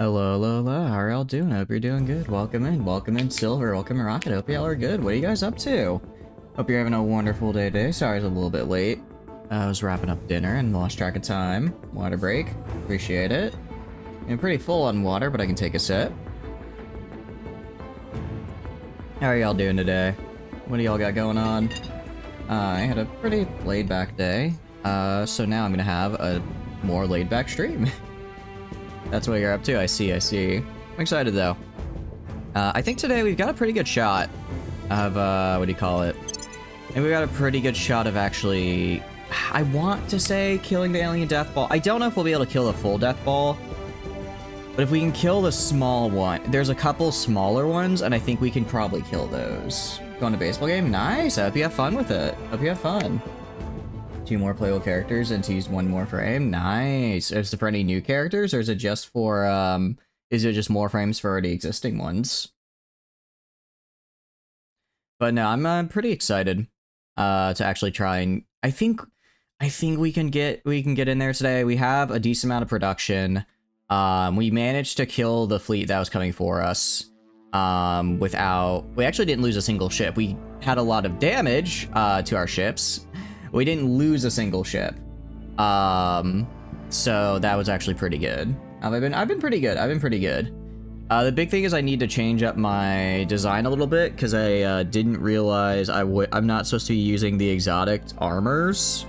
Hello, hello, hello. How are y'all doing? Hope you're doing good. Welcome in, Silver. Welcome in, Rocket. Hope y'all are good. What are you guys up to? Hope you're having a wonderful day today. Sorry I was a little bit late. I was wrapping up dinner and lost track of time. Water break. Appreciate it. I'm pretty full on water, but I can take a sip. How are y'all doing today? What do y'all got going on? I had a pretty laid-back day. So now I'm gonna have a more laid-back stream. That's what you're up to. I see. I'm excited though. I think today we've got a pretty good shot of, what do you call it? And we've got a pretty good shot of actually, I want to say killing the alien death ball. I don't know if we'll be able to kill the full death ball, but if we can kill the small one, there's a couple smaller ones, and I think we can probably kill those. Going to baseball game? Nice. I hope you have fun with it. Hope you have fun. 2 more playable characters and to use 1 more frame. Nice. Is it for any new characters, or is it just for, is it just more frames for already existing ones? But no, I'm pretty excited to actually try and I think we can get in there today. We have a decent amount of production. We managed to kill the fleet that was coming for us. We actually didn't lose a single ship. We had a lot of damage to our ships. We didn't lose a single ship. So that was actually pretty good. I've been pretty good. The big thing is I need to change up my design a little bit because I didn't realize I'm not supposed to be using the exotic armors.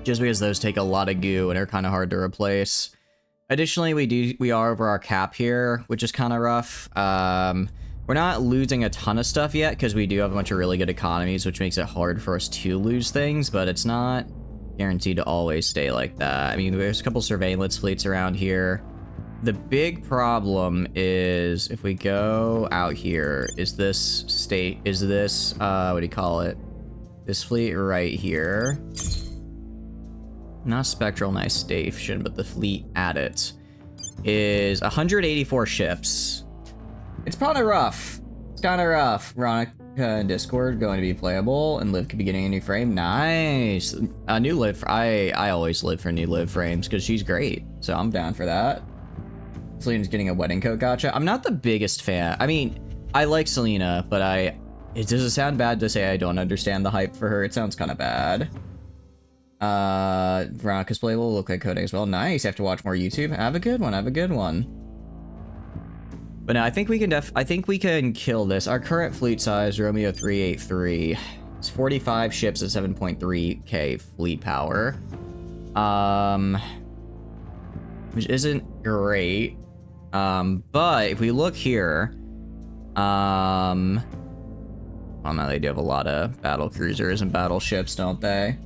Just because those take a lot of goo and are kind of hard to replace. Additionally, we are over our cap here, which is kind of rough. We're not losing a ton of stuff yet because we do have a bunch of really good economies, which makes it hard for us to lose things, but it's not guaranteed to always stay like that. I mean, there's a couple surveillance fleets around here. The big problem is if we go out here, what do you call it? This fleet right here. Not Spectral Night Station, but the fleet at it is 184 ships. It's kind of rough. Veronica and Discord going to be playable, and Liv could be getting a new frame. Nice. A new Liv. I always live for new Liv frames because she's great. So I'm down for that. Selena's getting a wedding coat. Gotcha. I'm not the biggest fan. I mean, I like Selena, but does it sound bad to say I don't understand the hype for her? It sounds kind of bad. Veronica's playable. Look like coding as well. Nice. I have to watch more YouTube. Have a good one. But no, I think we can kill this. Our current fleet size, Romeo 383, is 45 ships at 7.3k fleet power. Which isn't great. But if we look here, well, now they do have a lot of battle cruisers and battleships, don't they?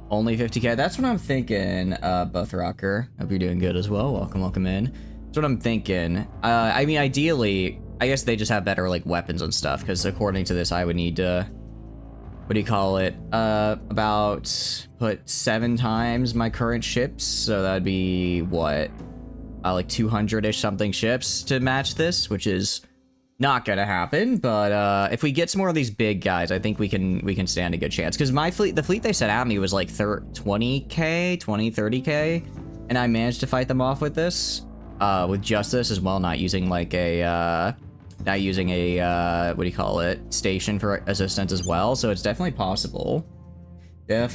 Only 50k. That's what I'm thinking, Buff Rocker. Hope you're doing good as well. Welcome in. That's what I'm thinking. I mean, ideally, I guess they just have better, like, weapons and stuff, because according to this, I would need to, what do you call it? Put 7 times my current ships, so that'd be, what? Like 200-ish something ships to match this, which is not gonna happen, but if we get some more of these big guys, I think we can stand a good chance, because the fleet they sent at me was like 30k, and I managed to fight them off with this. With just this as well, not using like a, what do you call it, station for assistance as well, so it's definitely possible. I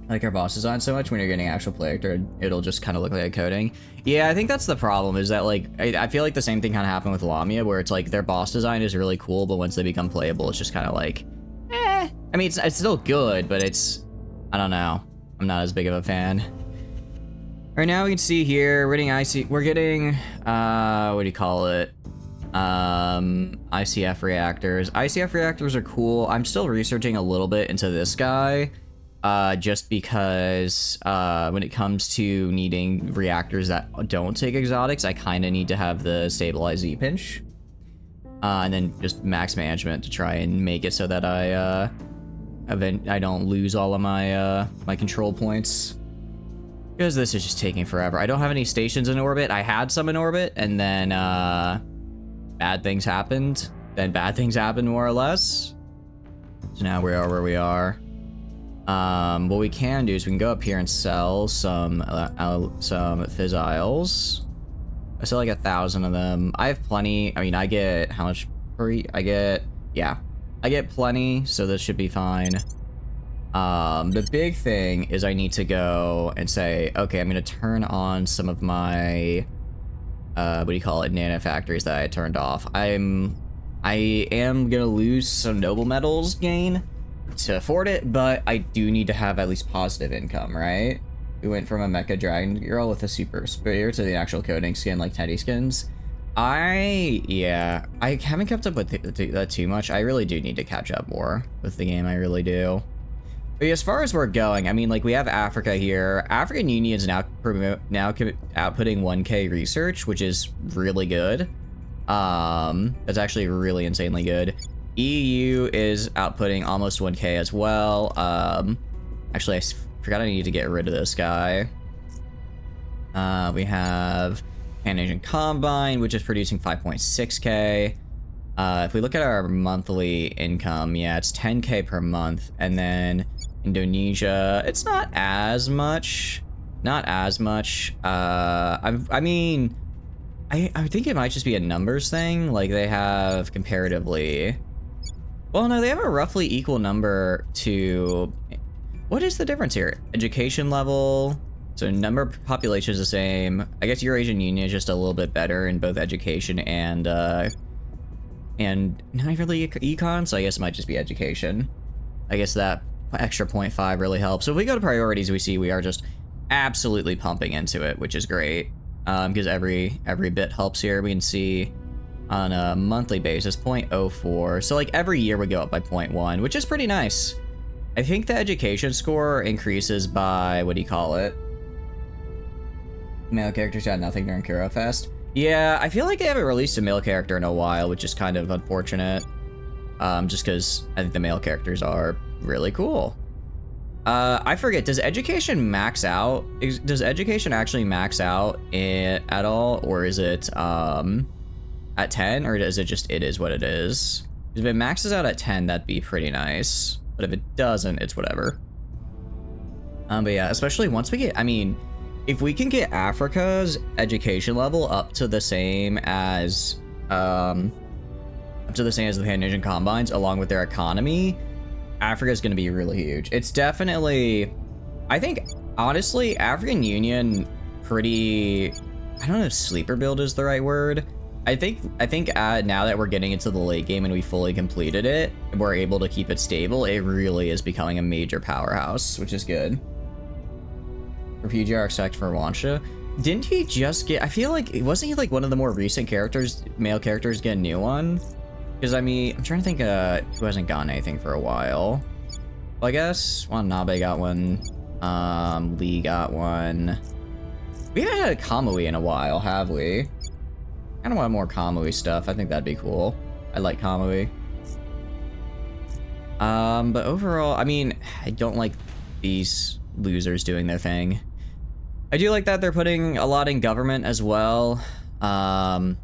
like our boss design so much when you're getting actual play actor, it'll just kind of look like a coding. Yeah, I think that's the problem, is that like, I feel like the same thing kind of happened with Lamia, where it's like their boss design is really cool, but once they become playable, it's just kind of like, I mean, it's still good, but it's, I don't know. I'm not as big of a fan. Right now we can see here, we're getting, what do you call it? ICF reactors. ICF reactors are cool. I'm still researching a little bit into this guy, just because, when it comes to needing reactors that don't take exotics, I kind of need to have the stabilized Z-pinch. And then just max management to try and make it so that I don't lose all of my, my control points. Because this is just taking forever. I don't have any stations in orbit. I had some in orbit, and then bad things happened. Then bad things happened, more or less. So now we are where we are. What we can do is we can go up here and sell some physiles. I sell like 1,000 of them. I have plenty. I mean, I get how much per I get plenty, so this should be fine. The big thing is I need to go and say, okay, I'm gonna turn on some of my what do you call it, nano factories that I turned off. I am gonna lose some noble metals gain to afford it, but I do need to have at least positive income, right? We went from a mecha dragon girl with a super spear to the actual coding skin like Teddy skins. I haven't kept up with that too much. I really do need to catch up more with the game, I really do. But as far as we're going, I mean, like, we have Africa here. African Union is now outputting 1K research, which is really good. That's actually really insanely good. EU is outputting almost 1K as well. Actually, I forgot I need to get rid of this guy. We have Pan-Asian Combine, which is producing 5.6K. If we look at our monthly income, yeah, it's 10K per month. And then Indonesia, it's not as much. Not as much. I mean, I think it might just be a numbers thing. Like, they have comparatively... Well, no, they have a roughly equal number to... What is the difference here? Education level... So number of population is the same. I guess Eurasian Union is just a little bit better in both education and not really econ, so I guess it might just be education. I guess that extra 0.5 really helps. So if we go to priorities, we see we are just absolutely pumping into it, which is great. Because every bit helps here. We can see on a monthly basis 0.04. So like every year we go up by 0.1, which is pretty nice. I think the education score increases by, what do you call it? Male characters got nothing during Kuro Fest. Yeah, I feel like they haven't released a male character in a while, which is kind of unfortunate. Just because I think the male characters are really cool. I forget, does education max out? Does education actually max out at all? Or is it at 10? Or is it just it is what it is? If it maxes out at 10, that'd be pretty nice. But if it doesn't, it's whatever. But yeah, especially once we get, I mean... If we can get Africa's education level up to the same as the Pan-Asian Combines, along with their economy, Africa is going to be really huge. It's definitely, I think, honestly, African Union pretty, I don't know if sleeper build is the right word. I think now that we're getting into the late game and we fully completed it, and we're able to keep it stable, it really is becoming a major powerhouse, which is good. Refugee architect for Wansha. Didn't he just get, I feel like, wasn't he like one of the more recent characters, male characters, get a new one? Because I mean, I'm trying to think who hasn't gotten anything for a while. Well, I guess Wanabe got one, Lee got one. We haven't had a Kamui in a while, have we? I kind of want more Kamui stuff. I think that'd be cool. I like Kamui. But overall, I mean, I don't like these losers doing their thing. I do like that they're putting a lot in government as well. Trying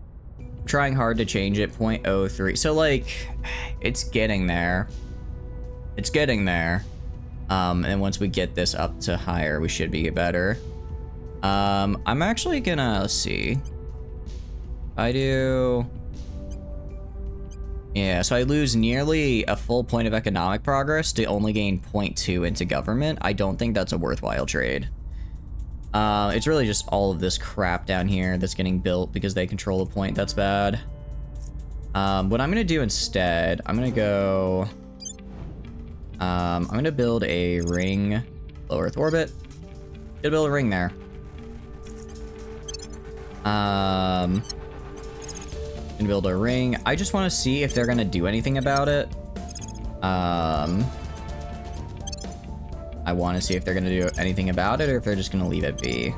hard to change it, 0.03. So like, it's getting there. It's getting there. And once we get this up to higher, we should be better. I'm actually gonna, let's see. I do... Yeah, so I lose nearly a full point of economic progress to only gain 0.2 into government. I don't think that's a worthwhile trade. It's really just all of this crap down here that's getting built because they control a point that's bad. What I'm gonna do instead, I'm gonna go... I'm gonna build a ring, low Earth orbit. Gonna build a ring there. Gonna build a ring. I just want to see if they're gonna do anything about it. I want to see if they're gonna do anything about it or if they're just gonna leave it be.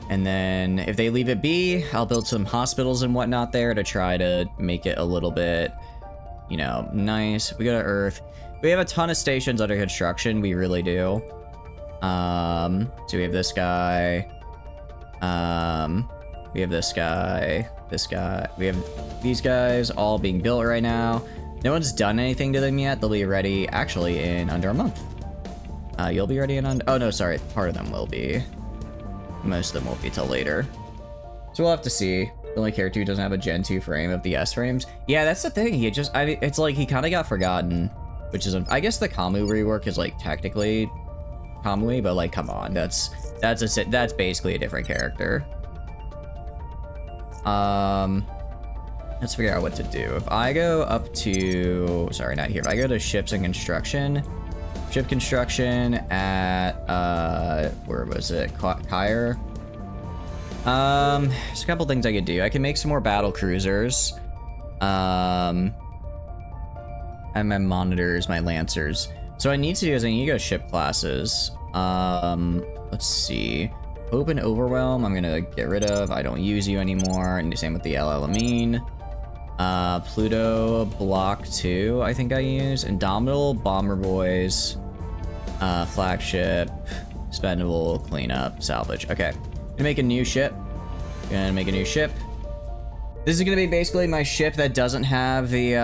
And then if they leave it be, I'll build some hospitals and whatnot there to try to make it a little bit, you know, nice. We go to Earth. We have a ton of stations under construction. We really do. So we have this guy. We have this guy. This guy. We have these guys all being built right now. No one's done anything to them yet. They'll be ready actually in under a month. You'll be ready in on... Oh, no, sorry. Part of them will be. Most of them won't be till later. So we'll have to see. The only character who doesn't have a Gen 2 frame of the S frames. Yeah, that's the thing. He just... I mean, it's like he kind of got forgotten. Which is... I guess the Kamu rework is, like, technically Kamui, but, like, come on. That's basically a different character. Let's figure out what to do. If I go up to... Sorry, not here. If I go to ships and construction... Ship construction at, where was it? Kyre. There's a couple things I could do. I can make some more battle cruisers. And my monitors, my lancers. So what I need to do is I need to go ship classes. Let's see. Open Overwhelm, I'm gonna get rid of. I don't use you anymore. And the same with the El Alamein. Pluto Block 2, I think I use. Indomitable, Bomber Boys. Flagship, Spendable, Cleanup, Salvage. Okay. Gonna make a new ship. This is gonna be basically my ship that doesn't have the,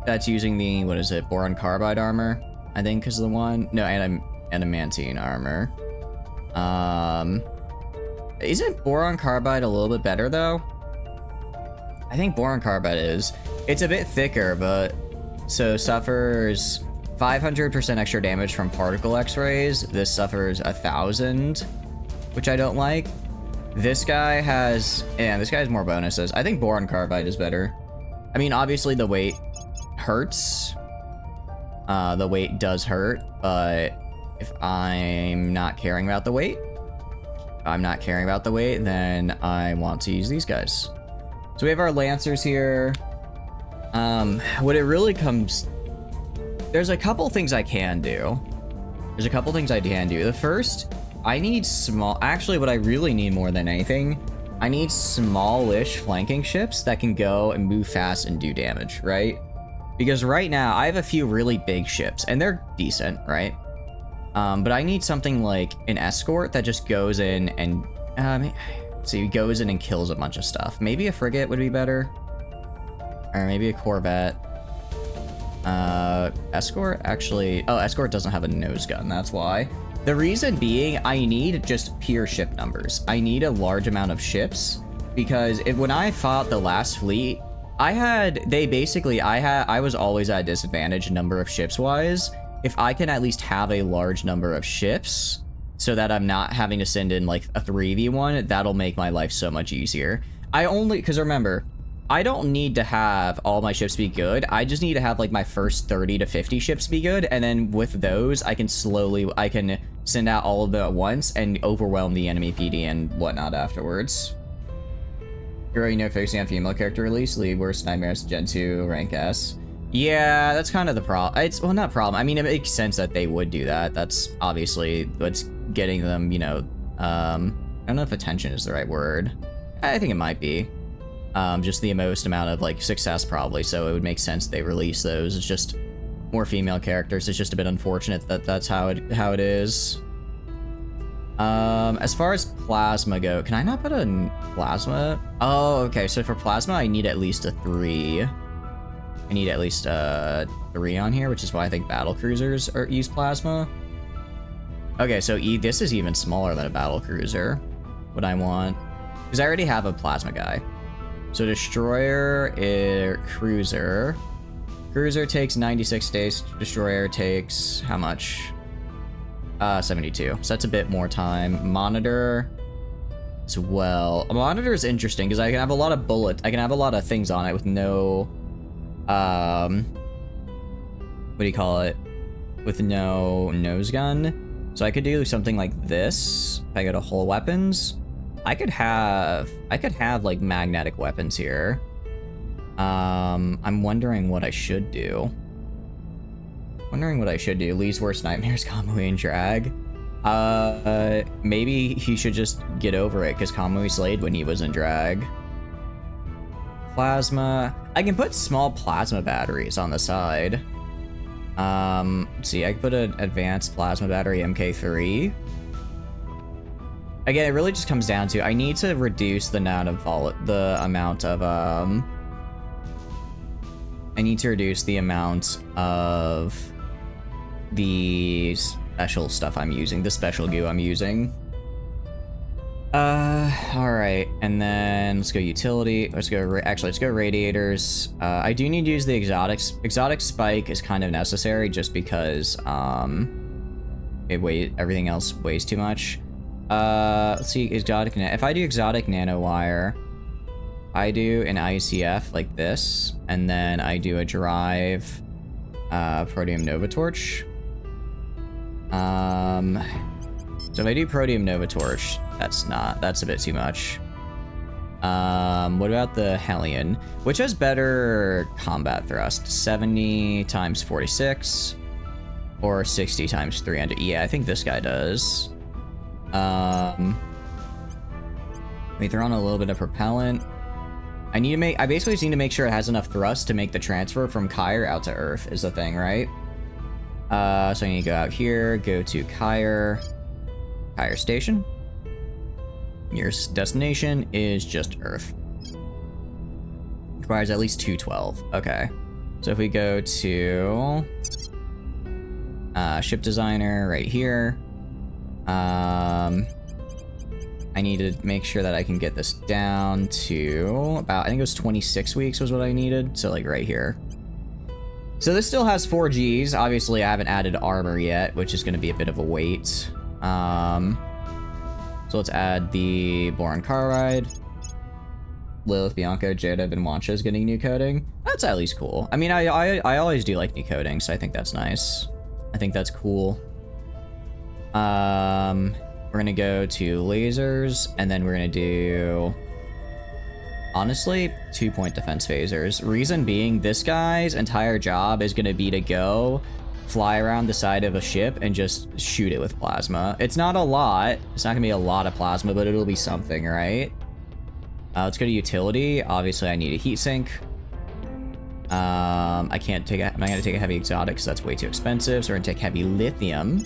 that's using the, what is it, Boron Carbide armor, I think is the one. No, Adamantine armor. Isn't Boron Carbide a little bit better, though? I think Boron Carbide is. It's a bit thicker, but... So, suffers 500% extra damage from particle X-rays. This suffers 1,000, which I don't like. This guy has... Yeah, this guy has more bonuses. I think Boron Carbide is better. I mean, obviously, the weight hurts. The weight does hurt, but if I'm not caring about the weight, then I want to use these guys. So we have our Lancers here. What it really comes... There's a couple things I can do. The first, I need small... Actually, what I really need more than anything, I need smallish flanking ships that can go and move fast and do damage, right? Because right now, I have a few really big ships, and they're decent, right? But I need something like an escort that just goes in and... so he goes in and kills a bunch of stuff. Maybe a frigate would be better. Or maybe a corvette. Escort? Actually... Oh, escort doesn't have a nose gun, that's why. The reason being, I need just pure ship numbers. I need a large amount of ships, because when I fought the last fleet, I was always at a disadvantage number of ships-wise. If I can at least have a large number of ships, so that I'm not having to send in, like, a 3v1, that'll make my life so much easier. Because remember, I don't need to have all my ships be good. I just need to have, like, my first 30 to 50 ships be good, and then with those, I can send out all of them at once and overwhelm the enemy PD and whatnot afterwards. Hero, focusing on female character release, lead worst nightmares, Gen 2, rank S. Yeah, that's kind of the problem. Well, not problem. I mean, it makes sense that they would do that. That's obviously what's getting them, I don't know if attention is the right word. I think it might be. Just the most amount of, like, success, probably, so it would make sense they release those. It's just more female characters. It's just a bit unfortunate that that's how it is. As far as plasma go, can I not put a plasma? Oh, okay, so for plasma, I need at least a 3. I need at least 3 on here, which is why I think battle cruisers use plasma. Okay, so this is even smaller than a battle cruiser. What I want, because I already have a plasma guy. So destroyer, cruiser. Cruiser takes 96 days. Destroyer takes how much? 72. So that's a bit more time. Monitor as well. A monitor is interesting because I can have a lot of bullets. I can have a lot of things on it with no what do you call it? With no nose gun. So I could do something like this. If I go to whole weapons, I could have like magnetic weapons here. I'm wondering what I should do. Lee's worst nightmares, Kamui and drag. Maybe he should just get over it because Kamui slayed when he was in drag. Plasma. I can put small plasma batteries on the side. Let's see, I can put an advanced plasma battery MK3. Again, it really just comes down to I need to reduce the amount of the special stuff I'm using, the special goo I'm using. Alright, and then let's go utility. Let's go radiators. I do need to use the exotics. Exotic spike is kind of necessary just because, everything else weighs too much. Let's see, exotic, if I do exotic nanowire, I do an ICF like this, and then I do a drive, protium nova torch. So if I do protium nova torch, that's a bit too much. What about the Hellion, which has better combat thrust? 70 times 46 or 60 times 300. Yeah, I think this guy does. We throw on a little bit of propellant. I basically just need to make sure it has enough thrust to make the transfer from Kyre out to Earth is the thing, right? So I need to go out here, go to Kyre Station. Your destination is just Earth. Requires at least 212. Okay. So if we go to ship designer right here, I need to make sure that I can get this down to about, I think it was 26 weeks was what I needed. So like right here. So this still has 4 Gs. Obviously I haven't added armor yet, which is going to be a bit of a wait. So let's add the boron chloride. Lilith, Bianca, Jada, and Wancha is getting new coding. That's at least cool. I mean, I always do like new coding, so I think that's nice. I think that's cool. We're gonna go to lasers, and then we're gonna do, honestly, 2-point defense phasers. Reason being, this guy's entire job is gonna be to go fly around the side of a ship and just shoot it with plasma. It's not a lot. It's not gonna be a lot of plasma, but it'll be something, right? Let's go to utility. Obviously, I need a heat sink. I'm not gonna take a heavy exotic because that's way too expensive. So we're gonna take heavy lithium.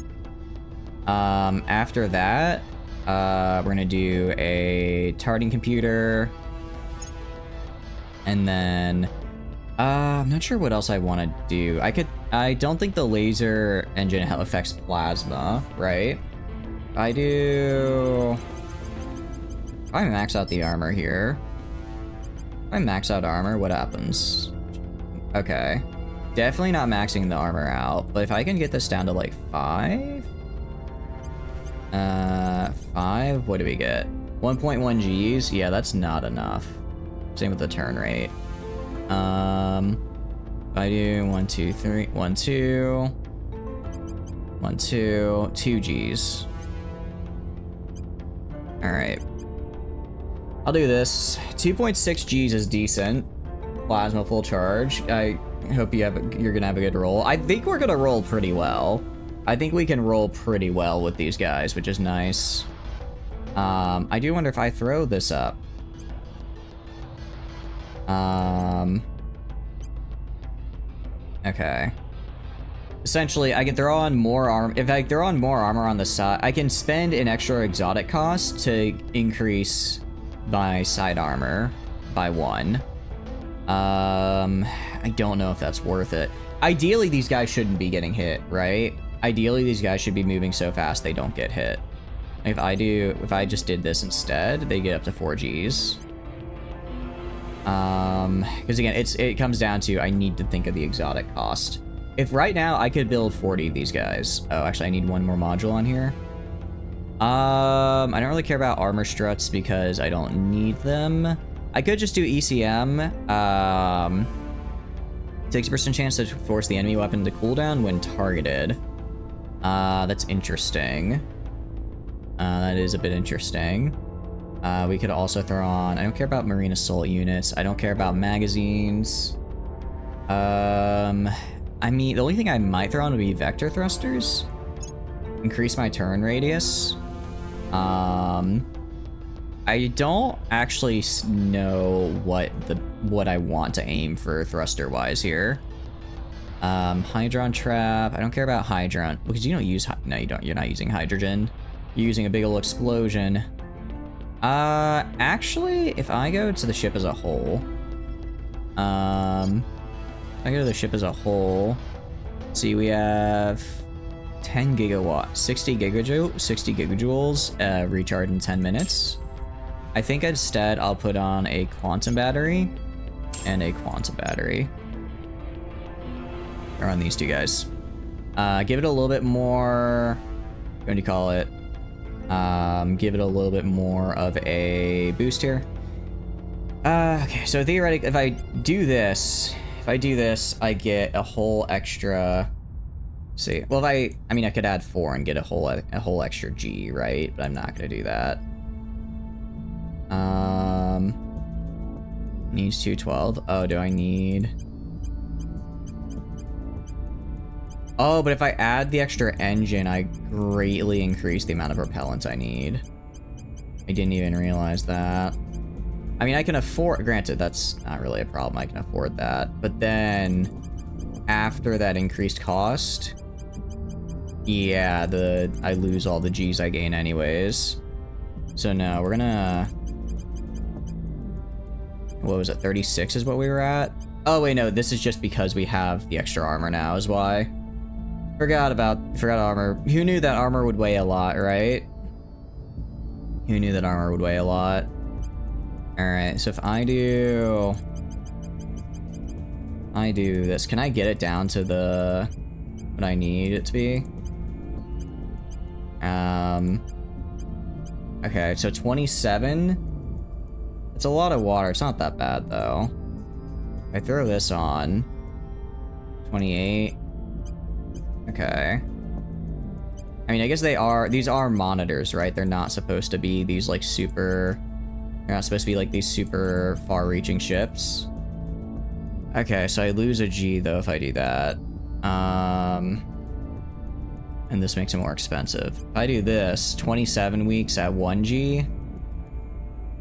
After that, we're gonna do a targeting computer. And then, I'm not sure what else I want to do. I don't think the laser engine affects plasma, right? I do. If I max out the armor here. If I max out armor, what happens? Okay. Definitely not maxing the armor out, but if I can get this down to like 5? 5? What do we get? 1.1 Gs? Yeah, that's not enough. Same with the turn rate. I do 1, 2, 3, 1, 2, 1, 2, 2 Gs. Alright. I'll do this. 2.6 Gs is decent. Plasma full charge. I hope you're gonna have a good roll. I think we're gonna roll pretty well. I think we can roll pretty well with these guys, which is nice. I do wonder if I throw this up. Okay. Essentially, I can throw on more armor. If I throw on more armor on the side, I can spend an extra exotic cost to increase my side armor by 1. I don't know if that's worth it. Ideally, these guys shouldn't be getting hit, right? Ideally, these guys should be moving so fast they don't get hit. If I just did this instead, they get up to 4 Gs. Because again, it comes down to, I need to think of the exotic cost. If right now I could build 40 of these guys. Oh, actually, I need one more module on here. I don't really care about armor struts because I don't need them. I could just do ECM. 60% chance to force the enemy weapon to cooldown when targeted. That's interesting. That is a bit interesting. We could also throw on, I don't care about marine assault units. I don't care about magazines. I mean, the only thing I might throw on would be vector thrusters. Increase my turn radius. I don't actually know what I want to aim for thruster-wise here. Hydron trap. I don't care about hydron because you don't use. No, you don't. You're not using hydrogen. You're using a big ol' explosion. Actually, if I go to the ship as a whole, see, we have 10 gigawatt, 60 gigajoules, recharge in 10 minutes. I think instead I'll put on a quantum battery and a quantum battery. Or on these two guys. Give it a little bit more, what do you call it? Give it a little bit more of a boost here. Okay, so theoretically, if I do this, I get a whole extra. Let's see, well, I mean, I could add 4 and get a whole extra G, right? But I'm not gonna do that. Needs 212. Oh, do I need? Oh, but if I add the extra engine, I greatly increase the amount of propellant I need. I didn't even realize that. I mean, I can afford, granted, that's not really a problem. I can afford that. But then after that increased cost, yeah, I lose all the G's I gain anyways. So no, we're gonna, what was it? 36 is what we were at? Oh wait, no, this is just because we have the extra armor now is why. Forgot armor. Who knew that armor would weigh a lot, right? Who knew that armor would weigh a lot? Alright, so if I do this, can I get it down to what I need it to be? Okay, so 27. It's a lot of water. It's not that bad though. If I throw this on, 28. Okay. I mean, I guess these are monitors, right? They're not supposed to be these like they're not supposed to be like these super far-reaching ships. Okay, so I lose a G though if I do that. And this makes it more expensive. If I do this, 27 weeks at 1 G.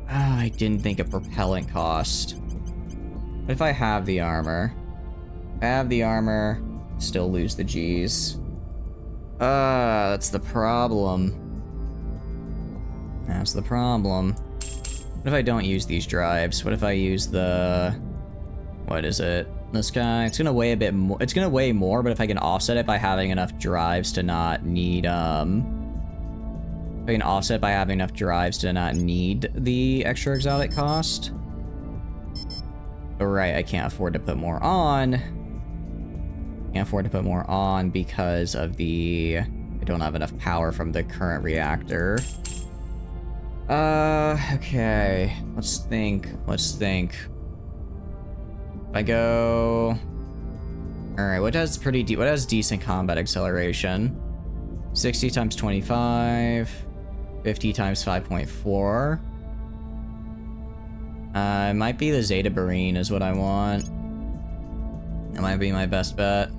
I didn't think of propellant cost. But if I have the armor, still lose the G's. That's the problem. That's the problem. What if I don't use these drives? What if I use what is it? This guy? It's gonna weigh a bit more. It's gonna weigh more, but if I can offset it by having enough drives to not need, if I can offset by having enough drives to not need the extra exotic cost. But right, I can't afford to put more on. Can't afford to put more on because of I don't have enough power from the current reactor. Okay. Let's think. If I go... Alright, what has decent combat acceleration? 60 times 25. 50 times 5.4. It might be the Zeta Barine is what I want. That might be my best bet.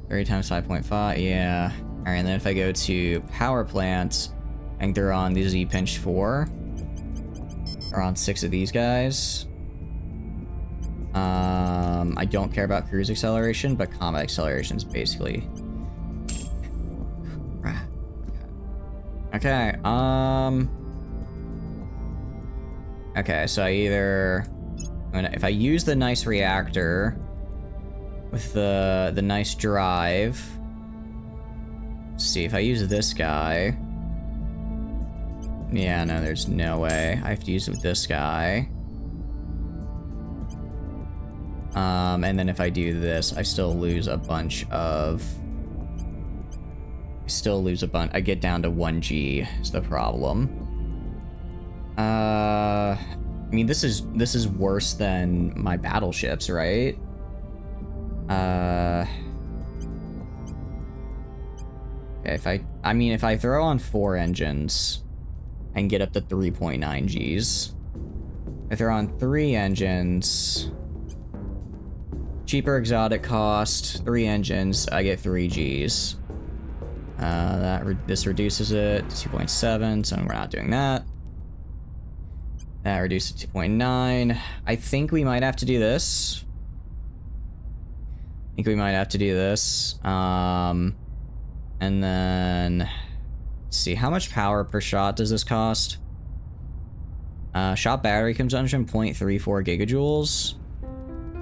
30 times 5.5, yeah. Alright, and then if I go to power plants, I think they're on the Z-Pinch 4. Or on 6 of these guys. I don't care about cruise acceleration, but combat acceleration is basically... Okay, okay, so I either... if I use the nice reactor with the nice drive... Let's see, if I use this guy... Yeah, no, there's no way. I have to use it with this guy. And then if I do this, I still lose a bunch of... I get down to 1 G is the problem. I mean, this is worse than my battleships, right? Okay, if I throw on 4 engines, I can get up to 3.9 Gs. If they're on 3 engines, cheaper exotic cost, 3 engines, I get 3 Gs. This reduces it to 2.7, so we're not doing that. That reduces it to 2.9. I think we might have to do this. And then... Let's see, how much power per shot does this cost? Shot battery consumption, 0.34 gigajoules.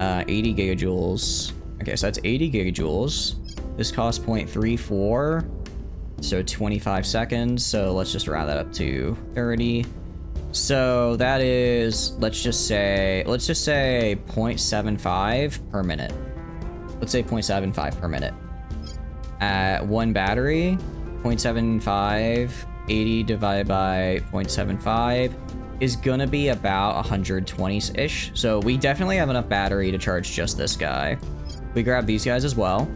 80 gigajoules. Okay, so that's 80 gigajoules. This costs 0.34, so 25 seconds. So let's just round that up to 30. So that is, let's just say 0.75 per minute. Let's say 0.75 per minute. At one battery, 0.75, 80 divided by 0.75 is gonna be about 120-ish. So we definitely have enough battery to charge just this guy. We grab these guys as well.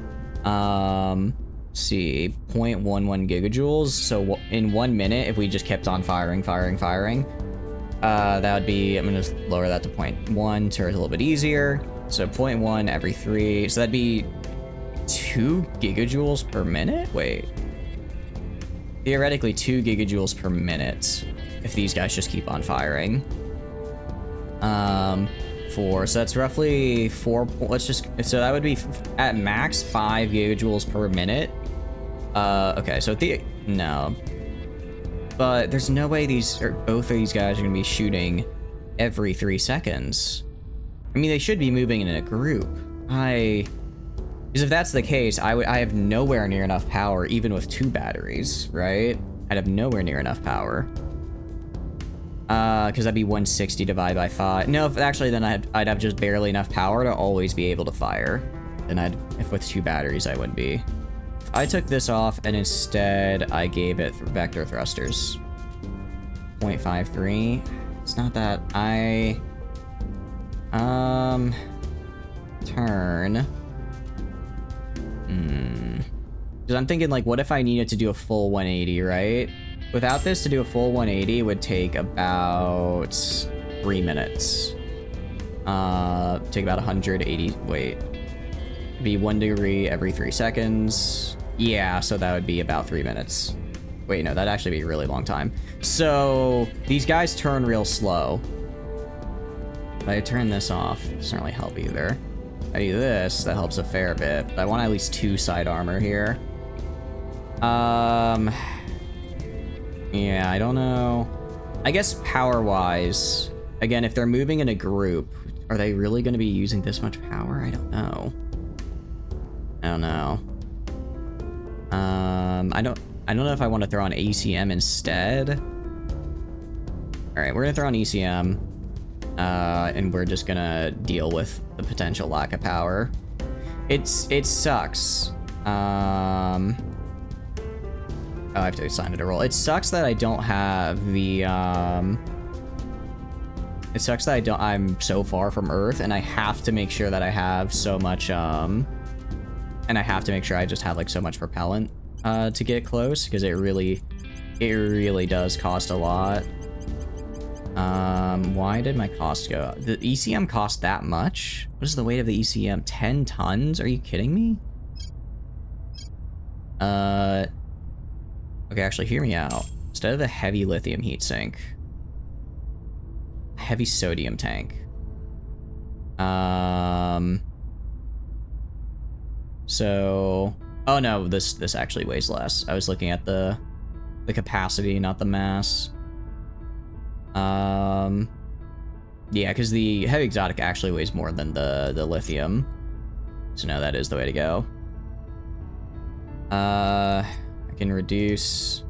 Let's see, 0.11 gigajoules. So in 1 minute, if we just kept on firing, that would be, I'm gonna lower that to 0.1 so it's a little bit easier. So 0.1 every 3, so that'd be 2 gigajoules per minute? Wait. Theoretically 2 gigajoules per minute if these guys just keep on firing. 4, so that's roughly 4, so that would be at max 5 gigajoules per minute. Okay, so no. But there's no way both of these guys are gonna be shooting every 3 seconds. I mean, they should be moving in a group. Because if that's the case, I have nowhere near enough power, even with 2 batteries, right? I'd have nowhere near enough power. Because that'd be 160 divided by 5. No, actually, then I'd have just barely enough power to always be able to fire. Then if with 2 batteries, I wouldn't be. If I took this off and instead I gave it vector thrusters. 0.53. It's not that. Turn. Because I'm thinking, like, what if I needed to do a full 180, right? Without this, to do a full 180 would take about 3 minutes. Take about 180, wait. It'd be 1 degree every 3 seconds. Yeah, so that would be about 3 minutes. Wait, no, that'd actually be a really long time. So, these guys turn real slow. If I turn this off, it doesn't really help either. If I do this, that helps a fair bit. But I want at least 2 side armor here. Yeah, I don't know. I guess power-wise, again, if they're moving in a group, are they really going to be using this much power? I don't know. I don't know if I want to throw on ACM instead. All right, we're gonna throw on ECM, and we're just gonna deal with the potential lack of power. It sucks. Oh, I have to assign it a roll. It sucks that I don't have the, it sucks that I'm so far from Earth, and I have to make sure that I have so much, and I have to make sure I just have, like, so much propellant, to get close, because it really does cost a lot. Why did my cost go up? The ECM cost that much? What is the weight of the ECM? 10 tons? Are you kidding me? Okay, actually, hear me out. Instead of the heavy lithium heatsink, heavy sodium tank. So, oh no, this actually weighs less. I was looking at the capacity, not the mass. Yeah, because the heavy exotic actually weighs more than the lithium. So no, that is the way to go. I can reduce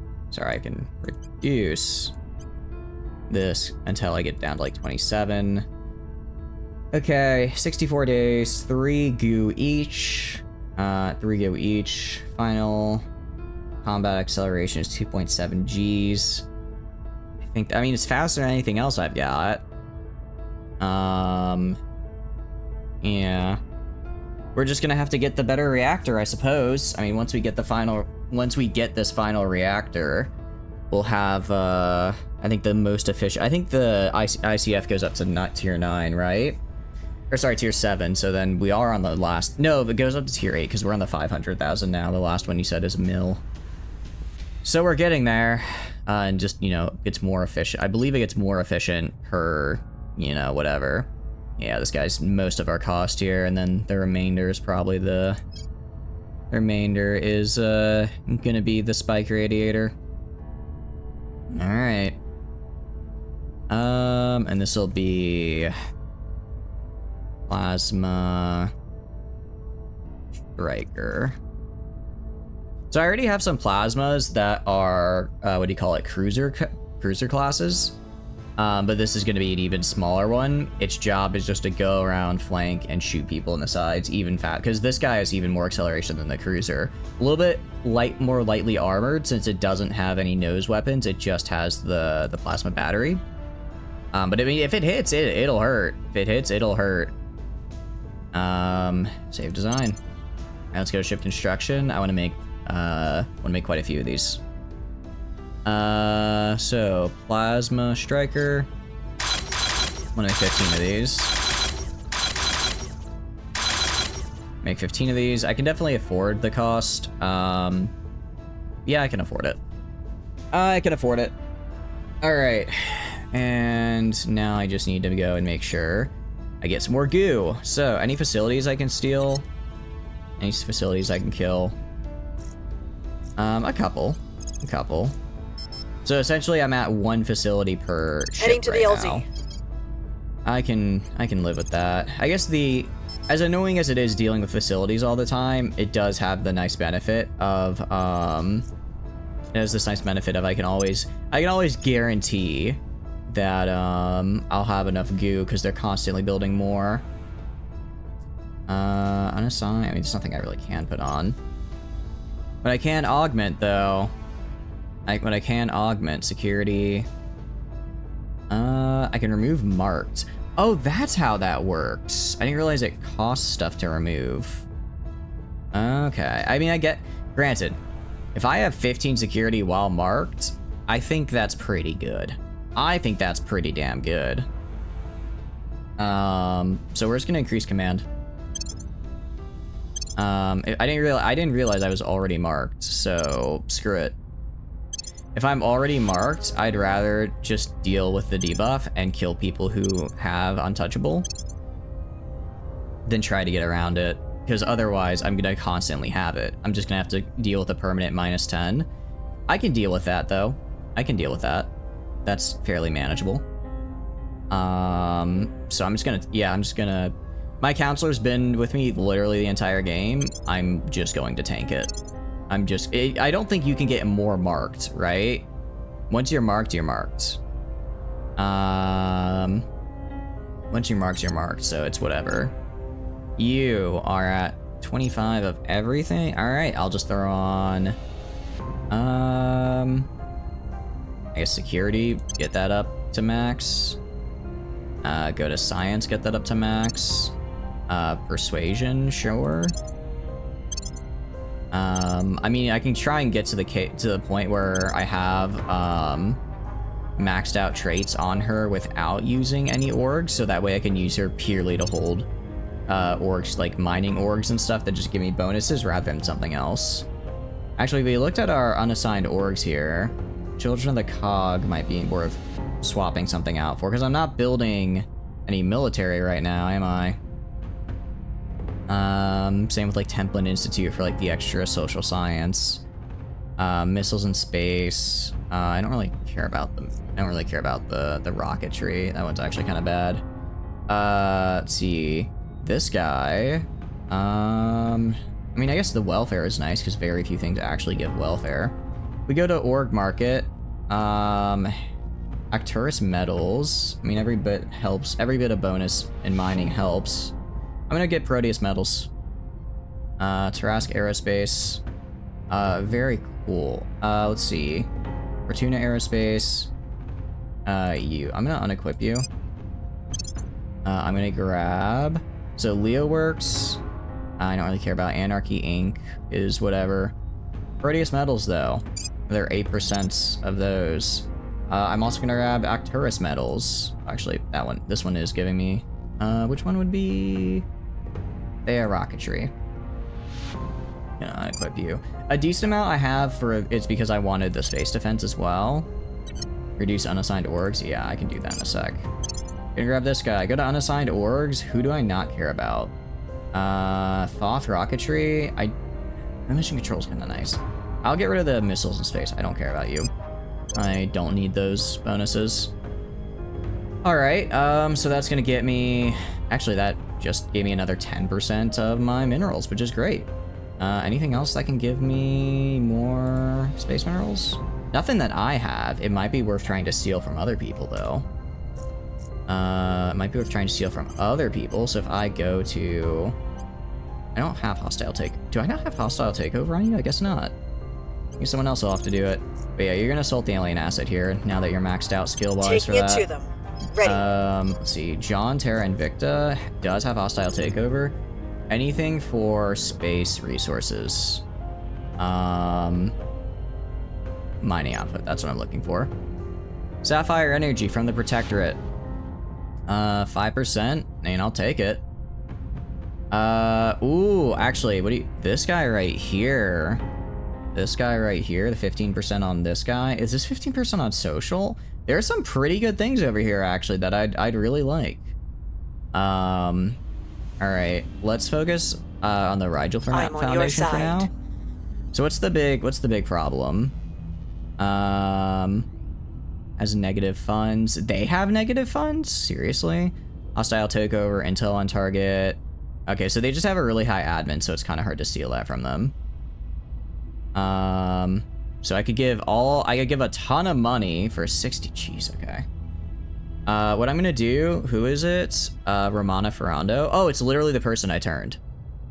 this until I get down to like 27. Okay, 64 days, 3 goo each. 3 goo each. Final combat acceleration is 2.7 Gs. I mean, it's faster than anything else I've got. Yeah. We're just gonna have to get the better reactor, I suppose. I mean, once we get this final reactor, we'll have, I think the most efficient, I think the ICF goes up to tier 9, right? Or sorry, tier 7, so then we are on the last, no, it goes up to tier 8, because we're on the 500,000 now. The last one you said is mil. So we're getting there, and just, you know, it's more efficient. I believe it gets more efficient per, you know, whatever. Yeah, this guy's most of our cost here, and then the remainder is probably gonna be the spike radiator. Alright. And this will be plasma striker. So I already have some plasmas that are, what do you call it, cruiser classes. But this is going to be an even smaller one. Its job is just to go around, flank, and shoot people in the sides, even fast. Because this guy has even more acceleration than the cruiser. A little bit more lightly armored, since it doesn't have any nose weapons. It just has the plasma battery. But I mean, if it hits, it'll hurt. If it hits, it'll hurt. Save design. Now let's go to shift instruction. I want to make quite a few of these. So plasma striker. I'm gonna make 15 of these. Make 15 of these. I can definitely afford the cost. Yeah, I can afford it. I can afford it. All right, and now I just need to go and make sure I get some more goo. So any facilities I can steal, any facilities I can kill. A couple. So essentially, I'm at one facility per ship Heading to right the LZ. now. I can live with that. I guess as annoying as it is dealing with facilities all the time, it does have the nice benefit of it has this nice benefit of I can always guarantee that I'll have enough goo because they're constantly building more. Unassigned. I mean, there's nothing I really can put on, but I can augment though. When I can augment security, I can remove marked. Oh, that's how that works. I didn't realize it costs stuff to remove. Okay, I mean, granted, if I have 15 security while marked, I think that's pretty good. I think that's pretty damn good. So we're just gonna increase command. I didn't realize I was already marked, so screw it. If I'm already marked, I'd rather just deal with the debuff and kill people who have untouchable than try to get around it, because otherwise I'm gonna constantly have it. I'm just gonna have to deal with a permanent -10. I can deal with that though. I can deal with that. That's fairly manageable. So I'm just gonna, my counselor's been with me literally the entire game. I'm just going to tank it. I don't think you can get more marked, right? Once you're marked, you're marked. Once you're marked, you're marked, so it's whatever. You are at 25 of everything. All right, I'll just throw on, I guess security, get that up to max. Go to science, get that up to max. Persuasion, sure. I mean, I can try and get to the point where I have maxed out traits on her without using any orgs, so that way I can use her purely to hold orgs, like mining orgs and stuff that just give me bonuses rather than something else. Actually, if we looked at our unassigned orgs here, Children of the Cog might be worth swapping something out for, because I'm not building any military right now, am I? Same with like Templin Institute for like the extra social science. Missiles in space. I don't really care about them. I don't really care about the rocketry. That one's actually kind of bad. Let's see. This guy. I mean, I guess the welfare is nice because very few things actually give welfare. We go to org market. Arcturus metals. I mean, every bit helps. Every bit of bonus in mining helps. I'm gonna get Proteus metals. Tarask aerospace. Very cool. Let's see. Fortuna aerospace. You. I'm gonna unequip you. I'm gonna grab. So Leo works. I don't really care about Anarchy Inc. is whatever. Proteus metals though. There are 8% of those. I'm also gonna grab Arcturus metals. Actually, this one is giving me. Which one would be? Their rocketry. Gonna equip you. A decent amount I have for it's because I wanted the space defense as well. Reduce unassigned orgs. Yeah, I can do that in a sec. Gonna grab this guy. Go to unassigned orgs. Who do I not care about? Thoth rocketry. My mission control is kind of nice. I'll get rid of the missiles in space. I don't care about you. I don't need those bonuses. All right. So that's gonna get me. Actually, that just gave me another 10% of my minerals, which is great. Anything else that can give me more space minerals? Nothing that I have. It might be worth trying to steal from other people, though. It might be worth trying to steal from other people. So if I go to... I don't have hostile take... Do I not have hostile takeover on you? I guess not. I guess someone else will have to do it. But yeah, you're gonna assault the alien asset here, now that you're maxed out skill-wise for that. Taking it to them. Ready. Let's see. John, Terra, Invicta does have hostile takeover. Anything for space resources. Mining output, that's what I'm looking for. Sapphire energy from the Protectorate. 5%, and I'll take it. Ooh, actually, what do you... This guy right here. This guy right here, the 15% on this guy. Is this 15% on social? There are some pretty good things over here, actually, that I'd really like. Alright, let's focus on the Rigel Foundation for now. So what's the big problem? Has negative funds. They have negative funds? Seriously? Hostile takeover, intel on target. Okay, so they just have a really high admin, so it's kind of hard to steal that from them. So I could give a ton of money for 60. Jeez, okay. What I'm gonna do, who is it? Romana Ferrando. Oh, it's literally the person I turned.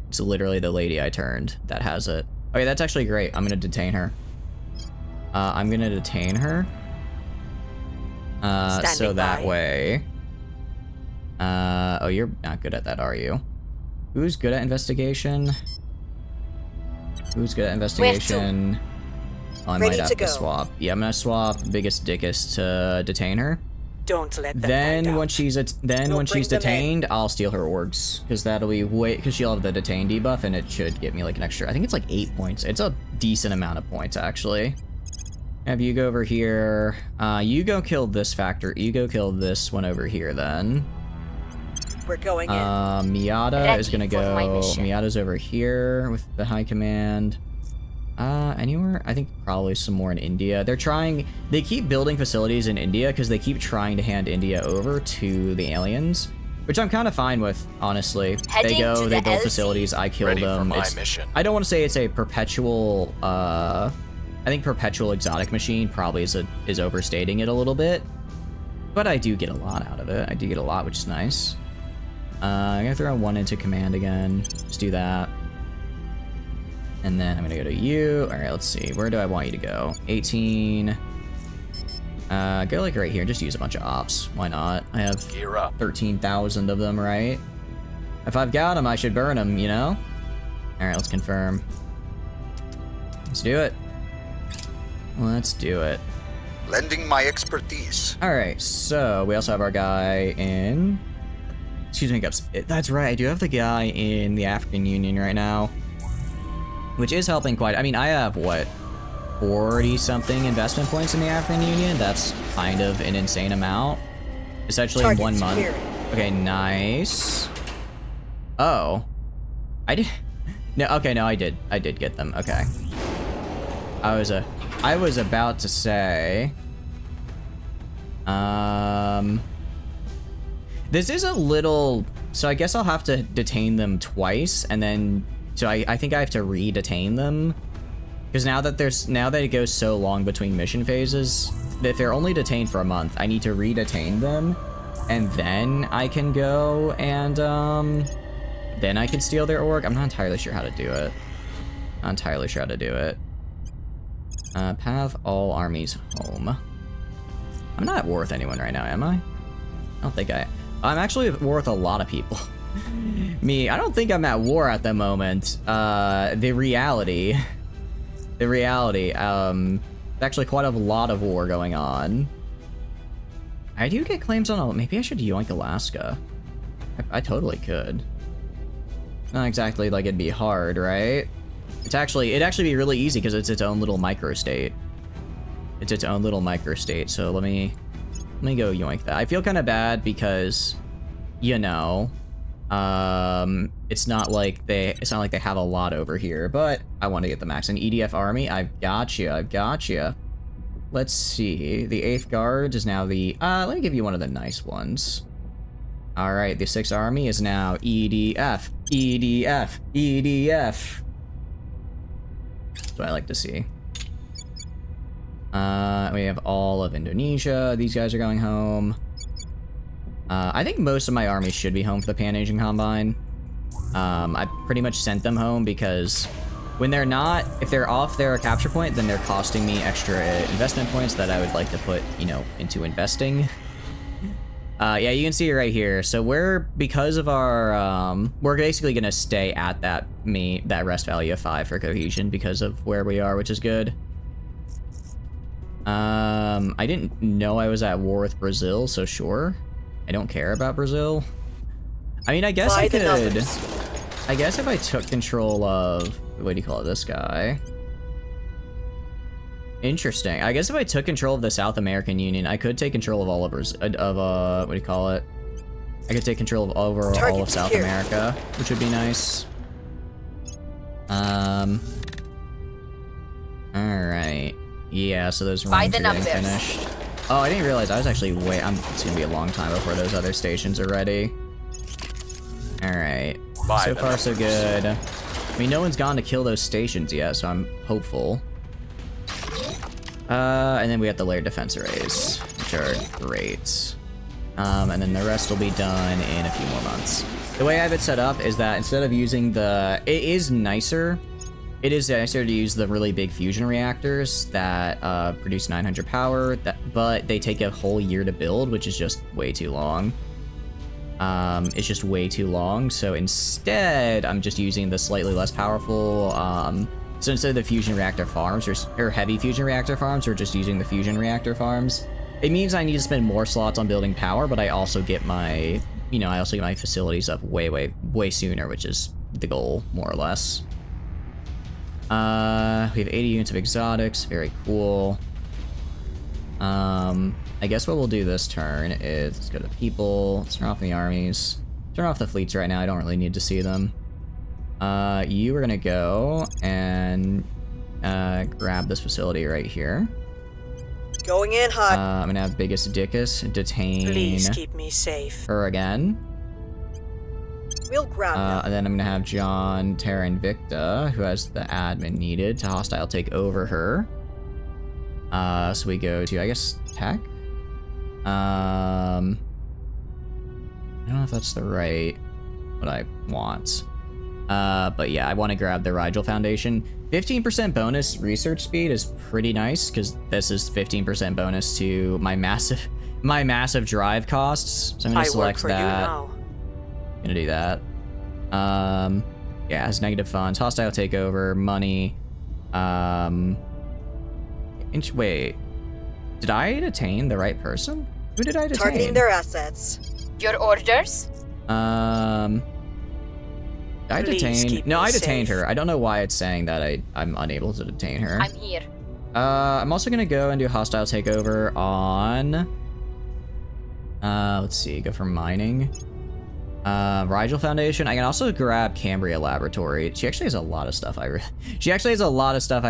It's literally the lady I turned that has it. Okay, that's actually great. I'm gonna detain her. I'm gonna detain her. So that way. Oh, you're not good at that, are you? Who's good at investigation? Who's good at investigation? Oh, I might have to swap. Yeah, I'm gonna swap biggest dickest to detain her. Don't let them then when she's detained, I'll steal her orgs, because that'll be because she'll have the detain debuff, and it should give me like an extra. I think it's like 8 points. It's a decent amount of points actually. Have you go over here. You go kill this factor. You go kill this one over here then. We're going in. Miata is gonna go. Miata's over here with the high command. Anywhere? I think probably some more in India. They keep building facilities in India because they keep trying to hand India over to the aliens, which I'm kind of fine with, honestly. They build facilities, I kill them. I don't want to say it's a perpetual, I think perpetual exotic machine probably is overstating it a little bit, but I do get a lot out of it. I do get a lot, which is nice. I'm gonna throw one into command again. Let's do that. And then I'm gonna go to you. All right, let's see. Where do I want you to go? 18. Go like right here. Just use a bunch of ops. Why not? I have 13,000 of them, right? If I've got them, I should burn them, you know? All right, let's confirm. Let's do it. Let's do it. Lending my expertise. All right, so we also have our guy in... Excuse me, Gups. That's right, I do have the guy in the African Union right now, which is helping quite... I mean, I have, what, 40-something investment points in the African Union? That's kind of an insane amount. Essentially in 1 month. Okay, nice. Oh. I did... No, okay, no, I did. I did get them. Okay. I was about to say... This is a little... So I guess I'll have to detain them twice, and then... So I think I have to re-detain them. Because now that it goes so long between mission phases, if they're only detained for a month, I need to re-detain them, and then I can go and, then I can steal their org. I'm not entirely sure how to do it. Not entirely sure how to do it. Path all armies home. I'm not at war with anyone right now, am I? I don't think I'm actually at war with a lot of people. I don't think I'm at war at the moment. The reality, actually quite a lot of war going on. I do get claims on, maybe I should yoink Alaska. I totally could. Not exactly like it'd be hard, right? It'd actually be really easy because it's its own little microstate. It's its own little microstate, so let me go yoink that. I feel kind of bad because, you know, it's not like they have a lot over here, but I want to get the max. An EDF army, I've got you. Let's see. The 8th Guard is now the, let me give you one of the nice ones. All right, the 6th Army is now EDF. That's what I like to see. We have all of Indonesia. These guys are going home. I think most of my armies should be home for the Pan-Asian Combine. I pretty much sent them home because when they're not, if they're off their capture point, then they're costing me extra investment points that I would like to put, you know, into investing. Yeah, you can see it right here. So because of our, we're basically gonna stay at that rest value of 5 for cohesion because of where we are, which is good. I didn't know I was at war with Brazil, so sure. I don't care about Brazil. I mean, I guess I could. I guess if I took control of, what do you call it, this guy? Interesting. I guess if I took control of the South American Union, I could take control of all of what do you call it? I could take control of all of South America, which would be nice. Alright. Yeah, so those rooms are getting finished. Oh, I didn't realize I was actually it's gonna be a long time before those other stations are ready. Alright. So far, so good. I mean, no one's gone to kill those stations yet, so I'm hopeful. And then we have the layered defense arrays, which are great. And then the rest will be done in a few more months. The way I have it set up is that instead of using it is nicer to use the really big fusion reactors that produce 900 power, but they take a whole year to build, which is just way too long. It's just way too long, so instead, I'm just using the slightly less powerful, so instead of the fusion reactor farms, or heavy fusion reactor farms, we're just using the fusion reactor farms. It means I need to spend more slots on building power, but I also get my, facilities up way sooner, which is the goal, more or less. We have 80 units of exotics, very cool. I guess what we'll do this turn is, let's go to people, let's turn off the armies. Turn off the fleets right now, I don't really need to see them. You are gonna go and grab this facility right here. Going in hot. I'm gonna have Biggest Dickus detain Please keep me safe. her again. We'll grab them. And then I'm gonna have John, Terra, Invicta, who has the admin needed, to hostile take over her. So we go to, I guess, tech? I don't know if that's what I want. But yeah, I want to grab the Rigel Foundation. 15% bonus research speed is pretty nice, because this is 15% bonus to my massive drive costs. So I'm gonna select that. Gonna do that. Yeah, it has negative funds, hostile takeover, money. Wait, did I detain the right person? Who did I detain? Targeting their assets. Your orders? I detained. No, I detained her. I don't know why it's saying that I'm unable to detain her. I'm here. I'm also gonna go and do hostile takeover on. Let's see, go for mining. Rigel Foundation. I can also grab Cambria Laboratory. She actually has a lot of stuff I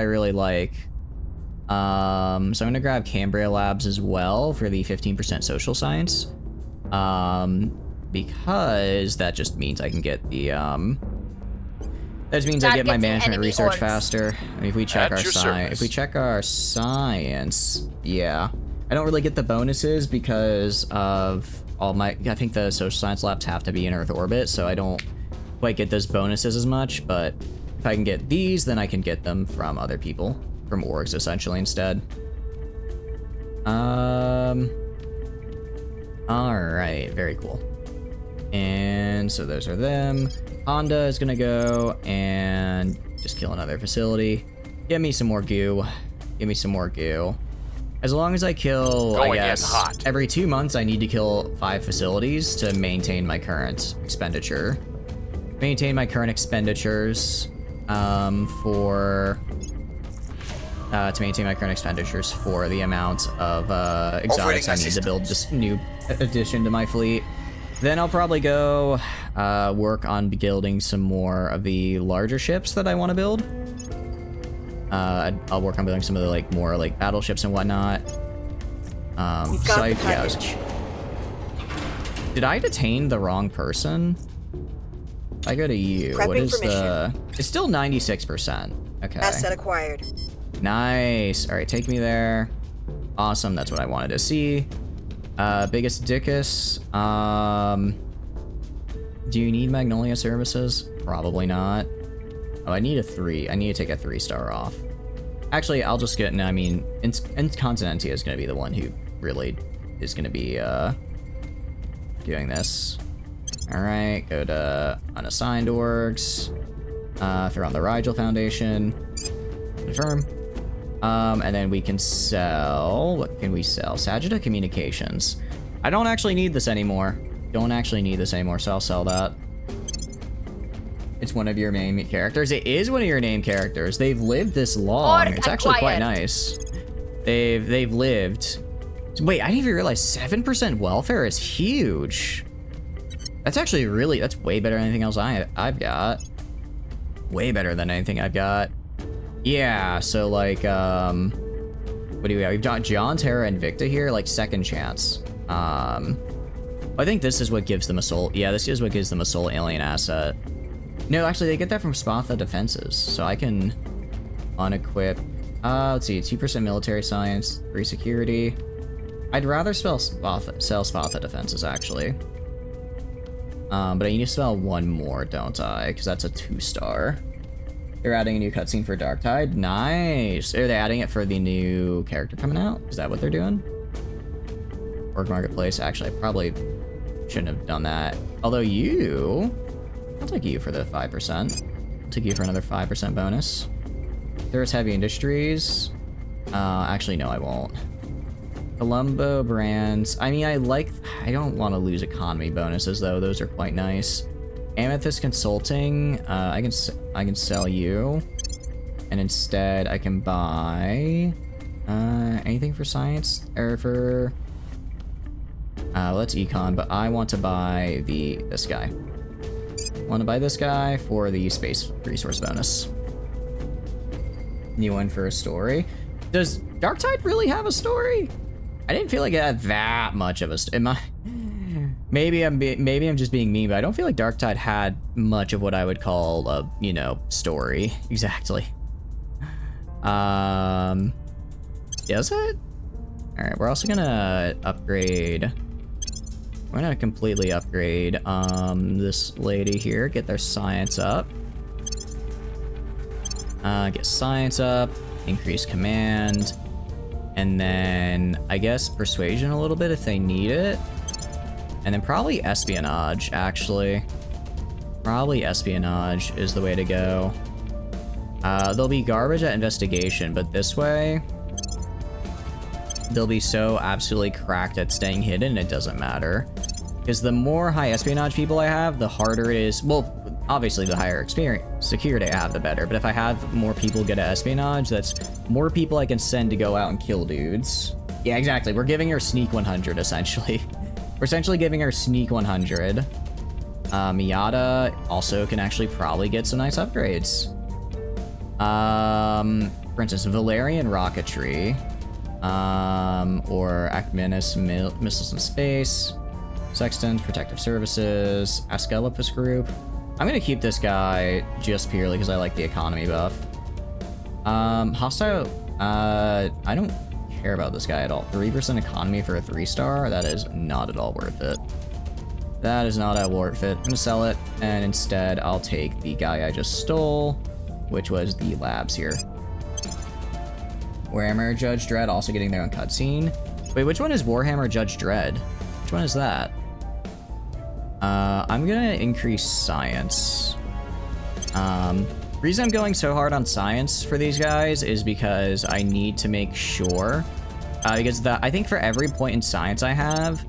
really like. So I'm gonna grab Cambria Labs as well for the 15% social science. Because that just means I can get the, that means I get my management research faster. I mean, if we check our science, yeah. I don't really get the bonuses because of I think the social science labs have to be in Earth orbit, so I don't quite get those bonuses as much, but if I can get these, then I can get them from other people, from orgs essentially instead. Alright, very cool. And so those are them. Honda is gonna go and just kill another facility. Give me some more goo. As long as I kill, I guess, every 2 months I need to kill 5 facilities to maintain my current expenditure. Maintain my current expenditures for the amount of exotics I need to build this new addition to my fleet. Then I'll probably go work on building some more of the larger ships that I want to build. I'll work on building some of the more battleships and whatnot. Did I detain the wrong person? I go to you, what Prepping is for mission. It's still 96%. Okay. Asset acquired. Nice. Alright, take me there. Awesome, that's what I wanted to see. Biggest dickus. Do you need Magnolia services? Probably not. Oh, I need a 3. I need to take a 3-star off. Actually, I'll just get, I mean, Incontinentia is going to be the one who really is going to be, doing this. Alright, go to unassigned orgs. Throw on the Rigel Foundation. Confirm. And then we can sell, what can we sell? Sagitta Communications. I don't actually need this anymore. Don't actually need this anymore, so I'll sell that. It's one of your main characters. It is one of your main characters. They've lived this long. It's actually quite nice. They've lived. Wait, I didn't even realize 7% welfare is huge. That's actually really, that's way better than anything else I've got. Way better than anything I've got. Yeah, so like, what do we have? We've got John, Terra, Invicta here, like second chance. I think this is what gives them a soul. Yeah, this is what gives them a soul alien asset. No, actually, they get that from Spatha defenses, so I can unequip. Let's see, 2% military science, 3 security. I'd rather sell Spatha defenses, actually. But I need to sell one more, don't I? Because that's a 2-star. They're adding a new cutscene for Darktide. Nice. Are they adding it for the new character coming out? Is that what they're doing? Org Marketplace. Actually, I probably shouldn't have done that. Although I'll take you for the 5%. I'll take you for another 5% bonus. There's Heavy Industries. Actually, no, I won't. Colombo Brands. I mean, I don't want to lose economy bonuses, though. Those are quite nice. Amethyst Consulting. I can sell you. And instead, I can buy... anything for science? Or for... let's econ, but I want to buy this guy. I want to buy this guy for the space resource bonus. New one for a story. Does Darktide really have a story? I didn't feel like it had that much of a story. Maybe I'm just being mean, but I don't feel like Darktide had much of what I would call a, you know, story. Exactly. Is it? Alright, we're also gonna upgrade. We're gonna completely upgrade this lady here, get their science up. Get science up, increase command, and then I guess persuasion a little bit if they need it. And then probably espionage, actually. Probably espionage is the way to go. They'll be garbage at investigation, but this way, they'll be so absolutely cracked at staying hidden, it doesn't matter. Because the more high espionage people I have, the harder it is. Well, obviously the higher security I have, the better. But if I have more people good at espionage, that's more people I can send to go out and kill dudes. Yeah, exactly. We're giving her Sneak 100, essentially. We're essentially giving her Sneak 100. Miata also can actually probably get some nice upgrades. For instance, Valerian Rocketry. Or Acmenis Missiles in Space. Sexton, Protective Services. Asclepius Group. I'm gonna keep this guy just purely because I like the economy buff. Hostile. I don't care about this guy at all. 3% economy for a 3-star? That is not at all worth it. That is not at all worth it. I'm gonna sell it, and instead I'll take the guy I just stole, which was the labs here. Warhammer Judge Dredd also getting their own cutscene. Wait, which one is Warhammer Judge Dredd? Which one is that? I'm gonna increase science. Reason I'm going so hard on science for these guys is because I need to make sure, because I think for every point in science I have,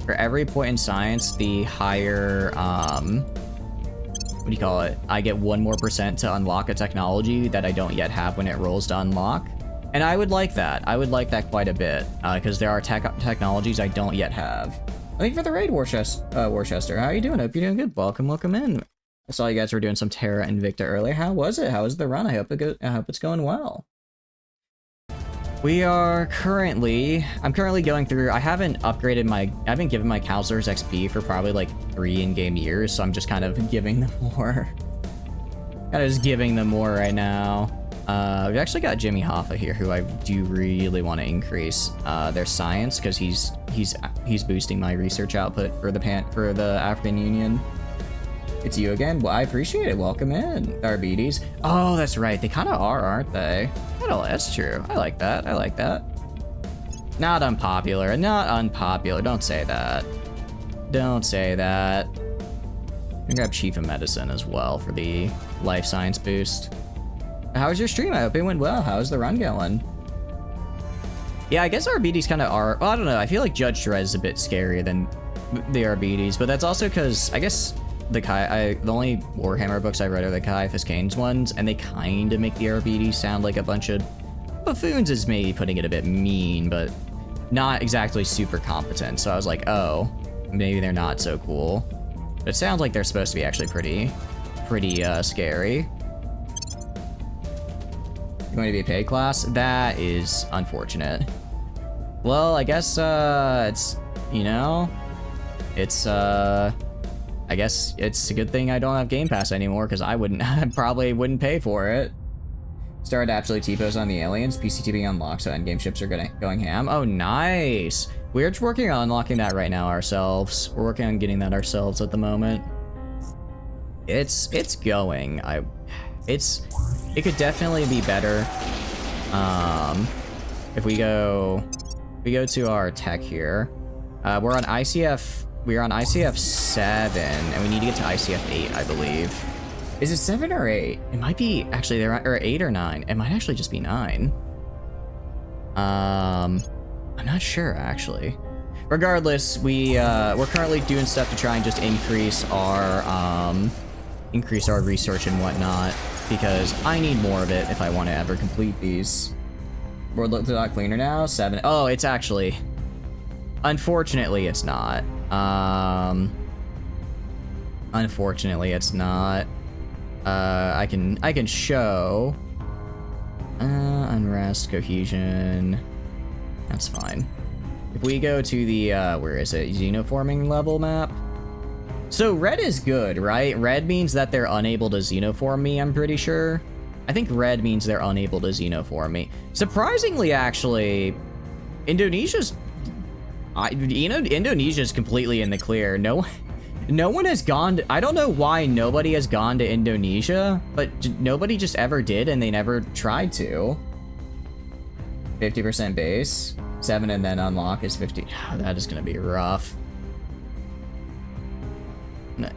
the higher, what do you call it? I get 1% more to unlock a technology that I don't yet have when it rolls to unlock. And I would like that. I would like that quite a bit, because there are technologies I don't yet have. Thank you for the raid, Worcester. How are you doing? Hope you're doing good. Welcome in. I saw you guys were doing some Terra Invicta earlier. How was it? How was the run? I hope it's going well. We are currently, I'm currently going through, I haven't given my counselors XP for probably like 3 in-game years, so I'm just kind of giving them more. Kind of just giving them more right now. We've actually got Jimmy Hoffa here, who I do really want to increase their science, because he's boosting my research output for the African Union. It's you again. Well, I appreciate it. Welcome in, Diabetes. Oh, that's right. They kind of are, aren't they? Oh, that's true. I like that. I like that. Not unpopular. Not unpopular. Don't say that. Don't say that. I'm gonna grab Chief of Medicine as well for the life science boost. How was your stream? I hope it went well. How's the run going? Yeah, I guess RBDs kind of are. Well, I don't know. I feel like Judge Dredd is a bit scarier than the RBDs, but that's also because I guess the only Warhammer books I read are the Caiaphas Cain's ones, and they kind of make the RBDs sound like a bunch of buffoons, is maybe putting it a bit mean, but not exactly super competent. So I was like, oh, maybe they're not so cool. But it sounds like they're supposed to be actually pretty scary. You going to be a paid class? That is unfortunate. Well, I guess it's, you know, it's I guess it's a good thing I don't have Game Pass anymore, because I probably wouldn't pay for it. Started actually T-pose on the aliens. PCTV unlocked, so endgame ships are going ham. Oh, nice. We're just working on unlocking that right now ourselves. We're working on getting that ourselves at the moment. It's going. It could definitely be better. If we go to our tech here. We're on ICF. We're on ICF 7, and we need to get to ICF 8, I believe. Is it 7 or 8? It might be, actually, or 8 or 9. It might actually just be 9. I'm not sure, actually. Regardless, we're currently doing stuff to try and just increase our research and whatnot, because I need more of it if I want to ever complete these. World looks a lot cleaner now. 7. Oh, it's actually, unfortunately, it's not. Unfortunately, it's not. I can show unrest, cohesion. That's fine. If we go to the where is it? Xenoforming level map. So red is good, right? Red means that they're unable to xenoform me, I'm pretty sure. I think red means they're unable to xenoform me. Surprisingly, actually, Indonesia's completely in the clear. No one has gone to, I don't know why nobody has gone to Indonesia, but nobody just ever did, and they never tried to. 50% base, 7 and then unlock is 50. That is gonna be rough.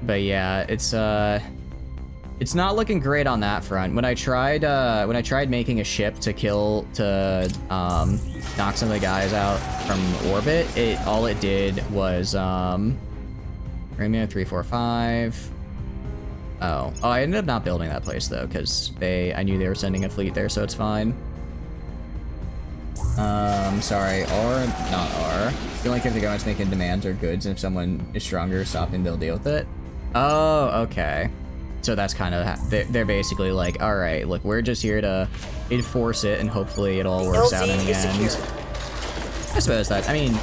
But yeah, it's not looking great on that front. When I tried making a ship to knock some of the guys out from orbit, all it did was Romeo 345. Oh, I ended up not building that place though, because I knew they were sending a fleet there, so it's fine. Sorry, R, not R. The only thing they're going to making demands are goods, and if someone is stronger or stopping, they'll deal with it. Oh, okay. So that's kind of, they're basically like, all right, look, we're just here to enforce it, and hopefully it all works out in the end. I suppose that, I mean,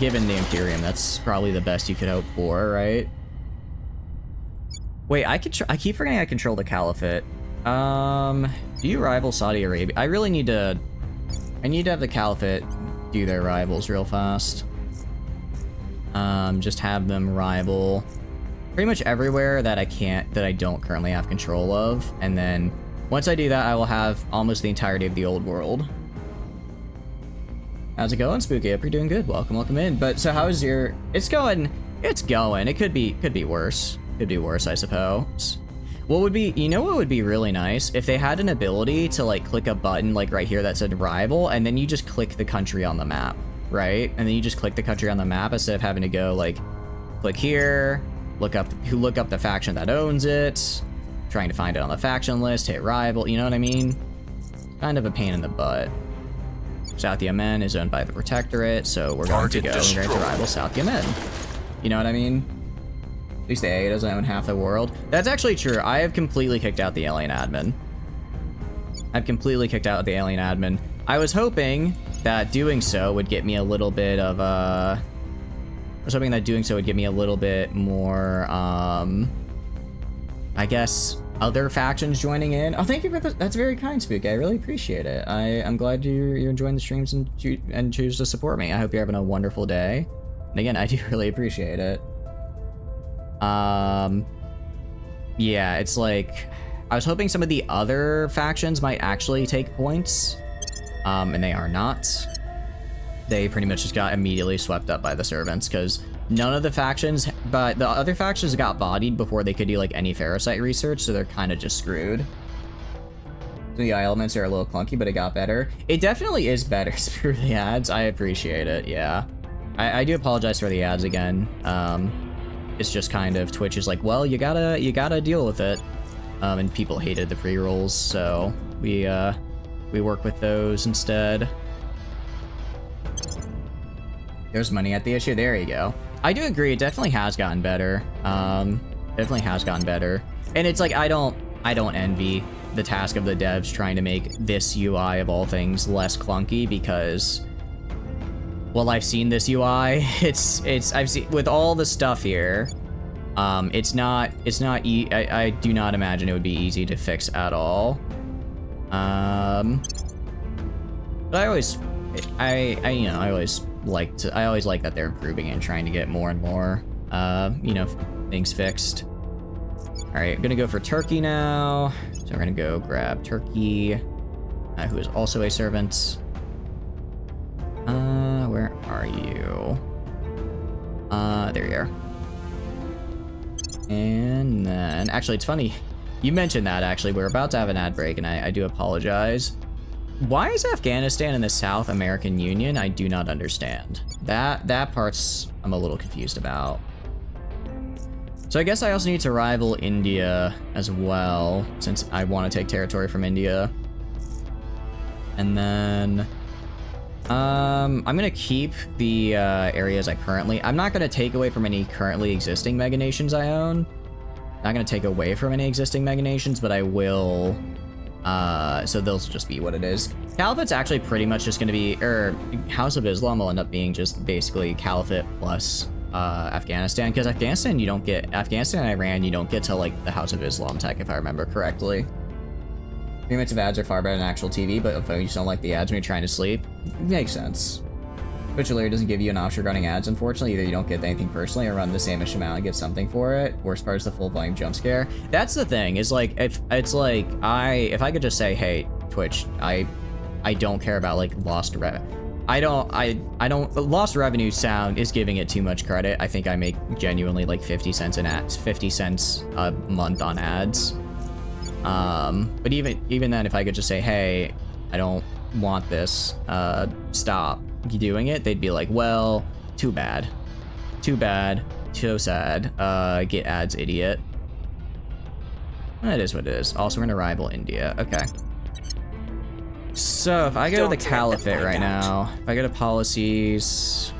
given the Imperium, that's probably the best you could hope for, right? Wait, I keep forgetting I control the Caliphate. Do you rival Saudi Arabia? I need to have the Caliphate do their rivals real fast. Just have them rival pretty much everywhere that I don't currently have control of, and then once I do that, I will have almost the entirety of the old world. How's it going, Spooky? Hope you're doing good. Welcome in. But so how is your? It's going. It could be worse. Could be worse, I suppose. What would be, you know what would be really nice? If they had an ability to like click a button like right here that said rival, and then you just click the country on the map, right? And then you just click the country on the map instead of having to go like, click here, look up the faction that owns it, trying to find it on the faction list, hit rival, you know what I mean? Kind of a pain in the butt. South Yemen is owned by the Protectorate, so we're going to go to rival South Yemen. You know what I mean? At least the AA doesn't own half the world. That's actually true. I have completely kicked out the alien admin. I was hoping that doing so would get me a little bit of I was hoping that doing so would give me a little bit more, I guess, other factions joining in. Oh, thank you for that. That's very kind, Spooky. I really appreciate it. I'm glad you're enjoying the streams and choose to support me. I hope you're having a wonderful day. And again, I do really appreciate it. Yeah, it's like, I was hoping some of the other factions might actually take points, and they are not. They pretty much just got immediately swept up by the servants, because none of the factions, but the other factions got bodied before they could do like any ferrocite research, so they're kind of just screwed. So the elements are a little clunky, but it got better. It definitely is better. Screw the ads. I appreciate it. Yeah, I do apologize for the ads again. It's just kind of Twitch is like, well, you gotta deal with it. And people hated the pre-rolls, so we work with those instead. There's money at the issue. There you go. I do agree. It definitely has gotten better. Definitely has gotten better. And it's like, I don't envy the task of the devs trying to make this UI of all things less clunky, because, well, I've seen this UI. I've seen with all the stuff here. I do not imagine it would be easy to fix at all. But I always like that they're improving and trying to get more and more, things fixed. All right, I'm gonna go for Turkey now. So we're gonna go grab Turkey, who is also a servant. Where are you? There you are. And then, actually, it's funny. You mentioned that, actually. We're about to have an ad break, and I do apologize. Why is Afghanistan in the South American Union? I do not understand. That part's I'm a little confused about. So I guess I also need to rival India as well, since I want to take territory from India. And then I'm gonna keep the areas I currently. I'm not gonna take away from any currently existing mega nations I own. Not gonna take away from any existing mega nations, but I will. So they'll just be what it is. Caliphate's actually pretty much just gonna be, House of Islam will end up being just basically Caliphate plus Afghanistan, because Afghanistan and Iran you don't get to like the House of Islam tech, if I remember correctly. 3 minutes of ads are far better than actual TV, but if you just don't like the ads when you're trying to sleep, makes sense. Twitch Alert doesn't give you an option regarding ads, unfortunately. Either you don't get anything personally or run the same amount and get something for it. Worst part is the full volume jump scare. That's the thing, is like, if I could just say, hey, Twitch, I don't care about like lost revenue. Lost revenue sound is giving it too much credit. I think I make genuinely like 50 cents in ads, 50 cents a month on ads. But even then, if I could just say, hey, I don't want this, stop doing it, they'd be like, well, too bad, so sad, get ads, idiot. That is what it is. Also, we're gonna rival India. Okay. So if I go to the Caliphate right now, if I go to policies,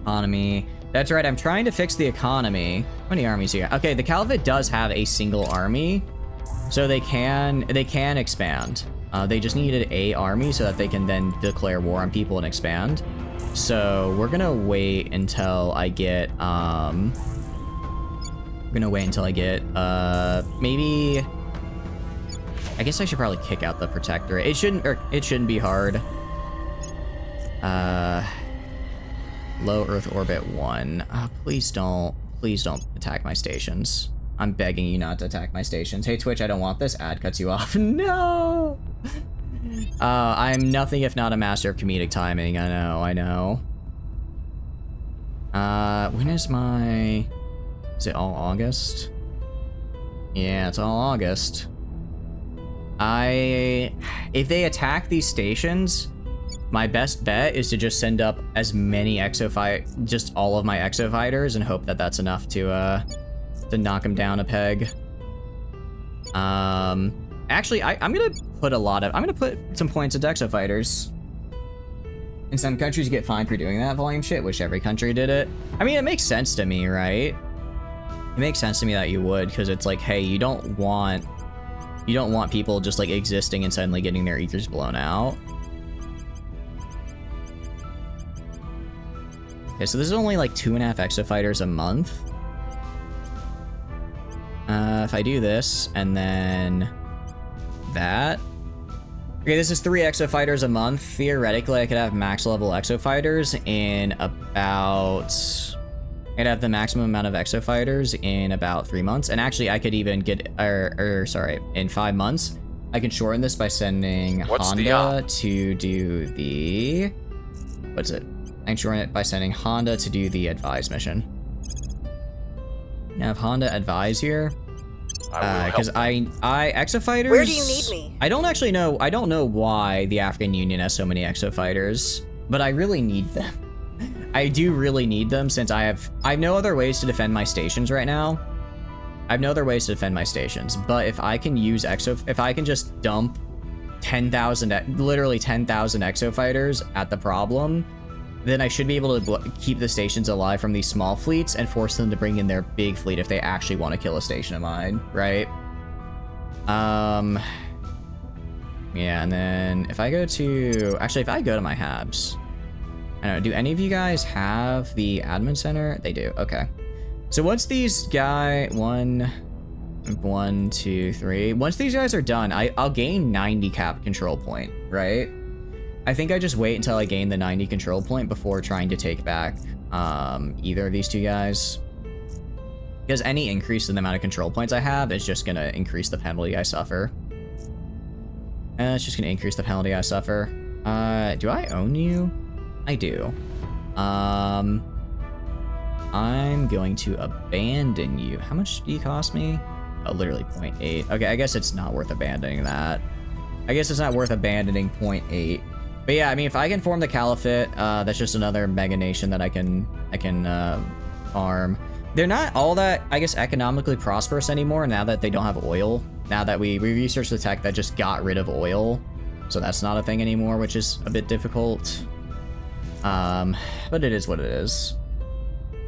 economy. That's right, I'm trying to fix the economy. How many armies here? Okay, the Caliphate does have a single army, so they can expand. They just needed a army so that they can then declare war on people and expand. So we're gonna wait until I get maybe. I guess I should probably kick out the protectorate. It shouldn't be hard. Low Earth orbit 1. Please don't attack my stations. I'm begging you not to attack my stations. Hey Twitch, I don't want this. Ad cuts you off. No. I'm nothing if not a master of comedic timing. I know. When is my? Is it all August? Yeah, it's all August. If they attack these stations, my best bet is to just send up as many just all of my exo fighters and hope that that's enough to knock them down a peg. Actually, I'm gonna put some points into exo fighters. In some countries, you get fined for doing that volume shit. Wish every country did it. I mean, it makes sense to me, right? It makes sense to me that you would, because it's like, hey, you don't want You don't want people just like existing and suddenly getting their ethers blown out. Okay, so this is only like 2.5 exofighters a month. If I do this and then that. Okay, this is 3 exofighters a month. Theoretically, I could have max level exofighters in about... I'd have the maximum amount of exofighters in about 3 months. And actually, I could even get... sorry, in 5 months. I can shorten this by sending Honda to do the... What's it? I can shorten it by sending Honda to do the advise mission. Now, have Honda advise here. Because exofighters... Where do you need me? I don't actually know. I don't know why the African Union has so many exofighters, but I really need them. I do really need them since I have no other ways to defend my stations right now. I have no other ways to defend my stations, but if I can use if I can just dump 10,000, literally 10,000 exofighters at the problem, then I should be able to keep the stations alive from these small fleets and force them to bring in their big fleet if they actually want to kill a station of mine, right? Yeah, and then if I go to... Actually, if I go to my habs... I don't know, do any of you guys have the admin center? They do, okay. So once these one, two, three... Once these guys are done, I'll gain 90 cap control point, right? I think I just wait until I gain the 90 control point before trying to take back either of these two guys. Because any increase in the amount of control points I have is just going to increase the penalty I suffer. And it's just going to increase the penalty I suffer. Do I own you? I do. I'm going to abandon you. How much do you cost me? Oh, literally 0.8. Okay, I guess it's not worth abandoning that. I guess it's not worth abandoning 0.8. But yeah, I mean, if I can form the Caliphate, that's just another mega nation that I can farm. They're not all that, I guess, economically prosperous anymore now that they don't have oil. Now that we researched the tech that just got rid of oil. So that's not a thing anymore, which is a bit difficult. But it is what it is.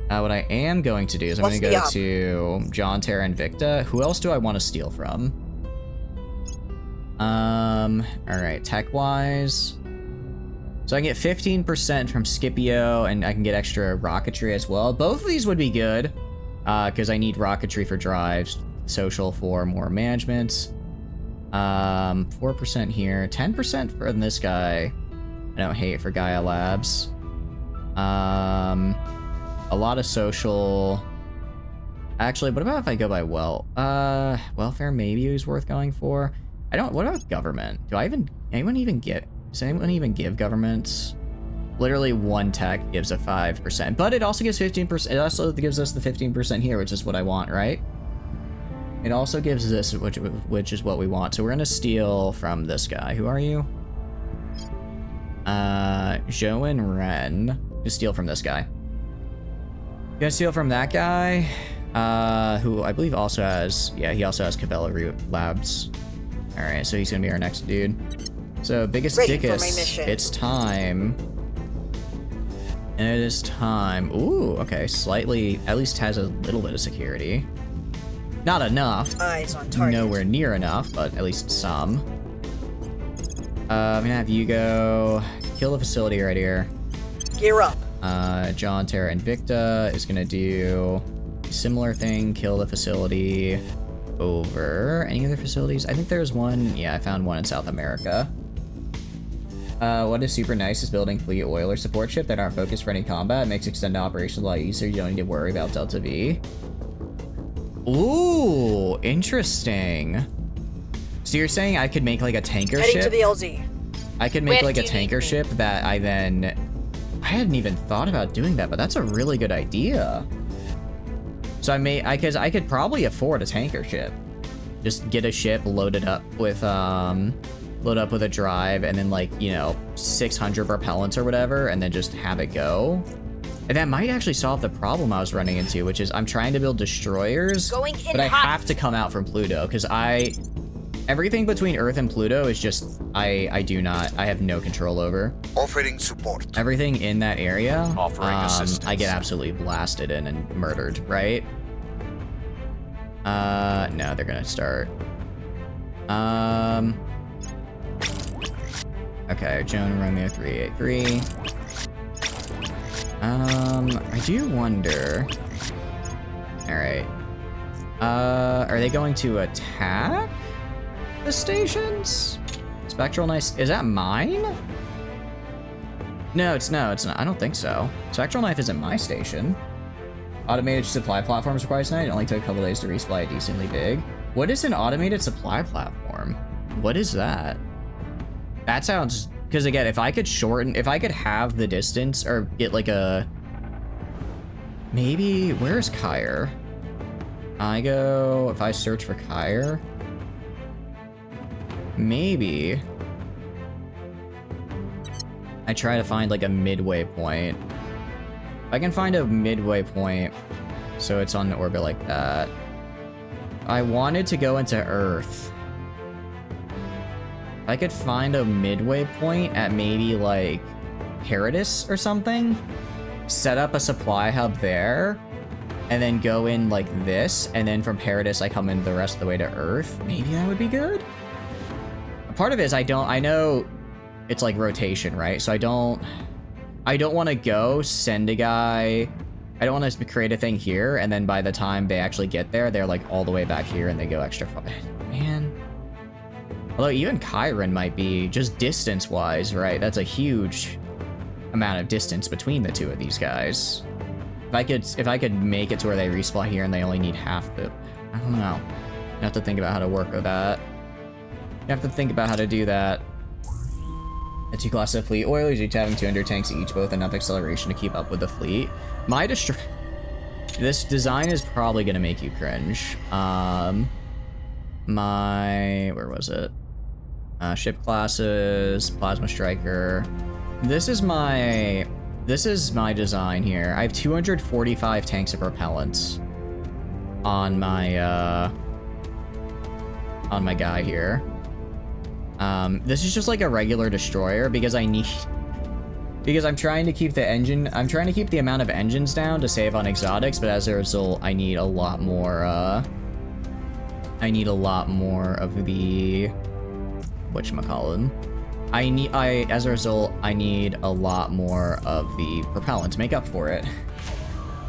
What I am going to do is I'm going to go to John, Terra, Invicta. Who else do I want to steal from? Alright, tech-wise. So I can get 15% from Scipio, and I can get extra rocketry as well. Both of these would be good, because I need rocketry for drives, social for more management. 4% here, 10% for this guy. I don't hate for Gaia Labs. A lot of social. Actually, what about if I go by welfare maybe is worth going for. What about government? Does anyone even give governments? Literally one tech gives a 5%, but it also gives 15%. It also gives us the 15% here, which is what I want, right? It also gives this, which is what we want. So we're gonna steal from this guy. Who are you? Joe and Ren. Just steal from this guy. Gonna steal from that guy, who I believe also has, yeah, he also has Cabela Labs. All right, so he's gonna be our next dude. So biggest dickus, it's time. And it is time. Ooh, okay, slightly, at least has a little bit of security. Not enough. Eyes on target. Nowhere near enough, but at least some. I'm gonna have you go kill the facility right here. Gear up. John, Terra, Invicta is gonna do a similar thing, kill the facility over any other facilities. I think there's one, yeah, I found one in South America. What is super nice is building fleet oiler support ship that aren't focused for any combat. It makes extended operations a lot easier. You don't need to worry about Delta V. Ooh, interesting. So you're saying I could make like a tanker ship? Heading to the LZ. I could make like a tanker ship that I hadn't even thought about doing that, but that's a really good idea. So I could probably afford a tanker ship. Just get a ship loaded up with a drive and then like, you know, 600 propellants or whatever, and then just have it go. And that might actually solve the problem I was running into, which is I'm trying to build destroyers, but I have to come out from Pluto because everything between Earth and Pluto is just, I have no control over. Offering support. Everything in that area, Offering assistance. I get absolutely blasted in and murdered, right? No, they're gonna start. Okay, Joan Romeo 383. I do wonder. Alright. Are they going to attack the stations? Spectral Knife, is that mine? No, it's not. I don't think so. Spectral Knife isn't my station. Automated supply platforms required tonight. It only took a couple days to resupply decently big. What is an automated supply platform? What is that? That sounds, because again, if I could have the distance or get like a, maybe, where's Kyre? If I search for Kyre, maybe I try to find like a midway point. If I can find a midway point, so it's on orbit like that. I wanted to go into Earth. If I could find a midway point at maybe like Paradis or something, set up a supply hub there, and then go in like this, and then from Paradis I come in the rest of the way to Earth. Maybe that would be good. Part of it is I know it's like rotation, right? So I don't want to go send a guy. I don't want to create a thing here, and then by the time they actually get there, they're like all the way back here, and they go extra far. Man. Although even Chiron might be, just distance-wise, right? That's a huge amount of distance between the two of these guys. If I could make it to where they respawn here and they only need half the... I don't know. You have to think about how to work with that. You have to think about how to do that. The two class of fleet oilers, each having 200 tanks each, both enough acceleration to keep up with the fleet. This design is probably gonna make you cringe. Where was it? Ship classes, plasma striker. This is my design here. I have 245 tanks of propellants on my guy here. This is just like a regular destroyer because I'm trying to keep the amount of engines down to save on exotics, but as a result, I need a lot more of the whatchamacallit. As a result, I need a lot more of the propellant to make up for it.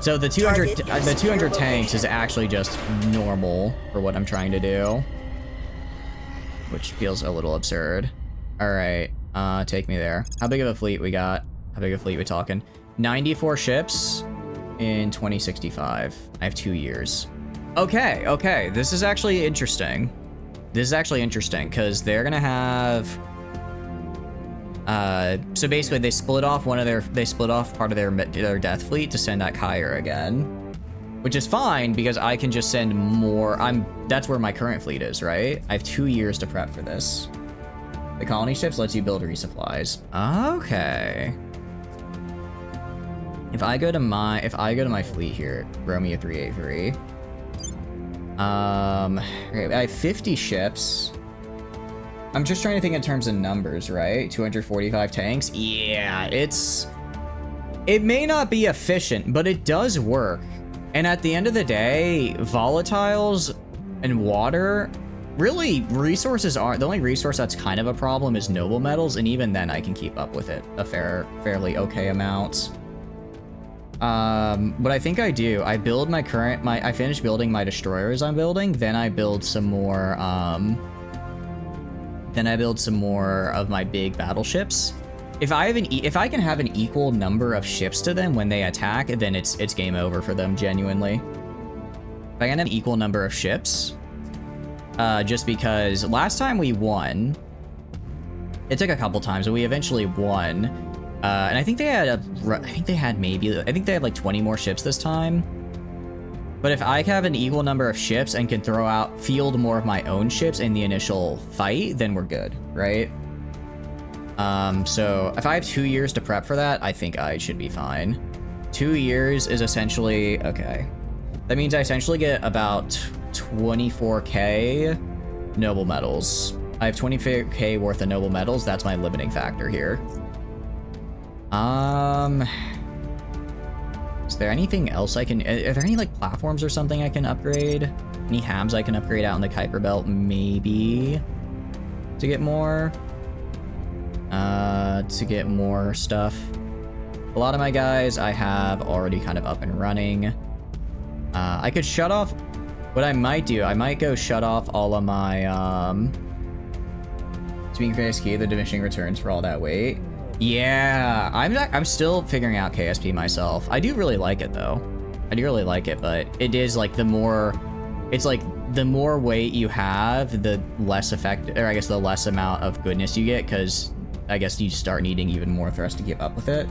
So the 200 tanks is actually just normal for what I'm trying to do, which feels a little absurd. All right, take me there. How big of a fleet we got? How big of a fleet we talking? 94 ships in 2065. I have 2 years. Okay, this is actually interesting. Because they're gonna have... so basically they split off part of their death fleet to send at Kyre again. Which is fine, because I can just send more... That's where my current fleet is, right? I have 2 years to prep for this. The colony ships lets you build resupplies. Okay. If I go to my fleet here, Romeo 383... okay, I have 50 ships. I'm just trying to think in terms of numbers, right? 245 tanks. Yeah, it may not be efficient, but it does work. And at the end of the day, volatiles and water, really resources aren't, the only resource that's kind of a problem is noble metals, and even then I can keep up with it a fairly okay amount. What I think I do, I build I finish building my destroyers I'm building, then I build some more, of my big battleships. If I can have an equal number of ships to them when they attack, then it's game over for them, genuinely. If I can have an equal number of ships, just because last time we won, it took a couple times, but we eventually won. And I think they had like 20 more ships this time. But if I have an equal number of ships and can field more of my own ships in the initial fight, then we're good, right? So if I have 2 years to prep for that, I think I should be fine. 2 years is essentially, okay. That means I essentially get about 24k noble metals. I have 24k worth of noble metals. That's my limiting factor here. Is there anything else I can... Are there any, like, platforms or something I can upgrade? Any hams I can upgrade out in the Kuiper Belt, maybe, to get more stuff. A lot of my guys I have already kind of up and running. I could shut off, what I might do, I might go shut off all of my, Speaking for KSP, the diminishing returns for all that weight. Yeah, I'm still figuring out KSP myself. I do really like it though. I do really like it, but it is like the more weight you have, the less effective, or I guess the less amount of goodness you get, because I guess you start needing even more thrust to keep up with it.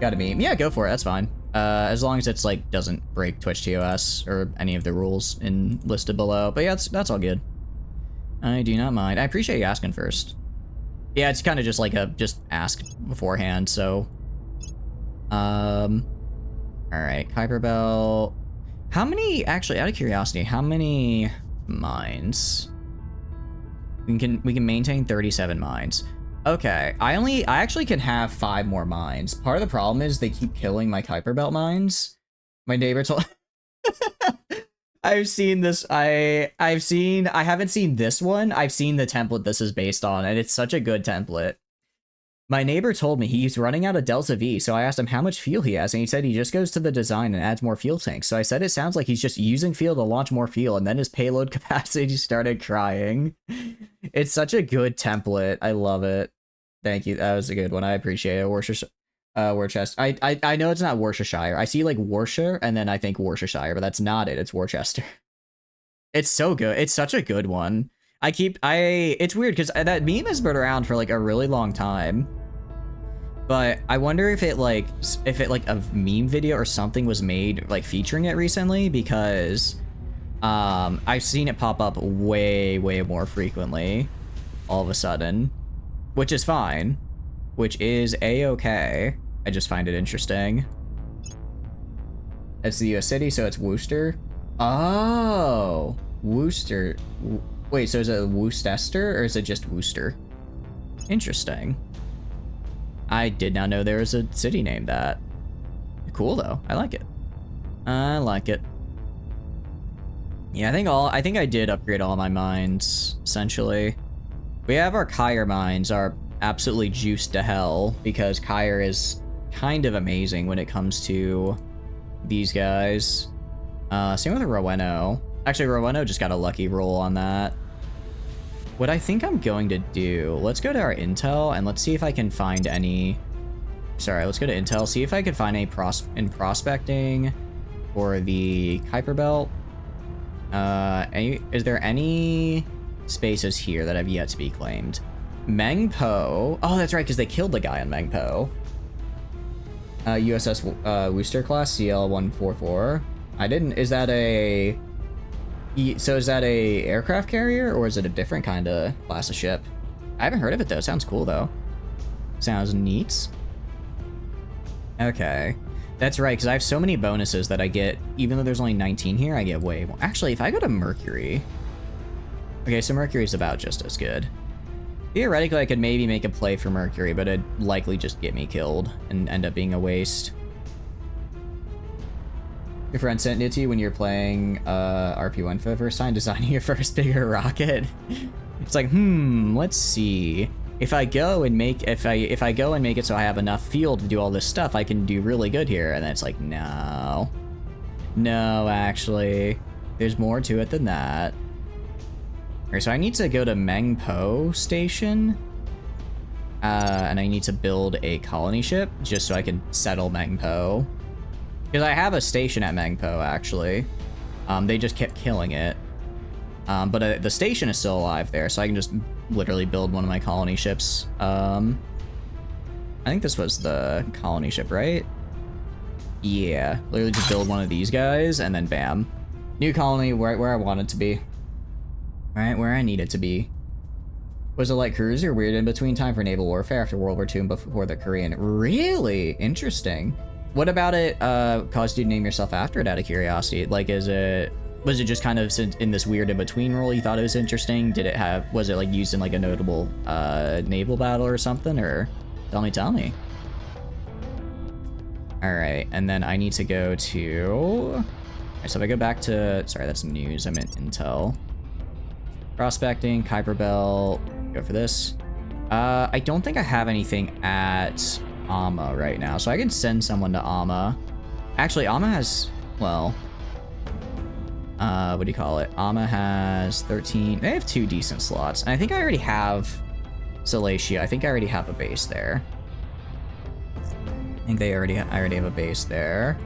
Gotta be, yeah, go for it, that's fine. As long as it's like, doesn't break Twitch TOS or any of the rules listed below. But yeah, that's all good. I do not mind. I appreciate you asking first. Yeah, it's kind of just like just ask beforehand, so. Alright, Kuiper Belt. How many, actually, out of curiosity, how many mines? We can maintain 37 mines. Okay, I actually can have 5 more mines. Part of the problem is they keep killing my Kuiper Belt mines. My neighbor told I've seen this, I haven't seen this one. I've seen the template this is based on, and it's such a good template. My neighbor told me he's running out of Delta V, so I asked him how much fuel he has, and he said he just goes to the design and adds more fuel tanks. So I said it sounds like he's just using fuel to launch more fuel, and then his payload capacity started crying. It's such a good template. I love it. Thank you. That was a good one. I appreciate it. Worcestershire. I know it's not Worcestershire. I see like Worcestershire, and then I think Worcestershire, but that's not it. It's Worcester. It's so good. It's such a good one. It's weird because that meme has been around for like a really long time. But I wonder if it like a meme video or something was made like featuring it recently, because I've seen it pop up way more frequently all of a sudden, which is fine, which is a-okay. I just find it interesting. It's the US city, so it's Worcester. Oh, Worcester. Wait, so is it Worcester or is it just Worcester? Interesting. I did not know there was a city named that. Cool though. I like it. I like it. Yeah, I think I did upgrade all my mines essentially. We have our Kyre mines are absolutely juiced to hell because Kyre is kind of amazing when it comes to these guys. Same with Roweno. Actually, Roweno just got a lucky roll on that. What I think I'm going to do, let's go to our intel and let's see if I can find any. Sorry, let's go to intel, see if I can find any prospecting for the Kuiper Belt. Is there any spaces here that have yet to be claimed? Mengpo. Oh, that's right, because they killed the guy on Mengpo. USS Worcester class CL-144. I didn't. Is that a? So is that a aircraft carrier or is it a different kind of class of ship? I haven't heard of it though. Sounds cool though. Sounds neat. Okay, that's right. Because I have so many bonuses that I get. Even though there's only 19 here, I get way more. Actually, if I go to Mercury. Okay, so Mercury's about just as good. Theoretically, I could maybe make a play for Mercury, but it'd likely just get me killed and end up being a waste. Your friend sent it to you when you're playing RP1 for the first time, designing your first bigger rocket. It's like, let's see. If I go and make it so I have enough fuel to do all this stuff, I can do really good here. And then it's like, no, actually, there's more to it than that. Okay, so I need to go to Mengpo Station, and I need to build a colony ship just so I can settle Mengpo. Because I have a station at Mengpo, actually. They just kept killing it. But the station is still alive there, so I can just literally build one of my colony ships. I think this was the colony ship, right? Yeah, literally just build one of these guys, and then bam. New colony, where I want it to be. Right, where I need it to be. Was it like cruiser? Weird in-between time for naval warfare after World War II and before the Korean. Really? Interesting. What about it caused you to name yourself after it out of curiosity? Like, was it just kind of in this weird in-between role you thought it was interesting? Was it like used in like a notable naval battle or something? Or tell me. All right, and then I need to go to Alright, so if I go back to... Sorry, that's news. I meant intel. Prospecting, Kuiper Belt. Go for this. I don't think I have anything at Amma right now, so I can send someone to Amma. Actually, Amma has... Well... what do you call it? Amma has 13... They have 2 decent slots. And I think I already have... Salacia. I think I already have a base there. I think I already have a base there.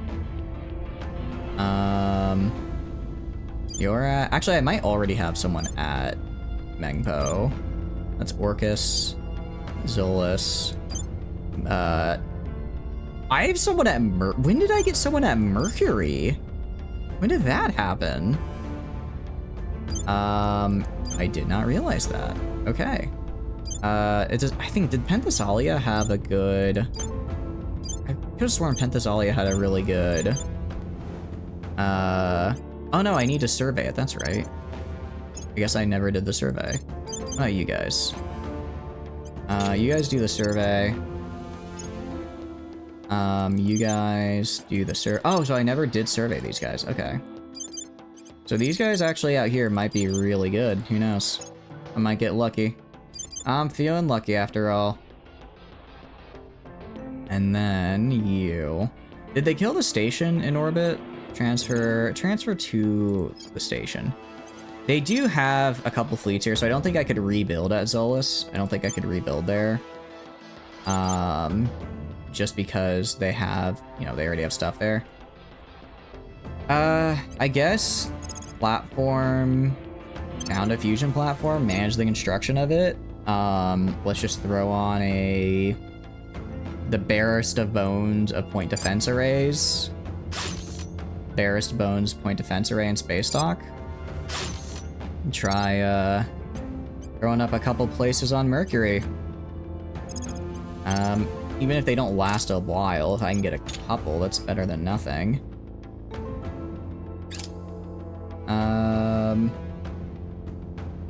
You're at... Actually, I might already have someone at Mengpo. That's Orcus. Zolus. I have someone at when did I get someone at Mercury? When did that happen? I did not realize that. Okay. It does, I think, did Penthesalia have a good... I could have sworn Penthesalia had a really good... Oh no, I need to survey it, that's right. I guess I never did the survey. Oh, you guys. You guys do the survey. You guys do the oh, so I never did survey these guys, okay. So these guys actually out here might be really good, who knows? I might get lucky. I'm feeling lucky after all. And then you... Did they kill the station in orbit? Transfer to the station. They do have a couple fleets here, so I don't think I could rebuild at Zolus. I don't think I could rebuild there. Just because they have, you know, they already have stuff there. I guess platform, found a fusion platform, manage the construction of it. Let's just throw on the barest of bones of point defense arrays. Barest bones point defense array and space dock. Try throwing up a couple places on Mercury. Even if they don't last a while, if I can get a couple, that's better than nothing.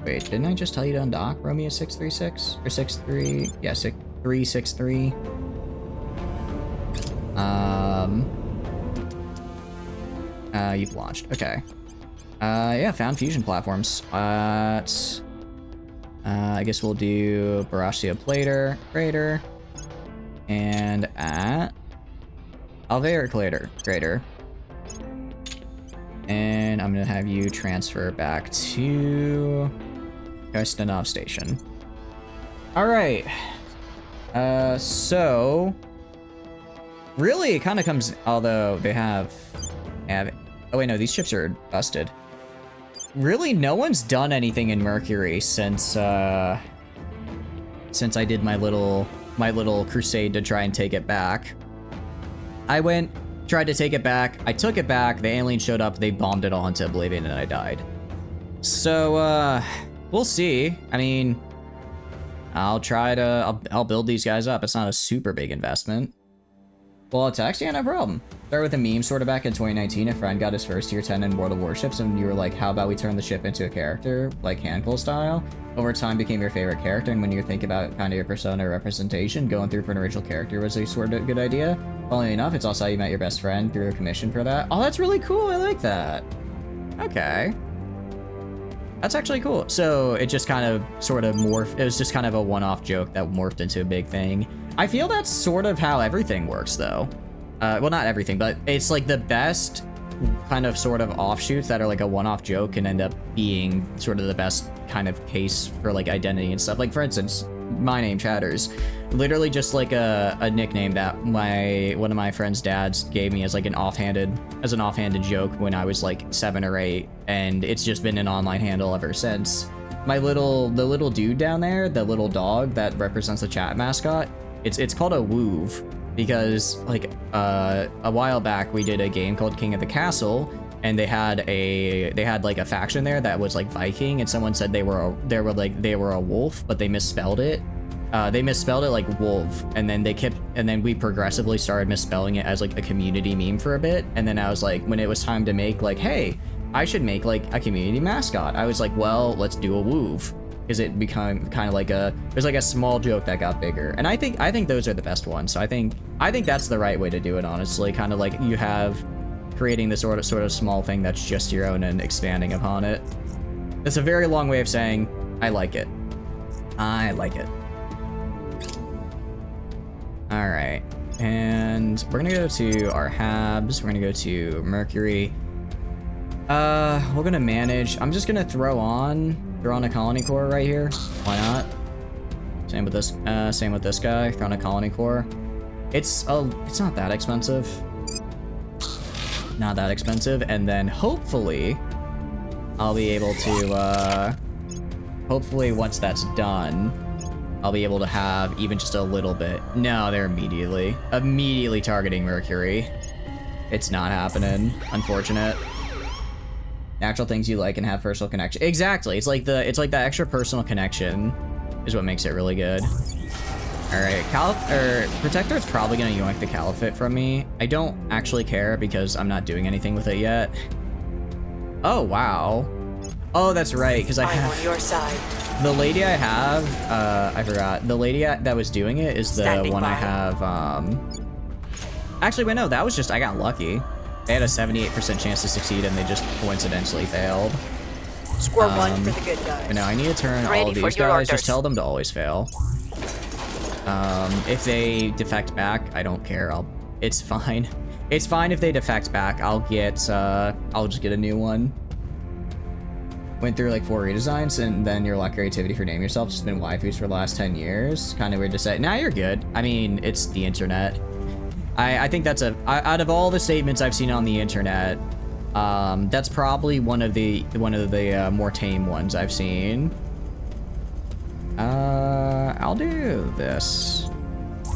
Wait, didn't I just tell you to undock Romeo 636? Or 63? Yeah, 6363. You've launched. Okay. Yeah, found fusion platforms. I guess we'll do Barashia Crater. And at Alvear Crater. And I'm gonna have you transfer back to Karstanov Station. Alright. So really it kinda comes, although they have oh wait, no, these ships are busted. Really, no one's done anything in Mercury since I did my little crusade to try and take it back. I tried to take it back, I took it back, the alien showed up, they bombed it all into oblivion, and I died. So, we'll see. I mean, I'll build these guys up. It's not a super big investment. Well, text? Yeah, no problem. Start with a meme sort of back in 2019. A friend got his first tier 10 in World of Warships, and you were like, how about we turn the ship into a character, like Handful style? Over time became your favorite character, and when you think about kind of your persona representation, going through for an original character was a sort of good idea. Funnily enough, it's also how you met your best friend through a commission for that. Oh, that's really cool. I like that. Okay. That's actually cool. So it just kind of sort of morphed. It was just kind of a one-off joke that morphed into a big thing. I feel that's sort of how everything works, though. Well, not everything, but it's like the best kind of sort of offshoots that are like a one-off joke can end up being sort of the best kind of case for like identity and stuff. Like, for instance, my name Chatters, literally just like a nickname that one of my friend's dads gave me as like an offhanded joke when I was like 7 or 8, and it's just been an online handle ever since. The little dude down there, the little dog that represents the chat mascot, it's called a Woov because like a while back we did a game called King of the Castle, and they had like a faction there that was like Viking, and someone said they were a wolf, but they misspelled it. They misspelled it like wolf, and then we progressively started misspelling it as like a community meme for a bit. And then I was like, when it was time to make like, hey, I should make like a community mascot, I was like, well, let's do a Woov, because it became kind of like there's like a small joke that got bigger. And I think those are the best ones. So I think that's the right way to do it, honestly. Kind of like you have creating this sort of small thing that's just your own and expanding upon it. That's a very long way of saying, I like it. I like it. Alright. And we're gonna go to our Habs. We're gonna go to Mercury. We're gonna manage. I'm just gonna throw on a colony core right here. Why not? Same with this guy. Throw on a colony core. It's not that expensive. Not that expensive. And then hopefully I'll be able to hopefully once that's done, I'll be able to have even just a little bit. No, they're immediately targeting Mercury. It's not happening. Unfortunate. Actual things you like and have personal connection. Exactly. It's like that extra personal connection is what makes it really good. All right, Protector is probably gonna yoink the Caliphate from me. I don't actually care because I'm not doing anything with it yet. Oh wow. Oh, that's right, because I'm on your side. The lady I have, I forgot. The lady that was doing it is the one I have. Actually, wait, no, that was just I got lucky. They had a 78% chance to succeed, and they just coincidentally failed. Score one for the good guys. But no, I need to turn all of these guys. Just tell them to always fail. If they defect back, I don't care. It's fine. It's fine if they defect back. I'll just get a new one. Went through like 4 redesigns, and then your luck creativity for naming yourself just been waifus for the last 10 years. Kind of weird to say. Now you're good. I mean, it's the internet. I think that's out of all the statements I've seen on the internet, that's probably one of the more tame ones I've seen. I'll do this.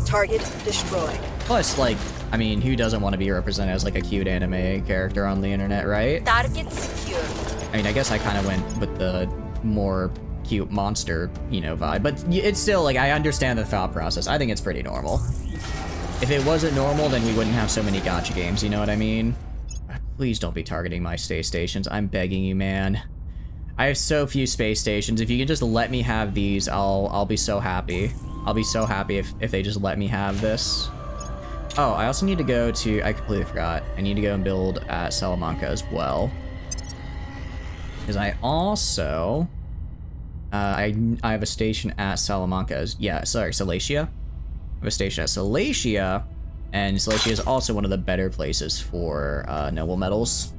Target destroyed. Plus, like, I mean, who doesn't want to be represented as like a cute anime character on the internet, right? Target secure. I mean, I guess I kind of went with the more cute monster, vibe, but it's still like, I understand the thought process. I think it's pretty normal. If it wasn't normal, then we wouldn't have so many gacha games, you know what I mean? Please don't be targeting my space stations. I'm begging you, man. I have so few space stations. If you can just let me have these, I'll be so happy. I'll be so happy if they just let me have this. Oh, I also need to go to, I completely forgot. I need to go and build at Salamanca as well. Because I also, I have a station at Salamanca. Salacia. I have a station at Salacia, and Salacia is also one of the better places for noble metals.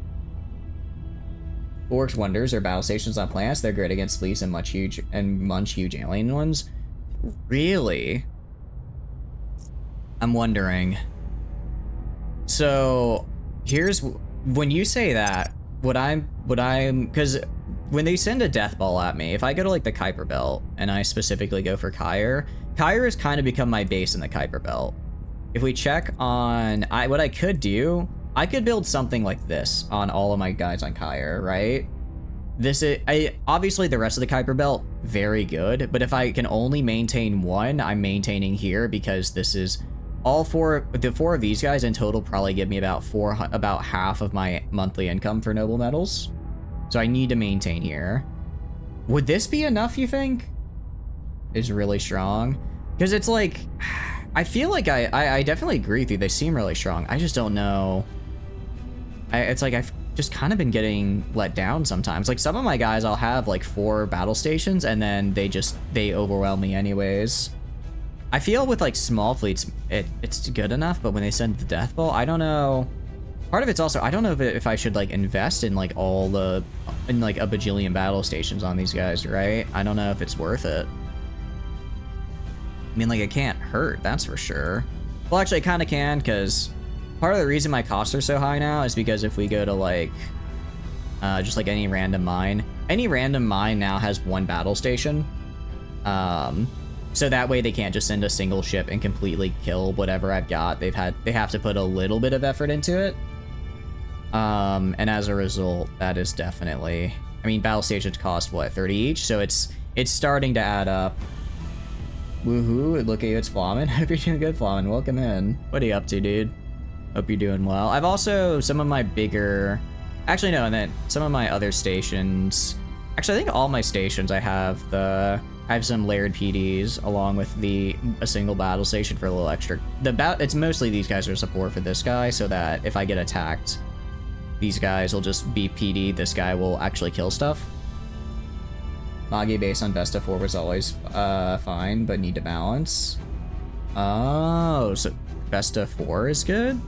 Works wonders. Their battle stations on planets. They're great against fleas and munch huge alien ones. Really? I'm wondering. So here's when you say that. Because when they send a death ball at me, if I go to like the Kuiper Belt and I specifically go for Kyre has kind of become my base in the Kuiper Belt. If we check on, what I could do, I could build something like this on all of my guys on Kyre, right? This is, obviously the rest of the Kuiper Belt, very good, but if I can only maintain one, I'm maintaining here because this is the four of these guys in total probably give me about half of my monthly income for noble metals. So I need to maintain here. Would this be enough, you think? Is really strong? Because it's like, I feel like I definitely agree with you. They seem really strong. I just don't know. It's like I've just kind of been getting let down sometimes. Like some of my guys, I'll have like 4 battle stations and then they overwhelm me anyways. I feel with like small fleets, it's good enough, but when they send the death ball, I don't know. Part of it's also, I don't know if I should like invest in like a bajillion battle stations on these guys, right? I don't know if it's worth it. I mean, like, it can't hurt, that's for sure. Well, actually, it kind of can, because part of the reason my costs are so high now is because if we go to, like, just, like, any random mine now has 1 battle station. So that way they can't just send a single ship and completely kill whatever I've got. They have to put a little bit of effort into it. And as a result, that is definitely... I mean, battle stations cost, what, 30 each? So it's starting to add up. Woohoo, look at you, it's Flamin. Hope you're doing good, Flamin. Welcome in. What are you up to, dude? Hope you're doing well. I've also, some of my bigger... Actually, no, and then some of my other stations... Actually, I think all my stations I have some layered PDs along with a single battle station for a little extra. It's mostly these guys are support for this guy so that if I get attacked, these guys will just be PD. This guy will actually kill stuff. Magi based on Vesta 4 was always fine, but need to balance. Oh, so Vesta 4 is good?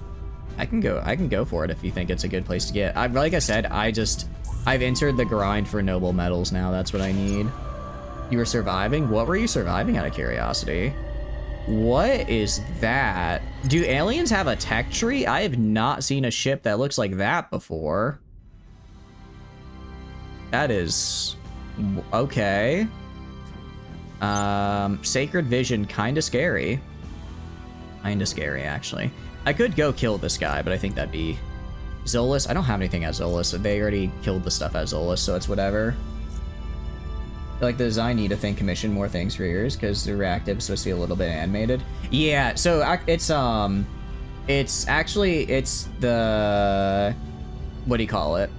I can go for it if you think it's a good place to get. Like I said, I've entered the grind for noble metals now. That's what I need. You were surviving? What were you surviving out of curiosity? What is that? Do aliens have a tech tree? I have not seen a ship that looks like that before. That is... okay. Sacred Vision, kinda scary. Kinda scary, actually. I could go kill this guy, but I think that'd be... Zolas? I don't have anything as Zolas. They already killed the stuff as Zolas, so it's whatever. I feel like the design need to think commission more things for yours, because the reactive is supposed to be a little bit animated. Yeah, so it's the... what do you call it?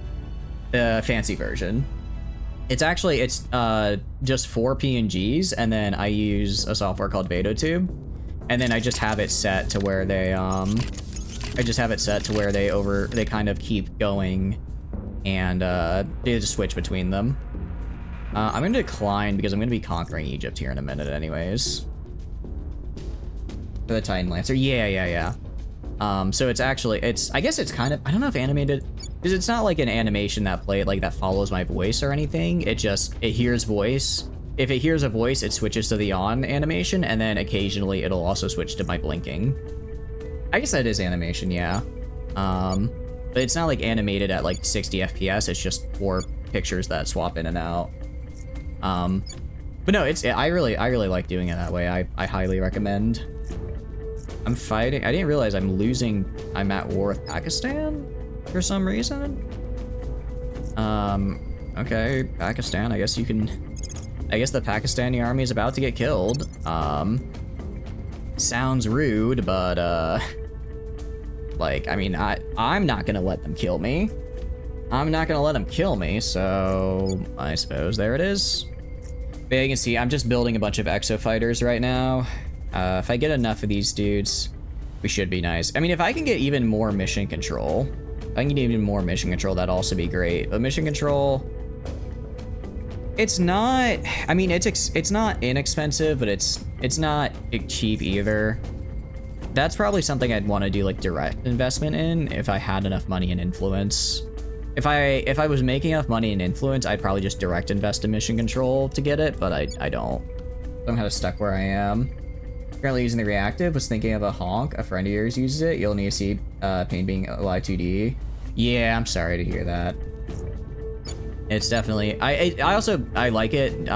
The fancy version. It's just 4 PNGs, and then I use a software called VatoTube, and then I just have it set to where they they kind of keep going, and they just switch between them. I'm gonna decline because I'm gonna be conquering Egypt here in a minute, anyways. For the Titan Lancer, yeah. So I guess it's kind of, I don't know if animated. Because it's not like an animation that that follows my voice or anything. It hears voice. If it hears a voice, it switches to the on animation, and then occasionally it'll also switch to my blinking. I guess that is animation, yeah. But it's not like animated at like 60 FPS. It's just 4 pictures that swap in and out. But no, I really like doing it that way. I highly recommend. I'm fighting. I didn't realize I'm at war with Pakistan for some reason. Okay, Pakistan, I guess the Pakistani army is about to get killed. Sounds rude, but like, I mean, I'm not gonna let them kill me. So I suppose there it is. But you can see I'm just building a bunch of exo fighters right now. If I get enough of these dudes, we should be nice. I mean, if I can get even more mission control, that'd also be great. But mission control, it's not, I mean, it's not inexpensive, but it's not cheap either. That's probably something I'd want to do like direct investment in if I had enough money in influence. If I was making enough money in influence, I'd probably just direct invest in mission control to get it, but I don't. I'm kind of stuck where I am. Currently using the reactive, was thinking of a honk. A friend of yours uses it. You'll need to see Pain being alive 2D. Yeah, I'm sorry to hear that. It's definitely, I like it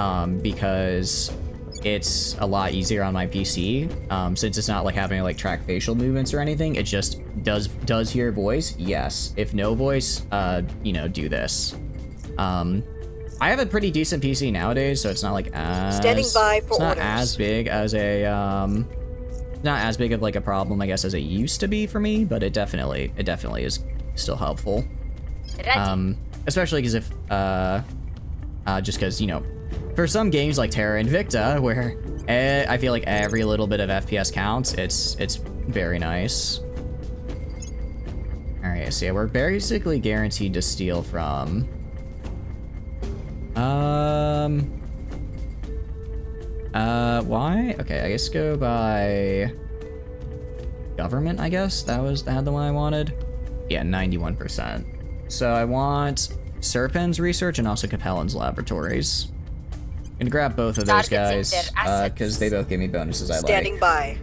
because it's a lot easier on my PC. Since it's not like having to like track facial movements or anything. It just does hear voice. Yes. If no voice, you know, do this. I have a pretty decent PC nowadays, so it's not like as... Standing by for it's not orders. as big as a, not as big of like a problem, I guess, as it used to be for me, but it definitely is still helpful. Especially because if, just because, you know, for some games like Terra Invicta, where I feel like every little bit of FPS counts, it's very nice. Alright, so yeah, we're basically guaranteed to steal from... why? Okay, I guess go by government, I guess. That had the one I wanted. Yeah, 91%. So I want Serpent's research and also Capellan's laboratories. I'm gonna grab both of those guys, because they both give me bonuses I like. Standing by.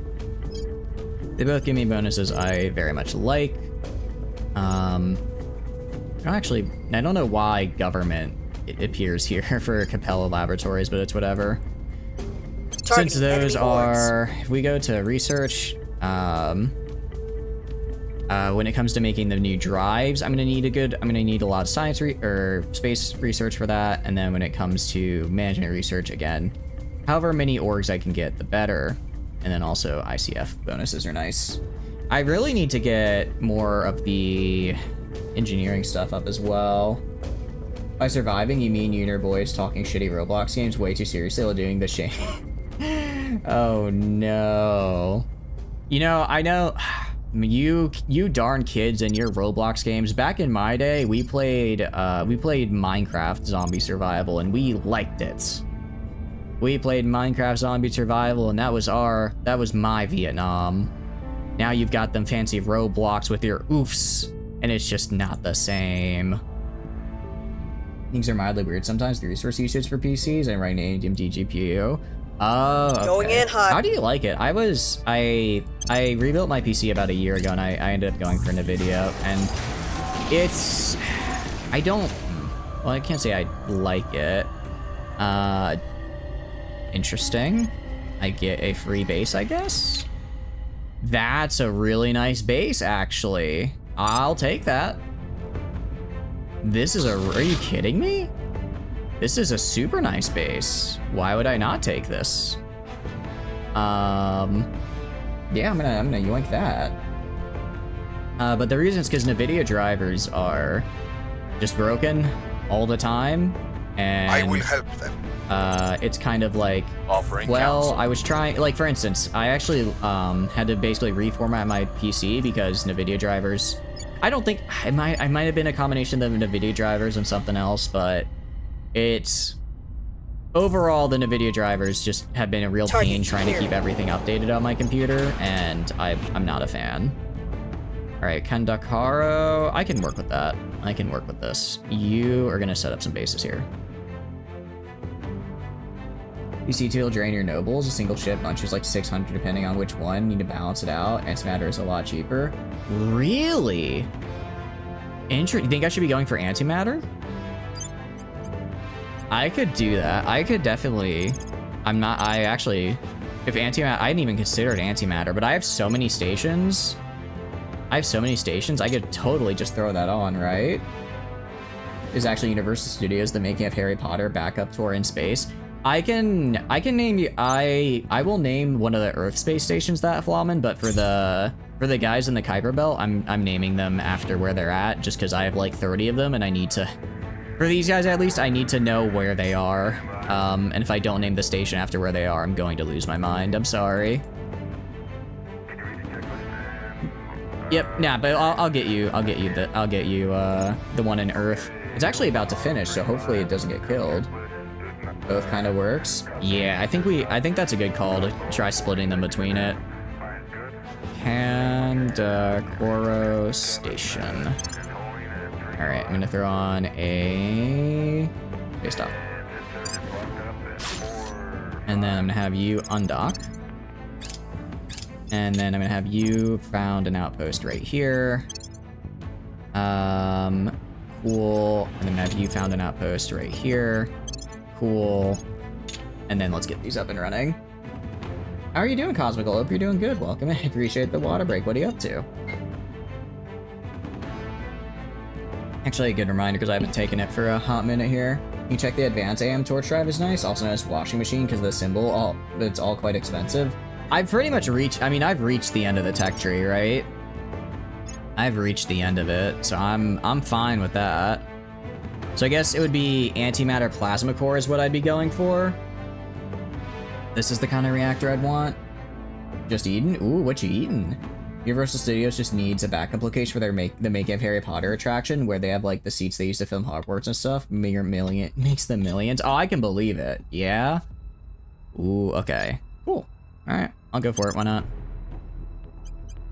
They both give me bonuses I very much like. I don't know why government it appears here for Capella Laboratories, but it's whatever. Since those are, if we go to research, when it comes to making the new drives, I'm gonna need a lot of science or space research for that, and then when it comes to management research, again, however many orgs I can get, the better. And then also ICF bonuses are nice. I really need to get more of the engineering stuff up as well. By surviving, you mean you and your boys talking shitty Roblox games way too seriously while doing the shame. Oh no. You know, I know You darn kids and your Roblox games. Back in my day, we played Minecraft Zombie Survival, and we liked it. We played Minecraft Zombie Survival, and that was my Vietnam. Now you've got them fancy Roblox with your oofs, and it's just not the same. Things are mildly weird sometimes. The resource usage for PCs and running AMD GPU. Oh, okay. Going in hot. How do you like it? I rebuilt my PC about a year ago, and I ended up going for NVIDIA, and I can't say I like it. Interesting. I get a free base, I guess? That's a really nice base, actually. I'll take that. Are you kidding me? This is a super nice base. Why would I not take this? Yeah, I'm gonna yoink that. But the reason is because NVIDIA drivers are just broken all the time, and I will help them. it's kind of like, Offering well, counsel. I was trying, like for instance, I actually had to basically reformat my PC because NVIDIA drivers, I don't think, I might have been a combination of the NVIDIA drivers and something else, but it's, overall the NVIDIA drivers just have been a real Target pain trying to clear. keep everything updated on my computer, and I'm not a fan. Alright, Kandakaro, I can work with that. I can work with this. You are gonna set up some bases here. PC2 will drain your nobles. A single ship punches like 600 depending on which one. You need to balance it out. Antimatter is a lot cheaper. Really? You think I should be going for antimatter? I could do that. I could definitely... if antimatter... I hadn't even considered antimatter, but I have so many stations. I could totally just throw that on, right? Is actually Universal Studios the making of Harry Potter backup tour in space. I can name you. I will name one of the Earth space stations that, Flawman, but for the guys in the Kuiper Belt, I'm naming them after where they're at, just because I have like 30 of them, and I need to. For these guys, at least, I need to know where they are. And if I don't name the station after where they are, I'm going to lose my mind. I'm sorry. Yep, nah, but I'll get you the one in Earth. It's actually about to finish, so hopefully it doesn't get killed. Both kind of works. Yeah, I think that's a good call to try splitting them between it. Koro Station. All right, I'm gonna throw on a. Okay, stop. And then I'm gonna have you undock. And then I'm gonna have you found an outpost right here. Cool. And then have you found an outpost right here. Cool. And then let's get these up and running. How are you doing, Cosmical? Hope you're doing good. Welcome. I appreciate the water break. What are you up to? Actually, a good reminder because I haven't taken it for a hot minute here. You can check the advanced AM torch drive is nice. Also known as washing machine because the symbol, it's all quite expensive. I've pretty much reached, I've reached the end of the tech tree, right? I've reached the end of it, so I'm fine with that. So I guess it would be antimatter plasma core is what I'd be going for. This is the kind of reactor I'd want. Just eating? Ooh, what you eating? Universal Studios just needs a backup location for the making of Harry Potter attraction, where they have like the seats they used to film Hogwarts and stuff. Makes them millions. Oh, I can believe it. Yeah. Ooh, okay. Cool. All right, I'll go for it. Why not?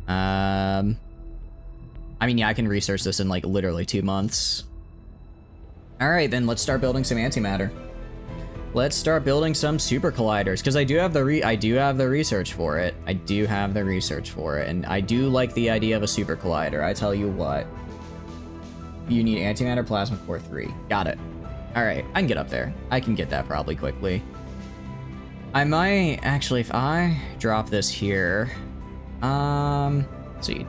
I mean, yeah, I can research this in like literally 2 months. All right, then let's start building some antimatter. Let's start building some super colliders because I do have the research for it. I do have the research for it, and I do like the idea of a super collider. I tell you what. You need antimatter plasma core 3. Got it. All right, I can get up there. I can get that probably quickly. I might actually, if I drop this here, let's see.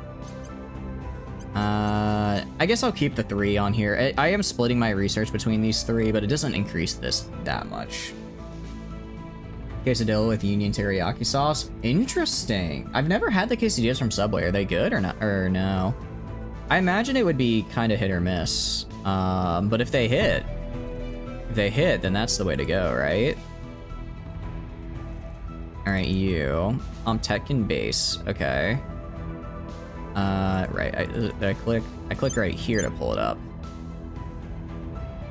I guess I'll keep the 3 on here. I am splitting my research between these 3, but it doesn't increase this that much. Quesadilla with Union teriyaki sauce. Interesting. I've never had the quesadillas from Subway. Are they good or not? Or no? I imagine it would be kind of hit or miss. But if they hit, then that's the way to go, right? All right, you. Tech and base. Okay. Right, I click right here to pull it up.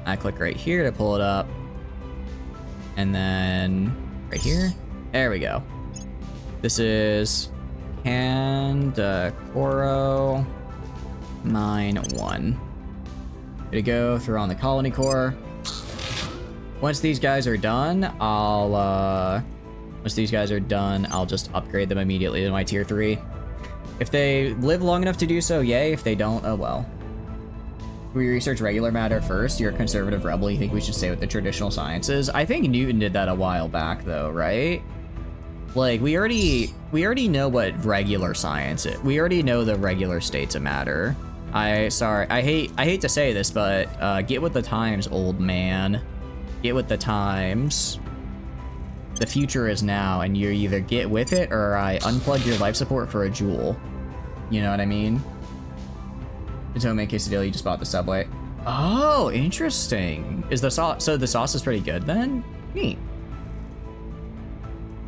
I click right here to pull it up. And then right here. There we go. This is Coro Mine 1. Good to go, throw on the colony core. Once these guys are done, I'll just upgrade them immediately to my tier 3. If they live long enough to do so, yay. If they don't, oh well. We research regular matter first. You're a conservative rebel. You think we should stay with the traditional sciences? I think Newton did that a while back, though, right? Like, we already know what regular science is. We already know the regular states of matter. I hate to say this, but get with the times, old man. Get with the times. The future is now, and you either get with it or I unplug your life support for a joule. You know what I mean? Potomac quesadilla, you just bought the Subway. Oh, interesting. Is the sauce, so the sauce is pretty good then? Neat.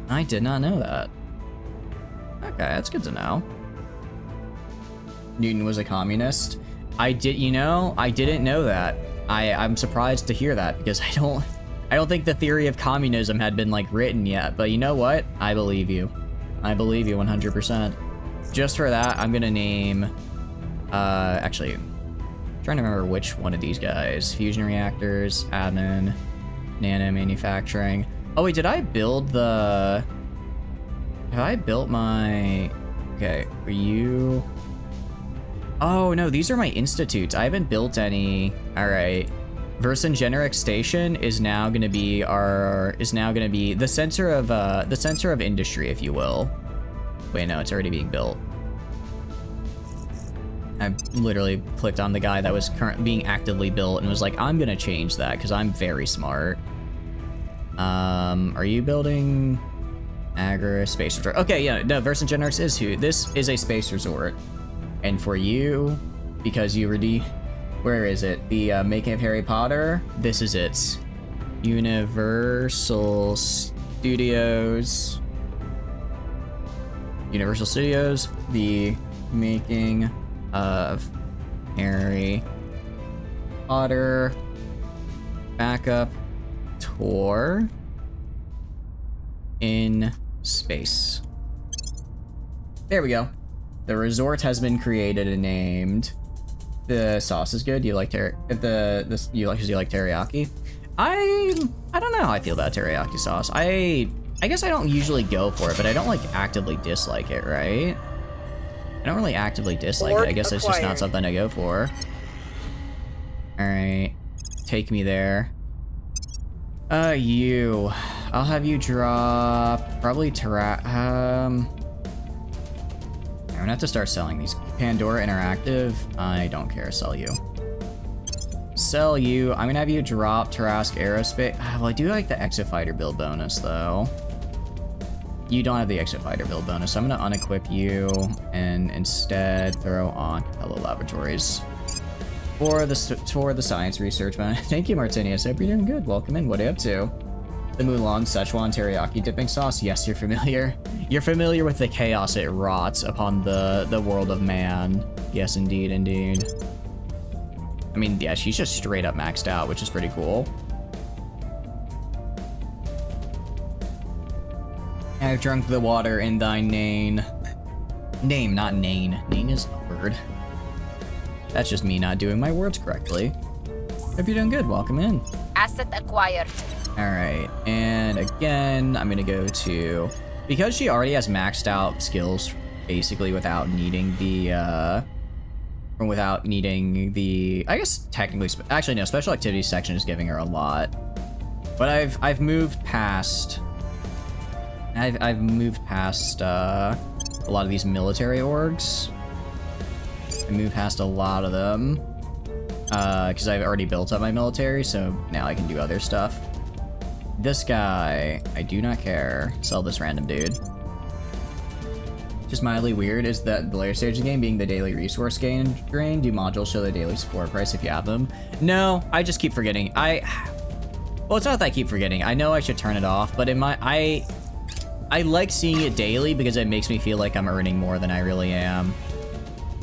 I did not know that. Okay, that's good to know. Newton was a communist. I didn't know that. I'm surprised to hear that because I don't think the theory of communism had been like written yet, but you know what? I believe you. I believe you 100%. Just for that, I'm gonna name, actually, I'm trying to remember which one of these guys. Fusion reactors, admin, nano manufacturing. Oh wait, have I built my, okay, are you, oh no, these are my institutes. I haven't built any. All right. Vercingetorix Station is now going to be the center of industry, if you will. Wait, no, it's already being built. I literally clicked on the guy that was being actively built and was like, I'm going to change that because I'm very smart. Are you building Agra Space Resort? Okay, yeah, no, Vercingetorix is who. This is a space resort. And for you, because you were where is it? The making of Harry Potter? This is it. Universal Studios. The making of Harry Potter backup tour in space. There we go. The resort has been created and named. The sauce is good. You like you like teriyaki? I don't know how I feel about teriyaki sauce. I guess I don't usually go for it, but I don't like actively dislike it, right? I don't really actively dislike it. I guess it's just not something I go for. All right, take me there. I'll have you drop probably Terra. I'm gonna have to start selling these. Pandora Interactive, I don't care, sell you. Sell you, I'm gonna have you drop Tarask Aerospace. Well, I do like the Exofighter build bonus though. You don't have the Exofighter build bonus, so I'm gonna unequip you and instead throw on Capella Laboratories. For the science research, man. Thank you, Martinius, hope you're doing good, welcome in, what are you up to? The Mulan Szechuan teriyaki dipping sauce. Yes, you're familiar. You're familiar with the chaos it wrought upon the world of man. Yes, indeed, indeed. I mean, yeah, she's just straight up maxed out, which is pretty cool. I've drunk the water in thy name. Name, not nane. Nane is a word. That's just me not doing my words correctly. Hope you're doing good. Welcome in. Asset acquired. Alright, and again, I'm gonna go to... Because she already has maxed out skills, basically without needing the, I guess technically... Actually, no, special activities section is giving her a lot. But I've moved past... I've moved past, a lot of these military orgs. I moved past a lot of them. Because I've already built up my military, so now I can do other stuff. This guy, I do not care. Sell this random dude. Just mildly weird is that the later stage of the game being the daily resource drain. Do modules show the daily support price if you have them? No, I just keep forgetting. Well, it's not that I keep forgetting. I know I should turn it off, but I like seeing it daily because it makes me feel like I'm earning more than I really am.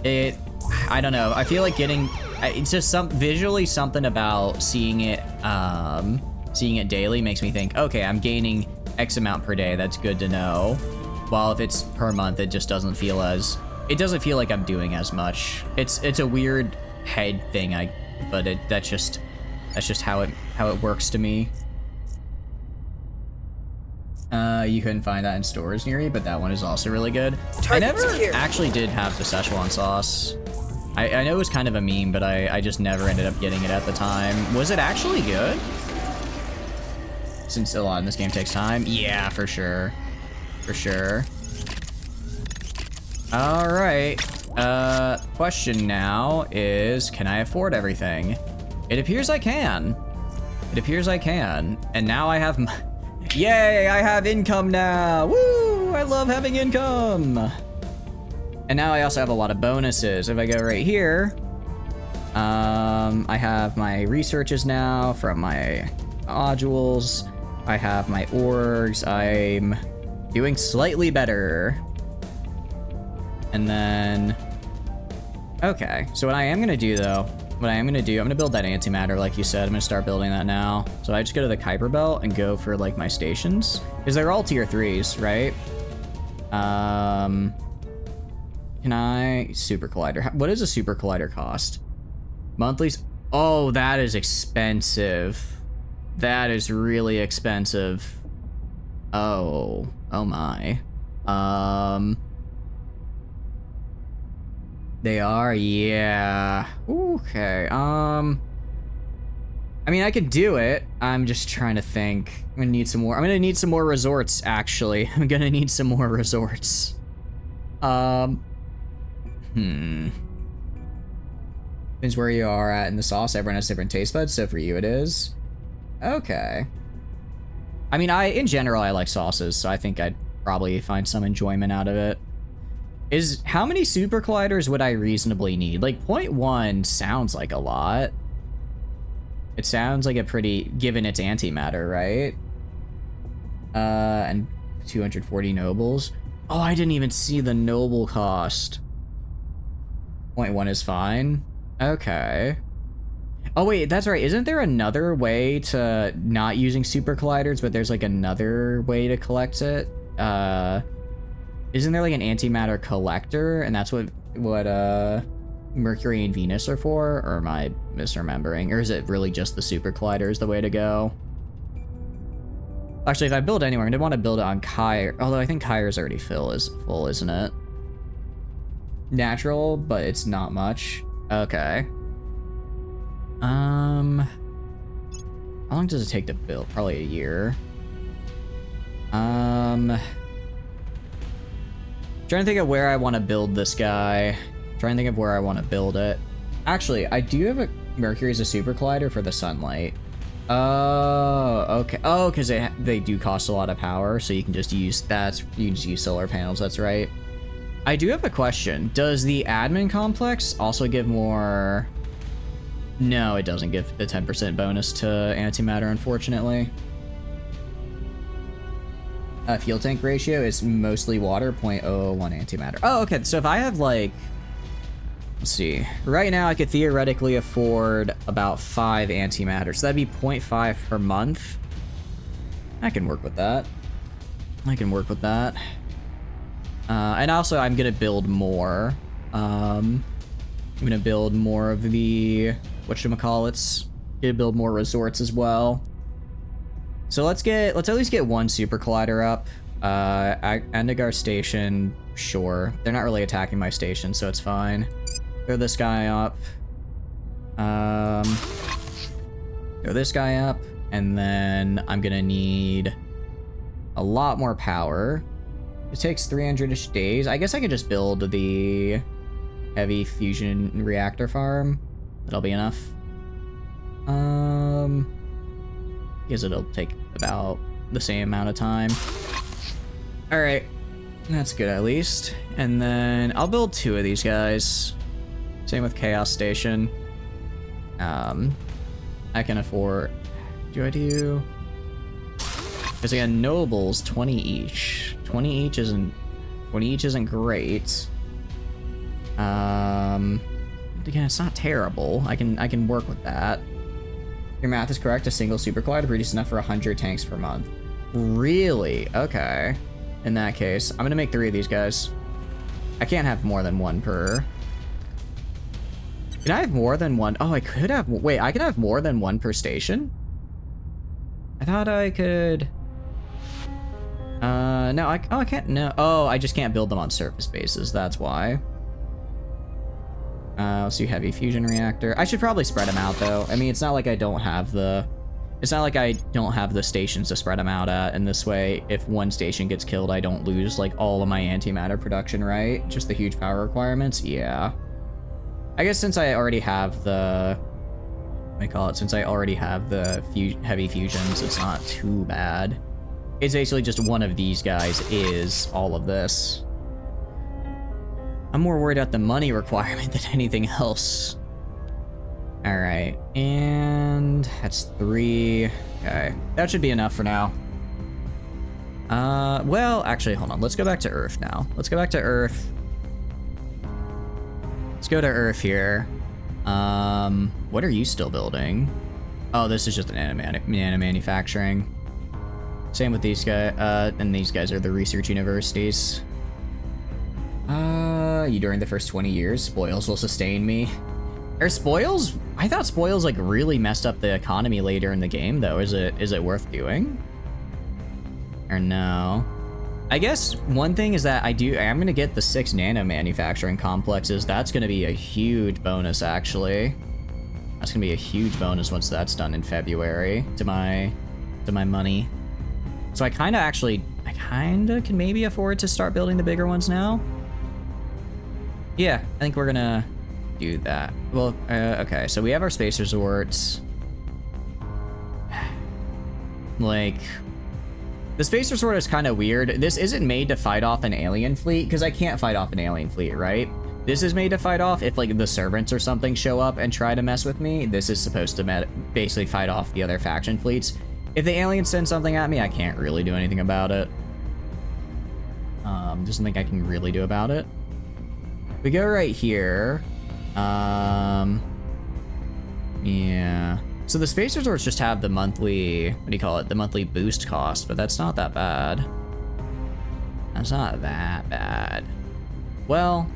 I don't know. I feel like it's just visually something about seeing it daily makes me think, okay, I'm gaining X amount per day. That's good to know. While if it's per month, it just doesn't feel like I'm doing as much. It's a weird head thing, but that's just how it works to me. You couldn't find that in stores near you, but that one is also really good. I never actually did have the Szechuan sauce. I know it was kind of a meme, but I just never ended up getting it at the time. Was it actually good? Since a lot in this game takes time? Yeah, for sure. For sure. Alright. Question now is, can I afford everything? It appears I can. It appears I can. And now I have... Yay, I have income now! Woo! I love having income! And now I also have a lot of bonuses. If I go right here, I have my researches now from my modules. I have my orgs. I'm doing slightly better. And then... Okay, so what I am gonna do though, I'm gonna build that antimatter like you said. I'm gonna start building that now. So I just go to the Kuiper Belt and go for like my stations. Because they're all tier 3s, right? Can I... Super Collider. What does a Super Collider cost? Monthlies? Oh, that is expensive. That is really expensive. Oh. Oh my. They are? Yeah. Okay. I mean, I could do it. I'm just trying to think. I'm gonna need some more. I'm gonna need some more resorts, actually. I'm gonna need some more resorts. Depends where you are at in the sauce. Everyone has different taste buds, so for you it is. Okay. I mean, in general, I like sauces, so I think I'd probably find some enjoyment out of it. How many super colliders would I reasonably need? Like 0.1 sounds like a lot. It sounds like a pretty, given its antimatter, right? And 240 nobles. Oh, I didn't even see the noble cost. 0.1 is fine. Okay. Oh wait, that's right. Isn't there another way to not using super colliders, but there's like another way to collect it? Isn't there like an antimatter collector, and that's what Mercury and Venus are for? Or am I misremembering? Or is it really just the super collider is the way to go? Actually, if I build anywhere, I'm gonna want to build it on Kyre. Although I think Kyre's already full, isn't it? Natural, but it's not much. Okay. How long does it take to build? Probably a year. Trying to think of where I want to build this guy. Trying to think of where I want to build it. Actually, I do have a Mercury as a super collider for the sunlight. Oh, okay. Oh, because they do cost a lot of power, so you can just use solar panels. That's right. I do have a question. Does the admin complex also give more? No, it doesn't give the 10% bonus to antimatter, unfortunately. Fuel tank ratio is mostly water, 0.001 antimatter. Oh, okay. So if I have like, let's see. Right now, I could theoretically afford about 5 antimatter. So that'd be 0.5 per month. I can work with that. I can work with that. And also, I'm gonna build more. I'm gonna build more of the whatchamacallits. Gonna build more resorts as well. So let's at least get one super collider up. Endigar station, sure. They're not really attacking my station, so it's fine. Throw this guy up. Throw this guy up, and then I'm gonna need a lot more power. It takes 300-ish days. I guess I could just build the heavy fusion reactor farm. That'll be enough. Guess it'll take about the same amount of time. All right, that's good at least. And then I'll build 2 of these guys. Same with Chaos Station. I can afford. Do I do? Because again, nobles 20 each. 20 each isn't great. Again, it's not terrible. I can work with that. Your math is correct. A single super collider produces enough for 100 tanks per month. Really? Okay. In that case, I'm gonna make 3 of these guys. I can't have more than 1 per. Can I have more than 1? Oh, I could have. Wait, I could have more than 1 per station? I thought I could. No, I can't. No. Oh, I just can't build them on surface bases. That's why. Let's do heavy fusion reactor. I should probably spread them out though. I mean, it's not like I don't have the. It's not like I don't have the stations to spread them out at, and this way, if one station gets killed, I don't lose, like, all of my antimatter production, right? Just the huge power requirements? Yeah. I guess since I already have the... What do I call it? Since I already have the heavy fusions, it's not too bad. It's basically just one of these guys is all of this. I'm more worried about the money requirement than anything else. All right, and that's 3. Okay, that should be enough for now. Well, actually, hold on. Let's go back to Earth now. Let's go back to Earth. Let's go to Earth here. What are you still building? Oh, this is just an nano manufacturing. Same with these guys, and these guys are the research universities. You during the first 20 years, spoils will sustain me. Are spoils? I thought spoils like really messed up the economy later in the game though. Is it worth doing? Or no? I guess one thing is that I'm gonna get the 6 nano manufacturing complexes. That's gonna be a huge bonus actually. That's gonna be a huge bonus once that's done in February to my money. So I kinda can maybe afford to start building the bigger ones now. Yeah, I think we're gonna do that. Well, okay, so we have our space resorts. Like, the space resort is kind of weird. This isn't made to fight off an alien fleet, because I can't fight off an alien fleet, right? This is made to fight off if, like, the servants or something show up and try to mess with me. This is supposed to basically fight off the other faction fleets. If the aliens send something at me, I can't really do anything about it. There's nothing I can really do about it. We go right here. Yeah. So the space resorts just have the monthly, what do you call it? The monthly boost cost, but that's not that bad. That's not that bad. Well,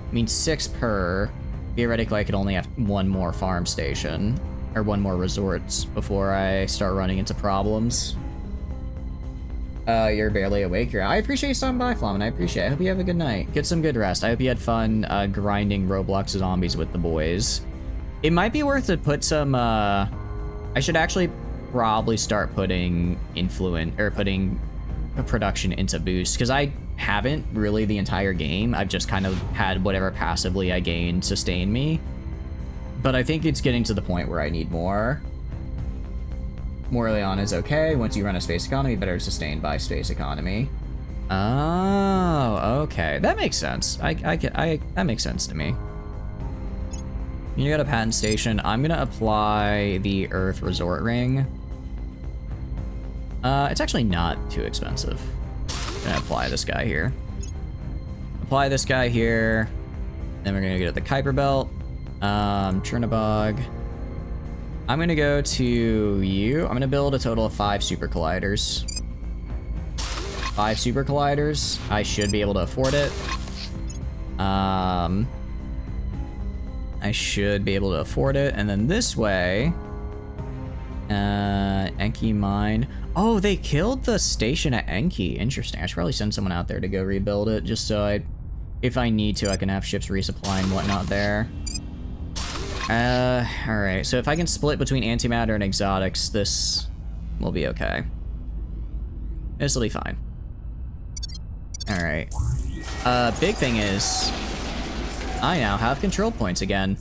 I mean 6 per. Theoretically, I could only have 1 more farm station, or 1 more resorts before I start running into problems. You're barely awake. I appreciate you stopping by, Flamin. I appreciate it. I hope you have a good night. Get some good rest. I hope you had fun grinding Roblox zombies with the boys. It might be worth to put some, I should actually probably start putting putting a production into boost, because I haven't really the entire game. I've just kind of had whatever passively I gained sustain me. But I think it's getting to the point where I need more. More early on is okay. Once you run a space economy, better sustained by space economy. Oh, okay. That makes sense. That makes sense to me. You got a patent station. I'm gonna apply the Earth Resort Ring. It's actually not too expensive. I'm gonna apply this guy here. Apply this guy here. Then we're gonna go to the Kuiper Belt. Chernobog. I'm gonna go to you. I'm gonna build a total of 5 super colliders. 5 super colliders. I should be able to afford it. I should be able to afford it. And then this way, Enki mine. Oh, they killed the station at Enki. Interesting. I should probably send someone out there to go rebuild it, just so if I need to, I can have ships resupply and whatnot there. Alright, so if I can split between antimatter and exotics, this will be okay. This will be fine. Alright. Big thing is, I now have control points again.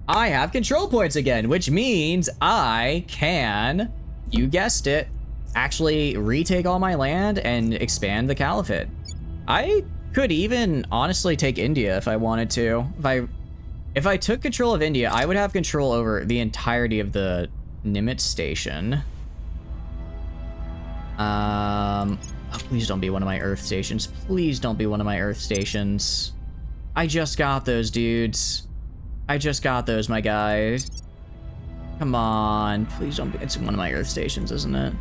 I have control points again, which means I can, you guessed it, actually retake all my land and expand the caliphate. I could even honestly take India if I wanted to. If I took control of India, I would have control over the entirety of the Nimitz station. Oh, please don't be one of my Earth stations. Please don't be one of my Earth stations. I just got those, dudes. I just got those, my guys. Come on. Please don't be... It's one of my Earth stations, isn't it?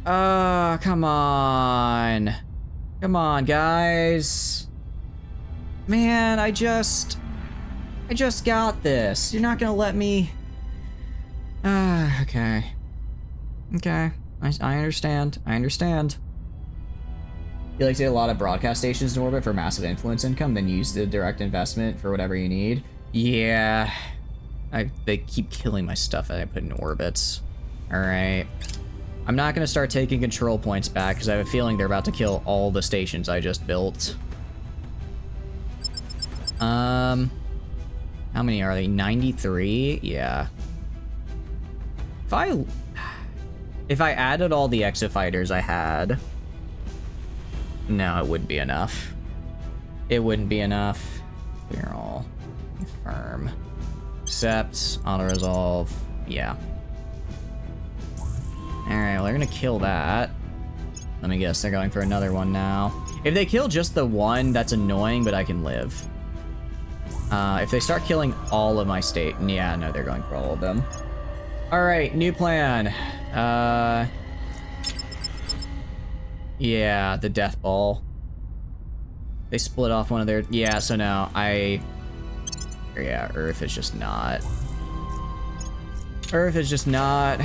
Come on. Come on, guys. Man, I just got this. You're not gonna let me... okay. Okay. I understand. I understand. You like to get a lot of broadcast stations in orbit for massive influence income, then use the direct investment for whatever you need. Yeah. They keep killing my stuff that I put in orbits. Alright. I'm not gonna start taking control points back, because I have a feeling they're about to kill all the stations I just built. How many are they? 93? Yeah. If I added all the exofighters I had... No, it wouldn't be enough. It wouldn't be enough. We're all firm. Accept, auto-resolve, yeah. Alright, well, they're gonna kill that. Let me guess, they're going for another one now. If they kill just the one, that's annoying, but I can live. If they start killing all of my state, yeah, no, they're going for all of them. Alright, new plan. Yeah, the death ball. They split off one of their... Yeah, so now yeah, Earth is just not... Earth is just not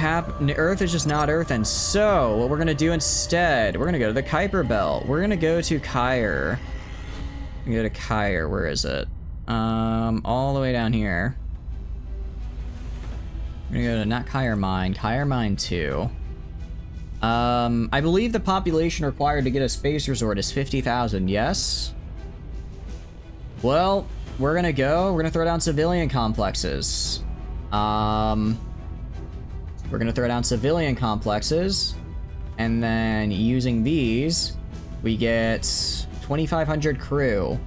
Earth is just not Earth, and so what we're gonna do instead, we're gonna go to the Kuiper Belt. We're gonna go to Kyre. Go to Kyre, where is it? All the way down here. We're gonna go to not Kyre Mine, Kyre Mine 2. I believe the population required to get a space resort is 50,000, yes? Well, we're gonna throw down civilian complexes. We're gonna throw down civilian complexes, and then using these, we get 2,500 crew.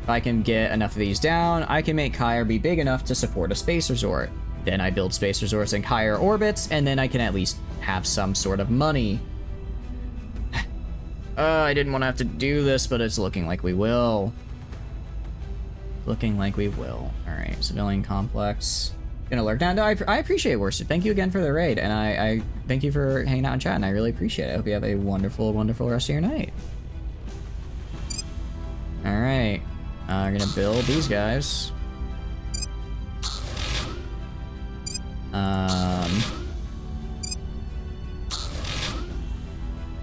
If I can get enough of these down, I can make Kyre be big enough to support a space resort. Then I build space resorts in Kyre orbits, and then I can at least have some sort of money. I didn't want to have to do this, but it's looking like we will. Looking like we will. Alright, civilian complex. Gonna lurk down. No, I appreciate it, Worsted. Thank you again for the raid, and I thank you for hanging out and chatting. I really appreciate it. I hope you have a wonderful, wonderful rest of your night. Alright. I'm gonna build these guys.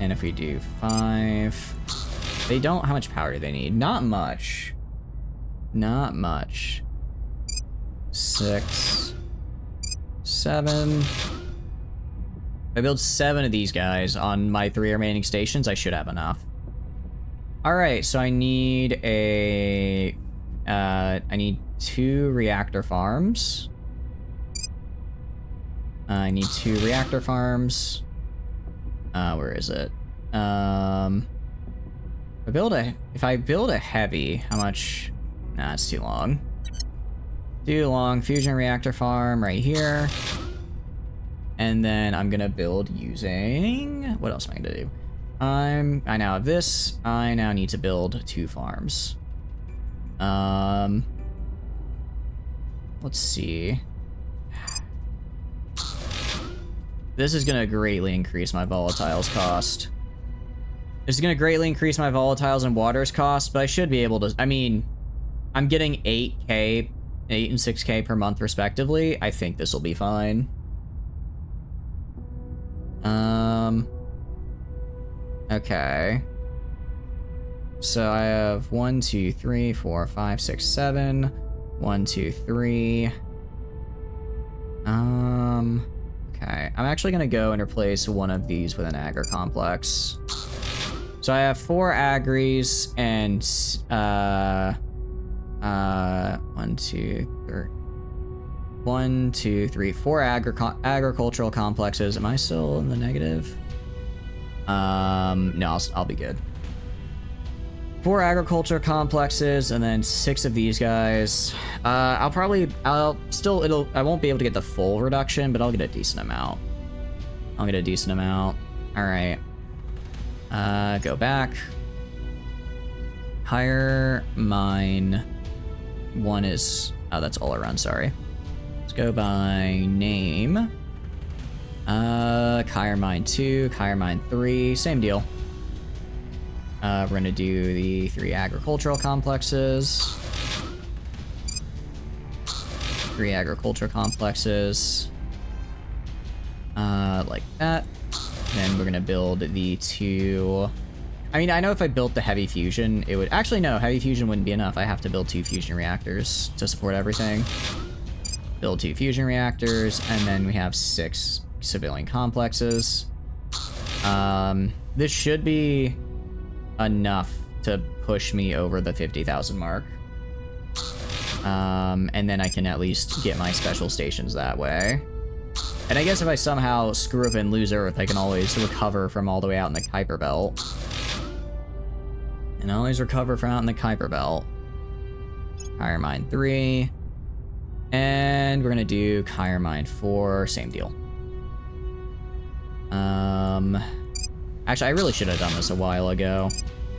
And if we do 5... They don't... How much power do they need? Not much. Not much. 6... 7... If I build 7 of these guys on my 3 remaining stations, I should have enough. Alright, so I need a... I need 2 reactor farms. I need 2 reactor farms. Where is it? If I build a heavy, how much? Nah, it's too long. Too long. Fusion reactor farm right here. And then I'm gonna build using... What else am I gonna do? I now have this. I now need to build 2 farms. Let's see. This is gonna greatly increase my volatiles cost. This is gonna greatly increase my volatiles and waters cost, but I should be able to... I mean, I'm getting 8K, 8 and 6K per month respectively. I think this will be fine. Okay. So I have 1, 2, 3, 4, 5, 6, 7. 1, 2, 3. Okay. I'm actually gonna go and replace one of these with an agri complex. So I have 4 agris and 1, 2, 3, 4 agricultural complexes. Am I still in the negative? No, I'll be good. 4 agriculture complexes and then 6 of these guys. I won't be able to get the full reduction, but I'll get a decent amount. All right. Go back. Hire mine 1 is, oh, that's all around, sorry. Let's go by name. Hire mine 2, hire mine 3, same deal. We're gonna do the 3 agricultural complexes. 3 agricultural complexes. Like that. Then we're gonna build the 2. I mean, I know if I built the heavy fusion, it would... Actually, no, heavy fusion wouldn't be enough. I have to build 2 fusion reactors to support everything. Build 2 fusion reactors, and then we have 6 civilian complexes. This should be enough to push me over the 50,000 mark. And then I can at least get my special stations that way. And I guess if I somehow screw up and lose Earth, I can always recover from all the way out in the Kuiper Belt. And always recover from out in the Kuiper Belt. Hire mine 3. And we're gonna do hire mine 4, same deal. Actually, I really should have done this a while ago.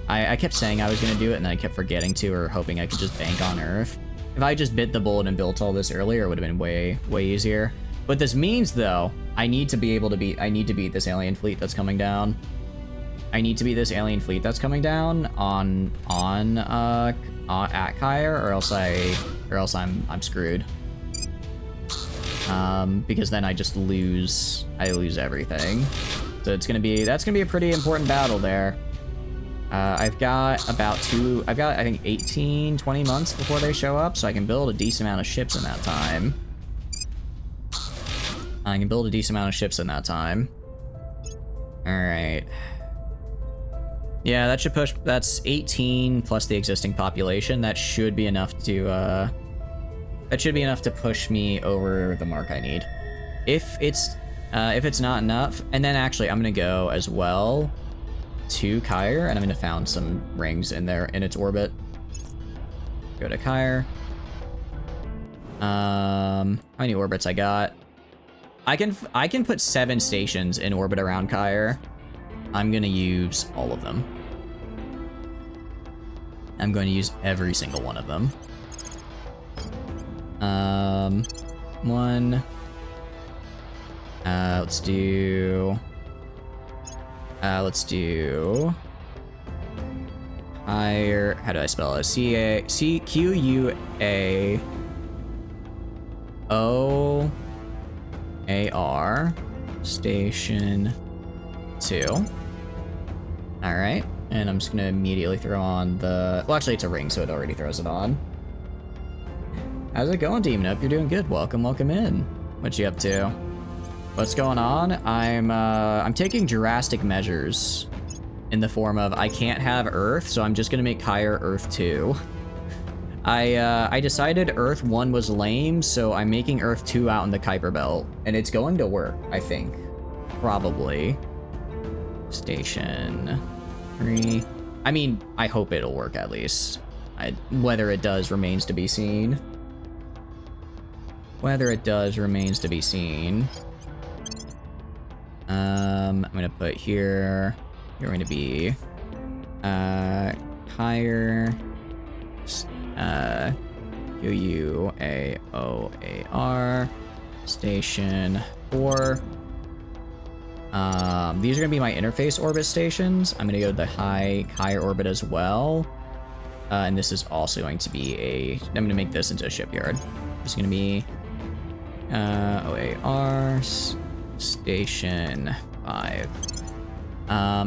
I kept saying I was gonna do it, and then I kept forgetting to, or hoping I could just bank on Earth. If I just bit the bullet and built all this earlier, it would have been way, way easier. What this means, though, I need to beat this alien fleet that's coming down. I need to beat this alien fleet that's coming down at Kyre, or else I'm screwed. Because then I just lose everything. So that's gonna be a pretty important battle there. I've got I think 18, 20 months before they show up, so I can build a decent amount of ships in that time. Alright. Yeah, that should push, that's 18 plus the existing population. That should be enough to, push me over the mark I need. If it's not enough, and then actually I'm gonna go as well to Kyre, and I'm gonna found some rings in its orbit. Go to Kyre. How many orbits I got? I can put 7 stations in orbit around Kyre. I'm gonna use all of them. I'm going to use every single one of them. One. Let's do higher. How do I spell it? CQUAOAR station 2. All right, and I'm just gonna immediately throw on the. Well, actually, it's a ring, so it already throws it on. How's it going, Demon Up? You're doing good. Welcome in. What you up to? What's going on? I'm taking drastic measures in the form of I can't have Earth, so I'm just gonna make Kyre Earth 2. I decided Earth 1 was lame, so I'm making Earth 2 out in the Kuiper Belt, and it's going to work, I think. Probably. Station 3. I mean, I hope it'll work at least. Whether it does remains to be seen. I'm gonna put here. You're going to be Kyre UUAOAR station 4. These are gonna be my interface orbit stations. I'm gonna go to the high Kyre orbit as well. And this is also going to be I'm gonna make this into a shipyard. It's gonna be OAR station 5.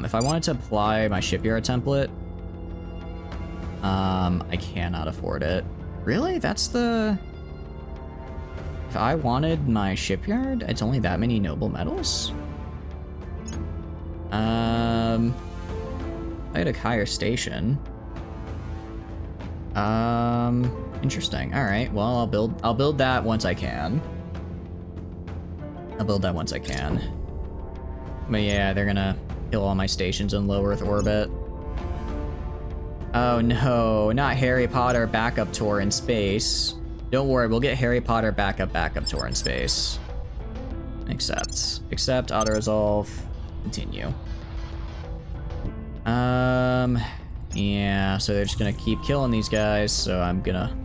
If I wanted to apply my shipyard template, I cannot afford it. Really? That's the... If I wanted my shipyard, it's only that many noble metals? I had a Kyre station. Interesting. All right. Well, I'll build that once I can. But yeah, they're gonna kill all my stations in low Earth orbit. Oh no, not Harry Potter backup tour in space. Don't worry, we'll get Harry Potter backup tour in space. Accept, auto resolve, continue. Yeah, so they're just gonna keep killing these guys, so I'm gonna...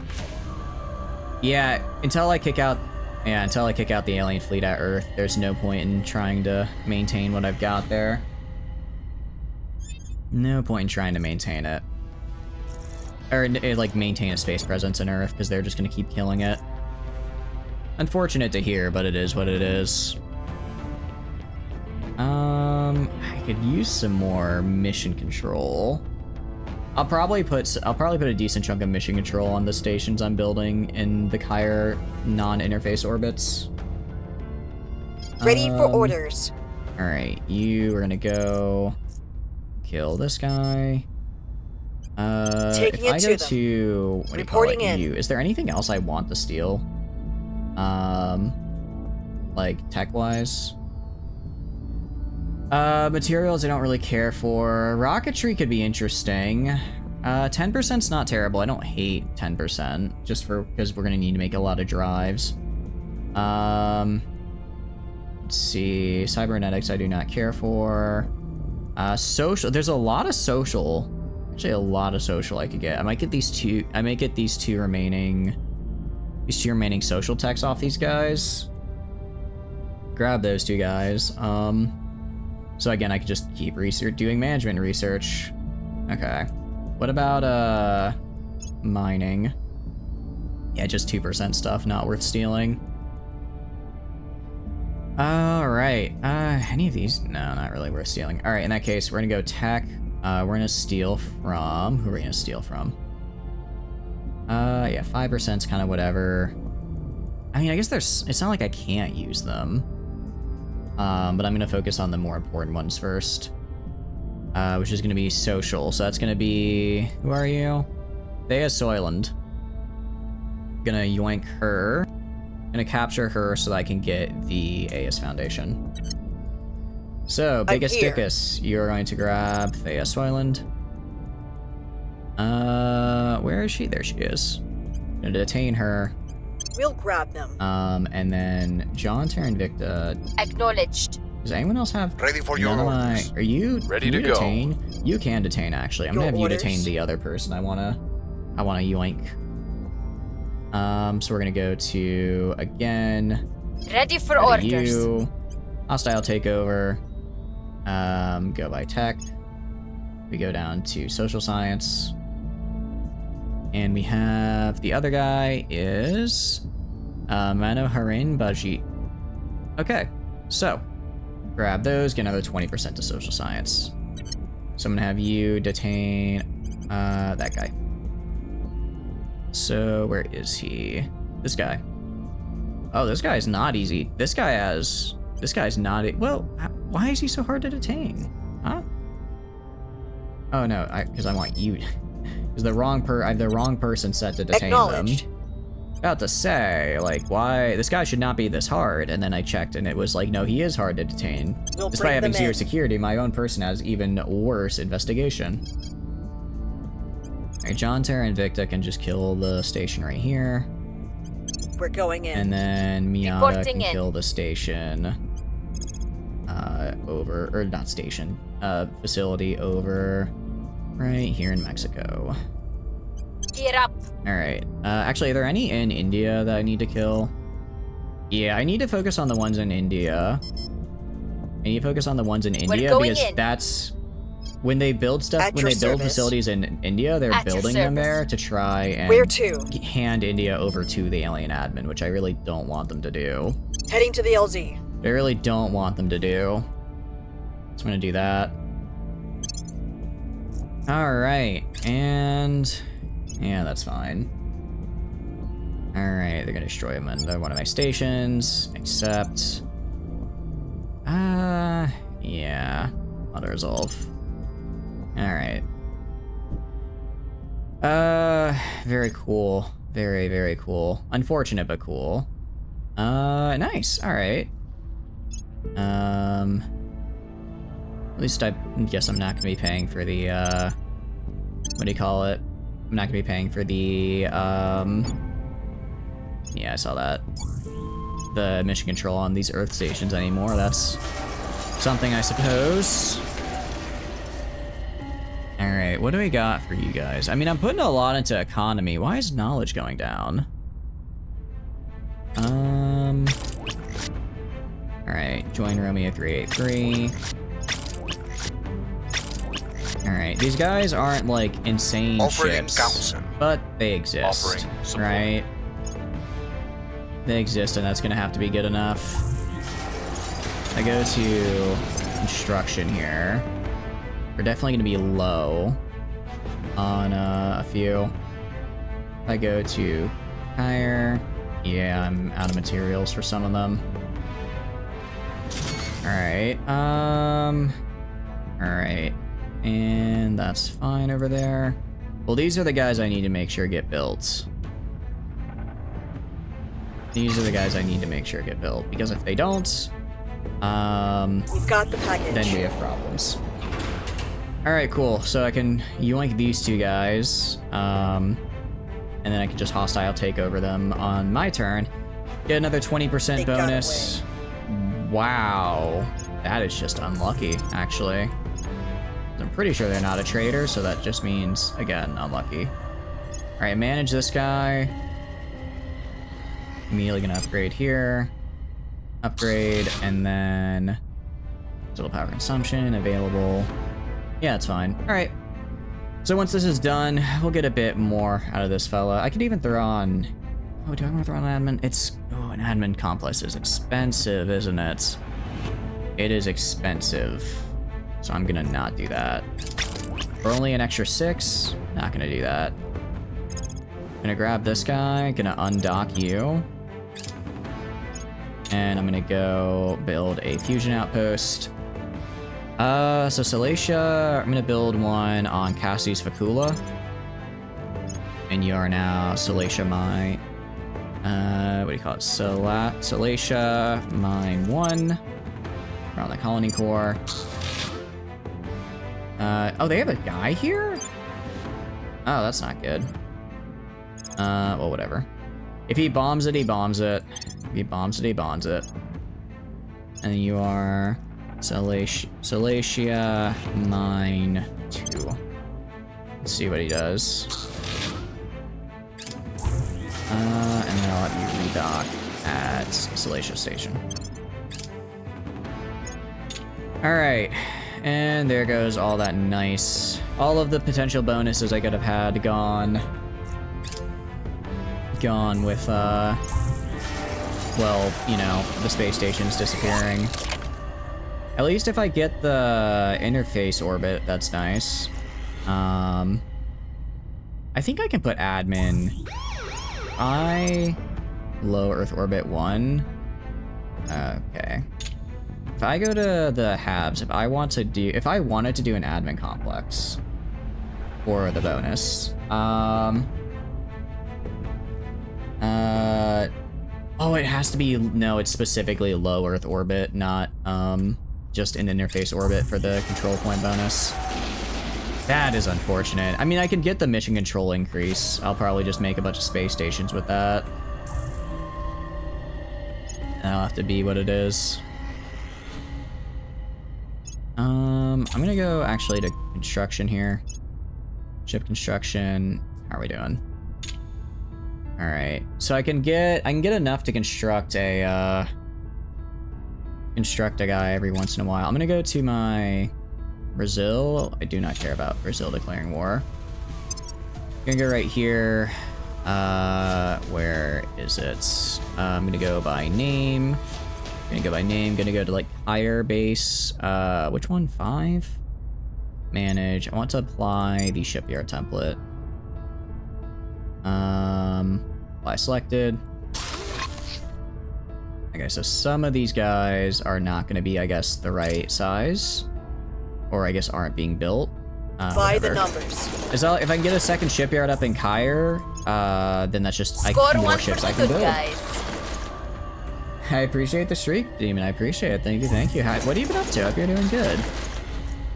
Yeah, until I kick out the alien fleet at Earth, there's no point in trying to maintain what I've got there. No point in trying to maintain it. Or, like, maintain a space presence in Earth, because they're just gonna keep killing it. Unfortunate to hear, but it is what it is. I could use some more mission control. I'll probably put a decent chunk of mission control on the stations I'm building in the higher non-interface orbits. Ready for orders. All right, you are gonna go kill this guy. Taking if it I to go them. to what do you call Reporting it? in. You, is there anything else I want to steal? Like tech-wise. Materials I don't really care for. Rocketry could be interesting. 10%'s not terrible. I don't hate 10%, just because we're gonna need to make a lot of drives. Let's see. Cybernetics I do not care for. Social. There's a lot of social. Actually, a lot of social I could get. I might get these two. I might get these two remaining social techs off these guys. Grab those two guys. So again, I could just keep doing management research. Okay. What about, mining? Yeah, just 2% stuff, not worth stealing. Alright, any of these? No, not really worth stealing. Alright, in that case, we're gonna go tech. We're gonna steal from... Who are we gonna steal from? Yeah, 5%'s kind of whatever. I mean, I guess it's not like I can't use them. But I'm gonna focus on the more important ones first. Which is gonna be social. So that's gonna be... Who are you? Thea Soyland. Gonna yoink her. Gonna capture her so that I can get the AS Foundation. So, Biggest here. Dickus, you're going to grab Thea Soyland. Where is she? There she is. Gonna detain her. We'll grab them. And then John, Terra, Invicta. Acknowledged. Does anyone else have... Ready for your None of my... orders. Are you... Ready can to you go. detain? You can detain, actually. I'm gonna Your have orders? you detain the other person. I wanna yoink. So we're gonna go to, again... Ready for go to orders. You. Hostile takeover. Go by tech. We go down to social science. And we have... The other guy is... Manoharin Bajit. Okay, so... Grab those, get another 20% to social science. So I'm gonna have you detain that guy. So where is he? This guy. Oh, this guy's not easy. This guy's not. Well, why is he so hard to detain? Huh? Oh no, because I want you. Because I have the wrong person set to detain them. Acknowledged. About to say, like, why this guy should not be this hard, and then I checked and it was like, no, he is hard to detain. We'll Despite bring having them zero in. security, my own person has even worse investigation. Alright, John, Terra, and Invicta can just kill the station right here. We're going in. And then Miata Reporting can in. kill the station facility over right here in Mexico. Gear up. Alright, actually, are there any in India that I need to kill? Yeah, I need to focus on the ones in India. I need to focus on the ones in India going because in. that's... When they build stuff, At when your they build service. facilities in India, they're At your building them service. there to try and Where to? hand India over to the alien admin, which I really don't want them to do. Heading to the LZ. I really don't want them to do. So I'm gonna do that. Alright, and... Yeah, that's fine. Alright, they're gonna destroy one of my stations, except... yeah. Auto-resolve. Alright. Very cool. Very, very cool. Unfortunate, but cool. Nice. Alright. At least I guess I'm not gonna be paying for the, what do you call it? I'm not gonna be paying for the, yeah, I saw that. The mission control on these Earth stations anymore. That's something, I suppose. Alright, what do we got for you guys? I mean, I'm putting a lot into economy. Why is knowledge going down? Alright, join Romeo 383. Alright, these guys aren't like insane Offering ships, counsel. but they exist, Offering support. right? They exist, and that's gonna have to be good enough. I go to construction here. We're definitely gonna be low on a few. I go to hire. Yeah, I'm out of materials for some of them. Alright, alright. And that's fine over there. Well, these are the guys I need to make sure get built. These are the guys I need to make sure get built, because if they don't, We've got the package. then we have problems. Alright, cool. So I can yoink these two guys, and then I can just hostile take over them on my turn. Get another 20% They got bonus. Wow. That is just unlucky, actually. I'm pretty sure they're not a trader, so that just means, again, unlucky. Alright, manage this guy. Immediately gonna upgrade here. Upgrade, and then total power consumption available. Yeah, it's fine. Alright. So once this is done, we'll get a bit more out of this fella. I could even throw on... Oh, do I want to throw on an admin? It's... Oh, an admin complex is expensive, isn't it? It is expensive. So I'm gonna not do that. For only an extra 6, not gonna do that. Gonna grab this guy, gonna undock you. And I'm gonna go build a fusion outpost. So Salacia, I'm gonna build one on Cassie's Facula. And you are now Salacia my, what do you call it? Salacia mine 1. Around the colony core. Oh, they have a guy here? Oh, that's not good. Well, whatever. If he bombs it, he bombs it. If he bombs it, he bombs it. And you are Salacia mine 2. Let's see what he does. And then I'll let you redock at Salacia Station. Alright. And there goes all that nice... All of the potential bonuses I could have had gone with, well, you know, the space station's disappearing. At least if I get the interface orbit, that's nice. I think I can put admin... Low Earth Orbit 1. Okay. If I go to the halves, if I wanted to do an admin complex for the bonus, oh, it has to be, no, it's specifically low Earth orbit, not, just an interface orbit for the control point bonus. That is unfortunate. I mean, I can get the mission control increase. I'll probably just make a bunch of space stations with that. That'll have to be what it is. I'm gonna go actually to construction here. Ship construction. How are we doing? All right. So I can get enough to construct a guy every once in a while. I'm gonna go to my Brazil. I do not care about Brazil declaring war. I'm gonna go right here. Where is it? I'm gonna go by name. Gonna go to like higher base. Which one? 5? Manage. I want to apply the shipyard template. Apply selected. Okay, so some of these guys are not gonna be, I guess, the right size. Or I guess aren't being built. By the numbers. If I can get a second shipyard up in Caire, then that's just Score more 1 ships for I the can good build. guys. I appreciate the streak, Demon. I appreciate it. Thank you, thank you. What have you been up to? I hope you're doing good.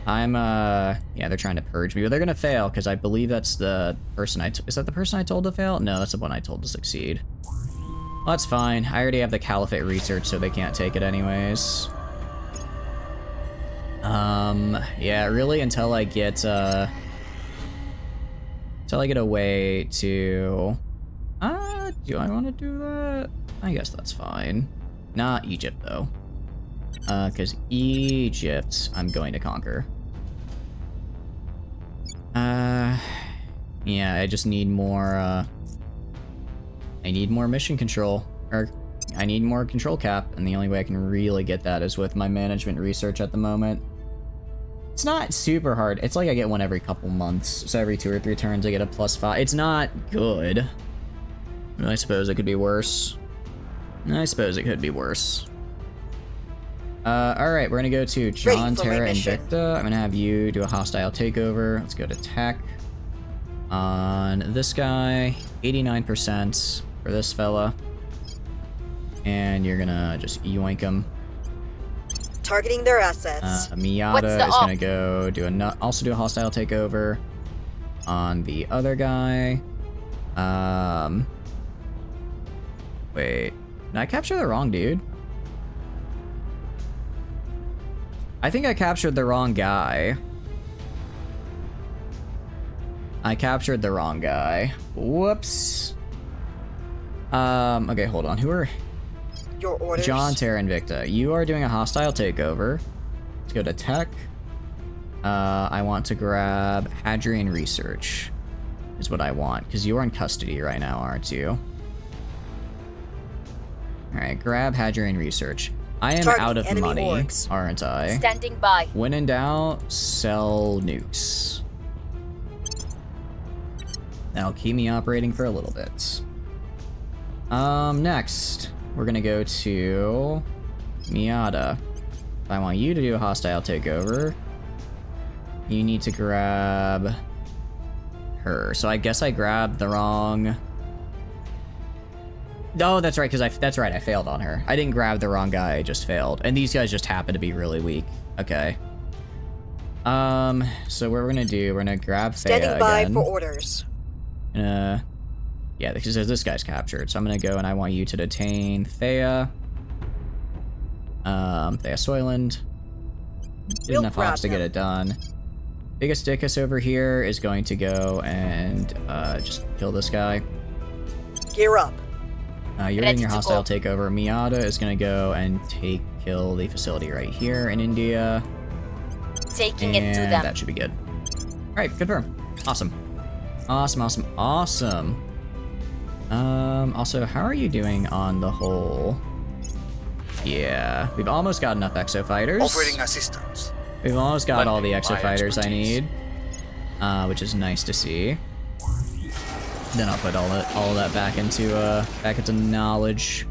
I'm, yeah, they're trying to purge me, but they're gonna fail, because I believe that's the person is that the person I told to fail? No, that's the one I told to succeed. Well, that's fine. I already have the Caliphate research, so they can't take it anyways. Yeah, really, until I get, Until I get a way to... do I want to do that? I guess that's fine. Not Egypt, though. Because Egypt, I'm going to conquer. Yeah, I just need more, I need more mission control. Or, I need more control cap, and the only way I can really get that is with my management research at the moment. It's not super hard. It's like I get one every couple months, so every 2 or 3 turns I get a +5. It's not good. I suppose it could be worse. I suppose it could be worse. Alright, we're gonna go to John, Terra, Invicta. I'm gonna have you do a hostile takeover. Let's go to tech. On this guy, 89% for this fella. And you're gonna just yoink him. Targeting their assets. Miata is gonna go do also do a hostile takeover on the other guy. Wait, did I capture the wrong dude? I think I captured the wrong guy. I captured the wrong guy. Whoops. Okay, hold on. Who are... Your orders? John, Terra, Invicta. You are doing a hostile takeover. Let's go to tech. I want to grab Hadrian Research. Is what I want. Because you are in custody right now, aren't you? Alright, grab Hadrian Research. I am out of money, aren't I? Standing by. When in doubt, sell nukes. That'll keep me operating for a little bit. Next, we're gonna go to Miata. If I want you to do a hostile takeover, you need to grab her. So I guess I grabbed the wrong... Oh, that's right, because that's right, I failed on her. I didn't grab the wrong guy, I just failed. And these guys just happen to be really weak. Okay. So what we're gonna do, we're gonna grab Thea again. Standing by for orders. Yeah, because this guy's captured. So I'm gonna go and I want you to detain Thea. Thea Soyland. Did enough hops to get it done. Biggest Dickus over here is going to go and just kill this guy. Gear up. You're doing your hostile takeover. Miata is gonna go and kill the facility right here in India. Taking it to them. That should be good. Alright, confirm. Awesome. Awesome, awesome, awesome. Also, how are you doing on the whole? Yeah, we've almost got enough exo fighters. Offering assistance. We've almost got all the exo fighters I need, which is nice to see. Then I'll put all of that back into knowledge.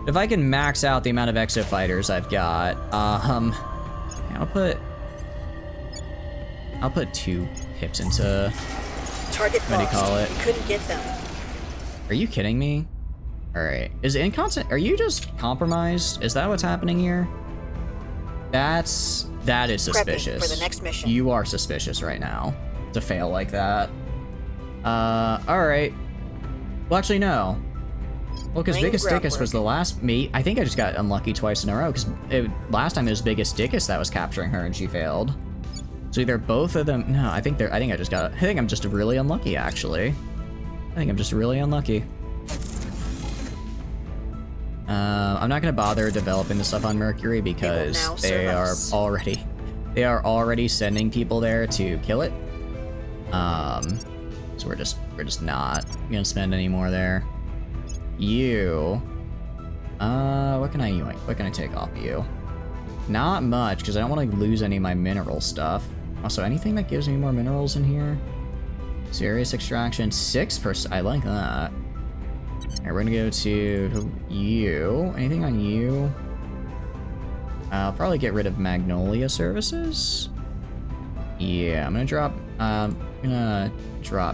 If I can max out the amount of exo fighters I've got, I'll put 2 pips into Target what do you call it? Couldn't get them. Are you kidding me? All right, is inconstant? Are you just compromised? Is that what's happening here? That is suspicious. For the next mission. You are suspicious right now to fail like that. Alright. Well, actually, no. Well, because Biggest Dickus was the last mate. I think I just got unlucky twice in a row, because last time it was Biggest Dickus that was capturing her and she failed. So either both of them... No, I think I'm just really unlucky, actually. I think I'm just really unlucky. I'm not gonna bother developing the stuff on Mercury because they are already sending people there to kill it. So we're just not gonna spend any more there. You, what can I take off of you? Not much, because I don't want to lose any of my mineral stuff. Also, anything that gives me more minerals in here? Serious extraction, 6%. I like that. Alright, we're gonna go to you. Anything on you? I'll probably get rid of Magnolia Services. Yeah, I'm gonna drop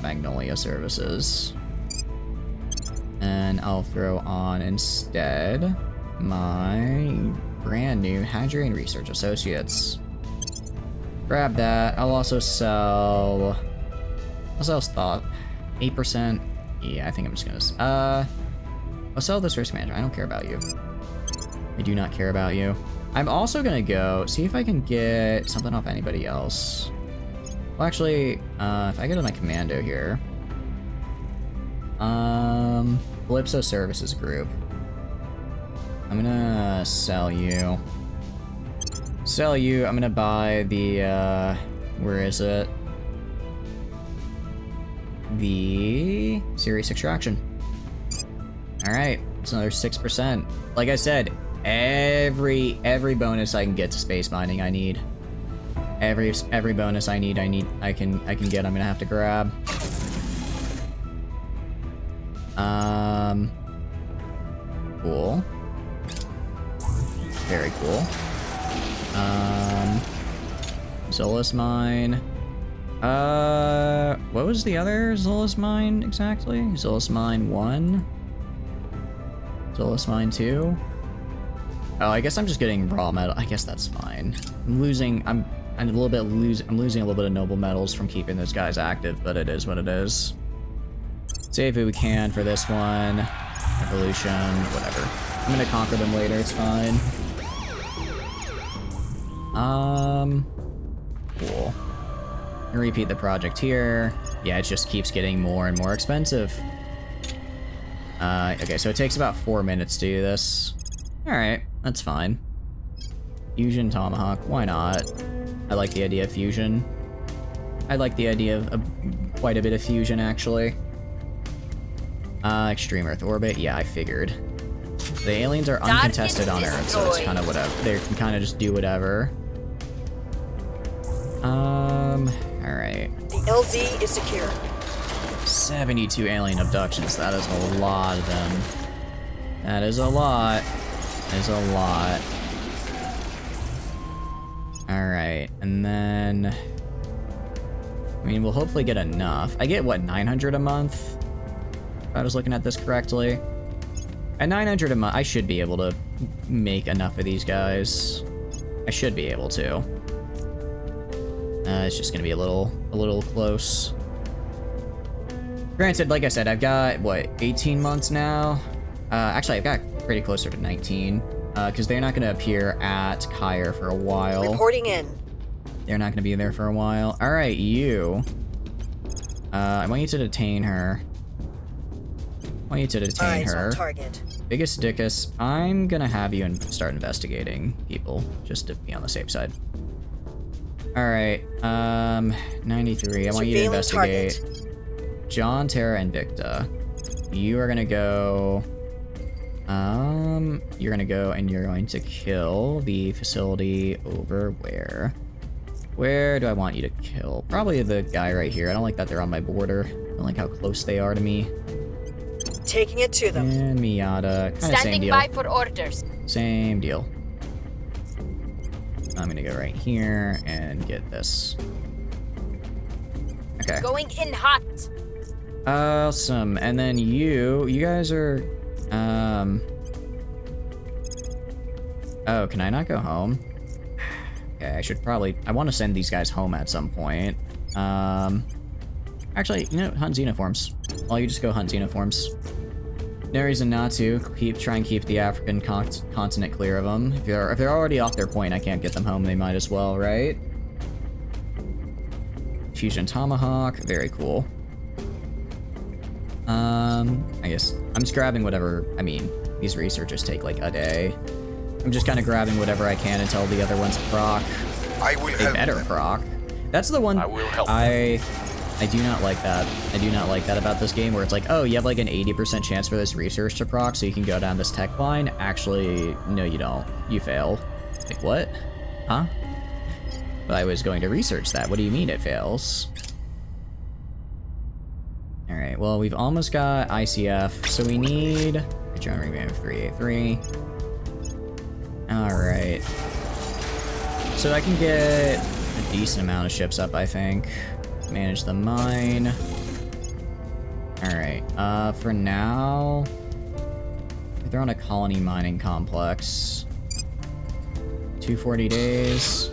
Magnolia Services. And I'll throw on instead my brand new Hadrian Research Associates. Grab that. I'll also sell... thought. 8%. Yeah, I think I'm just gonna... I'll sell this risk manager. I don't care about you. I do not care about you. I'm also gonna go see if I can get something off anybody else. Well, actually, if I go to my commando here, Calypso Services Group. I'm gonna sell you. Sell you. I'm gonna buy the, where is it? The Serious Extraction. Alright, it's another 6%. Like I said, every bonus I can get to space mining I need. Every bonus I can get, I'm gonna have to grab. Cool. Very cool. Zola's Mine. What was the other Zola's Mine exactly? Zola's Mine 1? Zola's Mine 2? Oh, I guess I'm just getting raw metal. I guess that's fine. I'm losing a little bit of noble metals from keeping those guys active, but it is what it is. Save who we can for this one. Evolution, whatever. I'm gonna conquer them later, it's fine. Cool. Repeat the project here. Yeah, it just keeps getting more and more expensive. Okay, so it takes about 4 minutes to do this. Alright, that's fine. Fusion Tomahawk, why not? I like the idea of fusion. I like the idea of quite a bit of fusion, actually. Extreme Earth Orbit, yeah, I figured. The aliens are uncontested on Earth, so it's kind of whatever. They can kind of just do whatever. Alright. The LZ is secure. 72 alien abductions, that is a lot of them. That is a lot. That is a lot. Alright, and then... I mean, we'll hopefully get enough. I get, what, 900 a month? If I was looking at this correctly. At 900 a month, I should be able to make enough of these guys. I should be able to. It's just gonna be a little close. Granted, like I said, I've got, what, 18 months now? Actually, I've got pretty closer to 19. Because they're not gonna appear at Kyre for a while. Reporting in. They're not gonna be there for a while. Alright, you. I want you to detain her. I want you to detain Eyes her. on target. Biggest Dickus, I'm gonna have you start investigating people, just to be on the safe side. Alright, 93, I want you to investigate John, Terra, and Invicta. You are gonna go... you're gonna go and you're going to kill the facility over where? Where do I want you to kill? Probably the guy right here. I don't like that they're on my border. I don't like how close they are to me. Taking it to them. And Miata. Kind of same deal. Standing by for orders. Same deal. I'm gonna go right here and get this. Okay. Going in hot. Awesome. And then you guys are, oh, can I not go home? Okay, I should probably, I want to send these guys home at some point. Actually, you know, hunt xenoforms. Well, you just go hunt xenoforms. No reason not to. Try and keep the African continent clear of them. If they're already off their point, I can't get them home. They might as well, right? Fusion Tomahawk, very cool. I guess I'm just grabbing whatever. I mean, these researches take like a day. I'm just kind of grabbing whatever I can until the other ones proc. I will They help better them. proc. That's the one. I will help I do not like that. I do not like that about this game, where it's like, oh, you have like an 80% chance for this research to proc, so you can go down this tech line. Actually, no, you don't. You fail. Like, what? Huh? But I was going to research that. What do you mean it fails? Alright, well, we've almost got ICF, so we need... Drone Revamp 383. Alright. So I can get a decent amount of ships up, I think. Manage the mine. Alright, for now... They're on a colony mining complex. 240 days.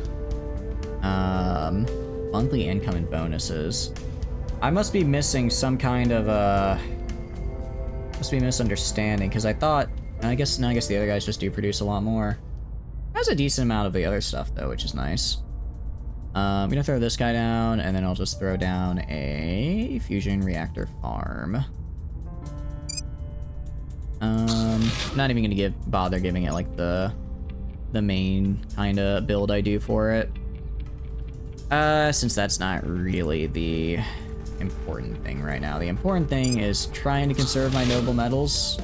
Monthly income and bonuses. I must be missing some kind of, must be misunderstanding, because I thought... I guess the other guys just do produce a lot more. Has a decent amount of the other stuff, though, which is nice. I'm gonna throw this guy down, and then I'll just throw down a fusion reactor farm. Not even gonna bother giving it like the main kind of build I do for it. Since that's not really the important thing right now. The important thing is trying to conserve my noble metals.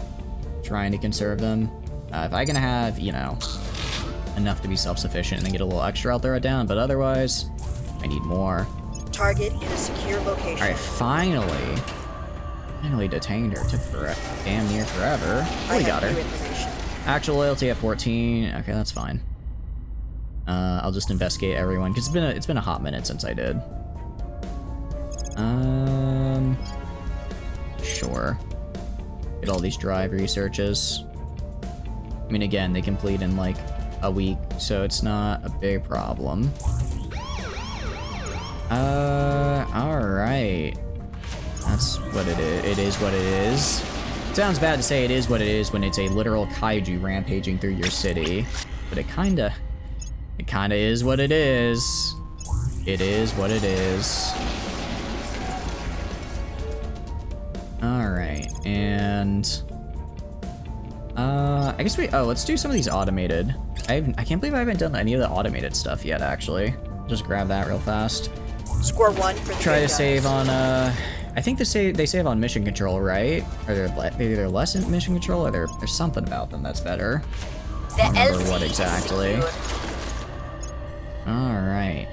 Trying to conserve them. If I can have, you know, enough to be self-sufficient and then get a little extra, I'll throw it down, but otherwise, I need more. Target in a secure location. Alright, finally detained her. Took damn near forever. Oh, we got her. Actual loyalty at 14. Okay, that's fine. I'll just investigate everyone, because it's been a hot minute since I did. Sure. Get all these drive researches. I mean, again, they complete in like a week, so it's not a big problem. Alright. That's what it is. It is what it is. It sounds bad to say it is what it is when it's a literal kaiju rampaging through your city, but it kinda is what it is. It is what it is. Alright, and I guess let's do some of these automated. I can't believe I haven't done any of the automated stuff yet, actually. Just grab that real fast. Score 1 for the Try to save on, I think they save on mission control, right? Or maybe they're less in mission control, or there's something about them that's better. The I don't remember LC what exactly. is Alright.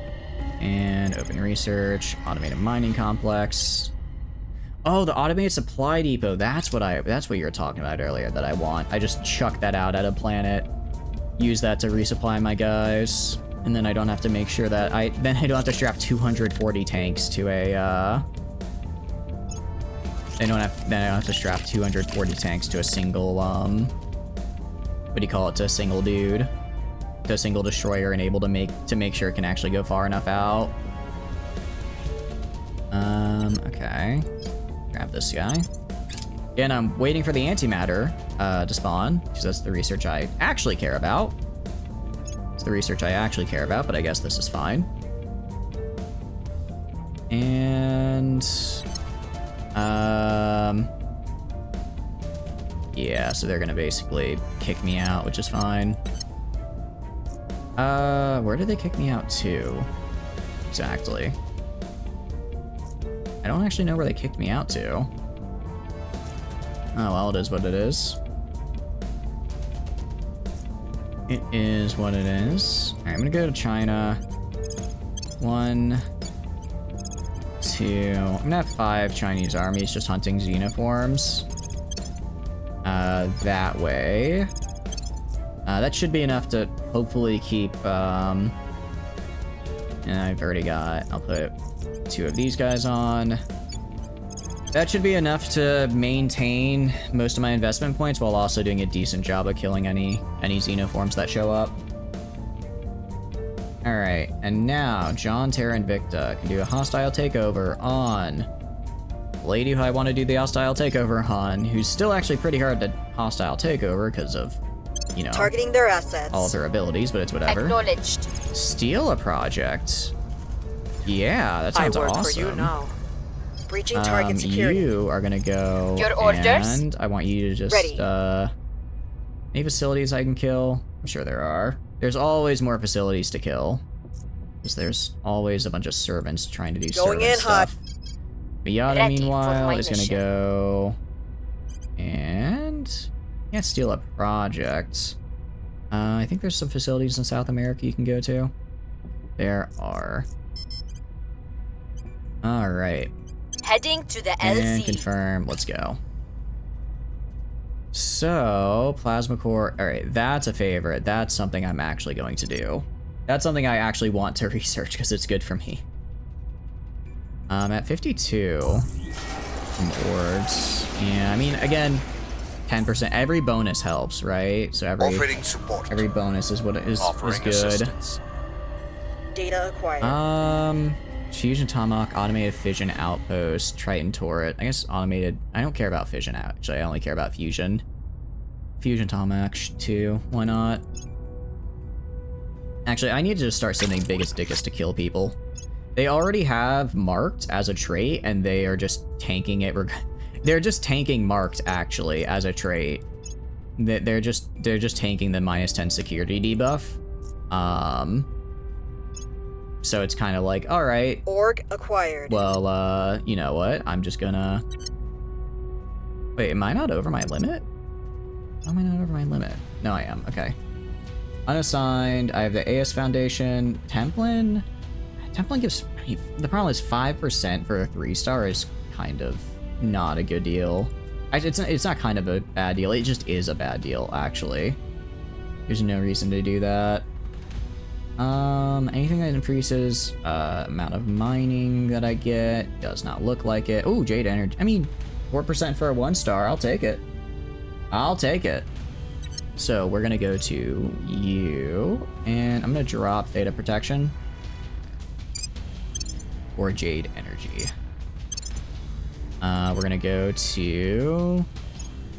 And open research, automated mining complex. Oh, the automated supply depot. That's what you were talking about earlier that I want. I just chuck that out at a planet. Use that to resupply my guys. And then I don't have to make sure that I don't have to strap 240 tanks to a I don't have to strap 240 tanks to a single what do you call it, to a single dude. To a single destroyer, and able to make sure it can actually go far enough out. Okay. Grab this guy. Again, I'm waiting for the antimatter to spawn, because that's the research I actually care about. It's the research I actually care about, but I guess this is fine. And yeah, so they're gonna basically kick me out, which is fine. Where did they kick me out to? Exactly. I don't actually know where they kicked me out to. Oh, well, it is what it is. It is what it is. Alright, I'm gonna go to China. 1, 2... I'm gonna have 5 Chinese armies just hunting xenoforms. That way. That should be enough to hopefully keep, and I've already got... I'll put 2 of these guys on. That should be enough to maintain most of my investment points while also doing a decent job of killing any xenoforms that show up. Alright, and now John, Terra, Invicta can do a hostile takeover on the lady who I want to do the hostile takeover on, who's still actually pretty hard to hostile takeover because of, you know, targeting their assets. All of her abilities, but it's whatever. acknowledged. Steal a project. Yeah, that sounds awesome. I work for you now. Breaching target security. You are gonna go. Your orders? And I want you to just ready. Any facilities I can kill? I'm sure there are. There's always more facilities to kill, because there's always a bunch of servants trying to do going servant in stuff. Miata, Ready meanwhile, for is gonna mission. go and can't steal a project. I think there's some facilities in South America you can go to. There are. All right. Heading to the And LC. confirm. Let's go. So, plasma core. Alright, that's a favorite. That's something I'm actually going to do. That's something I actually want to research because it's good for me. At 52 from orbs. Yeah, I mean, again, 10%. Every bonus helps, right? So Offering support. every bonus is what it is Offering good. assistance. Data acquired. Fusion Tomahawk, Automated Fission Outpost, Triton Turret. I guess Automated... I don't care about Fission, actually. I only care about Fusion. Fusion Tomahawk, too. Why not? Actually, I need to just start sending biggest dickus to kill people. They already have marked as a trait, and they are just tanking it. They're just tanking marked, actually, as a trait. They're just tanking the -10 security debuff. So it's kind of like, all right. Org acquired. Well, you know what? I'm just gonna... Wait, am I not over my limit? How am I not over my limit? No, I am. Okay. Unassigned. I have the AS Foundation. Templin? Templin gives... The problem is 5% for a 3-star is kind of not a good deal. It's not kind of a bad deal. It just is a bad deal, actually. There's no reason to do that. Anything that increases amount of mining that I get does not look like it. Oh, Jade Energy. I mean, 4% for a 1-star. I'll take it. I'll take it. So we're gonna go to you, and I'm gonna drop Theta Protection or Jade Energy. We're gonna go to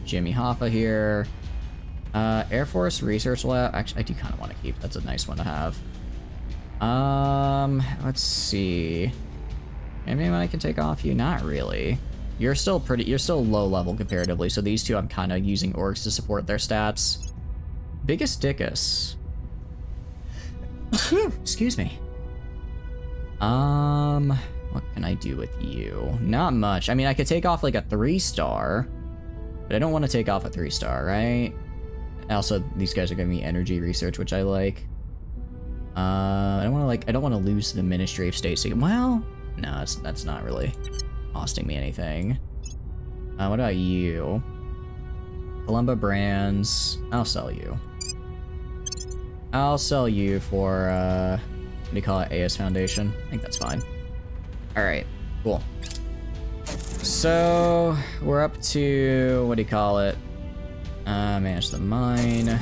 Jimmy Hoffa here. Air Force Research Lab. Actually, I do kind of want to keep. That's a nice one to have. Let's see. Anyone I can take off you? Not really. You're still low level comparatively, so these two I'm kind of using orgs to support their stats. Biggest dickus. Excuse me. What can I do with you? Not much. I mean, I could take off like a 3-star, but I don't want to take off a 3-star, right? Also, these guys are giving me energy research, which I like. I don't want to lose the Ministry of State Secret. Well, no, that's not really costing me anything. What about you? Columba Brands. I'll sell you. I'll sell you for, what do you call it? AS Foundation. I think that's fine. Alright, cool. So, we're up to, what do you call it? Manage the mine.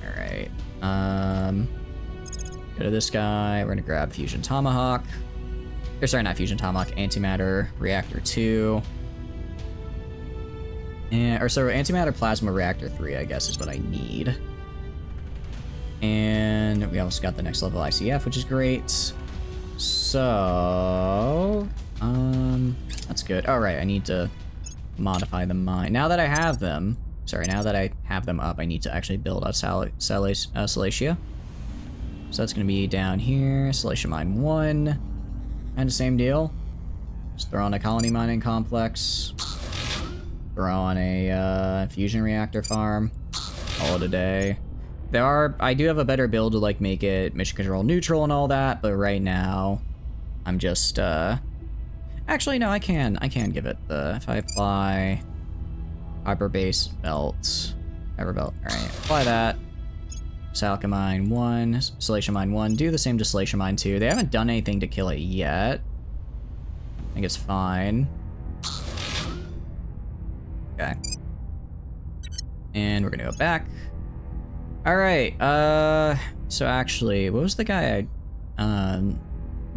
Alright. Go to this guy. We're gonna grab Fusion Tomahawk. Or sorry, not Fusion Tomahawk. Antimatter Reactor 2. And, or so Antimatter Plasma Reactor 3, I guess, is what I need. And we also got the next level ICF, which is great. So, that's good. All right, I need to modify the mine. Now that I have them, now that I have them up, I need to actually build out Salacia. So that's gonna be down here, Salacia Mine 1. And the same deal. Just throw on a colony mining complex. Throw on a fusion reactor farm. Call it a day. I do have a better build to like make it mission control neutral and all that, but right now I'm just actually no, I can give it the, if I apply hyper base belt, hyper belt. All right, apply that. Salca Mine 1, Salacia Mine 1, do the same to Salacia Mine 2. They haven't done anything to kill it yet. I think it's fine. Okay. And we're gonna go back. Alright, so actually, what was the guy what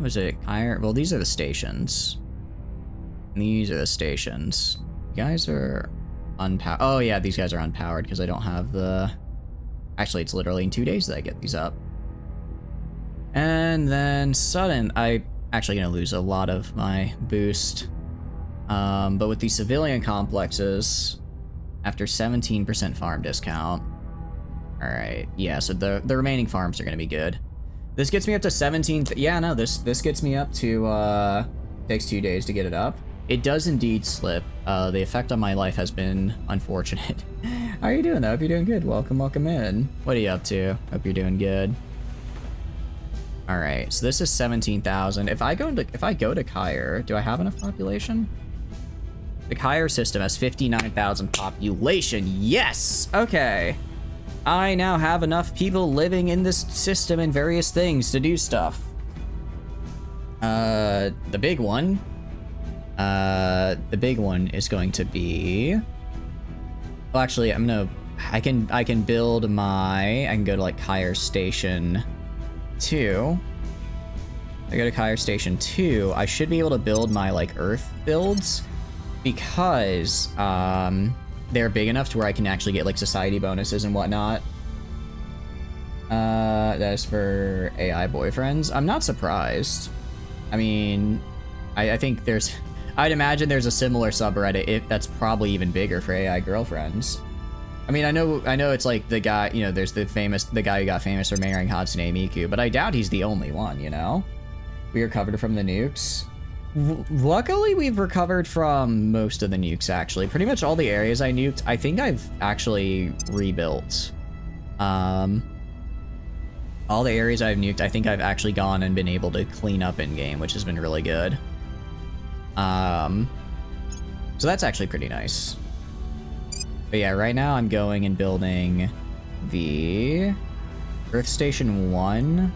was it? Well, these are the stations. These are the stations. You guys are unpowered. Oh yeah, these guys are unpowered because I don't have the... Actually, it's literally in 2 days that I get these up. And then I'm actually gonna lose a lot of my boost. But with these civilian complexes, after 17% farm discount, alright, yeah, so the remaining farms are gonna be good. This gets me up to 17, yeah, no, this gets me up to, takes 2 days to get it up. It does indeed slip. The effect on my life has been unfortunate. How are you doing though? Hope you're doing good. Welcome in. What are you up to? Hope you're doing good. Alright, so this is 17,000. If I go to Kyre, do I have enough population? The Kyre system has 59,000 population. Yes! Okay. I now have enough people living in this system and various things to do stuff. The big one is going to be... Well, actually, I can build I can go to like Kyre Station 2. I go to Kyre Station 2, I should be able to build my like Earth builds because they're big enough to where I can actually get like society bonuses and whatnot. that is for AI boyfriends. I'm not surprised. I mean, I think there's... I'd imagine there's a similar subreddit that's probably even bigger for AI girlfriends. I mean, I know it's like the guy, you know, there's the guy who got famous for marrying Hatsune Miku, but I doubt he's the only one, you know? We recovered from the nukes. Luckily, we've recovered from most of the nukes, actually. Pretty much all the areas I nuked, I think I've actually rebuilt. All the areas I've nuked, I think I've actually gone and been able to clean up in-game, which has been really good. So that's actually pretty nice. But yeah, right now I'm going and building the Earth Station 1.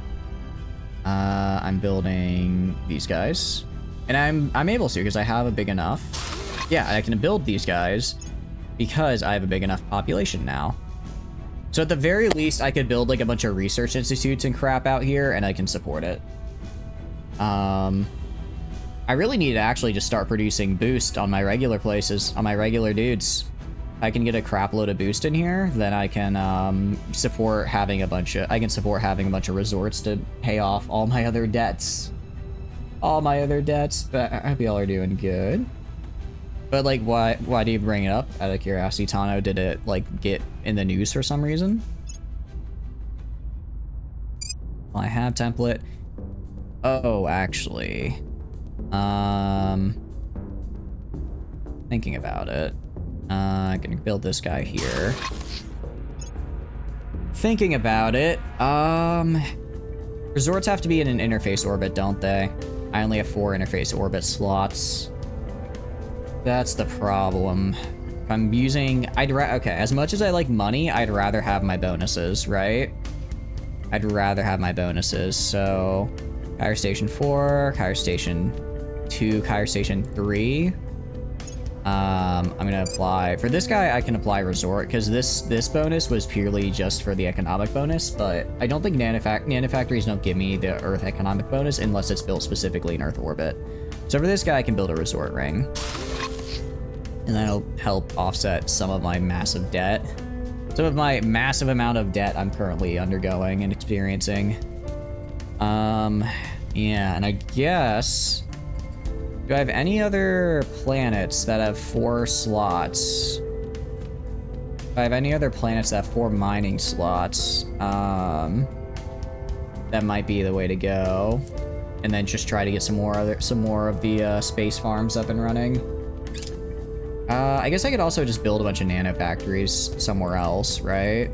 I'm building these guys. And I'm able to because I have a big enough... Yeah, I can build these guys because I have a big enough population now. So at the very least, I could build like a bunch of research institutes and crap out here and I can support it. I really need to actually just start producing boost on my regular places, on my regular dudes. If I can get a crap load of boost in here, then I can support having a bunch of resorts to pay off all my other debts. All my other debts, but I hope y'all are doing good. But like, why do you bring it up? Out of curiosity, Tano, did it like get in the news for some reason? Well, I have template. Oh, actually. Thinking about it. I'm gonna build this guy here. Thinking about it. Resorts have to be in an interface orbit, don't they? I only have 4 interface orbit slots. That's the problem. If I'm using... okay, as much as I like money, I'd rather have my bonuses, right? I'd rather have my bonuses, so... Kyre Station 4, Kyre Station 2, Kyre Station 3. I'm gonna apply... For this guy, I can apply Resort, because this bonus was purely just for the economic bonus, but I don't think nanofactories don't give me the Earth economic bonus unless it's built specifically in Earth orbit. So for this guy, I can build a Resort ring. And that'll help offset some of my massive debt. Some of my massive amount of debt I'm currently undergoing and experiencing. Yeah, and I guess... Do I have any other planets that have 4 slots? Do I have any other planets that have 4 mining slots? That might be the way to go. And then just try to get some more of the space farms up and running. I guess I could also just build a bunch of nanofactories somewhere else, right?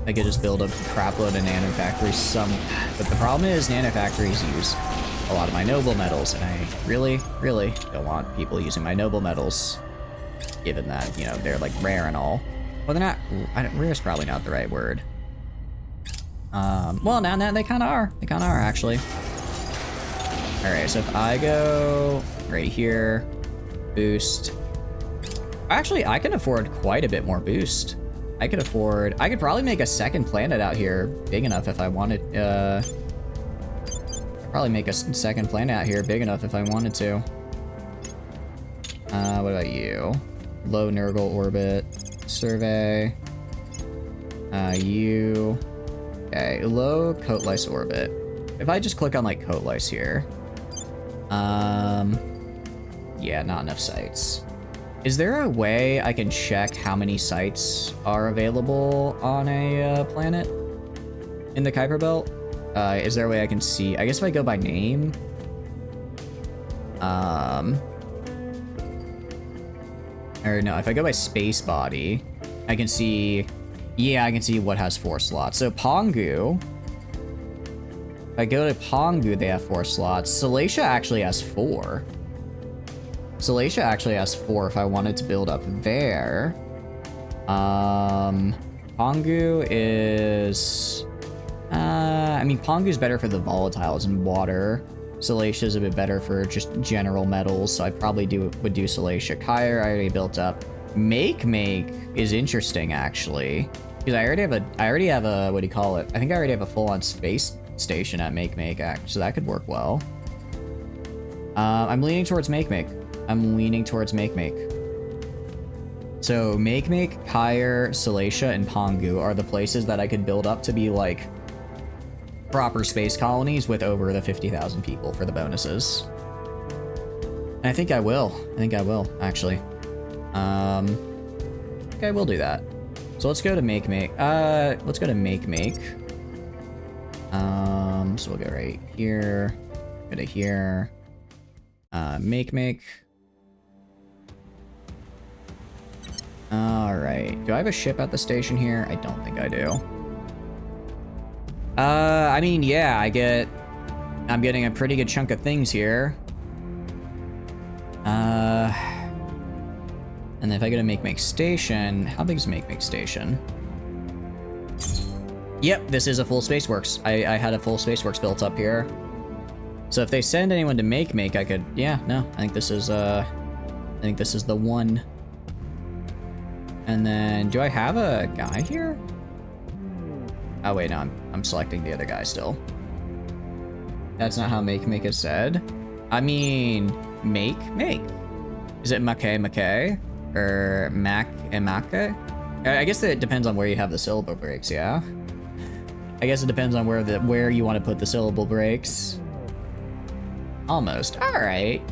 I could just build a crapload of nanofactories but the problem is nanofactories use a lot of my noble metals, and I really, really don't want people using my noble metals, given that, you know, they're like rare and all. Well, they're not, rare is probably not the right word. Well, now they kind of are. They kind of are, actually. All right, so if I go right here, boost. Actually, I can afford quite a bit more boost. I could probably make a second planet out here big enough if I wanted, probably make a second planet out here big enough if I wanted to. What about you? Low Nurgle orbit, survey. You. Okay, low coat lice orbit. If I just click on like coat lice here. Yeah, not enough sites. Is there a way I can check how many sites are available on a planet in the Kuiper Belt? Is there a way I can see? I guess if I go by name. Or no, if I go by space body, I can see. Yeah, I can see what has 4 slots. So Pongu. If I go to Pongu, they have 4 slots. Salacia actually has 4. Salacia actually has 4 if I wanted to build up there. Pongu is... I mean, Pongu's better for the volatiles and water. Salacia's a bit better for just general metals, so I probably would do Salacia. Kyre, I already built up. Make is interesting, actually. Because I already have a, what do you call it? I think I already have a full-on space station at Make, so that could work well. I'm leaning towards Make. So Make, Kyre, Salacia, and Pongu are the places that I could build up to be like proper space colonies with over the 50,000 people for the bonuses. And I think I will. I think I will, actually. I think I will do that. So let's go to make. Let's go to make. So we'll go right here. Go to here. Make. Alright. Do I have a ship at the station here? I don't think I do. I mean, yeah, I'm getting a pretty good chunk of things here. And if I go to make station, how big is make station? Yep, this is a full Spaceworks. I had a full Spaceworks built up here. So if they send anyone to make, I could, yeah, no, I think this is the one. And then, do I have a guy here? Oh wait, no, I'm selecting the other guy still. That's not how make is said. I mean, make. Is it make? Or mac and make? I guess that it depends on where you have the syllable breaks, yeah? I guess it depends on where you want to put the syllable breaks. Almost. Alright.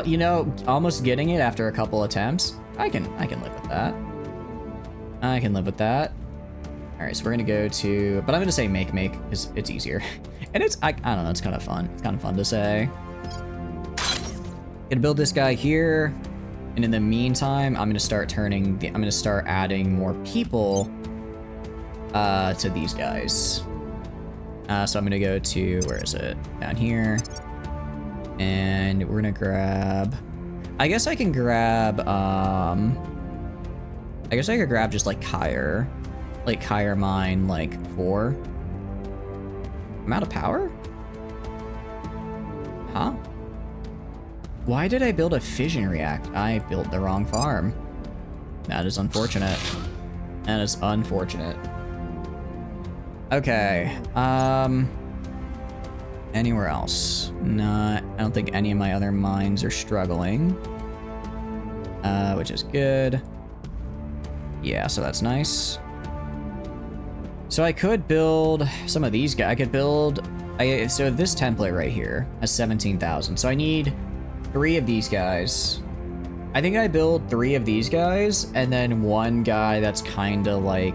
You know, almost getting it after a couple attempts. I can live with that. I can live with that. Alright, so we're gonna go to, but I'm gonna say make, because it's easier. And it's, I don't know, it's kind of fun. It's kind of fun to say. Gonna build this guy here. And in the meantime, I'm gonna start adding more people to these guys. So I'm gonna go to, where is it? Down here. And we're gonna grab, I guess I can grab, I guess I could grab just like Kyre mine, like 4. I'm out of power? Huh? Why did I build a fission reactor? I built the wrong farm. That is unfortunate. That is unfortunate. Okay, anywhere else? I don't think any of my other mines are struggling. Which is good. Yeah, so that's nice. So I could build some of these guys. I could build, so this template right here has 17,000. So I need 3 of these guys. I think I build 3 of these guys, and then 1 guy that's kind of like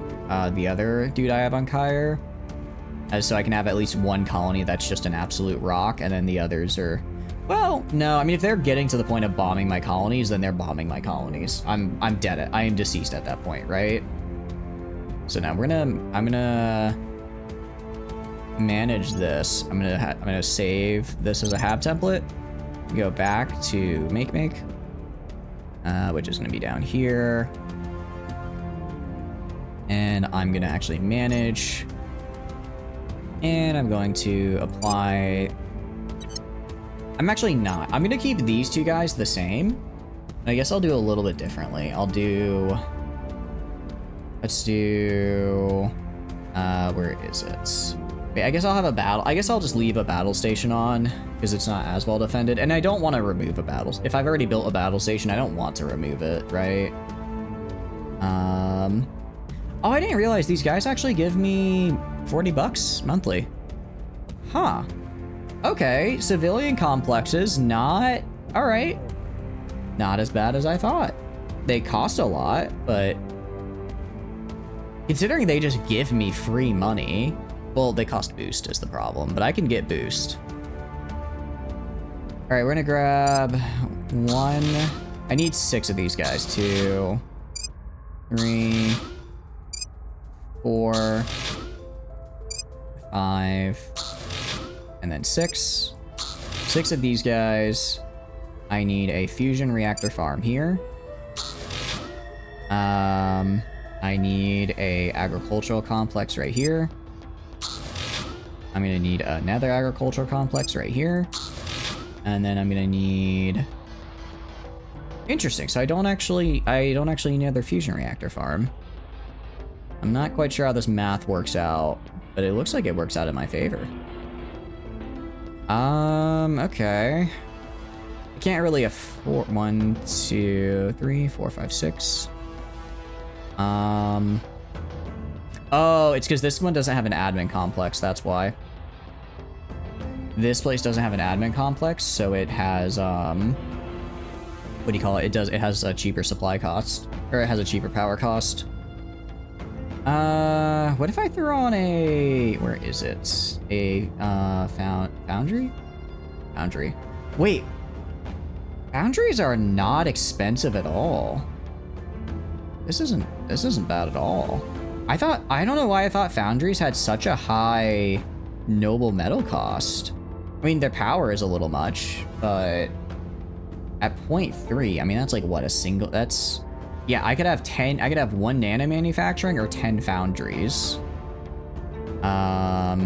the other dude I have on Kyre. So I can have at least 1 colony that's just an absolute rock, and then the others are... Well, no, I mean, if they're getting to the point of bombing my colonies, then they're bombing my colonies. I'm dead. I am deceased at that point, right? So now I'm gonna manage this. I'm gonna save this as a hab template. Go back to make, which is gonna be down here. And I'm gonna actually manage. And I'm going to apply... I'm actually not. I'm gonna keep these 2 guys the same. I guess I'll do a little bit differently. Let's do... where is it? Wait, I guess I'll have a battle. I guess I'll just leave a battle station on, because it's not as well defended. And I don't want to remove a battle. If I've already built a battle station, I don't want to remove it, right? Oh, I didn't realize these guys actually give me $40 monthly. Huh. Okay, civilian complexes, not... Alright. Not as bad as I thought. They cost a lot, but... Considering they just give me free money... Well, they cost boost is the problem, but I can get boost. Alright, we're gonna grab 1... I need 6 of these guys. 2... 3... 4... 5... And then 6. 6 of these guys. I need a fusion reactor farm here. I need a agricultural complex right here. I'm gonna need another agricultural complex right here. And then I'm gonna need... Interesting, so I don't actually need another fusion reactor farm. I'm not quite sure how this math works out, but it looks like it works out in my favor. Okay. I can't really afford 1, 2, 3, 4, 5, 6. Oh, it's because this one doesn't have an admin complex, that's why. This place doesn't have an admin complex, so it has, what do you call it? It has a cheaper supply cost, or it has a cheaper power cost. What if I throw on a, where is it? A, foundry? Foundry. Wait. Foundries are not expensive at all. This isn't bad at all. I don't know why I thought foundries had such a high noble metal cost. I mean, their power is a little much, but at 0.3, I mean, that's like what, a single, that's, yeah, I could have 1 nano manufacturing or 10 foundries. I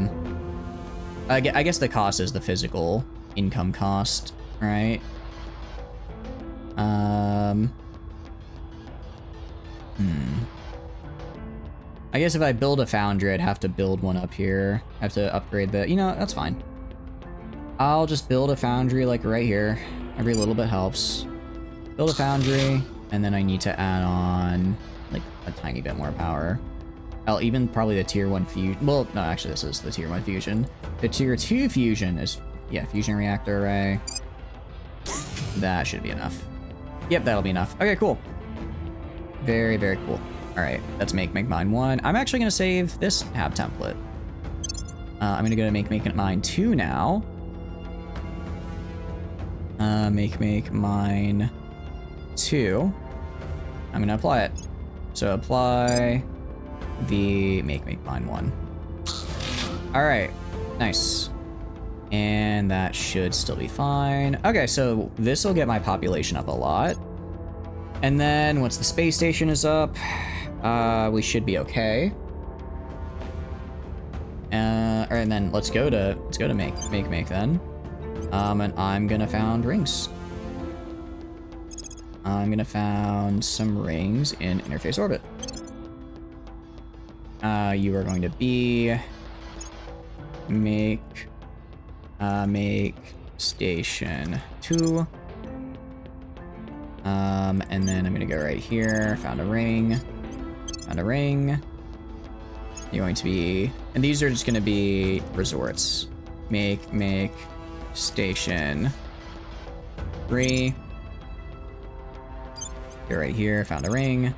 guess the cost is the physical income cost, right? I guess if I build a foundry, I'd have to build one up here. I have to upgrade the, you know, that's fine. I'll just build a foundry like right here. Every little bit helps. Build a foundry, and then I need to add on like a tiny bit more power. I'll even probably the tier 1 fusion. Well, no, actually this is the tier 1 fusion. The tier 2 fusion is, yeah, fusion reactor array. That should be enough. Yep, that'll be enough. Okay, cool. Very, very cool. All right, let's make mine 1. I'm actually gonna save this hab template. I'm gonna go to make mine 2 now. Make mine 2. I'm gonna apply it. So apply the make mine 1. All right, nice. And that should still be fine. Okay, so this will get my population up a lot. And then once the space station is up, we should be okay. And then let's go to make then. And I'm gonna found rings. I'm gonna found some rings in interface orbit. You are going to be make station 2. And then I'm gonna go right here, found a ring. You're going to be, and these are just gonna be resorts. Make station 3. Go right here, found a ring.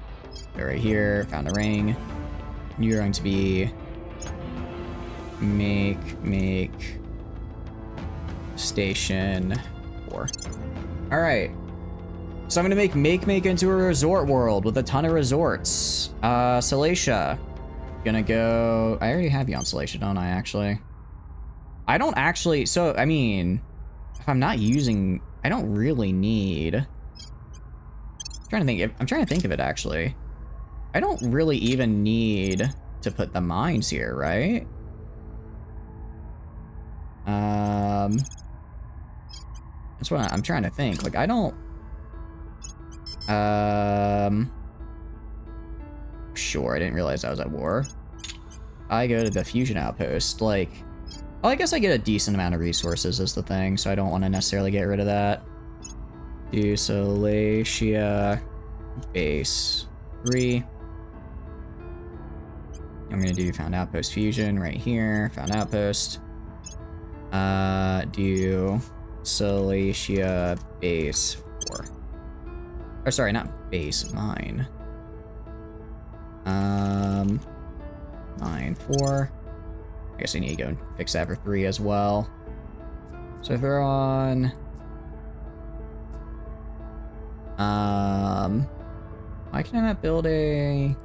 Go right here, found a ring. You're going to be make station 4. All right. So I'm gonna make into a resort world with a ton of resorts. Salacia. Gonna go, I already have you on Salacia, don't I, actually? I don't actually, so, I mean, if I'm not using, I don't really need, I'm trying to think of it, actually. I don't really even need to put the mines here, right? That's what I'm trying to think. Like, I don't, sure, I didn't realize I was at war. I go to the fusion outpost, like, well, I guess I get a decent amount of resources is the thing, so I don't want to necessarily get rid of that. Do Salacia base 3. I'm gonna do found outpost fusion right here, found outpost. Do Salacia base 4. Or sorry, not base, mine. 9, 4. I guess I need to go and fix that for 3 as well. So throw on, why can I not build a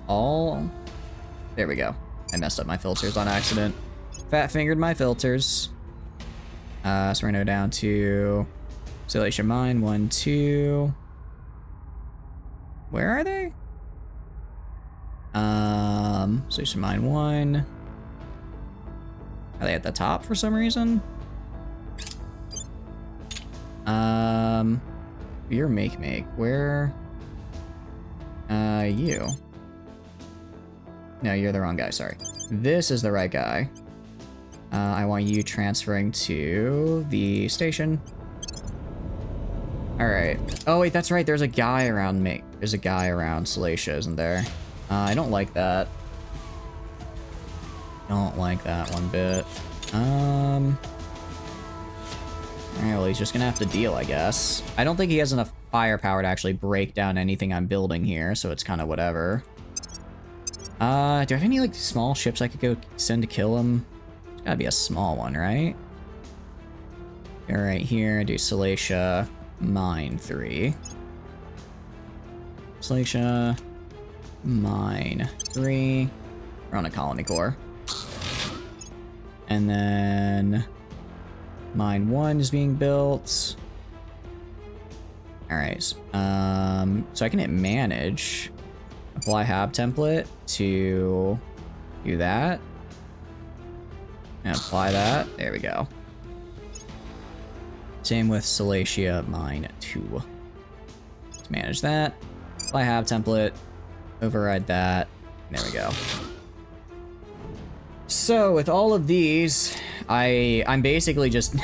all? There we go. I messed up my filters on accident. Fat fingered my filters. So we're gonna go down to Salacia mine 1, 2. Where are they? Salacia mine 1. Are they at the top for some reason? You're make. Where? You. No, you're the wrong guy, sorry. This is the right guy. I want you transferring to the station. Alright. Oh wait, that's right, there's a guy around me. There's a guy around Salacia, isn't there? I don't like that. Don't like that one bit. Alright, well, he's just gonna have to deal, I guess. I don't think he has enough firepower to actually break down anything I'm building here, so it's kind of whatever. Do I have any, like, small ships I could go send to kill him? There's gotta be a small one, right? Go right here, do Salacia, mine 3. Salacia, mine 3. We're on a colony core. And then mine 1 is being built. Alright, so I can hit manage, apply hab template to do that, and apply that. There we go. Same with Salacia mine 2. Let's manage that, apply hab template, override that. There we go. So with all of these, I'm basically just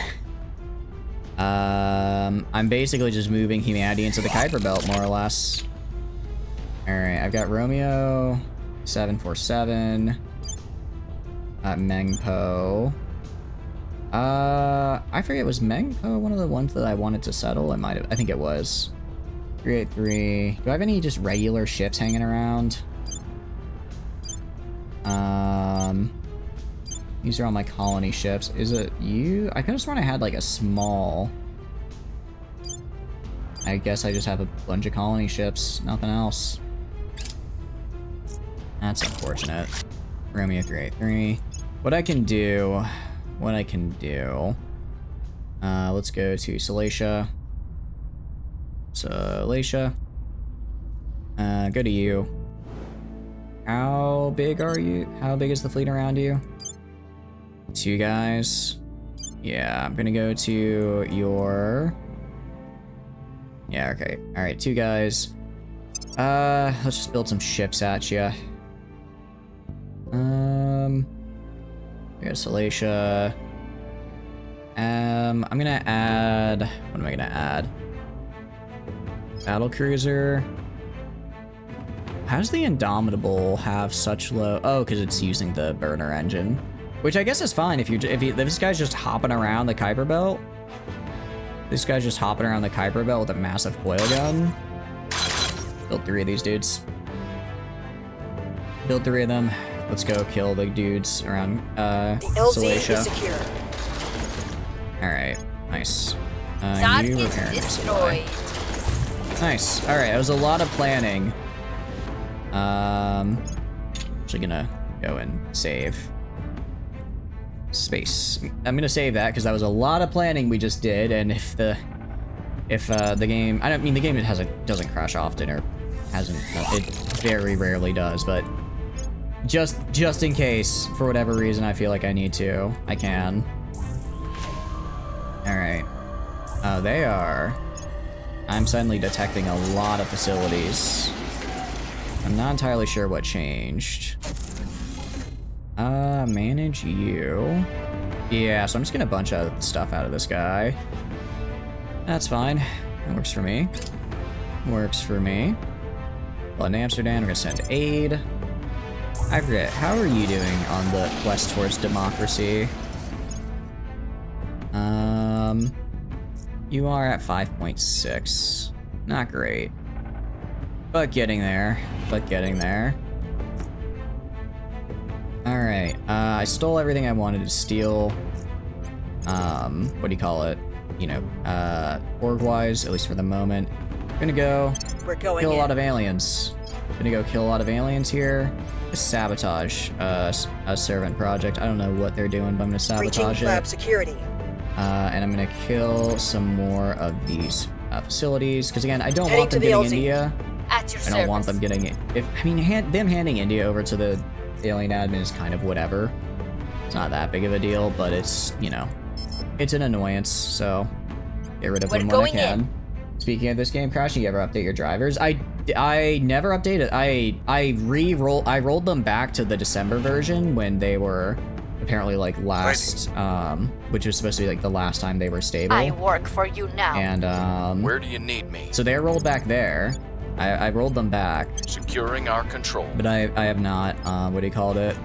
I'm basically just moving humanity into the Kuiper Belt, more or less. Alright, I've got Romeo 747, Mengpo. I forget, was Mengpo one of the ones that I wanted to settle? I might have, I think it was. 383. Do I have any just regular ships hanging around? These are all my colony ships. Is it you? I could have sworn I had like a small. I guess I just have a bunch of colony ships, nothing else. That's unfortunate. Romeo 383. What I can do, let's go to Salacia. Go to you. How big are you? How big is the fleet around you? 2 guys. Yeah, I'm gonna go to your... Yeah, okay. Alright, 2 guys. Let's just build some ships at you. We got Salacia. I'm gonna add... What am I gonna add? Battle cruiser. How does the Indomitable have such low... Oh, because it's using the burner engine. Which I guess is fine if this guy's just hopping around the Kuiper Belt. This guy's just hopping around the Kuiper Belt with a massive coil gun. Build 3 of these dudes. Build 3 of them. Let's go kill the dudes around Salacia. Secure. Alright, nice. Target You repairing destroyed. Nice. Alright, it was a lot of planning. Actually gonna go and save space. I'm gonna save that because that was a lot of planning we just did, and if the game, I don't mean the game doesn't crash often, or hasn't, it very rarely does, but just in case for whatever reason I feel like I need to, I can. All right. They are. I'm suddenly detecting a lot of facilities. I'm not entirely sure what changed. Manage you. Yeah, so I'm just gonna bunch out stuff out of this guy. That's fine. That works for me. Works for me. Well, in Amsterdam, we're gonna send aid. I forget, how are you doing on the quest towards democracy? You are at 5.6. Not great. But getting there. Alright, I stole everything I wanted to steal. What do you call it? You know, org-wise, at least for the moment. Gonna go kill a lot of aliens. Gonna go kill a lot of aliens here. Just sabotage a servant project. I don't know what they're doing, but I'm gonna sabotage it. Lab security. And I'm gonna kill some more of these facilities, because again, I don't want them getting India. At your I don't want them getting it. Them handing India over to the alien admin is kind of whatever. It's not that big of a deal, but it's, you know, it's an annoyance, so get rid of them when I can. Speaking of this game crashing, you ever update your drivers? I never updated. I rolled them back to the December version when they were apparently like last, which was supposed to be like the last time they were stable. I work for you now. And where do you need me? So they're rolled back there. I rolled them back. Securing our control. But I have not, what do you call it?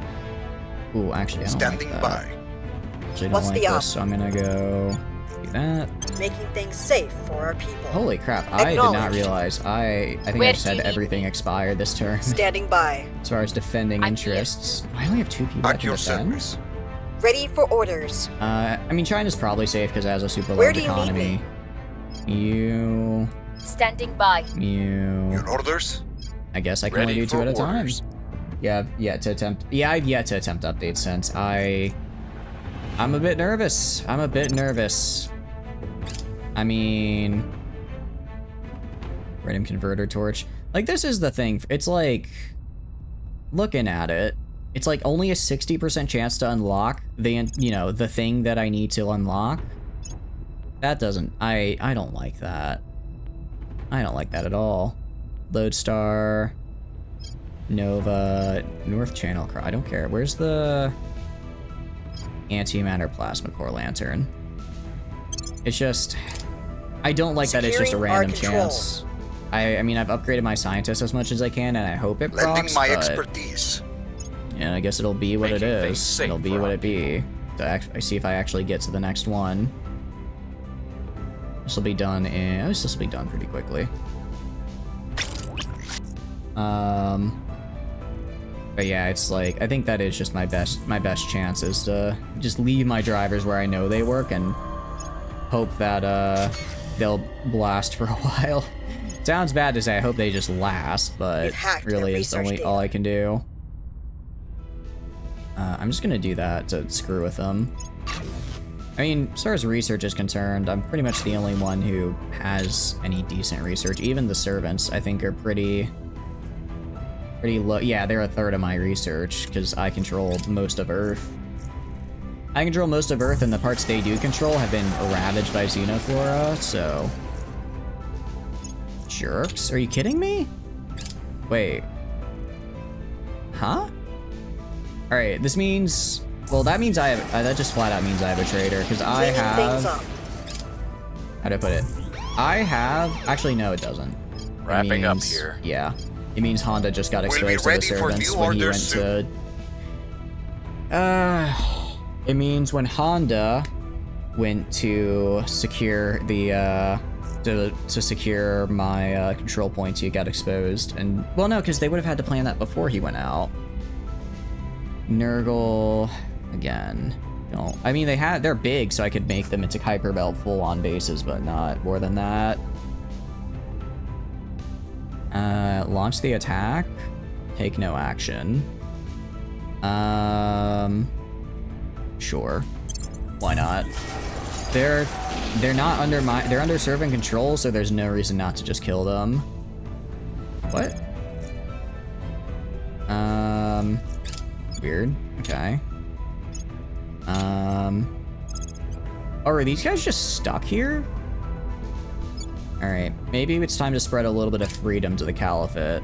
Ooh, actually, I don't Standing like by. that. Actually, I don't What's like the this, so I'm gonna go do that. Making things safe for our people. Holy crap, I did not Acknowledged. realize. I think Where I said do you everything expired this turn. Standing by. As far as defending I'm here. interests. I only have 2 people that At can your defend. service. Ready for orders. I mean, China's probably safe because it has a super Where large do you need economy. You... Standing by. You... Your orders? I guess I can Ready only do 2 for at a time. orders. Yeah, I've yet to attempt updates since I'm a bit nervous. I'm a bit nervous. I mean... Radium converter torch. Like, this is the thing. It's like... Looking at it, it's like only a 60% chance to unlock the, you know, the thing that I need to unlock. That doesn't... I don't like that. I don't like that at all. Lodestar... Nova... North Channel... I don't care. Where's the... Antimatter Plasma Core Lantern? It's just... I don't like that it's just a Securing our random control. chance. I mean, I've upgraded my scientist as much as I can, and I hope it Lending procs, my but... expertise. Yeah, I guess it'll be what it Making things is. safe It'll be for what our it be. I see if I actually get to the next one. This will be done in... This will be done pretty quickly. But yeah, it's like, I think that is just my best chance is to just leave my drivers where I know they work and hope that, they'll blast for a while. Sounds bad to say, I hope they just last, but You've hacked their really is research only data. all I can do. I'm just gonna do that to screw with them. I mean, as far as research is concerned, I'm pretty much the only one who has any decent research. Even the servants, I think, are pretty low. Yeah, they're a third of my research, because I control most of Earth. I control most of Earth, and the parts they do control have been ravaged by xenoflora, so... Jerks? Are you kidding me? Wait. Huh? Alright, this means... Well, that means I have... that just flat out means I have a traitor, because I Cleaning things have... up. How do I put it? I have... Actually, no, it doesn't. It Wrapping up means- here. Yeah. It means Honda just got We'll be exposed to the ready for servants new when he went orders to... It means when Honda went to secure the, to secure my, control points, he got exposed. And, well, no, because they would have had to plan that before he went out. Nurgle, again. No, I mean, they're big, so I could make them into Kuiper full-on bases, but not more than that. Launch the attack. Take no action. Sure. Why not? They're not under they're under servant control, so there's no reason not to just kill them. What? Weird. Okay. Oh, are these guys just stuck here? Alright, maybe it's time to spread a little bit of freedom to the Caliphate.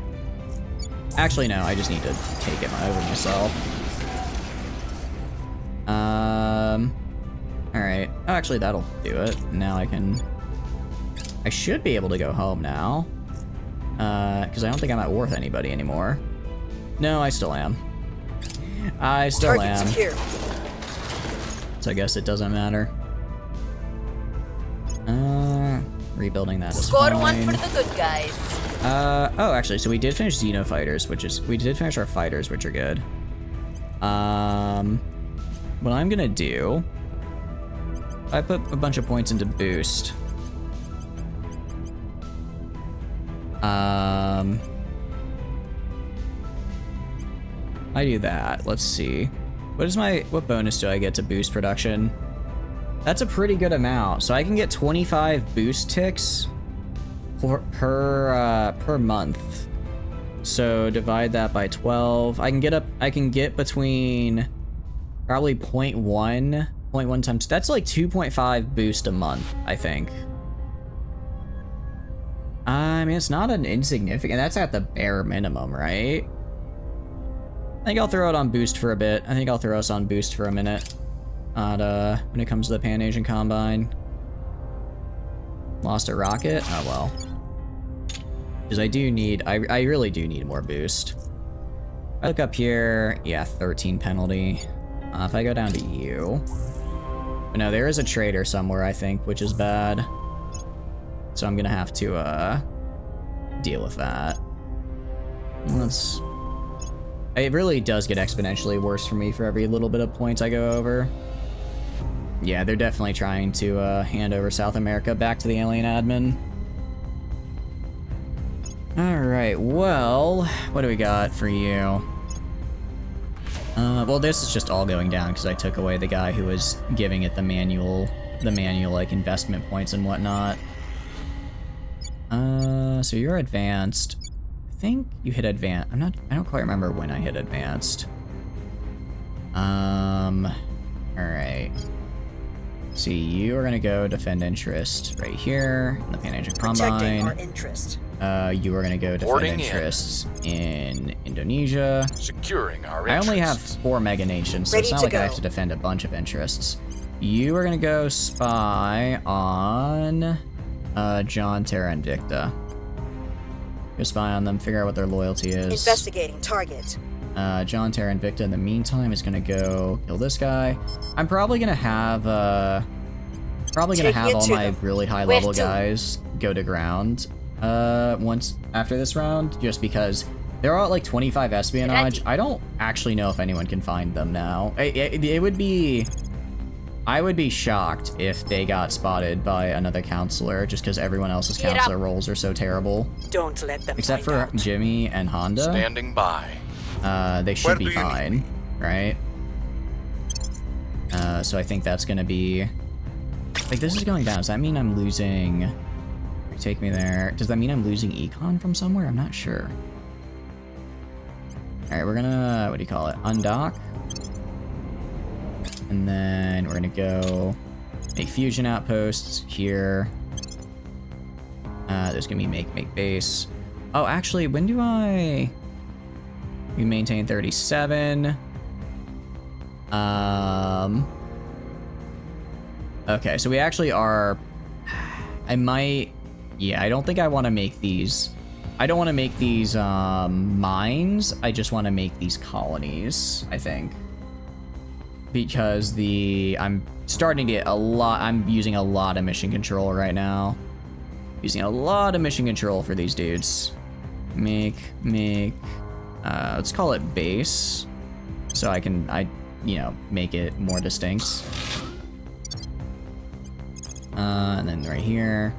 Actually, no, I just need to take it over myself. Alright. Oh, actually, that'll do it. Now I should be able to go home now. Because I don't think I'm at war with anybody anymore. No, I still am. I still Target am. secure. So I guess it doesn't matter. Rebuilding that is Score fine. one for the good guys. Oh, actually, so we did finish Xenofighters, we did finish our fighters, which are good. What I'm gonna do, I put a bunch of points into boost. I do that. Let's see. What bonus do I get to boost production? That's a pretty good amount. So I can get 25 boost ticks per month. So divide that by 12. I can get between probably 0.1 times. That's like 2.5 boost a month, I think. I mean, it's not an insignificant. That's at the bare minimum, right? I think I'll throw it on boost for a bit. I think I'll throw us on boost for a minute. When it comes to the Pan-Asian Combine. Lost a rocket? Oh well. Because I do need, I really do need more boost. I look up here, yeah, 13 penalty. If I go down to you. But no, there is a trader somewhere, I think, which is bad. So I'm gonna have to, deal with that. Let's... It really does get exponentially worse for me for every little bit of points I go over. Yeah, they're definitely trying to, hand over South America back to the alien admin. Alright, well, what do we got for you? Well, this is just all going down because I took away the guy who was giving it the manual, like, investment points and whatnot. So you're advanced. I think you hit advanced. I don't quite remember when I hit advanced. Alright. See, you are gonna go defend interest right here in the Pan-Asian Protecting our Combine. interest. You are gonna go defend Boarding interests in Indonesia. Securing our I interests. only have 4 mega nations, so Ready it's not to like I have go. to defend a bunch of interests. You are gonna go spy on John, Terra, and Invicta. Go spy on them, figure out what their loyalty is. Investigating target. John, Terra, and Invicta in the meantime is gonna go kill this guy. I'm probably gonna have all Taking it my to them. really high Where level to? guys go to ground once after this round, just because they're all at like 25 espionage. Ready. I don't actually know if anyone can find them now. It would be... I would be shocked if they got spotted by another counselor, just because everyone else's Get up. counselor rolls are so terrible. Don't let them Except find for out. Jimmy and Honda. Standing by. They should Where be do you need fine, right? So I think that's gonna be... Like, this is going down. Does that mean I'm losing... Take me there. Does that mean I'm losing econ from somewhere? I'm not sure. Alright, we're gonna... What do you call it? Undock. And then we're gonna go... Make fusion outposts here. There's gonna be make base. Oh, actually, when do I... We maintain 37. Okay, so we actually are... I might... Yeah, I don't think I want to make these... I don't want to make these, mines. I just want to make these colonies, I think. Because I'm starting to get a lot... I'm using a lot of mission control right now. Using a lot of mission control for these dudes. Make... let's call it base. So I can, make it more distinct. And then right here.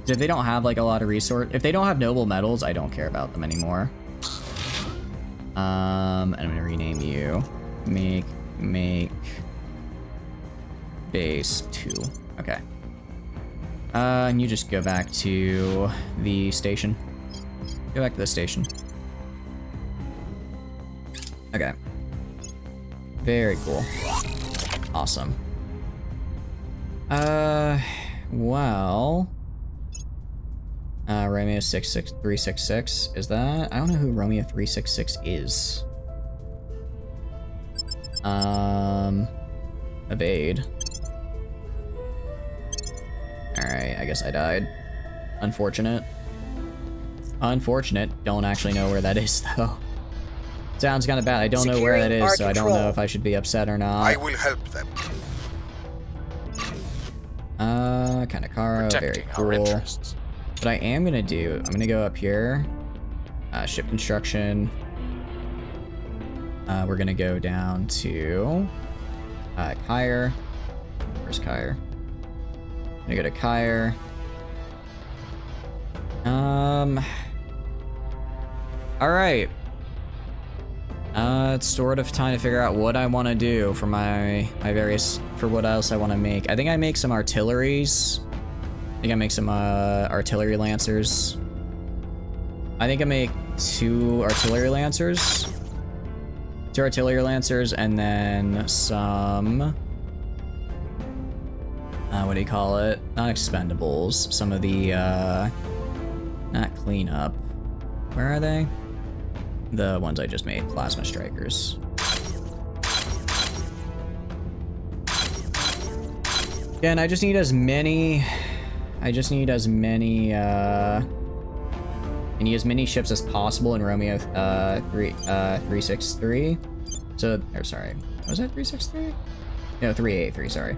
So if they don't have like a lot of if they don't have noble metals, I don't care about them anymore. And I'm gonna rename you. Make base 2. Okay. And you just go back to the station. Go back to the station. Okay. Very cool. Awesome. Well... Romeo 366, is that? I don't know who Romeo 366 is. Evade. Alright, I guess I died. Unfortunate. Unfortunate. Don't actually know where that is, though. Sounds kind of bad. I don't know where that Securing our is, so I don't control. know if I should be upset or I not. will help them. Kanakara, very Protecting our cool. interests. What I am gonna do, I'm gonna go up here. Ship construction. We're gonna go down to Kyre. Where's Kyre? I'm gonna go to Kyre. Alright. It's sort of time to figure out what I want to do for my for what else I want to make. I think I make some artilleries. I think I make some artillery lancers. I think I make 2 artillery lancers. 2 artillery lancers and then some... what do you call it? Not expendables. Some of the, not cleanup. Where are they? The ones I just made. Plasma strikers. Again, I just need as many... and need as many ships as possible in Romeo 363. So, or sorry, was that 363? No, 383, sorry.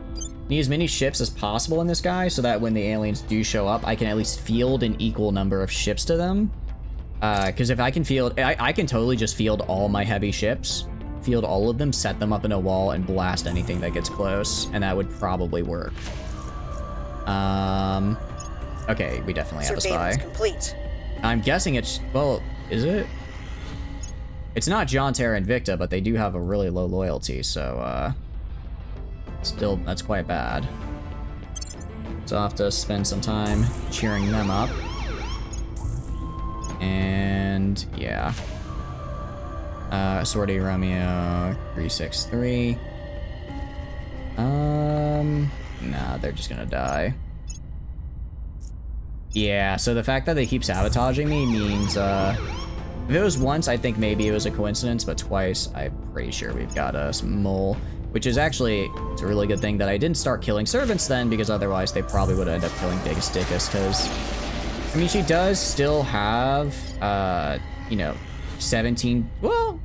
Need as many ships as possible in this guy so that when the aliens do show up, I can at least field an equal number of ships to them. Because if I can field, I can totally just field all my heavy ships, field all of them, set them up in a wall, and blast anything that gets close, and that would probably work. Okay, we definitely have a spy. Complete. I'm guessing it's, well, is it? It's not John, Terra, Invicta, but they do have a really low loyalty, so, still, that's quite bad. So I'll have to spend some time cheering them up. And, yeah. Sortie Romeo 363. Nah, they're just gonna die. Yeah, so the fact that they keep sabotaging me means, if it was once, I think maybe it was a coincidence, but twice, I'm pretty sure we've got a mole. Which is actually, it's a really good thing that I didn't start killing servants then, because otherwise they probably would end up killing Biggest Dickus, because, I mean, she does still have, you know, 17, well,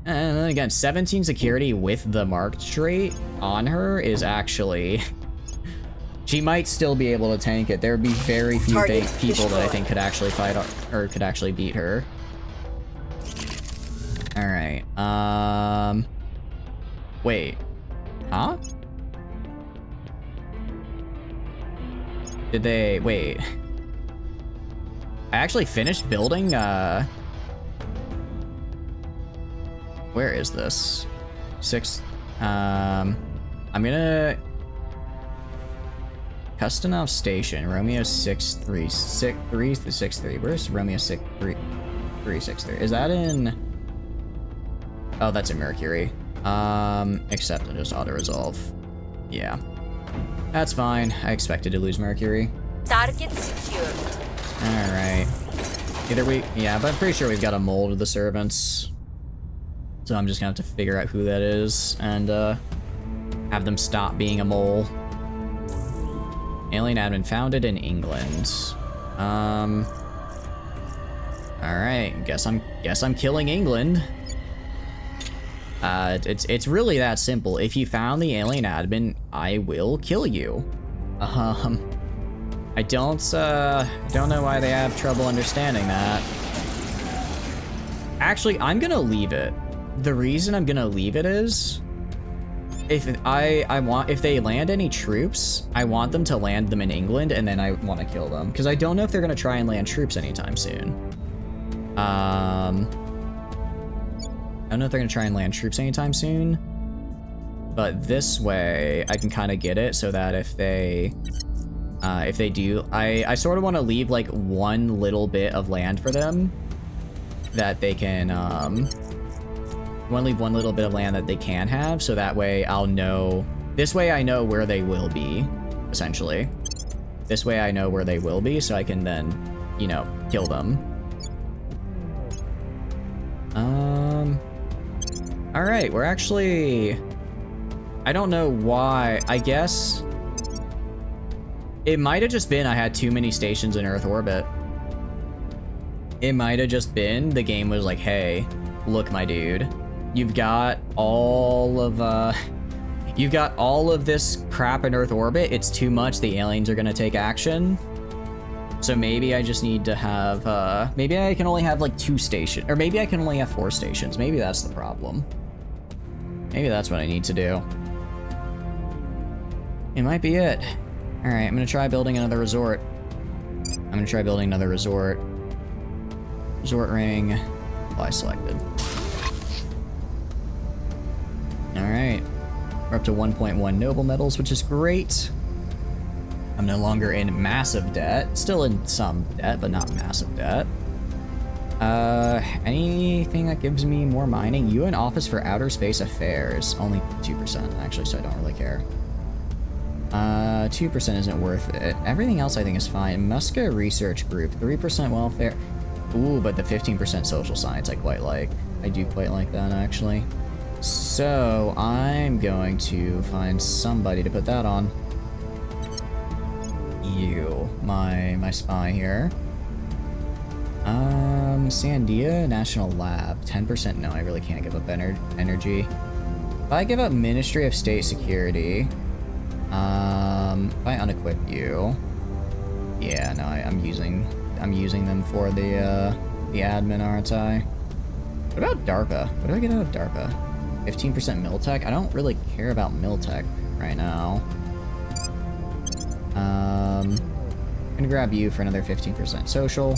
and then again, 17 security with the marked trait on her is actually, she might still be able to tank it. There would be very few people that I think could actually fight, or could actually beat her. Alright, wait, huh? Did they, wait. I actually finished building, where is this? I'm gonna, Kustanov Station, Romeo 363, where's Romeo 363? Is that in, oh, that's in Mercury. Except I just auto-resolve. Yeah. That's fine. I expected to lose Mercury. Target secured. Alright. Either we... Yeah, but I'm pretty sure we've got a mold of the servants. So I'm just gonna have to figure out who that is and, have them stop being a mole. Alien admin founded in England. Alright. Guess I'm killing England. It's really that simple. If you found the alien admin, I will kill you. I don't know why they have trouble understanding that. Actually, I'm gonna leave it. The reason I'm gonna leave it is, if they land any troops, I want them to land them in England, and then I want to kill them. Because I don't know if they're gonna try and land troops anytime soon. I don't know if they're gonna try and land troops anytime soon, but this way I can kind of get it so that if they do, I sort of want to leave like one little bit of land for them that they can, I want to leave one little bit of land that they can have, so that way I'll know, this way I know where they will be, essentially. This way I know where they will be, so I can then, you know, kill them. Alright, we're actually... I don't know why. I guess... It might have just been I had too many stations in Earth orbit. It might have just been the game was like, hey, look, my dude. You've got all of, you've got all of this crap in Earth orbit. It's too much. The aliens are gonna take action. So maybe I just need to have, maybe I can only have like 2 stations, or maybe I can only have 4 stations. Maybe that's the problem. Maybe that's what I need to do. It might be it. All right, I'm gonna try building another resort. Resort ring, apply selected. All right, we're up to 1.1 noble metals, which is great. I'm no longer in massive debt. Still in some debt, but not massive debt. Anything that gives me more mining? UN Office for Outer Space Affairs. Only 2%, actually, so I don't really care. 2% isn't worth it. Everything else I think is fine. Musca Research Group, 3% welfare. Ooh, but the 15% social science I quite like. I do quite like that, actually. So, I'm going to find somebody to put that on. You, my spy here. Sandia National Lab, 10%. No, I really can't give up energy. If I give up Ministry of State Security, if I unequip you, yeah, no, I'm using them for the admin, aren't I? What about DARPA? What do I get out of DARPA? 15% Miltech? I don't really care about Miltech right now. I'm gonna grab you for another 15% social.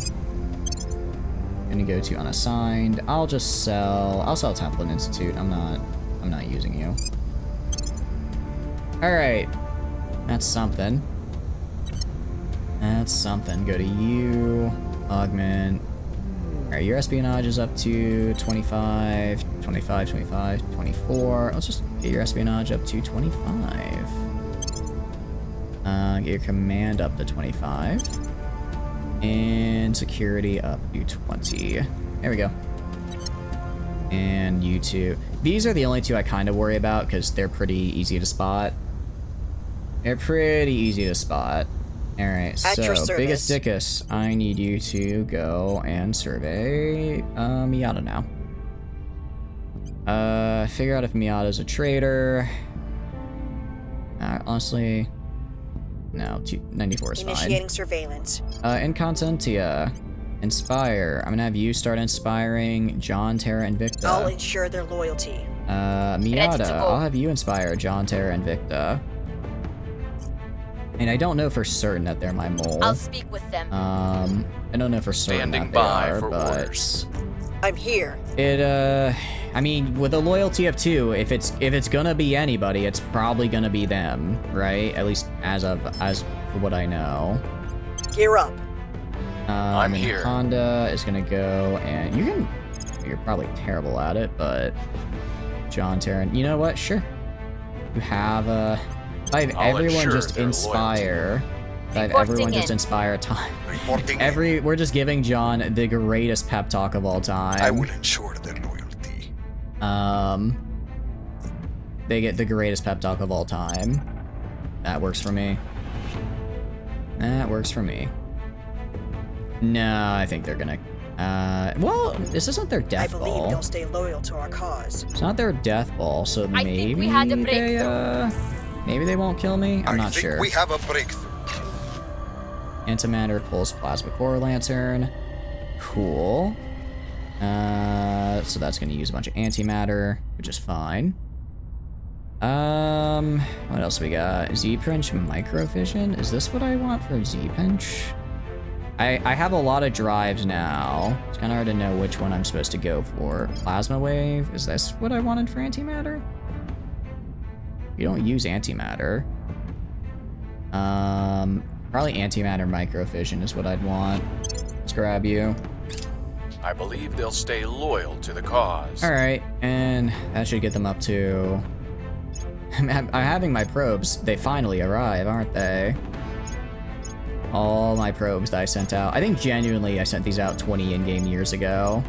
Gonna go to unassigned. I'll sell Template Institute. I'm not using you. Alright. That's something. That's something. Go to you. Augment. Alright, your espionage is up to 25, 25, 25, 24. Let's just get your espionage up to 25. Get your command up to 25. And security up to 20. There we go. And you two. These are the only two I kind of worry about because they're pretty easy to spot. They're pretty easy to spot. Alright, so Biggest Dickus, I need you to go and survey Miata now. Figure out if Miata's a traitor. Honestly, no, 94 is fine. Initiating surveillance. Incontinentia. Inspire. I'm gonna have you start inspiring John, Terra, Invicta. I'll ensure their loyalty. Miata, I'll have you inspire John, Terra, Invicta. And I don't know for certain that they're my mole. I'll speak with them. I don't know for certain Standing that they by are, for but orders. I'm here. I mean, with a loyalty of 2, if it's gonna be anybody, it's probably gonna be them, right? At least as for what I know. Gear up. I'm here. Honda is gonna go, and you're probably terrible at it, but John Terran, you know what? Sure. You have I have everyone just inspire. I have everyone just inspire time. Reporting in. We're just giving John the greatest pep talk of all time. I will ensure their loyalty. They get the greatest pep talk of all time. That works for me. That works for me. No, I think they're gonna. Well, this isn't their death I believe ball. they'll stay loyal to our cause. It's not their death ball, so I maybe think we had a breakthrough. maybe they won't kill me. I'm not sure. We have a breakthrough. Antimatter, pulse, plasma core lantern. Cool. So that's gonna use a bunch of antimatter, which is fine. What else we got? Z-Pinch microvision? Is this what I want for Z-Pinch? I have a lot of drives now. It's kind of hard to know which one I'm supposed to go for. Plasma wave? Is this what I wanted for antimatter? You don't use antimatter. Probably antimatter microvision is what I'd want. Let's grab you. I believe they'll stay loyal to the cause. Alright, and that should get them up to... I'm having my probes. They finally arrive, aren't they? All my probes that I sent out. I think genuinely I sent these out 20 in-game years ago.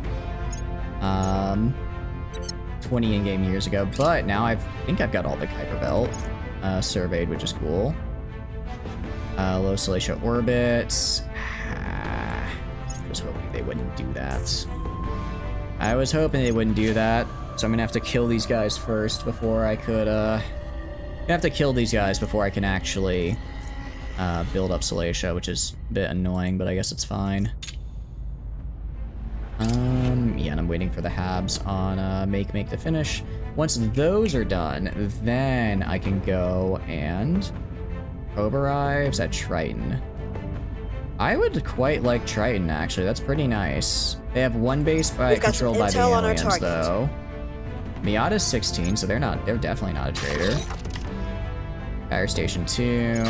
20 in-game years ago, but now I think I've got all the Kuiper Belt surveyed, which is cool. Low Salacia orbits. I was hoping they wouldn't do that. I was hoping they wouldn't do that, so I'm gonna have to kill these guys first before I could, I'm gonna have to kill these guys before I can actually build up Salacia, which is a bit annoying, but I guess it's fine. Yeah, and I'm waiting for the Habs on make to finish. Once those are done, then I can go and probe arrives at Triton. I would quite like Triton, actually. That's pretty nice. They have one base controlled by the aliens, though. Miata's 16, so they're definitely not a traitor. Fire Station 2.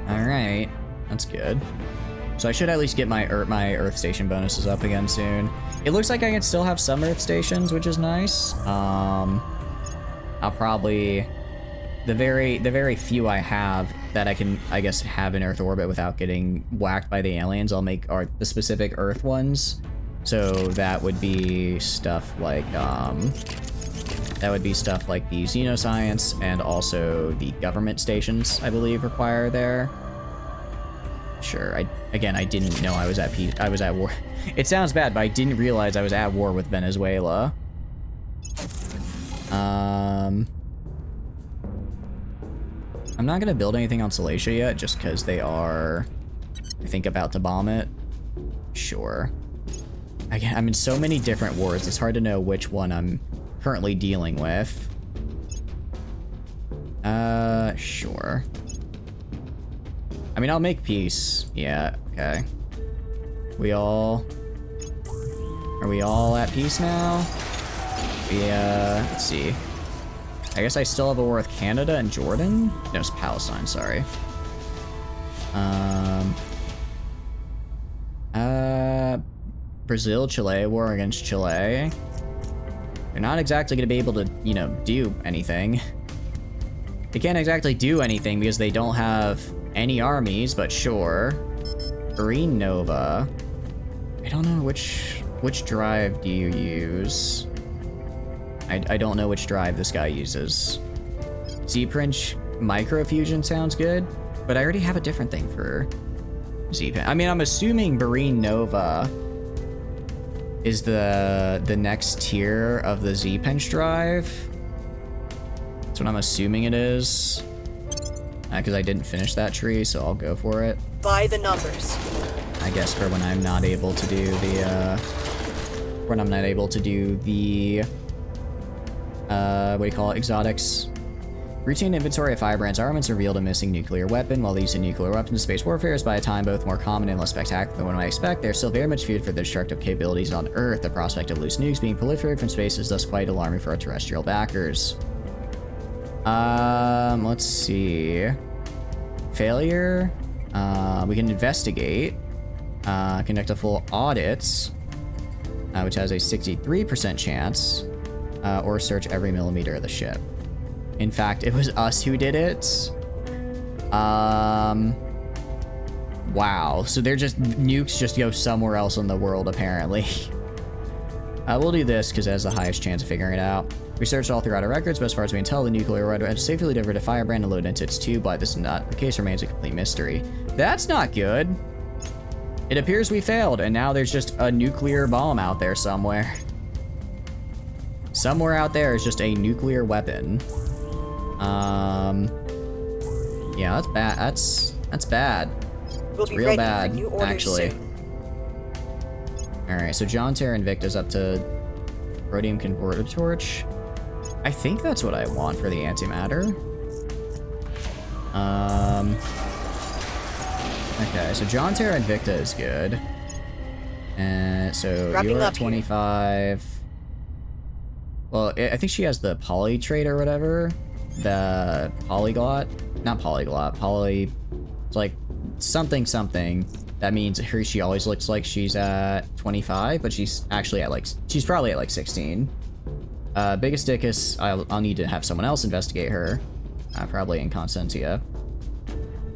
Alright, that's good. So I should at least get my Earth Station bonuses up again soon. It looks like I can still have some Earth Stations, which is nice. I'll probably... The very few I have that I can, I guess, have in Earth orbit without getting whacked by the aliens, I'll make are the specific Earth ones. So that would be stuff like, the Xenoscience and also the government stations, I believe, require there. sure. Again, I didn't know I was at peace. I was at war. It sounds bad, but I didn't realize I was at war with Venezuela. I'm not gonna build anything on Salacia yet, just because they are, I think, about to bomb it. Sure. Again, I'm in so many different wars, it's hard to know which one I'm currently dealing with. Sure. I mean, I'll make peace. Yeah, okay. Are we all at peace now? Let's see. I guess I still have a war with Canada and Jordan? No, it's Palestine, sorry. Brazil, Chile, war against Chile. They're not exactly gonna be able to, you know, do anything. They can't exactly do anything because they don't have any armies, but sure. Green Nova. I don't know which drive do you use? I don't know which drive this guy uses. Z-Princh Microfusion sounds good, but I already have a different thing for Z-Pen. I mean, I'm assuming Barine Nova is the next tier of the Z-Pinch drive. That's what I'm assuming it is. Because I didn't finish that tree, so I'll go for it. By the numbers. I guess for when I'm not able to do the, what do you call it, exotics. Routine inventory of Firebrand's armaments revealed a missing nuclear weapon. While the use of nuclear weapons in space warfare is by a time both more common and less spectacular than one might expect, they're still very much viewed for their destructive capabilities on Earth. The prospect of loose nukes being proliferated from space is thus quite alarming for our terrestrial backers. Let's see. Failure. We can investigate. Conduct a full audit, which has a 63% chance, or search every millimeter of the ship. In fact, it was us who did it. Wow. So they're just, nukes just go somewhere else in the world, apparently. We'll do this because it has the highest chance of figuring it out. We searched all throughout our records, but as far as we can tell, the nuclear weapon had safely delivered a Firebrand and loaded into its tube. Why this is not the case remains a complete mystery. That's not good. It appears we failed, and now there's just a nuclear bomb out there somewhere. Somewhere out there is just a nuclear weapon. Yeah, that's bad. That's bad. We'll It's be real ready bad, for new orders actually. soon. Alright, so John, Terra, Invicta's up to Rhodium Converter Torch. I think that's what I want for the antimatter. Okay, so John, Terra, Invicta is good. And so Wrapping you're up at 25. Well, I think she has the poly trait or whatever. The polyglot. Not polyglot. Poly. It's like something. That means she always looks like she's at 25, but she's actually at like, she's probably at like 16. Biggest Dickus, I'll need to have someone else investigate her. Probably in Constantia.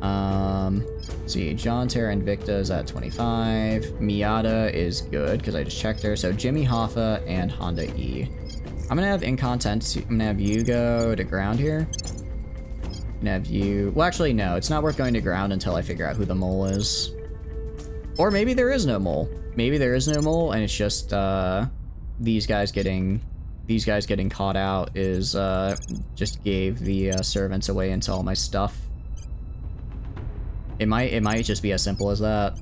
Let's see, John, Terra, Invicta is at 25. Miata is good, because I just checked her. So Jimmy Hoffa and Honda E. I'm gonna have I'm gonna have you go to ground here. I'm gonna have you, well actually no, it's not worth going to ground until I figure out who the mole is. Or maybe there is no mole. Maybe there is no mole and it's just these guys getting caught out is just gave the servants away into all my stuff. It might just be as simple as that.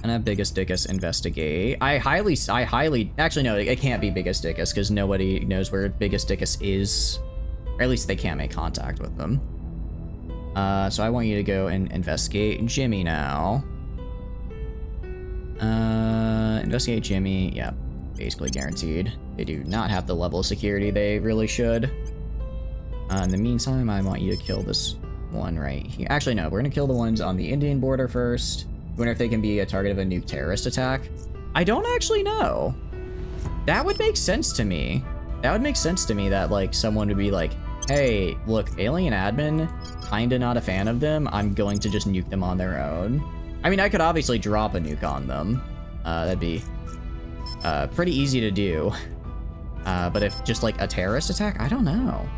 And have Biggest Dickus investigate. I highly, actually no, it can't be Biggest Dickus because nobody knows where Biggest Dickus is. Or at least they can't make contact with them. So I want you to go and investigate Jimmy now. Investigate Jimmy, yeah, basically guaranteed. They do not have the level of security they really should. In the meantime, I want you to kill this one right here. Actually, no, we're gonna kill the ones on the Indian border first. Wonder if they can be a target of a nuke terrorist attack. I don't actually know. That would make sense to me. That would make sense to me that, like, someone would be like, hey, look, alien admin, kinda not a fan of them. I'm going to just nuke them on their own. I mean, I could obviously drop a nuke on them. That'd be pretty easy to do. But if just, like, a terrorist attack, I don't know.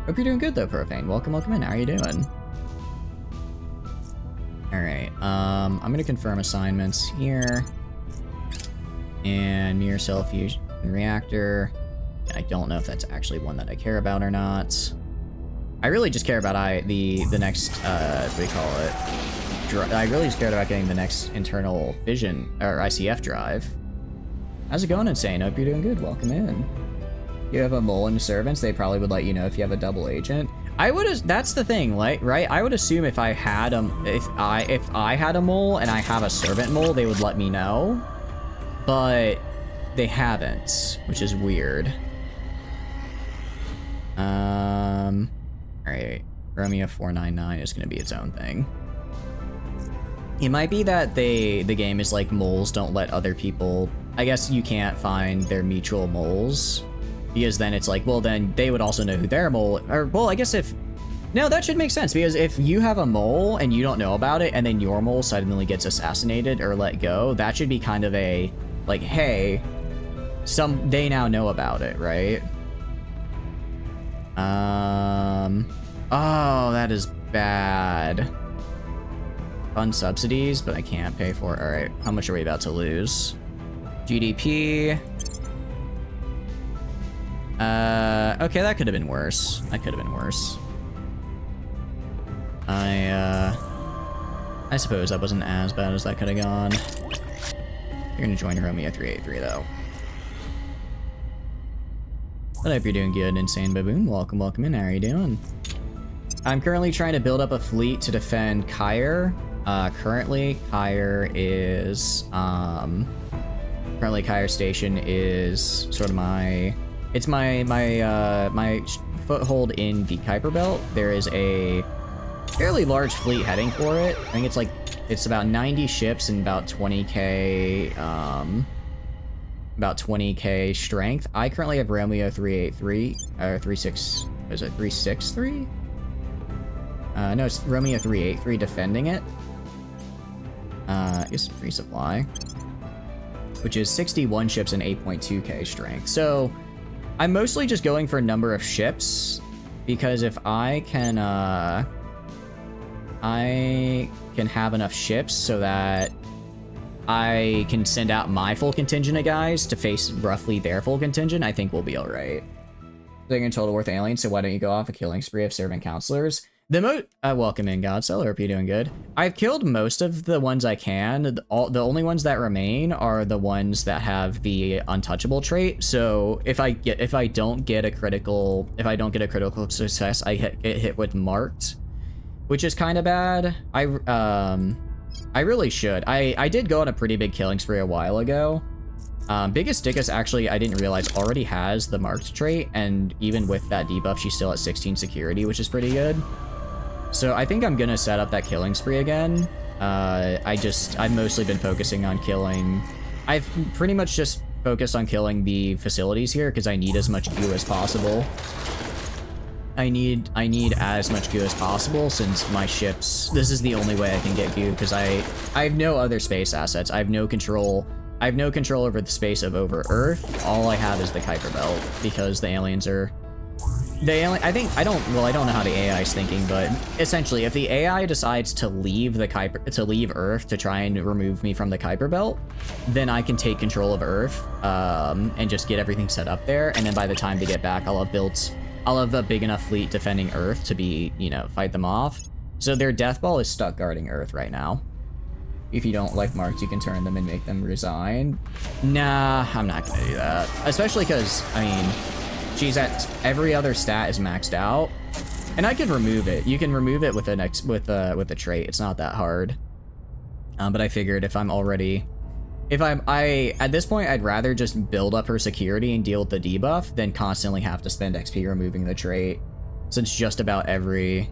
Hope you're doing good, though, Profane. Welcome in. How are you doing? Alright, I'm gonna confirm assignments here. And mirror cell fusion reactor. I don't know if that's actually one that I care about or not. I really just care about the next, what do you call it? I really just cared about getting the next internal fission, or ICF drive. How's it going, Insane? Hope you're doing good. Welcome in. You have a mole in servants, they probably would let you know if you have a double agent. I would, that's the thing, like, right? I would assume if I had if I had a mole and I have a servant mole, they would let me know. But they haven't, which is weird. Alright. Romeo 499 is gonna be its own thing. It might be that the game is like moles don't let other people, I guess you can't find their mutual moles. Because then it's like, well, then they would also know who their mole, or, well, I guess if, no, that should make sense, because if you have a mole and you don't know about it, and then your mole suddenly gets assassinated or let go, that should be kind of a, like, hey, they now know about it, right? Oh, that is bad. Fund subsidies, but I can't pay for it. All right, how much are we about to lose? GDP. Okay, that could have been worse. That could have been worse. I suppose that wasn't as bad as that could have gone. You're gonna join Romeo 383 though. But I hope you're doing good, Insane Baboon. Welcome, welcome in. How are you doing? I'm currently trying to build up a fleet to defend Kyre. Currently Kyre Station is sort of my foothold in the Kuiper Belt. There is a fairly large fleet heading for it. I think it's about 90 ships and about 20k strength. I currently have Romeo 383 or 363? No, it's Romeo 383 defending it. It's resupply, which is 61 ships and 8.2k strength. So I'm mostly just going for a number of ships, because if I can have enough ships so that I can send out my full contingent of guys to face roughly their full contingent, I think we'll be alright. They're in total worth aliens, so why don't you go off a killing spree of servant counselors? Welcome in, Godcell. Hope you're doing good. I've killed most of the ones I can. The only ones that remain are the ones that have the untouchable trait. So if I don't get a critical success, I get hit with marked, which is kind of bad. I really should. I did go on a pretty big killing spree a while ago. Biggest Dickus actually, I didn't realize, already has the marked trait, and even with that debuff, she's still at 16 security, which is pretty good. So I think I'm gonna set up that killing spree again. I've mostly been focusing on killing. I've pretty much just focused on killing the facilities here because I need as much goo as possible. I need as much goo as possible since my ships. This is the only way I can get goo because I have no other space assets. I have no control. I have no control over the space over Earth. All I have is the Kuiper Belt because the aliens are. I don't know how the AI is thinking, but essentially, if the AI decides to leave Earth to try and remove me from the Kuiper Belt, then I can take control of Earth, and just get everything set up there. And then by the time they get back, I'll have a big enough fleet defending Earth to be, fight them off. So their death ball is stuck guarding Earth right now. If you don't like marks, you can turn them and make them resign. Nah, I'm not gonna do that. Especially because, she's at every other stat is maxed out, and I could remove it. You can remove it with a trait. It's not that hard. But I figured at this point, I'd rather just build up her security and deal with the debuff than constantly have to spend XP removing the trait. Since just about every,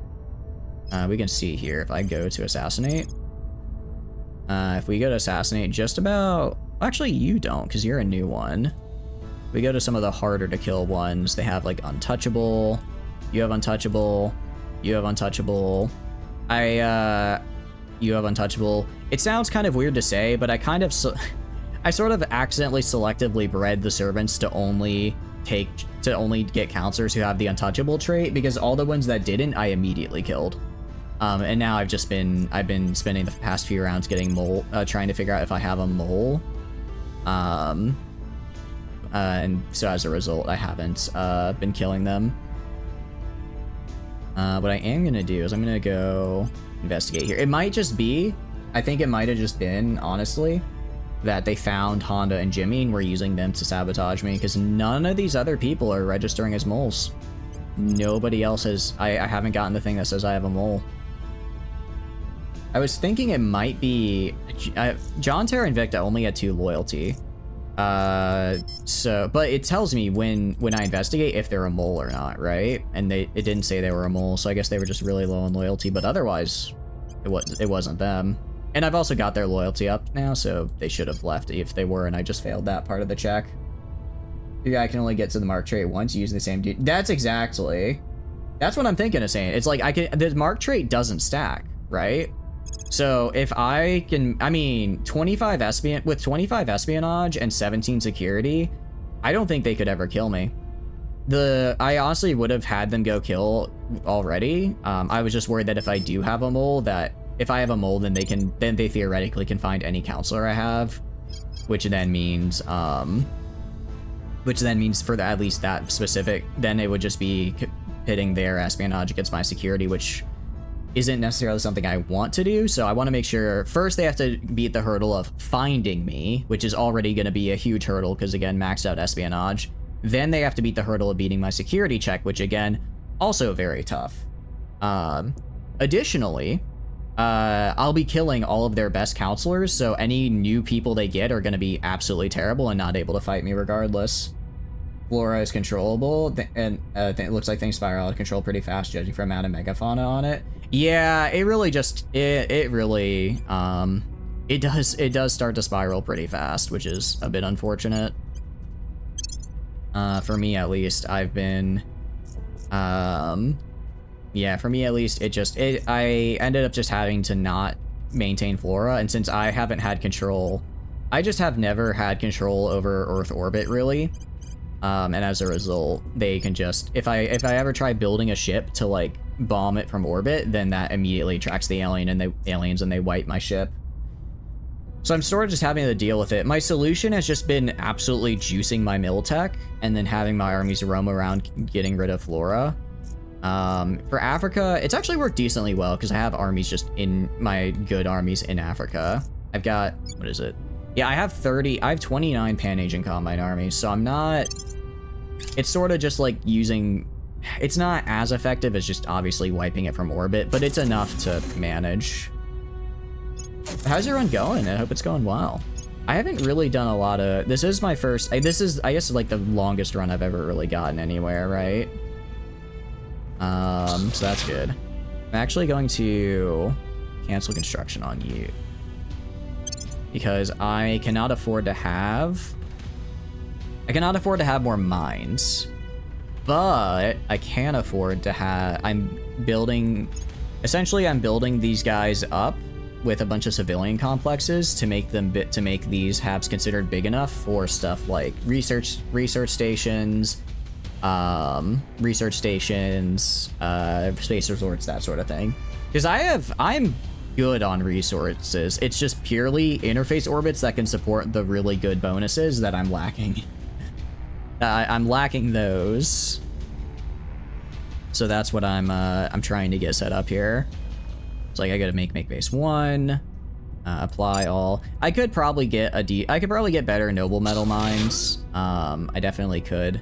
we can see here if I go to assassinate. If we go to assassinate, just about, actually you don't, because you're a new one. We go to some of the harder to kill ones. They have like untouchable. You have untouchable. You have untouchable. You have untouchable. It sounds kind of weird to say, but I sort of accidentally selectively bred the servants to only get counselors who have the untouchable trait, because all the ones that didn't, I immediately killed. And now I've been spending the past few rounds getting mole, trying to figure out if I have a mole. And so as a result, I haven't been killing them. What I am gonna do is I'm gonna go investigate here. It might just be, I think it might have just been, honestly, that they found Honda and Jimmy and were using them to sabotage me, because none of these other people are registering as moles. Nobody else has. I haven't gotten the thing that says I have a mole. I was thinking it might be John, Terra, and Invicta only had 2 loyalty. But it tells me when I investigate if they're a mole or not, right? And it didn't say they were a mole, so I guess they were just really low on loyalty, but otherwise it wasn't them. And I've also got their loyalty up now, so they should have left if they were, and I just failed that part of the check. Yeah, I can only get to the mark trait once using the same dude. That's what I'm thinking of saying. It's like the mark trait doesn't stack, right? So if I can, I mean, 25 espionage and 17 security, I don't think they could ever kill me. I honestly would have had them go kill already. I was just worried that if I do have a mole, then they theoretically can find any counselor I have, which then means for at least that specific, then it would just be pitting their espionage against my security, which isn't necessarily something I want to do. So I want to make sure first they have to beat the hurdle of finding me, which is already going to be a huge hurdle because, again, maxed out espionage. Then they have to beat the hurdle of beating my security check, which, again, also very tough. Additionally, I'll be killing all of their best counselors, so any new people they get are going to be absolutely terrible and not able to fight me regardless. Flora is controllable, and it looks like things spiral out of control pretty fast, judging from amount of megafauna on it. Yeah, it really just it does start to spiral pretty fast, which is a bit unfortunate. For me at least, I've been yeah, for me at least, I ended up just having to not maintain Flora, and since I haven't had control, I just have never had control over Earth orbit really. And as a result, they can just, if I ever try building a ship to like bomb it from orbit, then that immediately tracks the aliens and they wipe my ship. So I'm sort of just having to deal with it. My solution has just been absolutely juicing my militech and then having my armies roam around getting rid of Flora. For Africa, it's actually worked decently well because I have armies just in my good armies in Africa. I've got, what is it? Yeah, I have 29 Pan-Asian Combine armies, so I'm not, it's sort of just like using, it's not as effective as just obviously wiping it from orbit, but it's enough to manage. How's your run going? I hope it's going well. I haven't really done a lot of, this is my first, this is, I guess, like the longest run I've ever really gotten anywhere, right? So that's good. I'm actually going to cancel construction on you, because I cannot afford to have more mines, but I can afford to have, I'm building these guys up with a bunch of civilian complexes to make these HABs considered big enough for stuff like research stations, space resorts, that sort of thing. Because I'm good on resources. It's just purely interface orbits that can support the really good bonuses that I'm lacking. I'm lacking those. So that's what I'm trying to get set up here. It's like I gotta make base 1, apply all. I could probably get better noble metal mines. I definitely could.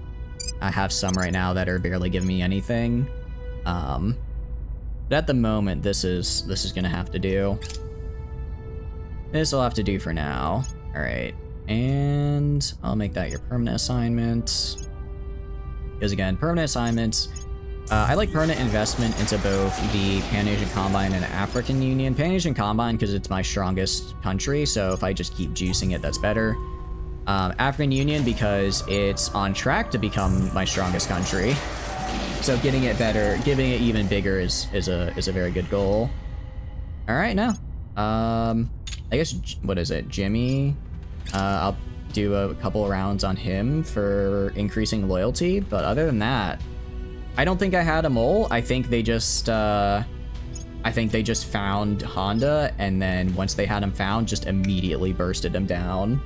I have some right now that are barely giving me anything. But at the moment, this is gonna have to do. This will have to do for now. All right, and I'll make that your permanent assignment. Because again, permanent assignments. I like permanent investment into both the Pan-Asian Combine and African Union. Pan-Asian Combine because it's my strongest country, so if I just keep juicing it, that's better. African Union because it's on track to become my strongest country. So getting it better, giving it even bigger is a very good goal. All right, now, I guess, what is it, Jimmy? I'll do a couple rounds on him for increasing loyalty, but other than that, I don't think I had a mole. I think they just I think they just found Honda, and then once they had him found, just immediately bursted him down.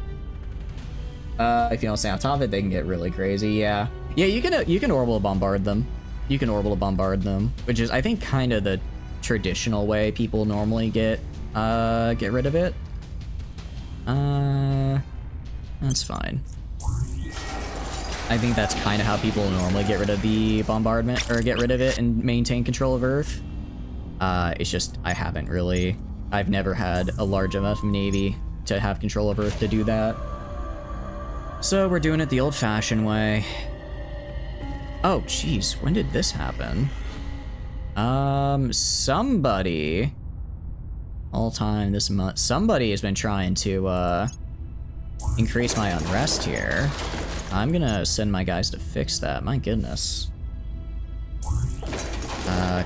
If you don't stay on top of it, they can get really crazy, yeah. Yeah, you can orbital bombard them. You can orbital bombard them, which is, I think, kind of the traditional way people normally get rid of it. That's fine. I think that's kind of how people normally get rid of the bombardment, or get rid of it and maintain control of Earth. It's just, I've never had a large enough navy to have control of Earth to do that. So we're doing it the old-fashioned way. Oh, jeez, when did this happen? Somebody... All time this month, somebody has been trying to, increase my unrest here. I'm gonna send my guys to fix that, my goodness.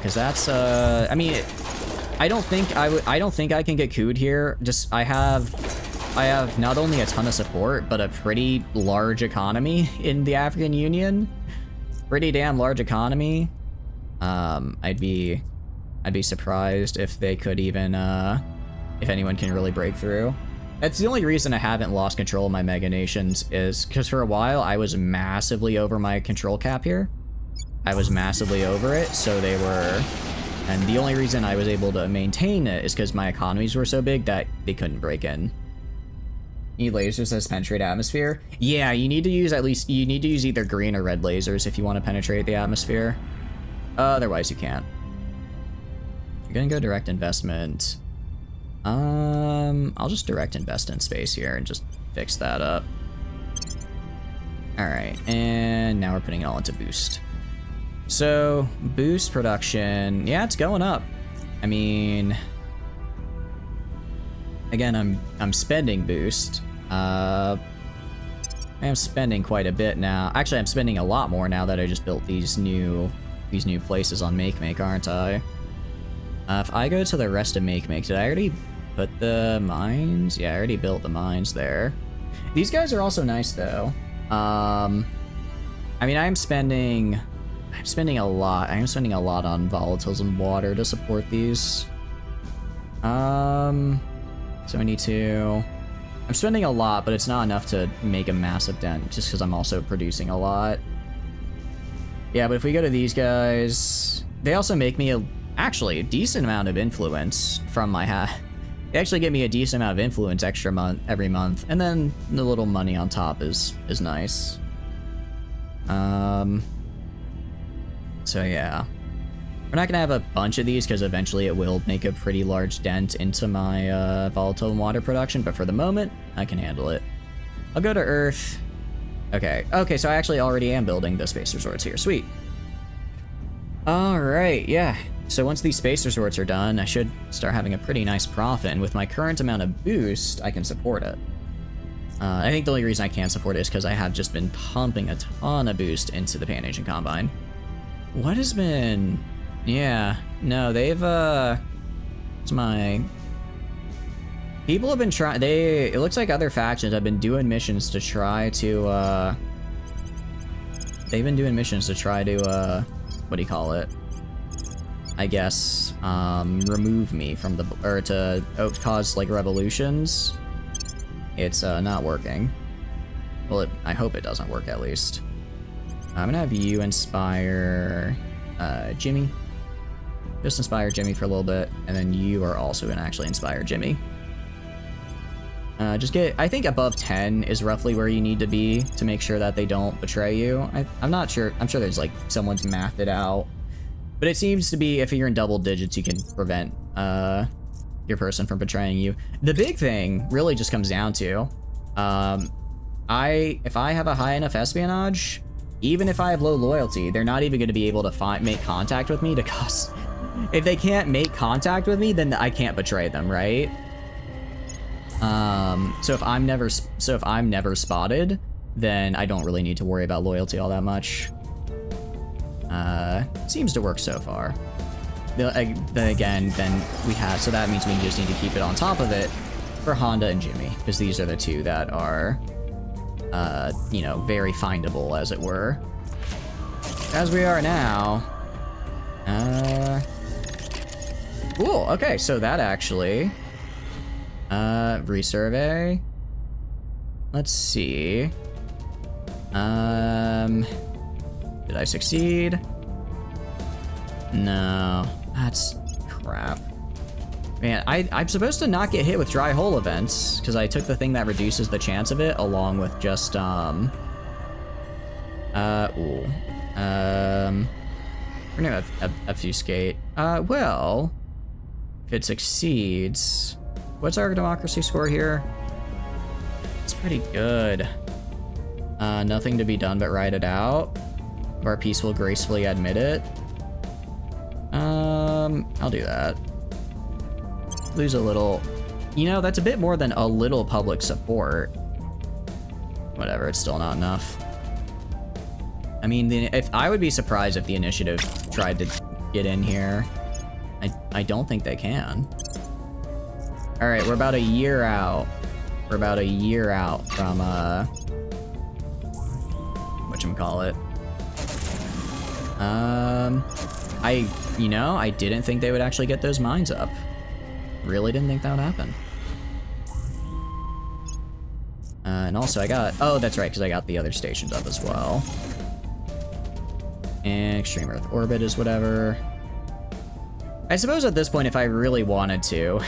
Cause that's, I mean, I don't think I can get cooed here. Just, I have not only a ton of support, but a pretty large economy in the African Union. Pretty damn large economy. I'd be surprised if they could even, if anyone can really break through. That's the only reason I haven't lost control of my mega nations, is because for a while I was massively over my control cap here. I was massively over it, so they were... And the only reason I was able to maintain it is because my economies were so big that they couldn't break in. You need lasers that penetrate atmosphere? Yeah, you need to use either green or red lasers if you want to penetrate the atmosphere. Otherwise you can't. You're gonna go direct investment. I'll just direct invest in space here and just fix that up. Alright, and now we're putting it all into boost. So, boost production, yeah, it's going up. I mean, again, I'm spending boost. I am spending quite a bit now. Actually, I'm spending a lot more now that I just built these new places on Make, aren't I? If I go to the rest of Make, did I already put the mines? Yeah, I already built the mines there. These guys are also nice though. I mean, I'm spending a lot. I am spending a lot on volatiles and water to support these. 72. I'm spending a lot, but it's not enough to make a massive dent, just because I'm also producing a lot. Yeah, but if we go to these guys, they also make me actually a decent amount of influence from my hat. They actually give me a decent amount of influence every month, and then the little money on top is nice. So yeah. We're not gonna have a bunch of these because eventually it will make a pretty large dent into my volatile and water production, but for the moment, I can handle it. I'll go to Earth. Okay, so I actually already am building the space resorts here, sweet. Alright, yeah. So once these space resorts are done, I should start having a pretty nice profit, and with my current amount of boost, I can support it. I think the only reason I can't support it is because I have just been pumping a ton of boost into the Pan-Asian Combine. What has been... Yeah, no, they've, it's my... People have been trying... It looks like other factions have been doing missions to try to, they've been doing missions to try to, what do you call it? I guess, remove me from the... Or to cause, like, revolutions. It's, not working. Well, I hope it doesn't work, at least. I'm gonna have you inspire, Jimmy. Just inspire Jimmy for a little bit, and then you are also gonna actually inspire Jimmy. Just get, I think above 10 is roughly where you need to be to make sure that they don't betray you. I'm not sure, I'm sure there's like, someone's mathed it out. But it seems to be, if you're in double digits, you can prevent, your person from betraying you. The big thing really just comes down to, if I have a high enough espionage, even if I have low loyalty, they're not even gonna be able to make contact with me to cause... If they can't make contact with me, then I can't betray them, right? So if I'm never spotted, then I don't really need to worry about loyalty all that much. Seems to work so far. Again, then we have, so that means we just need to keep it on top of it for Honda and Jimmy, because these are the two that are, you know, very findable, as it were. As we are now, Cool, okay, so that actually... resurvey. Let's see. Did I succeed? No, that's crap. Man, I'm supposed to not get hit with dry hole events, because I took the thing that reduces the chance of it, along with just, We're gonna obfuscate. Well, if it succeeds, what's our democracy score here? It's pretty good. Nothing to be done but ride it out. Our peace will gracefully admit it. I'll do that. Lose a little. You know, that's a bit more than a little public support. Whatever, it's still not enough. I mean, if I would be surprised if the initiative tried to get in here. I don't think they can. All right, we're about a year out. We're about a year out from whatchamacallit. I didn't think they would actually get those mines up. Really didn't think that would happen. And also I got, oh, that's right, because I got the other stations up as well. And Extreme Earth Orbit is whatever. I suppose at this point, if I really wanted to,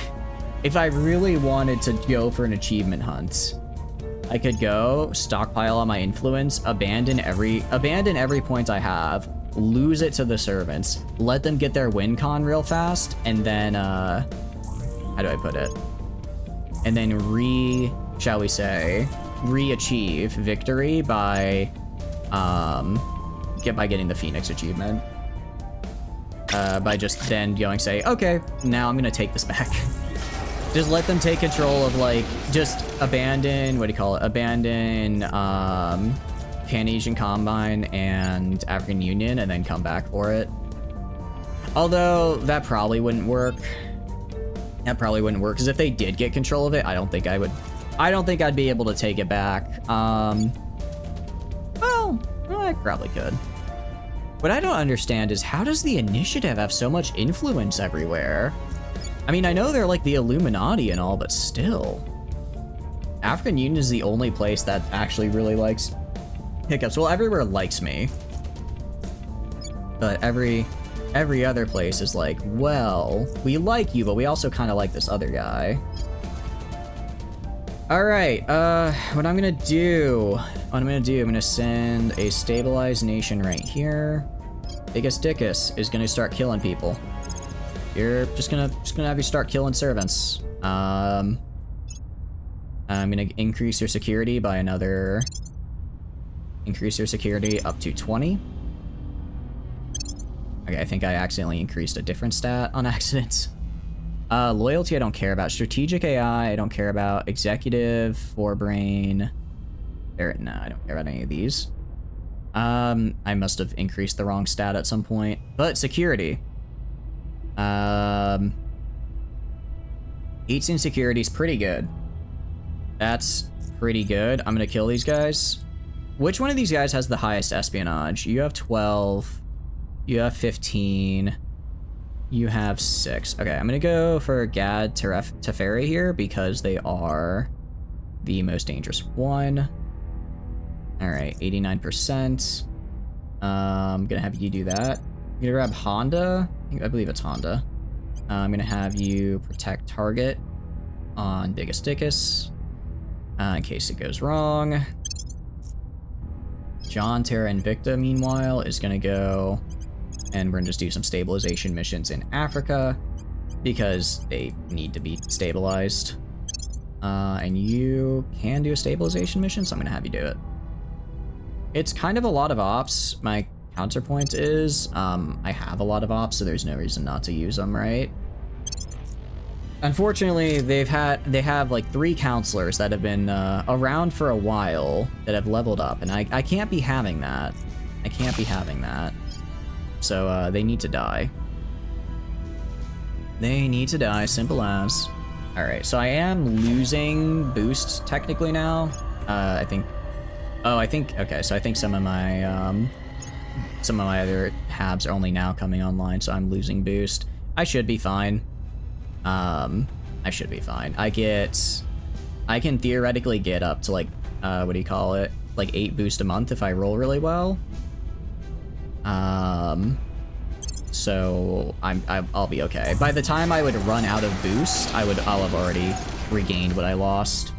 if I really wanted to go for an achievement hunt, I could go stockpile on my influence, abandon every point I have, lose it to the servants, let them get their win con real fast, and then how do I put it? And then shall we say, re-achieve victory by getting the Phoenix achievement. By just then going say, okay, now I'm gonna take this back. Just let them take control of, like, just abandon, what do you call it? Abandon Pan-Asian Combine and African Union and then come back for it. Although that probably wouldn't work. That probably wouldn't work, because if they did get control of it, I don't think I'd be able to take it back. Well, I probably could. What I don't understand is, how does the initiative have so much influence everywhere? I mean, I know they're like the Illuminati and all, but still. African Union is the only place that actually really likes hiccups. Well, everywhere likes me. But every other place is like, well, we like you, but we also kind of like this other guy. All right, what I'm gonna do, I'm gonna send a stabilized nation right here. Biggest Dickus is gonna start killing people. You're just gonna have you start killing servants. I'm gonna increase your security by another. Increase your security up to 20. Okay, I think I accidentally increased a different stat on accident. Loyalty I don't care about. Strategic AI I don't care about. Executive, forebrain. No, I don't care about any of these. I must have increased the wrong stat at some point. But security. 18 security is pretty good. That's pretty good. I'm gonna kill these guys. Which one of these guys has the highest espionage? You have 12. You have 15. You have 6. Okay, I'm gonna go for Gad Teferi here because they are the most dangerous one. Alright, 89%. I'm gonna have you do that. I'm gonna grab Honda. I believe it's Honda. I'm gonna have you protect target on Biggest Dickus in case it goes wrong. John, Terra, Invicta, meanwhile, is gonna go, and we're gonna just do some stabilization missions in Africa because they need to be stabilized. And you can do a stabilization mission, so I'm gonna have you do it. It's kind of a lot of ops. My counterpoint is, I have a lot of ops, so there's no reason not to use them, right? Unfortunately, they have like 3 counselors that have been around for a while that have leveled up, and I can't be having that. I can't be having that. So they need to die. They need to die, simple as. All right, so I am losing boost technically now. I think. Oh, okay. So I think some of my other habs are only now coming online, so I'm losing boost. I should be fine. I should be fine. I can theoretically get up to like, what do you call it? Like 8 boost a month if I roll really well. So I'll be okay. By the time I would run out of boost, I'll have already regained what I lost.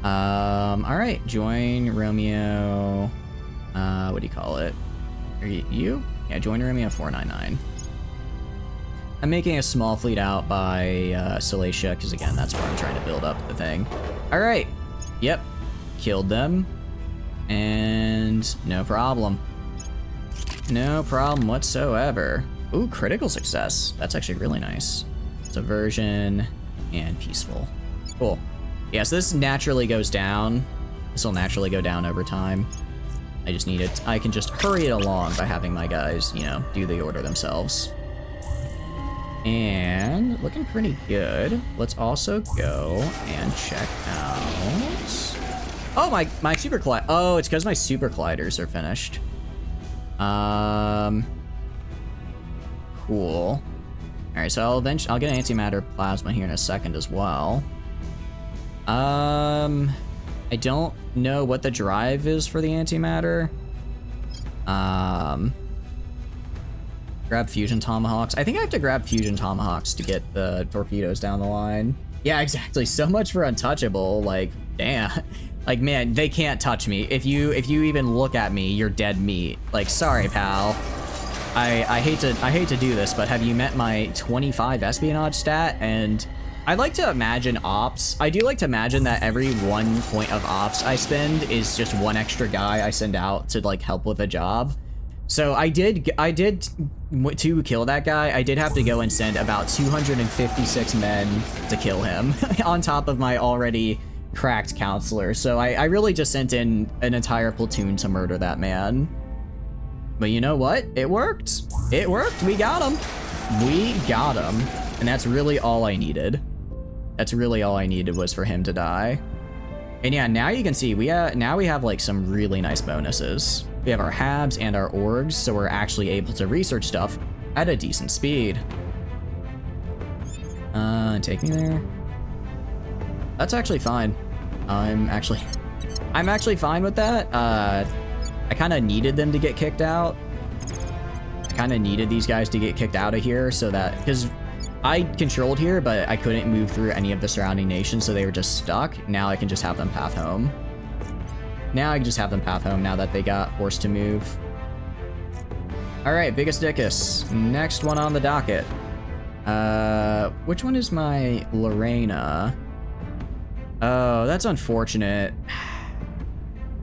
All right, join Romeo. What do you call it? Are you? Yeah, join Romeo 499. I'm making a small fleet out by Salacia, because again, that's where I'm trying to build up the thing. All right. Yep. Killed them. And no problem. No problem whatsoever. Ooh, critical success. That's actually really nice. Subversion and peaceful. Cool. Yeah, so this naturally goes down. This will naturally go down over time. I just need it. I can just hurry it along by having my guys, you know, do the order themselves. And looking pretty good. Let's also go and check out. Oh, my super collider. Oh, it's because my super colliders are finished. Cool. All right, so I'll get an antimatter plasma here in a second as well. I don't know what the drive is for the antimatter. Grab fusion tomahawks. I think I have to grab fusion tomahawks to get the torpedoes down the line. Yeah, exactly. So much for untouchable. Like, damn. Like, man, they can't touch me. If you even look at me, you're dead meat. Like, sorry, pal. I hate to do this, but have you met my 25 espionage stat? And I like to imagine ops. I do like to imagine that every 1 point of ops I spend is just 1 extra guy I send out to like help with a job. So I did to kill that guy. I did have to go and send about 256 men to kill him on top of my already cracked counselor. So I really just sent in an entire platoon to murder that man. But you know what? It worked. It worked. We got him. We got him. And that's really all I needed. That's really all I needed was for him to die. And yeah, now you can see now we have like some really nice bonuses. We have our habs and our orgs, so we're actually able to research stuff at a decent speed. Take me there. That's actually fine. I'm actually fine with that. I kind of needed them to get kicked out. I kind of needed these guys to get kicked out of here so that, because I controlled here, but I couldn't move through any of the surrounding nations, so they were just stuck. Now I can just have them path home. Now I can just have them path home now that they got forced to move. All right, Biggest Dickus. Next one on the docket. Which one is my Lorena? Oh, that's unfortunate.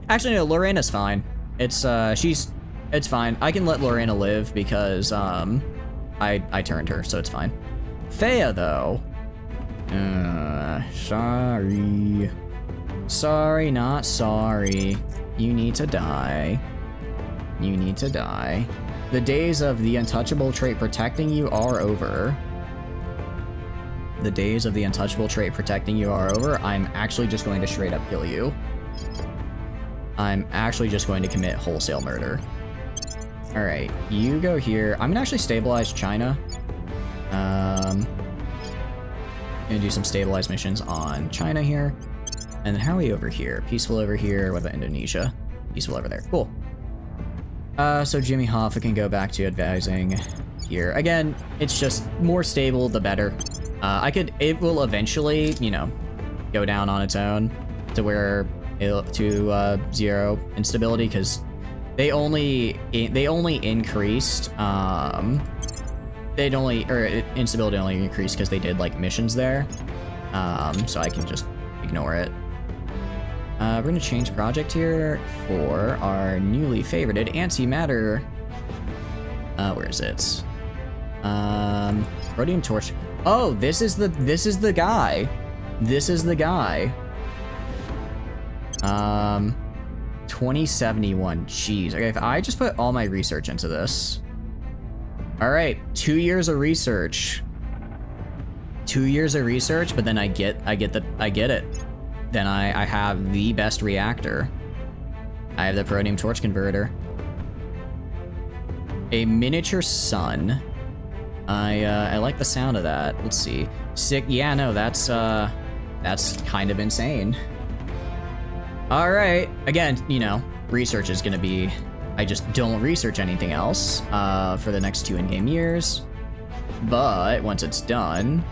Actually, no, Lorena's fine. It's fine. I can let Lorena live because I turned her, so it's fine. Thea, though. Sorry. Sorry, not sorry. You need to die. You need to die. The days of the untouchable trait protecting you are over. The days of the untouchable trait protecting you are over. I'm actually just going to straight up kill you. I'm actually just going to commit wholesale murder. All right, you go here. I'm gonna actually stabilize China. Gonna do some stabilized missions on China here. And then how are we over here? Peaceful over here. What about Indonesia? Peaceful over there. Cool. So Jimmy Hoffa can go back to advising here. Again, it's just more stable, the better. It will eventually, you know, go down on its own to where to 0 instability, because they only increased instability only increased because they did like missions there, so I can just ignore it. We're gonna change project here for our newly favorited antimatter. Where is it? Rhodium torch. Oh, this is the guy. This is the guy. 2071. Jeez. Okay, if I just put all my research into this. All right, 2 years of research. 2 years of research, but then I get it. Then I have the best reactor. I have the Rhodium torch converter. A miniature sun. I like the sound of that. Let's see. Sick. Yeah, no, that's kind of insane. All right. Again, you know, research is gonna be. I just don't research anything else for the next 2 in-game years. But once it's done,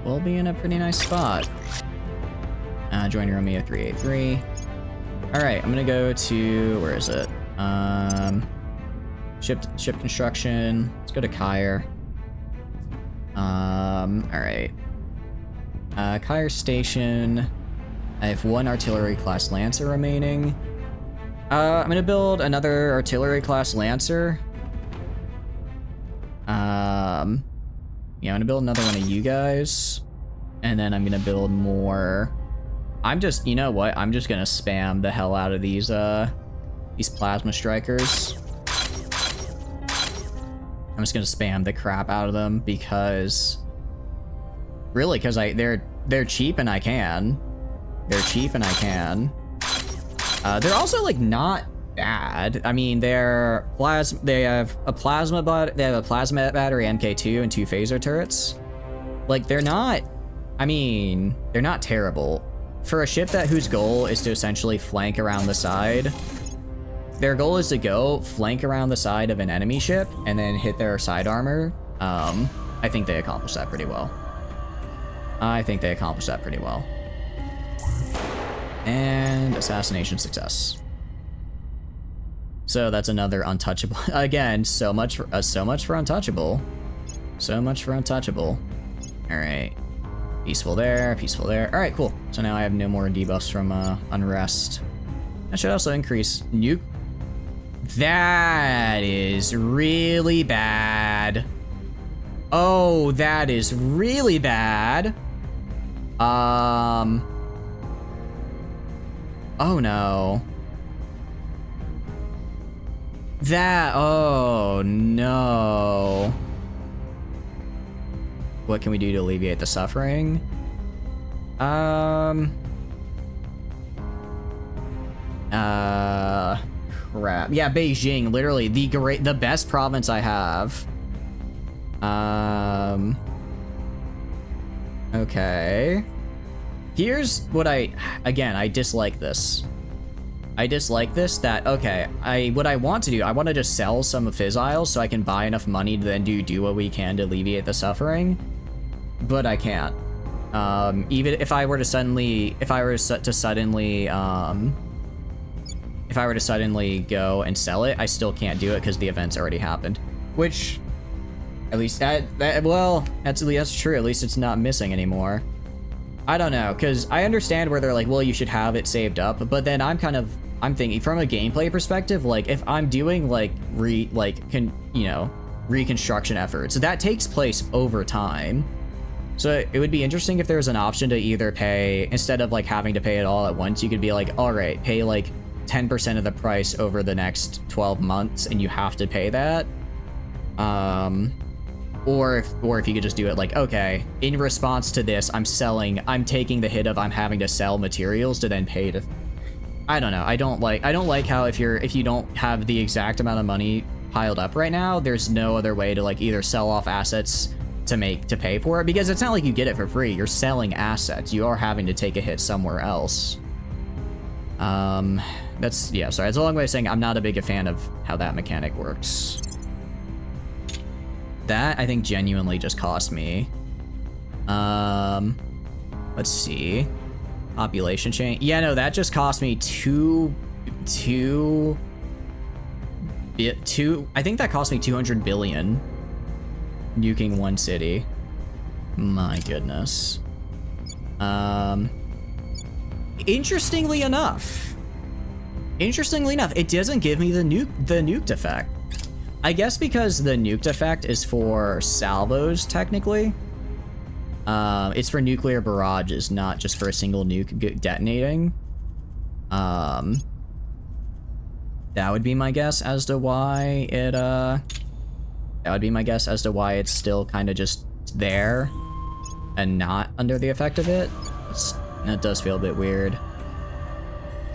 we'll be in a pretty nice spot. Join Romeo 383. All right, I'm gonna go to, where is it? Ship construction. Let's go to Kyre. All right. Kyre station. I have 1 artillery class Lancer remaining. I'm gonna build another artillery class Lancer. Yeah, I'm gonna build another one of you guys. And then I'm gonna build more. I'm just, you know what? I'm just gonna spam the hell out of these plasma strikers. I'm just gonna spam the crap out of them because, really, because they're cheap and I can. They're cheap and I can. They're also like not bad. I mean, they have a plasma battery MK2 and 2 phaser turrets. Like they're not. I mean, they're not terrible for a ship whose goal is to essentially flank around the side. Their goal is to go flank around the side of an enemy ship and then hit their side armor. I think they accomplished that pretty well. And assassination success. So that's another untouchable. Again, so much for untouchable. So much for untouchable. All right. Peaceful there, peaceful there. All right, cool. So now I have no more debuffs from unrest. That should also increase nuke. That is really bad. Oh, that is really bad. Oh no. Oh no. What can we do to alleviate the suffering? Crap. Yeah, Beijing, literally the best province I have. Okay. Here's what I dislike this. Okay, what I want to do, I want to just sell some fissile so I can buy enough money to then do what we can to alleviate the suffering. But I can't. Even if I were to suddenly go and sell it, I still can't do it because the event's already happened. Which, at least that's true. At least it's not missing anymore. I don't know, because I understand where they're like, well, you should have it saved up, but then I'm thinking from a gameplay perspective, like if I'm doing reconstruction efforts, that takes place over time. So it would be interesting if there was an option to either pay, instead of like having to pay it all at once, you could be like, all right, pay like 10% of the price over the next 12 months and you have to pay that. Or if you could just do it like, okay, in response to this, I'm taking the hit of I'm having to sell materials to then pay to, I don't know. I don't like how if you don't have the exact amount of money piled up right now, there's no other way to like either sell off assets to pay for it, because it's not like you get it for free. You're selling assets. You are having to take a hit somewhere else. Sorry, that's a long way of saying I'm not a big fan of how that mechanic works. That, I think, genuinely just cost me. Let's see. Population change. Yeah, no, that just cost me I think that cost me 200 billion. Nuking one city. My goodness. Interestingly enough, it doesn't give me the nuked effect. I guess because the nuked effect is for salvos, technically. It's for nuclear barrages, not just for a single nuke detonating. That would be my guess as to why it's still kind of just there and not under the effect of it. That does feel a bit weird.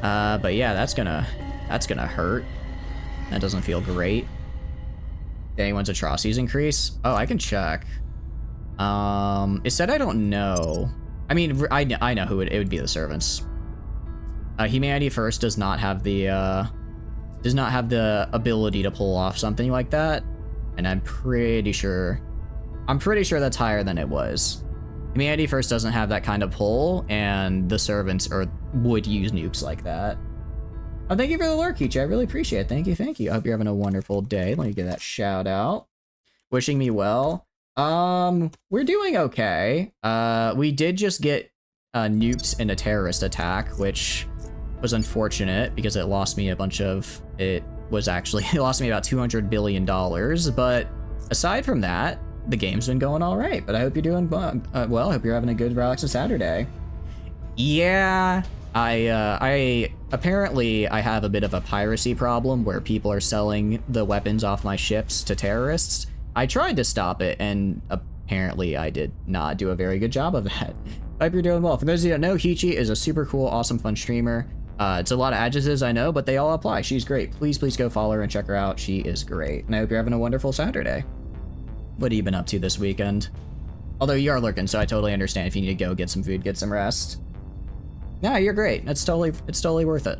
But yeah, that's gonna hurt. That doesn't feel great. anyone's atrocities increase? Oh, I can check. It said I don't know. I mean, I know who it would be. The servants. Humanity First does not have the ability to pull off something like that, and I'm pretty sure that's higher than it was. Humanity First doesn't have that kind of pull, and the servants would use nukes like that. Oh, thank you for the lurk, Kichi. I really appreciate it. Thank you, thank you. I hope you're having a wonderful day. Let me give that shout out. Wishing me well. We're doing okay. We did just get nuked in a terrorist attack, which was unfortunate because it lost me about $200 billion. But aside from that, the game's been going all right. But I hope you're doing well. I hope you're having a good, relaxing Saturday. Yeah, I apparently I have a bit of a piracy problem where people are selling the weapons off my ships to terrorists. I tried to stop it, and apparently I did not do a very good job of that. I hope you're doing well. For those of you who don't know, Hichi is a super cool, awesome, fun streamer. It's a lot of adjectives, I know, but they all apply. She's great. Please go follow her and check her out. She is great. And I hope you're having a wonderful Saturday. What have you been up to this weekend? Although you are lurking, so I totally understand if you need to go get some food, get some rest. Yeah, you're great. It's totally worth it.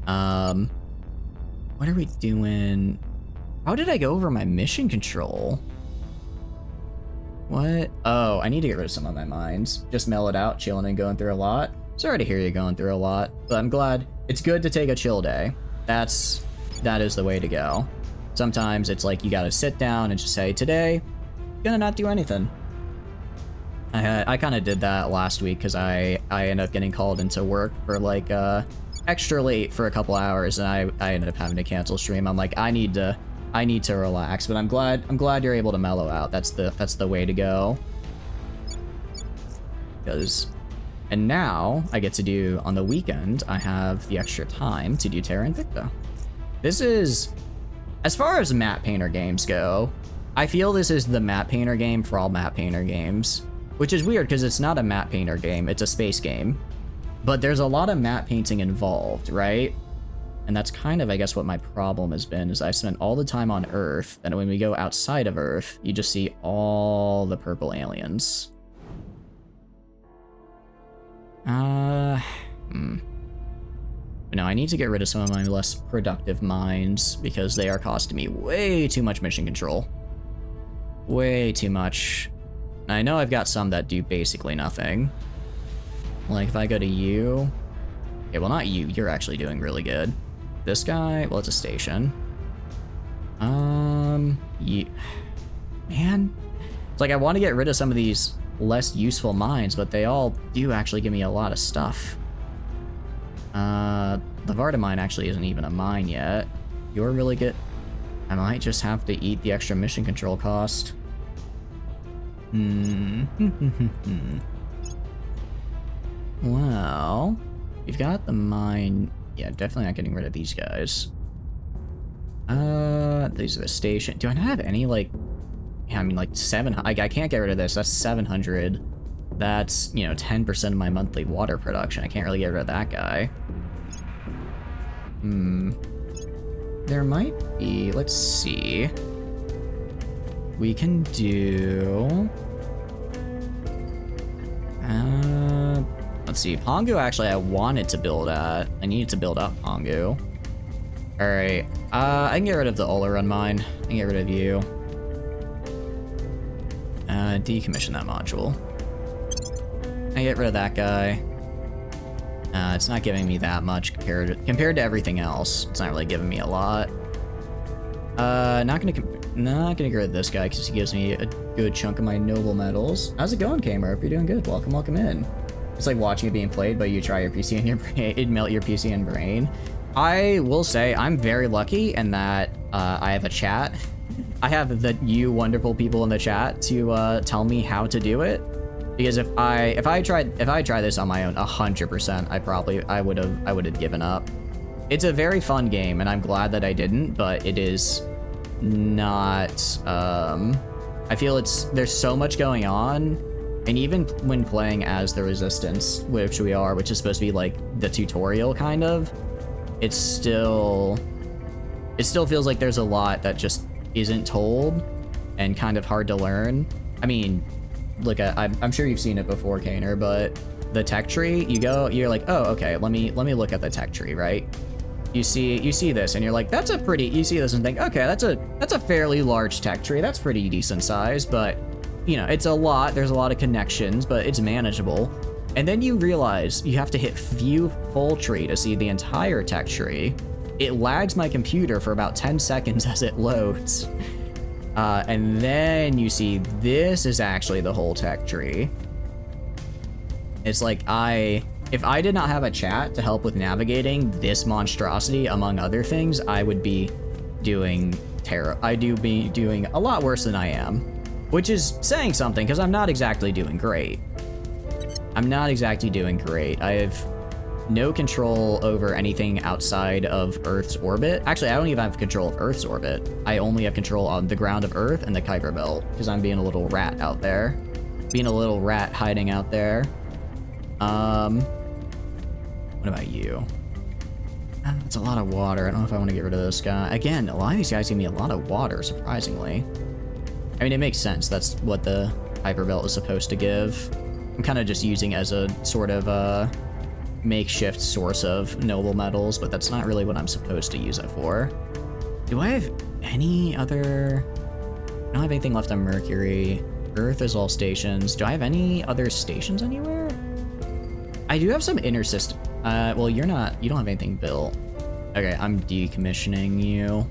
What are we doing? How did I go over my mission control? What? Oh, I need to get rid of some of my mines. Just mellow it out, chilling and going through a lot. Sorry to hear you going through a lot, but I'm glad. It's good to take a chill day. That is the way to go. Sometimes it's like you gotta sit down and just say, today, gonna not do anything. I kind of did that last week because I ended up getting called into work for like extra late for a couple hours, and I ended up having to cancel stream. I'm like, I need to relax, but I'm glad you're able to mellow out. That's the way to go. And now I get to do, on the weekend, I have the extra time to do Terra Invicta. This is, as far as map painter games go, I feel this is the map painter game for all map painter games, which is weird because it's not a map painter game, it's a space game. But there's a lot of map painting involved, right? And that's kind of, I guess, what my problem has been, is I spent all the time on Earth, and when we go outside of Earth, you just see all the purple aliens. No, I need to get rid of some of my less productive mines, because they are costing me way too much mission control. Way too much. And I know I've got some that do basically nothing. Like, if I go to you... Okay, well, not you. You're actually doing really good. This guy, well, it's a station. You... Man. It's like I want to get rid of some of these less useful mines, but they all do actually give me a lot of stuff. The Varda mine actually isn't even a mine yet. You're really good. I might just have to eat the extra mission control cost. Well, you've got the mine. Yeah, definitely not getting rid of these guys. These are the station. Do I not have any, like... Yeah, I mean, like, 700... I can't get rid of this. That's 700. That's, you know, 10% of my monthly water production. I can't really get rid of that guy. There might be... Let's see. We can do... Let's see. Pongu, actually, I wanted to build at. I needed to build up Pongu. Alright. I can get rid of the Olaran mine. I can get rid of you. Decommission that module. I get rid of that guy. It's not giving me that much compared to everything else. It's not really giving me a lot. Not gonna get rid of this guy because he gives me a good chunk of my noble metals. How's it going, Kamer? Hope you're doing good. Welcome in. It's like watching it being played, but you try your PC and your brain, it'd melt your PC and brain. I will say I'm very lucky in that I have a chat. I have you wonderful people in the chat to tell me how to do it. Because if I tried this on my own, 100%, I would have given up. It's a very fun game, and I'm glad that I didn't. But it is not. I feel there's so much going on, and even when playing as the Resistance, which is supposed to be like the tutorial kind of, it's still it still feels like there's a lot that just isn't told and kind of hard to learn. I mean, look at, I'm sure you've seen it before, Kaner, but the tech tree, you're like, oh, okay, let me look at the tech tree, right? You see this and you're like, you see this and think, okay, that's a fairly large tech tree. That's pretty decent size, but you know, it's a lot. There's a lot of connections, but it's manageable. And then you realize you have to hit view full tree to see the entire tech tree. It lags my computer for about 10 seconds as it loads. And then you see this is actually the whole tech tree. It's like if I did not have a chat to help with navigating this monstrosity, among other things, I would be doing Terra. Be doing a lot worse than I am, which is saying something because I'm not exactly doing great. I have no control over anything outside of Earth's orbit. Actually, I don't even have control of Earth's orbit. I only have control on the ground of Earth and the Kuiper Belt because I'm being a little rat out there. Being a little rat hiding out there. What about you? That's a lot of water. I don't know if I want to get rid of this guy. Again, a lot of these guys give me a lot of water, surprisingly. I mean, it makes sense. That's what the Kuiper Belt is supposed to give. I'm kind of just using it as a sort of makeshift source of noble metals, but that's not really what I'm supposed to use it for. Do I have any other... I don't have anything left on Mercury. Earth is all stations. Do I have any other stations anywhere? I do have some inner system. Well, you don't have anything built. Okay, I'm decommissioning you.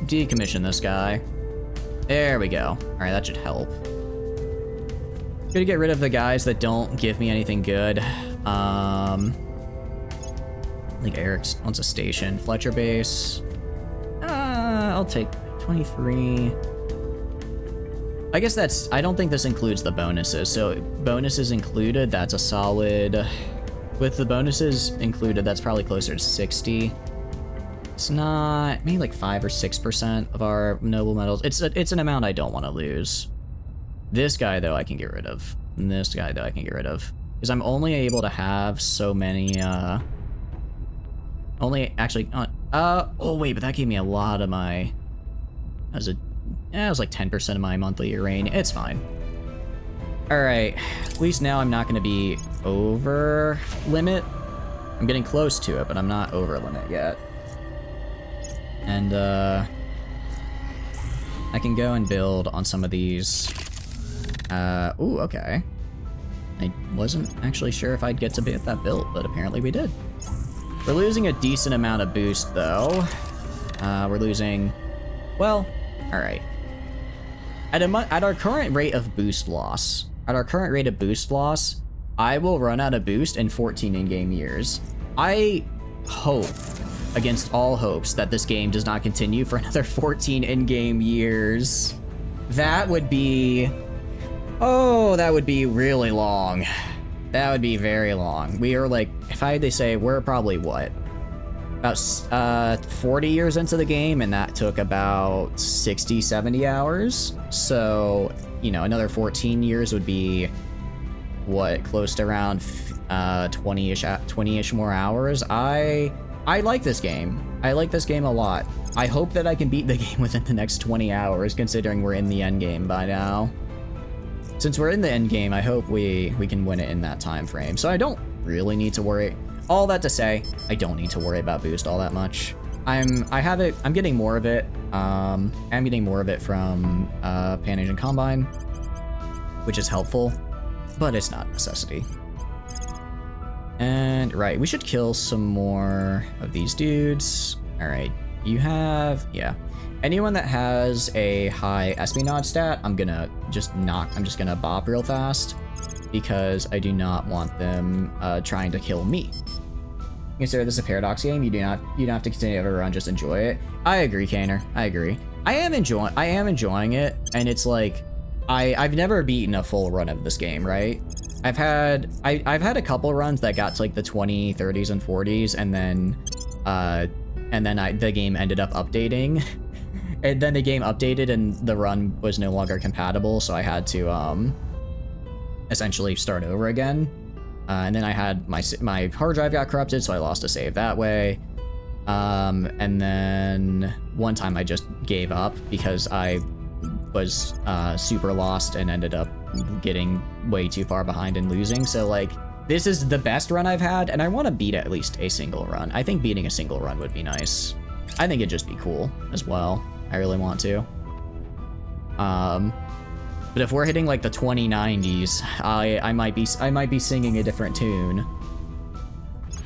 Decommission this guy. There we go. All right, that should help. Gonna get rid of the guys that don't give me anything good. I think Eric wants a station. Fletcher base. I'll take 23. I guess I don't think this includes the bonuses. So bonuses included, that's a solid, with the bonuses included, that's probably closer to 60. It's not, maybe like 5 or 6% of our noble metals. It's an amount I don't want to lose. This guy though I can get rid of. And this guy though I can get rid of. Because I'm only able to have so many, oh wait, but that gave me a lot of my, it was like 10% of my monthly uranium. It's fine. All right, at least now I'm not gonna be over limit. I'm getting close to it, but I'm not over limit yet. And I can go and build on some of these. Ooh, okay. I wasn't actually sure if I'd get to get that built, but apparently we did. We're losing a decent amount of boost though. We're losing, well, all right. At our current rate of boost loss, I will run out of boost in 14 in-game years. I hope, against all hopes, that this game does not continue for another 14 in-game years. That would be... Oh, that would be really long. That would be very long. We are like, if I had to say, we're probably what? About 40 years into the game, and that took about 60, 70 hours. So, you know, another 14 years would be, what, close to around 20-ish more hours. I like this game. I like this game a lot. I hope that I can beat the game within the next 20 hours, considering we're in the end game by now. Since we're in the end game, I hope we can win it in that time frame. So I don't really need to worry. All that to say, I don't need to worry about boost all that much. I'm getting more of it. I'm getting more of it from Pan Asian Combine, which is helpful, but it's not a necessity. And right, we should kill some more of these dudes. All right, you have, yeah. Anyone that has a high espionage stat, I'm just gonna bop real fast because I do not want them trying to kill me. Consider this a paradox game. You don't have to continue every run, just enjoy it. I agree, Kaner. I agree. I am enjoying it, and it's like I've never beaten a full run of this game, right? I've had a couple runs that got to like the 20, 30s, and 40s, and then the game ended up updating. And then the game updated and the run was no longer compatible, so I had to essentially start over again. And then I had my hard drive got corrupted, so I lost a save that way. And then one time I just gave up because I was super lost and ended up getting way too far behind and losing. So like, this is the best run I've had, and I want to beat at least a single run. I think beating a single run would be nice. I think it'd just be cool as well. I really want to. But if we're hitting like the 2090s, I might be singing a different tune.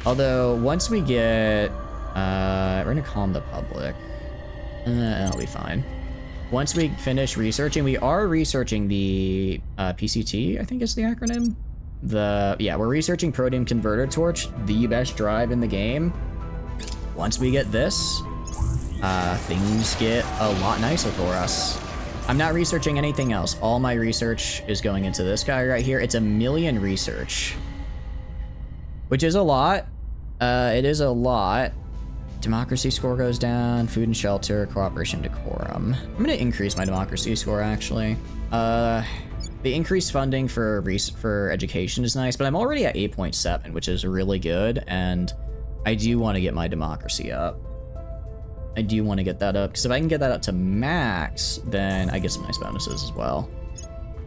Although once we get, we're gonna calm the public. That'll be fine. Once we finish researching, we are researching the PCT, I think is the acronym. Yeah, we're researching Protium Converter Torch, the best drive in the game. Once we get this, things get a lot nicer for us. I'm not researching anything else. All my research is going into this guy right here. It's 1 million research, which is a lot. It is a lot. Democracy score goes down. Food and shelter, cooperation, decorum. I'm gonna increase my democracy score actually. The increased funding for education is nice, but I'm already at 8.7, which is really good, and I do want to get my democracy up. I do want to get that up, because if I can get that up to max, then I get some nice bonuses as well.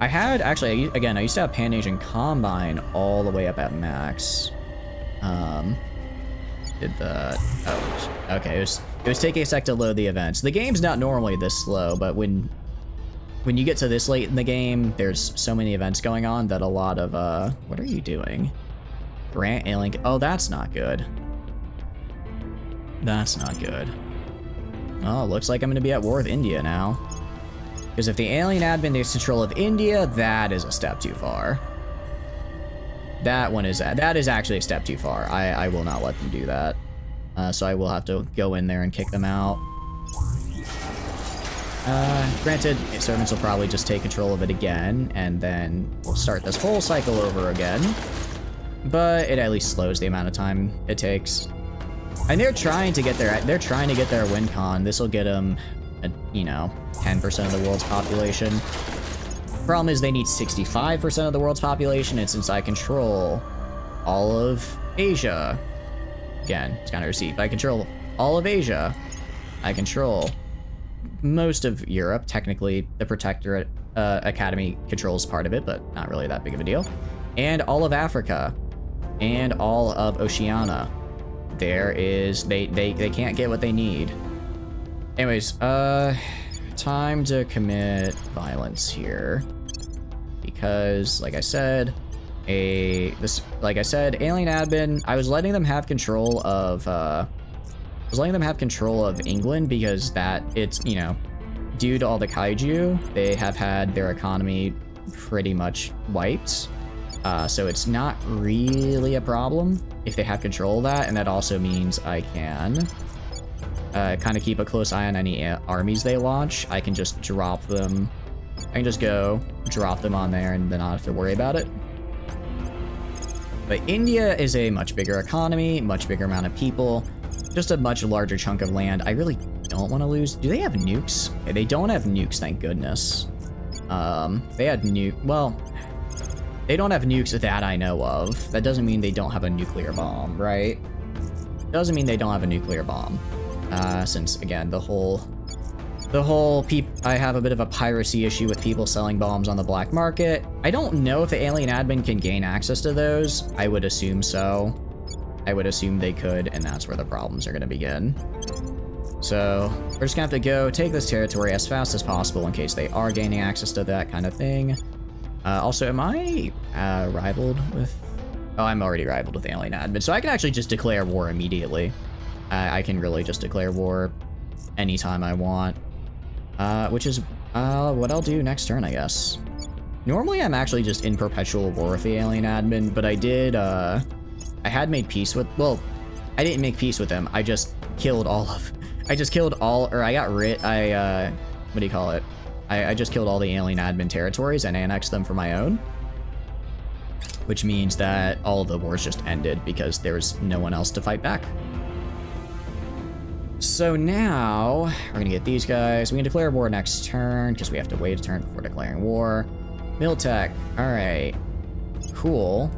I had, actually, again, I used to have Pan-Asian Combine all the way up at max. Did the, oh, okay, it was taking a sec to load the events. The game's not normally this slow, but when you get to this late in the game, there's so many events going on that a lot of, what are you doing? Grant alien, oh, that's not good. That's not good. Oh, looks like I'm gonna be at war with India now. Because if the alien admin takes control of India, that is a step too far. That is actually a step too far. I will not let them do that. So I will have to go in there and kick them out. Granted, servants will probably just take control of it again, and then we'll start this whole cycle over again. But it at least slows the amount of time it takes. And they're trying to get their win con. This will get them, you know, 10% of the world's population. Problem is they need 65% of the world's population, and since I control all of Asia, again, it's kind of received. I control all of Asia. I control most of Europe. Technically, the Protectorate Academy controls part of it, but not really that big of a deal. And all of Africa, and all of Oceania. They can't get what they need. Anyways, time to commit violence here. Because, like I said, alien admin, I was letting them have control of, England because it's, you know, due to all the kaiju, they have had their economy pretty much wiped. So it's not really a problem if they have control of that, and that also means I can kind of keep a close eye on any armies they launch. I can just drop them. I can just go drop them on there and then not have to worry about it. But India is a much bigger economy, much bigger amount of people, just a much larger chunk of land. I really don't want to lose. Do they have nukes? Okay, they don't have nukes, thank goodness. They had well, they don't have nukes that I know of. That doesn't mean they don't have a nuclear bomb, right? Doesn't mean they don't have a nuclear bomb. Since, again, I have a bit of a piracy issue with people selling bombs on the black market. I don't know if the alien admin can gain access to those. I would assume so. I would assume they could, and that's where the problems are going to begin. So, we're just going to have to go take this territory as fast as possible in case they are gaining access to that kind of thing. Also, am I rivaled with... Oh, I'm already rivaled with alien admin, so I can actually just declare war immediately. I can really just declare war anytime I want. Which is what I'll do next turn, I guess. Normally, I'm actually just in perpetual war with the alien admin, but I did, I had made peace with... Well, I didn't make peace with them. I just killed all of... I just killed all the alien admin territories and annexed them for my own. Which means that all of the wars just ended because there was no one else to fight back. So now, we're gonna get these guys. We can declare war next turn because we have to wait a turn before declaring war. Miltech, alright. Cool.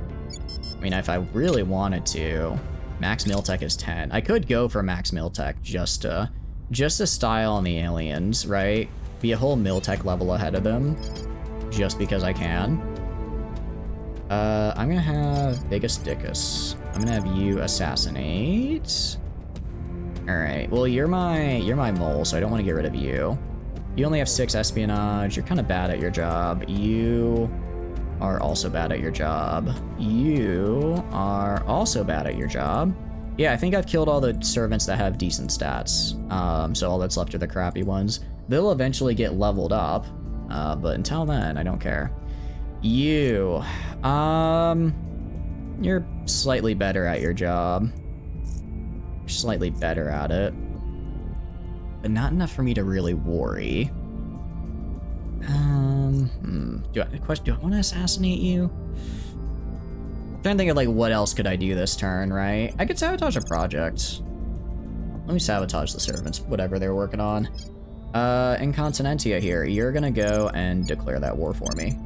I mean, if I really wanted to, Max Miltech is 10. I could go for Max Miltech just to style on the aliens, right? Be a whole Miltech level ahead of them, just because I can. I'm gonna have Biggest Dickus. I'm gonna have you assassinate. All right. Well, you're my mole, so I don't want to get rid of you. You only have 6 espionage. You're kind of bad at your job. You are also bad at your job. You are also bad at your job. Yeah, I think I've killed all the servants that have decent stats. So all that's left are the crappy ones. They'll eventually get leveled up, but until then, I don't care. You, you're slightly better at your job. You're slightly better at it, but not enough for me to really worry. Do I want to assassinate you? I'm trying to think of like what else could I do this turn, right? I could sabotage a project. Let me sabotage the servants, whatever they're working on. Incontinentia here. You're gonna go and declare that war for me.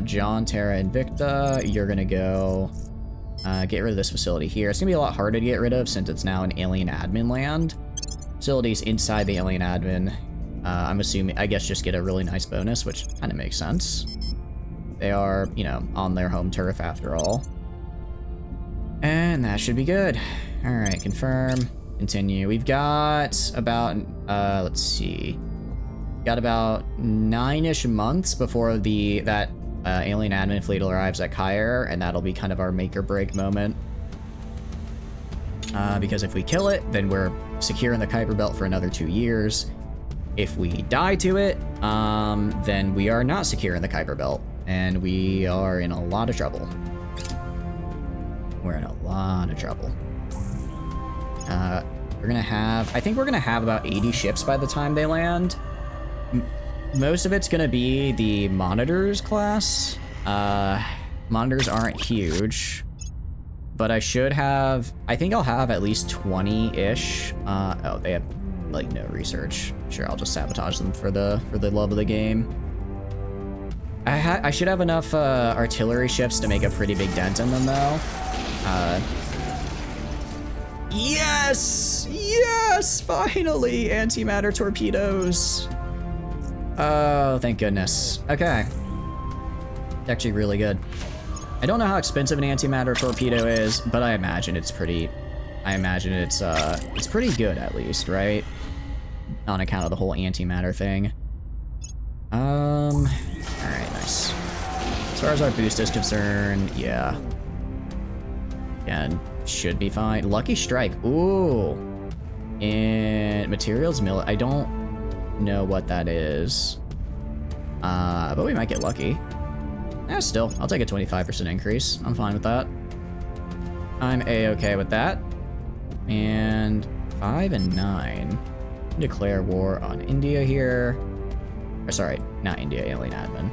John, Terra, Invicta, you're gonna go get rid of this facility here. It's gonna be a lot harder to get rid of since it's now an alien admin land. Facilities inside the alien admin, I'm assuming, I guess, just get a really nice bonus, which kind of makes sense. They are, you know, on their home turf after all. And that should be good. All right, confirm, continue. We've got about, let's see. Got about 9-ish months before that alien admin fleet arrives at Kyre, and that'll be kind of our make or break moment. Because if we kill it, then we're secure in the Kuiper Belt for another 2 years. If we die to it, then we are not secure in the Kuiper Belt, and we are in a lot of trouble. We're in a lot of trouble. We're gonna have, I think we're gonna have about 80 ships by the time they land. Most of it's gonna be the Monitors class. Monitors aren't huge, but I should have, I think I'll have at least 20-ish. Oh, they have like no research. Sure, I'll just sabotage them for the love of the game. I should have enough artillery ships to make a pretty big dent in them though. Yes! Yes! Finally! Antimatter torpedoes! Oh, thank goodness. Okay. Actually really good. I don't know how expensive an antimatter torpedo is, but I imagine it's pretty... it's pretty good at least, right? On account of the whole antimatter thing. Alright, nice. As far as our boost is concerned, yeah. Again, should be fine. Lucky Strike, ooh. And materials mill, I don't know what that is. But we might get lucky. Yeah, still, I'll take a 25% increase. I'm fine with that. I'm a-okay with that. And 5 and 9. Declare war on India here. Or sorry, not India, alien admin.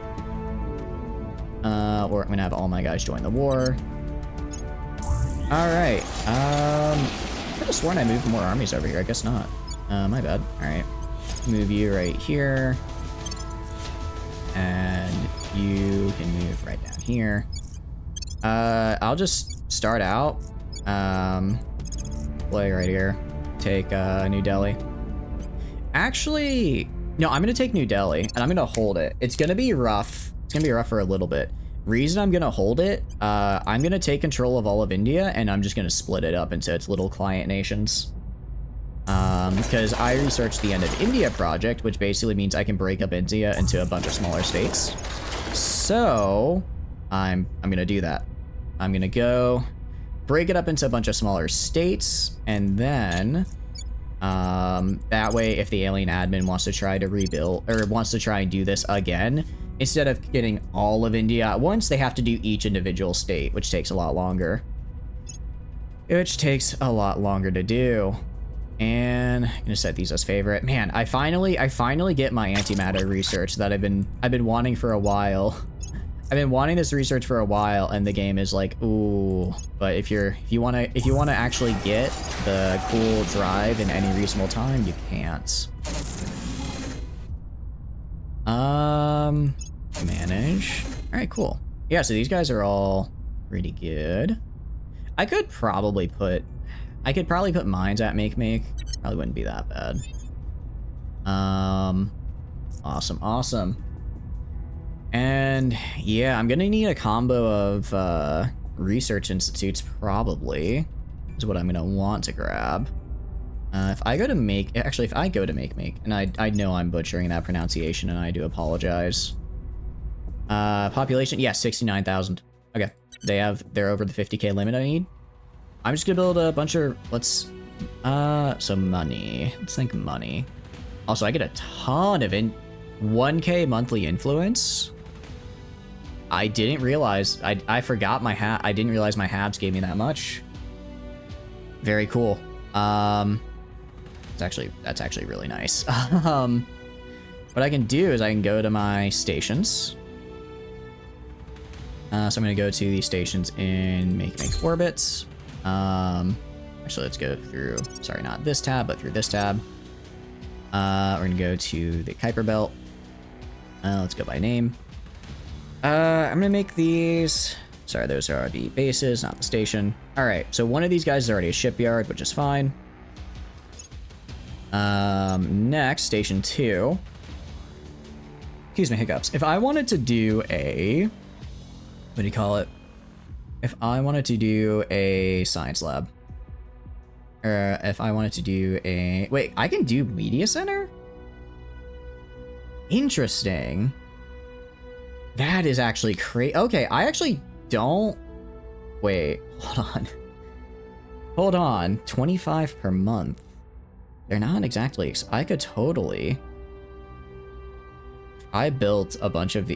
Or I'm gonna have all my guys join the war. Alright, I could have sworn I moved more armies over here, I guess not. My bad, alright. Move you right here. And you can move right down here. I'll just start out. Play right here. Take New Delhi. Actually, no, I'm gonna take New Delhi and I'm gonna hold it. It's gonna be rough. It's gonna be rough for a little bit. Reason I'm gonna hold it, I'm gonna take control of all of India and I'm just gonna split it up into its little client nations. Because I researched the End of India project, which basically means I can break up India into a bunch of smaller states. So I'm gonna do that. I'm gonna go break it up into a bunch of smaller states, and then that way if the alien admin wants to try to rebuild or wants to try and do this again, instead of getting all of India at once, they have to do each individual state, which takes a lot longer. Which takes a lot longer to do. And I'm gonna set these as favorite. Man, I finally get my antimatter research that I've been wanting for a while. I've been wanting this research for a while, and the game is like, ooh. But if you wanna actually get the cool drive in any reasonable time, you can't. Manage. All right, cool. Yeah, so these guys are all pretty good. I could probably put mines at make. Probably wouldn't be that bad. Awesome. And yeah, I'm gonna need a combo of research institutes probably is what I'm gonna want to grab. If I go to make, and I know I'm butchering that pronunciation and I do apologize. Population, yeah, 69,000. Okay, they're over the 50k limit I need. I'm just gonna build a bunch of, so money. Let's think money. Also, I get a ton of 1k monthly influence. I didn't realize, I forgot my hat. I didn't realize my hats gave me that much. Very cool. That's actually really nice. What I can do is I can go to my stations. So I'm gonna go to the stations in make orbits. Actually, let's go through, sorry, not this tab, but through this tab. We're gonna go to the Kuiper Belt. Let's go by name. I'm gonna make these, sorry, those are the bases, not the station. All right, so one of these guys is already a shipyard, which is fine. Next, station 2. Excuse me, hiccups. If I wanted to do a, what do you call it? If I wanted to do a science lab, or if I wanted to do a, wait, I can do media center? Interesting. That is actually crazy. Okay, I actually don't, wait, hold on, 25 per month. They're not exactly, I could totally, if I built a bunch of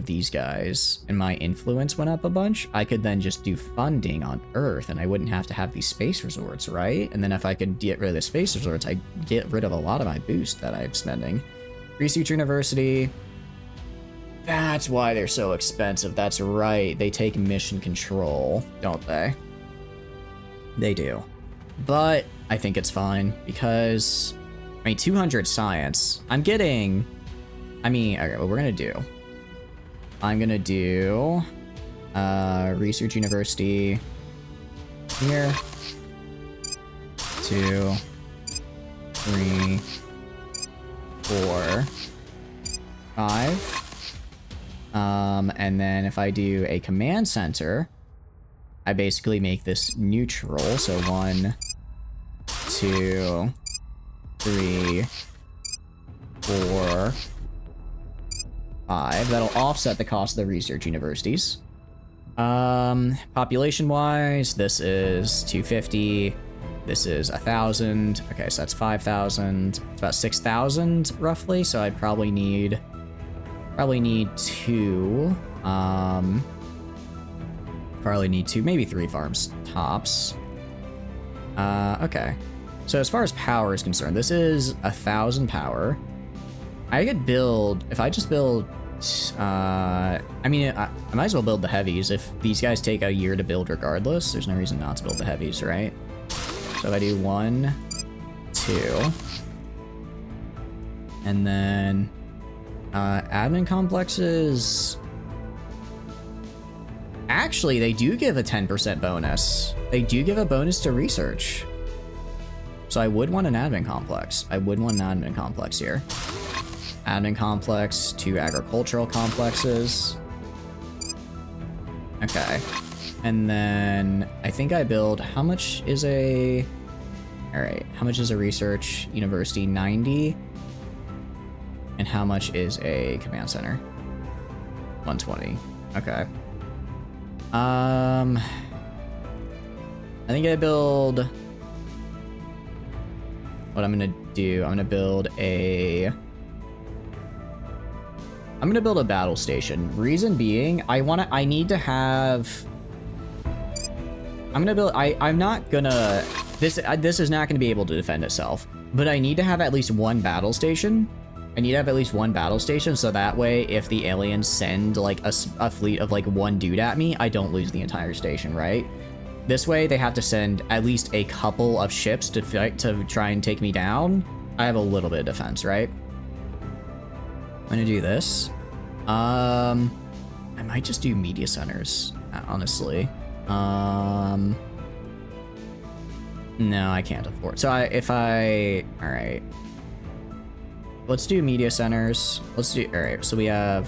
these guys and my influence went up a bunch, I could then just do funding on Earth and I wouldn't have to have these space resorts, right? And then if I could get rid of the space resorts, I get rid of a lot of my boost that I'm spending. Research University, that's why they're so expensive. That's right, they take mission control, don't they? They do. But I think it's fine because, I mean, 200 science. I'm getting, I mean, okay, what we're gonna do. I'm gonna do Research University here. 2, 3, 4, 5. And then if I do a command center, I basically make this neutral. So 1, 2, 3, 4, 5. That'll offset the cost of the research universities. Population wise, this is 250. This is 1,000. Okay, so that's 5,000. It's about 6,000 roughly. So I'd probably need 2. Probably need 2, maybe 3 farms tops. Okay. So as far as power is concerned, this is 1,000 power. I could build, if I just build, I mean, I might as well build the heavies. If these guys take a year to build regardless, there's no reason not to build the heavies, right? So if I do 1, 2, and then admin complexes, actually, they do give a 10% bonus. They do give a bonus to research. So I would want an admin complex. I would want an admin complex here. Admin complex, 2 agricultural complexes. Okay. And then I think I build, how much is a, all right, how much is a research university? 90. And how much is a command center? 120. Okay. I think I build, what I'm gonna do, I'm gonna build a battle station. Reason being, I need to have, I'm not gonna, this is not gonna be able to defend itself, but I need to have at least one battle station. So that way, if the aliens send, like, a fleet of, like, 1 dude at me, I don't lose the entire station, right? This way, they have to send at least a couple of ships to fight, to try and take me down. I have a little bit of defense, right? I'm gonna do this. I might just do media centers, honestly. No, I can't afford. So all right. Let's do media centers. Let's do, all right. So we have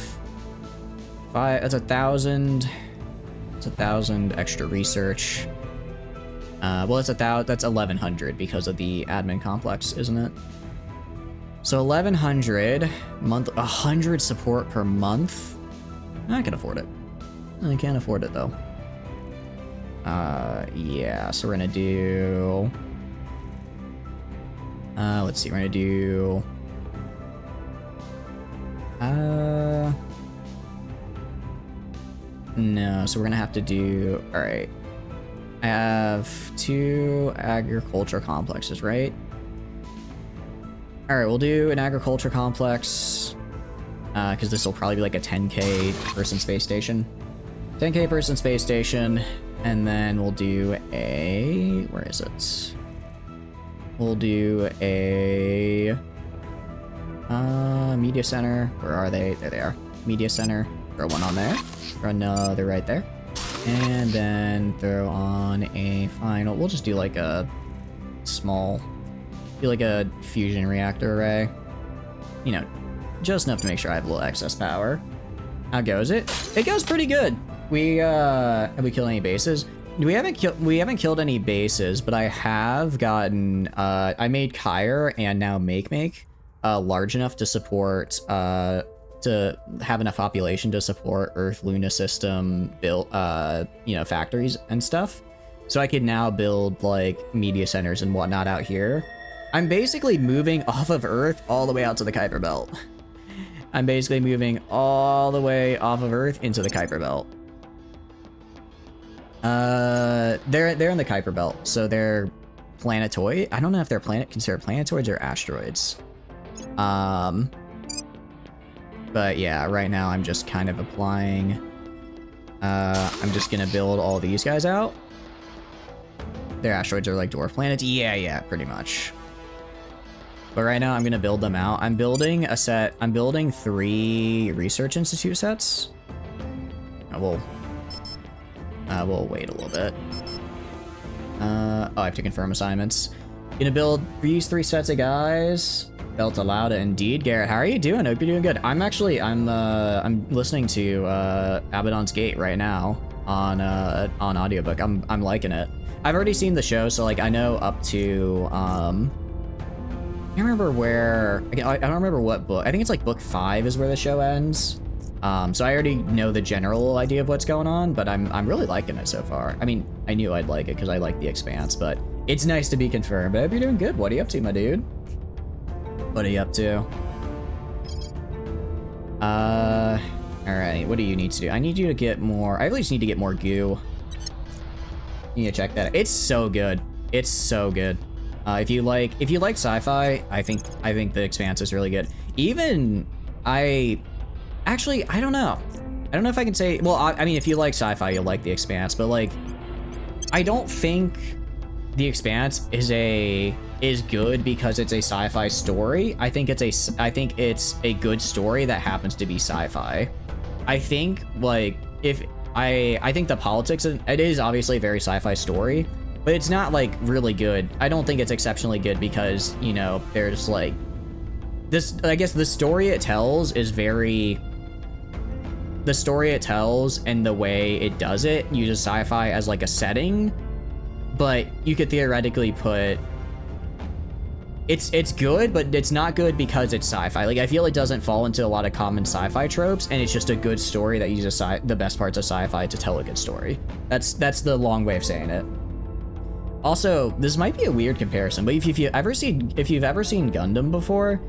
5, that's 1,000. It's 1,000 extra research. Well, that's 1,100 because of the admin complex, isn't it? So 1,100 month, 100 support per month. I can afford it. I can't afford it though. Yeah, so we're gonna do, let's see, we're gonna do, no, so we're gonna have to do, all right. I have 2 agriculture complexes, right? All right, we'll do an agriculture complex, because this will probably be like a 10K person space station. 10K person space station, and then we'll do a, where is it? We'll do a, media center. Where are they? There they are. Media center. Throw one on there. Throw another right there. And then throw on a final, we'll just do like a small, do like a fusion reactor array. You know, just enough to make sure I have a little excess power. How goes it? It goes pretty good. Have we killed any bases? We haven't killed any bases, but I have gotten, I made Kyre and now Make large enough to support, to have enough population to support Earth Luna system built, you know, factories and stuff. So I could now build like media centers and whatnot out here. I'm basically moving off of Earth all the way out to the Kuiper Belt. I'm basically moving all the way off of Earth into the Kuiper Belt. They're in the Kuiper Belt, so they're planetoid. I don't know if they're considered planetoids or asteroids. But yeah, right now I'm just kind of applying. I'm just gonna build all these guys out. Their asteroids are like dwarf planets. Yeah, pretty much. But right now I'm gonna build them out. I'm building a set. I'm building 3 research institute sets. We'll wait a little bit. Oh, I have to confirm assignments. Gonna build these 3 sets of guys. Belt Alauda indeed. Garrett, how are you doing? Hope you're doing good. I'm listening to Abaddon's Gate right now on audiobook. I'm liking it. I've already seen the show, so like I know up to I can't remember where, I don't remember what book. I think it's like book 5 is where the show ends. So I already know the general idea of what's going on, but I'm really liking it so far. I mean, I knew I'd like it because I like The Expanse, but it's nice to be confirmed. But I hope you're doing good. What are you up to, my dude? What are you up to? Alright, what do you need to do? I need you to get more, I really just need to get more goo. You need to check that. It's so good. It's so good. If you like sci-fi, I think The Expanse is really good. Even, actually, I don't know. I don't know if I can say, well, I mean, if you like sci-fi, you'll like The Expanse, but like, I don't think The Expanse is good because it's a sci-fi story. I think it's a good story that happens to be sci-fi. I think like I think the politics, it is obviously a very sci-fi story, but it's not like really good. I don't think it's exceptionally good because, you know, there's like this, I guess the story it tells is very, the story it tells and the way it does it uses sci-fi as like a setting, but you could theoretically put, it's good, but it's not good because it's sci-fi. Like, I feel it doesn't fall into a lot of common sci-fi tropes, and it's just a good story that uses the best parts of sci-fi to tell a good story. That's the long way of saying it. Also, this might be a weird comparison, but if you've ever seen Gundam before,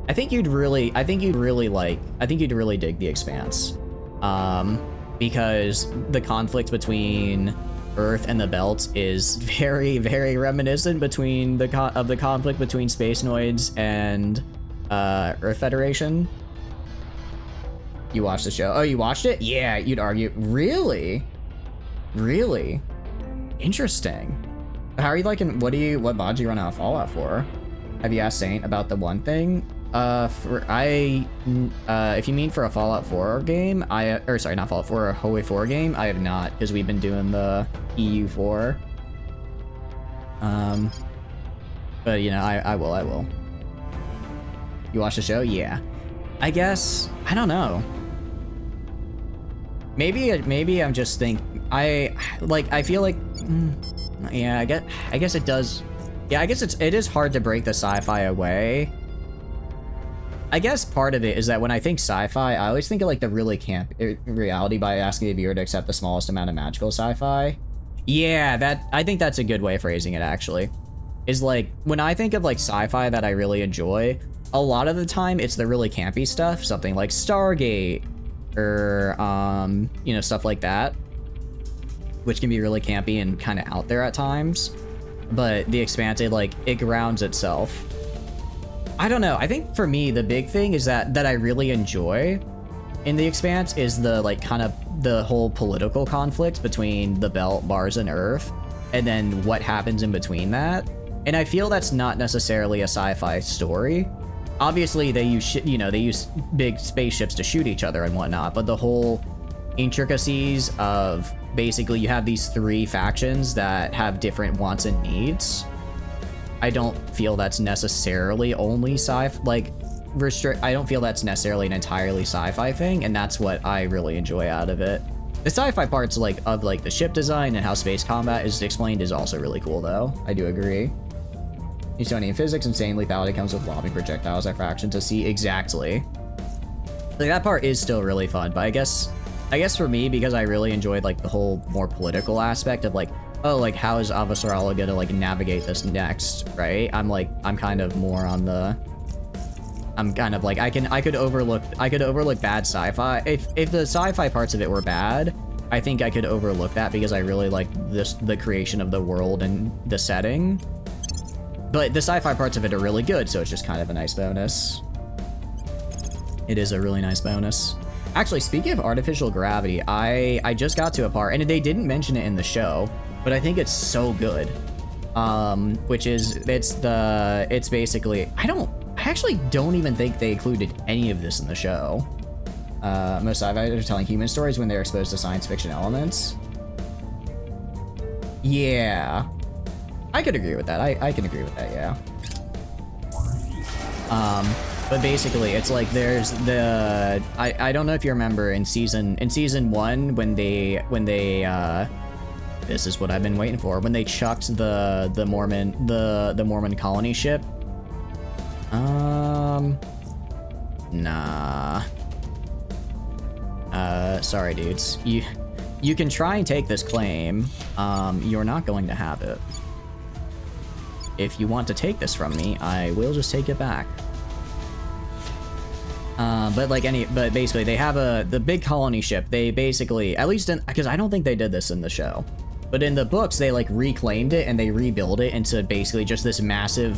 I think you'd really dig The Expanse. Because the conflict between Earth and the Belt is very, very reminiscent between the conflict between Space Noids and Earth Federation. You watched the show? Oh, you watched it? Yeah, you'd argue. Really? Really? Interesting. How are you liking? What mod do you run out of Fallout for? Have you asked Saint about the one thing? If you mean for a Fallout 4 game, sorry, not Fallout 4, a Hallway 4 game, I have not, because we've been doing the EU4. But you know, I will. You watch the show? Yeah. I guess, I don't know. Maybe I'm just I feel like, yeah, I guess it does. Yeah, I guess it is hard to break the sci-fi away. I guess part of it is that when I think sci-fi, I always think of like the really camp reality by asking the viewer to accept the smallest amount of magical sci-fi. Yeah, I think that's a good way of phrasing it actually. Is like, when I think of like sci-fi that I really enjoy, a lot of the time it's the really campy stuff, something like Stargate, or you know, stuff like that, which can be really campy and kind of out there at times. But The Expanse, it grounds itself. I don't know. I think for me, the big thing is that I really enjoy in The Expanse is the kind of the whole political conflict between the Belt, Mars, and Earth, and then what happens in between that. And I feel that's not necessarily a sci-fi story. Obviously, they use big spaceships to shoot each other and whatnot, but the whole intricacies of basically you have these three factions that have different wants and needs. I don't feel that's necessarily only I don't feel that's necessarily an entirely sci-fi thing, and that's what I really enjoy out of it. The sci-fi parts of the ship design and how space combat is explained is also really cool though. I do agree. Newtonian physics, insane lethality comes with lobbing projectiles at fraction to see exactly. Like, that part is still really fun, but I guess for me, because I really enjoyed the whole more political aspect of how is Avasarala gonna navigate this next, right? I'm kind of more on the, I could overlook bad sci-fi. If the sci-fi parts of it were bad, I think I could overlook that because I really like the creation of the world and the setting. But the sci-fi parts of it are really good, so it's just kind of a nice bonus. It is a really nice bonus. Actually, speaking of artificial gravity, I just got to a part, and they didn't mention it in the show, but I think it's so good. Which is, it's basically, I actually don't even think they included any of this in the show. Most sci-fi are telling human stories when they're exposed to science fiction elements. Yeah. I could agree with that. I can agree with that, yeah. But basically, it's like there's the I don't know if you remember in season 1 when they this is what I've been waiting for, when they chucked the Mormon colony ship. Nah. Sorry dudes. You can try and take this claim. You're not going to have it. If you want to take this from me, I will just take it back. But basically they have the big colony ship. They basically, at least because I don't think they did this in the show, but in the books they reclaimed it and they rebuilt it into basically just this massive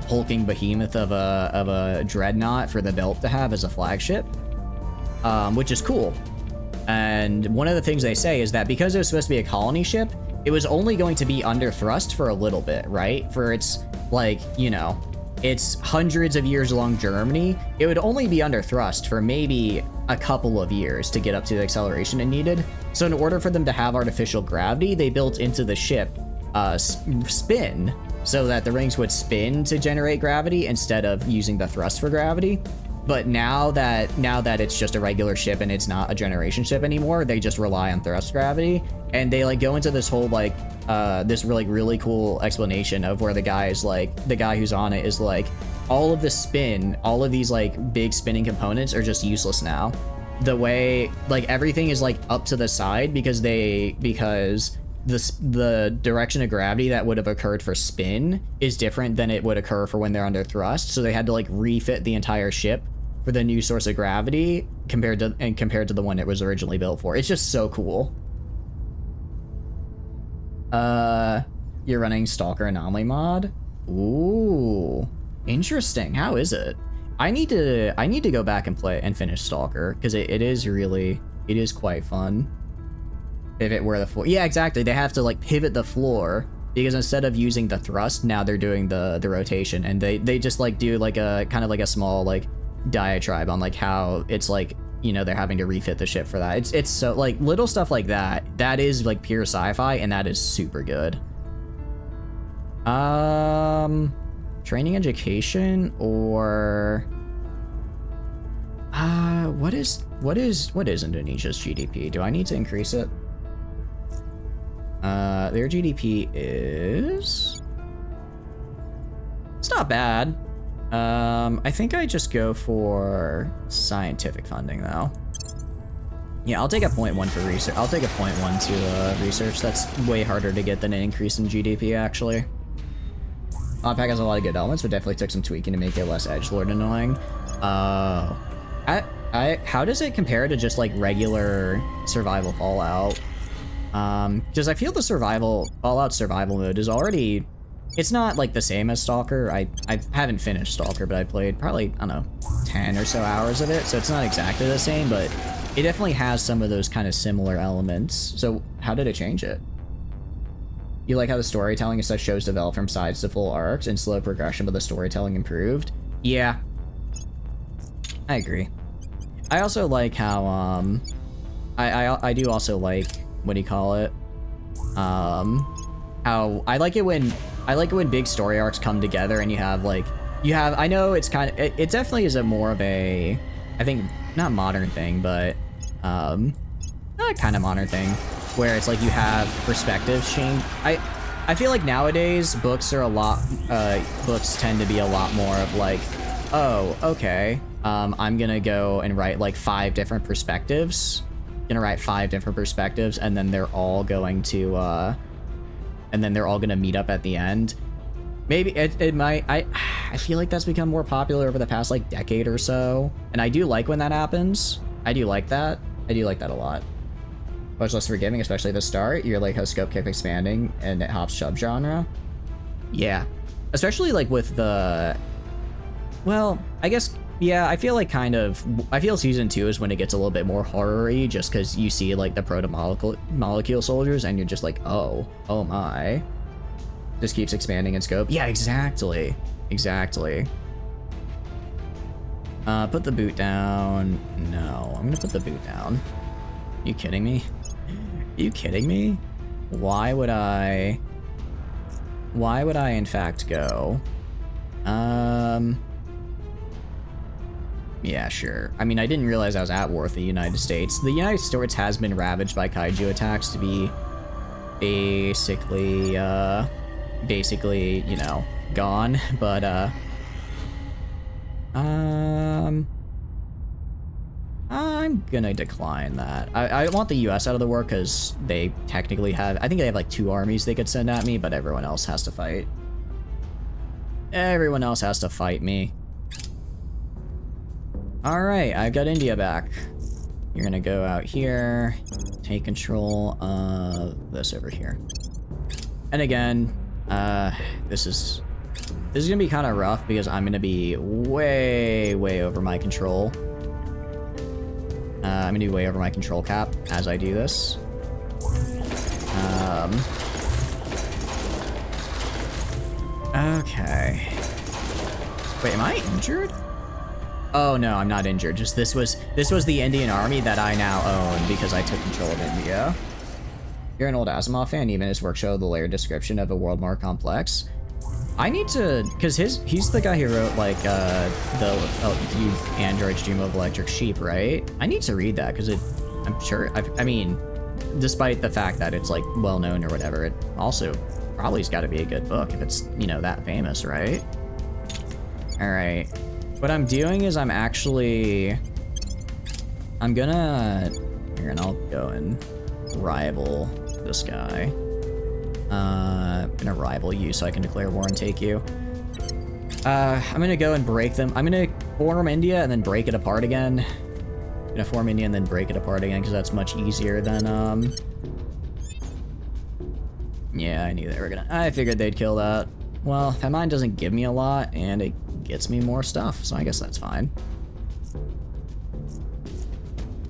hulking behemoth of a dreadnought for the Belt to have as a flagship, which is cool. And one of the things they say is that because it was supposed to be a colony ship, it was only going to be under thrust for a little bit, right? For its, it's hundreds of years long journey, it would only be under thrust for maybe a couple of years to get up to the acceleration it needed. So in order for them to have artificial gravity, they built into the ship spin, so that the rings would spin to generate gravity instead of using the thrust for gravity. But now that it's just a regular ship and it's not a generation ship anymore, they just rely on thrust gravity, and they go into this whole this really cool explanation of where the guy is the guy who's on it is all of the spin, all of these big spinning components are just useless now. The way everything is up to the side because the direction of gravity that would have occurred for spin is different than it would occur for when they're under thrust. So they had to refit the entire ship for the new source of gravity compared to the one it was originally built for. It's just so cool. You're running Stalker Anomaly mod? Ooh, interesting. How is it? I need to go back and play and finish Stalker because it is quite fun. Pivot where the floor. Yeah, exactly. They have to pivot the floor because instead of using the thrust, now they're doing the rotation, and they just like do like a kind of like a small like diatribe on like how it's like, you know, they're having to refit the ship for that. It's so like little stuff like that. That is like pure sci-fi, and that is super good. Training education or what is Indonesia's GDP? Do I need to increase it? Their GDP is... It's not bad. I think I just go for scientific funding though. Yeah, I'll take a 0.1 for research. I'll take a 0.1 to research. That's way harder to get than an increase in GDP actually. Pack has a lot of good elements, but definitely took some tweaking to make it less edgelord annoying. How does it compare to just like regular survival Fallout? Because I feel the Fallout survival mode is already, it's not like the same as Stalker. I haven't finished Stalker, but I played probably, I don't know, 10 or so hours of it, so it's not exactly the same, but it definitely has some of those kind of similar elements. So how did it change it? You like how the storytelling and such shows develop from sides to full arcs and slow progression, but the storytelling improved? Yeah. I agree. I also like how, I do also like, what do you call it? How, I like it when big story arcs come together and you have, like, I know it's kind of, it definitely is a more of a, I think, not modern thing, but, not kind of modern thing, where it's like you have perspectives change. I feel like nowadays books are books tend to be a lot more of like, oh, okay, I'm gonna go and write like 5 different perspectives. Gonna write 5 different perspectives, and then they're all going to, meet up at the end. Maybe it might. I feel like that's become more popular over the past like decade or so, and I do like when that happens. I do like that. I do like that a lot. Much less forgiving, especially at the start. You're like how scope kept expanding and it hops subgenre. Yeah, especially like with the. Well, I guess. Yeah, I feel like I feel season 2 is when it gets a little bit more horror-y, just because you see like the proto-molecule soldiers and you're just like, oh my. Just keeps expanding in scope. Yeah, exactly. Exactly. Put the boot down. No, I'm gonna put the boot down. You kidding me? You kidding me? Why would I in fact go? Yeah, sure. I mean, I didn't realize I was at war with the United States. The United States has been ravaged by kaiju attacks to be basically, you know, gone. But, I'm gonna decline that. I want the US out of the war because they technically have, I think they have like 2 armies they could send at me, but everyone else has to fight. Everyone else has to fight me. Alright, I've got India back. You're gonna go out here, take control of this over here. And again, this is gonna be kind of rough because I'm gonna be way over my control. I'm gonna be way over my control cap as I do this. Okay. Wait, am I injured? Oh no, I'm not injured. Just this was the Indian army that I now own because I took control of India. You're an old Asimov fan. Even his work showed the layered description of a world more complex. I need to, because he's the guy who wrote like you androids dream of electric sheep, right? I need to read that because I'm sure. I mean, despite the fact that it's like well known or whatever, it also probably has got to be a good book if it's, you know, that famous, right? All right. What I'm doing is I'm gonna, here, and I'll go and rival this guy. I'm gonna rival you so I can declare war and take you. I'm gonna go and break them. I'm gonna form India and then break it apart again. I'm gonna form India and then break it apart again because that's much easier than, yeah, I knew they were gonna, I figured they'd kill that. Well, that mine doesn't give me a lot and it gets me more stuff, so I guess that's fine.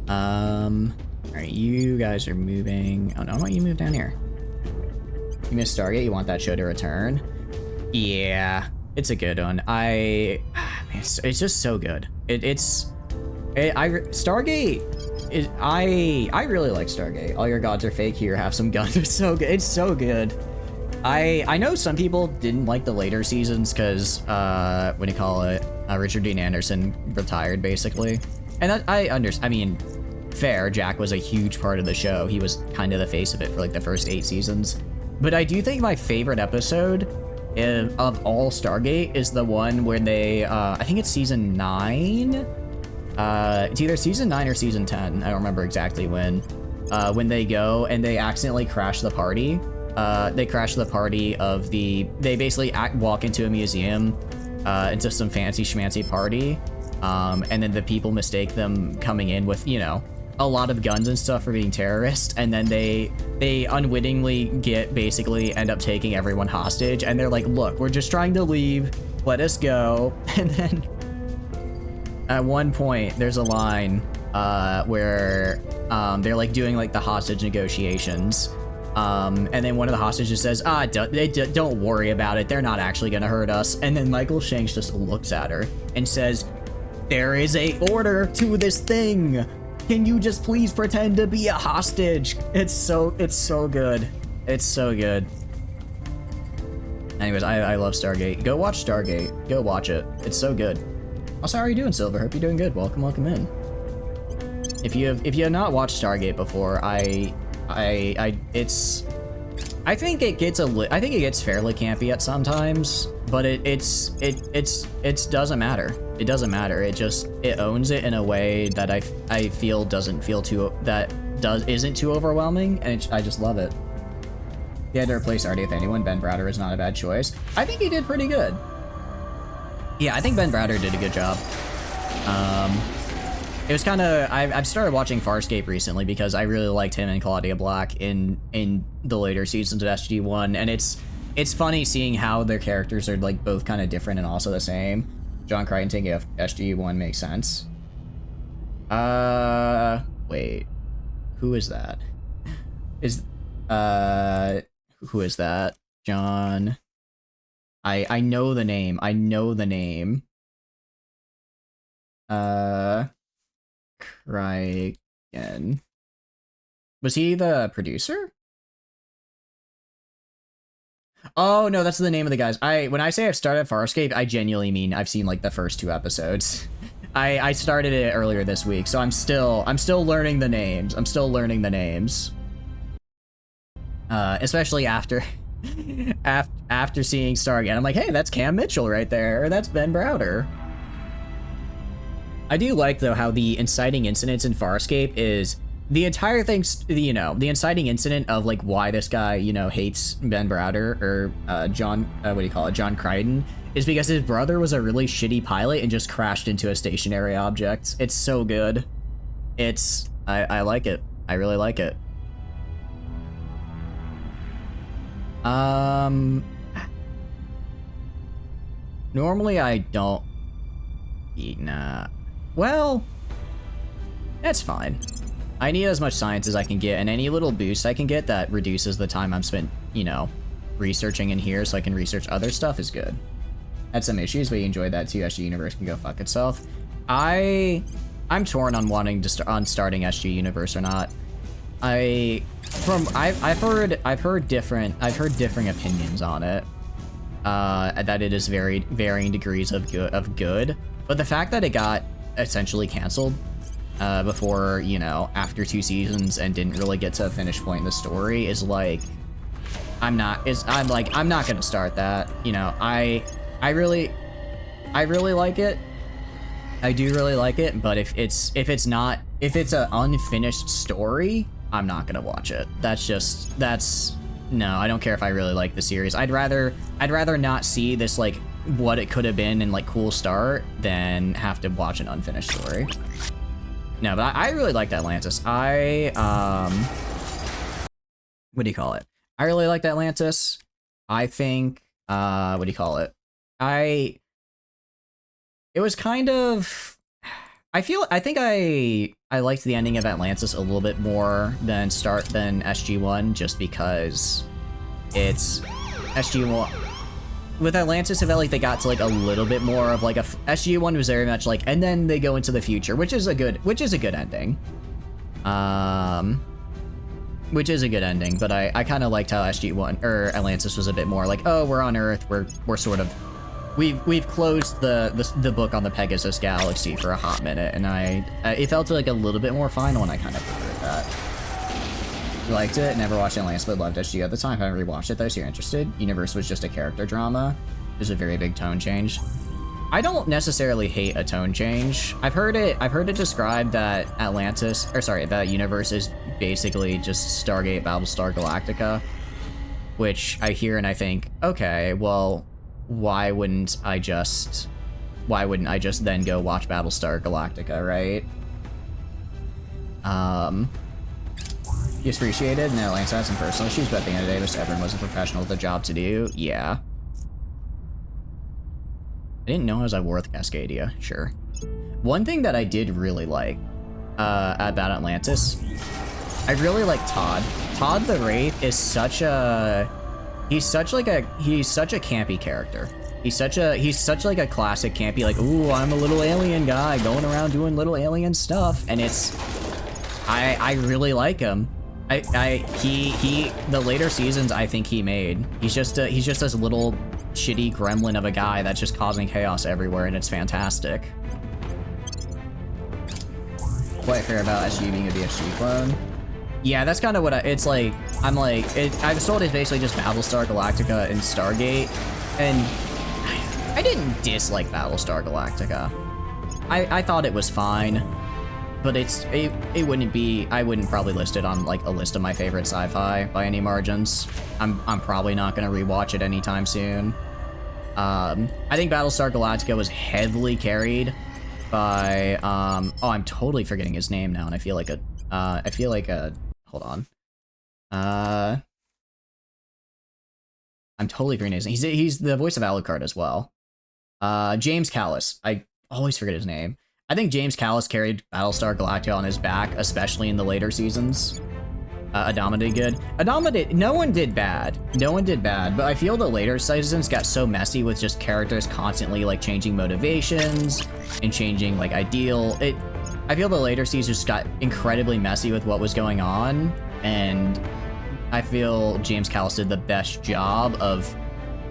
Alright, you guys are moving. Oh no, why don't you move down here? You miss Stargate? You want that show to return? Yeah, it's a good one. Man, it's just so good. Stargate. I really like Stargate. All your gods are fake. Here, have some guns. It's so good. It's so good. I know some people didn't like the later seasons because what do you call it? Richard Dean Anderson retired basically, and that, I understand. I mean, fair. Jack was a huge part of the show. He was kind of the face of it for like the first 8 seasons. But I do think my favorite episode of all Stargate is the one where they, I think it's season 9. It's either season 9 or season 10. I don't remember exactly when they go and they accidentally crash the party. They crash the party of they basically walk into a museum, into some fancy schmancy party. And then the people mistake them coming in with, you know, a lot of guns and stuff for being terrorists, and then they unwittingly basically end up taking everyone hostage, and they're like, look, we're just trying to leave, let us go. And then at one point there's a line where they're like doing like the hostage negotiations, and then one of the hostages says, don't worry about it, they're not actually gonna hurt us. And then Michael Shanks just looks at her and says, there is a order to this thing. Can you just please pretend to be a hostage? It's so good. It's so good. Anyways, I love Stargate. Go watch Stargate. Go watch it. It's so good. Also, how are you doing, Silver? Hope you're doing good. Welcome in. If you have not watched Stargate before, I think it gets fairly campy at sometimes, but it doesn't matter. It doesn't matter. It owns it in a way that I feel isn't too overwhelming, and I just love it. He had to replace Artie with anyone. Ben Browder is not a bad choice. I think he did pretty good. Yeah, I think Ben Browder did a good job. It was kind of, I've started watching Farscape recently because I really liked him and Claudia Black in the later seasons of SG-1, and it's funny seeing how their characters are like both kind of different and also the same. John Crichton taking SG-1 makes sense. Wait, who is that? Who is that? John. I know the name. Crichton. Was he the producer? Oh no, that's the name of the guys. When I say I've started Farscape, I genuinely mean I've seen like the first 2 episodes. I started it earlier this week, so I'm still learning the names. Especially after after seeing Stargate, I'm like, hey, that's Cam Mitchell right there, or that's Ben Browder. I do like though how the inciting incidents in Farscape is the entire thing, you know, the inciting incident of like why this guy, you know, hates Ben Browder or John Crichton is because his brother was a really shitty pilot and just crashed into a stationary object. It's so good. I like it. I really like it. Normally I don't eat, nah. Well, that's fine. I need as much science as I can get, and any little boost I can get that reduces the time I'm spent, you know, researching in here so I can research other stuff is good. Had some issues, but you enjoyed that too. SG Universe can go fuck itself. I'm torn on wanting to starting SG Universe or not. I've heard different opinions on it. That it is varying degrees of good. But the fact that it got essentially canceled before, you know, after 2 seasons and didn't really get to a finish point in the story is like, I'm not gonna start that. You know, I really like it. I do really like it, but if it's an unfinished story, I'm not gonna watch it. No, I don't care if I really like the series. I'd rather not see this like what it could have been and like cool start than have to watch an unfinished story. No, but I really liked Atlantis. What do you call it? I really liked Atlantis. I think what do you call it? It was kind of, I think I liked the ending of Atlantis a little bit more than SG-1 just because it's SG1. With Atlantis, I felt like they got to like a little bit more of like SG1 was very much like, and then they go into the future, which is a good ending. Which is a good ending, but I kind of liked how SG1 or Atlantis was a bit more like, oh, we're on Earth, we're sort of we've closed the book on the Pegasus Galaxy for a hot minute, and it felt like a little bit more final, and I kind of preferred that. Liked it. Never watched Atlantis, but loved SG at the time. I haven't rewatched it though, so you're interested. Universe was just a character drama. There's a very big tone change. I don't necessarily hate a tone change. I've heard it described that that Universe is basically just Stargate Battlestar Galactica, which I hear and I think, okay, well, why wouldn't I just then go watch Battlestar Galactica, right? You appreciated? No, Lance had some personal issues, but at the end of the day, just everyone was a professional with a job to do. Yeah. I didn't know I was at war with Cascadia. Sure. One thing that I did really like about Atlantis, I really like Todd. Todd the Wraith is such a campy character. He's such like a classic campy, like, ooh, I'm a little alien guy going around doing little alien stuff, and I really like him. The later seasons I think he made, he's just this little shitty gremlin of a guy that's just causing chaos everywhere, and it's fantastic. Quite fair about SG being a BSG clone. Yeah, that's kind of what I was told it's basically just Battlestar Galactica and Stargate, and I didn't dislike Battlestar Galactica. I thought it was fine, but it wouldn't be, I wouldn't probably list it on like a list of my favorite sci-fi by any margins. I'm probably not gonna rewatch it anytime soon. I think Battlestar Galactica was heavily carried by oh, I'm totally forgetting his name now, and I feel like hold on. I'm totally forgetting his name. He's the voice of Alucard as well. James Callis. I always forget his name. I think James Callis carried Battlestar Galactica on his back, especially in the later seasons. Adama did good. No one did bad. No one did bad, but I feel the later seasons got so messy with just characters constantly like changing motivations and changing like I feel the later seasons got incredibly messy with what was going on, and I feel James Callis did the best job of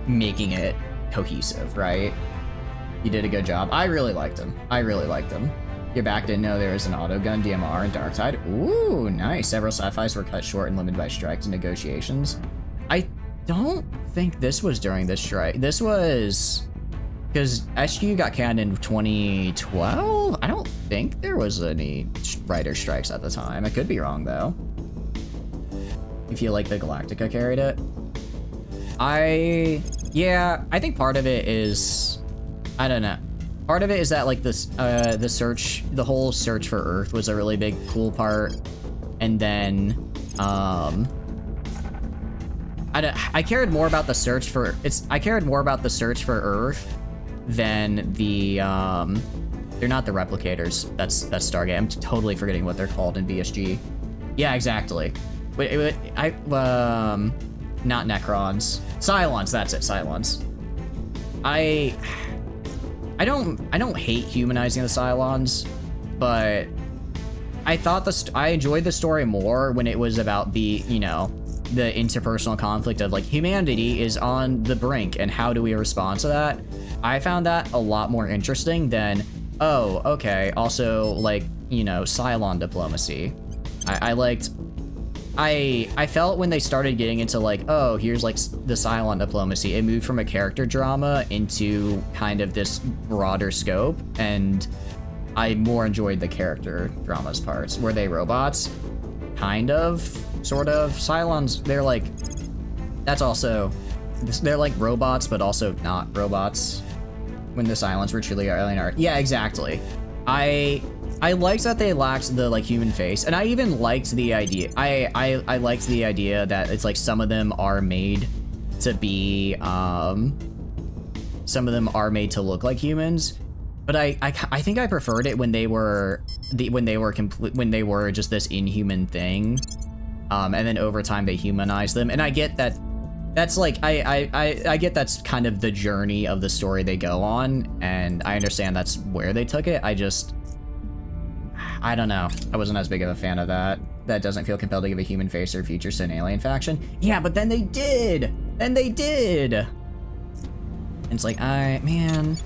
making it cohesive, right? He did a good job. I really liked him. Your back didn't know there was an autogun, DMR, and Darktide. Ooh, nice. Several sci-fis were cut short and limited by strikes and negotiations. I don't think this was during this strike. This was because SQ got canned in 2012. I don't think there was any writer strikes at the time. I could be wrong though. You feel like the Galactica carried it? Yeah, I think part of it is, I don't know. Part of it is that like this, the whole search for Earth was a really big cool part, and then I cared more about the search for Earth than the they're not the replicators. That's Stargate. I'm totally forgetting what they're called in BSG. Yeah, exactly. Wait, not Necrons. Cylons. That's it. Cylons. I don't hate humanizing the Cylons, but I thought I enjoyed the story more when it was about the interpersonal conflict of like humanity is on the brink and how do we respond to that. I found that a lot more interesting than, oh, okay, also like, Cylon diplomacy. I felt when they started getting into like, oh, here's like the Cylon diplomacy, it moved from a character drama into kind of this broader scope, and I more enjoyed the character dramas parts. Were they robots? Kind of, sort of. Cylons, they're like, they're like robots, but also not robots. When the Cylons were truly alien art. Yeah, exactly. I liked that they lacked the like human face, and I even liked the idea. I liked the idea that it's like some of them are made to be some of them are made to look like humans, but I think I preferred it when they were just this inhuman thing, and then over time they humanized them. And I get that That's like, I get that's kind of the journey of the story they go on, and I understand that's where they took it. I don't know. I wasn't as big of a fan of that. That doesn't feel compelled to give a human face or features to an alien faction. Yeah, but then they did! Then they did! And it's like, man.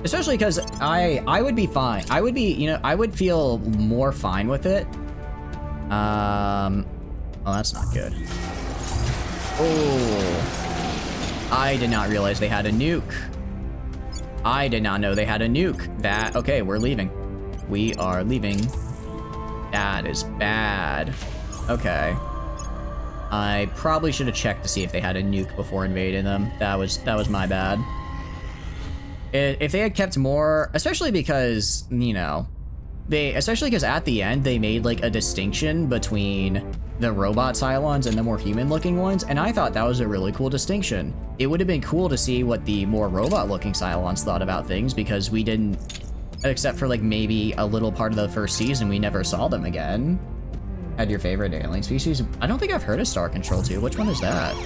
Especially because I would be fine. I would be, you know, I would feel more fine with it. Oh, that's not good. Oh. I did not realize they had a nuke. I did not know they had a nuke. Okay, we're leaving. We are leaving. That is bad. Okay. I probably should have checked to see if they had a nuke before invading them. That was my bad. If they had kept more, especially because, you know, especially because at the end they made like a distinction between the robot Cylons and the more human-looking ones, and I thought that was a really cool distinction. It would have been cool to see what the more robot-looking Cylons thought about things, because we didn't, except for like maybe a little part of the first season, we never saw them again. Had your favorite alien species? I don't think I've heard of Star Control 2. Which one is that? I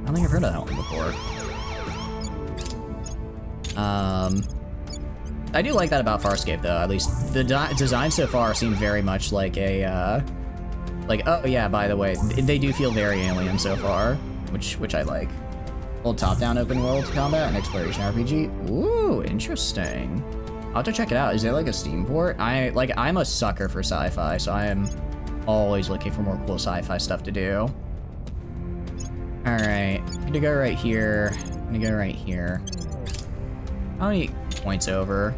don't think I've heard of that one before. I do like that about Farscape, though. At least the design so far seem very much like a, oh yeah, by the way, they do feel very alien so far, which I like. Old top-down open world combat and exploration RPG. Ooh, interesting. I'll have to check it out. Is there like a Steam port? I'm a sucker for sci-fi, so I am always looking for more cool sci-fi stuff to do. All right, I'm gonna go right here. I'm gonna go right here. How many points over?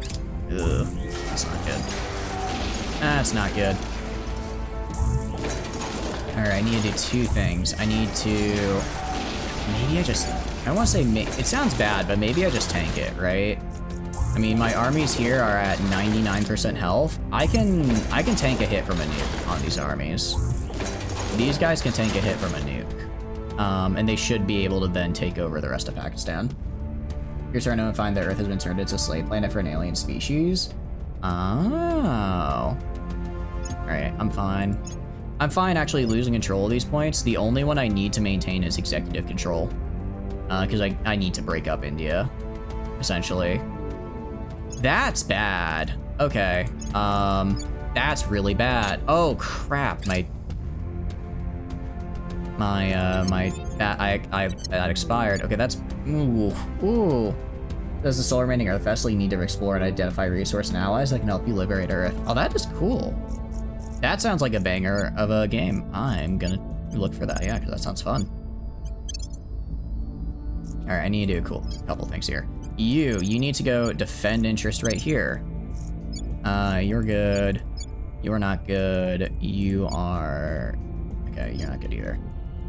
Ugh, that's not good. That's not good. Alright, I need to do two things. I need to... Maybe I want to say... It sounds bad, but maybe I just tank it, right? I mean, my armies here are at 99% health. I can tank a hit from a nuke on these armies. These guys can tank a hit from a nuke. And they should be able to then take over the rest of Pakistan. Your turn to find that Earth has been turned into a slave planet for an alien species. Oh. Alright, I'm fine. I'm fine actually losing control of these points. The only one I need to maintain is executive control. Because I need to break up India, essentially. That's bad. Okay. That's really bad. Oh, crap. That expired. Okay, that's... Ooh. Does the solar remaining Earth vessel you need to explore and identify resource and allies that can help you liberate Earth? Oh, that is cool. That sounds like a banger of a game. I'm gonna look for that, yeah, because that sounds fun. Alright, I need to do a couple things here. You need to go defend interest right here. You're good. You're not good. You are... Okay, you're not good either.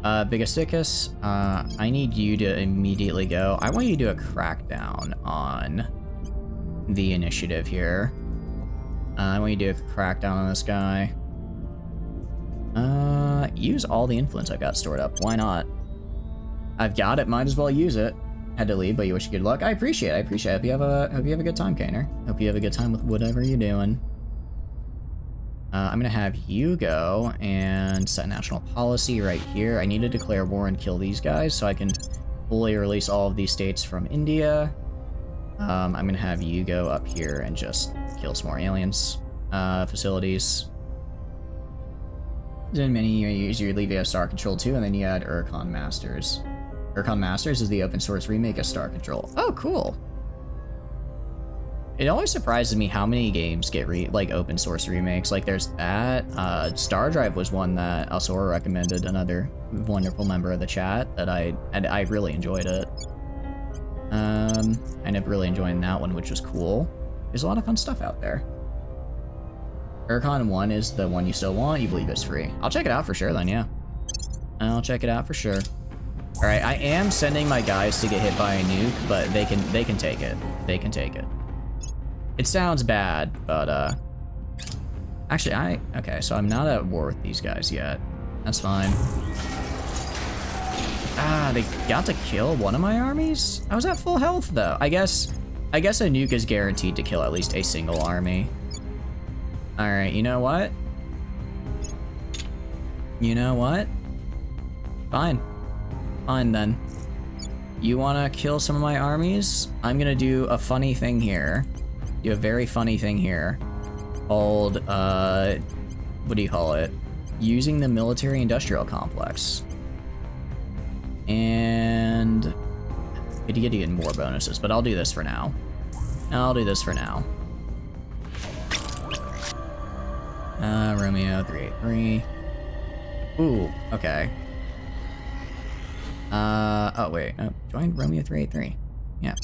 Bigasticus, I need you to immediately go. I want you to do a crackdown on the initiative here. I want you to do a crackdown on this guy. Use all the influence I've got stored up. Why not? I've got it, might as well use it. Had to leave, but you wish you good luck. I appreciate it. Hope you have a good time, Kaner. Hope you have a good time with whatever you're doing. I'm gonna have you go and set national policy right here. I need to declare war and kill these guys so I can fully release all of these states from India. I'm gonna have you go up here and just kill some more aliens. Facilities. In many years, you leave a Star Control 2, and then you add Urcon Masters. Urcon Masters is the open source remake of Star Control. Oh, cool. It always surprises me how many games get open source remakes. Like there's that. Star Drive was one that Alsora recommended, another wonderful member of the chat that I really enjoyed it. I ended up really enjoying that one, which was cool. There's a lot of fun stuff out there. Urcon 1 is the one you still want. You believe it's free. I'll check it out for sure then, yeah. I'll check it out for sure. All right, I am sending my guys to get hit by a nuke, but they can take it. They can take it. It sounds bad, but actually okay, so I'm not at war with these guys yet. That's fine. They got to kill one of my armies? I was at full health though. I guess a nuke is guaranteed to kill at least a single army. All right, you know what? Fine. Fine then. You wanna kill some of my armies? I'm gonna do a funny thing here. Do a very funny thing here. Called, what do you call it? Using the military-industrial complex. And... Could get even more bonuses, but I'll do this for now. I'll do this for now. Romeo 383. Ooh, okay. Oh wait, oh, join Romeo 383. Yeah.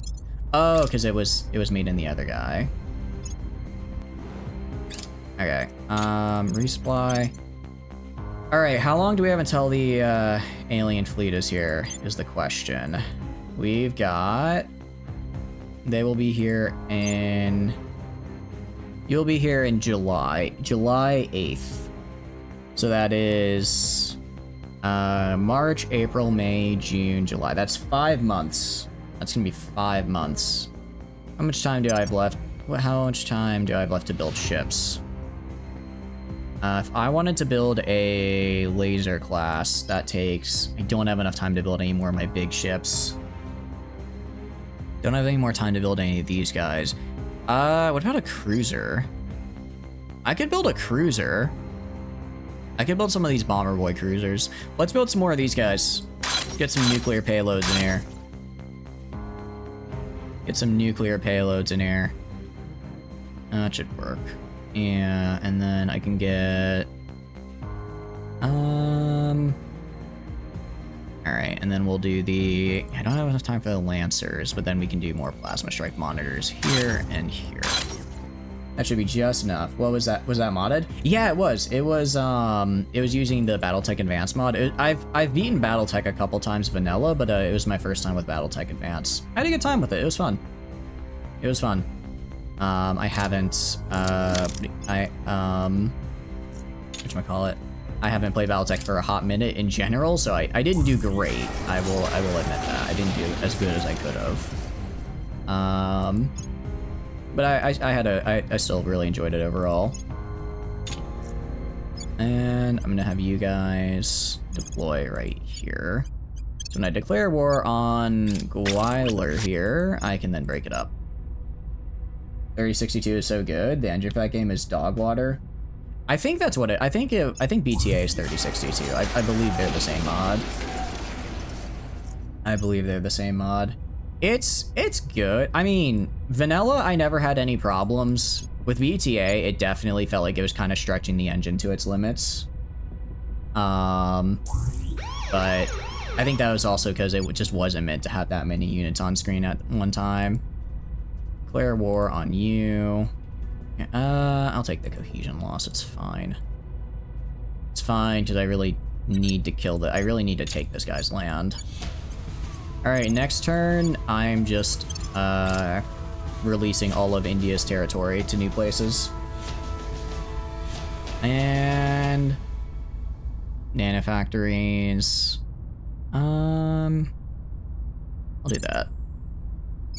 Oh, because it was me and the other guy. Okay. Resupply. All right, how long do we have until the alien fleet is here? Is the question. We've got. They will be here in. You'll be here in July 8th. So that is March, April, May, June, July. That's 5 months. That's gonna be 5 months. How much time do I have left? How much time do I have left to build ships? If I wanted to build a laser class, that takes... I don't have enough time to build any more of my big ships. Don't have any more time to build any of these guys. What about a cruiser? I could build a cruiser. I could build some of these bomber boy cruisers. Let's build some more of these guys. Get some nuclear payloads in here. Get some nuclear payloads in here. That should work. Yeah, and then I can get... Alright, and then we'll do the... I don't have enough time for the Lancers, but then we can do more plasma strike monitors here and here. That should be just enough. What was that? Was that modded? Yeah, it was. It was using the BattleTech Advanced mod. I've beaten BattleTech a couple times vanilla, but it was my first time with BattleTech Advanced. I had a good time with it. It was fun. It was fun. I haven't, whatchamacallit? I haven't played BattleTech for a hot minute in general, so I didn't do great. I will admit that. I didn't do as good as I could have. But I still really enjoyed it overall. And I'm gonna have you guys deploy right here. So when I declare war on Gweiler here, I can then break it up. 3062 is so good. The engine for that game is dog water. I think that's what it. I think BTA is 3062. I believe they're the same mod. I believe they're the same mod. It's good. I mean, vanilla, I never had any problems. With BTA, it definitely felt like it was kind of stretching the engine to its limits. But I think that was also because it just wasn't meant to have that many units on screen at one time. Declare war on you. I'll take the cohesion loss. It's fine. It's fine because I really need to kill I really need to take this guy's land. All right, next turn, I'm just releasing all of India's territory to new places. And nanofactories. I'll do that.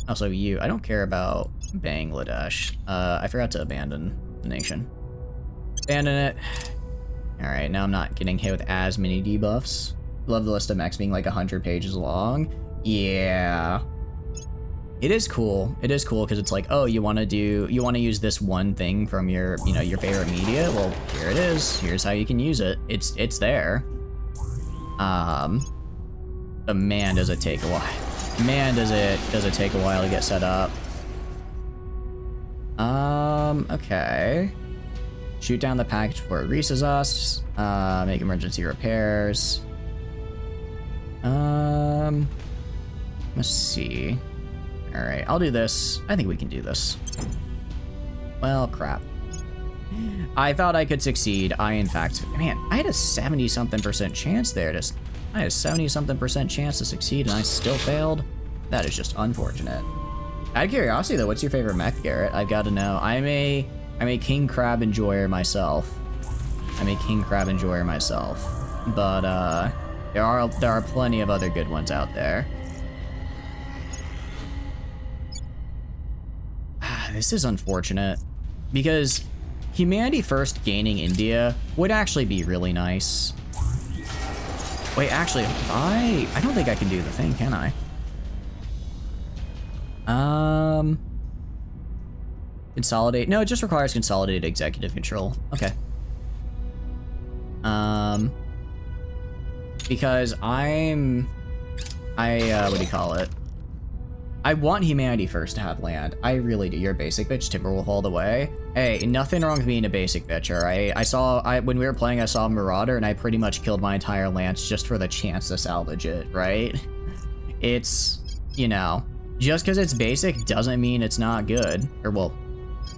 Also, I don't care about Bangladesh. I forgot to abandon the nation. Abandon it. Alright, now I'm not getting hit with as many debuffs. Love the list of mechs being like 100 pages long. Yeah. It is cool. It is cool because it's like, oh, you want to use this one thing from your, your favorite media? Well, here it is. Here's how you can use it. It's there. But man, does it take a while. Man, does it take a while to get set up. Okay. Shoot down the package before it reaches us. Make emergency repairs. Let's see. Alright, I'll do this. I think we can do this. Well, crap. I thought I could succeed. Man, I had a 70-something% chance there. I had a 70-something% chance to succeed and I still failed. That is just unfortunate. Out of curiosity though, what's your favorite mech, Garrett? I've got to know. I'm a king crab enjoyer myself. But there are plenty of other good ones out there. This is unfortunate because humanity first gaining India would actually be really nice. Wait, actually, if I don't think I can do the thing, can I? Consolidate. No, it just requires consolidated executive control. Okay. Because what do you call it? I want humanity first to have land. I really do. You're a basic bitch, Timberwolf all the way. Hey, nothing wrong with being a basic bitch, alright? When we were playing, I saw a Marauder, and I pretty much killed my entire lance just for the chance to salvage it, right? It's, you know, just because it's basic doesn't mean it's not good. Or, well,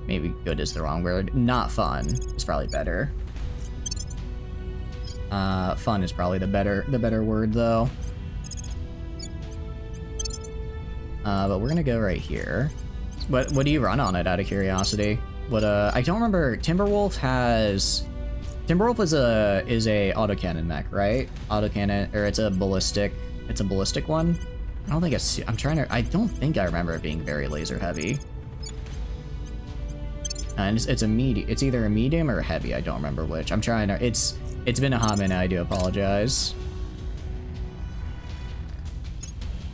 maybe good is the wrong word. Not fun is probably better. Fun is probably the better word, though. But we're gonna go right here. What do you run on it, out of curiosity? I don't remember. Timberwolf is a autocannon mech, right? Autocannon, or it's a ballistic one. I don't think I don't think I remember it being very laser heavy. And it's either a medium or a heavy, I don't remember which. It's been a hot minute, I do apologize.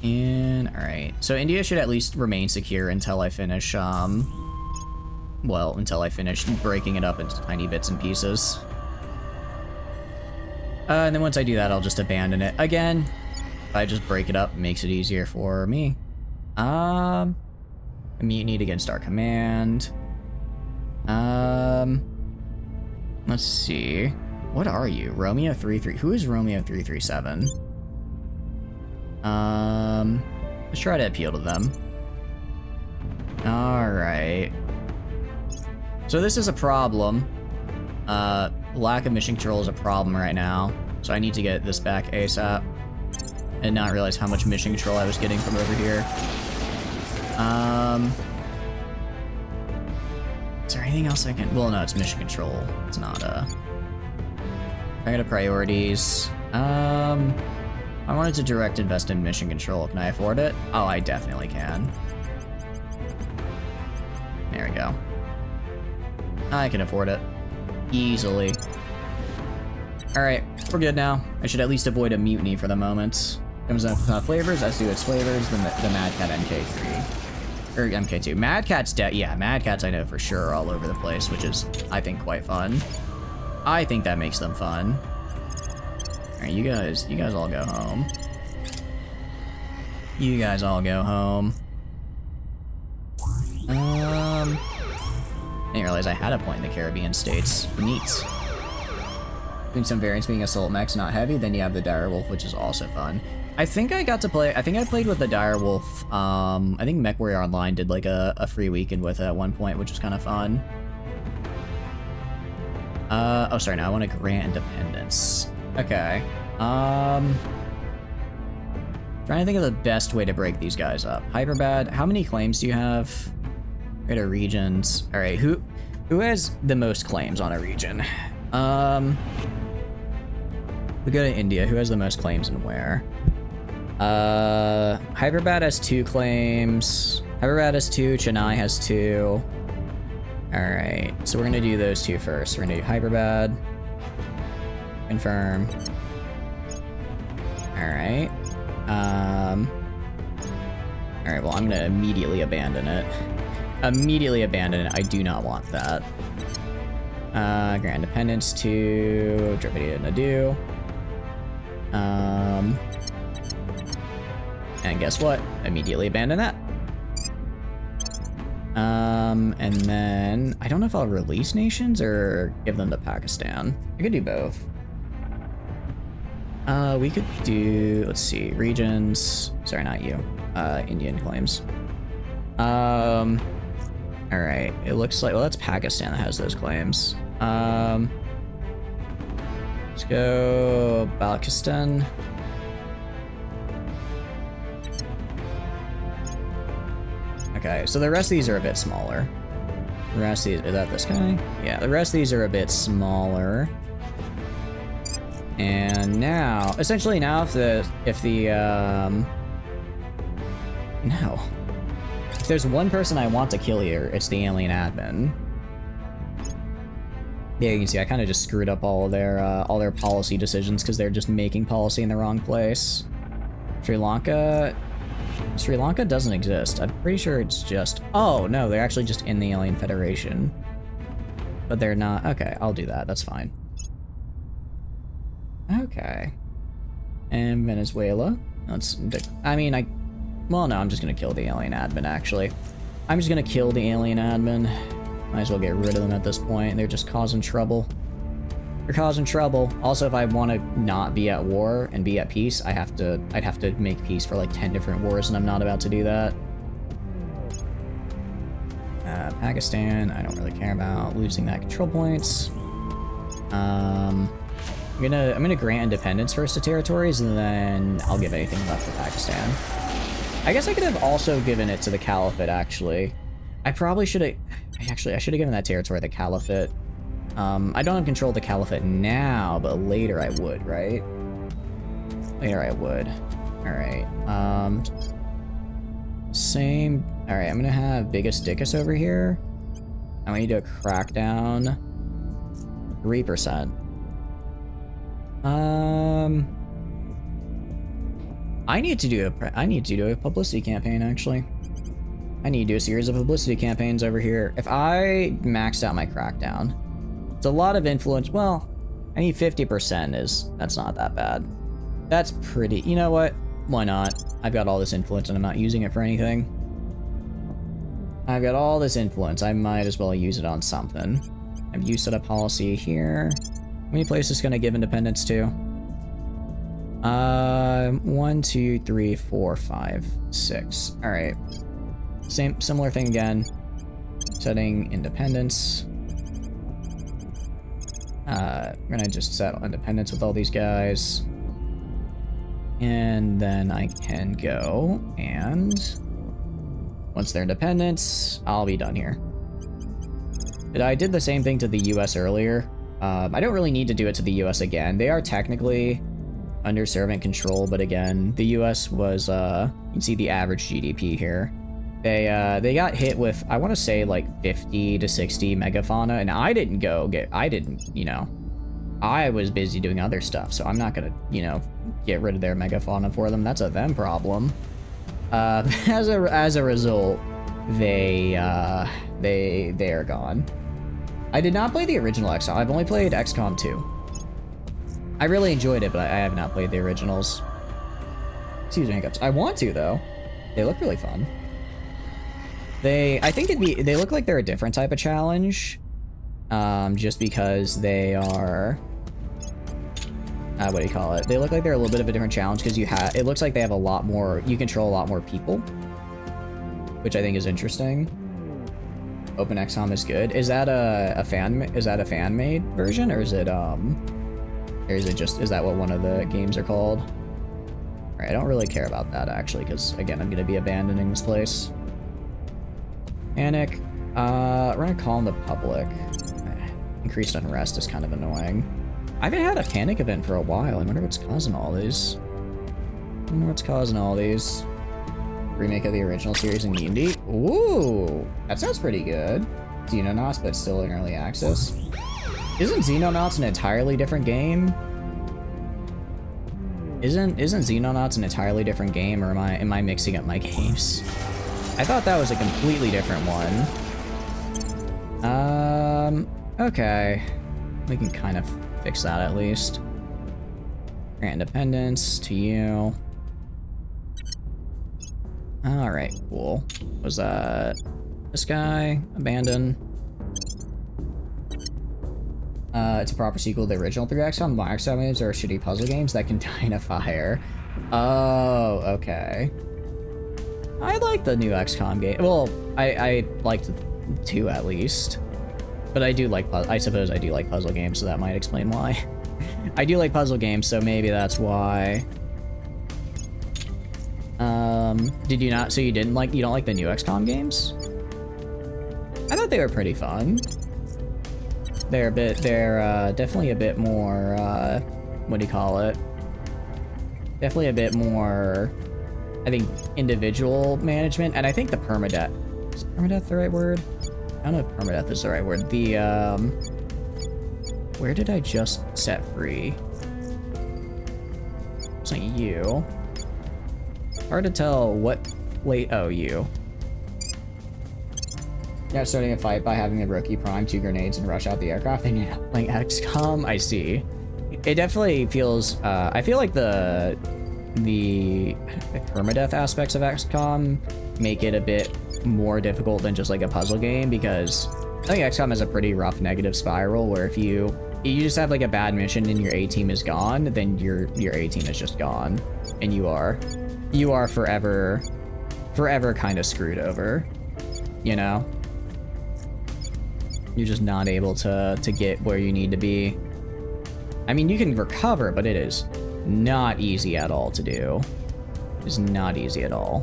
And, alright. So India should at least remain secure until I finish, until I finish breaking it up into tiny bits and pieces. And then once I do that, I'll just abandon it. Again, if I just break it up, it makes it easier for me. A mutiny against our command. Let's see. What are you? Romeo 33. Who is Romeo 337? Let's try to appeal to them. Alright. So this is a problem. Lack of mission control is a problem right now. So I need to get this back ASAP. And not realize how much mission control I was getting from over here. Is there anything else I can... Well, no, it's mission control. It's not, I go to priorities. I wanted to direct invest in mission control. Can I afford it? Oh, I definitely can. There we go. I can afford it. Easily. Alright, we're good now. I should at least avoid a mutiny for the moment. In terms of flavors, let's do its flavors, the Mad Cat MK3. Or MK2. Mad Cat's yeah, Mad Cats I know for sure are all over the place, which is, I think, quite fun. I think that makes them fun. Alright, you guys all go home. You guys all go home. I didn't realize I had a point in the Caribbean states. Neat. Doing some variants being assault mechs, not heavy, then you have the Direwolf, which is also fun. I think I played with the Direwolf. I think MechWarrior Online did like a free weekend with it at one point, which was kind of fun. Oh, sorry, now I want to grant independence. Okay. Trying to think of the best way to break these guys up. Hyperbad, how many claims do you have? Go to regions. Alright, who has the most claims on a region? We go to India. Who has the most claims and where? Hyperbad has 2 claims. Hyperbad has 2, Chennai has 2. Alright, so we're gonna do those 2 first. We're gonna do Hyperbad. Confirm. Alright. Alright, well, I'm gonna immediately abandon it. Immediately abandon it. I do not want that. Grant independence to Dravidian Nadu. And guess what? Immediately abandon that. And then I don't know if I'll release nations or give them to Pakistan. I could do both. We could do, let's see, regions. Sorry, not you. Indian claims. Alright, it looks like, well, that's Pakistan that has those claims. Let's go Balochistan. Okay, so the rest of these are a bit smaller. The rest of these, is that this guy? Yeah, the rest of these are a bit smaller. And now, essentially now if there's one person I want to kill here, it's the alien admin. Yeah, you can see I kind of just screwed up all their policy decisions because they're just making policy in the wrong place. Sri Lanka doesn't exist. I'm pretty sure it's just... Oh, no, they're actually just in the Alien Federation. But they're not... Okay, I'll do that. That's fine. Okay. And Venezuela. Well, no, I'm just gonna kill the alien admin, actually. I'm just gonna kill the alien admin. Might as well get rid of them at this point. They're just causing trouble. They're causing trouble. Also, if I want to not be at war and be at peace, I'd have to make peace for like 10 different wars, and I'm not about to do that. Pakistan, I don't really care about losing that control points. I'm gonna grant independence first to territories, and then I'll give anything left to Pakistan. I guess I could have also given it to the Caliphate, actually. I probably should have... Actually, I should have given that territory the Caliphate. I don't have control of the Caliphate now, but later I would, right? Later I would. Alright, same... Alright, I'm gonna have Biggest Dickus over here. I want you to crack down 3%. I need to do a publicity campaign, actually. I need to do a series of publicity campaigns over here. If I maxed out my crackdown, it's a lot of influence. Well, I need 50% that's not that bad. That's pretty, you know what? Why not? I've got all this influence and I'm not using it for anything. I've got all this influence. I might as well use it on something. I've used set up policy here. How many places can I give independence to? 1, 2, 3, 4, 5, 6. All right. Similar thing again. Setting independence. We're gonna just set independence with all these guys. And then I can go and once they're independence, I'll be done here. I did the same thing to the US earlier. I don't really need to do it to the US again. They are technically under servant control, but again, the US was, you can see the average GDP here. They got hit with, I want to say, like 50 to 60 megafauna, and I didn't, you know, I was busy doing other stuff, so I'm not gonna, you know, get rid of their megafauna for them. That's a them problem. As a result, they are gone. I did not play the original XCOM. I've only played XCOM 2. I really enjoyed it, but I have not played the originals. Excuse me, hiccups. I want to, though. They look really fun. I think they look like they're a different type of challenge. Just because they are... what do you call it? They look like they're a little bit of a different challenge because it looks like they have a lot more... You control a lot more people. Which I think is interesting. Open XCOM is good. Is that a fan-made version, or is it is that what one of the games are called? Alright, I don't really care about that actually, because again, I'm gonna be abandoning this place. Panic. We're gonna call in the public. Increased unrest is kind of annoying. I haven't had a panic event for a while. I wonder what's causing all these. Remake of the original series in D&D. Ooh, that sounds pretty good. Xenonauts, but still in early access. Isn't Xenonauts an entirely different game? Isn't Xenonauts an entirely different game, or am I mixing up my games? I thought that was a completely different one. Okay. We can kind of fix that at least. Grant independence to you. Alright, cool. Was that this guy? Abandon. It's a proper sequel to the original 3 XCOM. My XCOM games are shitty puzzle games that can die in a fire. Oh, okay. I like the new XCOM game. Well, I liked 2 at least. But I suppose I do like puzzle games, so that might explain why. I do like puzzle games, so maybe that's why. Did you not? So you don't like the new XCOM games? I thought they were pretty fun. They're definitely a bit more, what do you call it? Definitely a bit more, I think, individual management, and I think the permadeath. Is permadeath the right word? I don't know if permadeath is the right word. Where did I just set free? It's not you. Hard to tell what... Wait, oh, you. Yeah, starting a fight by having the rookie prime 2 grenades and rush out the aircraft and you're not playing XCOM. I see. It definitely feels... I feel like the permadeath aspects of XCOM make it a bit more difficult than just like a puzzle game, because I think XCOM has a pretty rough negative spiral where if you just have like a bad mission and your A team is gone, then your A team is just gone, and you are forever kind of screwed over, you know? You're just not able to get where you need to be. I mean, you can recover, but it is not easy at all to do. It's not easy at all.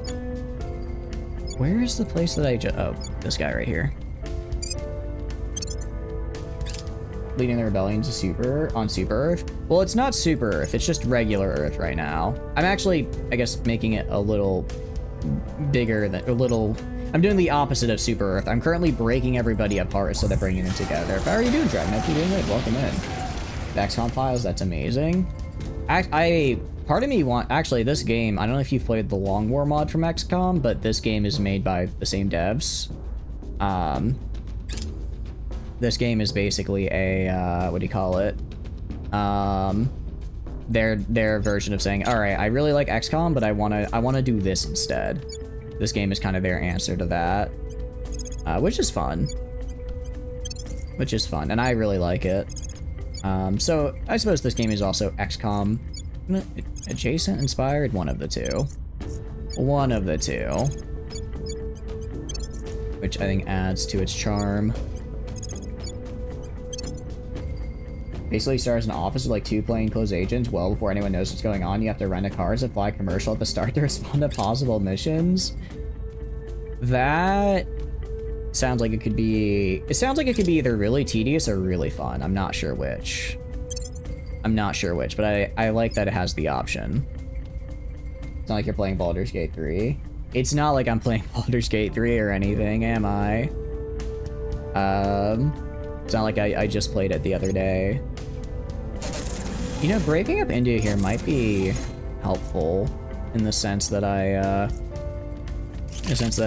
Where is the place that I just... Oh, this guy right here. Leading the rebellion to Super Earth. Well, it's not Super Earth, it's just regular Earth right now. I'm actually, I guess, making it a little bigger than... I'm doing the opposite of Super Earth. I'm currently breaking everybody apart instead of bringing them together. How are you doing, Dragon? Hope you're doing good. Welcome in. The XCOM files, that's amazing. Part of me actually, this game, I don't know if you've played the Long War mod from XCOM, but this game is made by the same devs. This game is basically a, what do you call it? Their version of saying, all right, I really like XCOM, but I wanna do this instead. This game is kind of their answer to that, which is fun. And I really like it. So I suppose this game is also XCOM adjacent, inspired, one of the two, which I think adds to its charm. Basically stars an office with like 2 plainclothes agents. Well, before anyone knows what's going on, you have to rent a car and fly commercial at the start to respond to possible missions. That sounds like it could be... It sounds like it could be either really tedious or really fun. I'm not sure which. But I like that it has the option. It's not like you're playing Baldur's Gate 3. It's not like I'm playing Baldur's Gate 3 or anything, am I? It's not like I just played it the other day. You know, breaking up India here might be helpful in the sense that at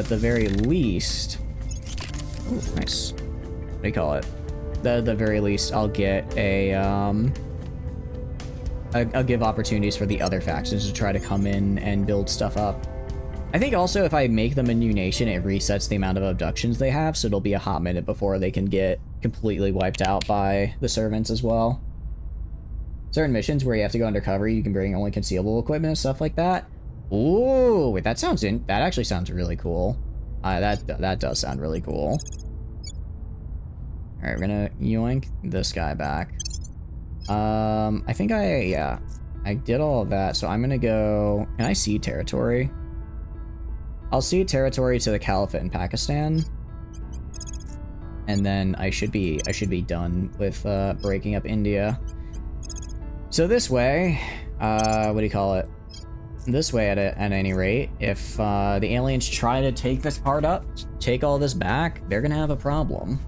the very least... Ooh, nice. What do you call it? The very least, I'll get I'll give opportunities for the other factions to try to come in and build stuff up. I think also if I make them a new nation, it resets the amount of abductions they have, so it'll be a hot minute before they can get completely wiped out by the servants as well. Certain missions where you have to go undercover, you can bring only concealable equipment and stuff like that. Ooh, wait, that actually sounds really cool. That does sound really cool. Alright, we're gonna yoink this guy back. I think I did all of that, so I'm gonna go... Can I cede territory? I'll cede territory to the Caliphate in Pakistan. And then I should be done with breaking up India. So this way, what do you call it? This way at any rate, if the aliens try to take this part up, take all this back, they're gonna have a problem.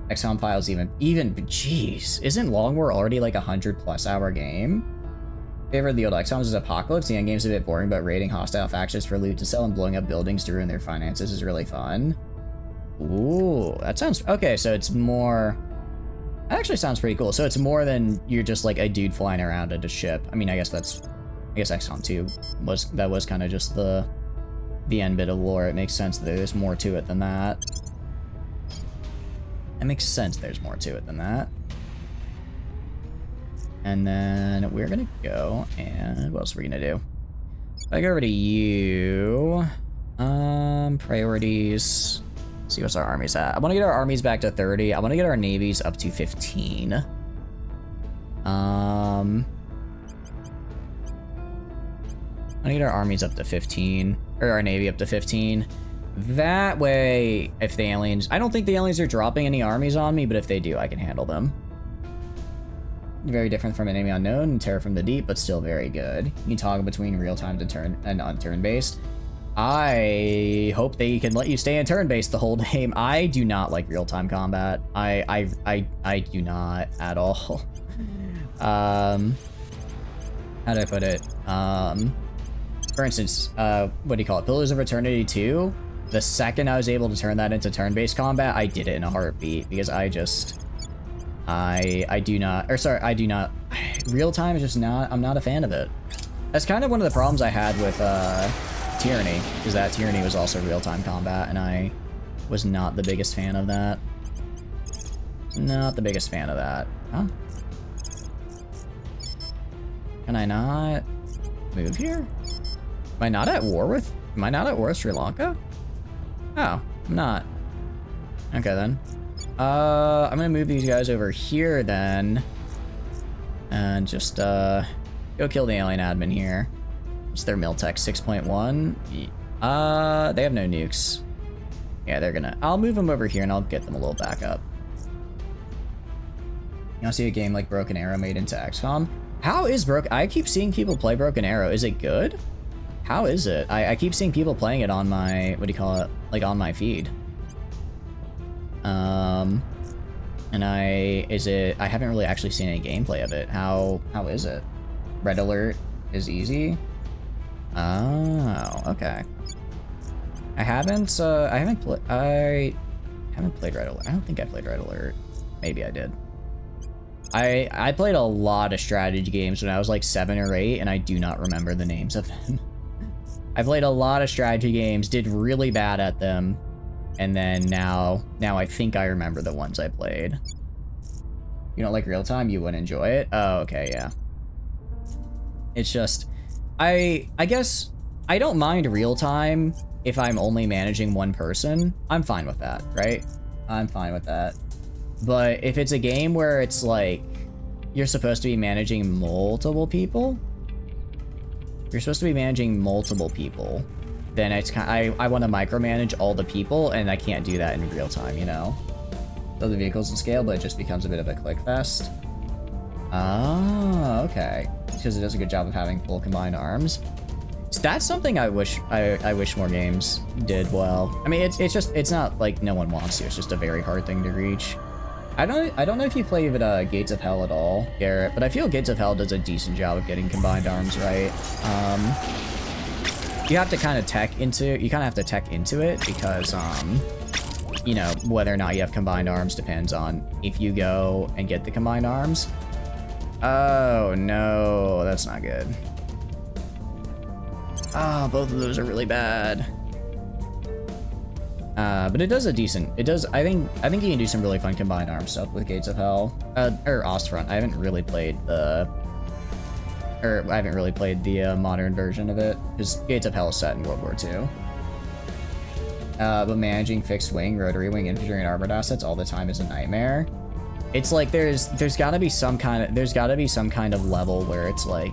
XCOM files even, jeez, isn't Long War already like 100+ hour game? Favor of the old XCOMs is Apocalypse. The endgame's a bit boring, but raiding hostile factions for loot to sell and blowing up buildings to ruin their finances is really fun. Ooh, that sounds... Okay, so it's more... That actually sounds pretty cool. So it's more than you're just like a dude flying around at a ship. I mean, I guess XCOM 2 was kind of just the end bit of lore. It makes sense that there's more to it than that. It makes sense there's more to it than that. And then we're gonna go, and what else are we gonna do? I go over to you. Priorities. See what's our armies at. I want to get our armies back to 30. I want to get our navies up to 15. I want to get our armies up to 15, or our navy up to 15. That way, if the aliens... I don't think the aliens are dropping any armies on me, but if they do, I can handle them. Very different from Enemy Unknown and Terra from the Deep, but still very good. You can toggle between real-time and turn-based. I hope they can let you stay in turn-based the whole game. I do not like real-time combat. I do not at all. How do I put it? For instance, what do you call it? Pillars of Eternity 2? The second I was able to turn that into turn-based combat, I did it in a heartbeat because I do not, real-time is just not, I'm not a fan of it. That's kind of one of the problems I had with, Tyranny, is that Tyranny was also real-time combat, and I was not the biggest fan of that. Not the biggest fan of that. Huh? Can I not move here? Am I not at war with Sri Lanka? Oh, I'm not. Okay then. I'm gonna move these guys over here then. And just, go kill the alien admin here. What's their Miltech, 6.1? They have no nukes. Yeah, I'll move them over here and I'll get them a little back up. You wanna see a game like Broken Arrow made into XCOM? How is I keep seeing people play Broken Arrow. Is it good? How is it? I keep seeing people playing it on my, what do you call it? Like on my feed. And I haven't really actually seen any gameplay of it. How is it? Red Alert is easy? Oh, okay. I haven't played Red Alert. I don't think I played Red Alert. Maybe I did. I played a lot of strategy games when I was like 7 or 8, and I do not remember the names of them. I played a lot of strategy games, did really bad at them, and then now I think I remember the ones I played. You don't like real time? You wouldn't enjoy it? Oh, okay, yeah. It's just, I guess I don't mind real time if I'm only managing one person. I'm fine with that, right? I'm fine with that. But if it's a game where it's like, you're supposed to be managing multiple people, then it's kind of, I want to micromanage all the people, and I can't do that in real time, you know? So the vehicles will scale, but it just becomes a bit of a click fest. Oh, okay. Because it does a good job of having full combined arms. So that's something I wish more games did well. I mean, it's not like no one wants to. It's just a very hard thing to reach. I don't know if you played Gates of Hell at all, Garrett, but I feel Gates of Hell does a decent job of getting combined arms right. You have to kind of tech into it because you know, whether or not you have combined arms depends on if you go and get the combined arms. Oh no, that's not good. Oh, both of those are really bad. But it does I think you can do some really fun combined arm stuff with Gates of Hell. Or Ostfront. I haven't really played the modern version of it, because Gates of Hell is set in World War II. But managing fixed wing, rotary wing, infantry, and armored assets all the time is a nightmare. It's like there's gotta be some kind of level where it's like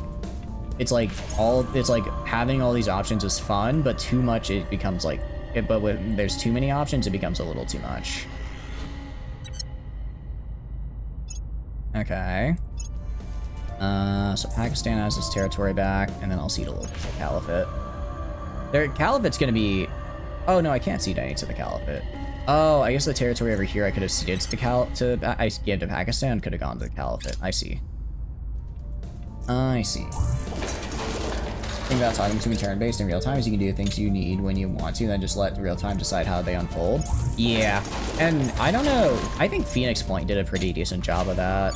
having all these options is fun, but too much it becomes like but when there's too many options, it becomes a little too much. Okay. So Pakistan has its territory back, and then I'll cede a little bit to the Caliphate. Caliphate's gonna be... Oh, no, I can't cede any to the Caliphate. Oh, I guess the territory over here I could have ceded to the I gave to Pakistan, could have gone to the Caliphate. I see. Thing about talking to me turn-based in real time is you can do the things you need when you want to, then just let real time decide how they unfold. Yeah, and I don't know, I think Phoenix Point did a pretty decent job of that,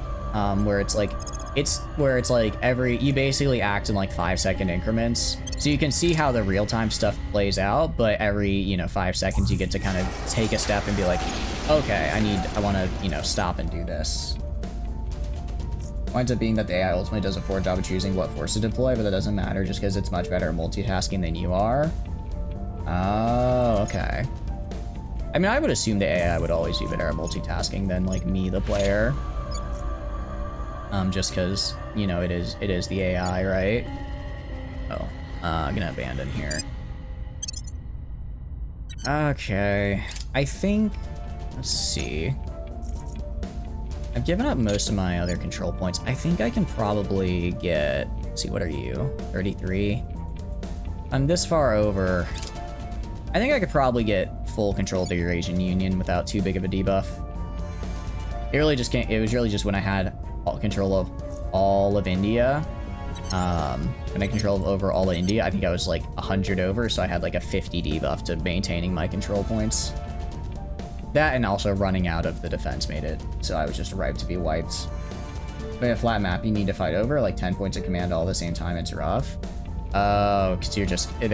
where it's like you basically act in like 5-second increments, so you can see how the real-time stuff plays out, but every, you know, 5 seconds you get to kind of take a step and be like, okay, I want to, you know, stop and do this. Winds up being that the AI ultimately does a poor job of choosing what force to deploy, but that doesn't matter just because it's much better at multitasking than you are. Oh, okay. I mean, I would assume the AI would always be better at multitasking than, like, me, the player. Just because, you know, it is the AI, right? Oh, I'm gonna abandon here. Okay, I think, let's see. I've given up most of my other control points. I think I can probably get, let's see, what are you? 33? I'm this far over. I think I could probably get full control of the Eurasian Union without too big of a debuff. It really just can't. It was really just when I had all control of all of India. When I controlled over all of India, I think I was like 100 over, so I had like a 50 debuff to maintaining my control points. That and also running out of the defense made it so I was just ripe to be wiped. But a flat map you need to fight over, like 10 points of command all at the same time, it's rough. Oh, because you're just, I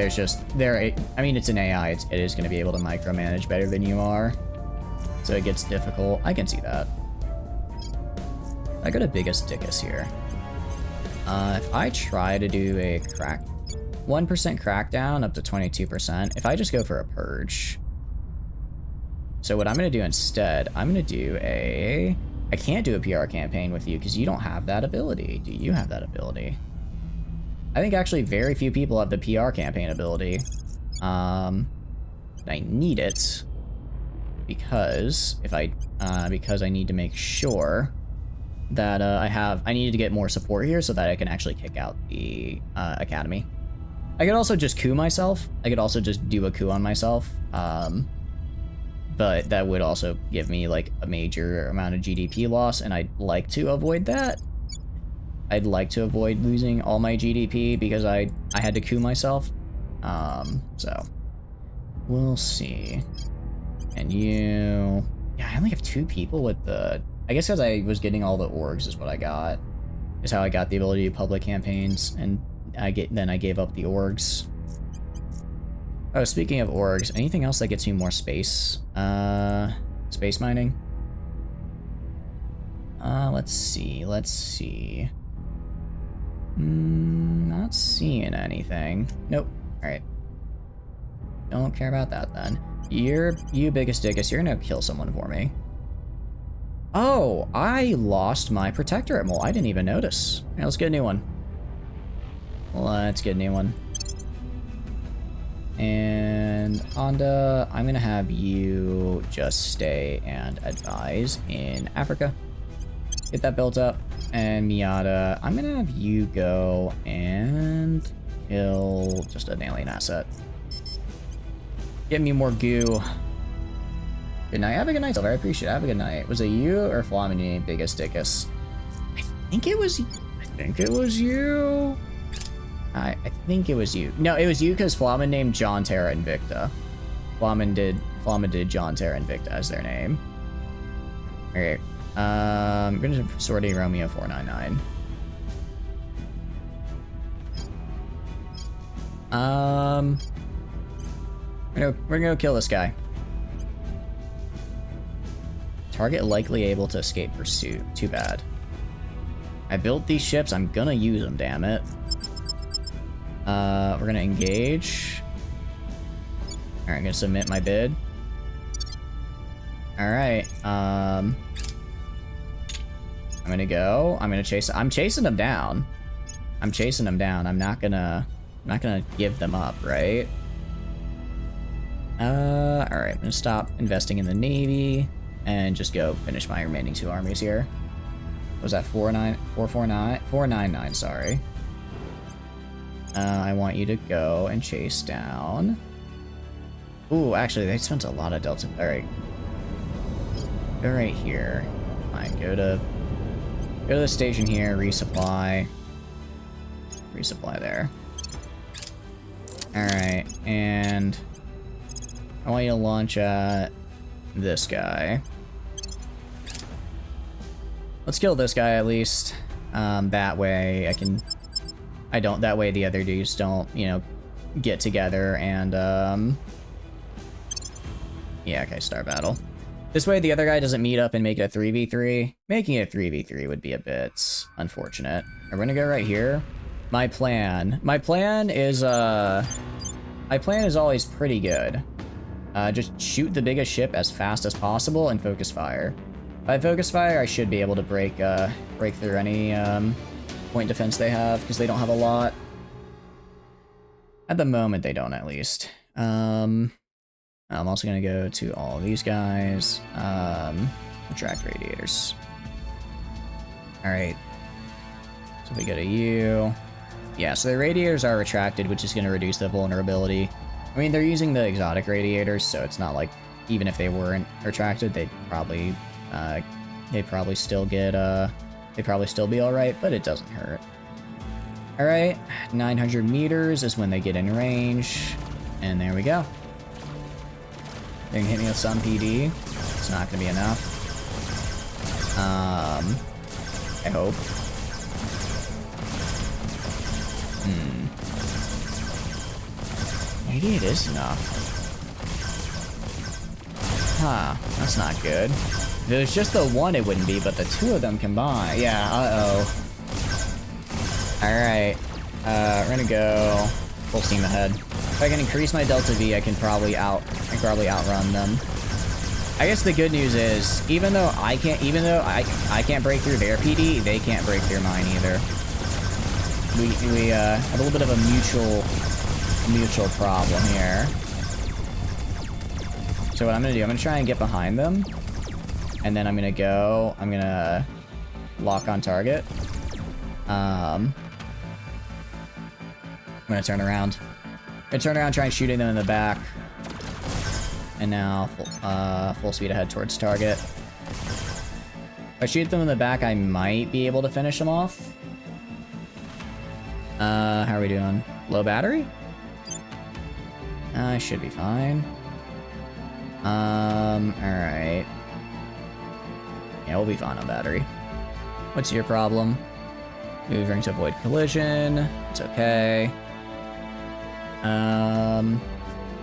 mean, it's an AI, it is going to be able to micromanage better than you are. So it gets difficult. I can see that. I got a biggest dickus here. If I try to do a 1% crackdown up to 22%, if I just go for a purge. So what I'm going to do instead, I'm going to do I can't do a PR campaign with you because you don't have that ability. Do you have that ability? I think actually very few people have the PR campaign ability. I need it because because I need to make sure that I needed to get more support here so that I can actually kick out the academy. I could also just coup myself. I could also just do a coup on myself. But that would also give me like a major amount of GDP loss, and I'd like to avoid that. I'd like to avoid losing all my GDP because I had to coup myself. So we'll see. And yeah, I only have 2 people with the, I guess because I was getting all the orgs is what I got. Is how I got the ability to do public campaigns, and then I gave up the orgs. Oh, speaking of orgs, anything else that gets me more space? Space mining? Let's see. Not seeing anything. Nope. Alright. Don't care about that then. You biggest dickus, you're gonna kill someone for me. Oh, I lost my protectorate mole. I didn't even notice. Alright, let's get a new one. Let's get a new one. And Honda, I'm gonna have you just stay and advise in Africa. Get that built up. And Miata, I'm gonna have you go and kill just an alien asset. Get me more goo. Good night. Have a good night, Silver. I appreciate it. Have a good night. Was it you or Flamini biggest dickus? I think it was you. I think it was you. No, it was you because Flamin named John, Terra, Invicta. Flamin did John, Terra, Invicta as their name. Okay. I'm gonna sortie Romeo 499. We're gonna kill this guy. Target likely able to escape pursuit. Too bad. I built these ships. I'm gonna use them. Damn it. We're gonna engage. All right, I'm gonna submit my bid. All right. I'm gonna go. I'm chasing them down. I'm not gonna give them up, right? All right. I'm gonna stop investing in the Navy and just go finish my remaining 2 armies here. Was that 499? Sorry. I want you to go and chase down. Ooh, actually, they spent a lot of delta. All right. Go right here. Fine. Go to the station here. Resupply. Resupply there. All right, and I want you to launch at this guy. Let's kill this guy at least. That way that way the other dudes don't, get together and, yeah, okay, start battle. This way the other guy doesn't meet up and make it a 3v3. Making it a 3v3 would be a bit unfortunate. We're gonna go right here. My plan is always pretty good. Just shoot the biggest ship as fast as possible and focus fire. By focus fire, I should be able to break through any point defense they have, because they don't have a lot. At the moment, they don't, at least. I'm also gonna go to all these guys. Retract radiators. Alright. So we go to you. Yeah, so the radiators are retracted, which is gonna reduce the vulnerability. I mean, they're using the exotic radiators, so it's not like, even if they weren't retracted, they'd probably still get, they'd probably still be alright, but it doesn't hurt. Alright, 900 meters is when they get in range, and there we go. They can hit me with some PD. It's not gonna be enough. I hope. Maybe it is enough. Huh, that's not good. If it was just the one, it wouldn't be, but the two of them combined. Yeah, uh-oh. Alright. We're gonna go full steam ahead. If I can increase my Delta V, I can probably outrun them. I guess the good news is, even though I can't break through their PD, they can't break through mine either. We have a little bit of a mutual problem here. So what I'm gonna do, I'm gonna try and get behind them, and then I'm gonna lock on target. I'm gonna turn around. Try and shooting them in the back. And now, full speed ahead towards target. If I shoot them in the back, I might be able to finish them off. How are we doing? Low battery? I should be fine. Alright. Yeah, we'll be fine on battery. What's your problem? Moving to avoid collision. It's okay.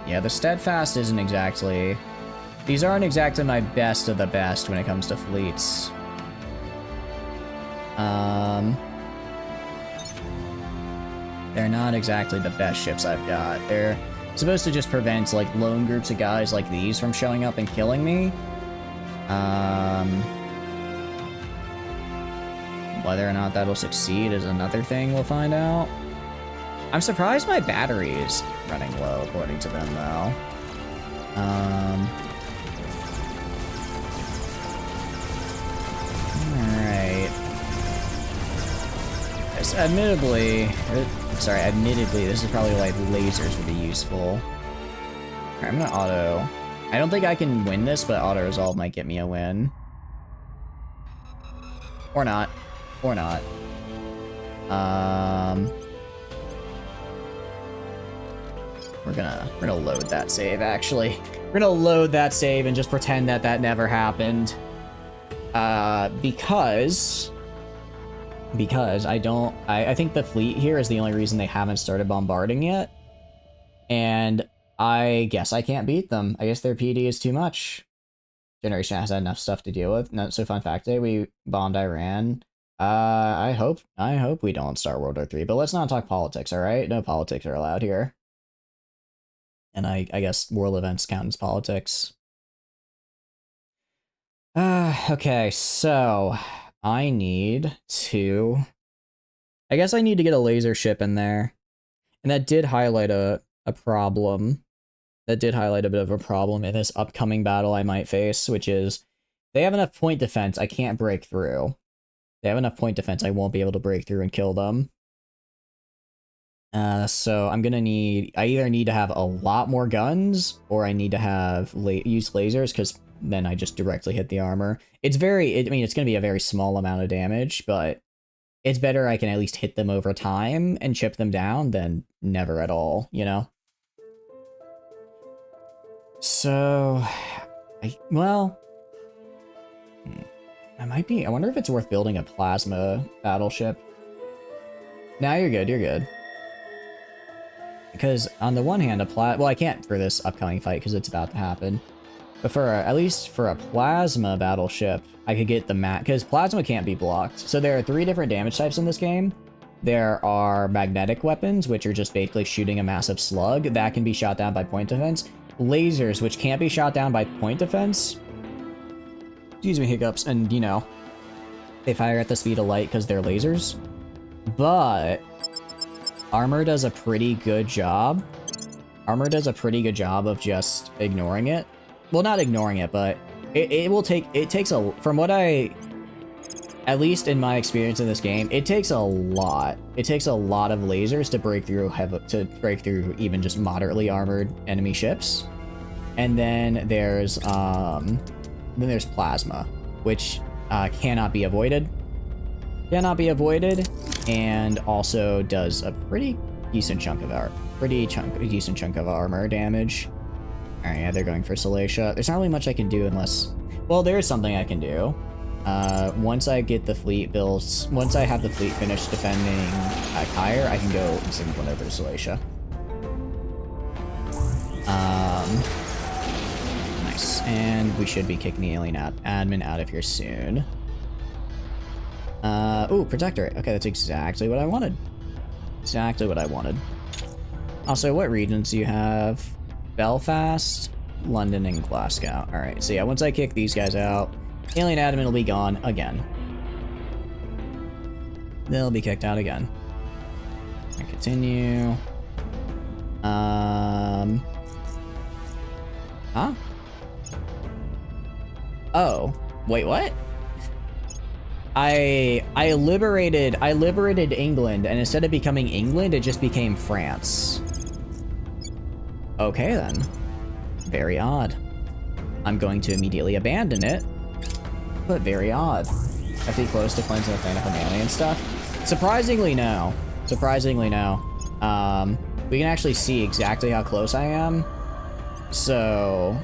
Yeah, the steadfast isn't exactly... These aren't exactly my best of the best when it comes to fleets. They're not exactly the best ships I've got. They're supposed to just prevent, like, lone groups of guys like these from showing up and killing me. Whether or not that'll succeed is another thing we'll find out. I'm surprised my battery is running low, according to them, though. Alright. Yes, admittedly, this is probably why lasers would be useful. Alright, I'm gonna auto. I don't think I can win this, but auto resolve might get me a win. Or not. Or not. We're gonna load that save, actually. We're gonna load that save and just pretend that that never happened. Because I think the fleet here is the only reason they haven't started bombarding yet. And I guess I can't beat them. I guess their PD is too much. Generation has had enough stuff to deal with. So fun fact day, we bombed Iran. I hope we don't start World War III, but let's not talk politics, alright? No politics are allowed here. And I guess world events count as politics. Okay, so I guess I need to get a laser ship in there. And that did highlight a problem. That did highlight a bit of a problem in this upcoming battle I might face, which is they have enough point defense, I can't break through. They have enough point defense, I won't be able to break through and kill them. So I either need to have a lot more guns, or I need to have use lasers, because then I just directly hit the armor. It's going to be a very small amount of damage, but it's better I can at least hit them over time and chip them down than never at all, you know? So, I wonder if it's worth building a plasma battleship. Nah, you're good. Because on the one hand, I can't for this upcoming fight because it's about to happen. But at least for a plasma battleship, I could get the because plasma can't be blocked. So there are 3 different damage types in this game. There are magnetic weapons, which are just basically shooting a massive slug. That can be shot down by point defense. Lasers, which can't be shot down by point defense. Excuse me, hiccups. And, you know, they fire at the speed of light because they're lasers. But armor does a pretty good job. Armor does a pretty good job of just ignoring it. Well, not ignoring it, but it takes from what I at least in my experience in this game, it takes a lot. It takes a lot of lasers to break through even just moderately armored enemy ships. And then there's plasma, which cannot be avoided. And also does a pretty decent chunk of armor damage. All right, yeah, they're going for Salacia. There's not really much I can do unless, well, there is something I can do. Once I get the fleet built, once I have the fleet finished defending Kyre, I can go and send one over to Salacia. Nice, and we should be kicking the alien admin out of here soon. Ooh, Protectorate. Okay, that's exactly what I wanted. Exactly what I wanted. Also, what regions do you have? Belfast, London, and Glasgow. Alright, so yeah, once I kick these guys out, alien admin will be gone again. They'll be kicked out again. And continue. Huh? Oh, wait, what? I liberated England, and instead of becoming England, it just became France. Okay then. Very odd. I'm going to immediately abandon it, but very odd. Are they close to cleansing the planet from alien stuff? Surprisingly, no. Surprisingly, no. We can actually see exactly how close I am. So,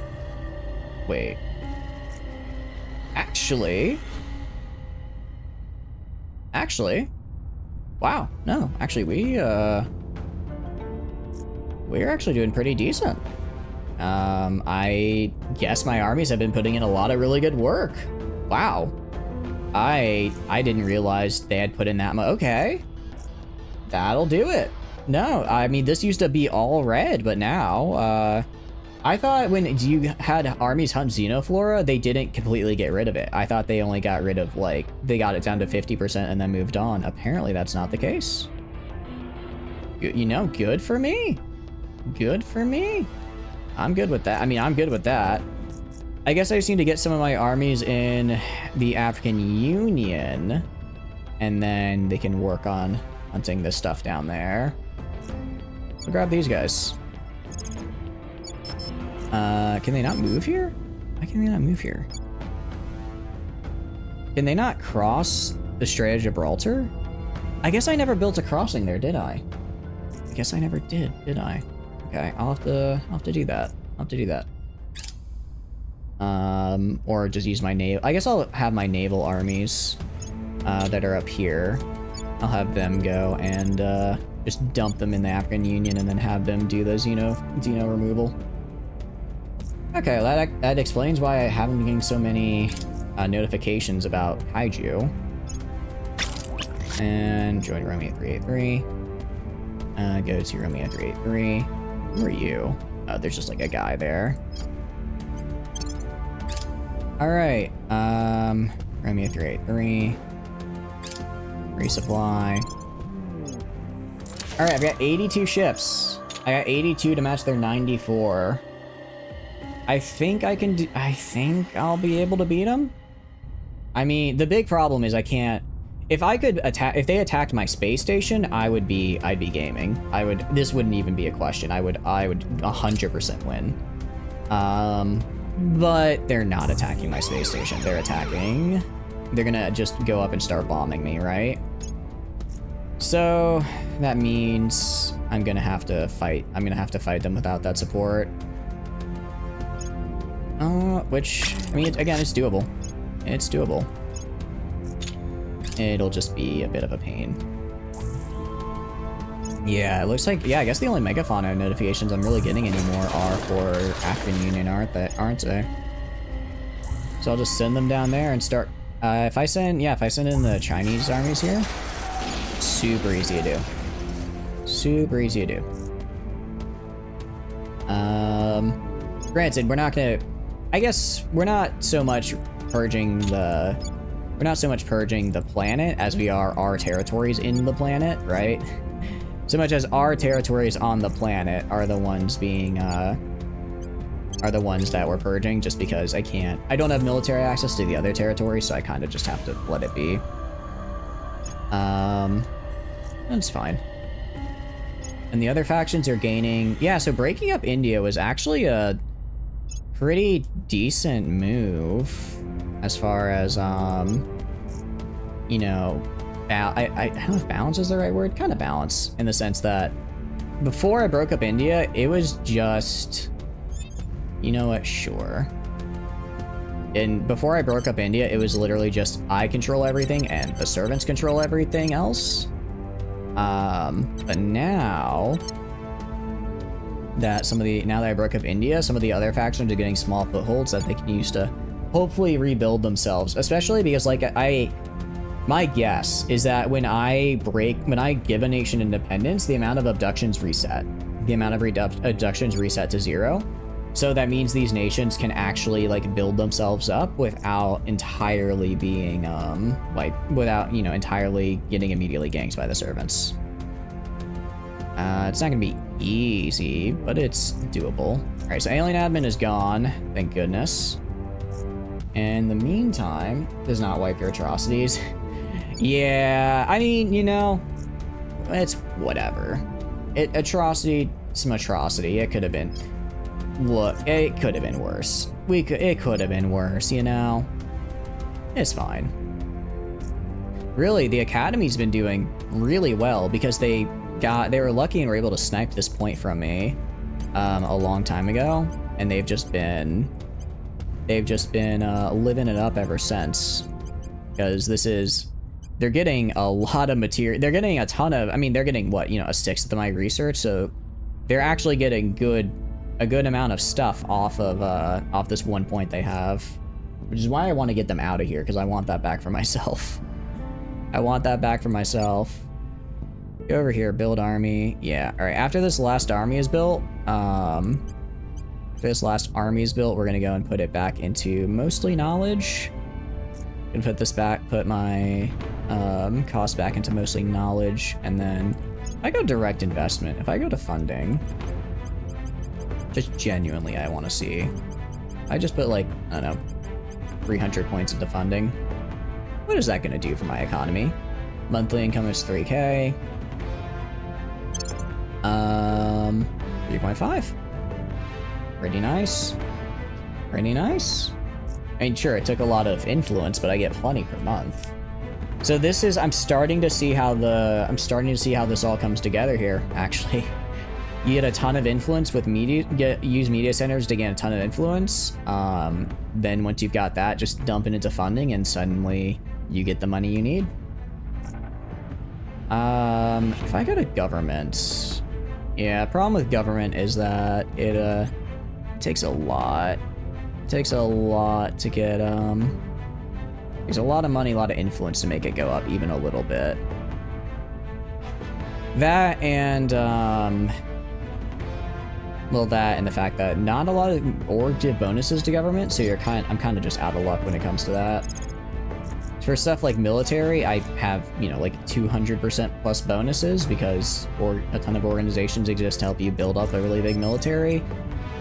wait. Actually, wow, no, actually we're actually doing pretty decent. I guess my armies have been putting in a lot of really good work. Wow. I didn't realize they had put in that much. Okay. That'll do it. No, I mean, this used to be all red, but now, I thought when you had armies hunt Xenoflora, they didn't completely get rid of it. I thought they only got rid of, like, they got it down to 50% and then moved on. Apparently that's not the case. You know, good for me. Good for me. I'm good with that. I mean, I'm good with that. I guess I just need to get some of my armies in the African Union, and then they can work on hunting this stuff down there. So grab these guys. Can they not move here? Why can they not move here? Can they not cross the Strait of Gibraltar? I guess I never built a crossing there, did I? I guess I never did I? Okay, I'll have to do that. I'll have to do that. Or just use my naval. I guess I'll have my naval armies that are up here. I'll have them go and just dump them in the African Union and then have them do the Xeno removal. Okay, that explains why I haven't been getting so many notifications about Kaiju. And join Romeo 383. Go to Romeo 383. Who are you? Oh, there's just like a guy there. Alright, Romeo 383. Resupply. Alright, I've got 82 ships. I got 82 to match their 94. I think I think I'll be able to beat them. I mean, the big problem is I can't. If they attacked my space station, I'd be gaming. This wouldn't even be a question. I would 100% win. But they're not attacking my space station. They're gonna just go up and start bombing me, right? So that means I'm gonna have to fight them without that support. Which, I mean, again, it's doable. It's doable. It'll just be a bit of a pain. Yeah, it looks like, yeah, I guess the only megafauna notifications I'm really getting anymore are for African Union, aren't they? So I'll just send them down there and start, if I send in the Chinese armies here, super easy to do. Super easy to do. Granted, I guess we're not so much purging the planet as we are our territories in the planet, right? So much as our territories on the planet are the ones that we're purging, just because I don't have military access to the other territories, so I kind of just have to let it be. That's fine. And the other factions are gaining... Yeah, so breaking up India was actually a pretty decent move as far as, you know, I don't know if balance is the right word. Kind of balance in the sense that before I broke up India, it was just, you know what, sure. And before I broke up India, it was literally just I control everything and the servants control everything else. But now that now that I broke up India, some of the other factions are getting small footholds that they can use to hopefully rebuild themselves, especially because like my guess is that when I give a nation independence, the amount of abductions reset. The amount of abductions reset to 0. So that means these nations can actually like build themselves up without entirely being without, you know, entirely getting immediately ganked by the servants. It's not gonna be easy, but it's doable. All right, so alien admin is gone, thank goodness. In the meantime, does not wipe your atrocities. Yeah, I mean, you know, it's whatever. Atrocity, some atrocity. It could have been. Look, it could have been worse. It could have been worse, you know? It's fine. Really, the Academy's been doing really well because they were lucky and were able to snipe this point from me a long time ago, and they've just been living it up ever since. Because they're getting a lot of material. They're getting a ton of, I mean, they're getting what, you know, a 6th of my research, so they're actually getting a good amount of stuff off this one point they have, which is why I want to get them out of here, because I want that back for myself. I want that back for myself. Go over here, build army. Yeah, all right, after this last army is built, we're gonna go and put it back into mostly knowledge. Gonna put this back, put my cost back into mostly knowledge, and then if I go direct investment, if I go to funding, just genuinely I want to see. I just put like, I don't know, 300 points into funding. What is that going to do for my economy? Monthly income is 3K. 3.5. Pretty nice. Pretty nice. I mean, sure, it took a lot of influence, but I get plenty per month. So this is, I'm starting to see how this all comes together here, actually. You get a ton of influence with media, use media centers to gain a ton of influence. Then once you've got that, just dump it into funding and suddenly you get the money you need. If I go to government, yeah, problem with government is that it takes a lot. It takes a lot to get, there's a lot of money, a lot of influence to make it go up even a little bit. That and, well, that and the fact that not a lot of org give bonuses to government, so I'm kind of just out of luck when it comes to that. For stuff like military, I have, you know, like 200% plus bonuses because a ton of organizations exist to help you build up a really big military.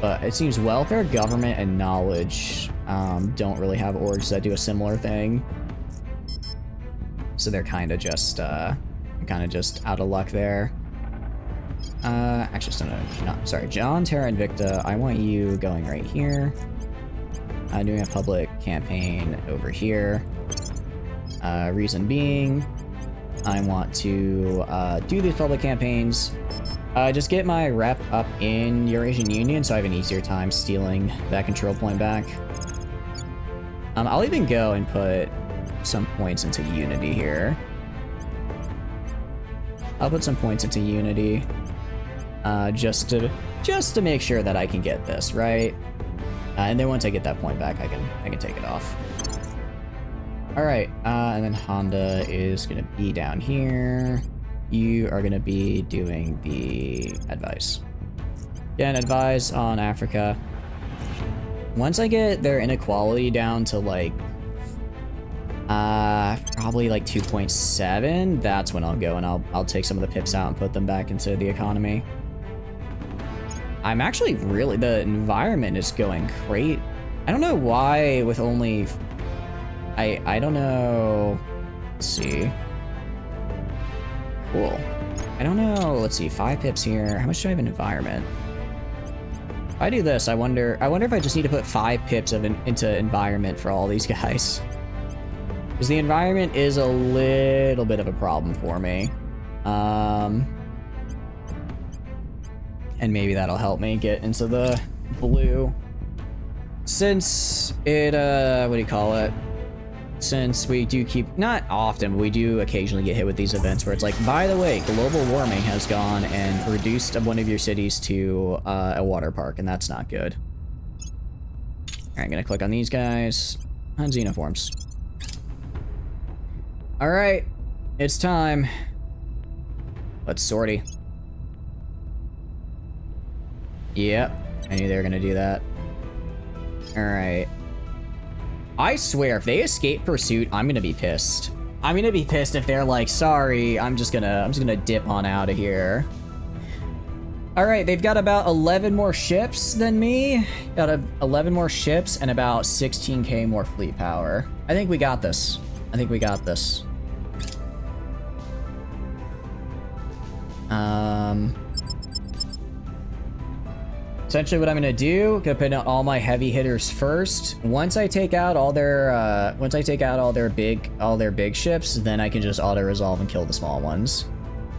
But it seems welfare, government, and knowledge don't really have orgs that do a similar thing. So they're kind of just out of luck there. Actually, sorry, John, Terra, Invicta, I want you going right here. Doing a public campaign over here. Reason being, I want to do these public campaigns. Just get my rep up in Eurasian Union so I have an easier time stealing that control point back. I'll even go and put some points into Unity here. I'll put some points into Unity. Just to make sure that I can get this, right? And then once I get that point back, I can take it off. All right, and then Honda is gonna be down here. You are gonna be doing the advice. Again, advise on Africa. Once I get their inequality down to like, probably like 2.7, that's when I'll go and I'll take some of the pips out and put them back into the economy. I'm actually really, the environment is going great. I don't know why with only, I don't know, let's see. Cool. I don't know. Let's see. 5 pips here. How much do I have in environment? If I do this, I wonder if I just need to put 5 pips into environment for all these guys. Because the environment is a little bit of a problem for me. And maybe that'll help me get into the blue. Since it, what do you call it? Since we do keep, not often, but we do occasionally get hit with these events where it's like, by the way, global warming has gone and reduced one of your cities to a water park, and that's not good. Alright, I'm gonna click on these guys. Tons of uniforms. Alright, it's time. Let's sortie. Yep, I knew they were gonna do that. Alright. I swear, if they escape pursuit, I'm gonna be pissed. I'm gonna be pissed if they're like, sorry, I'm just gonna dip on out of here. Alright, they've got about 11 more ships than me. Got 11 more ships and about 16k more fleet power. I think we got this. I think we got this. Essentially what I'm gonna do, gonna put in all my heavy hitters first. Once I take out all their big ships, then I can just auto resolve and kill the small ones.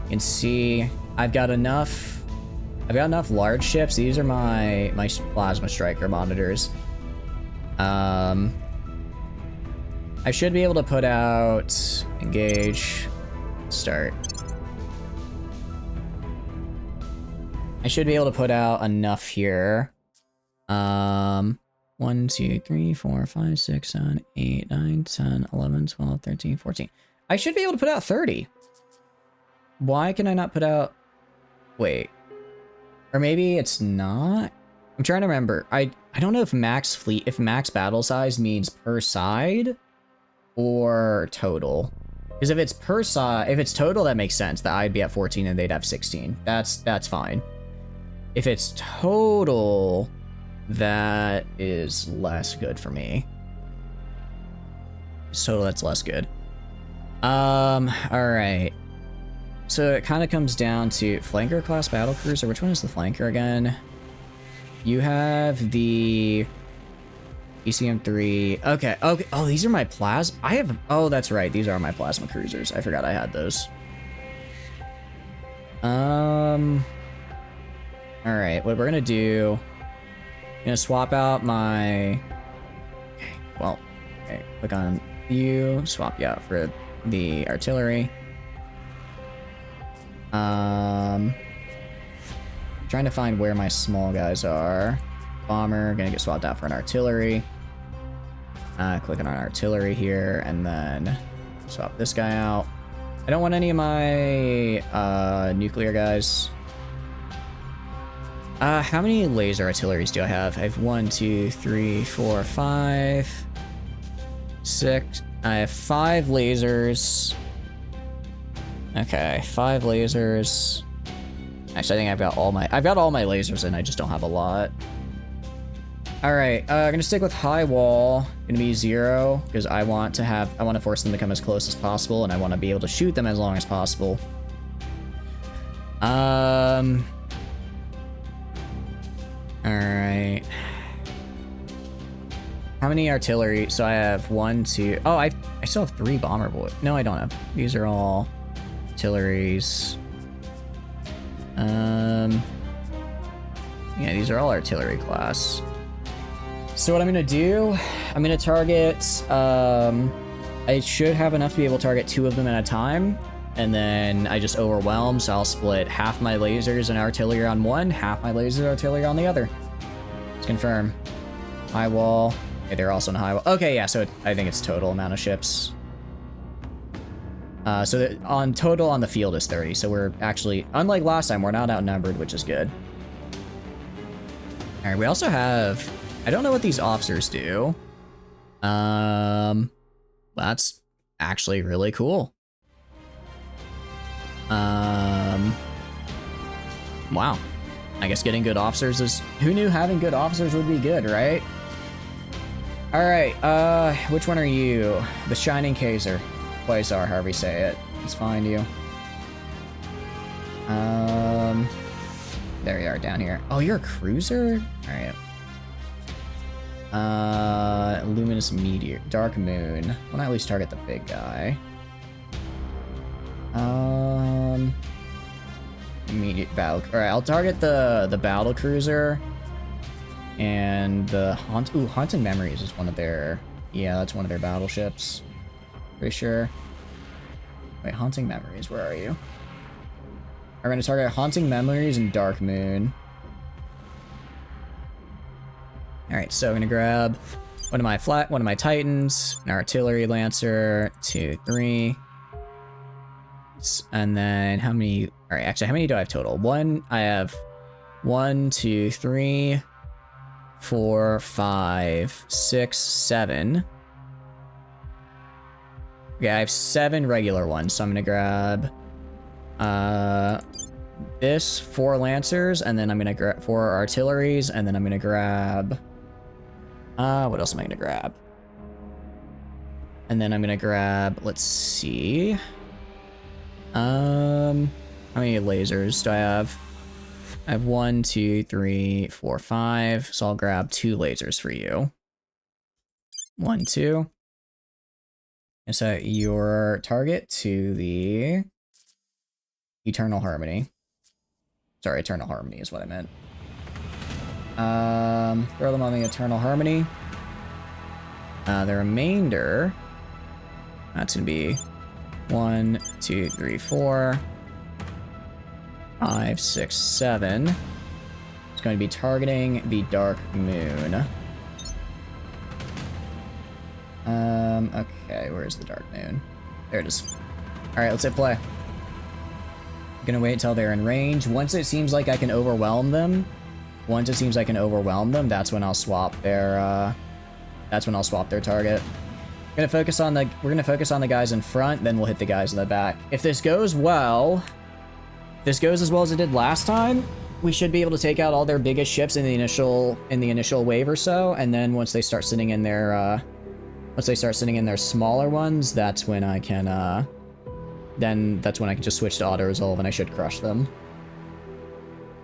You can see I've got enough large ships. These are my plasma striker monitors. I should be able to put out engage, start. I should be able to put out enough here. 1, 2, 3, 4, 5, 6, 7, 8, 9, 10, 11, 12, 13, 14. I should be able to put out 30. Why can I not put out... Wait. Or maybe it's not? I'm trying to remember. I don't know if max battle size means per side or total. Because if it's per side, if it's total, that makes sense. That I'd be at 14 and they'd have 16. That's fine. If it's total, that is less good for me. It's total, that's less good. Alright. So it kind of comes down to flanker class battle cruiser. Which one is the flanker again? You have the ECM3. Okay. Oh, these are my plasma. Oh, that's right. These are my plasma cruisers. I forgot I had those. Alright, what we're gonna do, I'm gonna swap out my, click on you, swap you out for the artillery. Trying to find where my small guys are. Bomber, gonna get swapped out for an artillery. Clicking on artillery here, and then swap this guy out. I don't want any of my nuclear guys. How many laser artilleries do I have? I have 1, 2, 3, 4, 5, 6. I have 5 lasers. Okay, 5 lasers. Actually, I think I've got all my lasers in. I just don't have a lot. All right, I'm gonna stick with high wall. Gonna be 0 because I want to force them to come as close as possible, and I want to be able to shoot them as long as possible. Alright. How many artillery? So I have 1, 2... Oh, I still have 3 bomber bullets. No, I don't have. These are all artilleries. Yeah, these are all artillery class. So what I'm gonna do, I'm gonna target... I should have enough to be able to target 2 of them at a time. And then I just overwhelm, so I'll split half my lasers and artillery on one, half my lasers and artillery on the other. Let's confirm. High wall. Okay, they're also in high wall. Okay, yeah, so I think it's total amount of ships. So on total on the field is 30, so we're actually, unlike last time, we're not outnumbered, which is good. Alright, we also have, I don't know what these officers do. That's actually really cool. Wow. I guess getting good officers is... Who knew having good officers would be good, right? Alright, which one are you? The Shining Quasar, however you say it. Let's find you. There you are down here. Oh, you're a cruiser? Alright. Luminous meteor. Dark moon. Why not at least target the big guy? Immediate battle. Alright, I'll target the battle cruiser. And the Haunted Memories is one of their... Yeah, that's one of their battleships. Pretty sure. Wait, Haunting Memories, where are you? We're gonna target Haunting Memories and Dark Moon. Alright, so I'm gonna grab one of my Titans, an Artillery Lancer, 2, 3. And then how many... Alright, actually, how many do I have total? I have 1, 2, 3, 4, 5, 6, 7. Okay, I have 7 regular ones, so I'm gonna grab this 4 Lancers, and then I'm gonna grab 4 Artilleries, and then I'm gonna grab what else am I gonna grab? And then I'm gonna grab, let's see, how many lasers do I have? I have 1, 2, 3, 4, 5, so I'll grab 2 lasers for you. 1, 2. And set your target to the Eternal Harmony. Sorry, Eternal Harmony is what I meant. Throw them on the Eternal Harmony. The remainder, that's gonna be 1, 2, 3, 4, 5, 6, 7. It's going to be targeting the Dark Moon. Okay, where's the Dark Moon? There it is. Alright, let's hit play. Gonna wait until they're in range. Once it seems like I can overwhelm them, that's when I'll swap their, target. We're gonna focus on the guys in front, then we'll hit the guys in the back. If this goes well, as well as it did last time, we should be able to take out all their biggest ships in the initial wave or so, and then once they start sitting in their smaller ones, that's when I can just switch to auto resolve and I should crush them.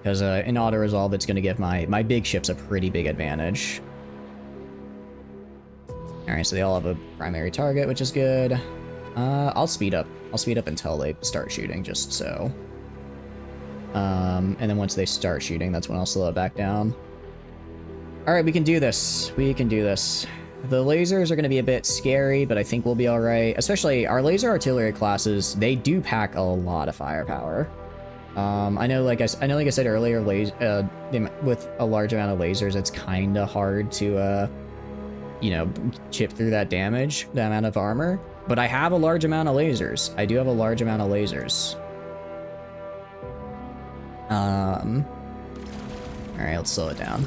Because in auto resolve, it's going to give my big ships a pretty big advantage. Alright, so they all have a primary target, which is good. I'll speed up. I'll speed up until they start shooting, just so. And then once they start shooting, that's when I'll slow it back down. Alright, we can do this. We can do this. The lasers are going to be a bit scary, but I think we'll be alright. Especially our laser artillery classes, they do pack a lot of firepower. I know, like I said earlier, with a large amount of lasers, it's kind of hard to, chip through that amount of armor. But I have a large amount of lasers. I do have a large amount of lasers. Alright, let's slow it down.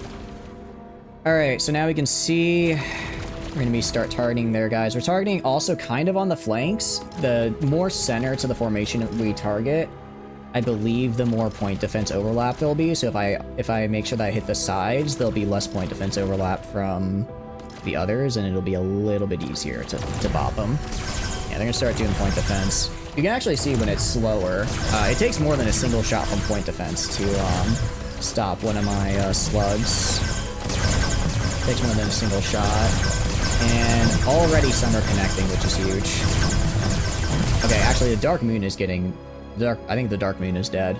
Alright, so now we can see we're going to start targeting their guys. We're targeting also kind of on the flanks. The more center to the formation we target, I believe the more point defense overlap there'll be. So if I make sure that I hit the sides, there'll be less point defense overlap from the others, and it'll be a little bit easier to bop them. Yeah, they're going to start doing point defense. You can actually see when it's slower. It takes more than a single shot from point defense to stop one of my slugs. It takes more than a single shot. And already some are connecting, which is huge. Okay, actually the Dark Moon is getting... I think the Dark Moon is dead.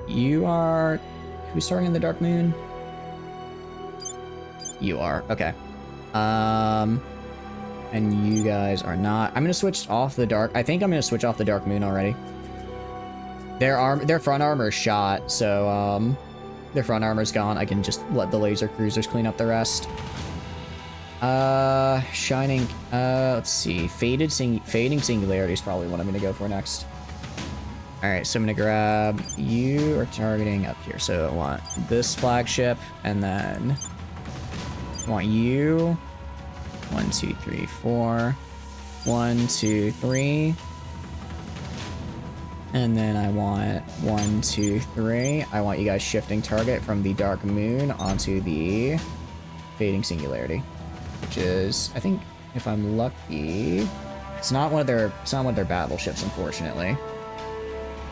You are... Who's starting the Dark Moon? You are. Okay. And you guys are not. I'm gonna switch off the Dark... I think I'm gonna switch off the Dark Moon already. Their front armor is shot, so, their front armor's gone. I can just let the laser cruisers clean up the rest. Shining... let's see. Fading Singularity is probably what I'm gonna go for next. Alright, so I'm gonna grab... You are targeting up here, so I want this flagship, and then... I want you... 1, 2, 3, 4. 1, 2, 3. And then I want 1, 2, 3. I want you guys shifting target from the Dark Moon onto the Fading Singularity, which is, I think, if I'm lucky, it's not one of their battleships, unfortunately.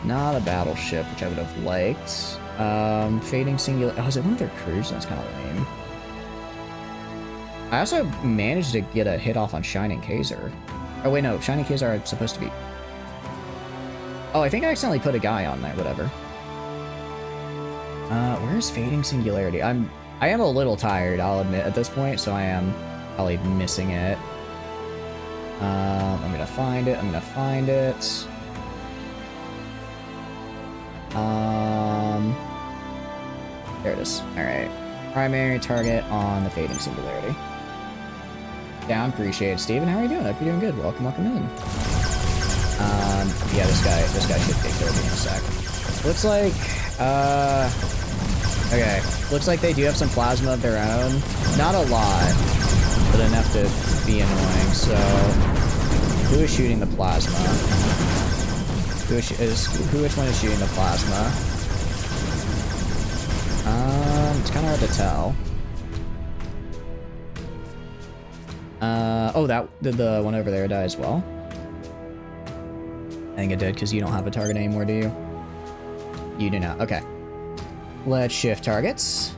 Not a battleship, which I would have liked. Fading Singular. Oh, is it one of their crews? That's kind of lame. I also managed to get a hit off on Shining Kaiser. Oh, wait, no. Shining Kaiser are supposed to be... Oh, I think I accidentally put a guy on there. Whatever. Where's Fading Singularity? I am a little tired, I'll admit, at this point, so I am probably missing it. I'm gonna find it. I'm gonna find it. There it is. Alright. Primary target on the Fading Singularity. Down, appreciate it. Steven, how are you doing? Hope you're doing good. Welcome in. Yeah, this guy should get killed in a sec. Looks like, okay. Looks like they do have some plasma of their own. Not a lot, but enough to be annoying, so... Who is shooting the plasma? Which one is shooting the plasma? It's kind of hard to tell. Oh, did the one over there die as well? I think it did, because you don't have a target anymore, do you? You do not. Okay. Let's shift targets.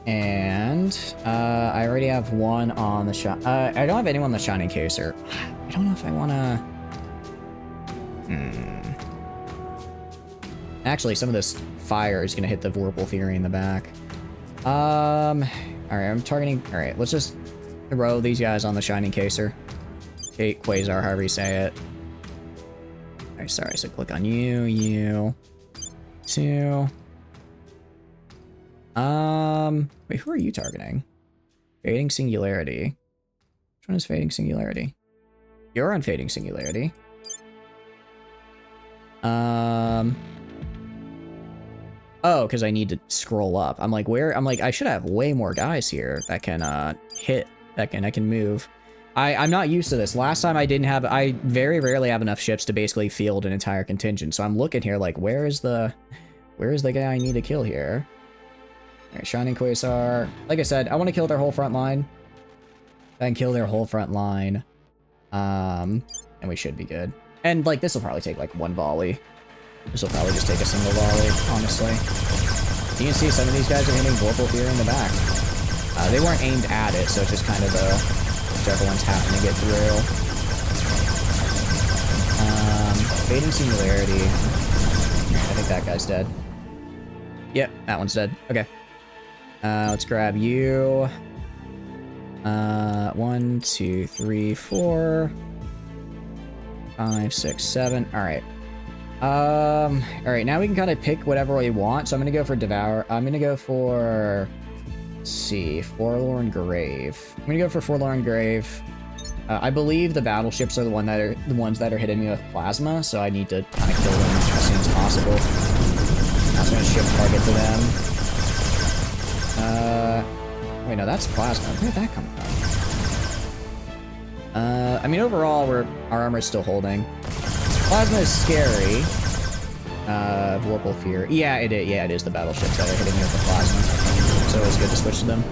And, I already have one on the shot. I don't have anyone on the Shining Kaiser. I don't know if I want to... Actually, some of this fire is going to hit the Vorpal Fury in the back. Alright, I'm targeting... Alright, let's just throw these guys on the Shining Kaiser. Quasar, however you say it. Alright, sorry, so click on you, you, two. Wait, who are you targeting? Fading Singularity. Which one is Fading Singularity? You're on Fading Singularity. Oh, because I need to scroll up. I'm like, where? I'm like, I should have way more guys here that can, hit, that can move. I'm not used to this. Last time I didn't have, I very rarely have enough ships to basically field an entire contingent. So I'm looking here like, where is the guy I need to kill here? Alright, Shining Quasar. Like I said, I want to kill their whole front line. If I can kill their whole front line. And we should be good. And, like, this will probably take, like, one volley. This will probably just take a single volley, honestly. You can see some of these guys are hitting Vorpal Fury in the back. They weren't aimed at it, so it's just kind of whichever one's happening to get through. Fading Singularity. I think that guy's dead. Yep, that one's dead. Okay. Let's grab you. 1, 2, 3, 4, 5, 6, 7. Alright. Alright, now we can kind of pick whatever we want. So I'm gonna go for Devour. I'm gonna go for... Let's see. Forlorn Grave. I'm gonna go for Forlorn Grave. I believe the battleships are the ones that are hitting me with plasma, so I need to kind of kill them as soon as possible. I'm gonna shift target to them. Wait, no, that's plasma. Where did that come from? I mean, overall, our armor's still holding. Plasma is scary. Vorpal Fear. Yeah, it is the battleships that are hitting me with the plasma. So it's good to switch to them.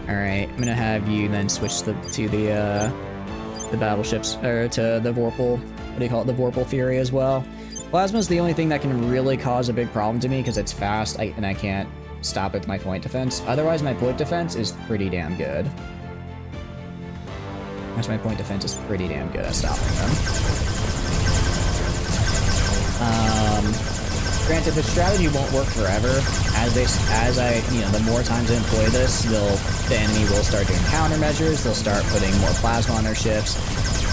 Alright, I'm gonna have you then switch to the battleships, or to the Vorpal, what do you call it, the Vorpal Fury as well. Plasma's the only thing that can really cause a big problem to me, because it's fast, and I can't stop with my point defense. Otherwise, my point defense is pretty damn good. My point defense is pretty damn good at stopping them. Granted, the strategy won't work forever. The more times I employ this, the enemy will start doing countermeasures. They'll start putting more plasma on their ships.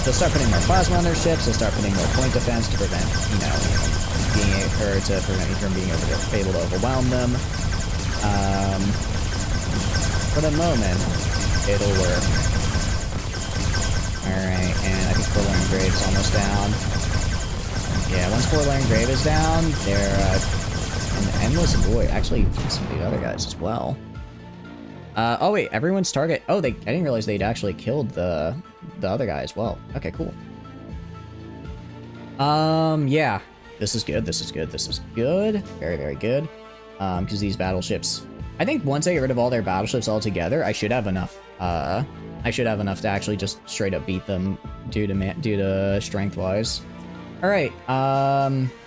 They'll start putting more plasma on their ships. They'll start putting more point defense to prevent, to prevent me from being able to overwhelm them. For the moment, it'll work. Alright, and I think Forlorn Grave is almost down. Yeah, once Forlorn Grave is down, they're an Endless Void. Actually, some of the other guys as well. Oh wait, everyone's target. Oh, I didn't realize they'd actually killed the other guy as well. Okay, cool. Yeah. This is good, this is good, this is good. Very, very good. Because these battleships... I think once I get rid of all their battleships altogether, I should have enough, to actually just straight up beat them due to strength-wise. Alright,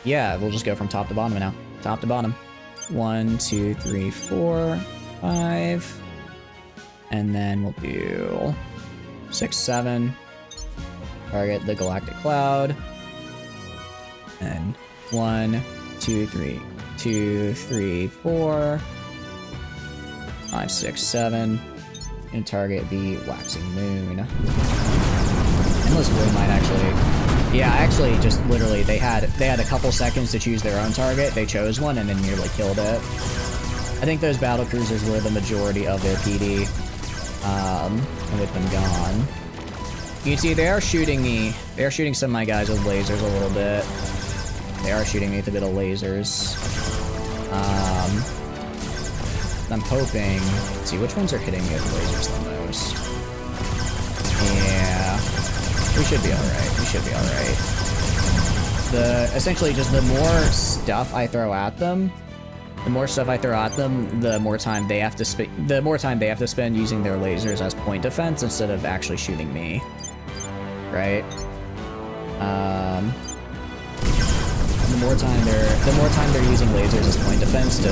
yeah, we'll just go from top to bottom now. Top to bottom. 1, 2, 3, 4, 5. And then we'll do 6, 7. Target the galactic cloud. And 1, 2, 3, 2, 3, 4, 5, 6, 7. And target the waxing moon. Endless Void might actually... Yeah, actually, just literally, they had a couple seconds to choose their own target. They chose one and then nearly killed it. I think those battle cruisers were the majority of their PD. With them gone. You can see they are shooting me. They are shooting some of my guys with lasers a little bit. They are shooting me with a bit of lasers. I'm hoping... Let's see, which ones are hitting me with lasers the most? Yeah... We should be alright. We should be alright. Essentially, just the more stuff I throw at them, the more time they have to spend using their lasers as point defense instead of actually shooting me. Right? The more time they're using lasers as point defense to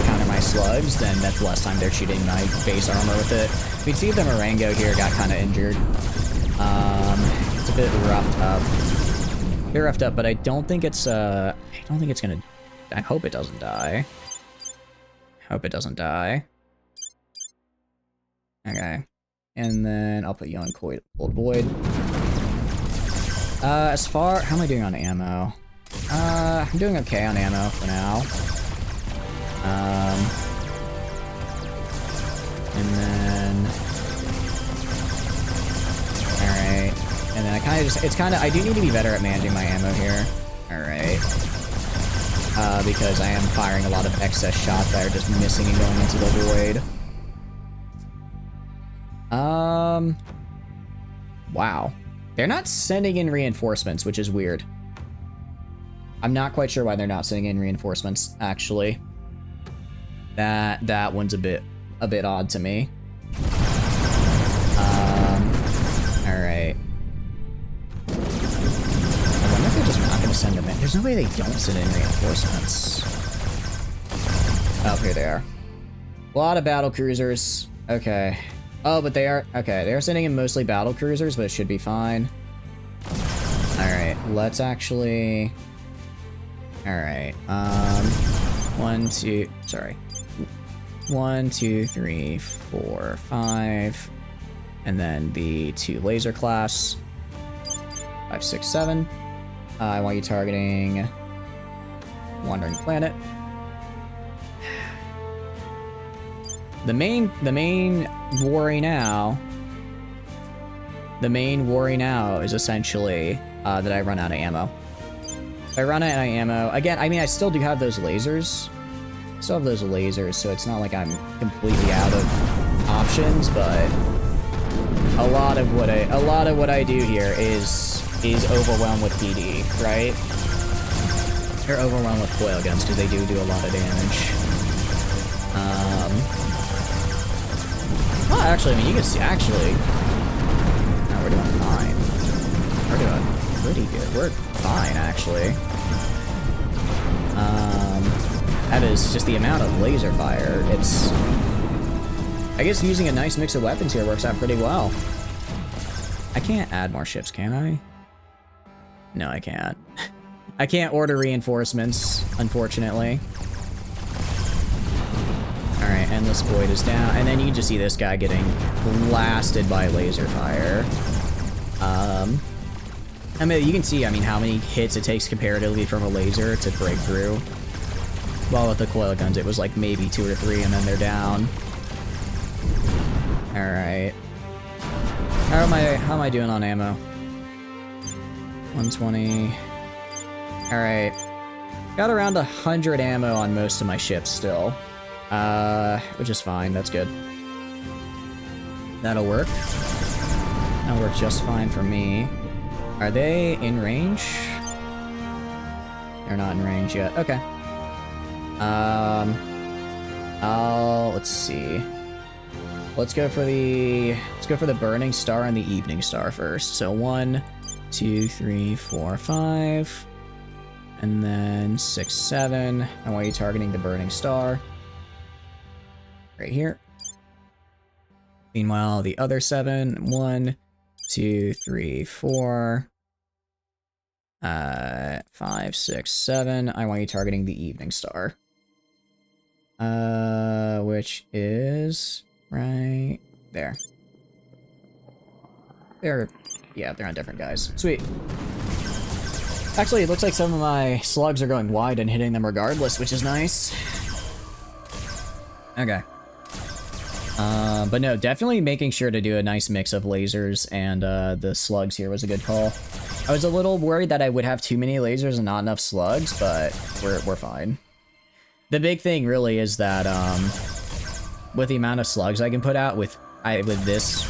counter my slugs, then that's less time they're shooting my base armor with it. We can see the Marengo here got kind of injured. It's a bit roughed up. A bit roughed up, but I don't think it's gonna... I hope it doesn't die. Hope it doesn't die. Okay. And then I'll put you on Cold Void. As far... How am I doing on ammo? I'm doing okay on ammo for now. And then... Alright. And then I do need to be better at managing my ammo here. Alright. Because I am firing a lot of excess shots that are just missing and going into the void. Wow. They're not sending in reinforcements, which is weird. I'm not quite sure why they're not sending in reinforcements, actually. That one's a bit odd to me. Alright. I wonder if they're just not gonna send them in. There's no way they don't send in reinforcements. Oh, here they are. A lot of battle cruisers. Okay. Oh, but they are... Okay, they're sending in mostly battle cruisers, but it should be fine. Alright, let's actually... Alright, 1, 2... Sorry. 1, 2, 3, 4, 5... And then the 2 laser class. 5, 6, 7. I want you targeting Wandering Planet. The main worry now is essentially that I run out of ammo. If I run out of ammo, again, I mean, I still do have those lasers. Still have those lasers, so it's not like I'm completely out of options, but a lot of what I do here is overwhelmed with PD, right? They're overwhelmed with coil guns because they do a lot of damage. Well, actually, I mean, you can see, actually, no, we're doing fine. We're doing pretty good. We're fine, actually. That is just the amount of laser fire. It's... I guess using a nice mix of weapons here works out pretty well. I can't add more ships, can I? No, I can't. I can't order reinforcements, unfortunately. Alright, Endless Void is down. And then you can just see this guy getting blasted by laser fire. I mean, you can see, I mean, how many hits it takes comparatively from a laser to break through. Well, with the coil guns, it was like maybe 2 or 3, and then they're down. Alright. How am I doing on ammo? 120. Alright. Got around 100 ammo on most of my ships still. Which is fine, that's good. That'll work. That'll work just fine for me. Are they in range? They're not in range yet. Okay. Let's see. Let's go for the Burning Star and the Evening Star first. So 1, 2, 3, 4, 5. And then 6, 7. I want you targeting the burning star. Right here. Meanwhile, the other 7. 1, 2, 3, 4. 5, 6, 7. I want you targeting the evening star. Which is right there. They're on different guys. Sweet. Actually, it looks like some of my slugs are going wide and hitting them regardless, which is nice. Okay. But no, definitely making sure to do a nice mix of lasers and the slugs here was a good call. I was a little worried that I would have too many lasers and not enough slugs, but we're fine. The big thing really is that with the amount of slugs I can put out with this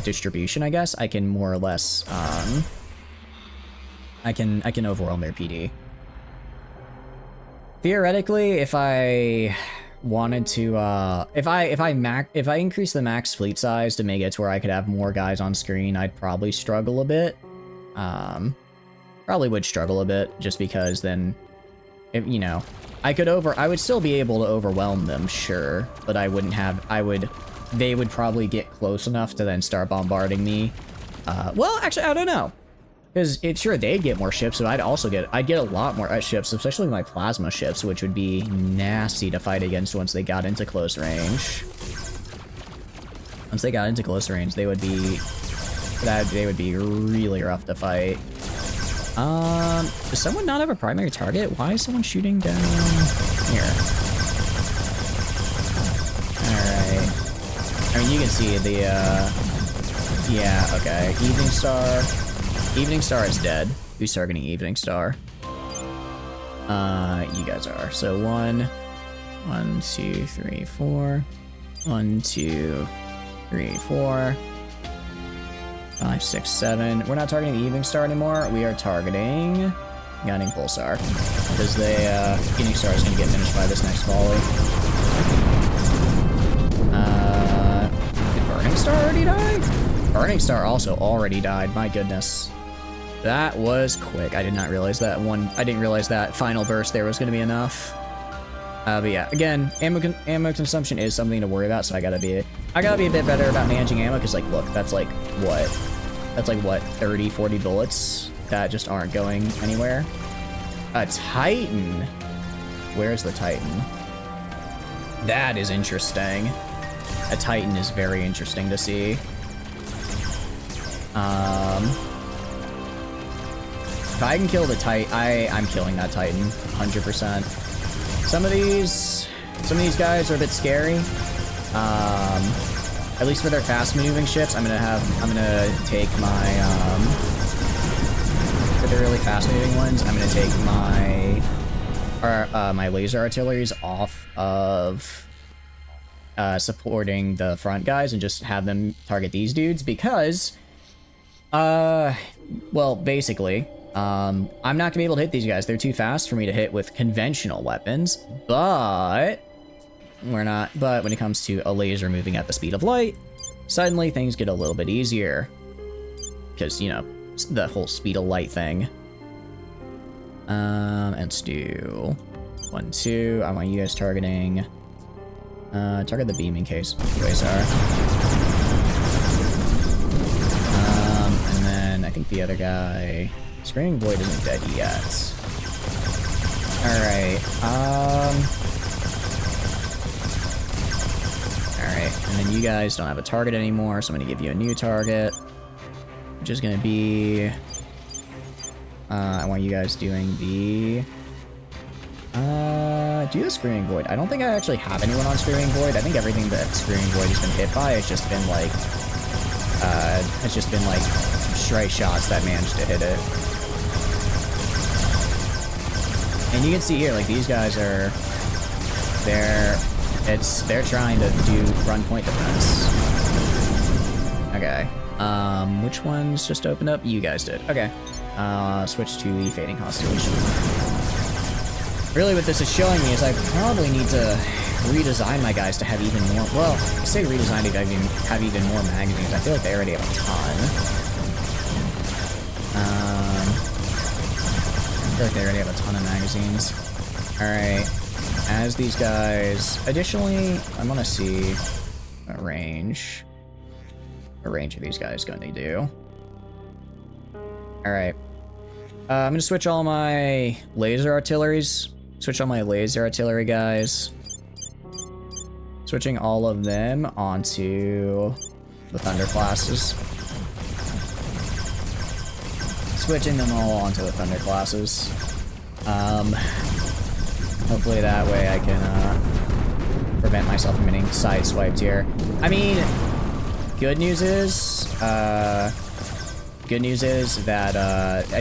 distribution, I guess I can more or less I can overwhelm their PD. Theoretically, if I wanted to if I increase the max fleet size to make it to where I could have more guys on screen, I'd probably struggle a bit. Probably would struggle a bit just because then if you know, I would still be able to overwhelm them, sure, but I wouldn't have they would probably get close enough to then start bombarding me. Well, actually, I don't know. Because it's sure they'd get more ships, so I'd get a lot more ships, especially my plasma ships, which would be nasty to fight against once they got into close range. Once they got into close range, they would be really rough to fight. Does someone not have a primary target? Why is someone shooting down here? Alright. I mean, you can see the, yeah, okay. Evening Star. Evening Star is dead. Who's targeting Evening Star? You guys are. So 1, 2, 3, 4. 1, 2, 3, 4. 5, 6, 7. We're not targeting the Evening Star anymore. We are targeting Gunning Pulsar. Because the Evening Star is going to get finished by this next volley. Did Burning Star already die? Burning Star also already died. My goodness. That was quick. I did not realize that I didn't realize that final burst there was going to be enough. But yeah, again, ammo consumption is something to worry about, so I gotta be a bit better about managing ammo, because like, look, that's like what 30, 40 bullets that just aren't going anywhere. A Titan. Where's the Titan? That is interesting. A Titan is very interesting to see. If I can kill the Titan, I'm killing that Titan, 100%. Some of these guys are a bit scary. At least for their fast-moving ships, I'm gonna take my for the really fast-moving ones, I'm gonna take my laser artilleries off of supporting the front guys and just have them target these dudes because, well, basically. I'm not gonna be able to hit these guys. They're too fast for me to hit with conventional weapons, but when it comes to a laser moving at the speed of light, suddenly things get a little bit easier. Because, you know, the whole speed of light thing. And let's do 1, 2. I want you guys targeting, target the beaming case. Quasar. And then I think the other guy... Screaming Void isn't dead yet. Alright, Alright, and then you guys don't have a target anymore, so I'm gonna give you a new target. Which is gonna be... I want you guys doing the... do the Screaming Void. I don't think I actually have anyone on Screaming Void. I think everything that Screaming Void has been hit by has just been like... stray shots that managed to hit it. And you can see here, like, these guys are... They're trying to do run point defense. Okay. Which ones just opened up? You guys did. Okay. Switch to the Fading Constellation. Really what this is showing me is I probably need to redesign my guys to have even more... Well, I say redesign to have even more magazines. I feel like they already have a ton. I feel like they already have a ton of magazines. Alright. As these guys... Additionally, I want to see a range. A range of these guys going to do. Alright. I'm going to switch all my laser artilleries. Switch all my laser artillery guys. Switching all of them onto the Thunder classes. Switching them all onto the Thunder classes. Hopefully that way I can prevent myself from getting sideswiped here. I mean, good news is that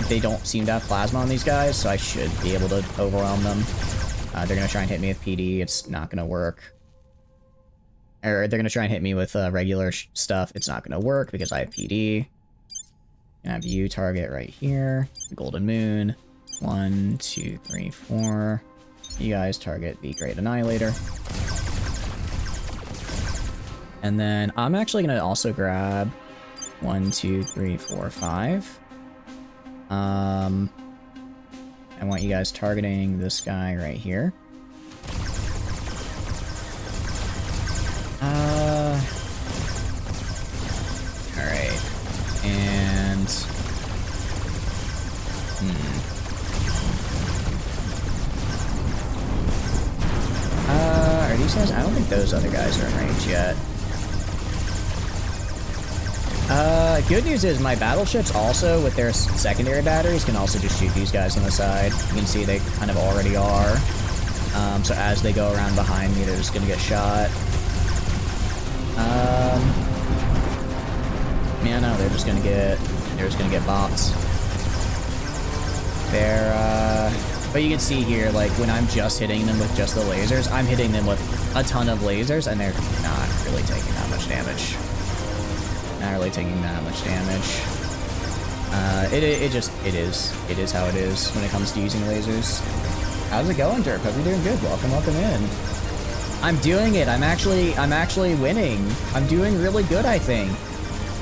they don't seem to have plasma on these guys, so I should be able to overwhelm them. They're gonna try and hit me with PD. It's not gonna work. Or they're gonna try and hit me with regular stuff. It's not gonna work because I have PD. And I have you target right here. Golden Moon. 1, 2, 3, 4. You guys target the Great Annihilator. And then I'm actually gonna also grab 1, 2, 3, 4, 5. I want you guys targeting this guy right here. Alright. And... are these guys? I don't think those other guys are in range yet. Good news is my battleships also, with their secondary batteries, can also just shoot these guys on the side. You can see they kind of already are. So as they go around behind me, they're just gonna get shot. Yeah, no, they're just gonna get bops. But you can see here, like, when I'm just hitting them with just the lasers, I'm hitting them with a ton of lasers, and they're not really taking that much damage. Not really taking that much damage. It is how it is when it comes to using lasers. How's it going, Derp? Hope you're doing good. Welcome in. I'm doing it. I'm actually winning. I'm doing really good, I think.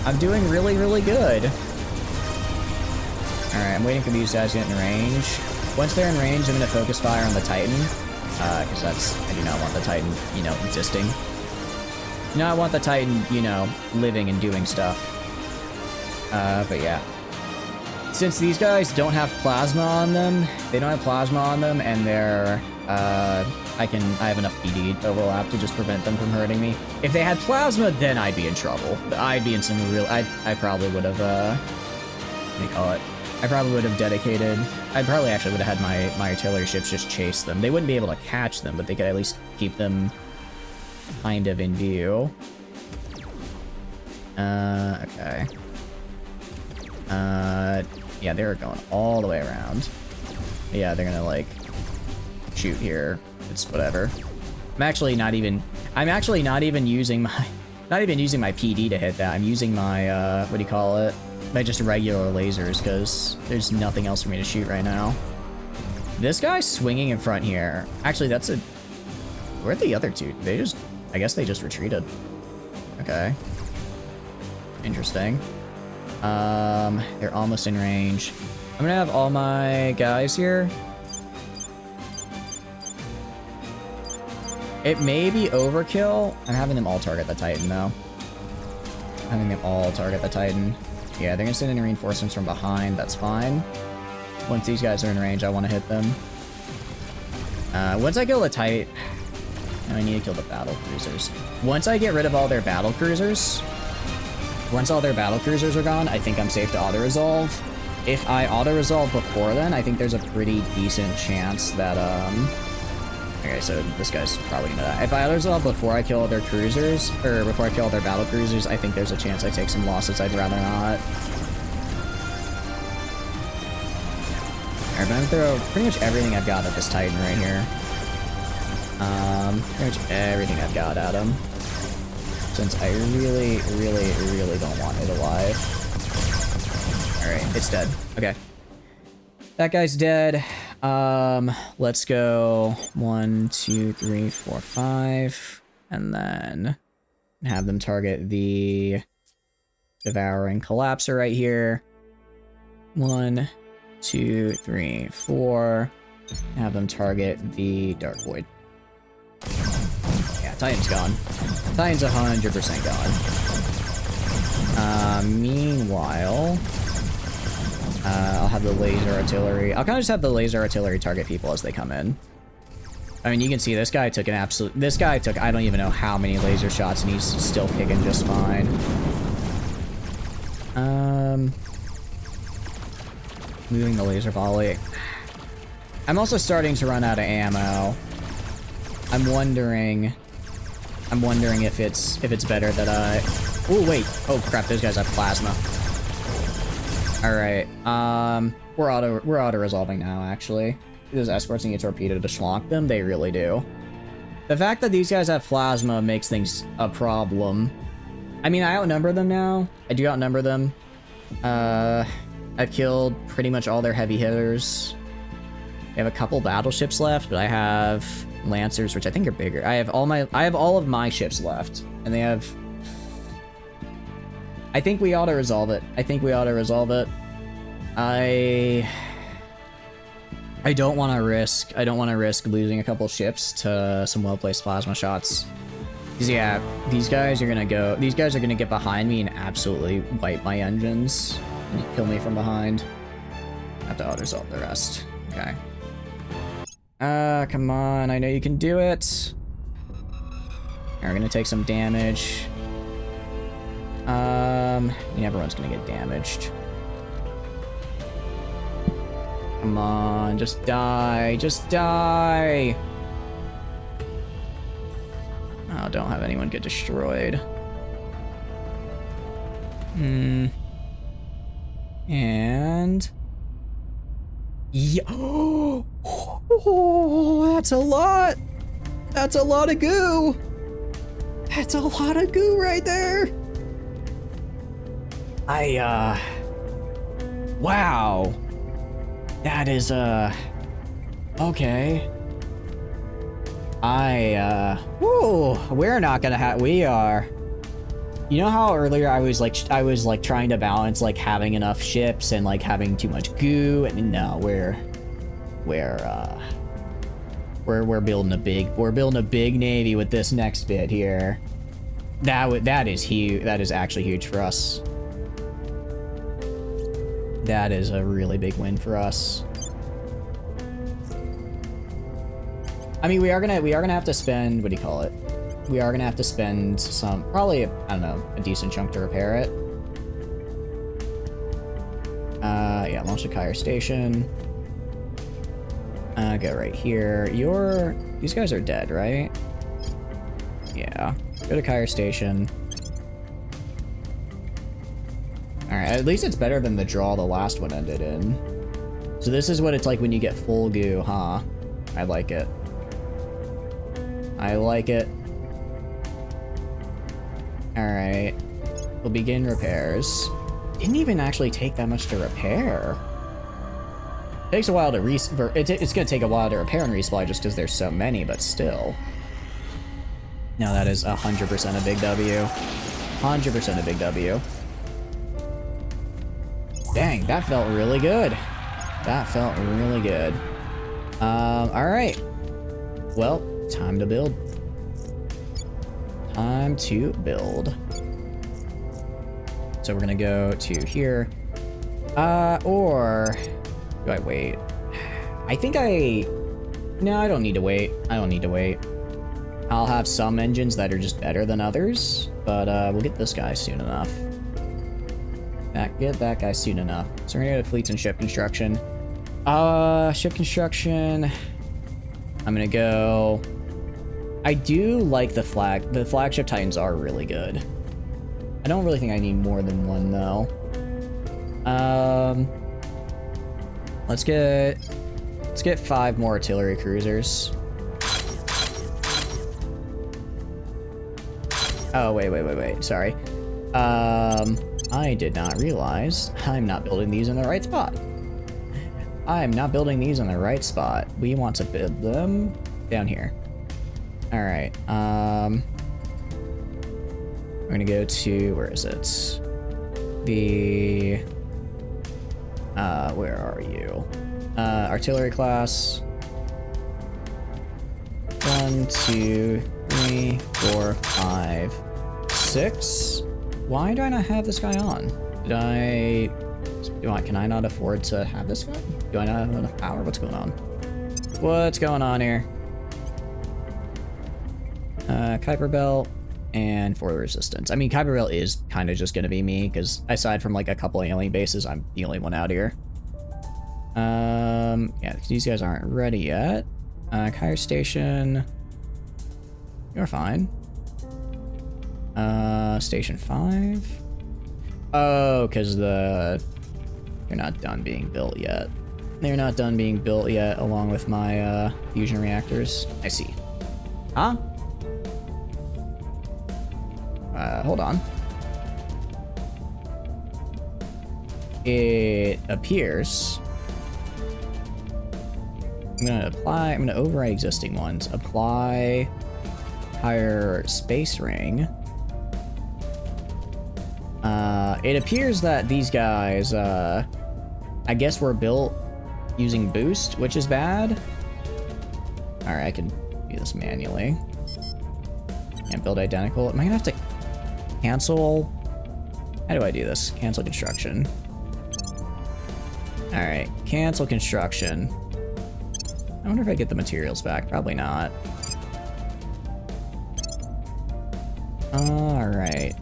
I'm doing really, really good. Alright, I'm waiting for these guys to get in range. Once they're in range, I'm going to focus fire on the Titan. Because I do not want the Titan, existing. Do not want the Titan, living and doing stuff. But yeah. Since these guys don't have plasma on them, and they're, I have enough PD overlap to just prevent them from hurting me. If they had plasma, then I'd be in trouble. I'd be in some real, I probably would have, what do you call it? I probably would have dedicated, I probably actually would have had my artillery ships just chase them. They wouldn't be able to catch them, but they could at least keep them kind of in view. Okay. Yeah, they're going all the way around. Yeah, they're gonna, like, shoot here. It's whatever. I'm actually not even using my PD to hit that. I'm using my, what do you call it? My just regular lasers, because there's nothing else for me to shoot right now. This guy's swinging in front here. Actually, that's a... Where'd the other two? I guess they just retreated. Okay. Interesting. They're almost in range. I'm gonna have all my guys here. It may be overkill. I'm having them all target the Titan, though. Having them all target the Titan. Yeah, they're gonna send in reinforcements from behind. That's fine. Once these guys are in range, I want to hit them. Once I kill the Titan... And I need to kill the battle cruisers. Once I get rid of all their battle cruisers... Once all their battle cruisers are gone, I think I'm safe to auto-resolve. If I auto-resolve before then, I think there's a pretty decent chance that, Okay, so this guy's probably gonna die. If I auto-resolve before I kill all their cruisers, or before I kill all their battle cruisers, I think there's a chance I take some losses I'd rather not. Alright, but I'm gonna throw pretty much everything I've got at this Titan right here. Pretty much everything I've got at him. Since I really, really, really don't want it alive. Alright, it's dead. Okay. That guy's dead. Let's go 1, 2, 3, 4, 5. And then have them target the Devouring Collapser right here. 1, 2, 3, 4. Have them target the Dark Void. Yeah, Titan's gone. Titan's 100% gone. Meanwhile, I'll have the laser artillery. I'll kind of just have the laser artillery target people as they come in. I mean, you can see this guy took an absolute... This guy took, I don't even know how many laser shots, and he's still kicking just fine. Moving the laser volley. I'm also starting to run out of ammo. I'm wondering if it's better that I... Oh, wait. Oh, crap. Those guys have plasma. Alright. We're auto-resolving now, actually. Those escorts need a torpedo to schlock them. They really do. The fact that these guys have plasma makes things a problem. I mean, I outnumber them now. I do outnumber them. I've killed pretty much all their heavy hitters. I have a couple battleships left, but I have Lancers, which I think are bigger. I have all of my ships left, and they have... I think we ought to resolve it. I don't want to risk losing a couple ships to some well-placed plasma shots. 'Cause yeah, these guys are gonna get behind me and absolutely wipe my engines and kill me from behind. I have to auto-resolve the rest. Okay. Come on, I know you can do it. We're gonna take some damage. Everyone's gonna get damaged. Come on, just die, just die! Oh, don't have anyone get destroyed. And... Yeah. Oh, that's a lot! That's a lot of goo! That's a lot of goo right there! Wow! That is, okay. We're not gonna we are. You know how earlier I was like trying to balance like having enough ships and like having too much goo, and no, we're building a big navy with this next bit here. That is huge. That is actually huge for us. That is a really big win for us. I mean, we are gonna have to spend, what do you call it? We are gonna have to spend some, probably, I don't know, a decent chunk to repair it. Yeah, launch the Kyre station. Go right here. These guys are dead, right? Yeah. Go to Kyre station. Alright, at least it's better than the draw the last one ended in. So this is what it's like when you get full goo, huh? I like it. I like it. Alright. We'll begin repairs. Didn't even actually take that much to repair. Takes a while to it's gonna take a while to repair and resupply just because there's so many, but still. No, that is 100% a big W. 100% a big W. Dang, that felt really good. That felt really good. Alright. Well, time to build. Time to build. So we're gonna go to here. Or... do I wait? No, I don't need to wait. I don't need to wait. I'll have some engines that are just better than others, but we'll get this guy soon enough. Get that guy soon enough. So we're gonna go to fleets and ship construction. Ship construction. I'm gonna go... I do like the flagship Titans are really good. I don't really think I need more than one, though. Let's get 5 more artillery cruisers. Oh, wait, sorry. I did not realize I'm not building these in the right spot. I'm not building these in the right spot. We want to build them down here. Alright, we're gonna go to, where is it? Where are you? Artillery class. 1, 2, 3, 4, 5, 6. Why do I not have this guy on? Can I not afford to have this guy? Do I not have enough power? What's going on? What's going on here? Kuiper Belt and for resistance. I mean, Kuiper Belt is kind of just gonna be me, because aside from like a couple alien bases, I'm the only one out here. Yeah, these guys aren't ready yet. Kyre Station. You're fine. Station 5. Oh, because they're not done being built yet. They're not done being built yet, along with my fusion reactors. I see. Huh? Hold on. It appears I'm gonna override existing ones. Apply higher space ring. It appears that these guys, I guess were built using boost, which is bad. Alright, I can do this manually. Can't build identical. Am I gonna have to cancel? How do I do this? Cancel construction. Alright, cancel construction. I wonder if I get the materials back. Probably not. Alright.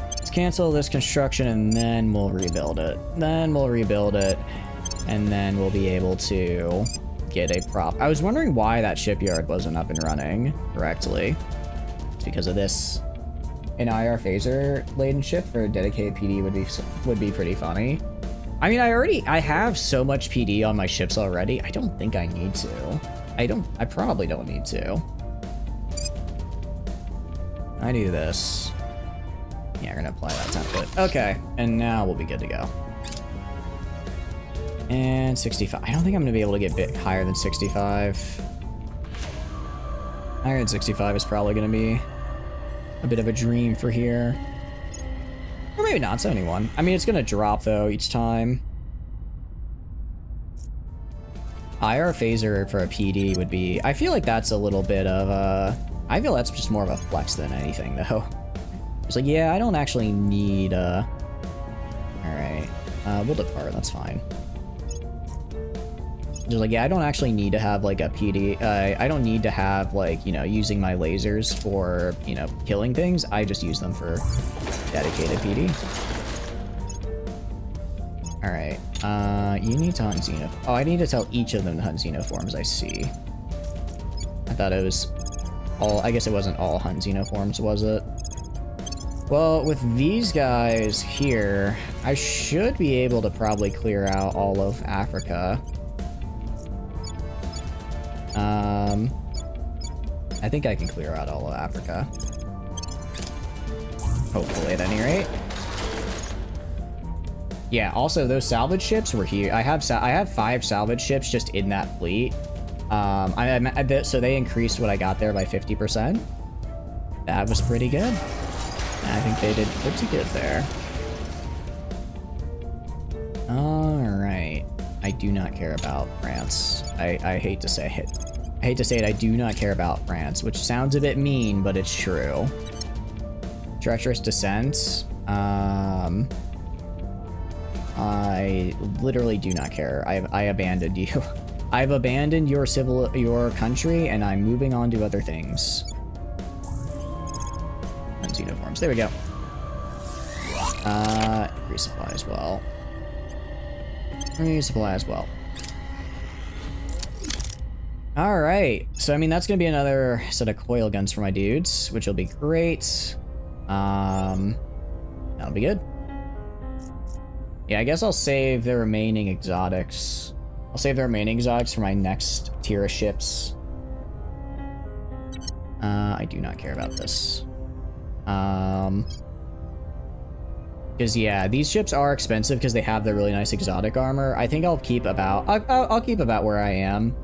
Let's cancel this construction and then we'll rebuild it. And then we'll be able to get a prop. I was wondering why that shipyard wasn't up and running correctly. It's because of this. An IR phaser laden ship for a dedicated PD would be pretty funny. I mean, I have so much PD on my ships already. I don't think I need to. I probably don't need to. I do this. Yeah, we're gonna apply that template. Okay, and now we'll be good to go. And 65. I don't think I'm gonna be able to get a bit higher than 65. Higher than 65 is probably gonna be a bit of a dream for here. Or maybe not, 71. I mean, it's gonna drop though each time. IR phaser for a PD would be, I feel like that's a little bit of a, I feel that's just more of a flex than anything though. It's like, yeah, I don't actually need a, alright, we'll depart, that's fine. Just like, yeah, I don't actually need to have like a PD, I don't need to have like, you know, using my lasers for, you know, killing things. I just use them for dedicated PD. Alright, you need to hunt Xeno. Oh, I need to tell each of them to hunt Xenoforms, I see. I thought it was all, I guess it wasn't all hunt Xenoforms, was it? Well, with these guys here, I should be able to probably clear out all of Africa. I think I can clear out all of Africa. Hopefully, at any rate. Yeah, also those salvage ships were here. I have 5 salvage ships just in that fleet. So they increased what I got there by 50%. That was pretty good. I think they did pretty good there. Alright. I do not care about France. I hate to say it. I hate to say it, I do not care about France, which sounds a bit mean, but it's true. Treacherous descent. I literally do not care. I abandoned you. I've abandoned your country, and I'm moving on to other things. Uniforms. There we go. Resupply as well. Resupply as well. Alright. So, I mean, that's going to be another set of coil guns for my dudes, which will be great. That'll be good. Yeah, I guess I'll save the remaining exotics. I'll save the remaining exotics for my next tier of ships. I do not care about this. Because yeah, these ships are expensive because they have the really nice exotic armor. I think I'll keep about, I'll keep about where I am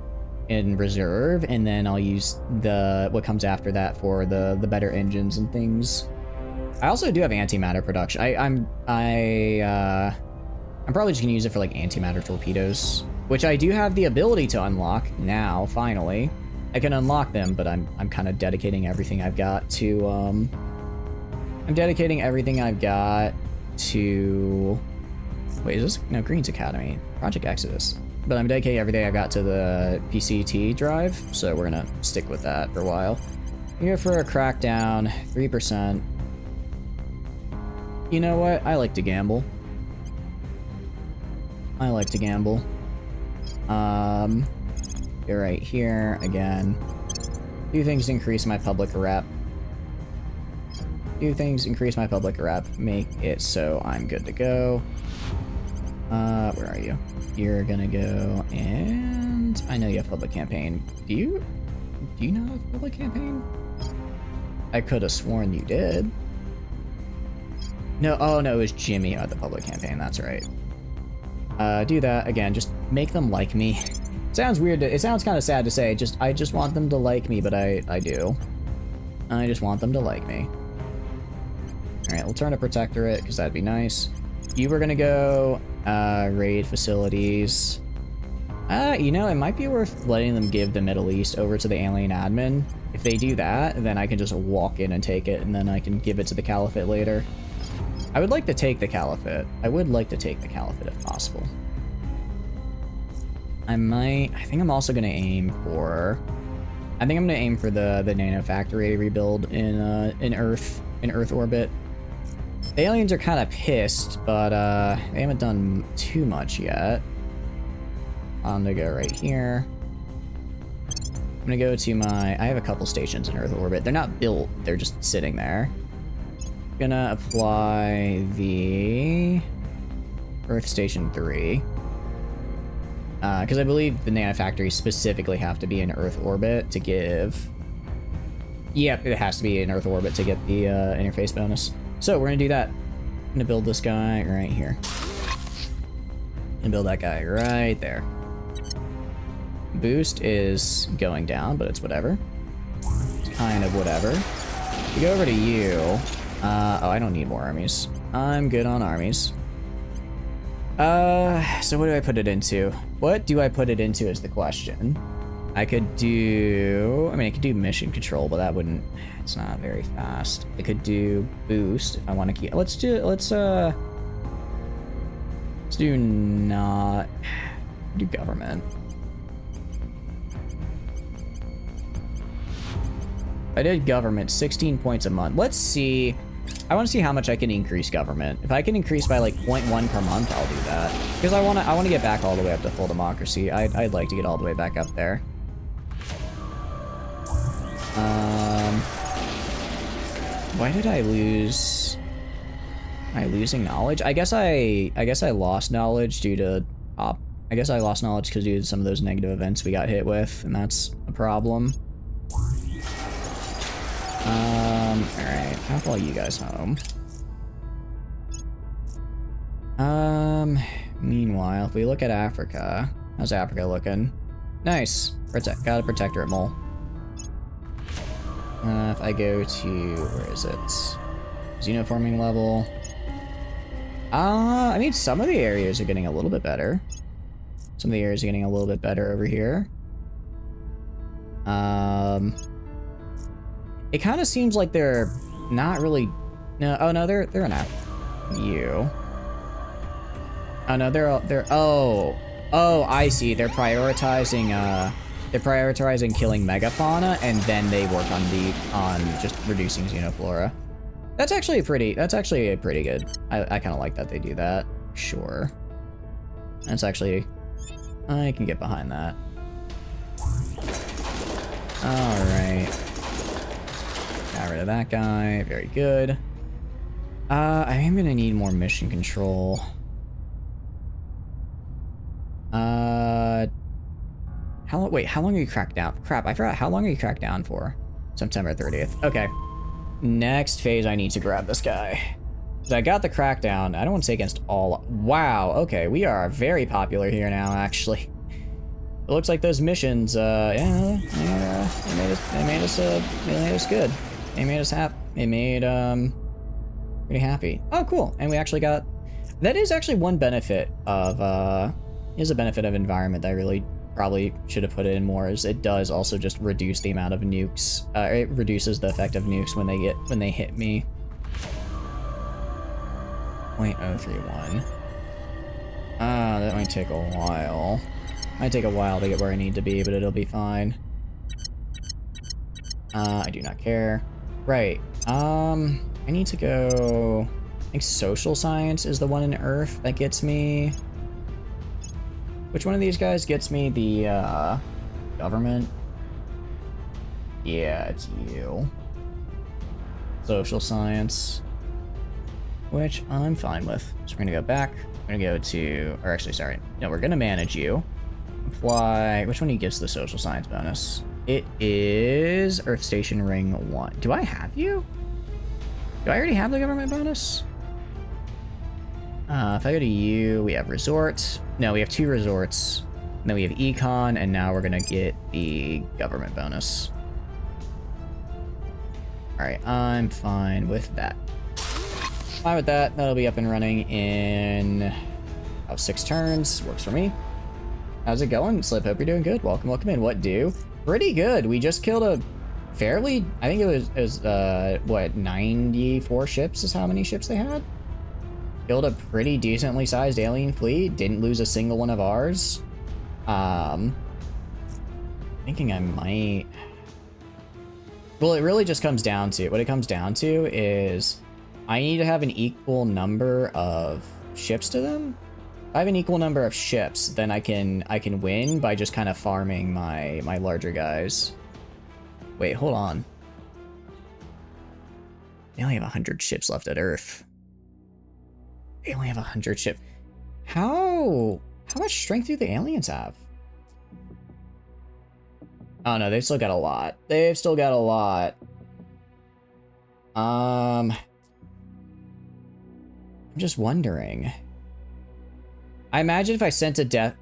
in reserve, and then I'll use what comes after that for the better engines and things. I also do have antimatter production. I'm probably just gonna use it for like antimatter torpedoes, which I do have the ability to unlock now, finally. I can unlock them, but I'm kind of dedicating everything I've got to, I'm dedicating everything I've got to... Wait, is this? No, Green's Academy. Project Exodus. But I'm dedicating everything I've got to the PCT drive, so we're gonna stick with that for a while. Here for a crackdown, 3%. You know what? I like to gamble. I like to gamble. You're right here again. Few things increase my public rep. Few things increase my public rep. Make it so I'm good to go. Where are you? You're gonna go, and I know you have public campaign. Do you not have public campaign? I could have sworn you did. No, oh no, it was Jimmy who had the public campaign, that's right. Do that again, just make them like me. Sounds weird, it sounds kind of sad to say, I just want them to like me, but I do. I just want them to like me. Alright, we'll turn to Protectorate, because that'd be nice. You were gonna go, raid facilities. You know, it might be worth letting them give the Middle East over to the alien admin. If they do that, then I can just walk in and take it, and then I can give it to the Caliphate later. I would like to take the Caliphate. I would like to take the Caliphate if possible. I think I'm also gonna aim for... I think I'm gonna aim for the Nano Factory rebuild in Earth orbit. The aliens are kind of pissed, but they haven't done too much yet. I'm gonna go right here. I'm gonna go to I have a couple stations in Earth orbit. They're not built, they're just sitting there. Gonna apply the Earth Station 3. Because I believe the Nano Factories specifically have to be in Earth orbit to give... Yep, it has to be in Earth orbit to get the interface bonus. So we're gonna do that. I'm gonna build this guy right here. And build that guy right there. Boost is going down, but it's whatever. It's kind of whatever. We go over to you. Oh, I don't need more armies. I'm good on armies. So what do I put it into? What do I put it into is the question. I could do mission control, but that wouldn't, it's not very fast. I could do boost if I want to keep, let's do not, do government. I did government, 16 points a month. Let's see. I want to see how much I can increase government. If I can increase by like 0.1 per month, I'll do that. Because I want to get back all the way up to full democracy. I'd like to get all the way back up there. Why did I lose? Am I losing knowledge? I guess I lost knowledge due to I guess I lost knowledge because due to some of those negative events we got hit with, and that's a problem. Alright, how about you guys home? Meanwhile, if we look at Africa, how's Africa looking? Nice. Got a protectorate mole. If I go to, where is it? Xenoforming level. I mean, some of the areas are getting a little bit better. Some of the areas are getting a little bit better over here. It kind of seems like they're not really, no, oh no, they're an you. Oh no, oh, I see. They're prioritizing killing megafauna, and then they work on just reducing xenoflora. That's actually a pretty good. I kind of like that they do that. Sure. That's actually, I can get behind that. All right. Got rid of that guy. Very good. I am gonna need more mission control. How long are you cracked down? Crap, I forgot. How long are you cracked down for? September 30th. Okay. Next phase, I need to grab this guy. So I got the crackdown. I don't want to say against all. Wow. Okay, we are very popular here now, actually. It looks like those missions, yeah, they made us good. They made us happy. They made, pretty happy. Oh, cool. And we actually got, That is actually one benefit of, is a benefit of environment that I really probably should have put in more, is it does also just reduce the amount of nukes. It reduces the effect of nukes when they hit me. 0.031. That might take a while. Might take a while to get where I need to be, but it'll be fine. I do not care. Right. I need to go... I think social science is the one in Earth that gets me... Which one of these guys gets me the, government? Yeah, it's you. Social science. Which I'm fine with. So we're gonna go back. We're gonna go to... Or actually, sorry. No, we're gonna manage you. Apply... Which one gives the social science bonus? It is Earth Station Ring 1. Do I have you? Do I already have the government bonus? If I go to you, we have resorts. No, we have 2 resorts. And then we have econ, and now we're gonna get the government bonus. Alright, I'm fine with that. Fine with that. That'll be up and running in about 6 turns. Works for me. How's it going? Slip, hope you're doing good. Welcome in. What do? Pretty good. We just killed a fairly... I think it was what, 94 ships is how many ships they had? Killed a pretty decently sized alien fleet. Didn't lose a single one of ours. Thinking I might... Well, it really just comes down to... What it comes down to is... I need to have an equal number of ships to them. If I have an equal number of ships, then I can win by just kind of farming my larger guys. Wait, hold on. They only have 100 ships left at Earth. They only have 100 ships. How much strength do the aliens have? Oh no, they've still got a lot. They've still got a lot. I'm just wondering. I imagine if I sent a death...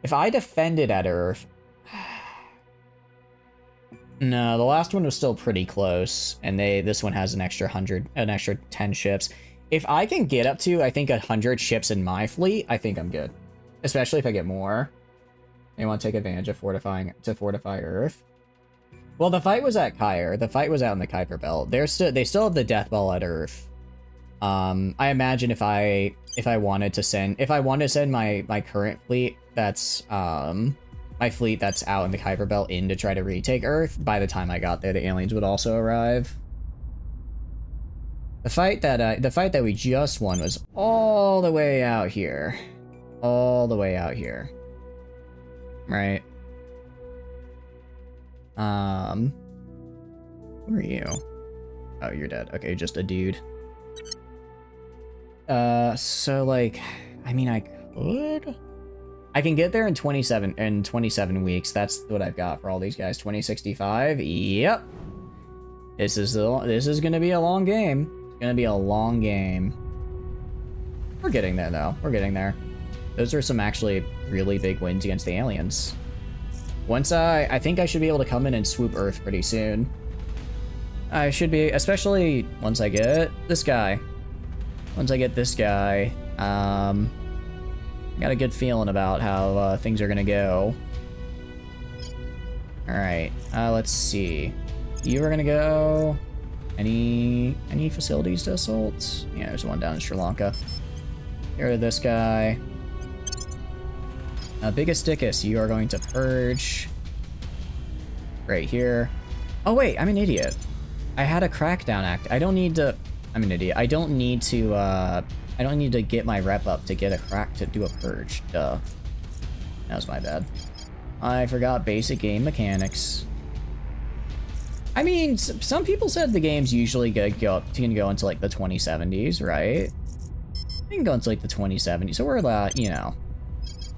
If I defended at Earth... No, the last one was still pretty close, and this one has an extra 10 ships. If I can get up to, I think, 100 ships in my fleet, I think I'm good. Especially if I get more. They want to take advantage of fortify Earth. Well, the fight was at Kyre. The fight was out in the Kuiper Belt. They still have the Death Ball at Earth. I imagine if I wanted to send my current fleet, that's my fleet that's out in the Kuiper Belt in to try to retake Earth, by the time I got there, the aliens would also arrive. The fight that we just won was all the way out here. All the way out here. Right. Who are you? Oh, you're dead. Okay, just a dude. So like, I mean, I could... I can get there in 27 weeks. That's what I've got for all these guys. 2065. Yep. This is gonna be a long game. It's gonna be a long game. We're getting there though. We're getting there. Those are some actually really big wins against the aliens. Once I think I should be able to come in and swoop Earth pretty soon. I should be, especially once I get this guy. Once I get this guy, got a good feeling about how things are gonna go. All right, let's see. You are gonna go. Any facilities to assault? Yeah, there's one down in Sri Lanka. Get rid of this guy. Biggest Dickus, you are going to purge. Right here. Oh wait, I'm an idiot. I had a crackdown act. I don't need to. I'm an idiot. I don't need to get my rep up to get a crack to do a purge. Duh. That was my bad. I forgot basic game mechanics. I mean, some people said the game's usually can go into like the 2070s, right? It can go into like the 2070s, so we're allowed, you know.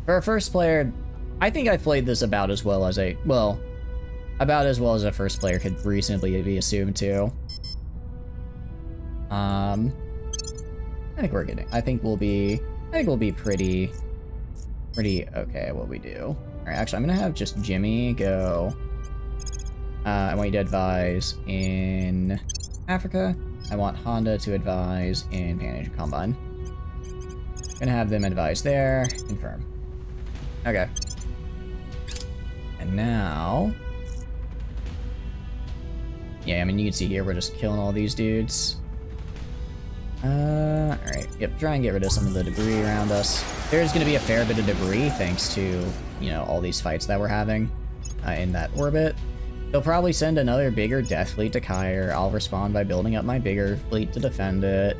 For a first player, I think I played this about as well as a first player could reasonably be assumed to. I think we're getting. I think we'll be pretty okay at what we do. All right, actually, I'm gonna have just Jimmy go. I want you to advise in Africa. I want Honda to advise in Pan-Asian Combine. Gonna have them advise there. Confirm. Okay. And now... Yeah, I mean, you can see here, we're just killing all these dudes. Alright. Yep, try and get rid of some of the debris around us. There's gonna be a fair bit of debris thanks to, you know, all these fights that we're having in that orbit. They'll probably send another bigger death fleet to Kyre. I'll respond by building up my bigger fleet to defend it.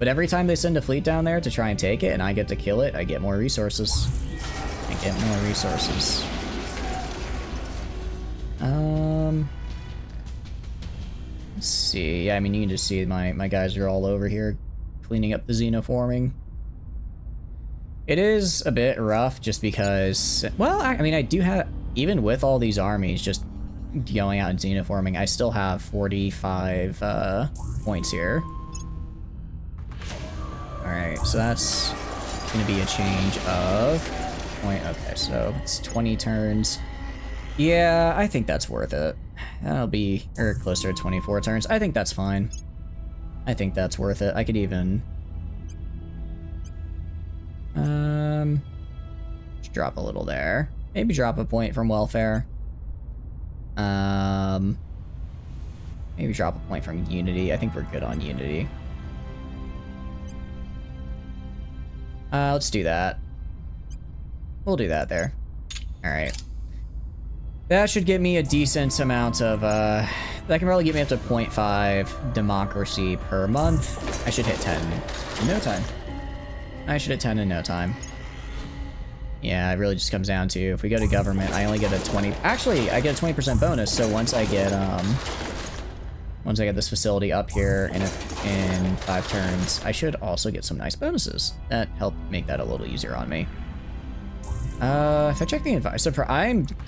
But every time they send a fleet down there to try and take it and I get to kill it, I get more resources. I get more resources. Let's see. Yeah, I mean, you can just see my guys are all over here cleaning up the xenoforming. It is a bit rough just because, well, I mean, I do have, even with all these armies just going out and xenoforming, I still have 45 points here. Alright, so that's gonna be a change of point. Okay, so it's 20 turns. Yeah, I think that's worth it. That'll be, or closer to 24 turns. I think that's fine. I think that's worth it. I could even... just drop a little there. Maybe drop a point from welfare. Maybe drop a point from unity. I think we're good on unity. Let's do that. We'll do that there. Alright. That should get me a decent amount of, that can probably get me up to 0.5 democracy per month. I should hit 10 in no time. I should hit 10 in no time. Yeah, it really just comes down to, if we go to government, I only get a 20... Actually, I get a 20% bonus, so once I get this facility up here in 5 turns, I should also get some nice bonuses. That help make that a little easier on me. If I check the environment, so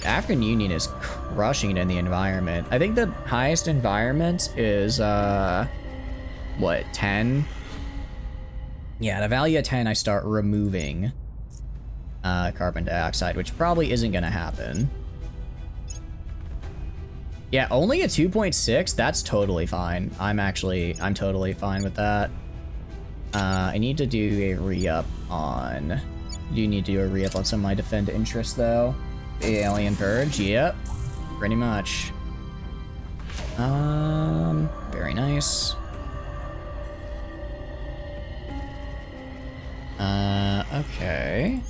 African Union is crushing it in the environment. I think the highest environment is, what, 10? Yeah, at a value of 10, I start removing carbon dioxide, which probably isn't gonna happen. Yeah, only a 2.6, that's totally fine. I'm totally fine with that. I need to do a re-up on... Do need to do a re-up on some of my defend interests, though. The Alien Purge, yep. Pretty much. Very nice. Okay.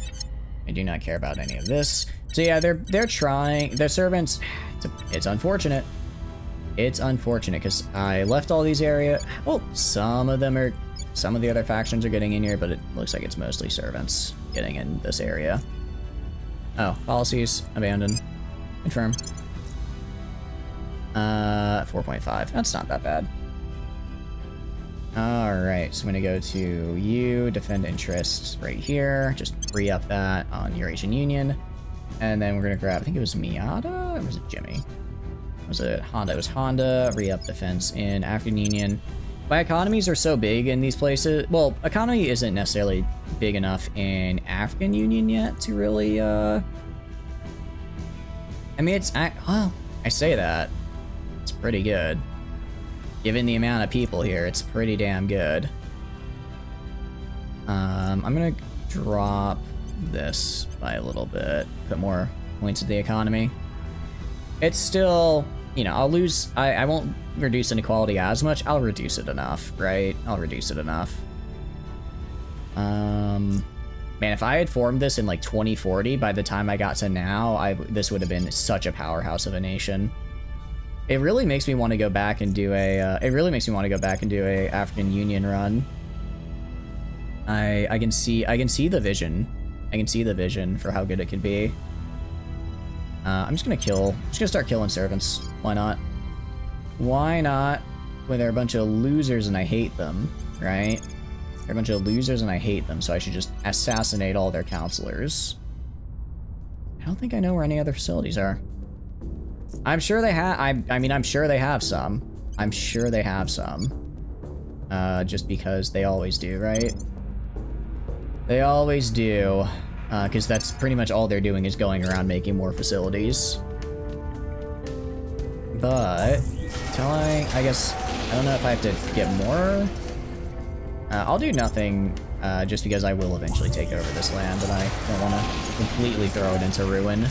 I do not care about any of this. So yeah, they're trying, their servants, it's unfortunate. It's unfortunate, because I left all these areas. Well, some of the other factions are getting in here, but it looks like it's mostly servants getting in this area. Oh, policies, abandoned. Confirm. 4.5, that's not that bad. Alright, so I'm gonna go to you, defend interests right here. Just re-up that on Eurasian Union. And then we're gonna grab, I think it was Miata, or was it Jimmy? Was it Honda? It was Honda, re-up defense in African Union. My economies are so big in these places. Well, economy isn't necessarily big enough in African Union yet to really, I mean, well, I say that. It's pretty good. Given the amount of people here, it's pretty damn good. I'm gonna drop this by a little bit, put more points of the economy. It's still, you know, I'll lose, I won't reduce inequality as much, I'll reduce it enough, right? I'll reduce it enough. Man, if I had formed this in like 2040, by the time I got to now, this would have been such a powerhouse of a nation. It really makes me want to go back and do a, African Union run. I can see the vision. I can see the vision for how good it could be. I'm just gonna start killing servants. Why not? Why not? When they're a bunch of losers and I hate them, right? They're a bunch of losers and I hate them, so I should just assassinate all their counselors. I don't think I know where any other facilities are. I'm sure they have, I mean, I'm sure they have some. I'm sure they have some. Just because they always do, right? They always do. Because that's pretty much all they're doing is going around making more facilities. But Till I guess, I don't know if I have to get more. I'll do nothing, just because I will eventually take over this land, and I don't want to completely throw it into ruin.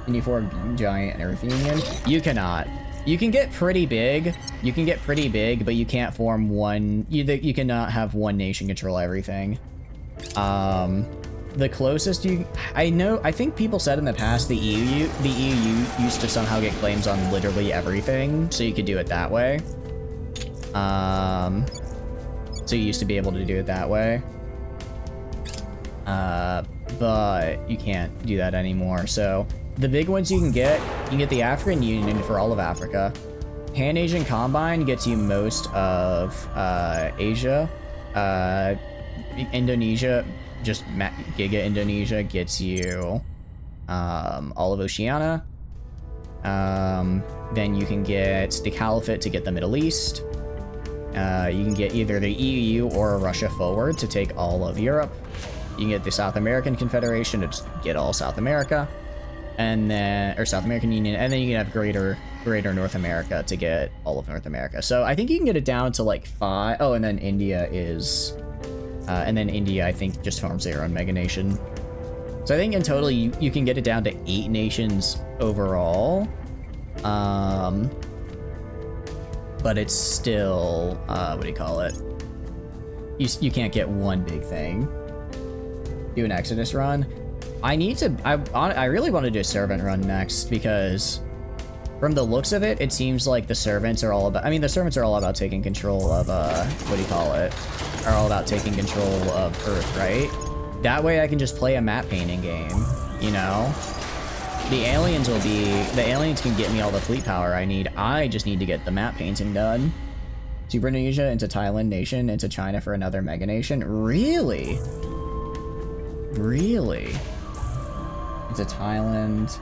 Can you form giant Earth Union? You cannot. You can get pretty big. You can get pretty big, but you can't form one. You cannot have one nation control everything. The closest I think people said in the past the EU used to somehow get claims on literally everything, so you could do it that way. So you used to be able to do it that way. But you can't do that anymore. So the big ones you can get the African Union for all of Africa. Pan-Asian Combine gets you most of Asia. Indonesia, just Giga Indonesia gets you all of Oceania. Then you can get the Caliphate to get the Middle East. You can get either the EU or Russia Forward to take all of Europe. You can get the South American Confederation to just get all South America. And then, or South American Union, and then you can have Greater North America to get all of North America. So I think you can get it down to like 5. Oh, and then India is, I think just forms their own mega nation. So I think in total you can get it down to 8 nations overall. But it's still, what do you call it? You can't get one big thing. Do an Exodus run. I really want to do a servant run next, because from the looks of it, it seems like the servants are all about, the servants are all about taking control of, what do you call it? Are all about taking control of Earth, right? That way I can just play a map painting game, you know? The aliens can get me all the fleet power I need. I just need to get the map painting done. Super Indonesia into Thailand nation, into China for another mega nation. Really? Really? Into Thailand.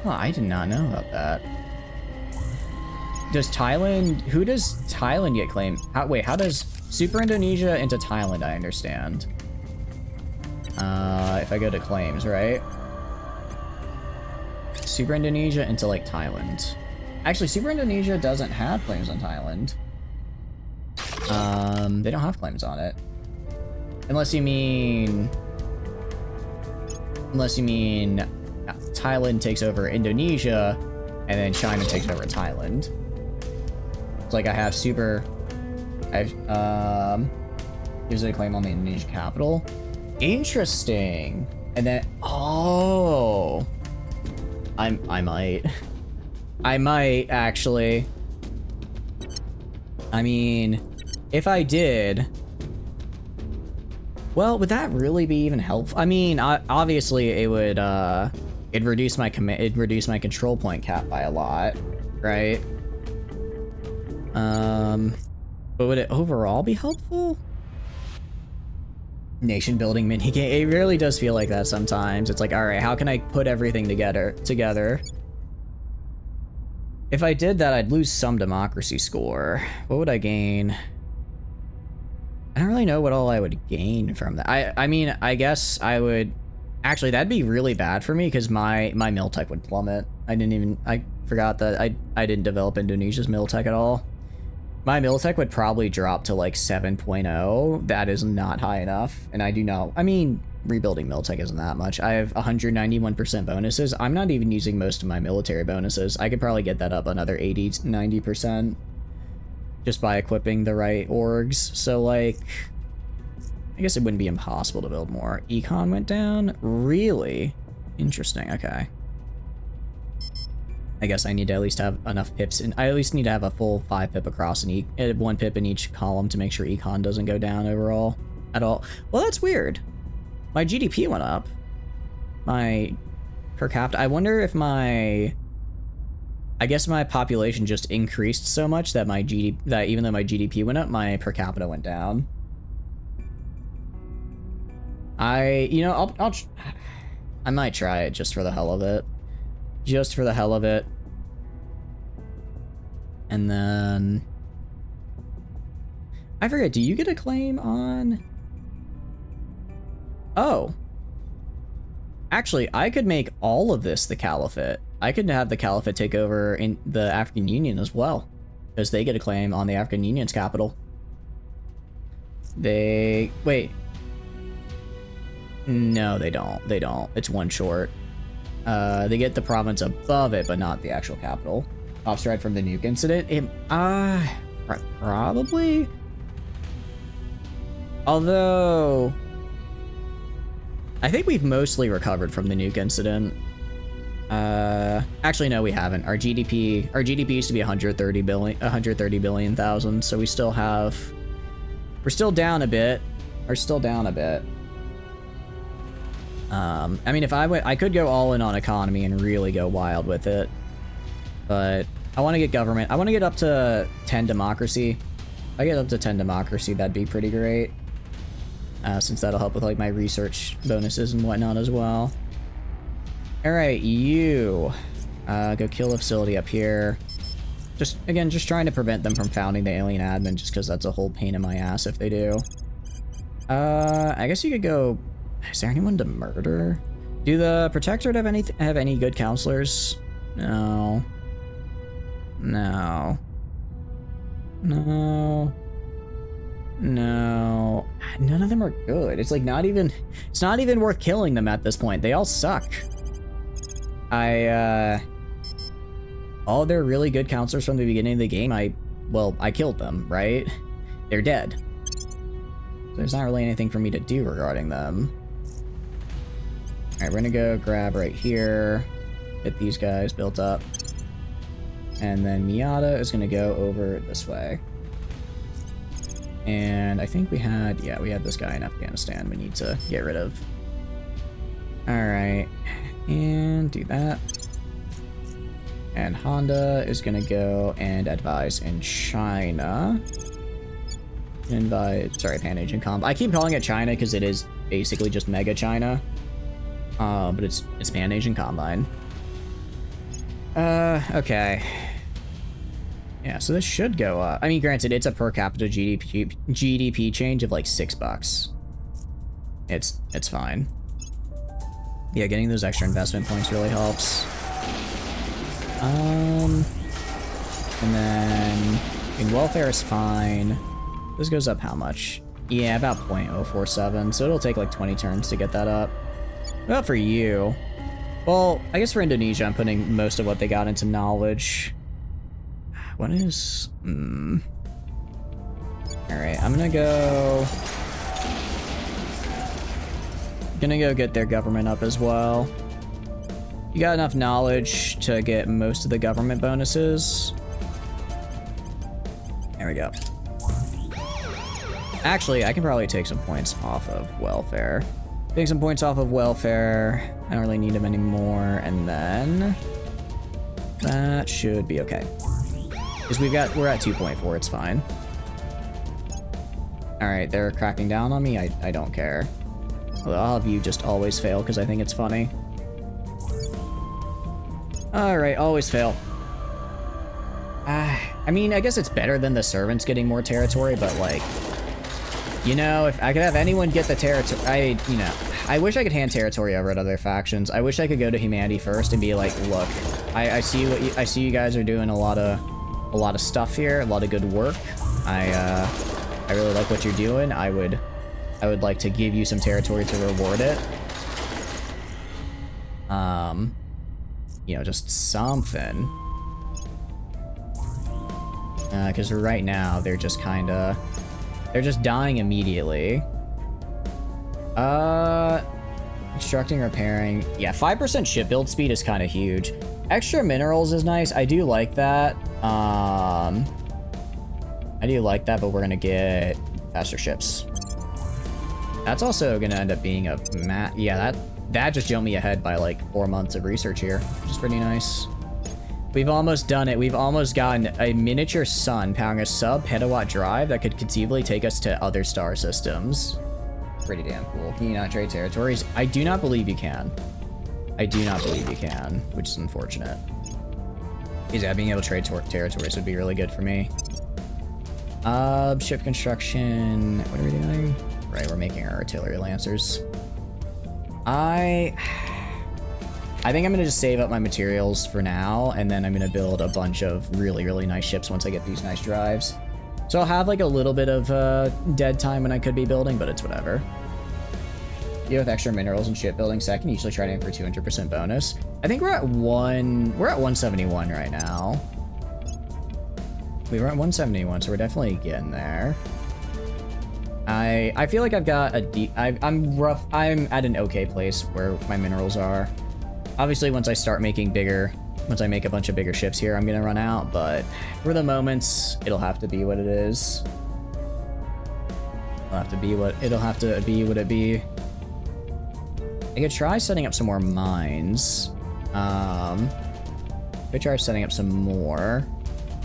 Huh, I did not know about that. Who does Thailand get claimed? How does Super Indonesia into Thailand, I understand. If I go to claims, right? Super Indonesia into like Thailand. Actually, Super Indonesia doesn't have claims on Thailand. They don't have claims on it. Unless you mean Thailand takes over Indonesia, and then China takes over Thailand. It's like here's a claim on the Indonesian capital. Interesting. And then, oh, I might actually. If I did, well, would that really be even helpful? Obviously it would, it'd reduce my control point cap by a lot, right? But would it overall be helpful? Nation building mini game. It really does feel like that sometimes. It's like, all right, how can I put everything together? If I did that, I'd lose some democracy score. What would I gain? I don't really know what all I would gain from that. I guess I would. Actually, that'd be really bad for me because my mill tech would plummet. I forgot that I didn't develop Indonesia's mill tech at all. My mill tech would probably drop to like 7.0. That is not high enough. And I do not, rebuilding mill tech isn't that much. I have 191% bonuses. I'm not even using most of my military bonuses. I could probably get that up another 80 to 90% just by equipping the right orgs. So like, I guess it wouldn't be impossible to build more. Econ went down? Really? Interesting, okay. I guess I need to at least have enough pips, and I at least need to have a full 5 pip across and 1 pip in each column to make sure econ doesn't go down overall at all. Well, that's weird. My GDP went up. My per capita. I wonder if I guess my population just increased so much that that even though my GDP went up, my per capita went down. I might try it just for the hell of it. Just for the hell of it. And then I forget, do you get a claim on? Oh. Actually, I could make all of this the Caliphate. I could have the Caliphate take over in the African Union as well, because they get a claim on the African Union's capital. Wait. No, they don't. They don't. It's one short. They get the province above it, but not the actual capital. Off stride from the nuke incident. Probably. Although, I think we've mostly recovered from the nuke incident. Actually, no, we haven't. Our GDP used to be 130 billion thousand, so we still have. We're still down a bit. I mean, if I could go all in on economy and really go wild with it, but I want to get government. I want to get up to 10 democracy. If I get up to 10 democracy, that'd be pretty great. Since that'll help with like my research bonuses and whatnot as well. All right, you go kill a facility up here. Just trying to prevent them from founding the alien admin, just because that's a whole pain in my ass if they do. I guess you could go. Is there anyone to murder? Do the Protectorate have any good counselors? No. None of them are good. It's like it's not even worth killing them at this point. They all suck. All their really good counselors from the beginning of the game, I killed them, right? They're dead. So there's not really anything for me to do regarding them. Alright, we're gonna go grab right here, get these guys built up. And then Miata is gonna go over this way. And I think we had this guy in Afghanistan we need to get rid of. Alright, and do that. And Honda is gonna go and advise in China. Pan Asian Comp. I keep calling it China because it is basically just Mega China. But it's Pan Asian Combine. Okay. Yeah, so this should go up. I mean, granted, it's a per capita GDP change of like $6. It's fine. Yeah, getting those extra investment points really helps. And then in welfare is fine. This goes up how much? Yeah, about 0.047. So it'll take like 20 turns to get that up. Well, for you. Well, I guess for Indonesia, I'm putting most of what they got into knowledge. What is... Alright, I'm gonna go get their government up as well. You got enough knowledge to get most of the government bonuses. There we go. Actually, I can probably take some points off of welfare. Take some points off of welfare. I don't really need them anymore. And then that should be okay. Because we're at 2.4, it's fine. Alright, they're cracking down on me. I don't care. Although I'll have you just always fail because I think it's funny. Alright, always fail. I mean, I guess it's better than the servants getting more territory, but like, you know, if I could have anyone get the territory, I wish I could hand territory over at other factions. I wish I could go to humanity first and be like, look, I see you guys are doing a lot of stuff here, a lot of good work. I really like what you're doing. I would like to give you some territory to reward it. You know, just something. Because right now they're just dying immediately. Constructing, repairing. Yeah, 5% ship build speed is kind of huge. Extra minerals is nice. I do like that. I do like that, but we're gonna get faster ships. That's also gonna end up being a yeah, that just jumped me ahead by like 4 months of research here, which is pretty nice. We've almost done it. We've almost gotten a miniature sun powering a sub-petawatt drive that could conceivably take us to other star systems. Pretty damn cool. Can you not trade territories? I do not believe you can. I do not believe you can, which is unfortunate. Because yeah, being able to trade territories would be really good for me. Ship construction. What are we doing? Right, we're making our artillery lancers. I I think I'm gonna just save up my materials for now, and then I'm gonna build a bunch of really, really nice ships once I get these nice drives. So I'll have like a little bit of dead time when I could be building, but it's whatever. You with extra minerals and shipbuilding second, usually try to aim for 200% bonus. I think we're at 171 right now. We were at 171, so we're definitely getting there. I feel like I've got I'm at an okay place where my minerals are. Obviously, once I start making once I make a bunch of bigger ships here, I'm gonna run out, but for the moments, it'll have to be what it is. It'll have to be what it be. I could try setting up some more mines. I could try setting up some more.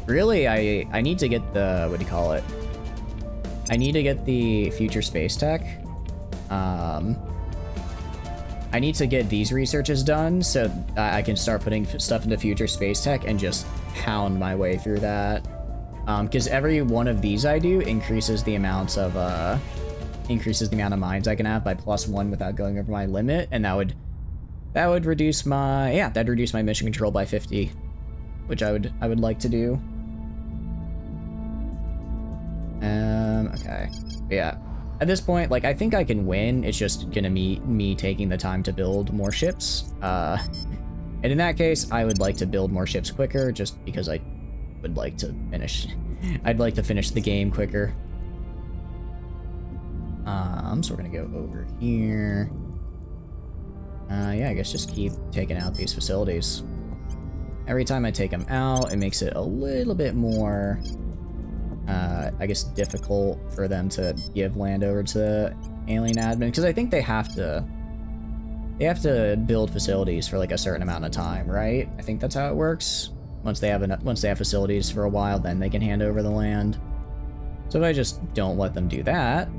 Really, I need to get the, what do you call it? I need to get the future space tech. I need to get these researches done so I can start putting stuff into future space tech and just pound my way through that. Because every one of these I do increases the amount of mines I can have by +1 without going over my limit, and that would reduce my that'd reduce my mission control by 50, which I would like to do. Okay. But yeah. At this point, like, I think I can win. It's just gonna be me taking the time to build more ships. And in that case, I would like to build more ships quicker, just because I would like to finish. I'd like to finish the game quicker. So we're gonna go over here. Yeah, I guess just keep taking out these facilities. Every time I take them out, it makes it a little bit more, I guess, difficult for them to give land over to alien admin, because I think they have to build facilities for like a certain amount of time, right? I think that's how it works. Once they have facilities for a while, then they can hand over the land. So if I just don't let them do that,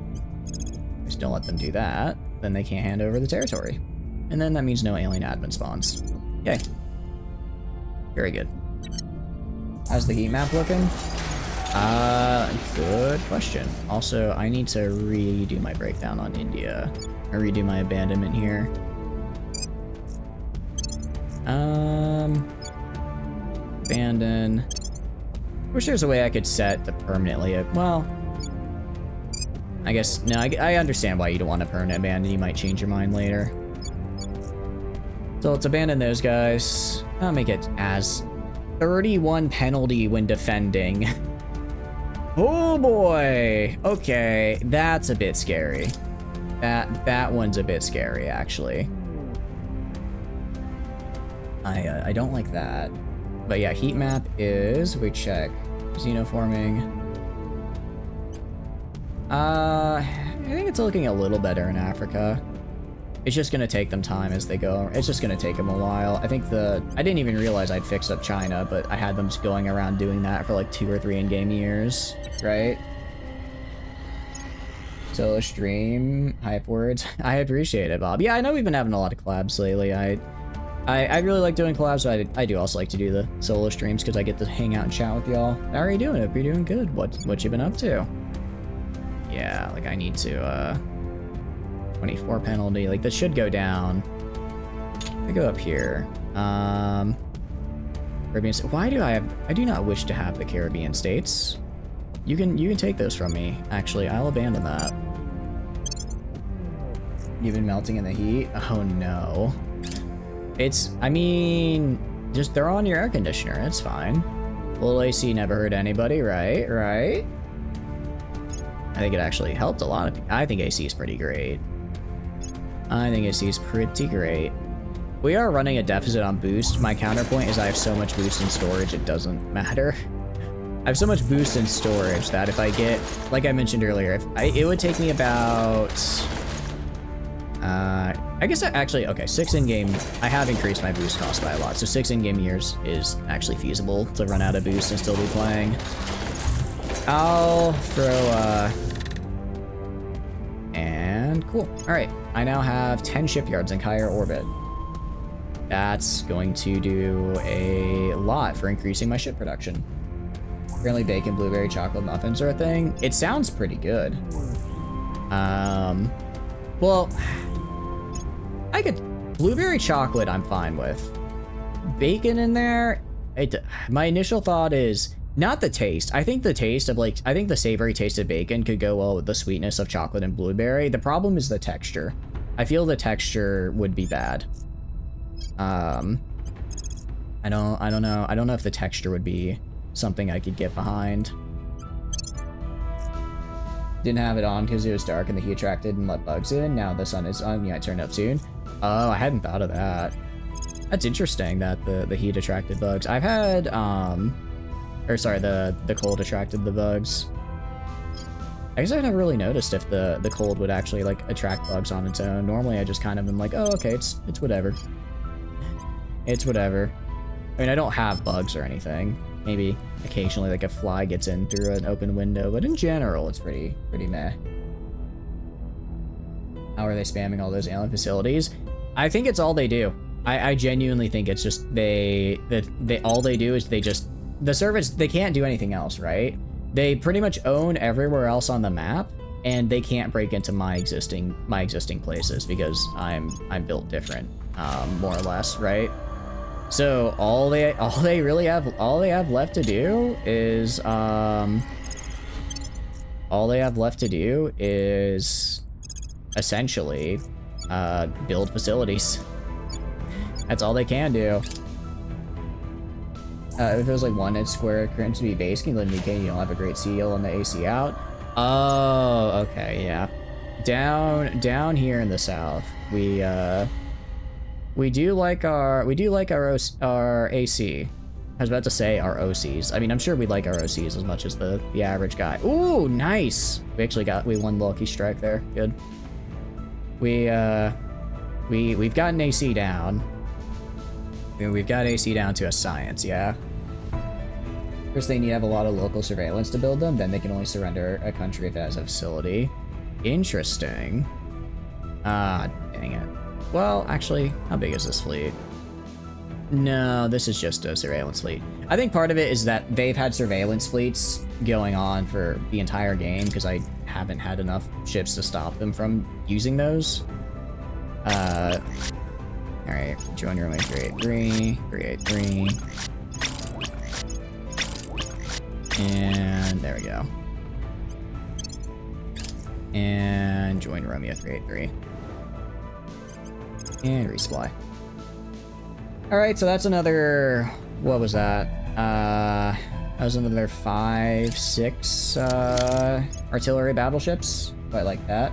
then they can't hand over the territory. And then that means no alien admin spawns. Yay. Very good. How's the heat map looking? Good question. Also, I need to redo my breakdown on India. Or redo my abandonment here. Abandon. Wish there's a way I could set to permanently, well, I guess, no, I understand why you don't want to permanent abandon. You might change your mind later. So let's abandon those guys. I'll make it as 31 penalty when defending. Oh boy. Okay, that's a bit scary. That one's a bit scary, actually. I don't like that. But yeah, heat map is, we check xenoforming. I think it's looking a little better in Africa. It's just gonna take them time as they go. It's just gonna take them a while. I think I didn't even realize I'd fixed up China, but I had them just going around doing that for like 2 or 3 in-game years, right? Solo stream, hype words. I appreciate it, Bob. Yeah, I know we've been having a lot of collabs lately. I really like doing collabs, but I do also like to do the solo streams because I get to hang out and chat with y'all. How are you doing? Hope you're doing good. What you been up to? Yeah, like I need to, 24 penalty, like this should go down. I go up here. Caribbean, why do I do not wish to have the Caribbean states. You can take those from me. Actually, I'll abandon that. You've been melting in the heat? Oh no. I mean, just throw on your air conditioner, it's fine. Little AC never hurt anybody, right? Right? I think it actually helped a lot of people. I think AC is pretty great. We are running a deficit on boost. My counterpoint is I have so much boost in storage, it doesn't matter. I have so much boost in storage that if I get, like I mentioned earlier, it would take me about, I guess actually, okay, 6 in-game, I have increased my boost cost by a lot, so 6 in-game years is actually feasible to run out of boost and still be playing. I'll throw, and cool. All right, I now have 10 shipyards in Kyre orbit. That's going to do a lot for increasing my ship production. Apparently bacon, blueberry, chocolate muffins are a thing. It sounds pretty good. Well, I Blueberry chocolate, I'm fine with. Bacon in there, my initial thought is not the taste. I think the taste of like, I think the savory taste of bacon could go well with the sweetness of chocolate and blueberry. The problem is the texture. I feel the texture would be bad. I don't know. I don't know if the texture would be something I could get behind. Didn't have it on because it was dark and the heat attracted and let bugs in. Now the sun is on. Yeah, it turned up soon. Oh, I hadn't thought of that. That's interesting that the heat attracted bugs. I've had, or sorry, the cold attracted the bugs. I guess I've never really noticed if the cold would actually like attract bugs on its own. Normally I just kind of am like, oh, okay, it's whatever. It's whatever. I mean, I don't have bugs or anything. Maybe occasionally like a fly gets in through an open window, but in general, it's pretty meh. How are they spamming all those alien facilities? I think it's all they do. I genuinely think it's just all they do is they just, the servers, they can't do anything else, right? They pretty much own everywhere else on the map, and they can't break into my existing places because I'm built different, more or less, right? So all they have left to do is essentially build facilities. That's all they can do. If it was like 1 inch square current to be base, can you let me get, you don't have a great seal on the AC out. Oh, okay, yeah. Down here in the south, we do like our AC. I was about to say our OCs. I mean, I'm sure we like our OCs as much as the average guy. Ooh, nice. We won lucky strike there. Good. We've gotten AC down. We've got AC down to a science, yeah. First they need to have a lot of local surveillance to build them, then they can only surrender a country if it has a facility. Interesting. Ah, dang it. Well, actually, how big is this fleet? No, this is just a surveillance fleet. I think part of it is that they've had surveillance fleets going on for the entire game because I haven't had enough ships to stop them from using those. Alright, join your 383, 383. And there we go. And join Romeo 383. And resupply. Alright, so that's another... What was that? That was another 5, 6 artillery battleships. Quite like that.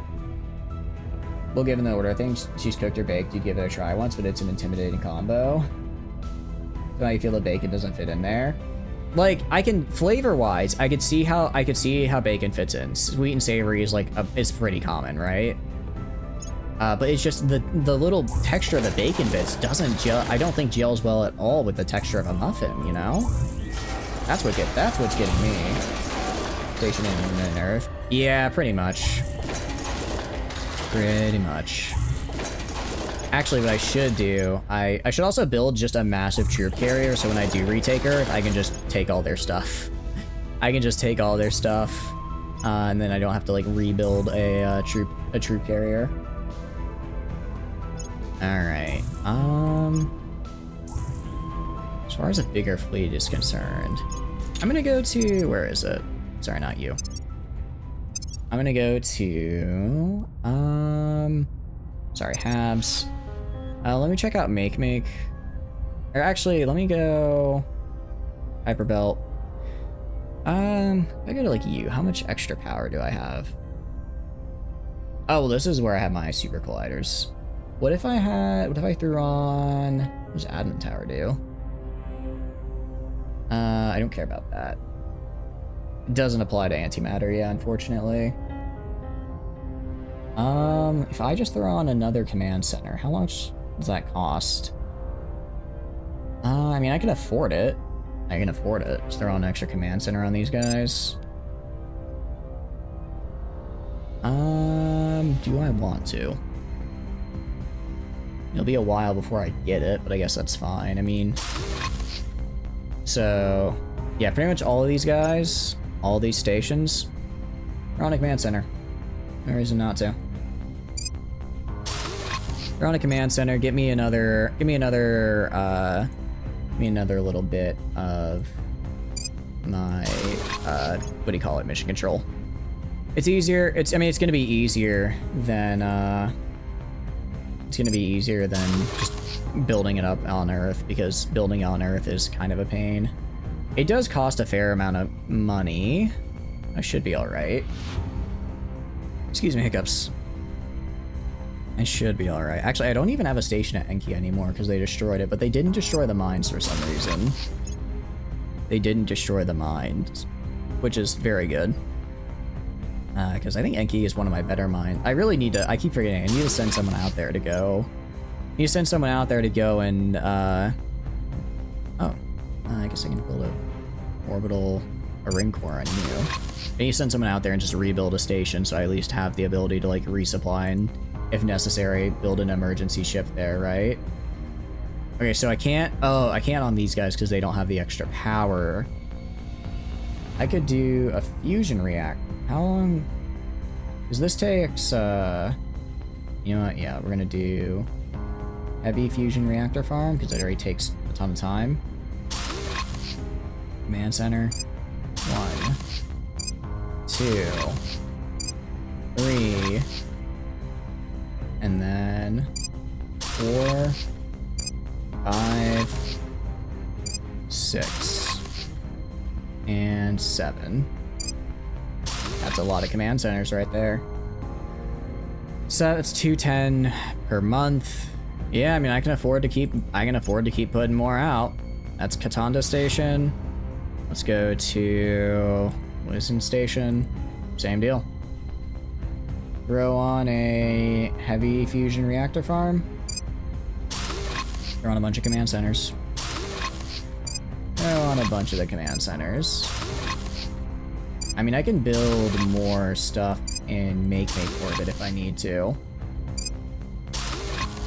We'll give in the order. I think she's cooked or baked. You'd give it a try once, but it's an intimidating combo. So how you feel the bacon doesn't fit in there? Like, I can, flavor-wise, I could see how bacon fits in. Sweet and savory is like, it's pretty common, right? But it's just the little texture of the bacon bits doesn't gel. I don't think gels well at all with the texture of a muffin, you know? That's what's getting me. Station in Earth. Yeah, pretty much. Pretty much. Actually, what I should do, I should also build just a massive troop carrier, so when I do retake Earth, I can just take all their stuff. I can just take all their stuff, and then I don't have to like rebuild a troop carrier. All right. As far as a bigger fleet is concerned, I'm gonna go to, where is it? Sorry, not you. I'm gonna go to, sorry, Habs. Let me check out Make. Or actually, let me go Hyperbelt. I go to like you. How much extra power do I have? Oh, well, this is where I have my super colliders. What if I threw on, what does Admin Tower do? I don't care about that. It doesn't apply to antimatter, yeah, unfortunately. If I just throw on another command center, how much does that cost? I mean, I can afford it. Just throw on an extra command center on these guys. Do I want to? It'll be a while before I get it, but I guess that's fine. I mean, so yeah, pretty much all of these guys, all these stations, are on a command center. No reason not to. We're on a command center. Give me another little bit of my, what do you call it, mission control. It's easier, I mean, it's gonna be easier than, just building it up on Earth, because building on Earth is kind of a pain. It does cost a fair amount of money. I should be alright. Excuse me, hiccups. I should be alright. Actually, I don't even have a station at Enki anymore because they destroyed it, but they didn't destroy the mines for some reason. They didn't destroy the mines, which is very good. Because I think Enki is one of my better mines. I really need to, I keep forgetting, I need to send someone out there to go. I need to send someone out there to go and, I guess I can build a ring core on you. I need to send someone out there and just rebuild a station so I at least have the ability to, like, resupply and, if necessary, build an emergency ship there, right? Okay, so I can't on these guys because they don't have the extra power. I could do a fusion reactor. How long? Because this takes, you know what, yeah, we're gonna do heavy fusion reactor farm because it already takes a ton of time. Command center. 1, 2, 3, and then 4, 5, 6, and 7. That's a lot of command centers right there. So that's 210 per month. Yeah, I mean, I can afford to keep putting more out. That's Katanda Station. Let's go to Wilson Station. Same deal. Throw on a heavy fusion reactor farm. Throw on a bunch of command centers. Throw on a bunch of the command centers. I mean, I can build more stuff in make orbit if I need to.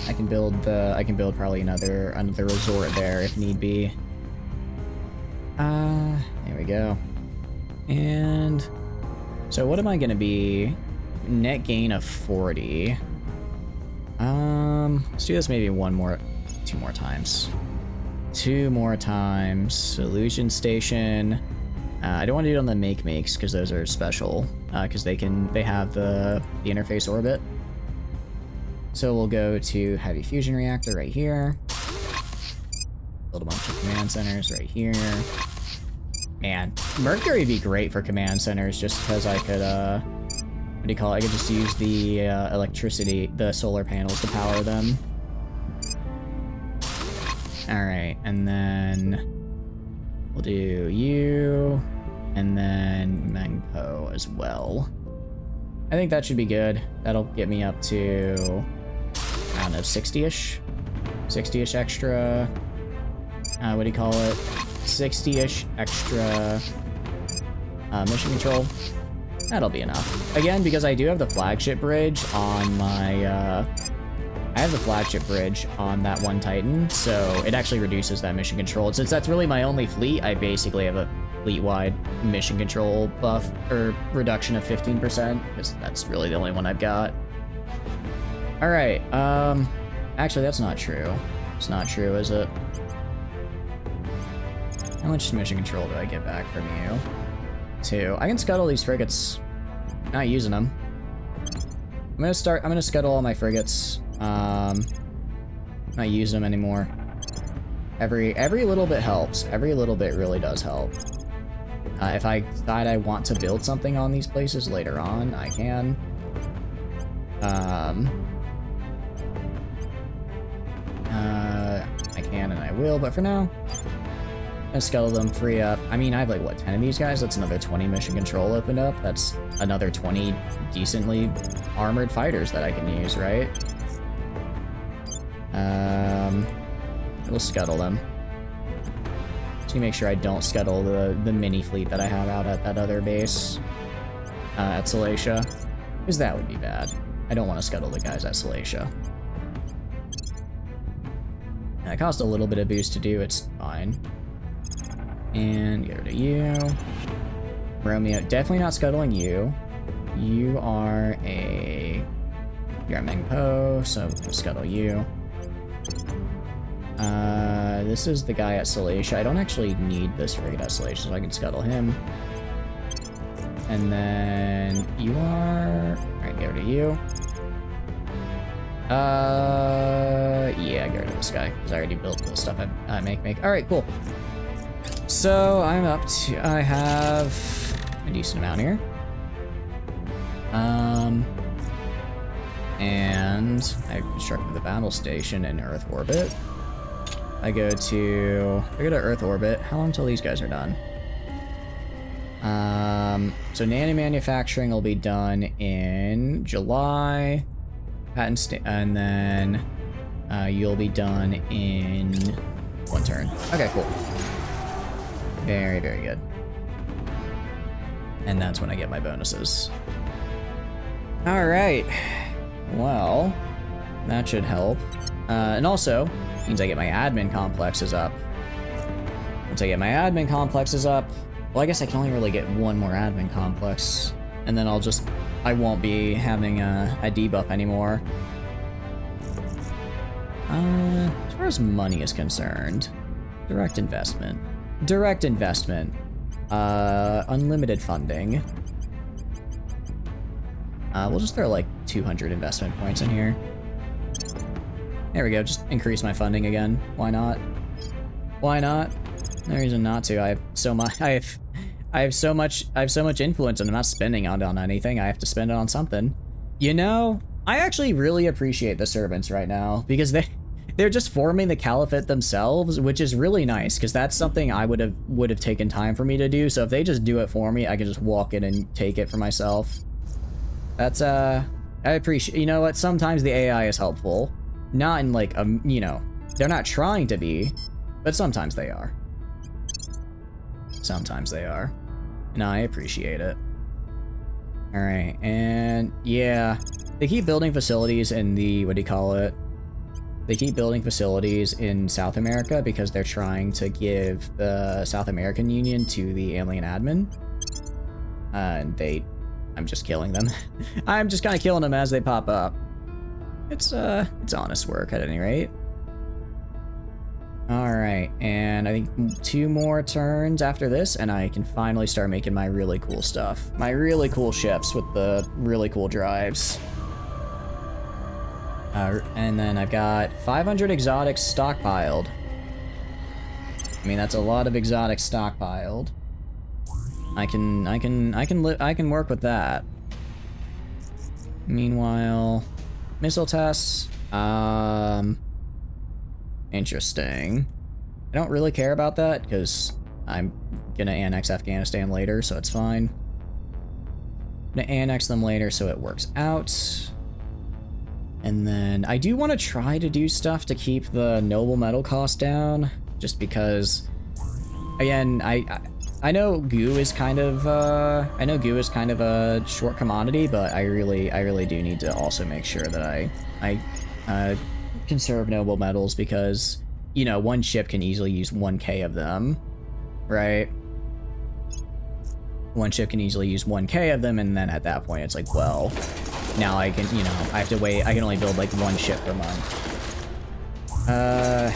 I can build probably another resort there if need be. There we go. And so what am I gonna be? Net gain of 40. Let's do this maybe two more times. 2 more times. Solution station. I don't want to do it on the makes because those are special. Because they have the interface orbit. So we'll go to heavy fusion reactor right here. Build a bunch of command centers right here. Man, Mercury would be great for command centers just because I could, what do you call it? I could just use the electricity, the solar panels to power them. Alright, and then we'll do you, and then Mangpo as well. I think that should be good. That'll get me up to, I don't know, 60-ish? 60-ish extra, what do you call it? 60-ish extra mission control. That'll be enough. Again, because I do have the flagship bridge on my, I have the flagship bridge on that one Titan, so it actually reduces that mission control. And since that's really my only fleet, I basically have a fleet-wide mission control buff, or reduction of 15%, because that's really the only one I've got. Alright, actually that's not true. It's not true, is it? How much mission control do I get back from you? 2. I can scuttle these frigates. Not using them. I'm gonna scuttle all my frigates. Not using them anymore. Every little bit helps. Every little bit really does help. If I decide I want to build something on these places later on, I can. I can and I will, but for now, I'm gonna scuttle them, free up. I mean, I have like, what, 10 of these guys? That's another 20 mission control opened up. That's another 20 decently armored fighters that I can use, right? We'll scuttle them. Just to make sure I don't scuttle the mini fleet that I have out at that other base at Salacia, because that would be bad. I don't want to scuttle the guys at Salacia. It cost a little bit of boost to do, it's fine. And get rid of you. Romeo, definitely not scuttling you. You are a You're at Mengpo, so we'll scuttle you. This is the guy at Salacia. I don't actually need this frigate at Salacia, so I can scuttle him. And then you are... Alright, get rid of you. Yeah, get rid of this guy, because I already built the stuff I make. Alright, cool. So, I'm up to... I have a decent amount here. And I constructed the battle station in Earth orbit. I go to Earth orbit. How long until these guys are done? So nano manufacturing will be done in July. And then you'll be done in 1 turn. Okay, cool. Very, very good. And that's when I get my bonuses. All right. Well, that should help. And also, means I get my admin complexes up. Once I get my admin complexes up, well, I guess I can only really get 1 more admin complex. And then I won't be having a debuff anymore. As far as money is concerned, direct investment. Unlimited funding. We'll just throw like 200 investment points in here. There we go, just increase my funding again. Why not? Why not? No reason not to. I have so much influence and I'm not spending it on anything. I have to spend it on something. You know, I actually really appreciate the servants right now because they're just forming the caliphate themselves, which is really nice because that's something I would have taken time for me to do. So if they just do it for me, I can just walk in and take it for myself. That's I appreciate. You know what? Sometimes the AI is helpful, not in like you know, they're not trying to be, but sometimes they are. Sometimes they are, and I appreciate it. All right, and yeah, they keep building facilities in the what do you call it? They keep building facilities in South America because they're trying to give the South American Union to the alien admin, and I'm just killing them. I'm just kind of killing them as they pop up. It's honest work at any rate. All right, and I think 2 more turns after this, and I can finally start making my really cool stuff. My really cool ships with the really cool drives. And then I've got 500 exotics stockpiled. I mean, that's a lot of exotics stockpiled. I can work with that. Meanwhile, missile tests. Interesting. I don't really care about that because I'm gonna annex Afghanistan later, so it's fine. I'm gonna annex them later, so it works out. And then I do want to try to do stuff to keep the noble metal cost down, just because. Again, I know goo is kind of a short commodity, but I really do need to also make sure that I conserve noble metals because, you know, one ship can easily use 1k of them, right? One ship can easily use 1k of them, and then at that point it's like, well, now I can, you know, I have to wait. I can only build like 1 ship per month. I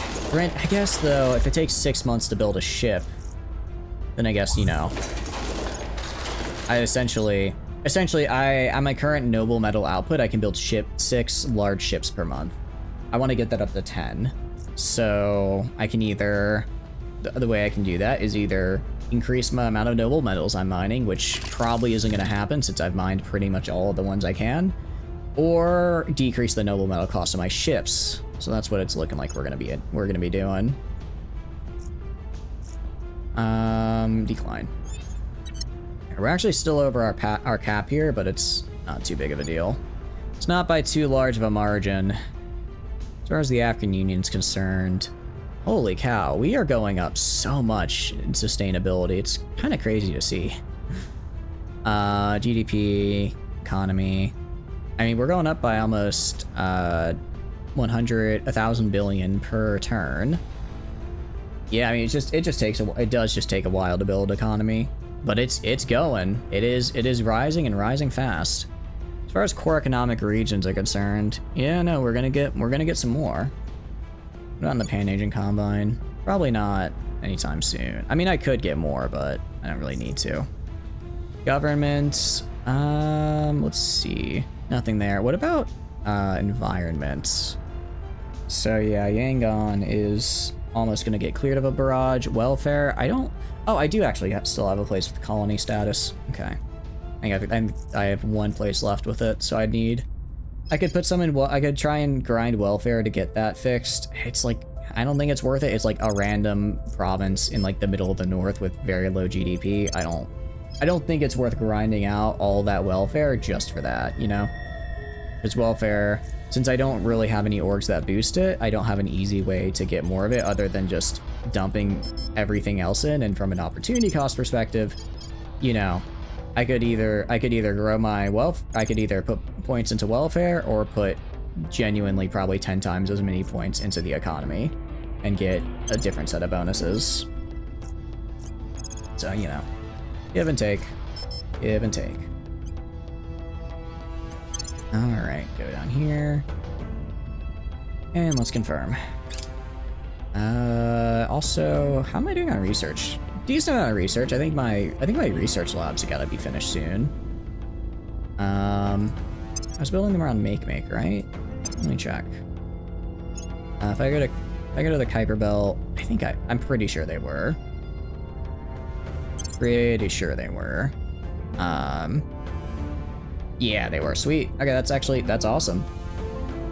guess though, if it takes 6 months to build a ship, then I guess, you know, I essentially at my current noble metal output, I can build 6 large ships per month. I want to get that up to 10. So I can either, the way I can do that is either increase my amount of noble metals I'm mining, which probably isn't going to happen since I've mined pretty much all of the ones I can, or decrease the noble metal cost of my ships. So that's what it's looking like we're gonna be doing. Decline. We're actually still over our cap here, but it's not too big of a deal. It's not by too large of a margin. As far as the African Union's concerned, holy cow, we are going up so much in sustainability. It's kind of crazy to see. GDP, economy. I mean, we're going up by almost 1,000 billion per turn. Yeah, I mean, it does just take a while to build economy, but it's going. It is rising and rising fast. As far as core economic regions are concerned, yeah, no, we're gonna get some more. Not in the Pan-Asian Combine. Probably not anytime soon. I mean, I could get more, but I don't really need to. Government, let's see. Nothing there. What about environment? So yeah, Yangon is almost gonna get cleared of a barrage. Welfare, I don't. Oh, I do actually still have a place with colony status. Okay, I have one place left with it, so I could put some in. I could try and grind welfare to get that fixed. It's like, I don't think it's worth it. It's like a random province in like the middle of the north with very low GDP. I don't think it's worth grinding out all that welfare just for that, you know? Because welfare, since I don't really have any orgs that boost it, I don't have an easy way to get more of it other than just dumping everything else in. And from an opportunity cost perspective, you know, I could either grow my wealth, I could either put points into welfare or put genuinely probably 10 times as many points into the economy and get a different set of bonuses. So, you know, give and take. Give and take. Alright, go down here. And let's confirm. Also, how am I doing on research? Decent amount of research. I think my research labs have got to be finished soon. I was building them around Make, right? Let me check. If I go to the Kuiper Belt, I'm pretty sure they were. Pretty sure they were. Yeah, they were. Sweet. Okay, that's awesome.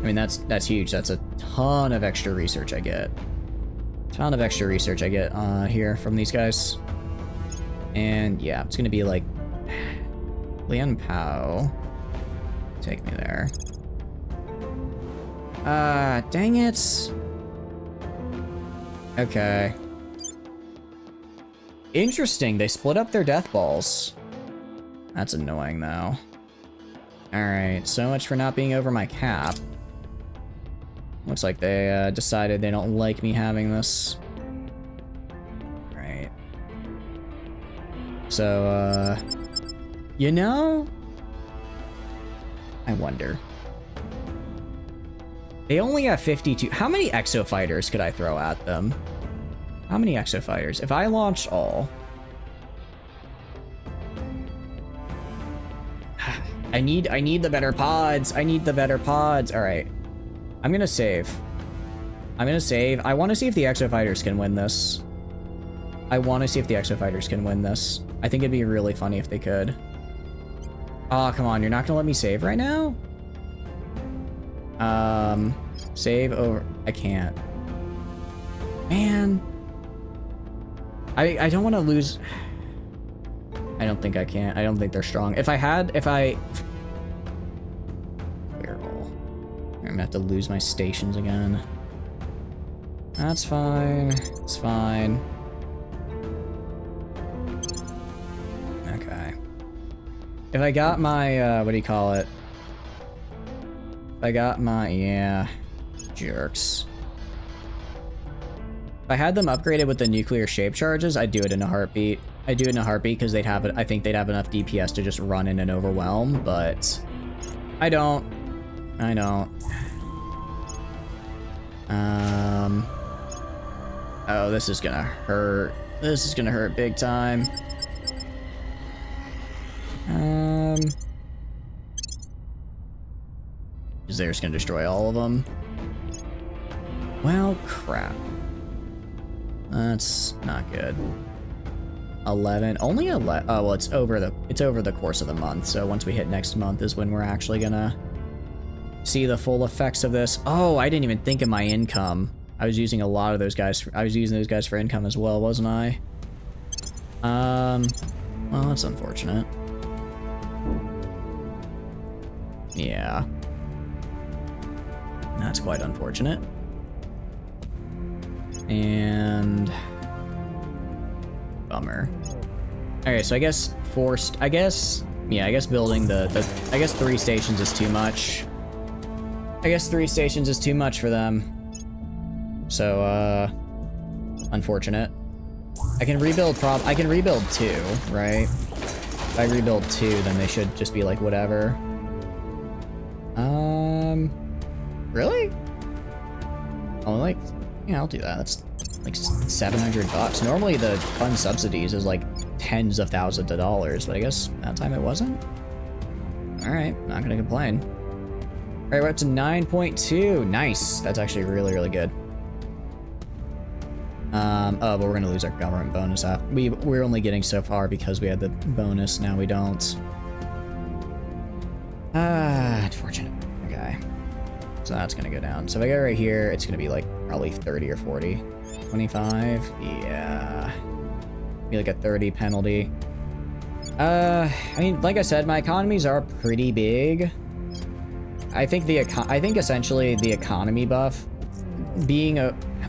I mean, that's huge. That's a ton of extra research I get. Here from these guys. And yeah, it's gonna be like Lian Pao. Take me there. Dang it. Okay. Interesting, they split up their death balls. That's annoying though. Alright, so much for not being over my cap. Looks like they decided they don't like me having this. Right. So, you know? I wonder. They only have 52. How many exo fighters could I throw at them? How many exo fighters? If I launched all... I need the better pods. I need the better pods. All right. I'm gonna save. I want to see if the exo fighters can win this. I think it'd be really funny if they could. Oh, come on. You're not gonna let me save right now? Save over. I can't. Man. I don't want to lose. I don't think I can. I don't think they're strong. Weird roll. I'm gonna have to lose my stations again. That's fine. It's fine. Okay. If I got my, what do you call it? If I got my, yeah, jerks. If I had them upgraded with the nuclear shape charges, I'd do it in a heartbeat. I'd do it in a heartbeat because they'd have it. I think they'd have enough DPS to just run in and overwhelm, but I don't. Oh, this is gonna hurt. This is gonna hurt big time. Is they're just gonna destroy all of them? Well, crap. That's not good. 11, only 11. Oh well, it's over the course of the month. So once we hit next month is when we're actually gonna see the full effects of this. Oh, I didn't even think of my income. I was using a lot of those guys. I was using those guys for income as well, wasn't I? Well, that's unfortunate. Yeah. That's quite unfortunate. And bummer. Okay, so I guess building I guess 3 stations is too much. I guess 3 stations is too much for them. So, unfortunate. I can rebuild 2, right? If I rebuild 2, then they should just be like, whatever. Really? Oh, like, yeah, I'll do that. That's like $700. Normally the fund subsidies is like tens of thousands of dollars, but I guess that time it wasn't. All right, not gonna complain. All right, we're up to 9.2. Nice. That's actually really, really good. Oh, but we're gonna lose our government bonus. We're only getting so far because we had the bonus. Now we don't. Unfortunate. Okay. So that's gonna go down. So if I go right here, it's gonna be like probably 30 or 40. 25. Yeah. Be like a 30 penalty. I mean, like I said, my economies are pretty big. I think essentially the economy buff being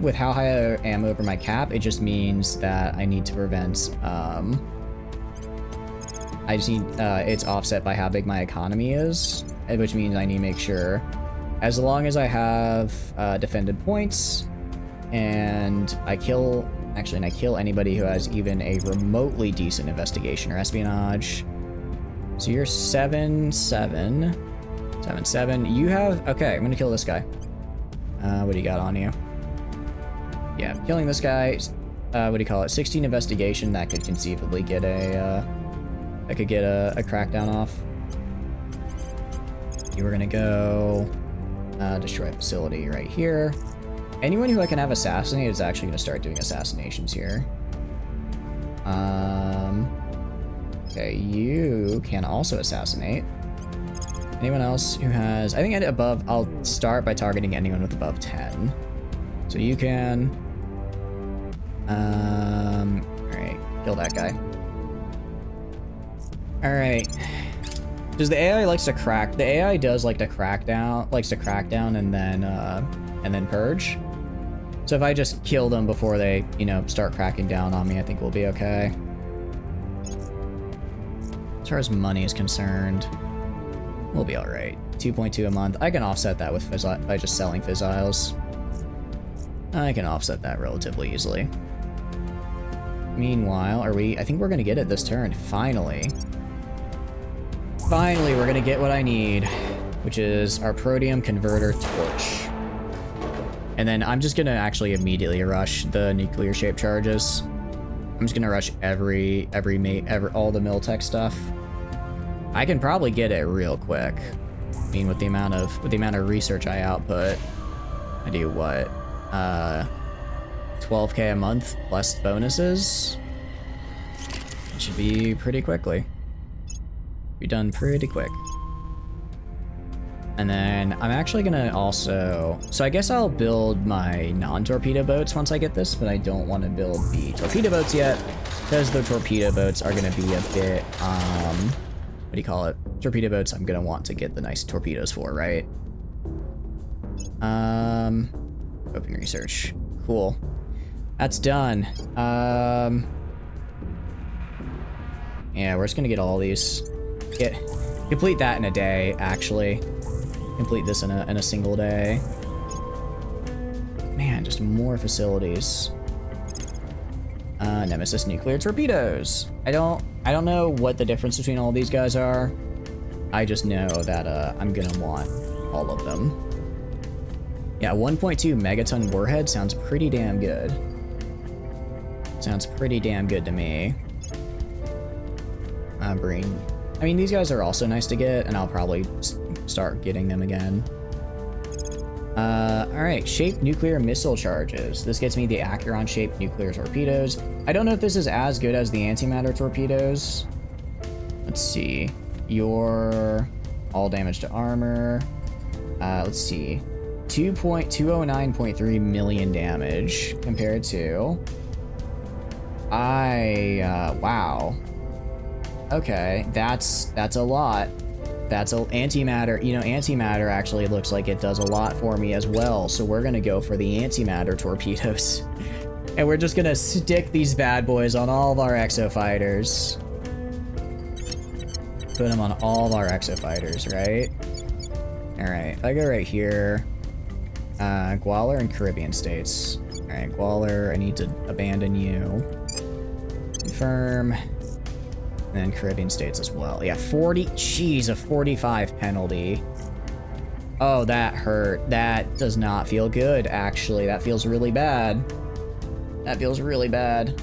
with how high I am over my cap, it just means that I need to prevent, I just need, it's offset by how big my economy is, which means I need to make sure, as long as I have, defended points, and I kill anybody who has even a remotely decent investigation or espionage. So you're 7-7. 7-7. You have, okay, I'm gonna kill this guy. What do you got on you? Yeah, killing this guy, what do you call it? 16 investigation, that could conceivably get a crackdown off. You were gonna go, destroy a facility right here. Anyone who I can have assassinated is actually gonna start doing assassinations here. Okay, you can also assassinate. Anyone else who has, I think I'll start by targeting anyone with above 10. So you can, alright, kill that guy. Alright. Does the AI likes to crack, the AI does like to crack down and then purge. So if I just kill them before they, you know, start cracking down on me, I think we'll be okay. As far as money is concerned, we'll be alright. 2.2 a month. I can offset that with by just selling fissiles. I can offset that relatively easily. Meanwhile, I think we're gonna get it this turn. Finally. Finally, we're gonna get what I need, which is our protium converter torch. And then I'm just gonna actually immediately rush the nuclear shape charges. I'm just gonna rush all the Miltech stuff. I can probably get it real quick. I mean, with the amount of research I output, I do what? 12k a month plus bonuses. It should be pretty quickly. Be done pretty quick. And then I'm actually gonna also, so I guess I'll build my non-torpedo boats once I get this, but I don't want to build the torpedo boats yet, because the torpedo boats are gonna be a bit, what do you call it? Torpedo boats I'm gonna want to get the nice torpedoes for, right? Open research. Cool. That's done. Yeah, we're just gonna get all these. Complete that in a day, actually. Complete this in a single day. Man, just more facilities. Nemesis nuclear torpedoes. I don't know what the difference between all these guys are. I just know that I'm gonna want all of them. Yeah, 1.2 megaton warhead sounds pretty damn good. Sounds pretty damn good to me. I mean, these guys are also nice to get, and I'll probably start getting them again. Alright, shaped nuclear missile charges. This gets me the Acheron shaped nuclear torpedoes. I don't know if this is as good as the antimatter torpedoes. Let's see. Your all damage to armor. Let's see. 209.3 million damage compared to... wow. Okay, that's a lot. That's antimatter. You know, antimatter actually looks like it does a lot for me as well. So we're gonna go for the antimatter torpedoes, and we're just gonna stick these bad boys on all of our exo fighters. Put them on all of our exo fighters, right? All right. If I go right here, Gualar and Caribbean states. All right, Gualar, I need to abandon you. Confirm. And then Caribbean states as well. Yeah, 40, geez, a 45 penalty. Oh, that hurt. That does not feel good, actually. That feels really bad. That feels really bad.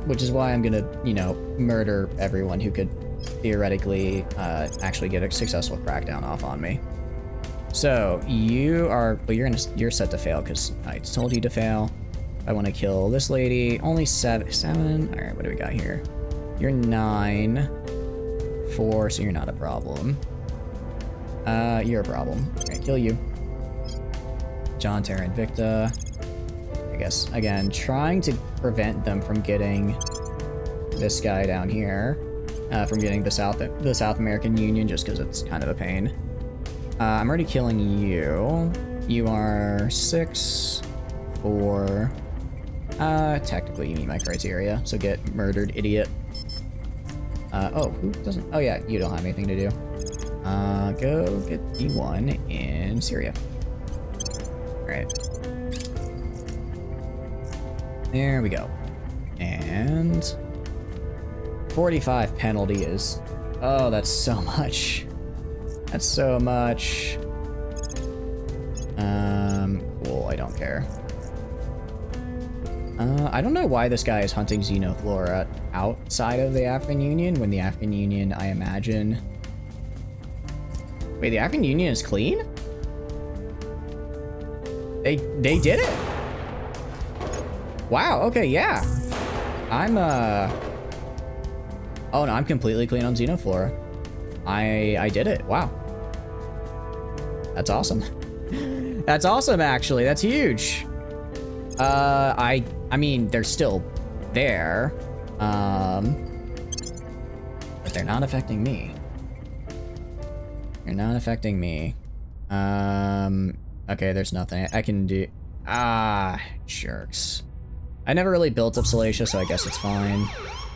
Which is why I'm gonna, you know, murder everyone who could theoretically actually get a successful crackdown off on me. So you are, well, you're set to fail because I told you to fail. I want to kill this lady. Only seven. All right, what do we got here? You're 9, 4, so you're not a problem. You're a problem. All right, kill you. John, Terra, Invicta. I guess again, trying to prevent them from getting this guy down here, from getting the South American Union, just because it's kind of a pain. I'm already killing you. You are 6, 4. Technically you meet my criteria, so get murdered, idiot. Oh, who doesn't? Oh yeah, you don't have anything to do. Go get D1 in Syria. Alright. There we go. And 45 penalty is, oh, that's so much. That's so much. Cool, I don't care. I don't know why this guy is hunting Xenoflora outside of the African Union, when the African Union, I imagine... Wait, the African Union is clean? They did it? Wow, okay, yeah. I'm, oh no, I'm completely clean on Xenoflora. I did it, wow. That's awesome. That's awesome, actually, that's huge. I mean, they're still there, but they're not affecting me. They're not affecting me. Okay, there's nothing I can do. Ah, jerks. I never really built up Salacia, so I guess it's fine.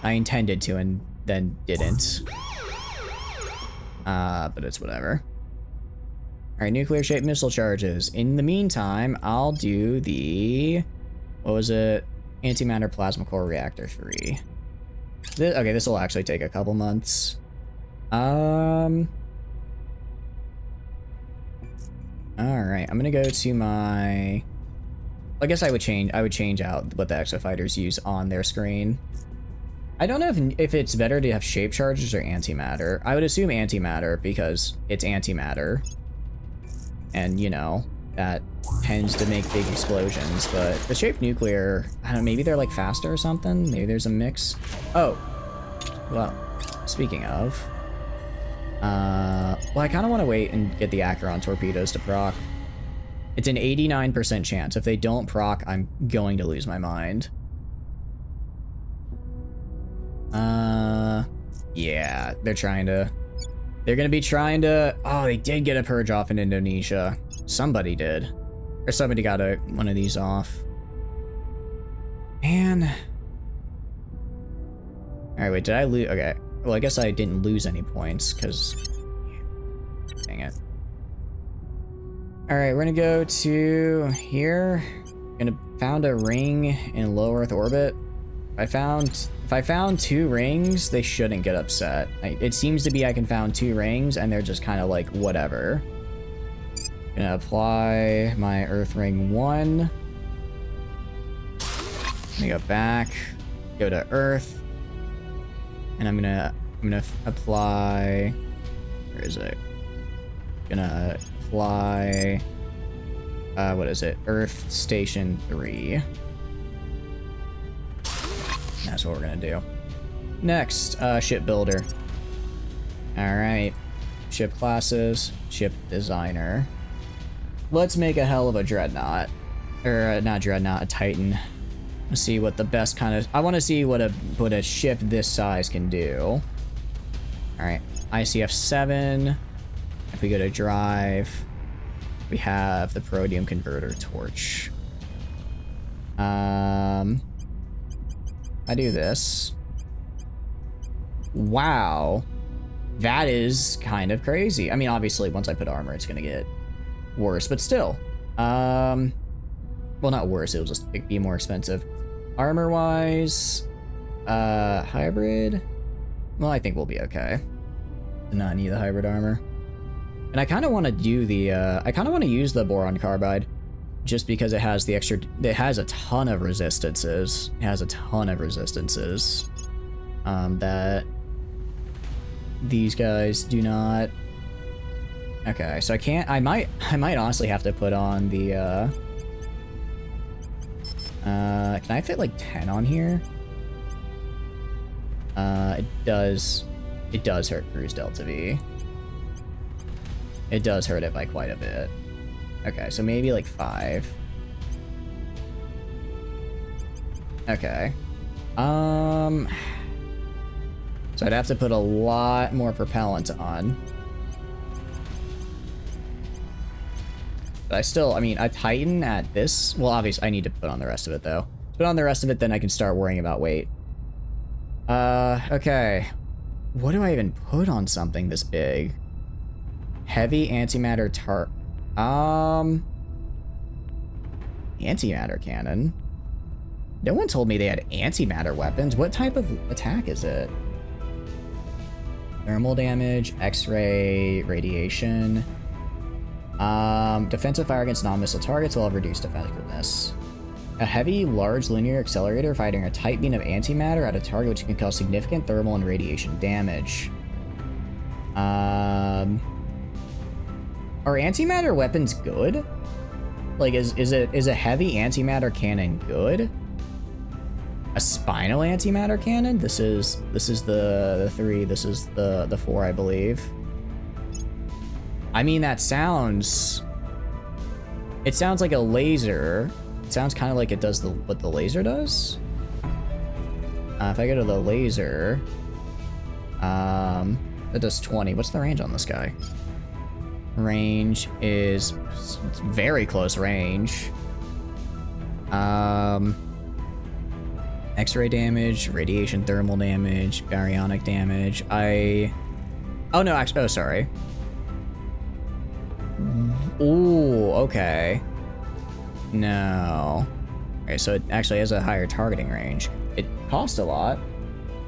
I intended to and then didn't. But it's whatever. Alright, nuclear shaped missile charges. In the meantime, I'll do the... What was it? Antimatter Plasma Core Reactor 3. Okay, this will actually take a couple months. Alright, I'm gonna go to my... I guess I would change out what the Exo Fighters use on their screen. I don't know if it's better to have shape charges or antimatter. I would assume antimatter because it's antimatter. And, you know, that tends to make big explosions, but the shaped nuclear, I don't know, maybe they're like faster or something? Maybe there's a mix? Oh, well, speaking of, well, I kind of want to wait and get the Acheron torpedoes to proc. It's an 89% chance. If they don't proc, I'm going to lose my mind. Yeah, they're gonna be trying to, oh, they did get a purge off in Indonesia. Somebody did. Or somebody got one of these off. Man. Alright, wait, did I lose? Okay. Well, I guess I didn't lose any points, because... Dang it. Alright, we're gonna go to here. Gonna found a ring in low Earth orbit. If I found 2 rings, they shouldn't get upset. It seems to be I can found 2 rings, and they're just kind of like, whatever. Gonna apply my Earth Ring 1. Gonna go back, go to Earth, and I'm gonna apply. Where is it? Gonna apply. What is it? Earth Station 3. That's what we're gonna do. Next, shipbuilder. Alright. Ship classes, ship designer. Let's make a hell of a dreadnought. Or, not dreadnought, a Titan. Let's see what the best kind of... I want to see what a ship this size can do. Alright. ICF 7. If we go to drive, we have the Protium Converter Torch. I do this. Wow. That is kind of crazy. I mean, obviously, once I put armor, it's gonna get worse, but still. Well, not worse, it'll just be more expensive. Armor-wise, hybrid? Well, I think we'll be okay. Do not need the hybrid armor. And I kind of want to do the, I kind of want to use the boron carbide just because it has the extra, it has a ton of resistances. It has a ton of resistances that these guys do not. Okay, so I can't, I might honestly have to put on the, can I fit like 10 on here? It does hurt Cruise Delta V. It does hurt it by quite a bit. Okay, so maybe like 5. Okay. So I'd have to put a lot more propellant on. But I still, I mean, a Titan at this, well, obviously I need to put on the rest of it though. Put on the rest of it, then I can start worrying about weight. Okay. What do I even put on something this big? Heavy antimatter antimatter cannon? No one told me they had antimatter weapons. What type of attack is it? Thermal damage, X-ray, radiation. Defensive fire against non-missile targets will have reduced effectiveness. A heavy, large linear accelerator firing a tight beam of antimatter at a target which can cause significant thermal and radiation damage. Are antimatter weapons good? Like, is a heavy antimatter cannon good? A spinal antimatter cannon? This is the 3. This is the 4, I believe. I mean, that sounds. It sounds like a laser. It sounds kind of like it does what the laser does. If I go to the laser, it does 20. What's the range on this guy? Range is very close range. X-ray damage, radiation thermal damage, baryonic damage. Oh no, actually, oh sorry. Ooh, okay. No. Okay, so it actually has a higher targeting range. It costs a lot.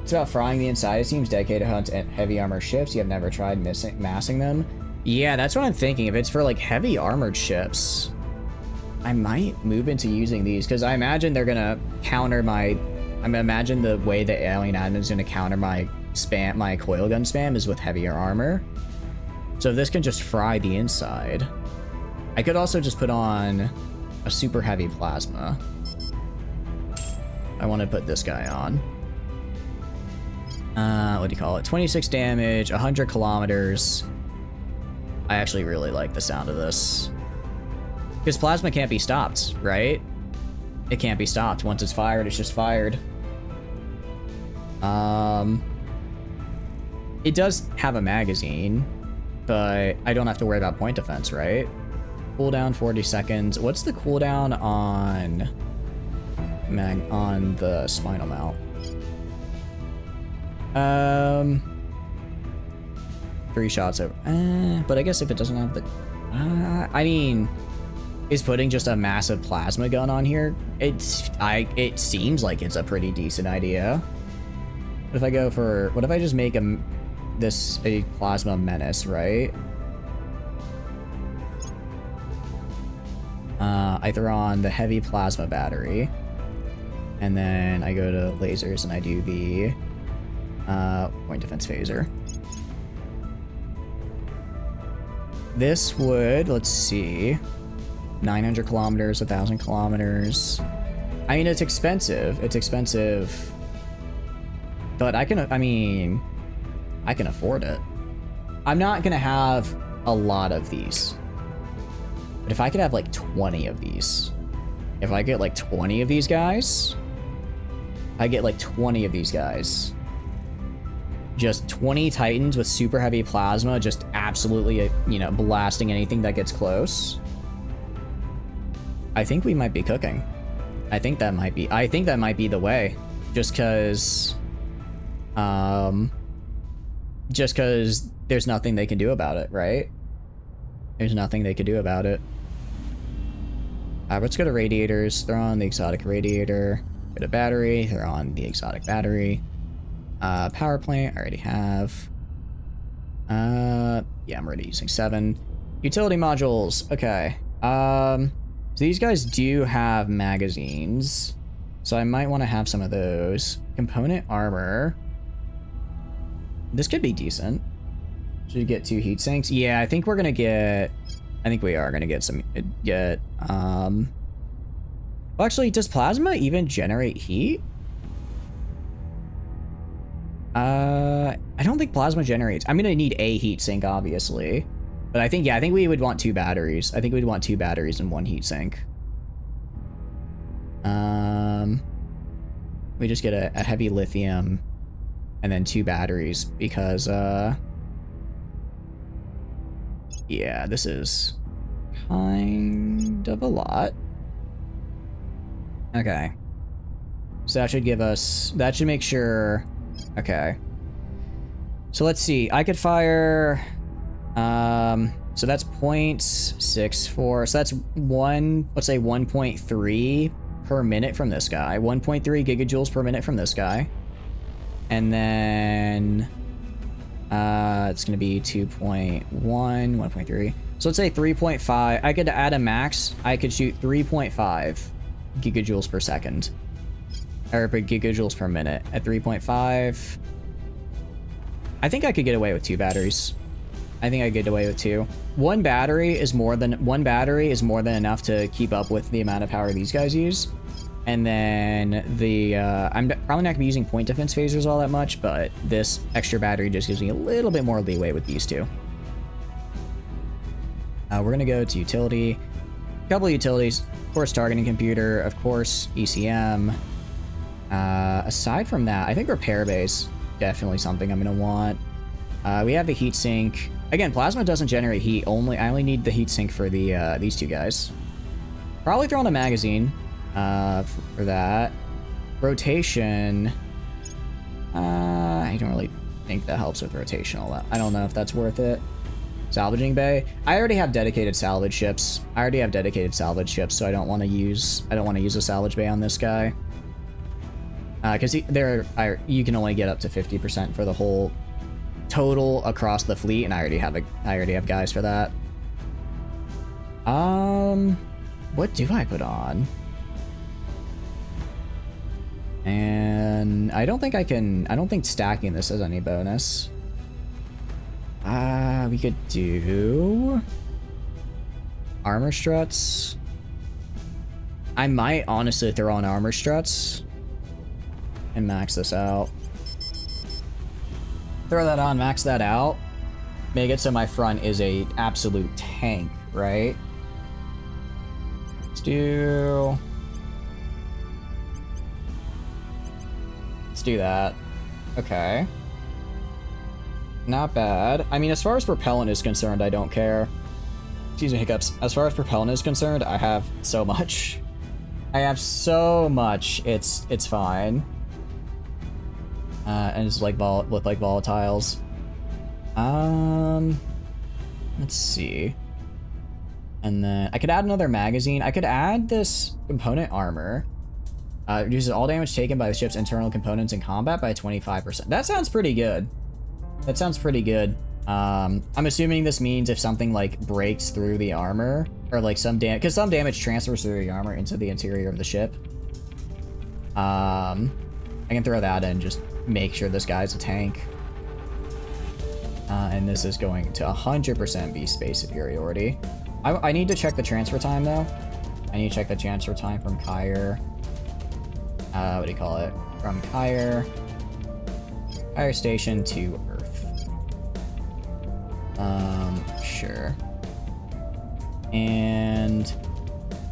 It's about frying the inside. It seems dedicated to hunt heavy armored ships. You have never tried massing them. Yeah, that's what I'm thinking. If it's for like heavy armored ships, I might move into using these because I imagine they're gonna counter my. I imagine the way the alien admin is gonna counter my spam, my coil gun spam, is with heavier armor. So this can just fry the inside. I could also just put on a super heavy plasma. I want to put this guy on. What do you call it? 26 damage, 100 kilometers. I actually really like the sound of this. Because plasma can't be stopped, right? It can't be stopped. Once it's fired, it's just fired. It does have a magazine, but I don't have to worry about point defense, right? Cooldown 40 seconds. What's the cooldown on the spinal mount? 3 shots over. But I guess if it doesn't have the, I mean, is putting just a massive plasma gun on here? It seems like it's a pretty decent idea. What if I go for, what if I just make a plasma menace, right? I throw on the heavy plasma battery, and then I go to lasers and I do the point defense phaser. This would, let's see, 900 kilometers, 1,000 kilometers. I mean, it's expensive. It's expensive, but I can afford it. I'm not gonna have a lot of these. But if I could have like 20 of these, if I get like 20 of these guys, just 20 Titans with super heavy plasma, just absolutely, you know, blasting anything that gets close. I think we might be cooking. I think that might be the way. Just cause there's nothing they can do about it, right? There's nothing they could do about it. Let's go to radiators. Throw on the exotic radiator. Go to battery. Throw on the exotic battery. Power plant. I already have. Yeah, I'm already using 7. Utility modules. Okay. So these guys do have magazines. So I might want to have some of those. Component armor. This could be decent. Should we get 2 heat sinks? Yeah, I think we're gonna get... I think we are gonna get some... Well, actually, does plasma even generate heat? I don't think plasma generates. I'm gonna need a heat sink, obviously. But I think, yeah, I think we would want 2 batteries. I think we'd want 2 batteries and 1 heat sink. We just get a heavy lithium and then 2 batteries because, yeah, this is kind of a lot. Okay. So that should give us, that should make sure, okay. So let's see, I could fire, so that's 0.64, so that's let's say 1.3 per minute from this guy, 1.3 gigajoules per minute from this guy. And then, it's gonna be 2.1, 1.3. So let's say 3.5, I could add a max, I could shoot 3.5 gigajoules per second. Or gigajoules per minute at 3.5. I think I could get away with 2 batteries. I think I could get away with 2. One battery is more than enough to keep up with the amount of power these guys use. And then the I'm probably not gonna be using point defense phasers all that much, but this extra battery just gives me a little bit more leeway with these 2. We're gonna go to utility, a couple of utilities, of course targeting computer, of course ECM. Aside from that, I think repair base, definitely something I'm gonna want. We have the heat sink. Again, plasma doesn't generate heat. I only need the heat sink for the these 2 guys. Probably throw in a magazine for that. Rotation. I don't really think that helps with rotation a lot. I don't know if that's worth it. Salvaging bay. I already have dedicated salvage ships. So I don't want to use a salvage bay on this guy. Because you can only get up to 50% for the whole total across the fleet, and I already have guys for that. What do I put on? And I don't think stacking this has any bonus. We could do armor struts. I might honestly throw on armor struts and max this out. Throw that on, max that out. Make it so my front is a absolute tank, right? Let's do that. Okay. Not bad. I mean, as far as propellant is concerned, I don't care. Excuse me, hiccups. As far as propellant is concerned, I have so much. It's fine. And it's like with like volatiles. Let's see. And then I could add another magazine. I could add this component armor. Reduces all damage taken by the ship's internal components in combat by 25%. That sounds pretty good. I'm assuming this means if something like breaks through the armor, or like some damage, because some damage transfers through the armor into the interior of the ship. I can throw that in, just make sure this guy's a tank. And this is going to 100% be space superiority. I need to check the transfer time though. I need to check the transfer time from Kyre. What do you call it? From Kyre Station to Earth. Sure. And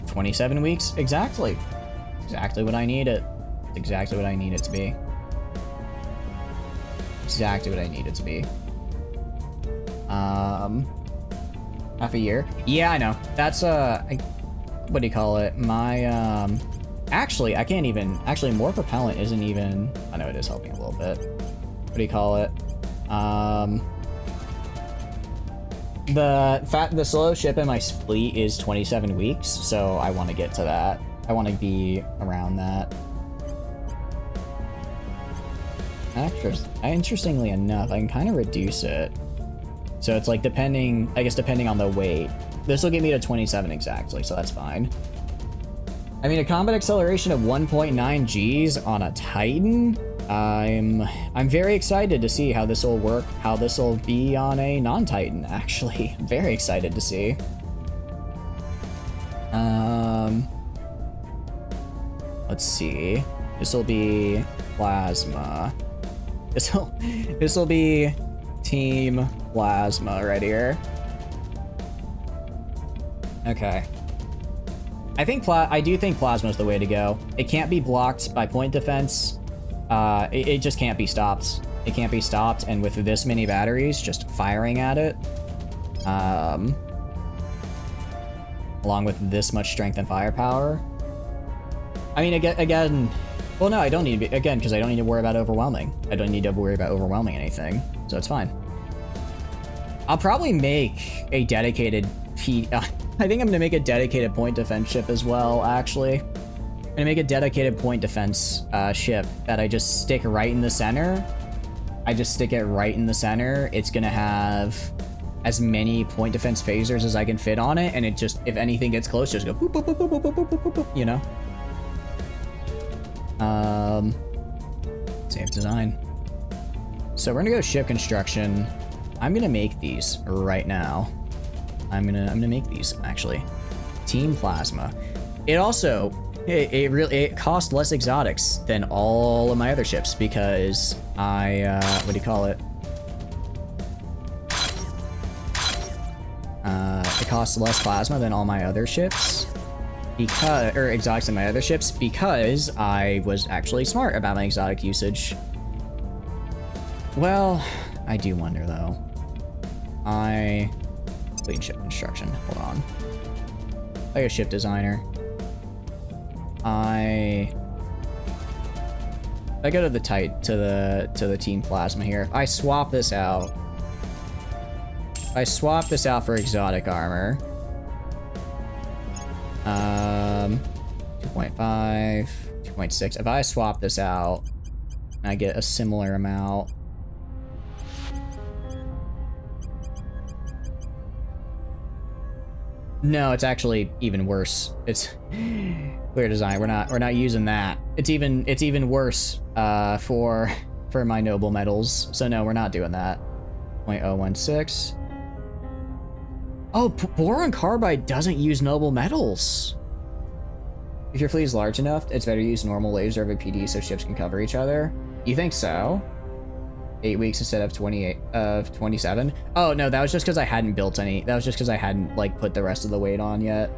27 weeks, exactly. Exactly what I need it. Exactly what I need it to be. Exactly what I need it to be. Half a year. Yeah, I know. That's what do you call it? My actually, I can't even. Actually, more propellant isn't even. I know it is helping a little bit. What do you call it? The slow ship in my fleet is 27 weeks, so I want to get to that. I want to be around that. Interestingly enough, I can kind of reduce it. So it's like depending, I guess depending on the weight. This will get me to 27 exactly, so that's fine. I mean, a combat acceleration of 1.9 Gs on a Titan. I'm very excited to see how this will work, how this will be on a non-Titan, actually. I'm very excited to see. Let's see. This will be plasma. This will be team plasma right here. Okay. I do think plasma is the way to go. It can't be blocked by point defense. It just can't be stopped. It can't be stopped, and with this many batteries just firing at it, along with this much strength and firepower. I mean, again, well, no, I don't need to, again, because I don't need to worry about overwhelming. I don't need to worry about overwhelming anything, so it's fine. I'll probably make a dedicated I think I'm gonna make a dedicated point defense ship as well, actually. I'm gonna make a dedicated point defense ship that I just stick right in the center. I just stick it right in the center. It's gonna have as many point defense phasers as I can fit on it, and it just, if anything gets close, just go boop, boop, boop, boop, boop, boop, boop, boop, boop, you know? Save design. So we're gonna go ship construction. I'm gonna make these right now. I'm gonna make these, actually. Team plasma. It also, it costs less exotics than all of my other ships because what do you call it? It costs less plasma than all my other ships or exotics than my other ships because I was actually smart about my exotic usage. Well, I do wonder though. Clean ship construction. Hold on. Like a ship designer. I go to the to the team plasma here. If I swap this out. If I swap this out for exotic armor. 2.5, 2.6. If I swap this out, I get a similar amount. No, it's actually even worse. It's clear design. We're not using that. It's even worse for my noble metals. So no, we're not doing that. 0.016. Oh, boron carbide doesn't use noble metals. If your fleet is large enough, it's better to use normal laser of a PD so ships can cover each other. You think so? 8 weeks instead of 27. Oh no, that was just because I hadn't built any. That was just because I hadn't like put the rest of the weight on yet.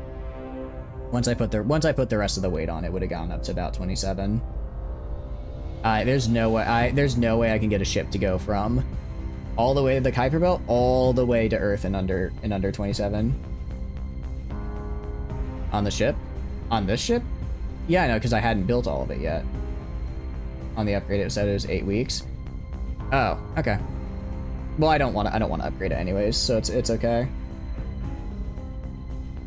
Once I put the rest of the weight on, it would have gone up to about 27. There's no way I can get a ship to go from all the way to the Kuiper Belt, all the way to Earth in under 27. On the ship, on this ship, yeah, no, because I hadn't built all of it yet. On the upgrade, it said it was 8 weeks. Oh, okay. Well, I don't want to upgrade it anyways, so it's okay.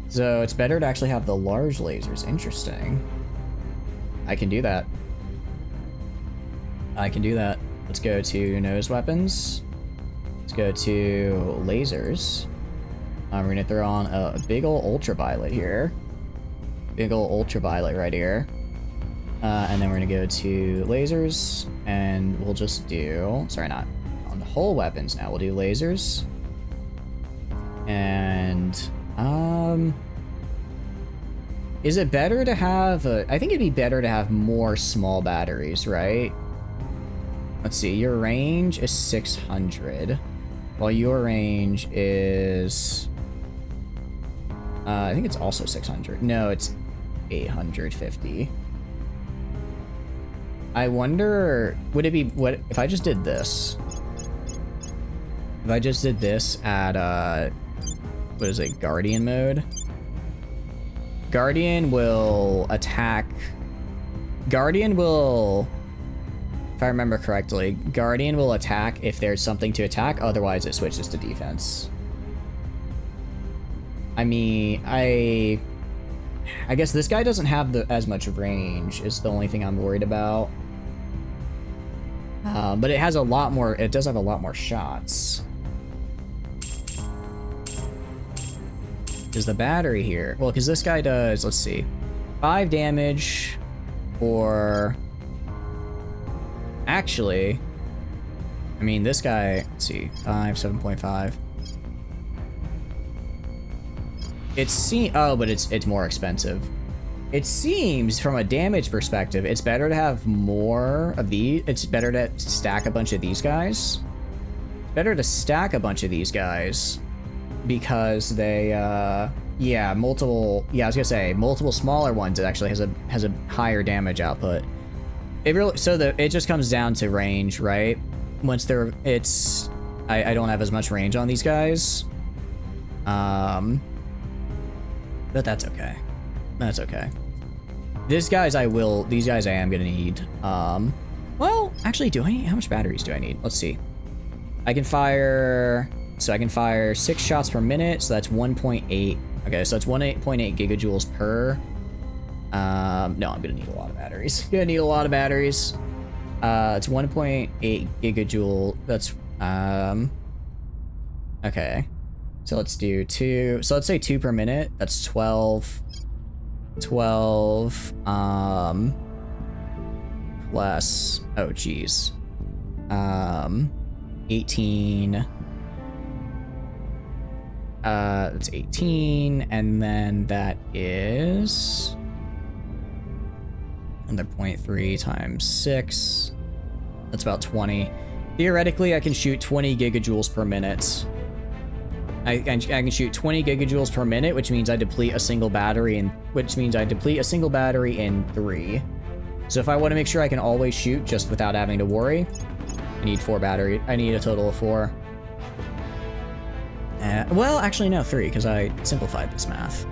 So it's better to actually have the large lasers. Interesting. I can do that. Let's go to nose weapons. Let's go to lasers. We're gonna throw on a big ol' ultraviolet here. Big ol' ultraviolet right here. And then we're gonna go to lasers, and we'll just do, sorry, not on the whole weapons now, we'll do lasers. And, is it better to have, I think it'd be better to have more small batteries, right? Let's see, your range is 600, while your range is, I think it's also 600. No, it's 850. I wonder, would it be, what if I just did this? If I just did this at, what is it, Guardian mode? Guardian will attack, Guardian will, if I remember correctly, Guardian will attack if there's something to attack, otherwise it switches to defense. I mean, I guess this guy doesn't have as much range, is the only thing I'm worried about. But it has a lot more, it does have a lot more shots. Is the battery here? Well, because this guy does, let's see, 5 damage, or actually, I mean, this guy, let's see, 7.5. Oh, but it's more expensive. It seems, from a damage perspective, it's better to have more of these. It's better to stack a bunch of these guys. Better to stack a bunch of these guys because they, yeah, multiple. Yeah, I was gonna say multiple smaller ones. It actually has a higher damage output. It really it just comes down to range, right? Once I don't have as much range on these guys. But that's okay. That's okay. These guys I am gonna need. Well, actually, how much batteries do I need? Let's see. I can fire 6 shots per minute, so that's 1.8. Okay, so that's 1.8 gigajoules per. No, I'm gonna need a lot of batteries. It's 1.8 gigajoule. That's, okay. So let's do 2. So let's say 2 per minute. That's 12. 12, plus, oh geez, 18, that's 18, and then that is another 0.3 times 6, that's about 20. Theoretically, I can shoot 20 gigajoules per minute. I can shoot 20 gigajoules per minute, which means I deplete a single battery in 3. So if I want to make sure I can always shoot just without having to worry, I need 4 batteries. I need a total of 4. Well, actually no, 3, because I simplified this math.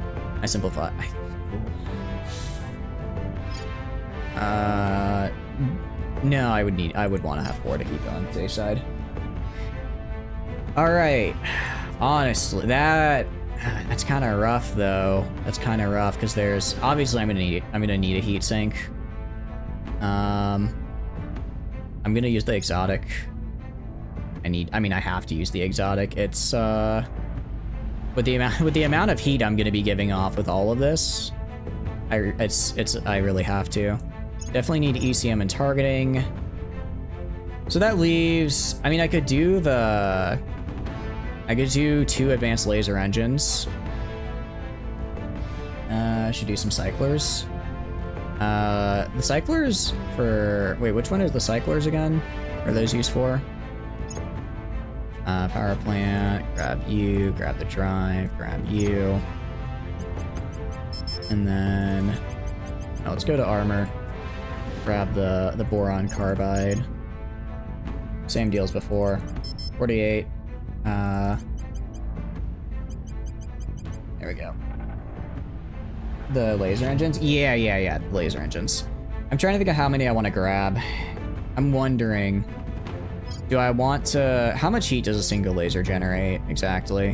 No, I would want to have 4 to keep on the safe side. All right. Honestly, that's kind of rough though. That's kind of rough because there's obviously I'm gonna need a heat sink. I'm gonna use the exotic. I have to use the exotic. It's with the amount of heat I'm gonna be giving off with all of this, I really have to. Definitely need ECM and targeting. So that leaves, I could do 2 advanced laser engines. I should do some cyclers. The cyclers for... Wait, which one is the cyclers again? What are those used for? Power plant, grab you, grab the drive, grab you. And then... Oh, let's go to armor. Grab the boron carbide. Same deal as before. 48. There we go. The laser engines? Yeah, the laser engines. I'm trying to think of how many I want to grab. I'm wondering, do I want to... How much heat does a single laser generate, exactly?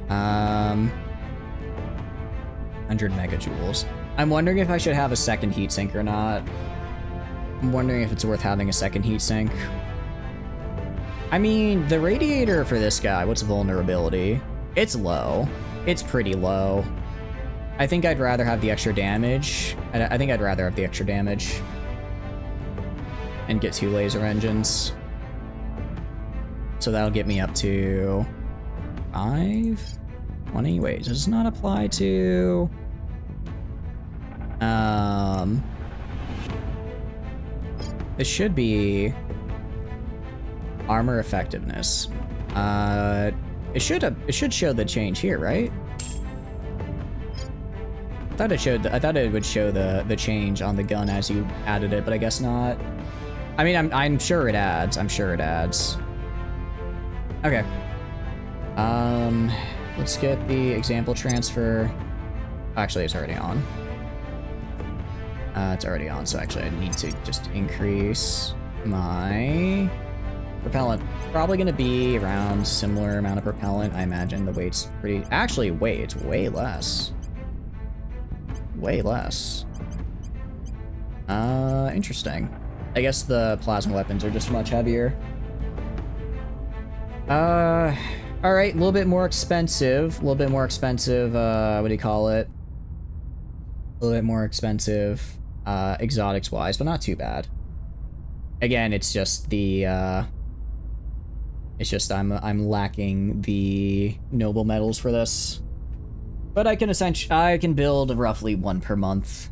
100 megajoules. I'm wondering if I should have a second heatsink or not. I'm wondering if it's worth having a second heatsink. The radiator for this guy, what's vulnerability? It's low. It's pretty low. I think I'd rather have the extra damage. I think I'd rather have the extra damage. And get 2 laser engines. So that'll get me up to 5? 20? Wait, does this not apply to... This should be... Armor effectiveness. It should show the change here, right? I thought it would show the change on the gun as you added it, but I guess not. I'm sure it adds. I'm sure it adds. Okay. Let's get the example transfer. Actually, it's already on. It's already on, so actually I need to just increase my propellant. Probably gonna be around similar amount of propellant. I imagine the weight's pretty... Actually, wait, it's way less. Way less. Interesting. I guess the plasma weapons are just much heavier. All right, a little bit more expensive. A little bit more expensive. What do you call it? A little bit more expensive, exotics-wise, but not too bad. Again, it's just the. It's just I'm lacking the noble metals for this. But I can build roughly one per month.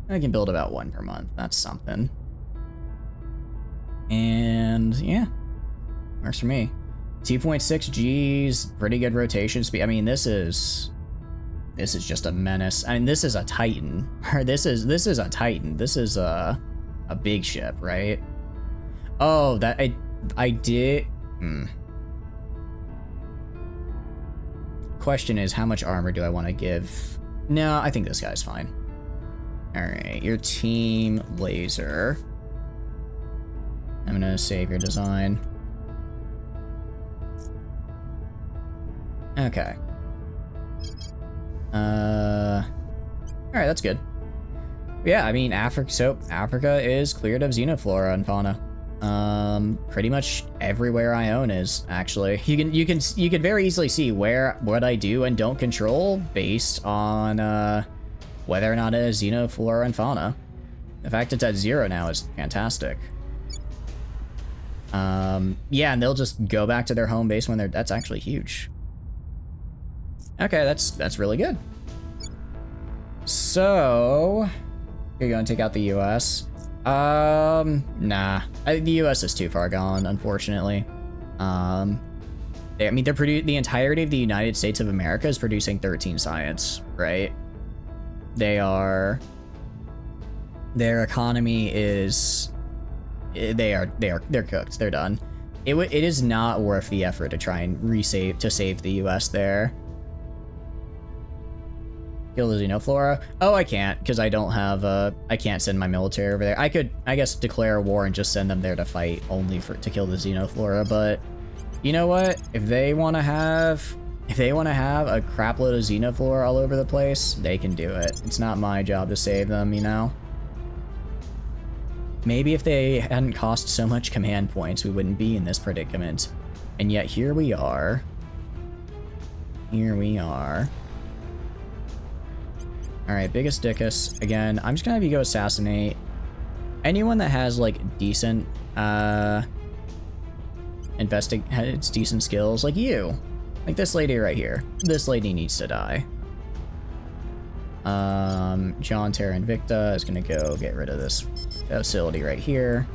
I can build about one per month. That's something. And yeah, works for me. 2.6 Gs, pretty good rotation speed. I mean, this is just a menace. I mean, this is a Titan. This is a Titan. This is a big ship, right? Oh, that I did. Question is, how much armor do I want to give? No, I think this guy's fine. All right, your team laser. I'm gonna save your design. Okay. All right, that's good. Yeah, I mean, Africa is cleared of xenoflora and fauna. Pretty much everywhere I own is, actually. You can very easily see what I do and don't control based on whether or not it is xenoflora and fauna. The fact it's at 0 now is fantastic. Yeah, and they'll just go back to their home base when that's actually huge. Okay, that's really good. So, you're gonna take out the US. Nah. The US is too far gone, unfortunately. I mean, the entirety of the United States of America is producing 13 science, right? Their economy is, they're cooked. They're done. It is not worth the effort to try and save the US there. Kill the xenoflora? Oh, I can't, because I don't have I can't send my military over there. I could, I guess, declare a war and just send them there to fight only to kill the xenoflora, but you know what? If they want to have a crap load of xenoflora all over the place, they can do it. It's not my job to save them, you know? Maybe if they hadn't cost so much command points, we wouldn't be in this predicament. And yet here we are. Here we are. Alright, biggest dickus. Again, I'm just gonna have you go assassinate anyone that has, like, decent, has decent skills, like you. Like this lady right here. This lady needs to die. John, Terra, Invicta is gonna go get rid of this facility right here.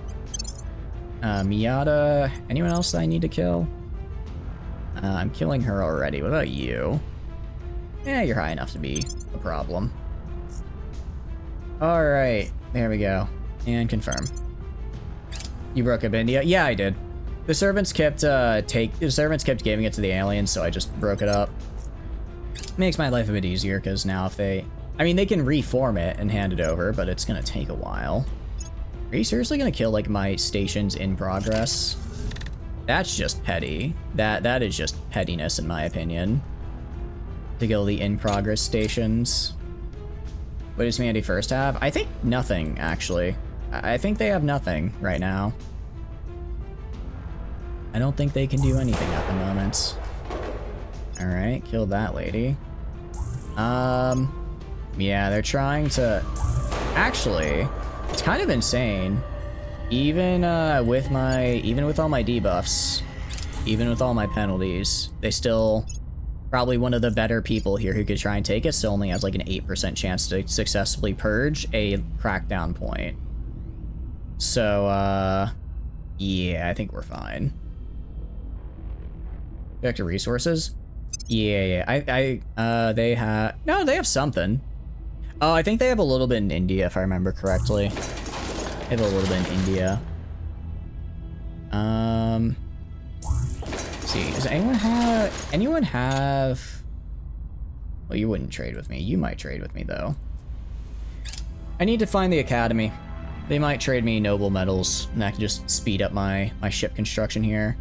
Miata, anyone else that I need to kill? I'm killing her already. What about you? Yeah, you're high enough to be a problem. Alright, there we go. And confirm. You broke up India? Yeah, I did. The servants kept giving it to the aliens, so I just broke it up. Makes my life a bit easier, because now if they can reform it and hand it over, but it's gonna take a while. Are you seriously gonna kill, like, my stations in progress? That's just petty. That is just pettiness, in my opinion. To kill the in-progress stations. What does Humanity First have? I think nothing, actually. I think they have nothing right now. I don't think they can do anything at the moment. Alright, kill that lady. Yeah, they're trying to... Actually, it's kind of insane. Even with all my debuffs, even with all my penalties, they still... Probably one of the better people here who could try and take it still only has like an 8% chance to successfully purge a crackdown point. So, yeah, I think we're fine. Back to resources? Yeah, they have something. Oh, I think they have a little bit in India, if I remember correctly. They have a little bit in India. Let's see, does anyone have... Well, you wouldn't trade with me. You might trade with me, though. I need to find the academy. They might trade me noble metals, and that can just speed up my ship construction here.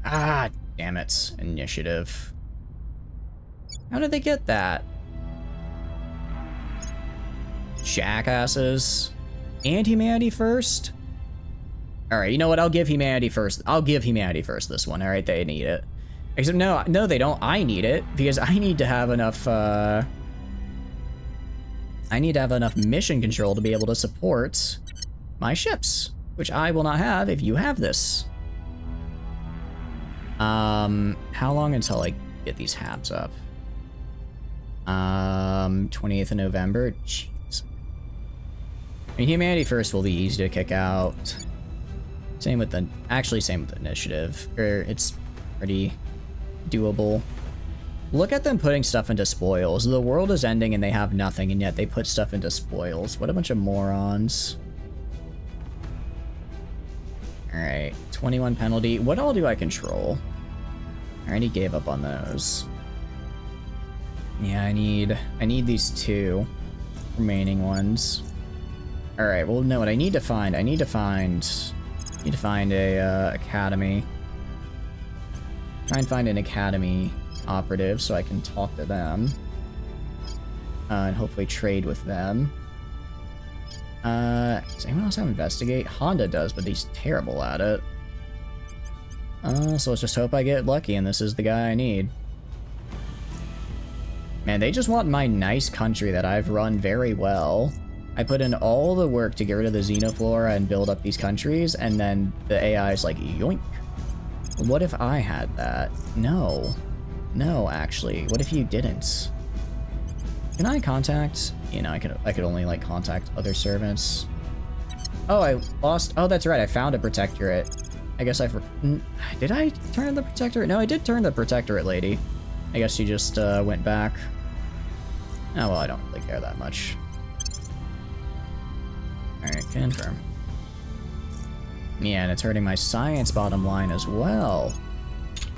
Ah, damn it. Initiative. How did they get that? Jackasses. And Humanity First? Alright, you know what? I'll give Humanity First. I'll give Humanity First this one. Alright, they need it. Except no, they don't. I need it because I need to have enough. I need to have enough mission control to be able to support my ships, which I will not have if you have this. How long until I get these habs up? 28th of November. Jeez. I mean, Humanity First will be easy to kick out. Same with the initiative. It's pretty doable. Look at them putting stuff into spoils. The world is ending and they have nothing, and yet they put stuff into spoils. What a bunch of morons. Alright, 21 penalty. What all do I control? I already gave up on those. Yeah, I need these 2 remaining ones. Alright, well, no, what I need to find, I need to find a academy. Try and find an academy operative so I can talk to them. And hopefully trade with them. Does anyone else have investigate? Honda does, but he's terrible at it. So let's just hope I get lucky and this is the guy I need. Man, they just want my nice country that I've run very well. I put in all the work to get rid of the xenoflora and build up these countries, and then the AI is like, yoink. What if I had that? No. No, actually. What if you didn't? Can I contact? You know, I could only, like, contact other servants. Oh, I lost... Oh, that's right. I found a protectorate. I guess did I turn the protectorate? No, I did turn the protectorate lady. I guess she just went back. Oh, well, I don't really care that much. Alright, confirm. Yeah, and it's hurting my science bottom line as well.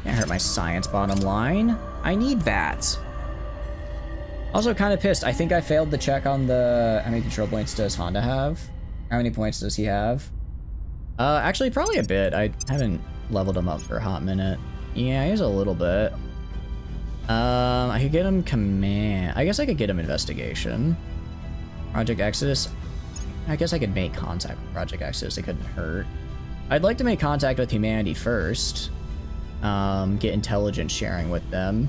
Can't hurt my science bottom line. I need that. Also kind of pissed. I think I failed to check on the... How many control points does Honda have? How many points does he have? Actually, probably a bit. I haven't leveled him up for a hot minute. Yeah, he has a little bit. I could get him command. I guess I could get him investigation. Project Exodus. I guess I could make contact with Project Exodus. It couldn't hurt. I'd like to make contact with Humanity first. Get intelligence sharing with them.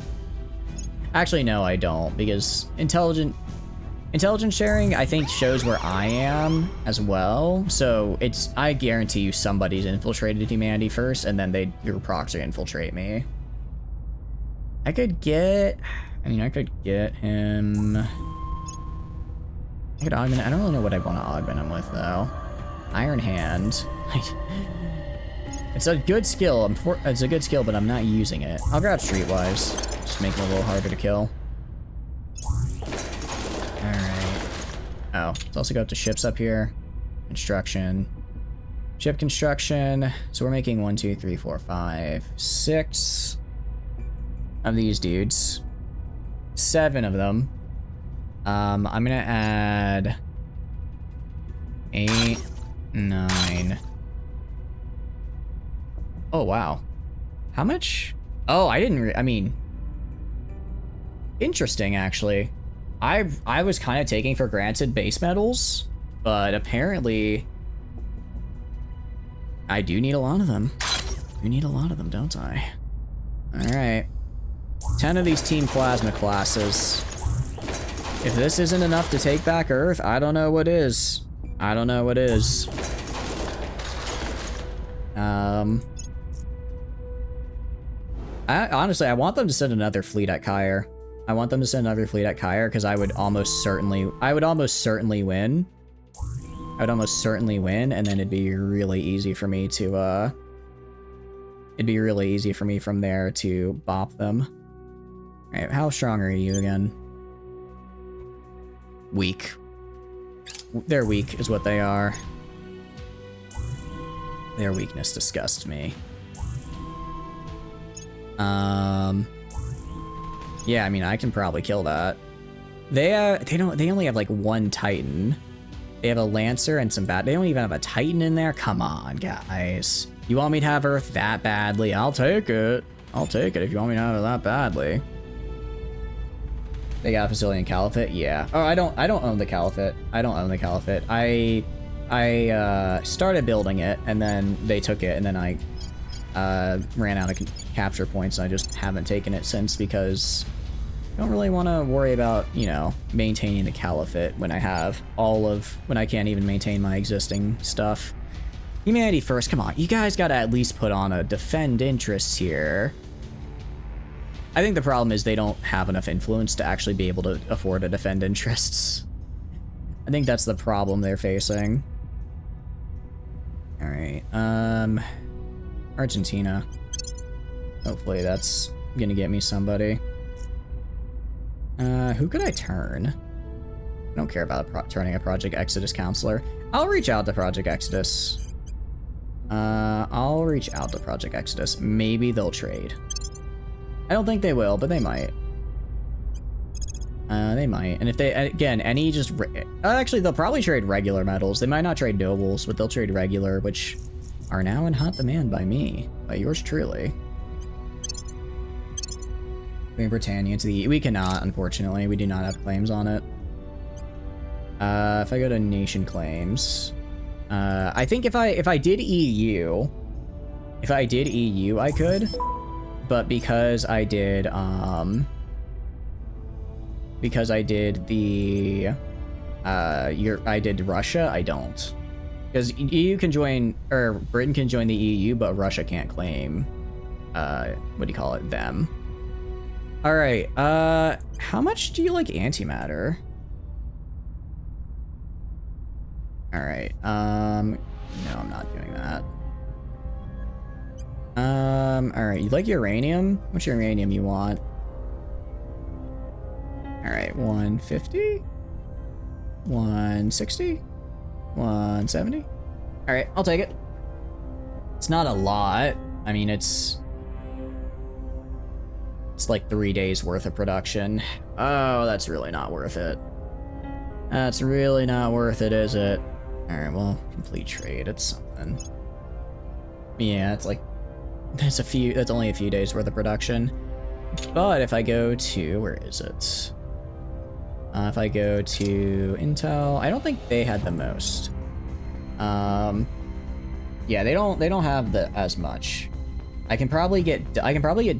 Actually, no, I don't, because intelligence sharing, I think, shows where I am as well. So I guarantee you somebody's infiltrated Humanity first, and then your proxy infiltrate me. I could get him. I could augment. I don't really know what I want to augment him with, though. Iron Hand. It's a good skill. It's a good skill, but I'm not using it. I'll grab Streetwise. Just make it a little harder to kill. Alright. Oh, let's also go up to ships up here. Construction. Ship construction. So we're making 1, 2, 3, 4, 5, 6 of these dudes. 7 of them. I'm gonna add 8, 9. Oh, wow. How much? Oh, I mean, interesting, actually. I was kind of taking for granted base metals, but apparently I do need a lot of them. You need a lot of them, don't I? Alright. 10 of these Team Plasma classes. If this isn't enough to take back Earth, I don't know what is. I don't know what is. Honestly, I want them to send another fleet at Kyre. I want them to send another fleet at Kyre because I would almost certainly win. I would almost certainly win, and then it'd be really easy for me to, from there to bop them. Alright, how strong are you again? Weak. They're weak, is what they are. Their weakness disgusts me. Yeah, I mean, I can probably kill that. They only have like 1 Titan. They have a Lancer and some they don't even have a Titan in there? Come on, guys. You want me to have Earth that badly? I'll take it. I'll take it if you want me to have it that badly. They got a facility in Caliphate? Yeah. Oh, I don't own the Caliphate. I don't own the Caliphate. I started building it, and then they took it, and then I ran out of capture points, and I just haven't taken it since because I don't really want to worry about, you know, maintaining the caliphate when I have when I can't even maintain my existing stuff. Humanity first, come on, you guys gotta at least put on a defend interests here. I think the problem is they don't have enough influence to actually be able to afford to defend interests. I think that's the problem they're facing. Alright, Argentina. Hopefully that's gonna get me somebody. Who could I turn? I don't care about turning a Project Exodus counselor. I'll reach out to Project Exodus. I'll reach out to Project Exodus. Maybe they'll trade. I don't think they will, but they might. They might. And if they, again, any just... actually, they'll probably trade regular medals. They might not trade nobles, but they'll trade regular, which are now in hot demand by me. By yours truly. Bring Britannia to the... We cannot, unfortunately. We do not have claims on it. If I go to nation claims... I think if I did EU... If I did EU, I could. But because I did the... I did Russia, I don't. Because EU can join... Or Britain can join the EU, but Russia can't claim... what do you call it? Them. Alright, how much do you like antimatter? Alright, no, I'm not doing that. Alright, you like uranium? How much uranium you want? Alright, 150? 160? 170? Alright, I'll take it. It's not a lot. I mean, it's like 3 days worth of production. Oh, that's really not worth it. That's really not worth it, is it? Alright, well, complete trade, it's something. Yeah, it's like, that's only a few days worth of production. But if I go to, where is it? If I go to Intel, I don't think they had the most. Yeah, they don't have as much. I can probably get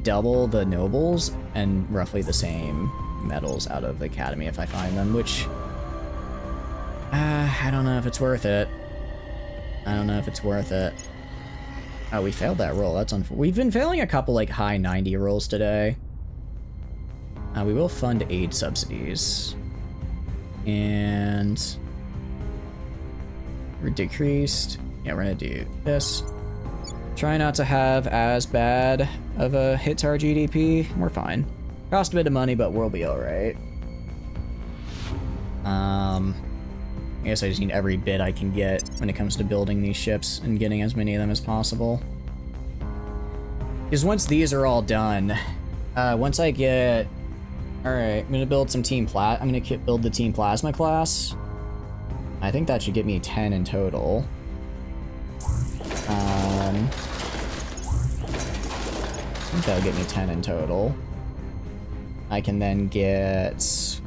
double the nobles and roughly the same medals out of the academy if I find them, which I don't know if it's worth it. I don't know if it's worth it. Oh, we failed that roll. That's unfortunate. We've been failing a couple like high 90 rolls today. We will fund aid subsidies. And we're decreased. Yeah, we're gonna do this. Try not to have as bad of a hit to our GDP. We're fine. Cost a bit of money, but we'll be alright. I guess I just need every bit I can get when it comes to building these ships and getting as many of them as possible. Because once these are all done, once I get... Alright, I'm gonna build some I'm gonna build the Team Plasma class. I think that should get me 10 in total. I think that'll get me 10 in total. I can then get...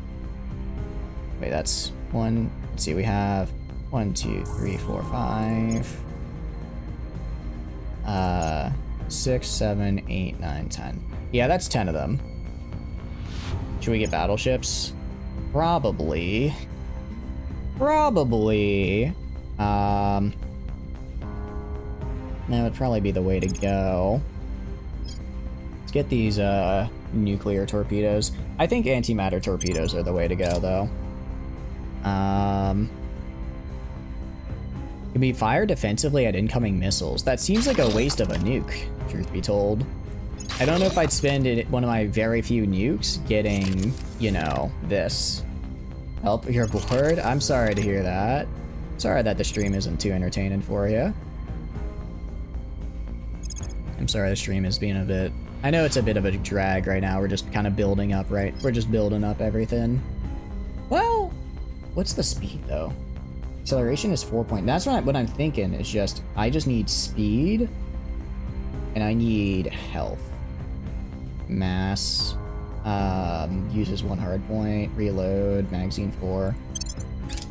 Wait, that's one... Let's see, we have 1, 2, 3, 4, 5... 6, 7, 8, 9, 10. Yeah, that's 10 of them. Should we get battleships? Probably. Probably. That would probably be the way to go. Let's get these nuclear torpedoes. I think antimatter torpedoes are the way to go, though. Can be fired defensively at incoming missiles. That seems like a waste of a nuke, truth be told. I don't know if I'd spend one of my very few nukes getting, you know, this. Help, you're bored? I'm sorry to hear that. Sorry that the stream isn't too entertaining for you. I'm sorry the stream is being a bit... I know it's a bit of a drag right now. We're just kind of building up, right? We're just building up everything. Well, what's the speed, though? Acceleration is 4 point. That's what I'm thinking. Is just I just need speed, and I need health. Mass uses 1 hard point. Reload. Magazine 4.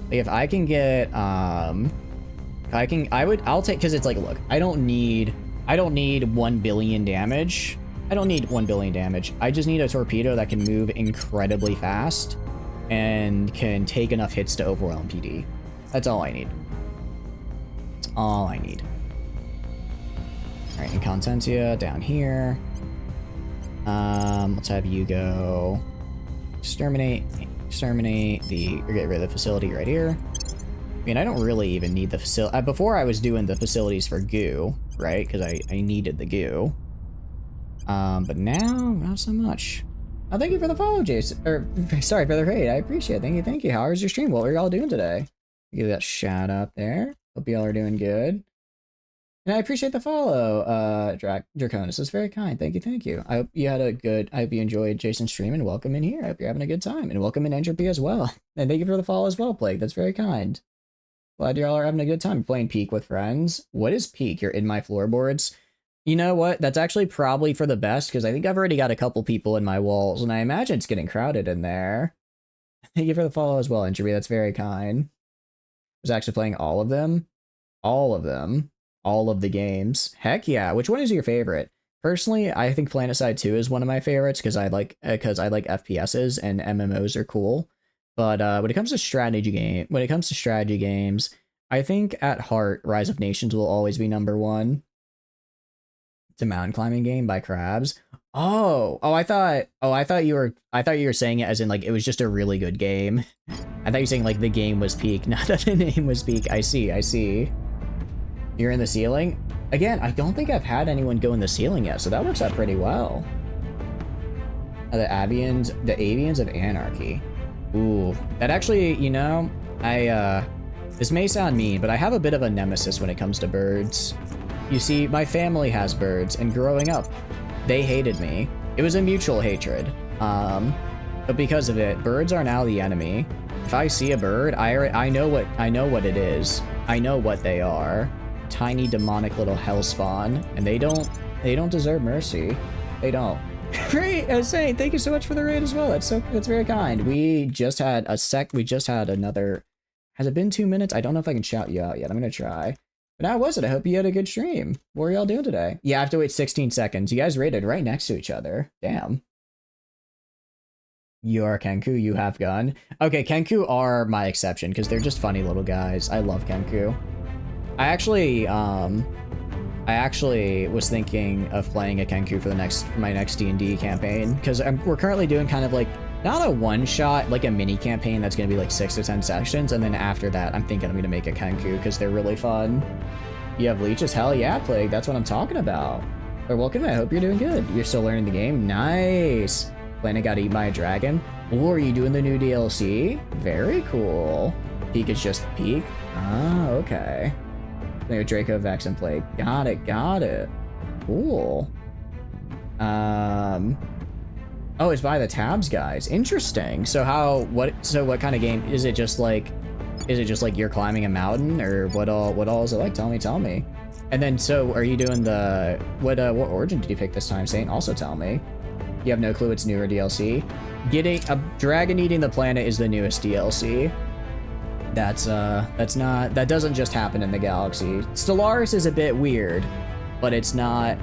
Like if I can get I'll take, because it's like, look, I I don't need 1 billion damage. I don't need 1 billion damage. I just need a torpedo that can move incredibly fast and can take enough hits to overwhelm PD. That's all I need. That's all I need. Alright, Incontentia down here. Let's have you go exterminate or get rid of the facility right here. I mean, I don't really even need the facility. Before I was doing the facilities for goo, right? Because I needed the goo. But now, not so much. Oh, thank you for the follow, Jason. Or, sorry, for the raid. I appreciate it. Thank you, thank you. How was your stream? What were y'all doing today? Give that shout out there. Hope y'all are doing good. And I appreciate the follow, Draconis. It's very kind. Thank you, thank you. I hope you had a good, I hope you enjoyed Jason's stream, and welcome in here. I hope you're having a good time. And welcome in Entropy as well. And thank you for the follow as well, Plague. That's very kind. Glad y'all are having a good time playing Peak with friends. What is Peak? You're in my floorboards. You know what? That's actually probably for the best, because I think I've already got a couple people in my walls, and I imagine it's getting crowded in there. Thank you for the follow as well, Entropy. That's very kind. I was actually playing all of them. All of them. All of the games. Heck yeah. Which one is your favorite? Personally, I think PlanetSide 2 is one of my favorites because I like FPSs and MMOs are cool. But when it comes to strategy games, I think at heart, Rise of Nations will always be number one. It's a mountain climbing game by Krabs. I thought you were saying it as in like it was just a really good game. I thought you were saying like the game was Peak, not that the name was Peak. I see. You're in the ceiling? Again, I don't think I've had anyone go in the ceiling yet, so that works out pretty well. The Avians of Anarchy. Ooh, that actually, you know, this may sound mean, but I have a bit of a nemesis when it comes to birds. You see, my family has birds, and growing up, they hated me. It was a mutual hatred. But because of it, birds are now the enemy. If I see a bird, I know what it is. I know what they are. Tiny demonic little hellspawn, and they don't deserve mercy. They don't. Great, Saint, thank you so much for the raid as well. That's very kind. We just had another. Has it been 2 minutes? I don't know if I can shout you out yet. I'm gonna try. But how was it? I hope you had a good stream. What are y'all doing today? Yeah, I have to wait 16 seconds. You guys raided right next to each other. Damn. You are Kenku, you have gun. Okay, Kenku are my exception because they're just funny little guys. I love Kenku. I actually was thinking of playing a Kenku for my next D&D campaign, because we're currently doing kind of like, not a one-shot, like a mini campaign that's going to be like 6 to 10 sessions, and then after that, I'm thinking I'm going to make a Kenku, because they're really fun. You have leeches? Hell yeah, Plague, that's what I'm talking about. Or welcome, I hope you're doing good. You're still learning the game? Nice! Planet got eaten by a dragon? Or are you doing the new DLC? Very cool. Peak is just Peak? Ah, okay. Draco, Vex, and Plague. Got it. Cool. Oh, it's by the tabs, guys. Interesting. So what kind of game is it? Just like you're climbing a mountain, or what all is it like? Tell me. And then, so are you doing what origin did you pick this time, Saint? Also tell me. You have no clue it's newer DLC. Getting a dragon eating the planet is the newest DLC. That doesn't just happen in the galaxy. Stellaris is a bit weird, but it's not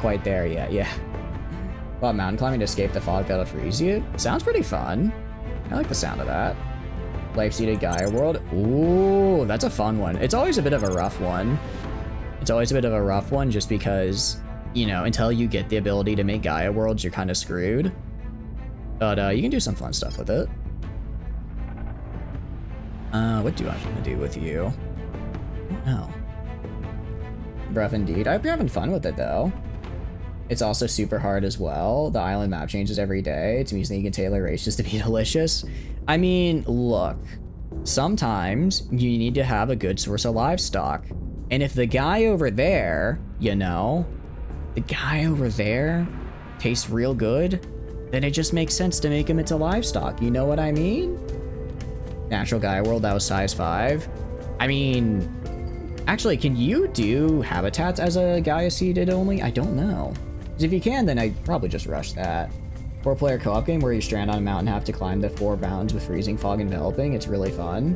quite there yet. Yeah. Well, mountain climbing to escape the fog that'll freeze you. Sounds pretty fun. I like the sound of that. Life-seated Gaia world. Ooh, that's a fun one. It's always a bit of a rough one. Just because, you know, until you get the ability to make Gaia worlds, you're kind of screwed. But you can do some fun stuff with it. What do I want to do with you? I don't know. Rough indeed. I hope you're having fun with it, though. It's also super hard as well. The island map changes every day. It's amusing that you can tailor races to be delicious. I mean, look. Sometimes you need to have a good source of livestock. And if the guy over there, you know, tastes real good, then it just makes sense to make him into livestock. You know what I mean? Natural Gaia world, that was size 5. I mean, actually, can you do habitats as a Gaia seeded only? I don't know. Because if you can, then I'd probably just rush that. 4-player co-op game where you strand on a mountain and have to climb the 4 mountains with freezing fog enveloping. It's really fun.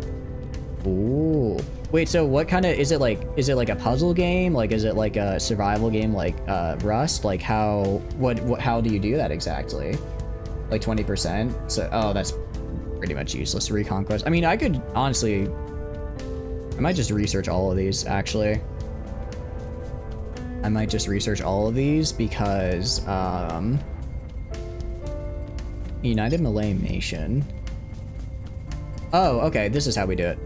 Ooh. Wait, so what kind of, is it like a puzzle game? Like, is it like a survival game like Rust? Like how do you do that exactly? Like 20%? So, oh, that's pretty much useless. Reconquest. I mean, I could honestly, I might just research all of these actually. I might just research all of these because, United Malay Nation. Oh, okay, this is how we do it.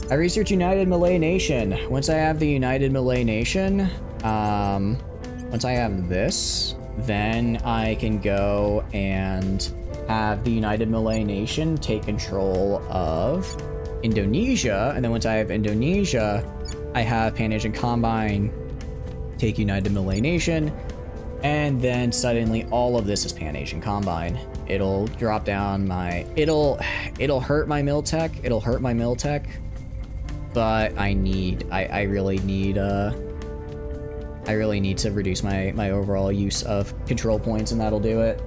I research United Malay Nation. Once I have the United Malay Nation, once I have this, then I can go and have the United Malay Nation take control of Indonesia. And then once I have Indonesia, I have Pan-Asian Combine take United Malay Nation. And then suddenly all of this is Pan-Asian Combine. It'll drop down my, it'll hurt my Miltech. It'll hurt my Miltech. But I really need to reduce my overall use of control points, and that'll do it.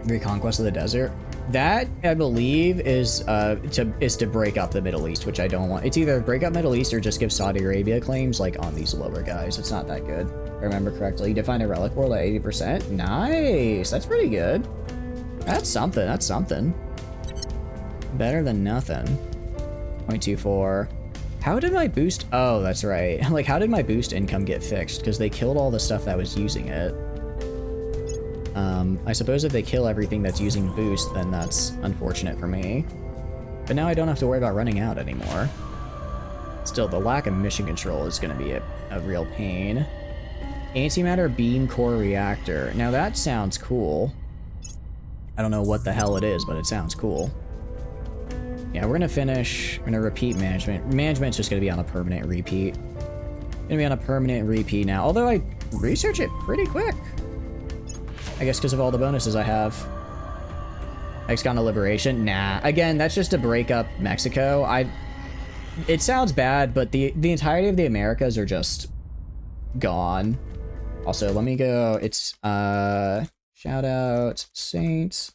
Reconquest of the desert. That, I believe, is to break up the Middle East, which I don't want. It's either break up Middle East or just give Saudi Arabia claims like on these lower guys. It's not that good, if I remember correctly. You define a relic world at 80%. Nice, that's pretty good. That's something. That's something. Better than nothing. 0.24. How did my boost? Oh, that's right. Like, how did my boost income get fixed? Because they killed all the stuff that was using it. I suppose if they kill everything that's using boost, then that's unfortunate for me. But now I don't have to worry about running out anymore. Still, the lack of mission control is going to be a real pain. Antimatter beam core reactor. Now that sounds cool. I don't know what the hell it is, but it sounds cool. Yeah, we're gonna finish. We're gonna repeat management. Management's just gonna be on a permanent repeat. Gonna be on a permanent repeat now. Although I research it pretty quick. I guess because of all the bonuses I have. Ex-Ghana Liberation? Nah. Again, that's just to break up Mexico. It sounds bad, but the entirety of the Americas are just gone. Also, let me go. It's shout out Saints.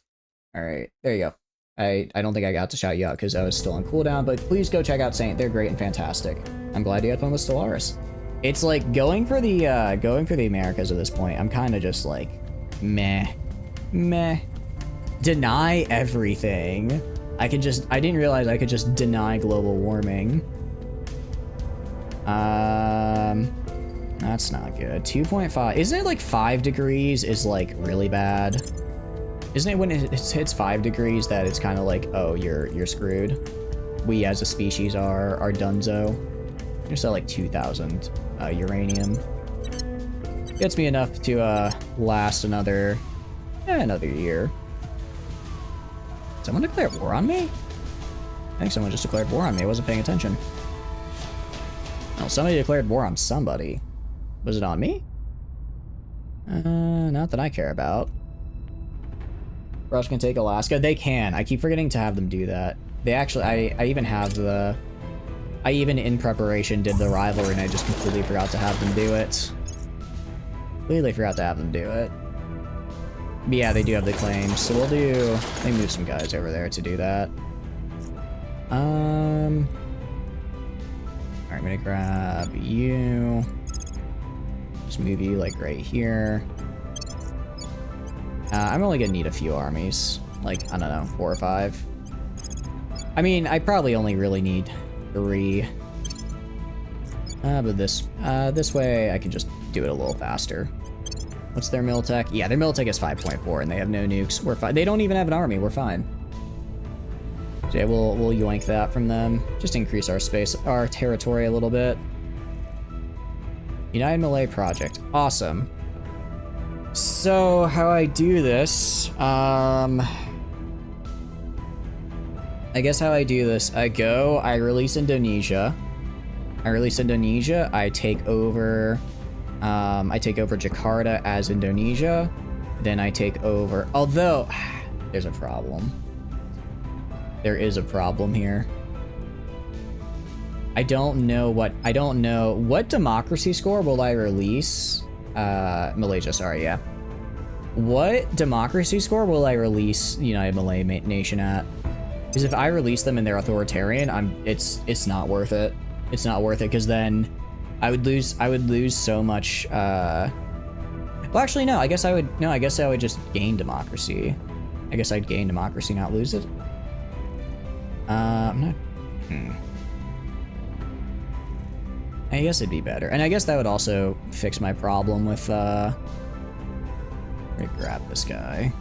All right, there you go. I don't think I got to shout you out because I was still on cooldown, but please go check out Saint. They're great and fantastic. I'm glad you had fun with Stellaris. It's like going for the Americas at this point. I'm kind of just like, meh. Deny everything. I didn't realize I could just deny global warming. That's not good. 2.5. Isn't it like 5 degrees is like really bad? Isn't it when it hits 5 degrees that it's kind of like, oh, you're screwed? We as a species are dunzo. Just at like 2,000 uranium. Gets me enough to last another year. Someone declared war on me? I think someone just declared war on me. I wasn't paying attention. No, somebody declared war on somebody. Was it on me? Not that I care about. Russia can take Alaska. They can. I keep forgetting to have them do that. They actually, I even have the... I even in preparation did the rivalry and I just completely forgot to have them do it. Completely forgot to have them do it. But yeah, they do have the claims, so we'll do... They move some guys over there to do that. Alright, I'm gonna grab you. Just move you like right here. I'm only gonna need a few armies. Like, I don't know, 4 or 5. I mean, I probably only really need 3. But this way I can just do it a little faster. What's their Miltech? Yeah, their Miltech is 5.4 and they have no nukes. We're fine. They don't even have an army. We're fine. So yeah, we'll yoink that from them. Just increase our space, our territory a little bit. United Malay Project. Awesome. So, how I do this, I guess how I do this, I release Indonesia. I take over Jakarta as Indonesia. Then I take over, although, there's a problem. There is a problem here. I don't know what democracy score will I release? Malaysia, sorry, yeah. What democracy score will I release United Malay Nation at? Because if I release them and they're authoritarian, it's not worth it. It's not worth it because then I would lose so much. Well, actually, no. I guess I would just gain democracy. I guess I'd gain democracy, not lose it. I'm not. I guess it'd be better, and I guess that would also fix my problem with. Let me grab this guy.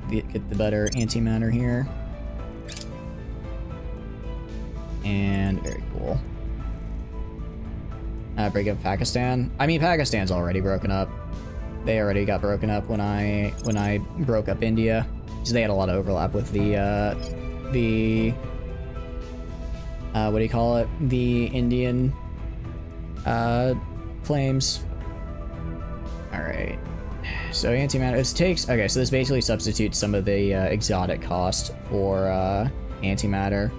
Get the better antimatter here. And very cool. Break up Pakistan. I mean, Pakistan's already broken up. They already got broken up when I broke up India, because they had a lot of overlap with the what do you call it? The Indian claims. All right. So antimatter. It takes. Okay, so this basically substitutes some of the exotic cost for antimatter.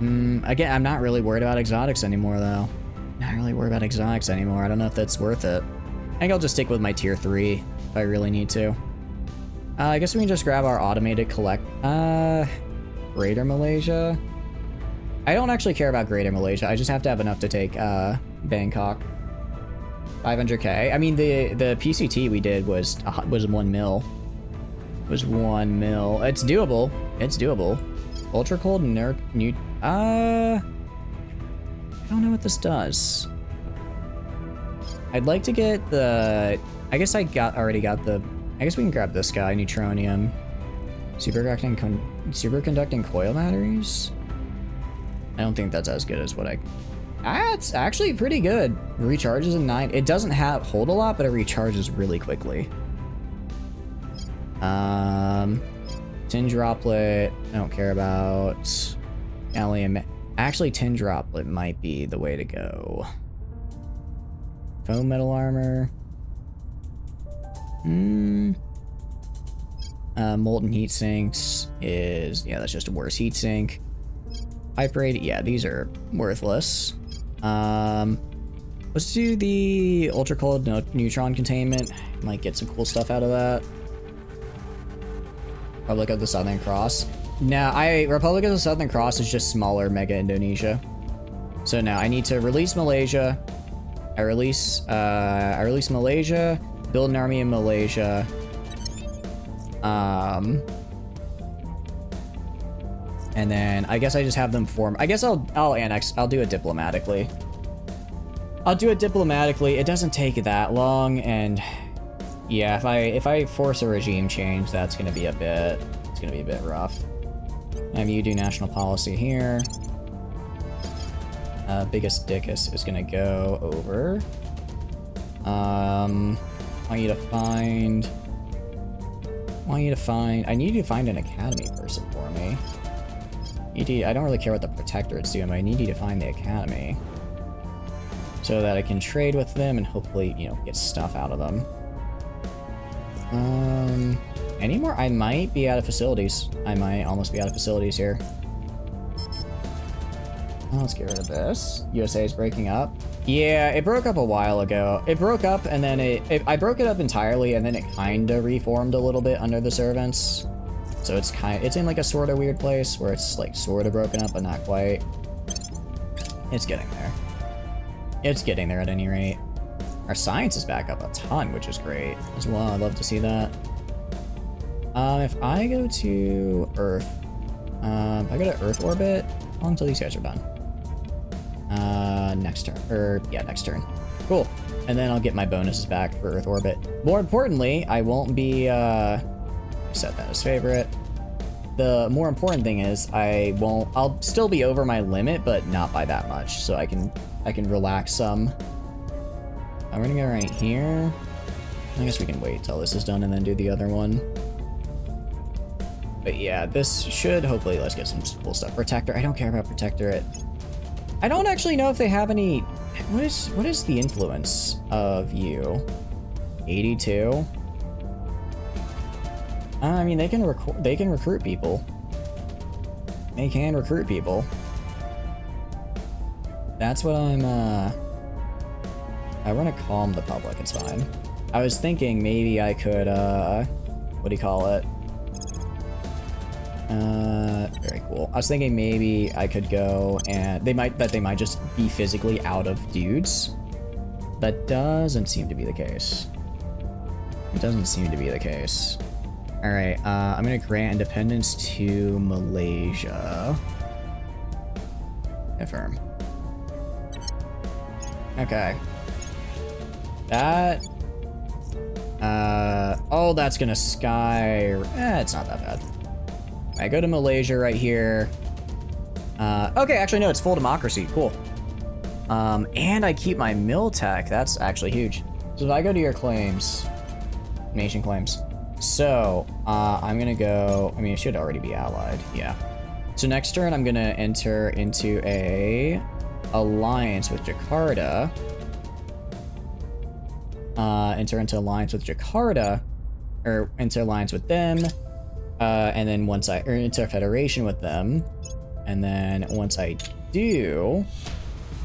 Again, I'm not really worried about exotics anymore, though. Not really worried about exotics anymore. I don't know if that's worth it. I think I'll just stick with my tier 3 if I really need to. I guess we can just grab our automated collect. Greater Malaysia. I don't actually care about Greater Malaysia. I just have to have enough to take Bangkok. 500k. I mean, the PCT we did was 1 mil. Was 1 mil. It's doable. It's doable. Ultra cold new. I don't know what this does. I'd like to get the. I guess I already got the. I guess we can grab this guy. Neutronium. Superconducting coil batteries. I don't think that's as good as what I. It's actually pretty good. Recharges in 9. It doesn't hold a lot, but it recharges really quickly. Tin droplet. I don't care about. Gallium. Actually, tin droplet might be the way to go. Foam metal armor. Molten heat sinks is that's just a worse heat sink. Pipe rate, yeah, these are worthless. Let's do the ultra cold neutron containment. Might get some cool stuff out of that. Republic of the Southern Cross. Now, Republic of the Southern Cross is just smaller Mega Indonesia. So now I need to release Malaysia. I release Malaysia. Build an army in Malaysia. And then I guess I just have them form. I guess I'll annex. I'll do it diplomatically. It doesn't take that long, and yeah, if I force a regime change, that's gonna be a bit. It's gonna be a bit rough. Have you do national policy here. Biggest dickus is gonna go over. I need you to find. I need you to find an academy person for me. I don't really care what the protectorate's doing, but I need you to find the academy. So that I can trade with them and hopefully, get stuff out of them. Anymore? I might be out of facilities. I might almost be out of facilities here. Let's get rid of this. USA is breaking up. Yeah, it broke up a while ago. It broke up and then I broke it up entirely and then it kind of reformed a little bit under the servants. So it's in like a sort of weird place where it's like sort of broken up, but not quite. It's getting there. It's getting there at any rate. Our science is back up a ton, which is great as well. I'd love to see that. If I go to Earth, if I go to Earth orbit, how long until these guys are done? Next turn, next turn. Cool. And then I'll get my bonuses back for Earth orbit. More importantly, I won't be, set that as favorite. The more important thing is I'll still be over my limit, but not by that much. So I can relax some. I'm gonna go right here. I guess we can wait till this is done and then do the other one. But yeah, this should hopefully let's get some cool stuff. Protector. I don't care about Protectorate. I don't actually know if they have any. What is the influence of you? 82. I mean, they can recruit people. They can recruit people. That's what I'm. I want to calm the public. It's fine. I was thinking maybe I could. What do you call it? Very cool. I was thinking maybe I could go and they might just be physically out of dudes. That doesn't seem to be the case. It doesn't seem to be the case. All right, I'm gonna grant independence to Malaysia. Affirm. Okay. That. Oh, that's gonna sky. It's not that bad. I go to Malaysia right here. Okay, actually no, it's full democracy. Cool. And I keep my mill tech. That's actually huge. So if I go to your claims, nation claims. So I'm gonna go. I mean, it should already be allied. Yeah. So next turn, I'm gonna enter into a alliance with Jakarta. Enter into alliance with Jakarta, or enter alliance with them, and then once I enter a federation with them, and then once I do,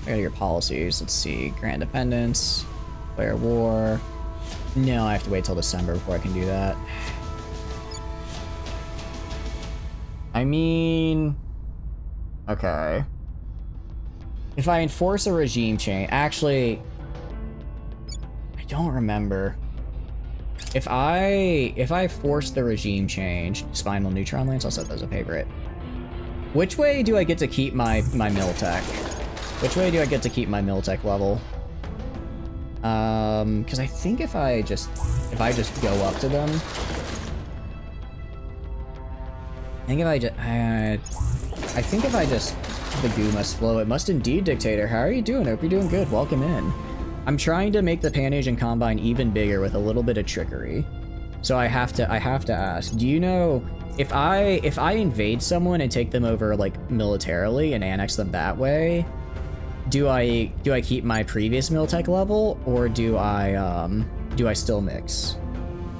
I got your policies. Let's see, grant independence, declare war. No, I have to wait till December before I can do that. I mean, okay. If I enforce a regime change, actually, I don't remember. If I force the regime change, spinal neutron lance, I'll set that as a favorite. Which way do I get to keep my Miltech? Which way do I get to keep my Miltech level? Because I think if I just go up to them, I think if I just the goo must flow. It must indeed, Dictator. How are you doing? Hope you're doing good. Welcome in. I'm trying to make the Pan-Asian Combine even bigger with a little bit of trickery. So I have to ask, do you know if I invade someone and take them over like militarily and annex them that way, do I keep my previous Miltech level, or do I still mix?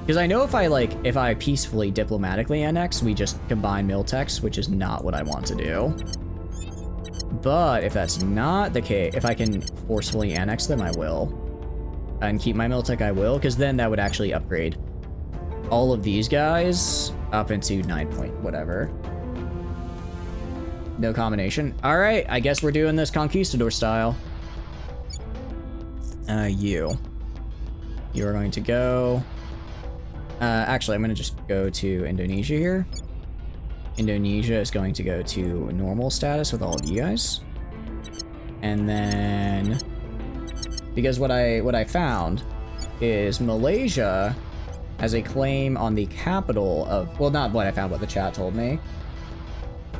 Because I know if I peacefully diplomatically annex, we just combine Miltechs, which is not what I want to do. But if that's not the case, if I can forcefully annex them, I will. And keep my Miltech, I will, because then that would actually upgrade all of these guys up into 9 point whatever. No combination. All right, I guess we're doing this conquistador style. You are going to go. Actually, I'm going to just go to Indonesia here. Indonesia is going to go to normal status with all of you guys. And then, because what I found is Malaysia has a claim on the capital of, well, not what I found, what the chat told me.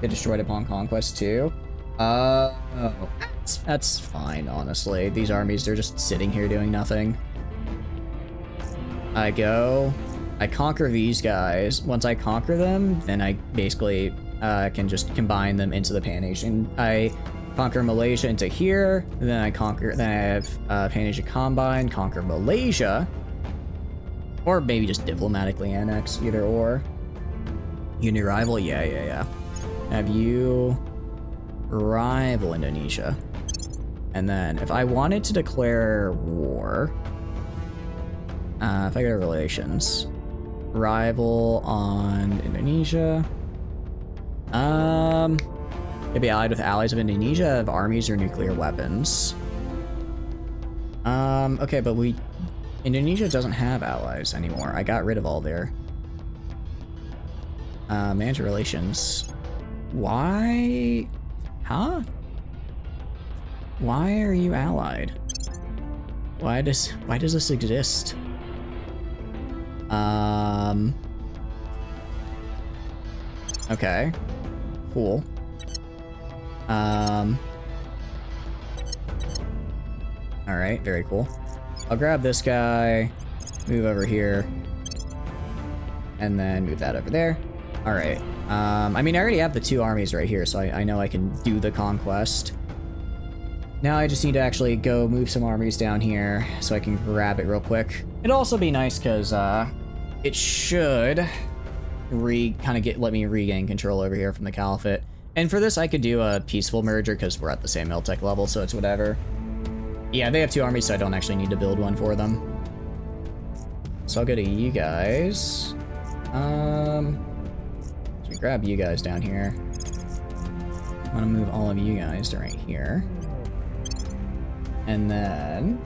They destroyed upon conquest too. That's fine, honestly. These armies, they're just sitting here doing nothing. I conquer these guys. Once I conquer them, then I basically can just combine them into the Pan-Asian. I conquer Malaysia into here, then I have Pan-Asia Combine, conquer Malaysia, or maybe just diplomatically annex, either or. Uni rival, yeah. Have you rival Indonesia. And then if I wanted to declare war, if I go to relations, rival on Indonesia. Could be allied with allies of Indonesia, have armies or nuclear weapons. Okay, but Indonesia doesn't have allies anymore. I got rid of all their manage relations. Why? Huh? Why are you allied? Why does this exist? Okay. Cool. Alright, very cool. I'll grab this guy, move over here, and then move that over there. Alright. I mean, I already have the two armies right here, so I know I can do the conquest. Now I just need to actually go move some armies down here so I can grab it real quick. It'll also be nice because it should let me regain control over here from the Caliphate. And for this, I could do a peaceful merger because we're at the same Miltech level, so it's whatever. Yeah, they have two armies, so I don't actually need to build one for them. So I'll go to you guys. So grab you guys down here. I'm gonna move all of you guys to right here. And then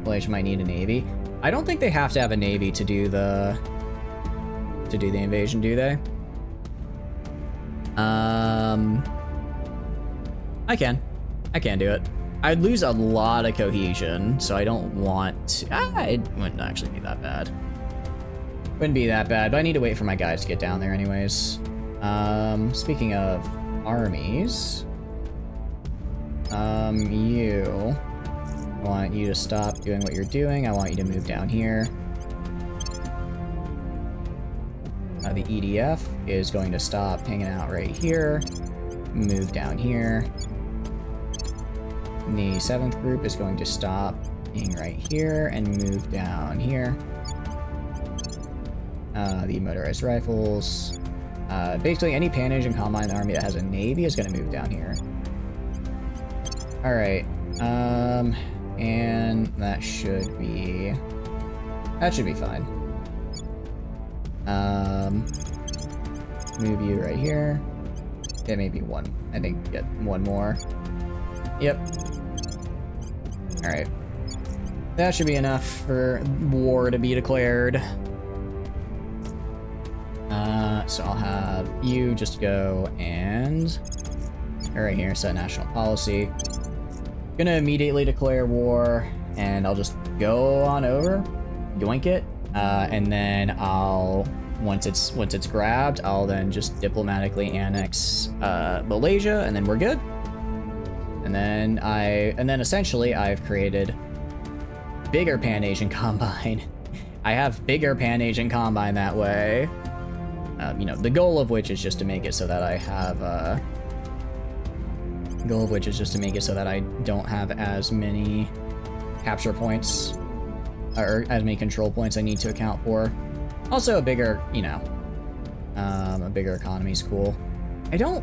Malaysia might need a navy. I don't think they have to have a navy to do the invasion, do they? I can do it. I'd lose a lot of cohesion, so I don't want to. It wouldn't actually be that bad. Wouldn't be that bad, but I need to wait for my guys to get down there anyways. Speaking of armies, I want you to stop doing what you're doing. I want you to move down here. The EDF is going to stop hanging out right here. Move down here. The 7th group is going to stop being right here and move down here. The motorized rifles. Basically, any Pan-Asian Combine army that has a navy is going to move down here. Alright. And that should be fine. Move you right here. Get maybe one. I think get one more. Yep. Alright. That should be enough for war to be declared. So I'll have you just go and right here, set national policy. Gonna immediately declare war, and I'll just go on over, yoink it, and then once it's grabbed, I'll then just diplomatically annex Malaysia, and then we're good. And then essentially I've created bigger Pan-Asian Combine. I have bigger Pan-Asian Combine that way. You know, the goal of which is just to make it so that I have I don't have as many capture points or as many control points I need to account for. Also a bigger, you know, a bigger economy is cool. I don't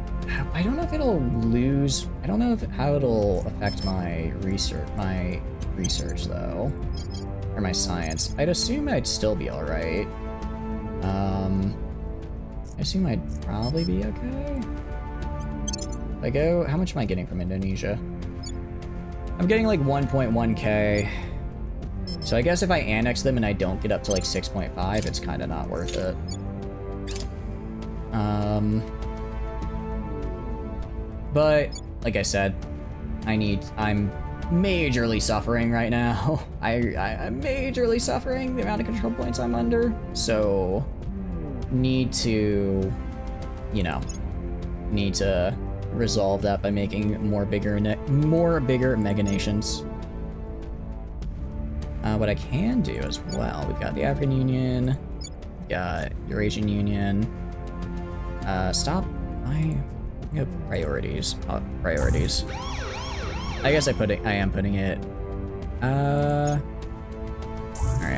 know if it'll lose. I don't know how it'll affect my research though, or my science. I'd assume I'd still be all right. I assume I'd probably be okay. If I go, how much am I getting from Indonesia? I'm getting like 1.1k. So I guess if I annex them and I don't get up to like 6.5, it's kind of not worth it. But like I said, I'm majorly suffering right now. I'm majorly suffering the amount of control points I'm under. So need to resolve that by making more bigger mega nations. What I can do as well, we've got the African Union, we've got Eurasian Union. Priorities. Priorities. I guess I am putting it. Alright,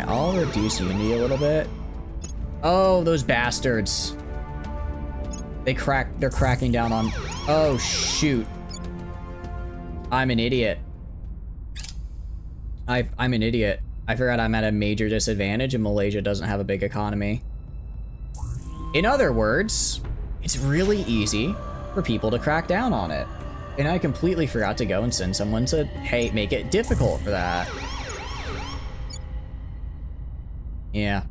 I'll reduce unity a little bit. Oh, those bastards. They're cracking down on. Oh, shoot. I'm an idiot. I'm an idiot. I forgot I'm at a major disadvantage and Malaysia doesn't have a big economy. In other words, it's really easy for people to crack down on it. And I completely forgot to go and send someone to, hey, make it difficult for that. Yeah.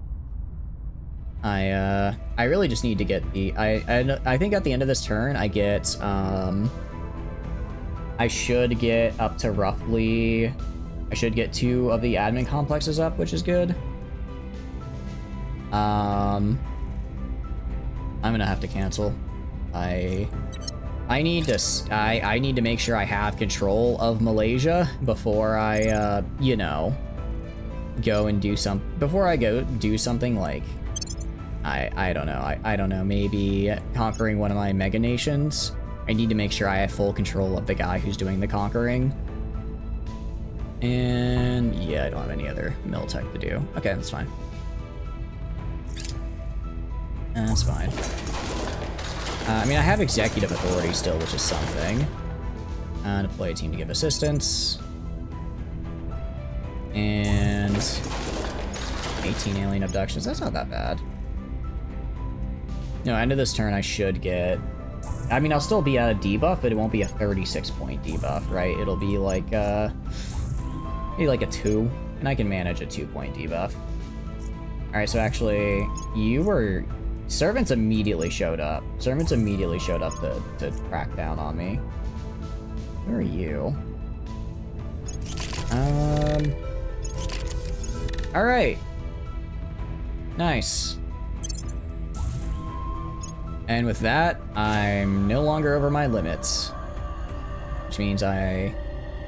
I really just need to get the, I think at the end of this turn, I get, I should get up to roughly, I should get 2 of the admin complexes up, which is good. I'm gonna have to cancel. I need to make sure I have control of Malaysia before I, you know, go and do before I go do something like, I don't know, I don't know, maybe conquering one of my mega nations. I need to make sure I have full control of the guy who's doing the conquering. And yeah, I don't have any other mil tech to do. Okay, that's fine. That's fine. I mean, I have executive authority still, which is something. Deploy a team to give assistance. And 18 alien abductions. That's not that bad. No, end of this turn I should get... I mean, I'll still be at a debuff, but it won't be a 36-point debuff, right? It'll be like, maybe like a 2, and I can manage a 2-point debuff. Alright, so actually, you were... Servants immediately showed up. Servants immediately showed up to crack down on me. Where are you? Alright. Nice. And with that, I'm no longer over my limits. Which means I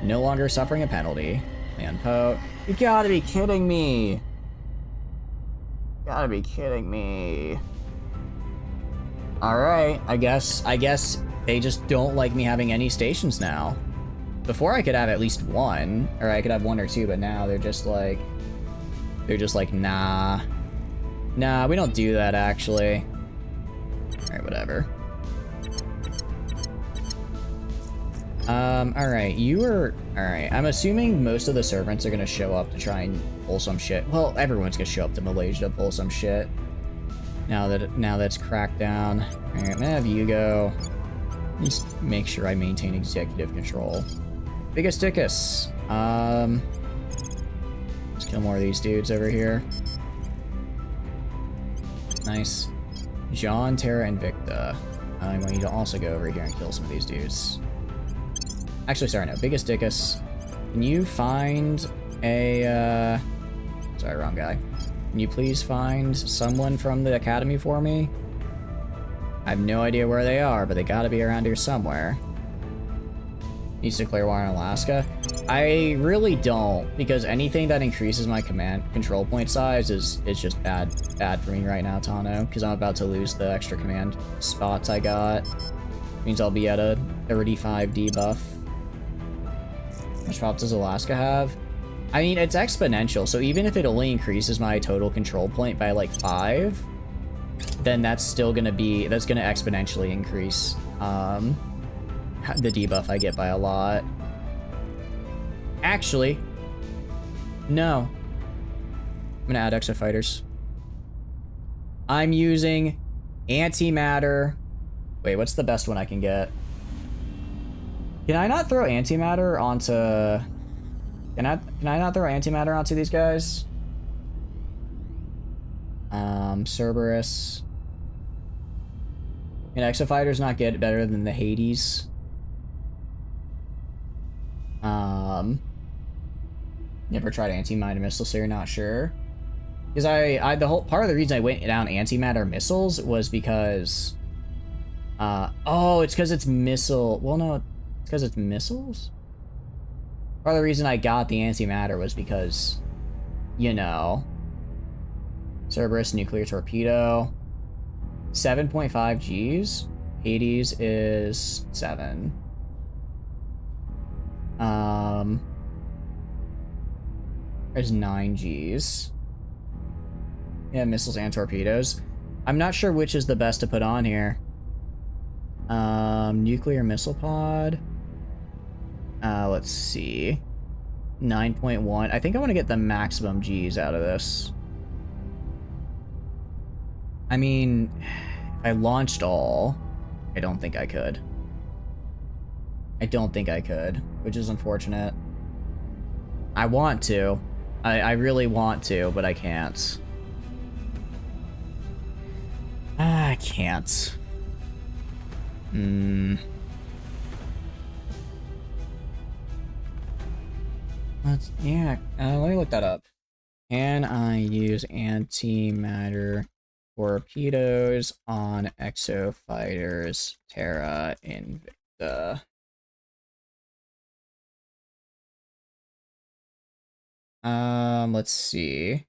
no longer suffering a penalty. And Poe, you gotta be kidding me! Gotta be kidding me. Alright, I guess they just don't like me having any stations now. Before I could have at least one, or I could have 1 or 2, but now they're just like, nah. Nah, we don't do that actually. Alright, whatever. Alright, alright, I'm assuming most of the servants are gonna show up to try and pull some shit. Well, everyone's gonna show up to Malaysia to pull some shit. Now that it's cracked down. Alright, I'm gonna have you go. Just make sure I maintain executive control. Biggest Dickus. Let's kill more of these dudes over here. Nice. John, Terra, Invicta. I want you to also go over here and kill some of these dudes. Actually, sorry, no. Biggest Dickus. Can you find a, Sorry, wrong guy. Can you please find someone from the academy for me? I have no idea where they are, but they gotta be around here somewhere. Needs to clear water in Alaska? I really don't, because anything that increases my command control point size is just bad for me right now, Tano, because I'm about to lose the extra command spots I got. Means I'll be at a 35 debuff. How much pop does Alaska have? I mean, it's exponential, so even if it only increases my total control point by like 5, then that's gonna exponentially increase the debuff I get by a lot. Actually, no. I'm gonna add extra fighters. I'm using antimatter. Wait, what's the best one I can get? Can I not throw antimatter onto... Can I not throw antimatter onto these guys? Cerberus. Can Exofighters not get better than the Hades? Never tried antimatter missiles, so you're not sure. Because the whole part of the reason I went down antimatter missiles was because, oh, it's because it's missile. Well, no, it's because it's missiles. Part of the reason I got the antimatter was because, you know, Cerberus nuclear torpedo, 7.5 Gs. Hades is 7. There's 9 Gs. Yeah, missiles and torpedoes. I'm not sure which is the best to put on here. Nuclear missile pod. Let's see. 9.1. I think I want to get the maximum Gs out of this. I mean, if I launched all, I don't think I could. I don't think I could, which is unfortunate. I want to. I really want to, but I can't. I can't. Yeah, let me look that up. Can I use antimatter torpedoes on Exofighters, Terra, Invicta? Let's see.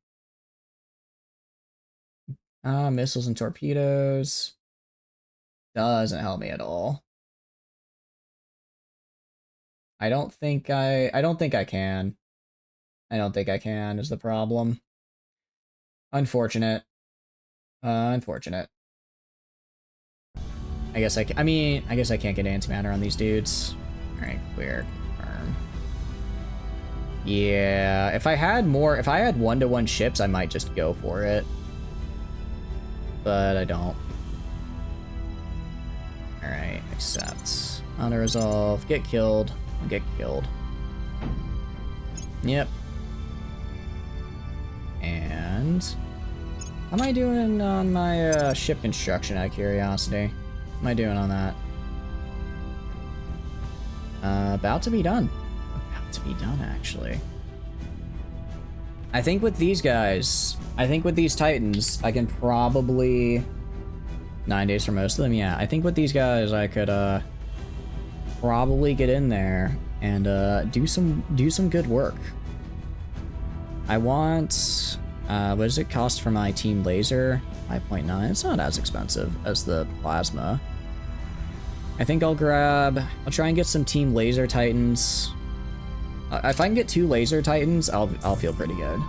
Missiles and torpedoes. Doesn't help me at all. I don't think I can. I don't think I can is the problem. Unfortunate. Unfortunate. I guess I can't get antimatter on these dudes. Alright, clear. Confirm. Yeah, if I had 1-to-1 ships, I might just go for it. But I don't. Alright, accept. Auto resolve. Get killed. Get killed. Yep. And how am I doing on my ship construction out of curiosity? What am I doing on that? About to be done. About to be done, actually. I think with these guys, I think with these Titans, I can probably 9 days for most of them. Yeah, I think with these guys, I could probably get in there and do some good work. I want what does it cost for my team laser? 5.9. It's not as expensive as the plasma. I think I'll try and get some team laser Titans. If I can get 2 laser Titans, I'll feel pretty good.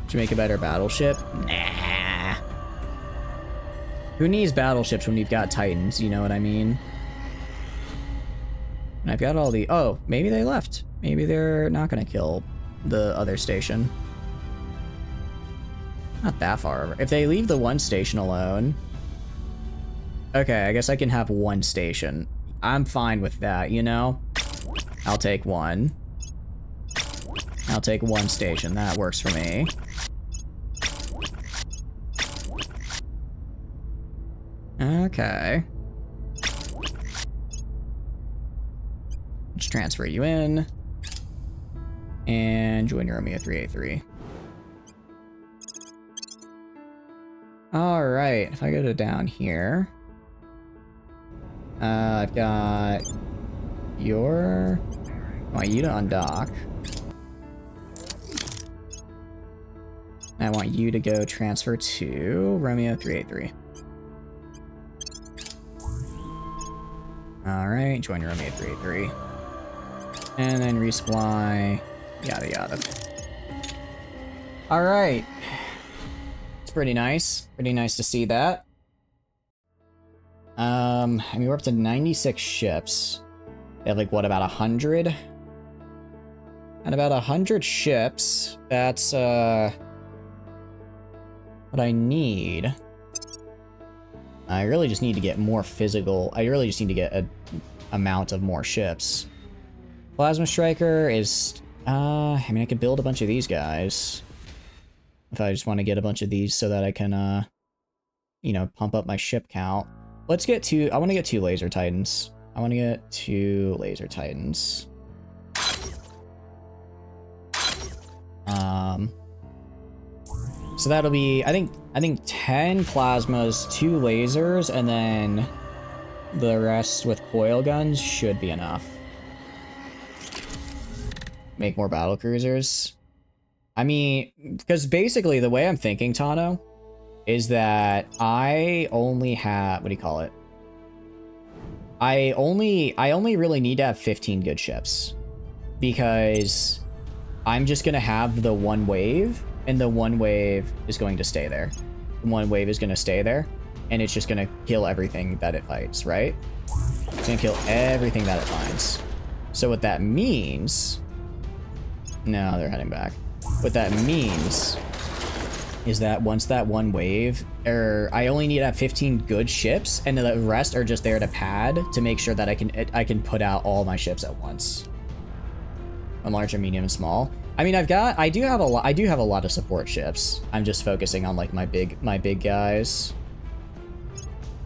To make a better battleship? Nah. Who needs battleships when you've got Titans? You know what I mean? And I've got all the... Oh, maybe they left. Maybe they're not gonna kill the other station. Not that far over. If they leave the one station alone... Okay, I guess I can have one station. I'm fine with that, you know? I'll take one. I'll take one station. That works for me. Okay. Let's transfer you in. And join your Romeo 383. Alright, if I go to down here... I've got... I want you to undock. I want you to go transfer to Romeo 383. Alright, join your Romeo 383. And then resupply, yada yada. Alright. It's pretty nice. Pretty nice to see that. I mean, we're up to 96 ships. They have, like, what, about 100? And about 100 ships, that's, what I need. I really just need to get more physical. I really just need to get an amount of more ships. Plasma Striker is, I mean, I could build a bunch of these guys. If I just want to get a bunch of these so that I can, you know, pump up my ship count. Let's get I want to get 2 Laser Titans. I want to get 2 Laser Titans. So that'll be, I think 10 plasmas, 2 lasers, and then the rest with coil guns should be enough. Make more battle cruisers. I mean, because basically the way I'm thinking, Tano, is that I only have, what do you call it? I only really need to have 15 good ships, because I'm just gonna have the one wave, and the one wave is going to stay there. The one wave is gonna stay there, and it's just gonna kill everything that it fights, right? It's gonna kill everything that it finds. So what that means... No, they're heading back. What that means is that once that one wave, I only need to have 15 good ships, and the rest are just there to pad to make sure that I can put out all my ships at once. On large, medium, and small. I mean, I do have a lot of support ships. I'm just focusing on like my big guys.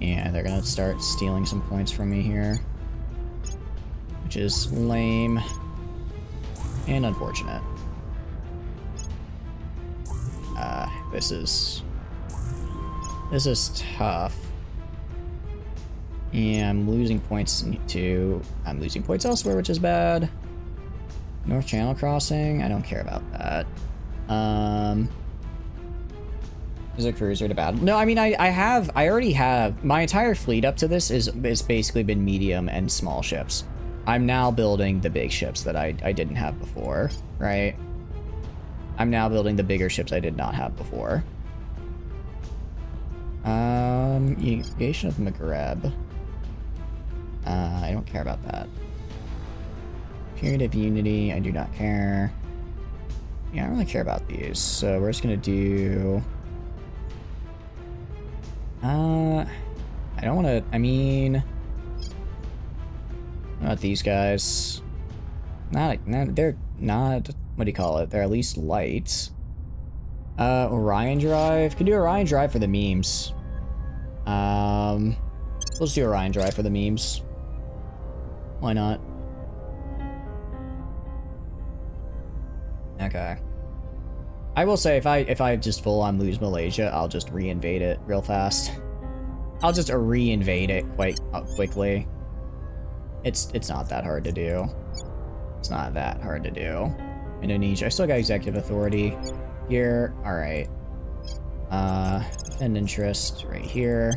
And they're gonna start stealing some points from me here, which is lame and unfortunate. This is tough. Yeah, I'm losing points too. I'm losing points elsewhere, which is bad. North Channel Crossing, I don't care about that. Is a cruiser to battle? No, I mean, I already have, my entire fleet up to this is basically been medium and small ships. I'm now building the big ships that I didn't have before, right? I'm now building the bigger ships I did not have before. Unification of Maghreb. I don't care about that. Period of Unity, I do not care. Yeah, I don't really care about these, so we're just gonna do... I I don't want to, I mean... Not these guys. They're not, what do you call it? They're at least light. Orion Drive. Could do Orion Drive for the memes. Let's do Orion Drive for the memes. Why not? Okay. I will say, if I just full on lose Malaysia, I'll just reinvade it real fast. I'll just reinvade it quite quickly. It's not that hard to do. It's not that hard to do. Indonesia. I still got executive authority here. All right. Defend interest right here.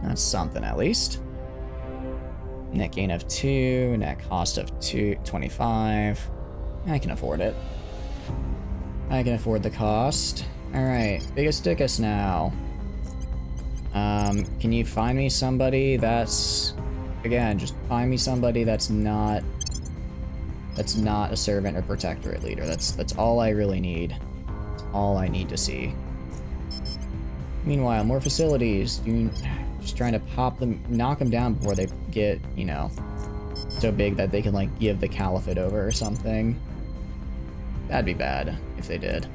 That's something at least. Net gain of 2, net cost of 25. I can afford it. I can afford the cost. Alright, biggest dickus now. Can you find me somebody that's... Again, just find me somebody that's not a servant or protectorate leader. That's all I really need. That's all I need to see. Meanwhile, more facilities. Just trying to pop them, knock them down before they get, you know, so big that they can, like, give the caliphate over or something. That'd be bad if they did.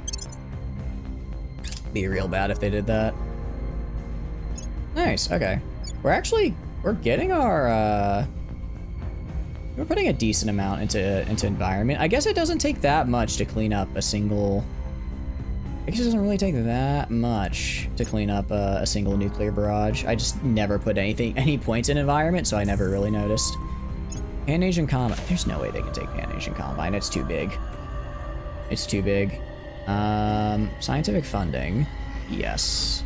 Be real bad if they did that. Nice, okay. We're getting our, we're putting a decent amount into environment. I guess it doesn't take that much to clean up a single... I guess it doesn't really take that much to clean up a single nuclear barrage. I just never put any points in environment, so I never really noticed. Pan-Asian Combine. There's no way they can take Pan-Asian Combine. It's too big. It's too big. Scientific funding. Yes.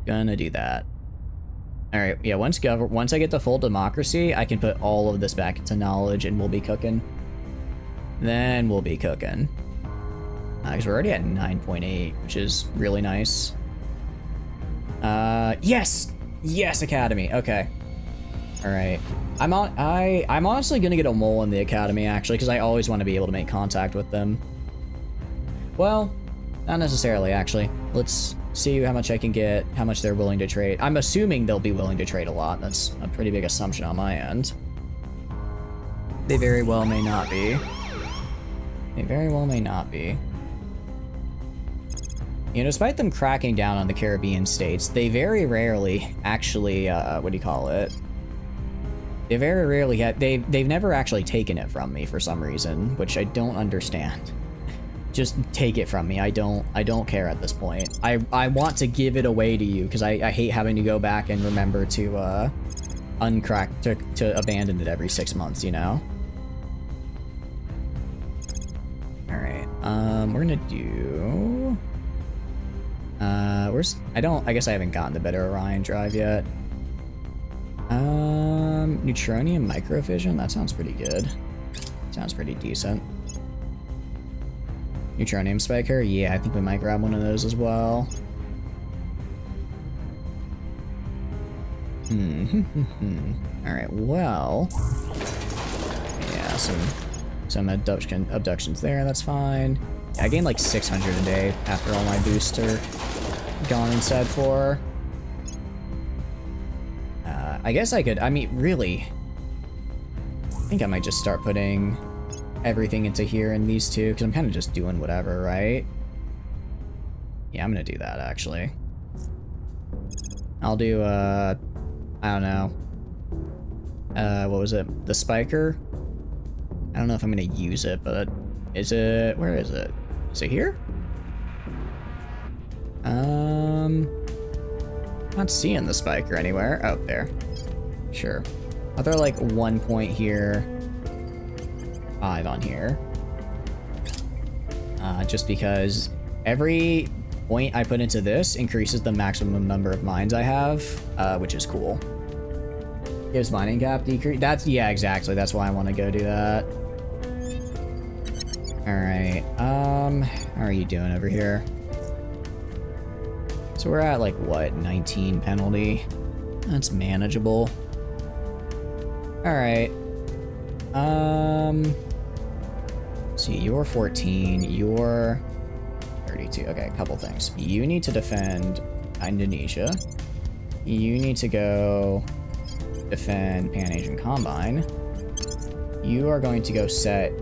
Gonna do that. Alright, yeah, once I get the full democracy, I can put all of this back into knowledge and we'll be cooking. Then we'll be cooking. Because we're already at 9.8, which is really nice. Yes! Yes, Academy. Okay. Alright. I'm honestly gonna get a mole in the Academy, actually, because I always want to be able to make contact with them. Well, not necessarily, actually. Let's see how much I can get, how much they're willing to trade. I'm assuming they'll be willing to trade a lot. That's a pretty big assumption on my end. They very well may not be. They very well may not be. You know, despite them cracking down on the Caribbean states, they very rarely actually, what do you call it? They very rarely have, they've never actually taken it from me for some reason, which I don't understand. Just take it from me. I don't care at this point. I want to give it away to you because I hate having to go back and remember to uncrack to abandon it every 6 months, you know? Alright, we're gonna do... I guess I haven't gotten the better Orion Drive yet. Neutronium Microfission? That sounds pretty good. Sounds pretty decent. Neutronium Spiker? Yeah, I think we might grab one of those as well. Alright, well... Yeah, some abductions there, that's fine. Yeah, I gained like 600 a day after all my boosts are gone and said for. I guess I could, I mean, really, I think I might just start putting everything into here in these two, because I'm kind of just doing whatever, right? Yeah, I'm gonna do that, actually. I'll do, I don't know. What was it? The Spiker? I don't know if I'm gonna use it, but is it, where is it? Is it here? Not seeing the Spiker anywhere. Oh, there. Sure. I'll throw like 1 point here. 5 on here. Just because every point I put into this increases the maximum number of mines I have, which is cool. Gives mining cap decrease. That's, yeah, exactly. That's why I want to go do that. Alright, how are you doing over here? So we're at like, what, 19 penalty? That's manageable. Alright. See, you're 14, you're 32. Okay, a couple things. You need to defend Indonesia. You need to go defend Pan-Asian Combine. You are going to go set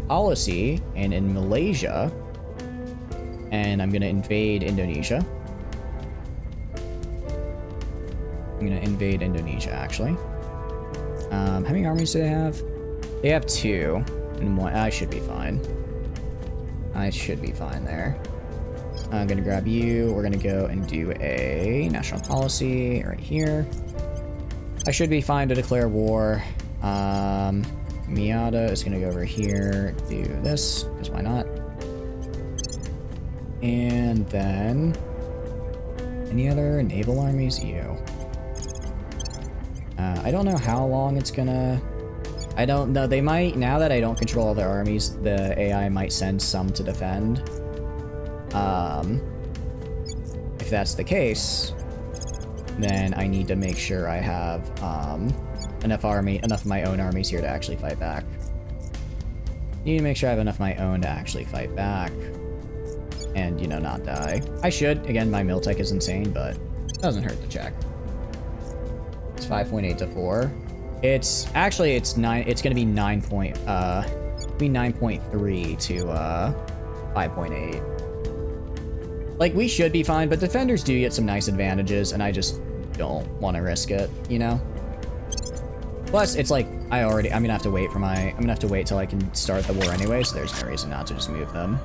policy in Malaysia. And I'm going to invade Indonesia. I'm going to invade Indonesia, actually. How many armies do they have? They have 2. And 1. I should be fine. I should be fine there. I'm going to grab you. We're going to go and do a national policy right here. I should be fine to declare war. Miata is going to go over here, do this, because why not? And then... any other naval armies? You. I don't know how long it's gonna... I don't know. They might... now that I don't control all their armies, the AI might send some to defend. If that's the case, then I need to make sure I have enough of my own armies here to actually fight back. Need to make sure I have enough of my own to actually fight back. And, you know, not die. I should. Again, my mil tech is insane, but it doesn't hurt to check. It's 5.8 to 4. It's actually, it's 9. It's gonna be 9.3 to 5.8. Like, we should be fine, but defenders do get some nice advantages, and I just don't want to risk it, you know? Plus, it's like, I'm gonna have to wait till I can start the war anyway, so there's no reason not to just move them.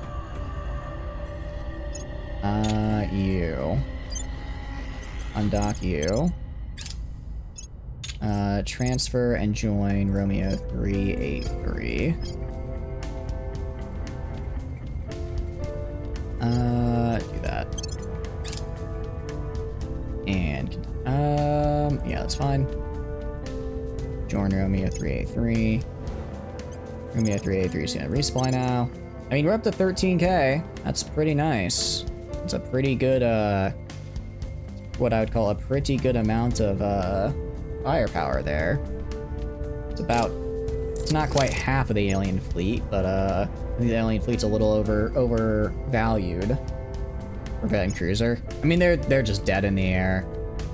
You. Undock you. Transfer and join Romeo 383. Do that. And, yeah, that's fine. Join Romeo 383. Romeo 383 is gonna resupply now. I mean, we're up to 13k. That's pretty nice. It's a pretty good, what I would call a pretty good amount of, firepower there. It's not quite half of the alien fleet, but, I think the alien fleet's a little overvalued. Rebellion cruiser. I mean, they're just dead in the air.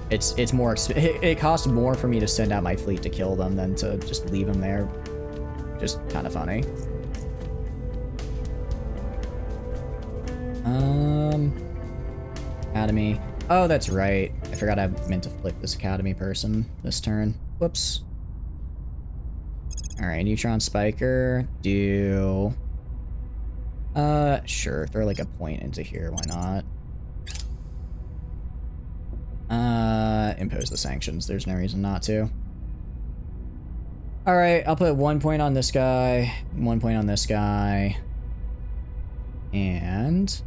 It's more, it costs more for me to send out my fleet to kill them than to just leave them there. Just kind of funny. Academy. Oh, that's right. I forgot I meant to flip this academy person this turn. Whoops. Alright, neutron spiker. Do... sure. Throw like a point into here. Why not? Impose the sanctions. There's no reason not to. Alright, I'll put 1 point on this guy. 1 point on this guy. And...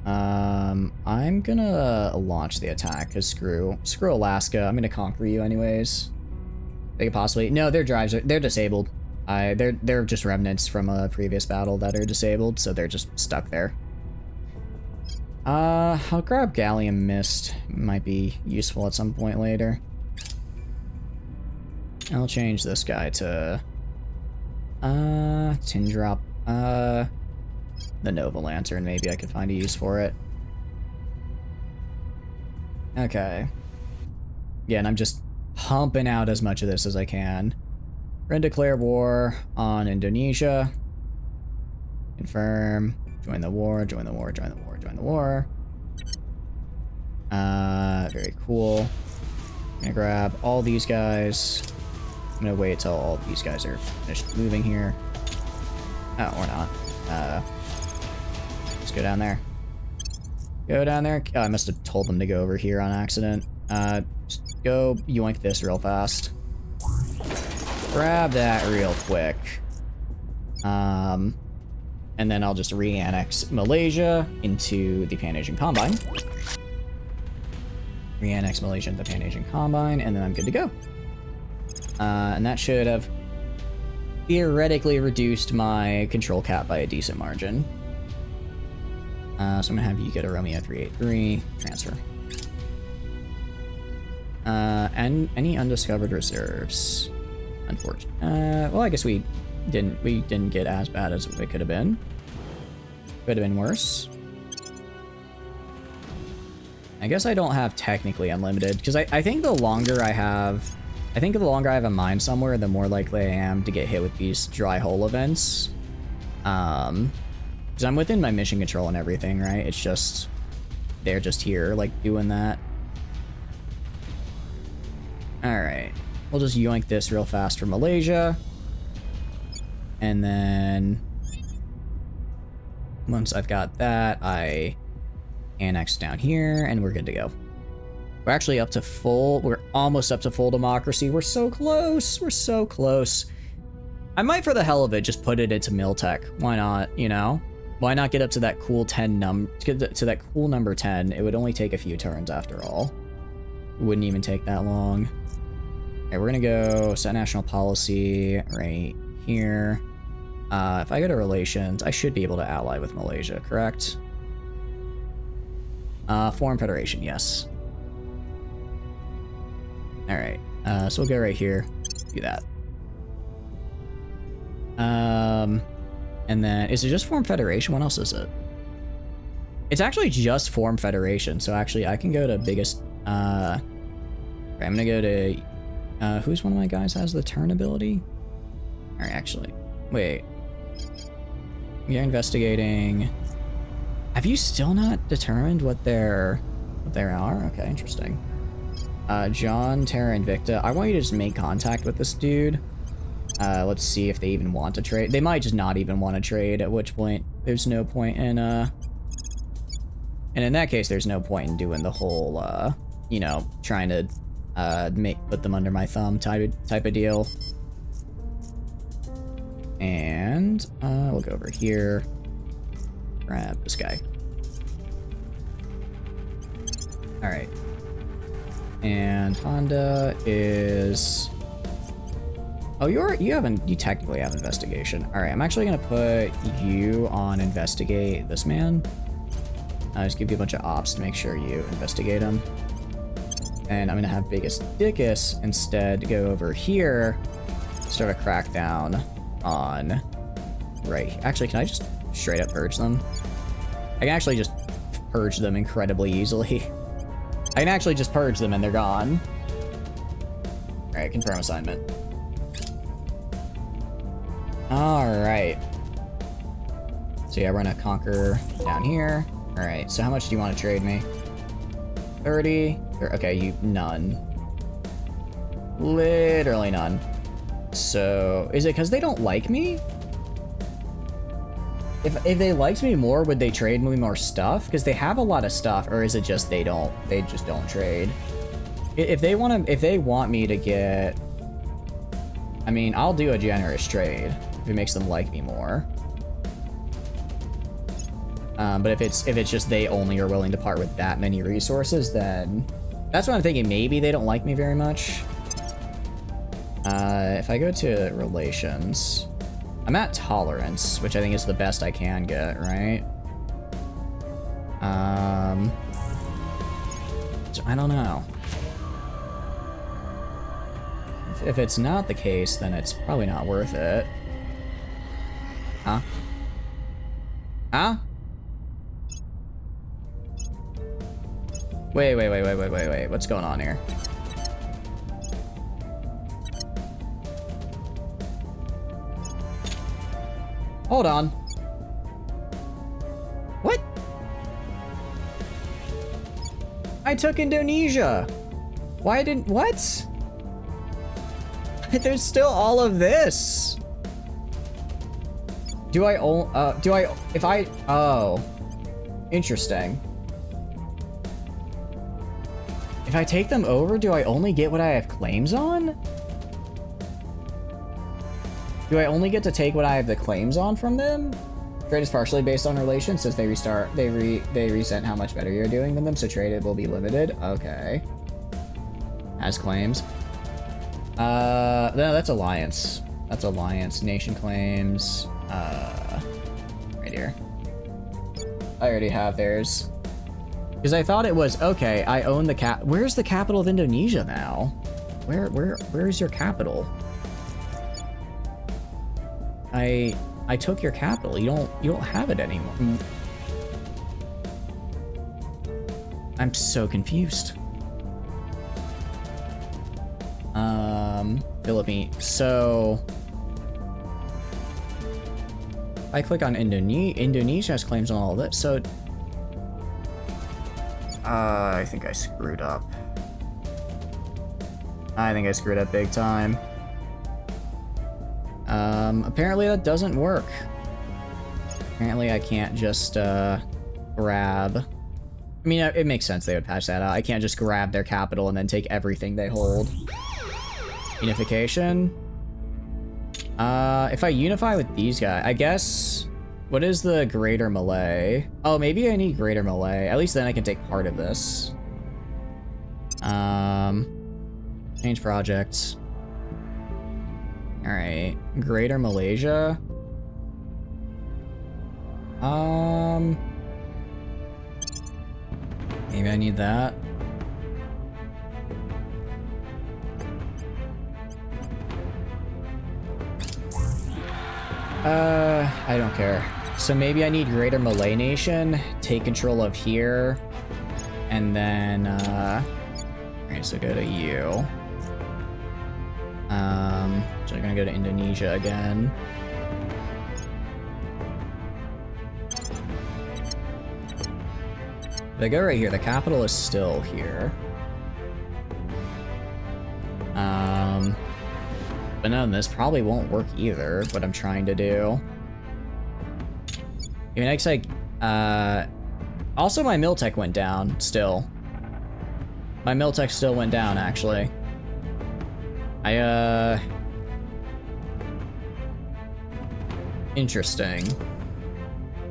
I'm gonna launch the attack, because screw Alaska. I'm gonna conquer you anyways. They could possibly... no, their drives they're disabled. They're just remnants from a previous battle that are disabled, so they're just stuck there. I'll grab Gallium Mist. Might be useful at some point later. I'll change this guy to... Tin Drop. The Nova Lantern, maybe I could find a use for it. Okay. Yeah, and I'm just pumping out as much of this as I can. We're gonna declare war on Indonesia. Confirm. Join the war, join the war, join the war, join the war. Very cool. I'm gonna grab all these guys. I'm gonna wait till all these guys are finished moving here. Oh, or not. Let's go down there. Go down there. Oh, I must have told them to go over here on accident. Just go yoink this real fast. Grab that real quick. And then I'll just re-annex Malaysia into the Pan-Asian Combine. Re-annex Malaysia into the Pan-Asian Combine, and then I'm good to go. And that should have theoretically reduced my control cap by a decent margin. So I'm gonna have you get a Romeo 383, transfer. And any undiscovered reserves. Unfortunately. Well, I guess we didn't get as bad as it could have been. Could have been worse. I guess I don't have technically unlimited, because I think the longer I have a mine somewhere, the more likely I am to get hit with these dry hole events. Because I'm within my mission control and everything, right? It's just, they're just here, like, doing that. Alright. We'll just yoink this real fast for Malaysia. And then, once I've got that, I annex down here, and we're good to go. We're actually up to full, we're almost up to full democracy. We're so close, we're so close. I might, for the hell of it, just put it into Miltech. Why not, you know? Why not get up to that cool 10 to that cool number 10? It would only take a few turns after all. It wouldn't even take that long. Okay, we're gonna go set national policy right here. If I go to relations, I should be able to ally with Malaysia, correct? Foreign Federation, yes. Alright, so we'll go right here, do that. And then, is it just Foreign Federation? What else is it? It's actually just Foreign Federation, so actually I can go to biggest, right, I'm gonna go to, who's one of my guys has the turn ability? Alright, actually, wait. You're investigating. Have you still not determined what they are? Okay, interesting. John, Terra, Invicta. I want you to just make contact with this dude. Let's see if they even want to trade. They might just not even want to trade, at which point there's no point in, and in that case, there's no point in doing the whole, you know, trying to, put them under my thumb type of deal. And, we'll go over here, grab this guy. Alright. And Honda is... Oh, you technically have investigation. Alright, I'm actually gonna put you on investigate this man. I'll just give you a bunch of ops to make sure you investigate him. And I'm gonna have Biggest Dickus instead go over here, start a crackdown on... Right. Actually, can I just straight up purge them? I can actually just purge them incredibly easily. I can actually just purge them and they're gone. Alright, confirm assignment. Alright. So yeah, we're gonna conquer down here. Alright, so how much do you want to trade me? 30? Okay, none. Literally none. So, is it because they don't like me? If they liked me more, would they trade me more stuff? Because they have a lot of stuff, or is it just they just don't trade? If they want me to get... I mean, I'll do a generous trade if it makes them like me more. But if it's just they only are willing to part with that many resources, then that's what I'm thinking. Maybe they don't like me very much. If I go to relations, I'm at tolerance, which I think is the best I can get, right? So I don't know. If it's not the case, then it's probably not worth it. Huh? Huh? Wait. What's going on here? Hold on. What? I took Indonesia. Why didn't... What? There's still all of this. Oh. Interesting. If I take them over, do I only get what I have claims on? Do I only get to take what I have the claims on from them? Trade is partially based on relations, since they resent how much better you're doing than them, so trade will be limited. Okay. As claims. No, that's alliance. That's alliance. Nation claims. Right here. I already have theirs. Because I thought it was, okay, I own the where's the capital of Indonesia now? Where is your capital? I took your capital. You don't have it anymore. I'm so confused. Philippines. So I click on Indonesia has claims on all of this. So I think I screwed up. I think I screwed up big time. Apparently that doesn't work. Apparently I can't just grab. I mean, it makes sense they would patch that out. I can't just grab their capital and then take everything they hold. Unification. If I unify with these guys, I guess. What is the Greater Malay? Oh, maybe I need Greater Malay. At least then I can take part of this. Change projects. All right, Greater Malaysia. Maybe I need that. I don't care. So maybe I need Greater Malay Nation, take control of here, and then, alright, so go to you. So I'm gonna go to Indonesia again. If I go right here, the capital is still here. But no, this probably won't work either, what I'm trying to do. I mean, it's like, also my Miltech went down, still. My Miltech still went down, actually. Interesting.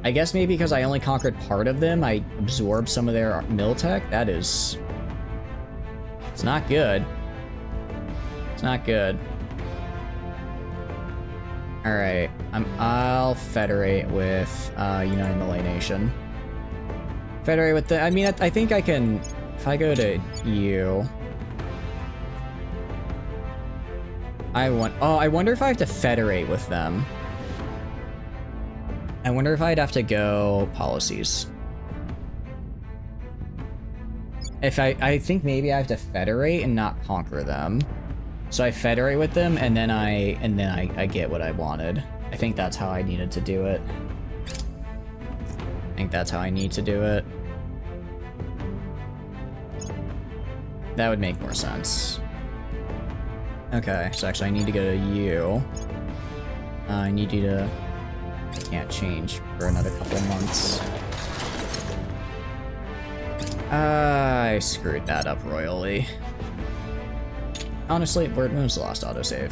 I guess maybe because I only conquered part of them, I absorbed some of their Miltech. That is... It's not good. It's not good. Alright, I'll federate with United Malay Nation. Federate with the... I mean, I think I can... If I go to you... I wonder if I have to federate with them. I wonder if I'd have to go policies. If I think maybe I have to federate and not conquer them. So I federate with them and then I get what I wanted. I think that's how I needed to do it. I think that's how I need to do it. That would make more sense. Okay, so actually I need to go to you. I need you to... I can't change for another couple months. I screwed that up royally. Honestly, when was the last autosave?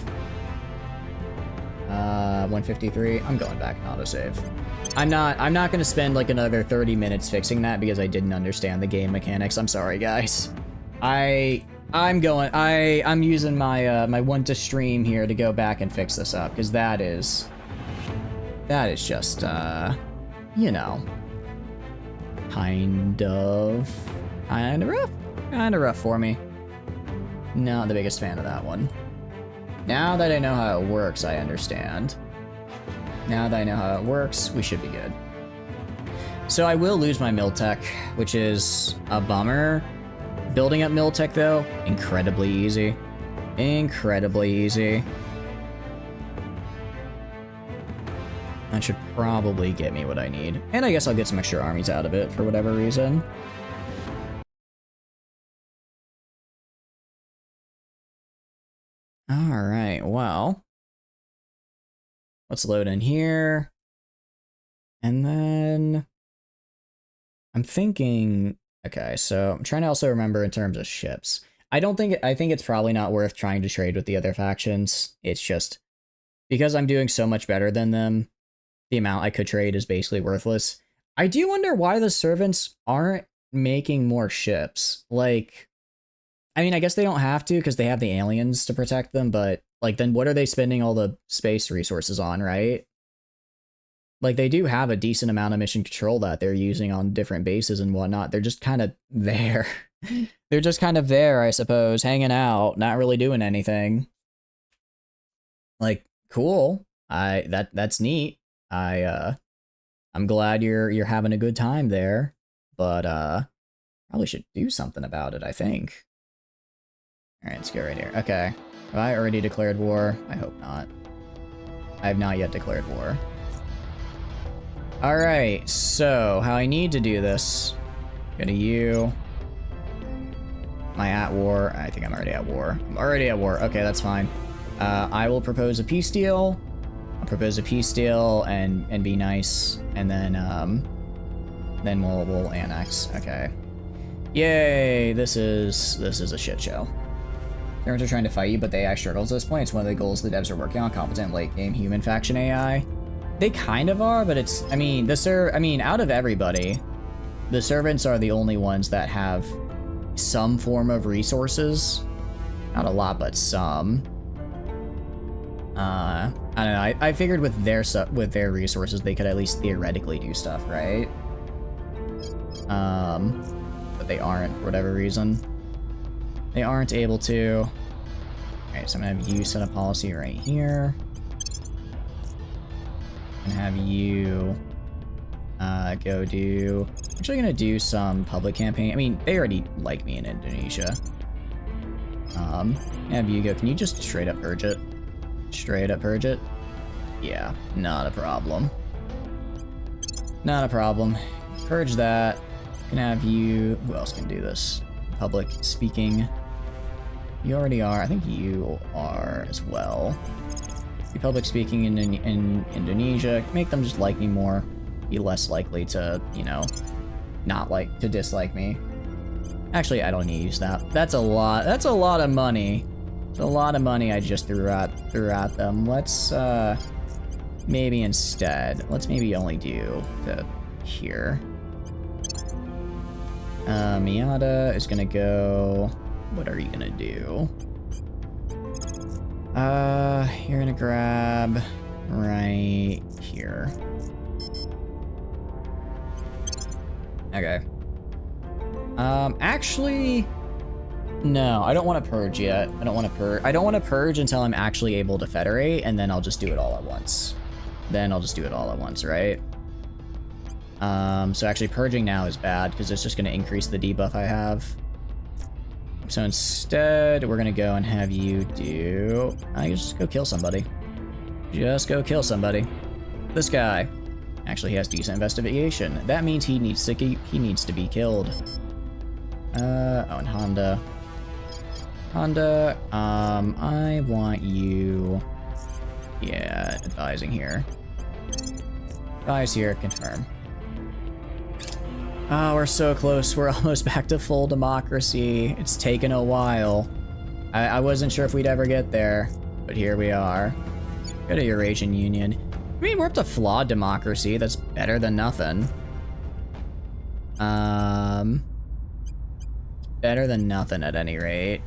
153. I'm going back and autosave. I'm not gonna spend like another 30 minutes fixing that because I didn't understand the game mechanics. I'm sorry, guys. I'm using my my one to stream here to go back and fix this up because that is just you know, kind of rough for me. Not the biggest fan of that one. Now that I know how it works, I understand. Now that I know how it works, we should be good. So I will lose my Miltech, which is a bummer. Building up Miltech, though, incredibly easy. Incredibly easy. That should probably get me what I need. And I guess I'll get some extra armies out of it for whatever reason. Alright, well. Let's load in here. And then... I'm thinking... Okay, so I'm trying to also remember in terms of ships. I think it's probably not worth trying to trade with the other factions. It's just... Because I'm doing so much better than them, the amount I could trade is basically worthless. I do wonder why the servants aren't making more ships. Like... I mean, I guess they don't have to because they have the aliens to protect them, but, like, then what are they spending all the space resources on, right? Like, they do have a decent amount of mission control that they're using on different bases and whatnot. They're just kind of there. They're just kind of there, I suppose, hanging out, not really doing anything. Like, cool. That's neat. I'm glad you're having a good time there, but, Probably should do something about it, I think. Alright, let's go right here. Okay. Have I already declared war? I hope not. I have not yet declared war. Alright, so how I need to do this. Go to you. Am I at war? I think I'm already at war. I'm already at war. Okay, that's fine. I will propose a peace deal. I'll propose a peace deal and be nice, and then we'll annex. Okay. Yay! This is a shit show. Terrans are trying to fight you, but the AI struggles at this point. It's one of the goals the devs are working on. Competent late game human faction AI. They kind of are, but it's. I mean, out of everybody, the servants are the only ones that have some form of resources. Not a lot, but some. I don't know. I figured with their resources, they could at least theoretically do stuff, right? But they aren't for whatever reason. They aren't able to. Alright, so I'm gonna have you set a policy right here. And have you go do. I'm actually gonna do some public campaign. I mean, they already like me in Indonesia. Have you go. Can you just straight up purge it? Straight up purge it? Yeah, not a problem. Not a problem. Purge that. Can have you. Who else can do this? Public speaking. You already are. I think you are as well. Be public speaking in Indonesia. Make them just like me more. Be less likely to, you know, to dislike me. Actually, I don't need to use that. That's a lot. That's a lot of money. It's a lot of money I just threw at them. Let's maybe instead. Let's maybe only do to here. Miata is gonna go. What are you gonna do? You're gonna grab right here. Okay. Actually, no, I don't want to purge yet. I don't want to purge until I'm actually able to federate, and then I'll just do it all at once. Right? So actually purging now is bad because it's just going to increase the debuff I have. So instead, we're going to go and have you do. Just go kill somebody. Just go kill somebody. This guy. Actually, he has decent investigation. That means he needs to be killed. Oh, and Honda. I want you. Yeah, advising here. Advise here, confirm. Oh, we're so close. We're almost back to full democracy. It's taken a while. I wasn't sure if we'd ever get there, but here we are. Go to Eurasian Union. I mean, we're up to flawed democracy. That's better than nothing. Better than nothing at any rate.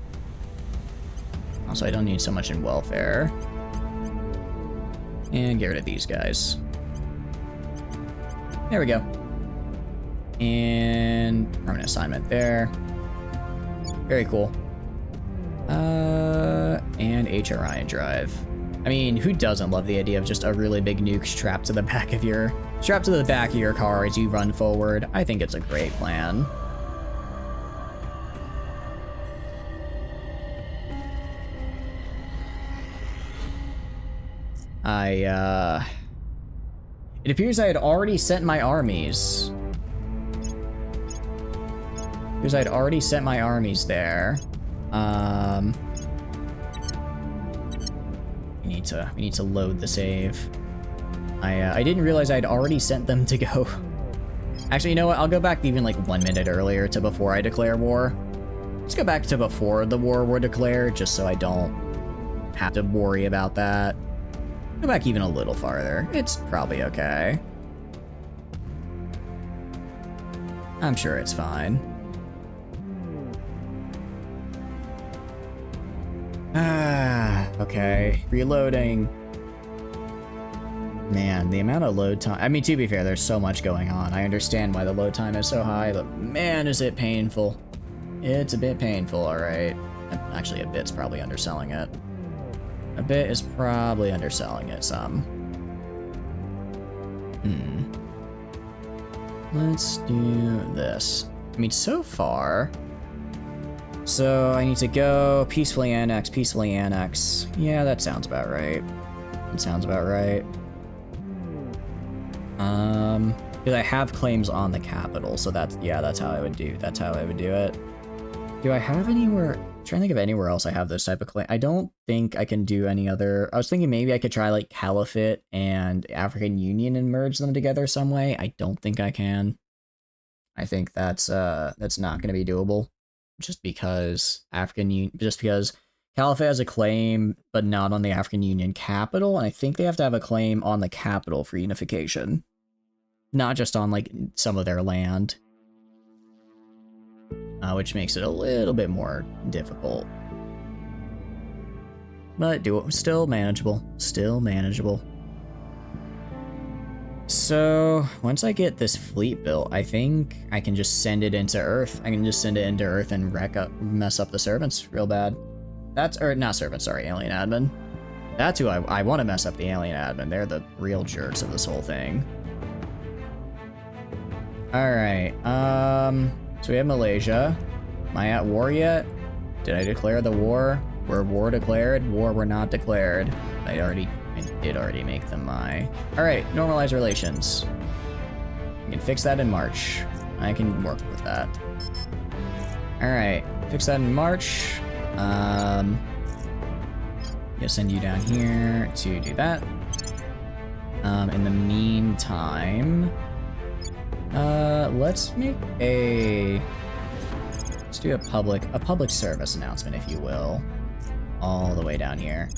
Also, I don't need so much in welfare. And get rid of these guys. There we go. And permanent assignment there. Very cool. And HRI drive. I mean, who doesn't love the idea of just a really big nuke strapped to the back of your car as you run forward? I think it's a great plan. It appears I had already sent my armies. Because I'd already sent my armies there. We need to load the save. I didn't realize I'd already sent them to go. Actually, you know what? I'll go back even like 1 minute earlier to before I declare war. Let's go back to before the war were declared, just so I don't have to worry about that. Go back even a little farther. It's probably okay. I'm sure it's fine. Okay. Reloading. Man, the amount of load time. I mean, to be fair, there's so much going on. I understand why the load time is so high, but man, is it painful. It's a bit painful, alright. Actually, a bit's probably underselling it. A bit is probably underselling it some. Let's do this. I mean, so far... So, I need to go peacefully annex, peacefully annex. Yeah, that sounds about right. That sounds about right. Because I have claims on the capital, so that's how I would do. That's how I would do it. Do I have anywhere? I'm trying to think of anywhere else I have those type of claim. I don't think I can do any other. I was thinking maybe I could try like Caliphate and African Union and merge them together some way. I don't think I can. I think that's not going to be doable, just because Caliphate has a claim, but not on the African Union capital, and I think they have to have a claim on the capital for unification, not just on like some of their land. Which makes it a little bit more difficult. But still manageable. Still manageable. So, once I get this fleet built, I think I can just send it into Earth. I can just send it into Earth and mess up the servants real bad. Not servants, sorry, alien admin. That's who I want to mess up, the alien admin. They're the real jerks of this whole thing. Alright, so we have Malaysia. Am I at war yet? Did I declare the war? Were war declared? War were not declared. I did already make them my... Alright, normalize relations. I can fix that in March. I can work with that. Alright, fix that in March. Gonna send you down here to do that. In the meantime... let's do a public service announcement, if you will, all the way down here,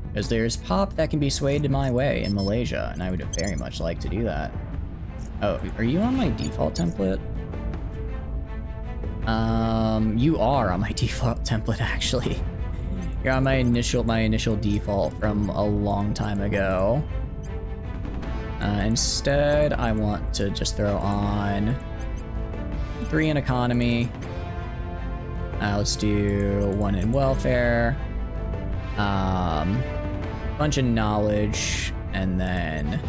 because there's pop that can be swayed to my way in Malaysia, and I would very much like to do that. Oh, are you on my default template? You are on my default template, actually. You're on my initial default from a long time ago. Instead, I want to just throw on 3 in economy. Let's do 1 in welfare. Bunch of knowledge, and then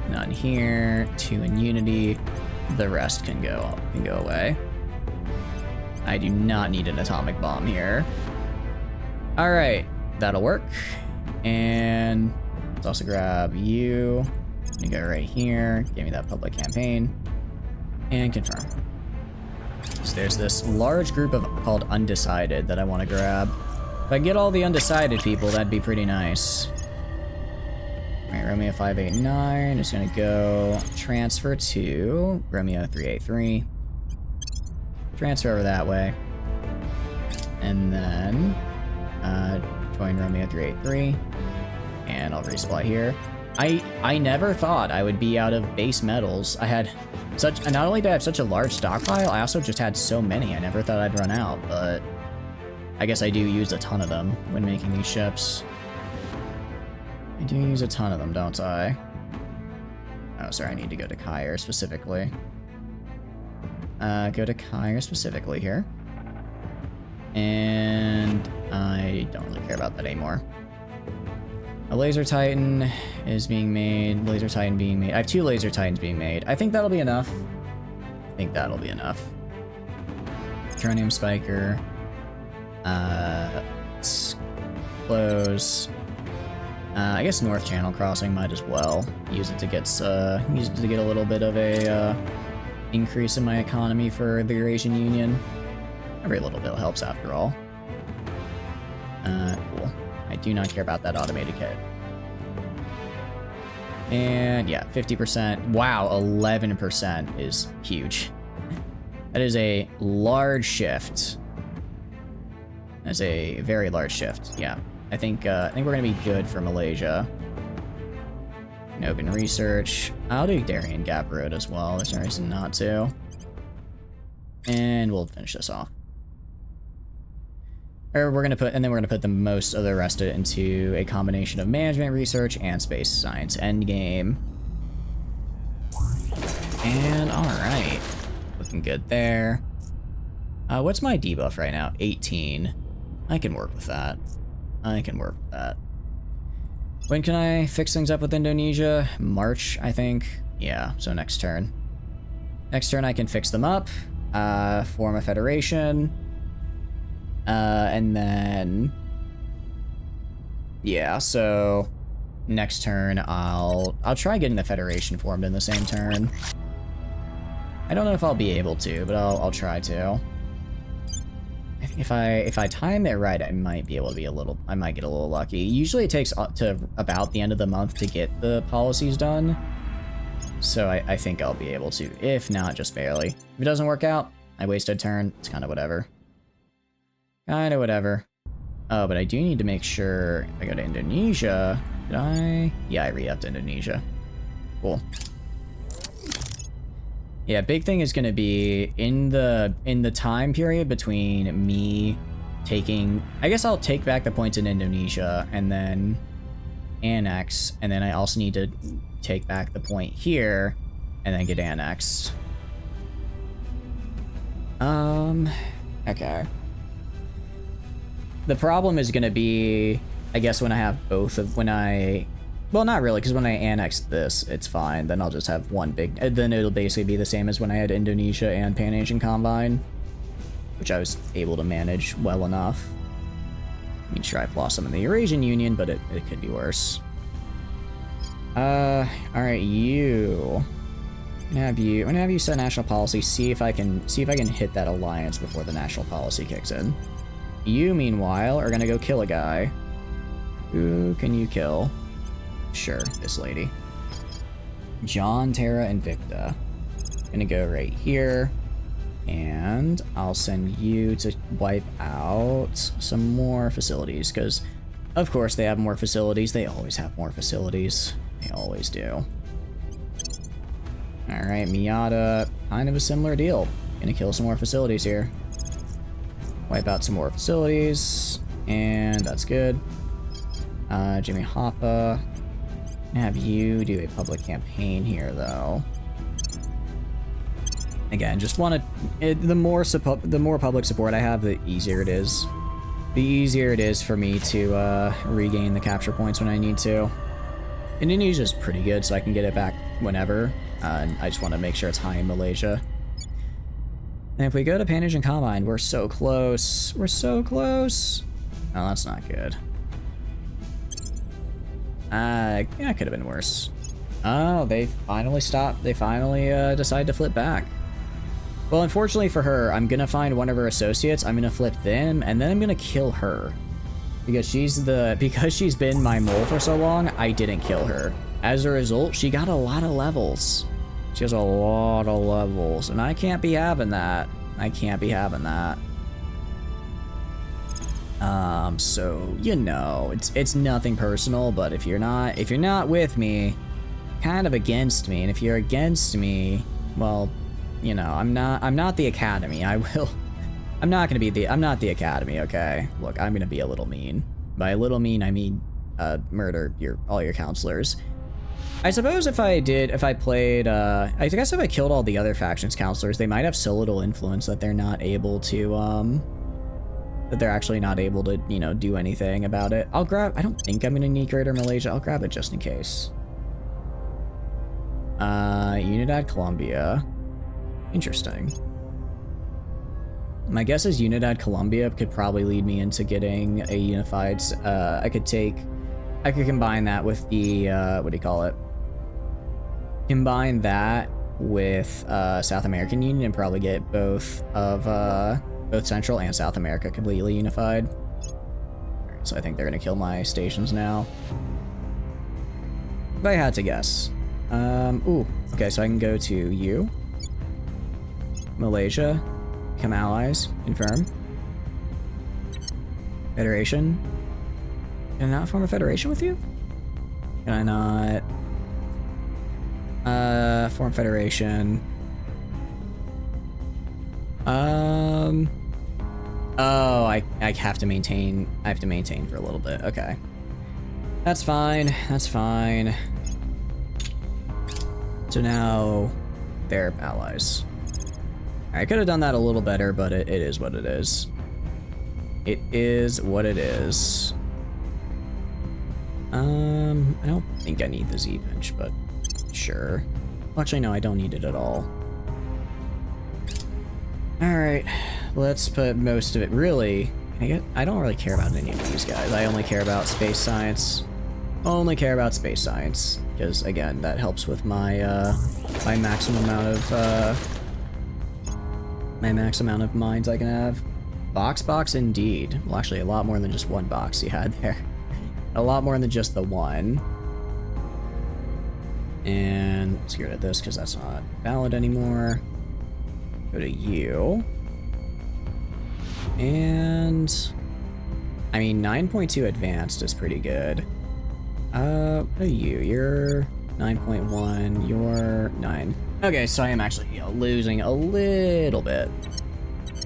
none here. 2 in unity. The rest can go away. I do not need an atomic bomb here. All right, that'll work. And let's also grab you. I'm gonna go right here, give me that public campaign, and confirm. So there's this large group called Undecided that I want to grab. If I get all the undecided people, that'd be pretty nice. Alright, Romeo 589, just gonna go transfer to Romeo 383. Transfer over that way. And then, join Romeo 383. And I'll resupply here. I never thought I would be out of base metals. I had not only did I have such a large stockpile, I also just had so many. I never thought I'd run out, but I guess I do use a ton of them when making these ships. I do use a ton of them, don't I? Oh, sorry, I need to go to Caire specifically. Go to Caire specifically here. And I don't really care about that anymore. A laser titan is being made. Laser titan being made. I have 2 laser titans being made. I think that'll be enough. Tronium spiker. Let's close. I guess North Channel Crossing might as well use it to get a little bit of a increase in my economy for the Eurasian Union. Every little bit helps after all. Cool. I do not care about that automated kit. And yeah, 50%. Wow, 11% is huge. That is a large shift. That's a very large shift. Yeah, I think we're gonna be good for Malaysia. Open research. I'll do Darien Gap Road as well. There's no reason not to. And we'll finish this off. Or we're gonna put the most of the rest of it into a combination of management, research, and space science endgame. And alright. Looking good there. What's my debuff right now? 18. I can work with that. When can I fix things up with Indonesia? March, I think. Yeah, so next turn. Next turn I can fix them up. form a federation. And then... Yeah, so... Next turn, I'll try getting the federation formed in the same turn. I don't know if I'll be able to, but I'll try to. If I time it right, I might be able to be I might get a little lucky. Usually it takes up to about the end of the month to get the policies done. So I think I'll be able to. If not, just barely. If it doesn't work out, I wasted a turn. It's kind of whatever. Kind of whatever. Oh, but I do need to make sure if I go to Indonesia. Did I? Yeah, I re-upped Indonesia. Cool. Yeah, big thing is gonna be in the time period between me taking... I guess I'll take back the points in Indonesia and then annex, and then I also need to take back the point here and then get annexed. Okay. The problem is gonna be, I guess, when I have both of... Well, not really, because when I annex this, it's fine. Then I'll just have one big... Then it'll basically be the same as when I had Indonesia and Pan-Asian Combine, which I was able to manage well enough. I mean, sure, I've lost some in the Eurasian Union, but it could be worse. Alright, you... I'm gonna have you set national policy, see if I can hit that alliance before the national policy kicks in. You, meanwhile, are gonna go kill a guy. Who can you kill? Sure, this lady. John, Terra, Invicta. Gonna go right here. And I'll send you to wipe out some more facilities, because of course they have more facilities. They always have more facilities. They always do. Alright, Miata, kind of a similar deal. Gonna kill some more facilities here. Wipe out some more facilities. And that's good. Jimmy Hoffa. Have you do a public campaign here, though. Again, just want to... The more public support I have, the easier it is. The easier it is for me to regain the capture points when I need to. Indonesia's pretty good, so I can get it back whenever. And I just want to make sure it's high in Malaysia. And if we go to Pan-Asian Combine, we're so close. We're so close. Oh, that's not good. Yeah, it could have been worse. Oh, they finally stopped. They finally decided to flip back. Well, unfortunately for her, I'm gonna find one of her associates, I'm gonna flip them, and then I'm gonna kill her. Because she's been my mole for so long, I didn't kill her. As a result, she got a lot of levels. She has a lot of levels, and I can't be having that. I can't be having that. So, you know, it's nothing personal, but if you're not with me, kind of against me, and if you're against me, well, you know, I'm not the Academy. I'm not the Academy, okay? Look, I'm gonna be a little mean. By a little mean, I mean, murder all your counselors. I suppose if I guess if I killed all the other factions counselors, they might have so little influence that they're not able to, that they're actually not able to, you know, do anything about it. I don't think I'm gonna need Greater Malaysia. I'll grab it just in case. Unidad Colombia. Interesting. My guess is Unidad Colombia could probably lead me into getting a unified, I could combine that with the, what do you call it? Combine that with, South American Union and probably get both Central and South America completely unified. Alright, so I think they're gonna kill my stations now. If I had to guess. Ooh, okay, so I can go to you. Malaysia. Become allies. Confirm. Federation. Can I not form a federation with you? Can I not... form federation. Oh, I have to maintain for a little bit. Okay. That's fine. That's fine. So now they're allies. I could have done that a little better, but it is what it is. It is what it is. I don't think I need the Z-Pinch, but sure. Well, actually, no, I don't need it at all. Alright, let's put most of it, really, I don't really care about any of these guys. I only care about space science. Only care about space science, because again, that helps with my, my maximum amount of mines I can have. Box indeed. Well, actually, a lot more than just one box you had there. A lot more than just the one. And let's get rid of this because that's not valid anymore. Go to you. And I mean, 9.2 advanced is pretty good. What are you? You're 9.1. You're 9. Okay, so I am actually, you know, losing a little bit.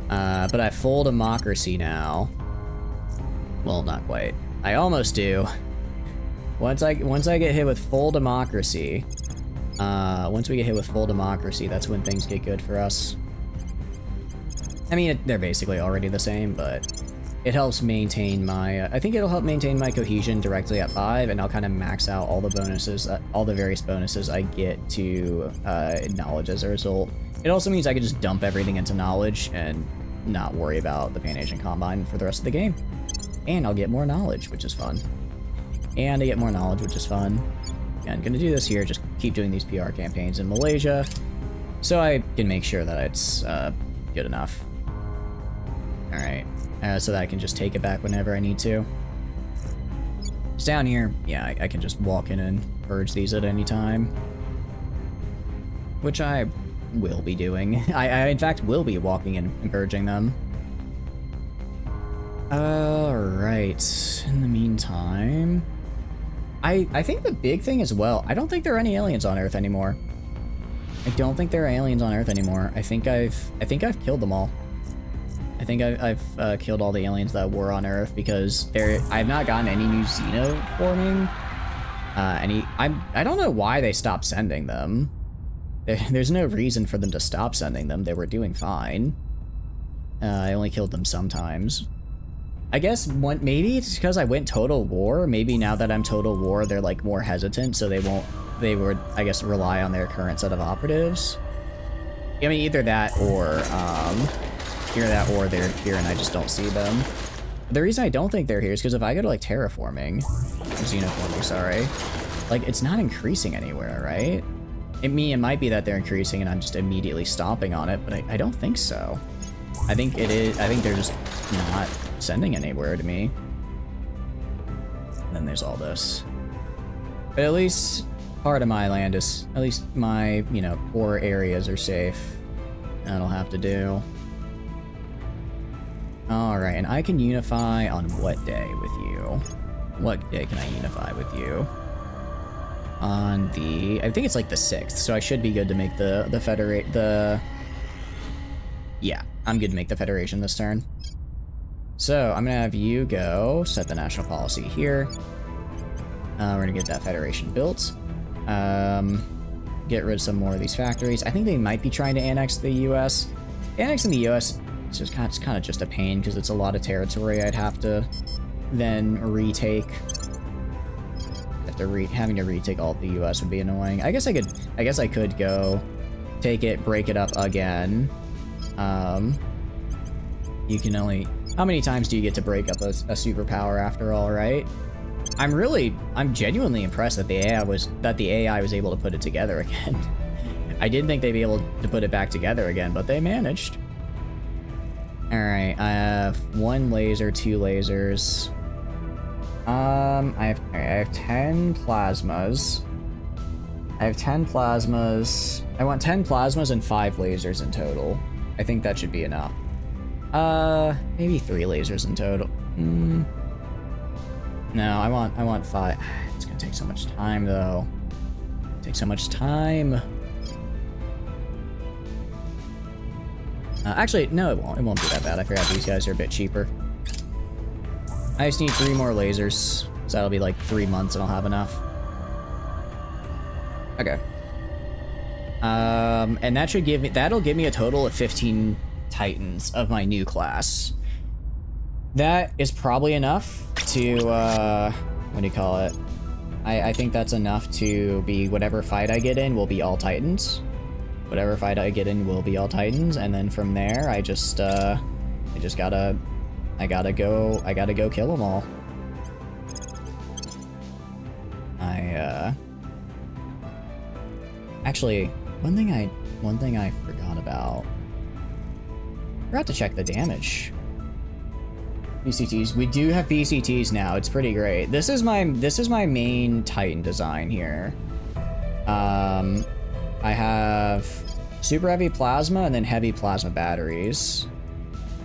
But I have full democracy now. Well, not quite. I almost do. Once I get hit with full democracy, once we get hit with full democracy, that's when things get good for us. I mean, they're basically already the same, but it helps maintain my, I think it'll help maintain my cohesion directly at 5, and I'll kind of max out all the bonuses, all the various bonuses I get to knowledge as a result. It also means I can just dump everything into knowledge and not worry about the Pan-Asian Combine for the rest of the game. And I'll get more knowledge, which is fun. And I get more knowledge, which is fun. And I'm gonna do this here, just keep doing these PR campaigns in Malaysia, so I can make sure that it's good enough. Alright, so that I can just take it back whenever I need to. It's down here, yeah, I can just walk in and purge these at any time. Which I will be doing. I in fact will be walking in and purging them. Alright, in the meantime... I think the big thing as well, I don't think there are any aliens on Earth anymore. I don't think there are aliens on Earth anymore. I think I've killed them all. I think I've killed all the aliens that were on Earth, because I've not gotten any new xenoforming. I don't know why they stopped sending them. There's no reason for them to stop sending them. They were doing fine. I only killed them sometimes. I guess maybe it's because I went total war. Maybe now that I'm total war, they're like more hesitant, so they would, I guess, rely on their current set of operatives. I mean, either that or they're here and I just don't see them. The reason I don't think they're here is because if I go to like xenoforming, sorry, like it's not increasing anywhere, right? It might be that they're increasing and I'm just immediately stomping on it, but I don't think so. I think it is. I think they're just not sending anywhere to me. And then there's all this. But at least part of my land is, at least my, you know, poor areas are safe. That'll have to do. Alright, and I can unify on what day with you? What day can I unify with you? On the, I think it's like the 6th, so I should be good to make yeah, I'm good to make the Federation this turn. So, I'm gonna have you go, set the national policy here. We're gonna get that Federation built. Get rid of some more of these factories. I think they might be trying to annex the US. Annexing the US is just kind of just a pain, because it's a lot of territory I'd have to then retake. Having to retake all of the US would be annoying. I guess I could go take it, break it up again. You can only, how many times do you get to break up a superpower after all, right? I'm genuinely impressed that the AI was able to put it together again. I didn't think they'd be able to put it back together again, but they managed. Alright, I have 1 laser, 2 lasers. I have 10 plasmas. I have 10 plasmas. I want 10 plasmas and 5 lasers in total. I think that should be enough. Maybe 3 lasers in total. No, I want 5. It's gonna take so much time, though. Take so much time. Actually, no, it won't. It won't be that bad. I forgot these guys are a bit cheaper. I just need 3 more lasers, so that'll be like 3 months and I'll have enough. Okay. And that should that'll give me a total of 15 Titans of my new class. That is probably enough to, what do you call it? I think that's enough to be whatever fight I get in will be all Titans. whatever fight I get in will be all Titans, and then from there, I gotta go kill them all. Actually, one thing I forgot about. Forgot to check the damage. BCTs. We do have BCTs now. It's pretty great. This is my main Titan design here. I have super heavy plasma and then heavy plasma batteries.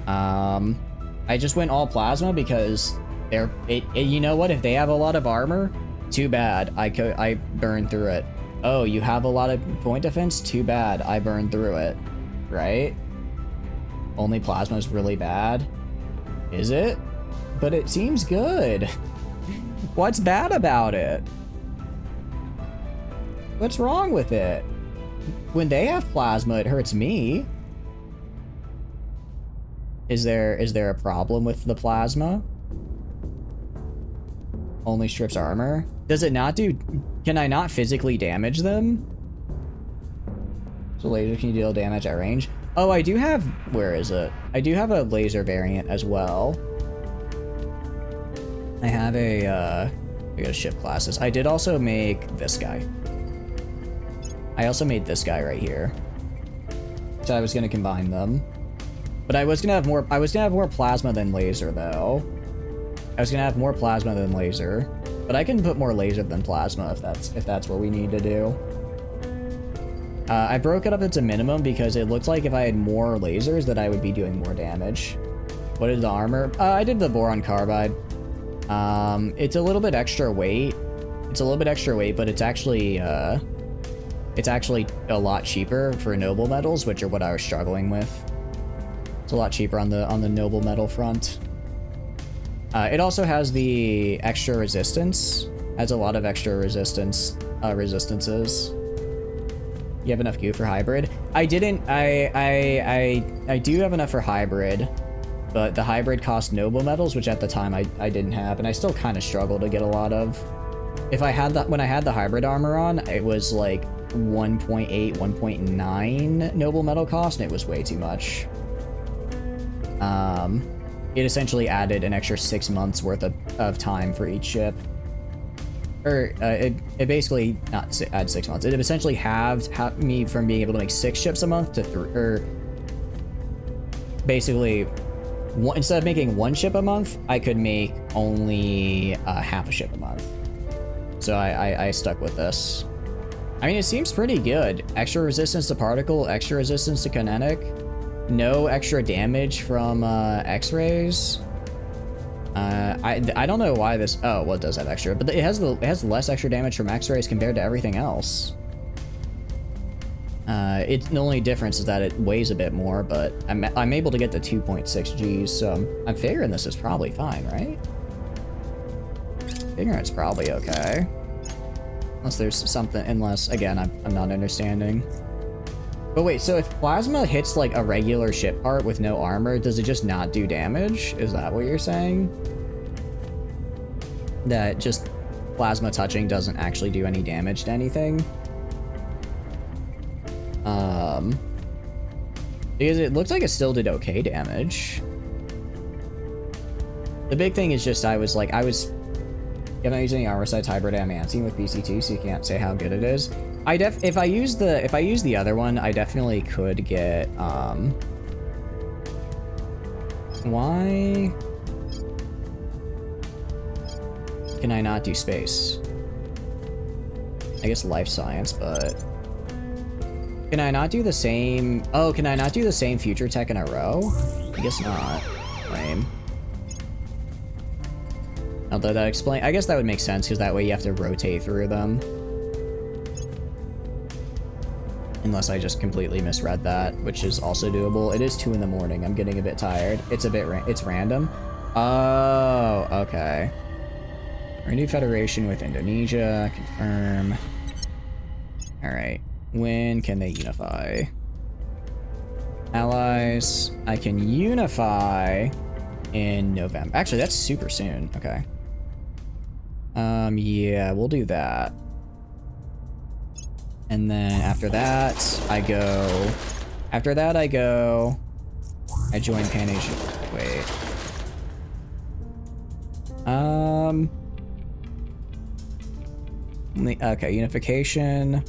I just went all plasma because you know what? If they have a lot of armor, too bad. I burned through it. Oh, you have a lot of point defense? Too bad. I burned through it. Right? Only plasma is really bad. Is it? But it seems good. What's bad about it? What's wrong with it? When they have plasma, it hurts me. Is there a problem with the plasma? Only strips armor? Does it not do... Can I not physically damage them? So laser can deal damage at range? Oh, I do have... Where is it? I do have a laser variant as well. I have I gotta shift classes. I did also make this guy. I also made this guy right here. So I was gonna combine them. But I was gonna have more plasma than laser though. I was gonna have more plasma than laser. But I can put more laser than plasma if that's what we need to do. I broke it up into minimum because it looked like if I had more lasers that I would be doing more damage. What is the armor? I did the boron carbide. It's a little bit extra weight. It's a little bit extra weight, but it's actually a lot cheaper for noble metals, which are what I was struggling with. It's a lot cheaper on the noble metal front. It also has the extra resistance. Has a lot of extra resistances. You have enough goo for hybrid? I didn't. I do have enough for hybrid, but the hybrid cost noble metals, which at the time I didn't have, and I still kind of struggle to get a lot of. If I had that when I had the hybrid armor on, it was like 1.8, 1.9 noble metal cost, and it was way too much. It essentially added an extra 6 months worth of time for each ship. Or it basically not add 6 months. It essentially halved me from being able to make 6 ships a month to 3. Or basically, instead of making 1 ship a month, I could make only half a ship a month. So I stuck with this. I mean, it seems pretty good. Extra resistance to particle, extra resistance to kinetic, no extra damage from X-rays. I don't know why this. Oh, well, it does have extra, but it has less extra damage from X-rays compared to everything else. The only difference is that it weighs a bit more, but I'm able to get to 2.6 Gs, so I'm figuring this is probably fine, right? Figuring it's probably okay. Unless there's something, again, I'm not understanding. But wait, so if plasma hits like a regular ship part with no armor, does it just not do damage? Is that what you're saying? That just plasma touching doesn't actually do any damage to anything? Because it looks like it still did okay damage. The big thing is just I'm not using armor sights hybrid adamantium with BCT, so you can't say how good it is. If I use the other one, I definitely could get why can I not do space? I guess life science, but can I not do the same? Oh, can I not do the same future tech in a row? I guess not. Lame. Although I guess that would make sense, because that way you have to rotate through them. Unless I just completely misread that, which is also doable. It is 2 in the morning. I'm getting a bit tired. It's it's random. Oh, okay. Renew Federation with Indonesia. Confirm. Alright. When can they unify? Allies. I can unify in November. Actually, that's super soon. Okay. Yeah, we'll do that. And then after that, I go... After that, I join Pan Asian. Wait. Okay, unification.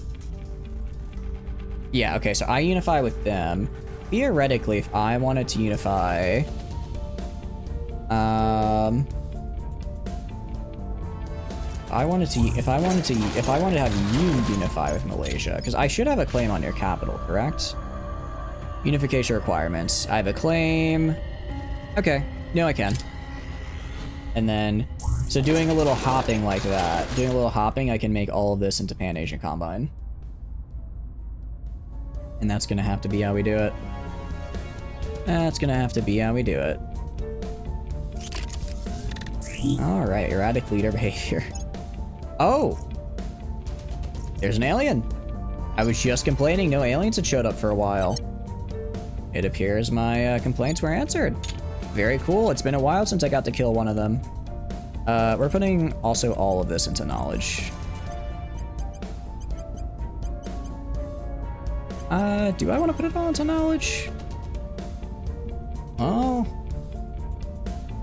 Yeah, okay, so I unify with them. Theoretically, if I wanted to unify... If I wanted to have you unify with Malaysia, because I should have a claim on your capital, correct? Unification requirements. I have a claim. Okay, no, I can. And then, so doing a little hopping like that, I can make all of this into Pan-Asian Combine. And that's gonna have to be how we do it. That's gonna have to be how we do it. Alright, erratic leader behavior. Oh! There's an alien! I was just complaining no aliens had showed up for a while. It appears my complaints were answered. Very cool, it's been a while since I got to kill one of them. We're putting also all of this into knowledge. Do I want to put it all into knowledge? Oh.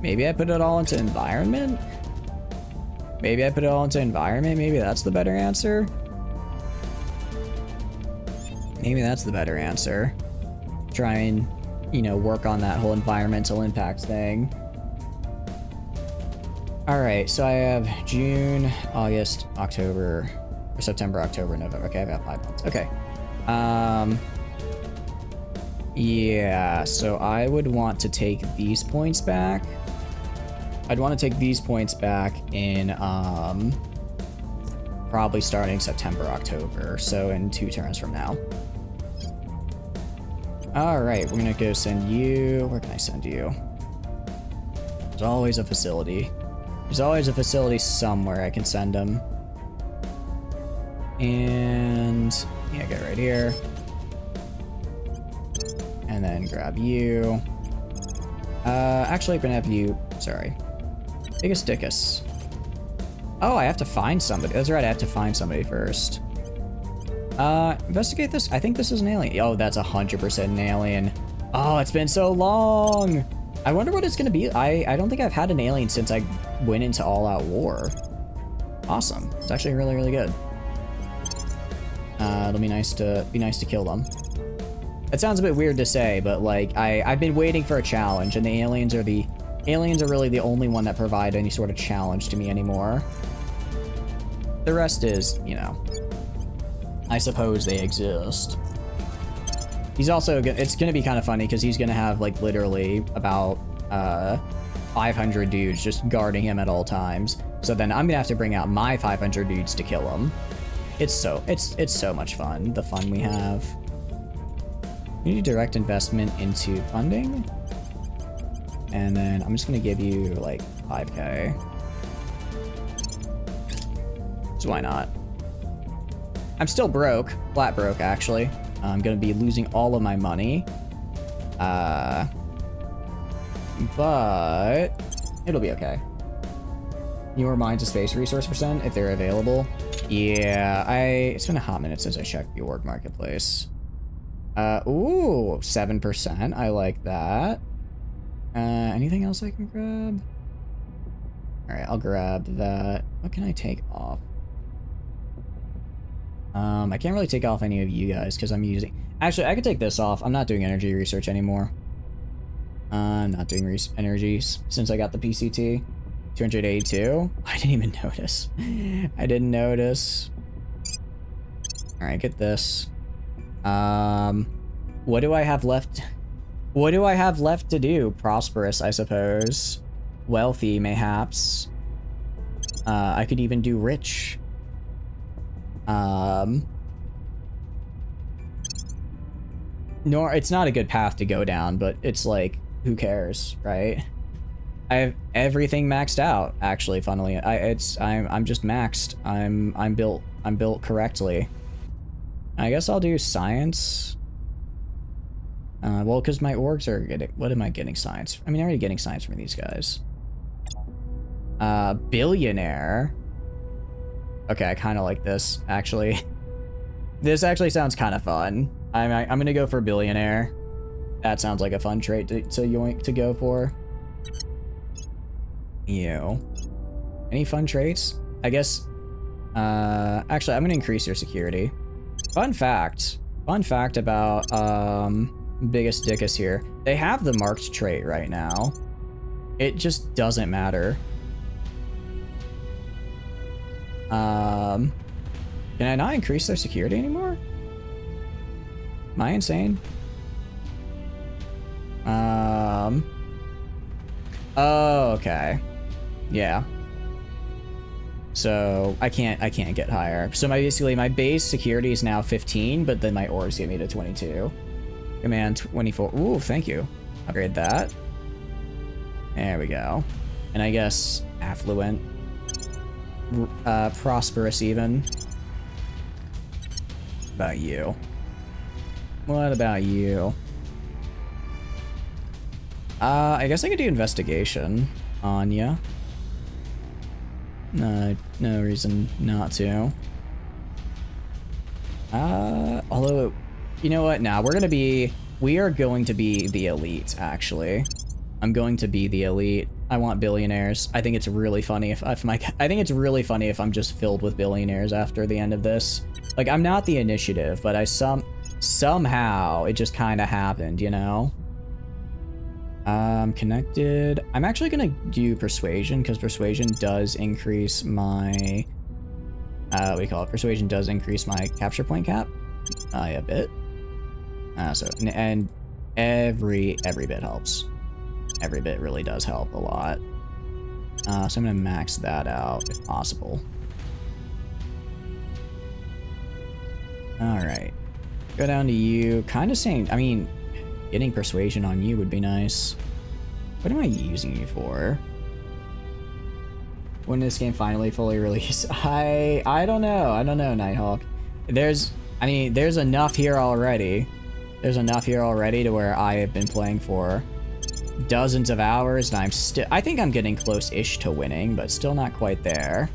Maybe I put it all into environment? Maybe I put it all into environment? Maybe that's the better answer? Maybe that's the better answer. Try and, you know, work on that whole environmental impact thing. Alright, so I have June, August, October, or September, October, November. Okay, I've got 5 months. Okay. Yeah, so I would want to take these points back. I'd want to take these points back in, probably starting September, October, so in 2 turns from now. Alright, we're gonna go send you... Where can I send you? There's always a facility. There's always a facility somewhere I can send them. And... yeah, get right here. And then grab you. Actually, I'm gonna have you... Sorry. Biggest Dickus. Oh, I have to find somebody. That's right, I have to find somebody first. Investigate this. I think this is an alien. Oh, that's 100% an alien. Oh, it's been so long. I wonder what it's gonna be. I don't think I've had an alien since I went into all-out war. Awesome. It's actually really, really good. It'll be nice to kill them. It sounds a bit weird to say, but like I've been waiting for a challenge, and the aliens are really the only one that provide any sort of challenge to me anymore. The rest is, you know, I suppose they exist. He's also, it's gonna be kind of funny because he's gonna have like literally about 500 dudes just guarding him at all times. So then I'm gonna have to bring out my 500 dudes to kill him. It's so much fun, the fun we have. We need direct investment into funding. And then I'm just gonna give you like 5k. So why not? I'm still broke, flat broke actually. I'm gonna be losing all of my money. But it'll be okay. Newer mines of space resource percent if they're available. Yeah, it's been a hot minute since I checked the org marketplace. Ooh, 7%. I like that. Anything else I can grab? Alright, I'll grab that. What can I take off? I can't really take off any of you guys because I'm using... Actually, I could take this off. I'm not doing energy research anymore. I'm not doing energies since I got the PCT. 282? I didn't even notice. I didn't notice. Alright, get this. What do I have left? What do I have left to do? Prosperous, I suppose. Wealthy, mayhaps. I could even do rich. Nor it's not a good path to go down, but it's like, who cares, right? I have everything maxed out, actually, funnily. I'm just maxed. I'm built correctly. I guess I'll do science. Well, because my orgs are getting... What am I getting science? I mean, I'm already getting science from these guys. Billionaire. Okay, I kind of like this, actually. This actually sounds kind of fun. I'm gonna go for billionaire. That sounds like a fun trait to yoink to go for. You. Any fun traits? I guess. Actually, I'm gonna increase your security. Fun fact about biggest dickus here. They have the marked trait right now. It just doesn't matter. Can I not increase their security anymore? Am I insane? Oh, okay. Yeah. So I can't get higher. So basically my base security is now 15, but then my orbs get me to 22. Command 24. Ooh, thank you. Upgrade that. There we go. And I guess affluent. Prosperous even. What about you? What about you? I guess I could do investigation on ya. No reason not to. Although, you know what? Now we are going to be the elite, actually. I'm going to be the elite. I want billionaires. I think it's really funny I think it's really funny if I'm just filled with billionaires after the end of this. Like, I'm not the initiative, but somehow it just kind of happened, you know? Connected. I'm actually gonna do persuasion because persuasion does increase my what do you call it? Persuasion does increase my capture point cap a bit. And every bit helps. Every bit really does help a lot. So I'm gonna max that out if possible. All right, go down to you. Kind of saying, I mean, getting persuasion on you would be nice. What am I using you for? When this game finally fully release? I don't know, Nighthawk. There's enough here already. There's enough here already to where I have been playing for dozens of hours, and I think I'm getting close-ish to winning, but still not quite there.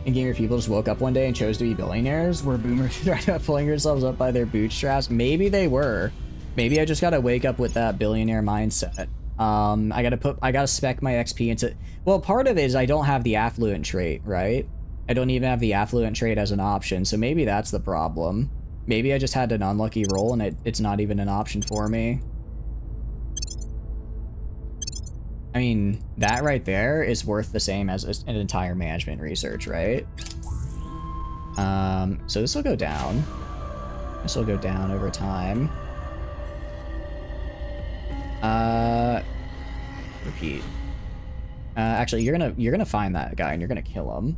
In-gamer people just woke up one day and chose to be billionaires? Were boomers trying to pulling themselves up by their bootstraps? Maybe they were. Maybe I just gotta wake up with that billionaire mindset. I gotta spec my XP into... Well, part of it is I don't have the affluent trait, right? I don't even have the affluent trait as an option, so maybe that's the problem. Maybe I just had an unlucky roll and it's not even an option for me. I mean, that right there is worth the same as an entire management research, right? So this will go down. This will go down over time. Repeat. Actually, you're gonna find that guy and you're gonna kill him.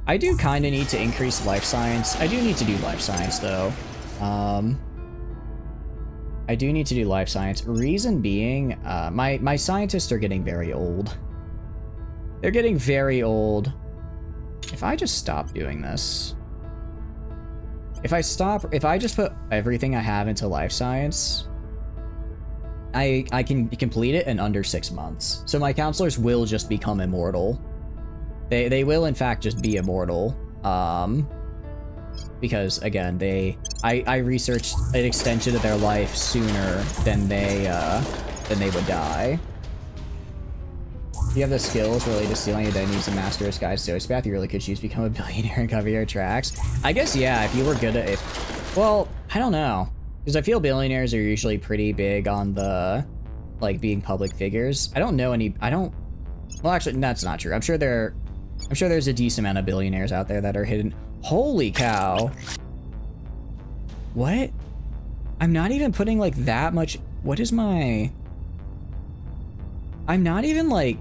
I do kind of need to increase life science. I do need to do life science though. I do need to do life science. Reason being, my scientists are getting very old. They're getting very old. If I just stop doing this, if I just put everything I have into life science, I can complete it in under 6 months. So my counselors will just become immortal. They will in fact just be immortal. Because again, I researched an extension of their life sooner than they would die. If you have the skills related to stealing, then use a master disguise sociopath, you really could choose to become a billionaire and cover your tracks. I guess, yeah, if you were good at it. Well, I don't know. Because I feel billionaires are usually pretty big on the, like, being public figures. I don't know any, well, actually, that's not true. I'm sure there's a decent amount of billionaires out there that are hidden. Holy cow. What? I'm not even putting, like, that much, what is my... I'm not even, like...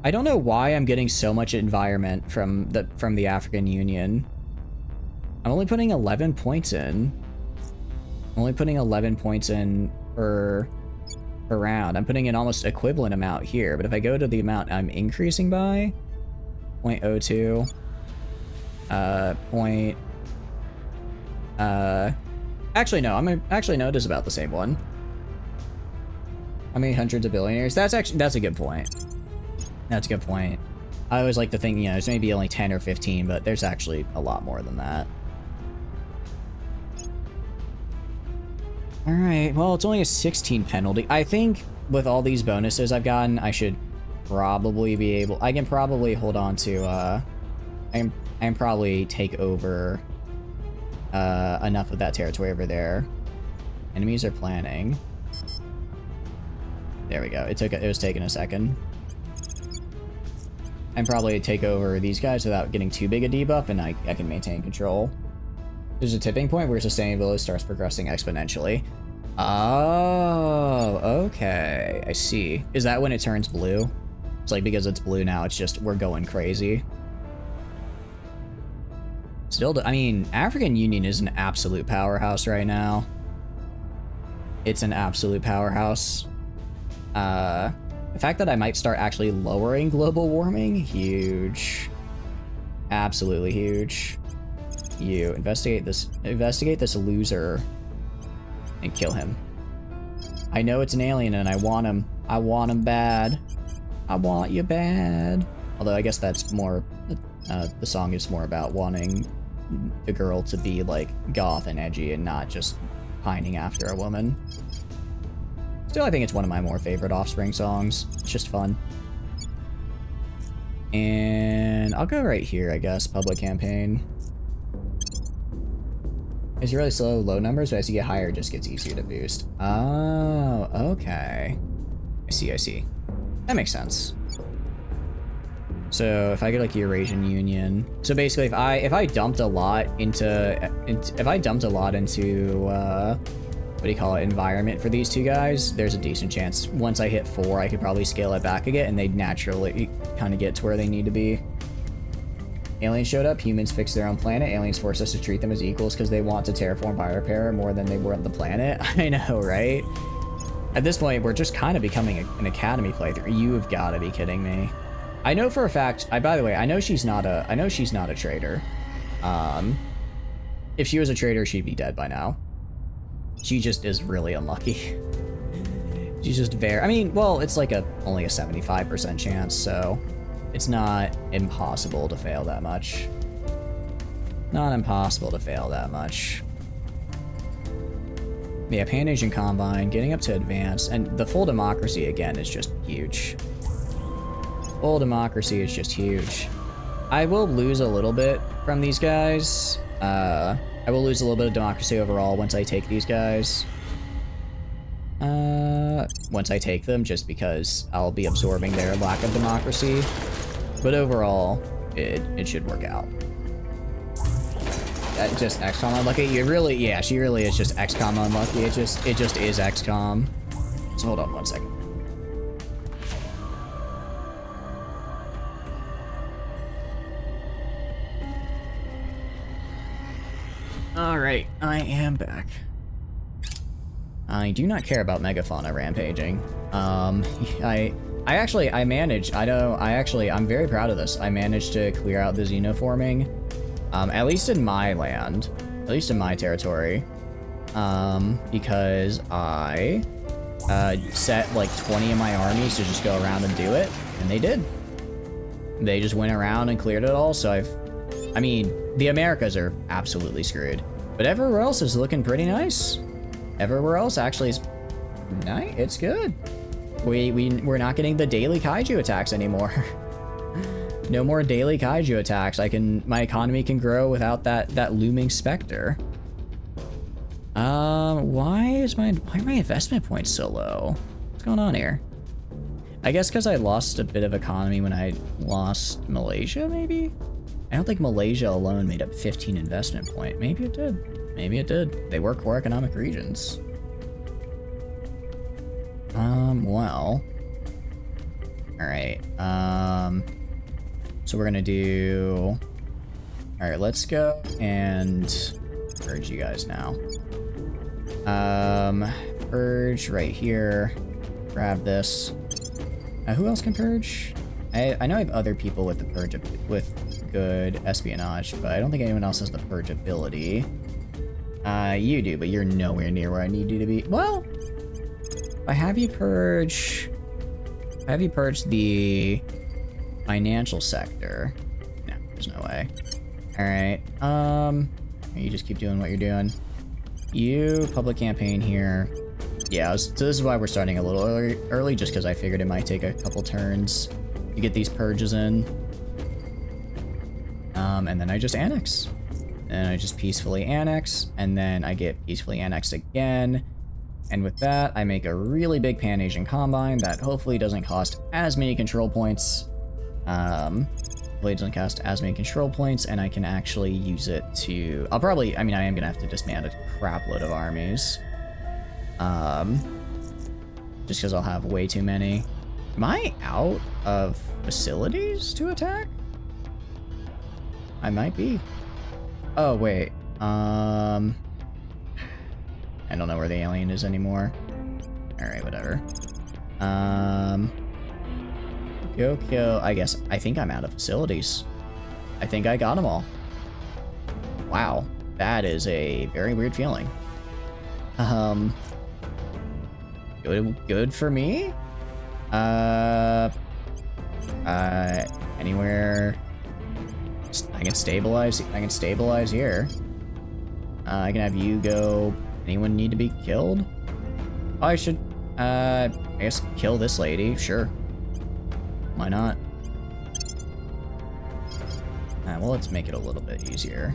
I don't know why I'm getting so much environment from the African Union. I'm only putting 11 points in. I'm only putting 11 points in per round. I'm putting an almost equivalent amount here, but if I go to the amount I'm increasing by, 0.02, actually no, it is about the same one. How many hundreds of billionaires? That's a good point. That's a good point. I always like to think, you know, there's maybe only 10 or 15, but there's actually a lot more than that. Alright, well, it's only a 16 penalty. I think with all these bonuses I've gotten, I should probably be able... I can probably hold on to, I can probably take over enough of that territory over there. Enemies are planning. There we go. It was taking a second. I can probably take over these guys without getting too big a debuff, and I can maintain control. There's a tipping point where sustainability starts progressing exponentially. Oh, okay. I see. Is that when it turns blue? It's like, because it's blue now, it's just, we're going crazy. Still, I mean, African Union is an absolute powerhouse right now. It's an absolute powerhouse. The fact that I might start actually lowering global warming, huge. Absolutely huge. You investigate this loser and kill him. I know it's an alien and I want him. I want him bad. I want you bad. Although I guess that's more, the song is more about wanting the girl to be like goth and edgy and not just pining after a woman. Still, I think it's one of my more favorite Offspring songs. It's just fun. And I'll go right here, I guess. Public campaign. It's really slow, low numbers, but as you get higher, it just gets easier to boost. Oh, okay. I see. That makes sense. So if I get like Eurasian Union, so basically if I dumped a lot into what do you call it, environment for these two guys, there's a decent chance once I hit 4, I could probably scale it back again, and they'd naturally kind of get to where they need to be. Aliens showed up, humans fixed their own planet, aliens forced us to treat them as equals because they want to terraform biorepair more than they want the planet. I know, right? At this point, we're just kind of becoming an academy playthrough. You've got to be kidding me. I know for a fact, by the way, I know she's not a traitor. If she was a traitor, she'd be dead by now. She just is really unlucky. She's just very... I mean, well, it's like only a 75% chance, so it's not impossible to fail that much. Not impossible to fail that much. Yeah, Pan-Asian Combine, getting up to advanced, and the full democracy, again, is just huge. Full democracy is just huge. I will lose a little bit from these guys. I will lose a little bit of democracy overall once I take these guys. Once I take them, just because I'll be absorbing their lack of democracy. But overall, it should work out. That just XCOM unlucky. You really, yeah, she really is just XCOM unlucky. It just is XCOM. So hold on 1 second. Alright, I am back. I do not care about megafauna rampaging. I'm very proud of this. I managed to clear out the xenoforming, at least in my land, at least in my territory, because I set like 20 of my armies to just go around and do it, and they did. They just went around and cleared it all, so I mean, the Americas are absolutely screwed, but everywhere else is looking pretty nice. Everywhere else actually is nice. It's good. We're not getting the daily kaiju attacks anymore. No more daily kaiju attacks. My economy can grow without that looming specter. Why are my investment points so low? What's going on here? I guess because I lost a bit of economy when I lost Malaysia, maybe? I don't think Malaysia alone made up 15 investment point. Maybe it did. Maybe it did. They were core economic regions. Well. Alright, so we're gonna do... Alright, let's go and purge you guys now. Purge right here. Grab this. Who else can purge? I know I have other people with the purge with good espionage, but I don't think anyone else has the purge ability. You do, but you're nowhere near where I need you to be. Well, I have you purge the financial sector. No, there's no way. All right. You just keep doing what you're doing. You, public campaign here. Yeah, so this is why we're starting a little early just because I figured it might take a couple turns to get these purges in. And then I just annex. And I just peacefully annex, and then I get peacefully annexed again. And with that, I make a really big Pan-Asian Combine that hopefully doesn't cost as many control points. Hopefully it doesn't cost as many control points, and I can actually use it to... I am gonna have to disband a crap load of armies. Just because I'll have way too many. Am I out of facilities to attack? I might be. Oh, wait. I don't know where the alien is anymore. Alright, whatever. Go kill... I think I'm out of facilities. I think I got them all. Wow. That is a very weird feeling. Good for me? Anywhere... I can stabilize here. I can have you go... Anyone need to be killed? Oh, I should, I guess kill this lady, sure. Why not? Well, let's make it a little bit easier.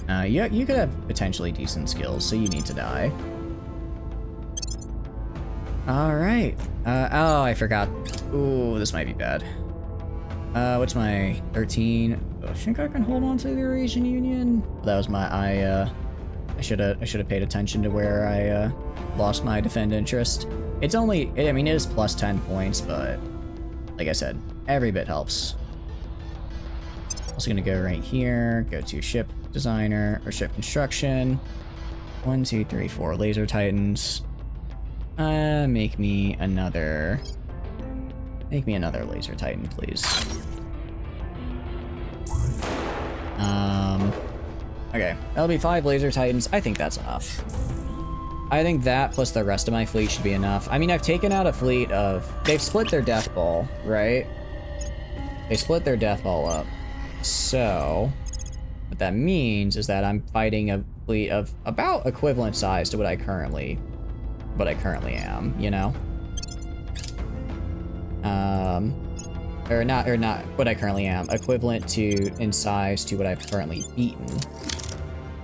Yeah, you could have potentially decent skills, so you need to die. Alright. Oh, I forgot. Ooh, this might be bad. What's my 13? Oh, I think I can hold on to the Eurasian Union. That was my I should have paid attention to where I lost my defend interest. It's only, I mean, it is plus 10 points, but like I said, every bit helps. Also gonna go right here, go to ship designer or ship construction. 1, 2, 3, 4 laser titans. Make me another laser titan, please. Okay, that'll be 5 laser titans. I think that's enough. I think that plus the rest of my fleet should be enough. I mean, I've taken out a fleet of... They've split their death ball, right? They split their death ball up. So, what that means is that I'm fighting a fleet of about equivalent size to what I currently am, you know? Or not what I currently am, equivalent to in size to what I've currently beaten,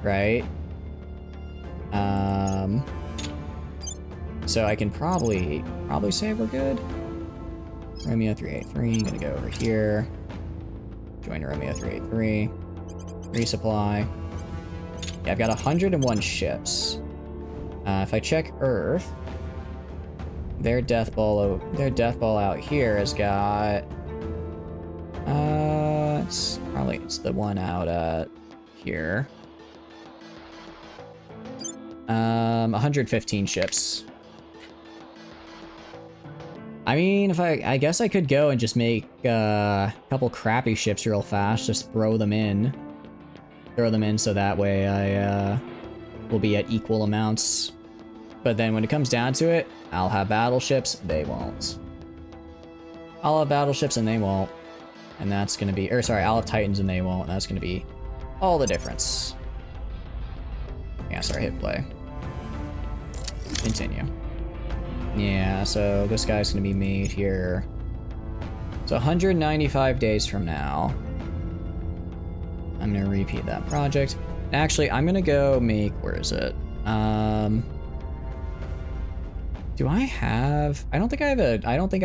right? So I can probably say we're good. Romeo 383, gonna go over here. Join Romeo 383. Resupply. Yeah, I've got 101 ships. If I check Earth, their death ball out here has got it's the one out here. 115 ships. I mean, if I guess I could go and just make a couple crappy ships real fast, just throw them in so that way I will be at equal amounts. But then when it comes down to it, I'll have battleships, they won't. I'll have battleships and they won't. And that's gonna be, or sorry, I'll have titans and they won't, and that's gonna be all the difference. Yeah, sorry, hit play. Continue. Yeah, so this guy's gonna be made here. So 195 days from now. I'm gonna repeat that project. Actually, I'm gonna go make, where is it? Do I have, I don't think I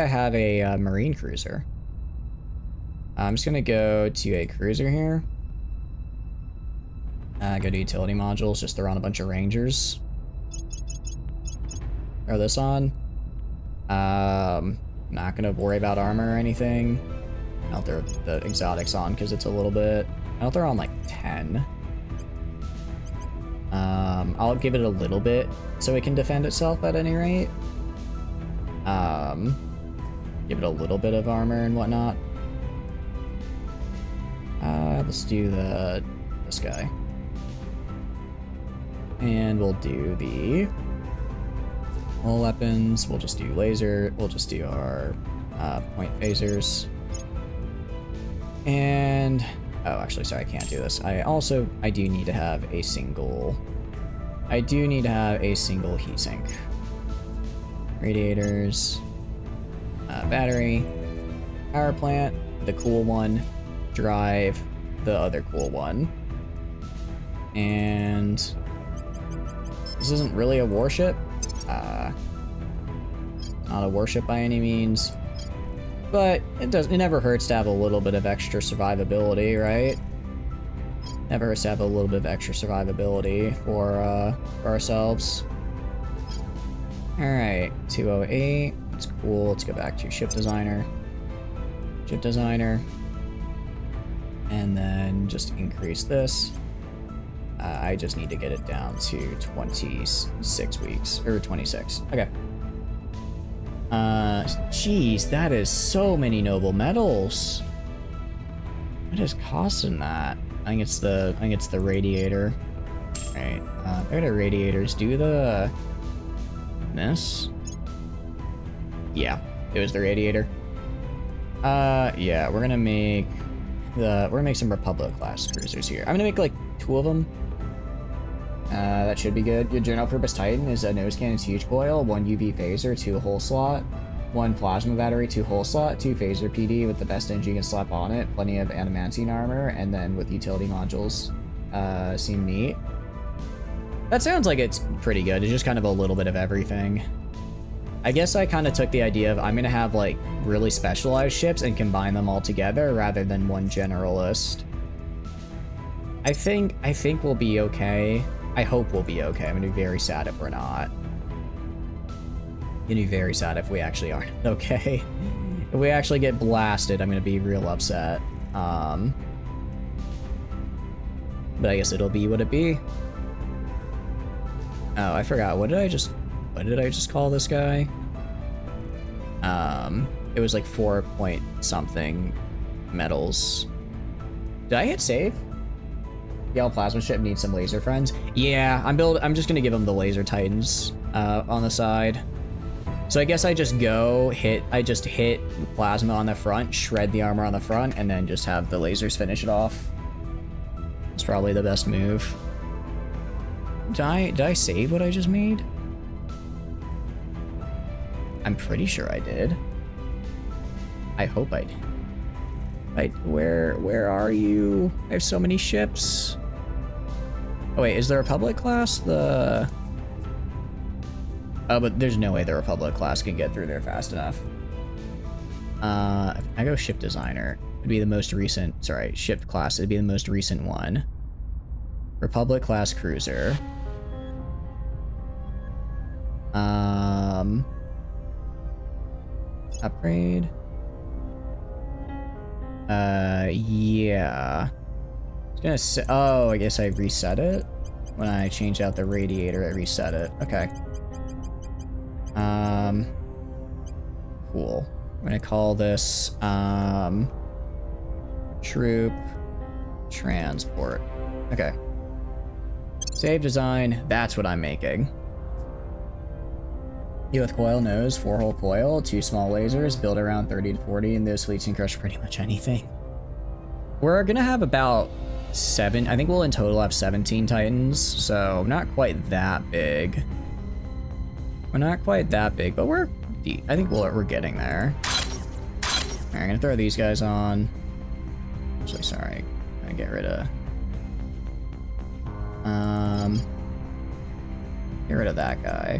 have a marine cruiser. I'm just gonna go to a cruiser here. Go to utility modules, just throw on a bunch of rangers. Throw this on. Not gonna worry about armor or anything. I'll throw the exotics on because it's a little bit, I'll throw on like 10. I'll give it a little bit so it can defend itself at any rate. Give it a little bit of armor and whatnot. Let's do this guy. And we'll do the all weapons. We'll just do laser. We'll just do our point phasers. And Oh, actually, sorry, I can't do this. I do need to have a single... I do need to have a single heatsink. Radiators. Battery. Power plant, the cool one. Drive, the other cool one. And... this isn't really a warship. Not a warship by any means. But it never hurts to have a little bit of extra survivability, right? Never hurts to have a little bit of extra survivability for ourselves. Alright, 208. That's cool. Let's go back to ship designer. Ship designer. And then just increase this. I just need to get it down to 26 weeks. Or 26. Okay. Jeez, that is so many noble metals. What is costing that? I think it's the radiator. Alright, there are the radiators. Do the... this? Yeah, it was the radiator. Yeah, we're gonna make some Republic class cruisers here. I'm gonna make like 2 of them. That should be good. Your general purpose Titan is a nose cannon siege coil, 1 UV phaser, 2 hull slot, 1 plasma battery, 2 hull slot, 2 phaser PD with the best engine you can slap on it, plenty of adamantine armor, and then with utility modules. Seem neat. That sounds like it's pretty good. It's just kind of a little bit of everything. I guess I kind of took the idea of I'm gonna have like really specialized ships and combine them all together rather than one generalist. I think we'll be okay. I hope we'll be okay. I'm gonna be very sad if we're not. I'm gonna be very sad if we actually aren't okay. If we actually get blasted, I'm gonna be real upset. But I guess it'll be what it be. Oh, I forgot. What did I just call this guy? It was like 4 point something metals. Did I hit save? Yellow plasma ship needs some laser friends. Yeah, I'm just gonna give them the laser titans on the side. So I guess I just hit plasma on the front, shred the armor on the front, and then just have the lasers finish it off. It's probably the best move. Did I save what I just made? I'm pretty sure I did. I hope I did. Where are you? I have so many ships. Oh wait, is the Republic class the... oh, but there's no way the Republic class can get through there fast enough. If I go ship designer, it'd be the most recent, sorry, ship class, it'd be the most recent one. Republic class cruiser. Upgrade. Yeah. Oh, I guess I reset it. When I changed out the radiator, I reset it. Okay. Cool. I'm gonna call this, troop transport. Okay. Save design, that's what I'm making. You with coil nose, 4-hole coil, 2 small lasers, build around 30 to 40, and those fleets can crush pretty much anything. We're gonna have about 7, I think we'll in total have 17 Titans, so not quite that big. We're not quite that big, but we're deep. I think we're getting there. Alright, I'm gonna throw these guys on. Actually, sorry. I'm gonna get rid of... get rid of that guy.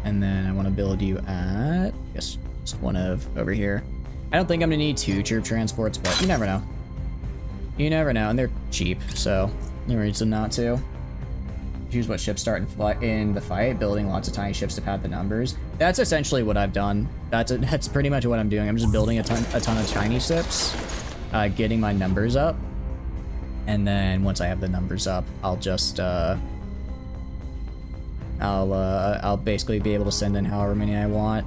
And then I want to build you at, I guess, just one of over here. I don't think I'm gonna need 2 troop transports, but you never know. You never know, and they're cheap, so no reason not to. Choose what ships start in the fight, building lots of tiny ships to pad the numbers. That's essentially what I've done. That's pretty much what I'm doing. I'm just building a ton of tiny ships, getting my numbers up, and then once I have the numbers up, I'll just I'll basically be able to send in however many I want.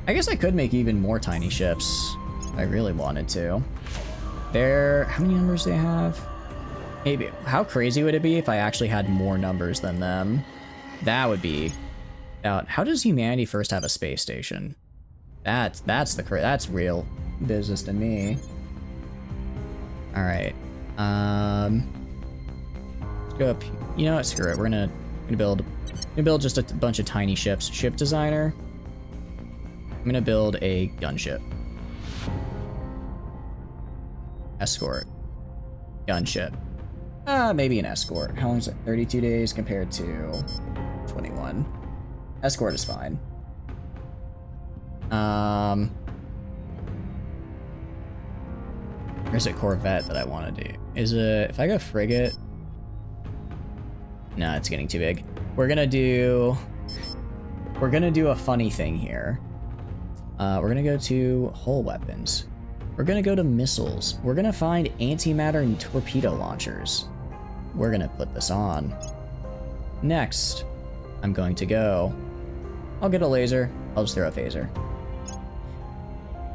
I guess I could make even more tiny ships if I really wanted to. How many numbers do they have? Maybe. How crazy would it be if I actually had more numbers than them? That would be out. How does humanity first have a space station? That's real business to me. All right. Let's go up. You know what? Screw it. We're gonna build just a bunch of tiny ships. Ship designer. I'm gonna build a gunship. Escort. Gunship. Maybe an escort. How long is it? 32 days compared to 21. Escort is fine. Where's a Corvette that I want to do? Is it, if I go frigate? No, it's getting too big. We're gonna do a funny thing here. We're gonna go to hull weapons. We're gonna go to missiles. We're gonna find antimatter and torpedo launchers. We're gonna put this on. Next, I'm going to go. I'll get a laser. I'll just throw a phaser.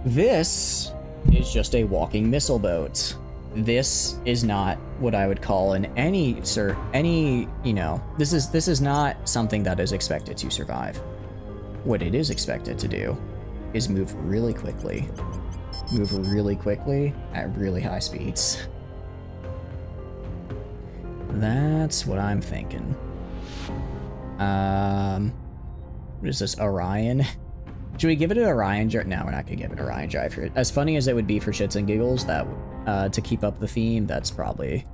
This is just a walking missile boat. This is not what I would call this is not something that is expected to survive. What it is expected to do is move really quickly. Move really quickly at really high speeds. That's what I'm thinking. What is this, Orion? Should we give it an Orion drive? No, we're not gonna give it an Orion drive for it. As funny as it would be for shits and giggles, that to keep up the theme, that's probably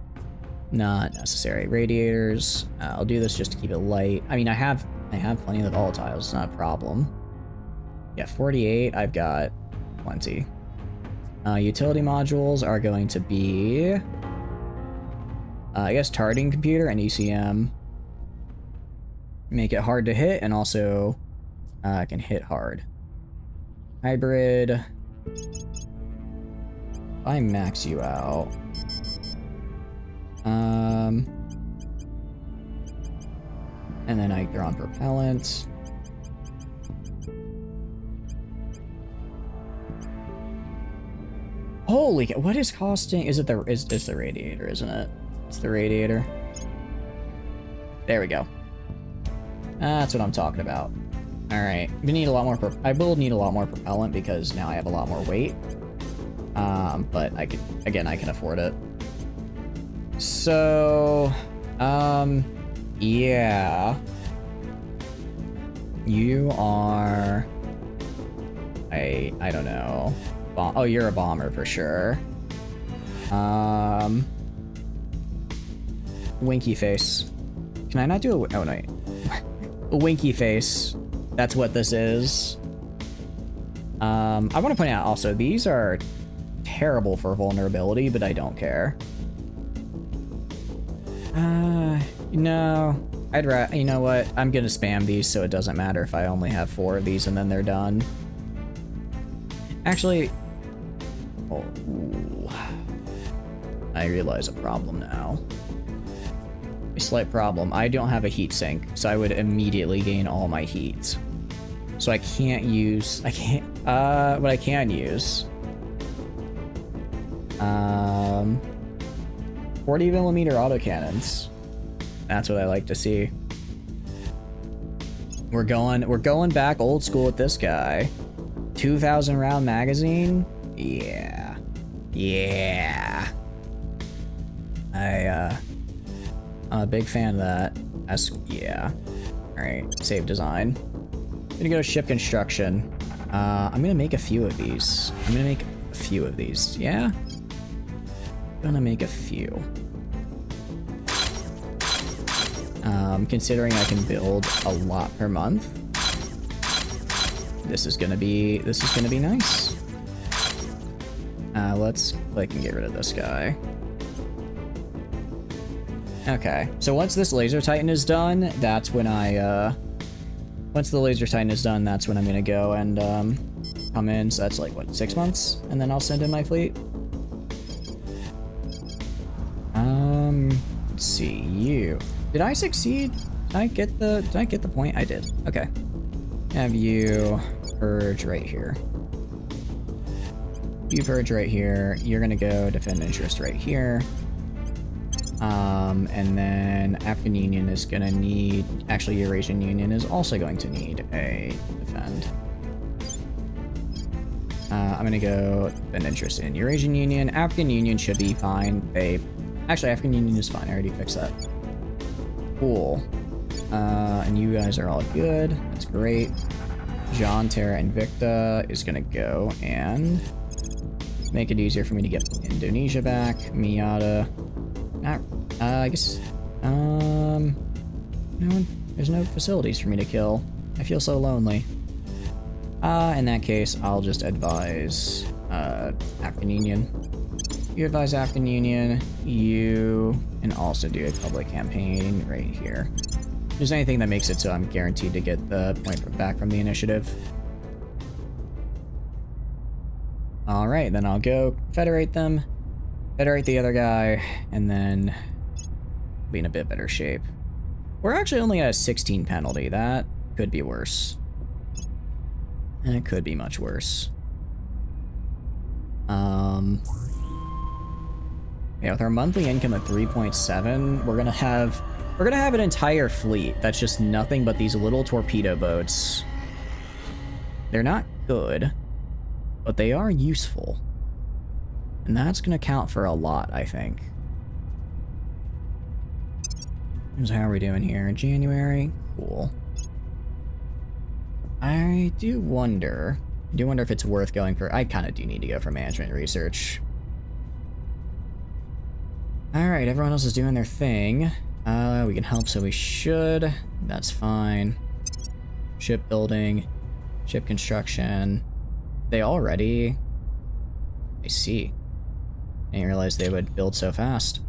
not necessary. Radiators, I'll do this just to keep it light. I mean, I have plenty of the volatiles, it's not a problem. Yeah, 48, I've got plenty. Utility modules are going to be, I guess, targeting computer and ECM. Make it hard to hit, and also can hit hard. Hybrid. I max you out. And then I throw on propellant. Holy cow, what is costing? Is it it's the radiator, isn't it? It's the radiator. There we go. That's what I'm talking about. All right, we need a lot more. I will need a lot more propellant because now I have a lot more weight. But I can afford it. So, yeah. You are. I don't know. Oh, you're a bomber for sure. Winky face. Can I not do a? Oh no. A winky face. That's what this is. I want to point out also, these are terrible for vulnerability, but I don't care. No. You know what? I'm gonna spam these so it doesn't matter if I only have 4 of these and then they're done. Actually, I realize a problem now. A slight problem. I don't have a heat sink, so I would immediately gain all my heat. So I can't use, what I can use, 40mm autocannons. That's what I like to see. We're going back old school with this guy. 2,000 round magazine. Yeah. I'm a big fan of that. Yeah. All right. Save design. I'm gonna go to ship construction. I'm gonna make a few of these. Yeah. Gonna make a few. Considering I can build a lot per month, this is gonna be nice. Let's click and get rid of this guy. Okay, so once this laser titan is done, that's when once the laser titan is done, that's when I'm gonna go and come in. So that's like what, 6 months, and then I'll send in my fleet. Let's see, you. Did I succeed? Did I get the point? I did. Okay. Have you purge right here. You purge right here. You're gonna go defend interest right here. And then African Union is gonna need, actually Eurasian Union is also going to need a defend. I'm gonna go defend interest in Eurasian Union. African Union should be fine. They Actually, African Union is fine. I already fixed that. Cool. And you guys are all good. That's great. John, Terra, Invicta is gonna go and make it easier for me to get Indonesia back. Miata. Not, I guess, no one, there's no facilities for me to kill. I feel so lonely. In that case, I'll just advise, African Union. You advise African Union, and also do a public campaign right here. If there's anything that makes it so I'm guaranteed to get the point back from the initiative. Alright, then I'll go federate them, federate the other guy, and then be in a bit better shape. We're actually only at a 16 penalty. That could be worse. And it could be much worse. Yeah, with our monthly income at 3.7, we're gonna have an entire fleet that's just nothing but these little torpedo boats. They're not good, but they are useful. And that's gonna count for a lot, I think. So how are we doing here? January? Cool. I do wonder if it's worth going for... I kind of do need to go for management research. Alright, everyone else is doing their thing. We can help, so we should. That's fine. Shipbuilding. Ship construction. They already... I see. I didn't realize they would build so fast.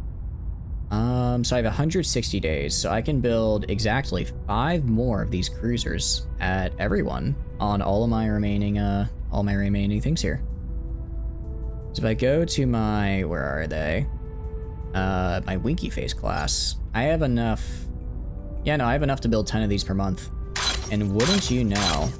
So I have 160 days, so I can build exactly 5 more of these cruisers at everyone on all my remaining things here. So if I go to my, where are they? My Winky Face class, I have enough. Yeah, no, I have enough to build 10 of these per month. And wouldn't you know?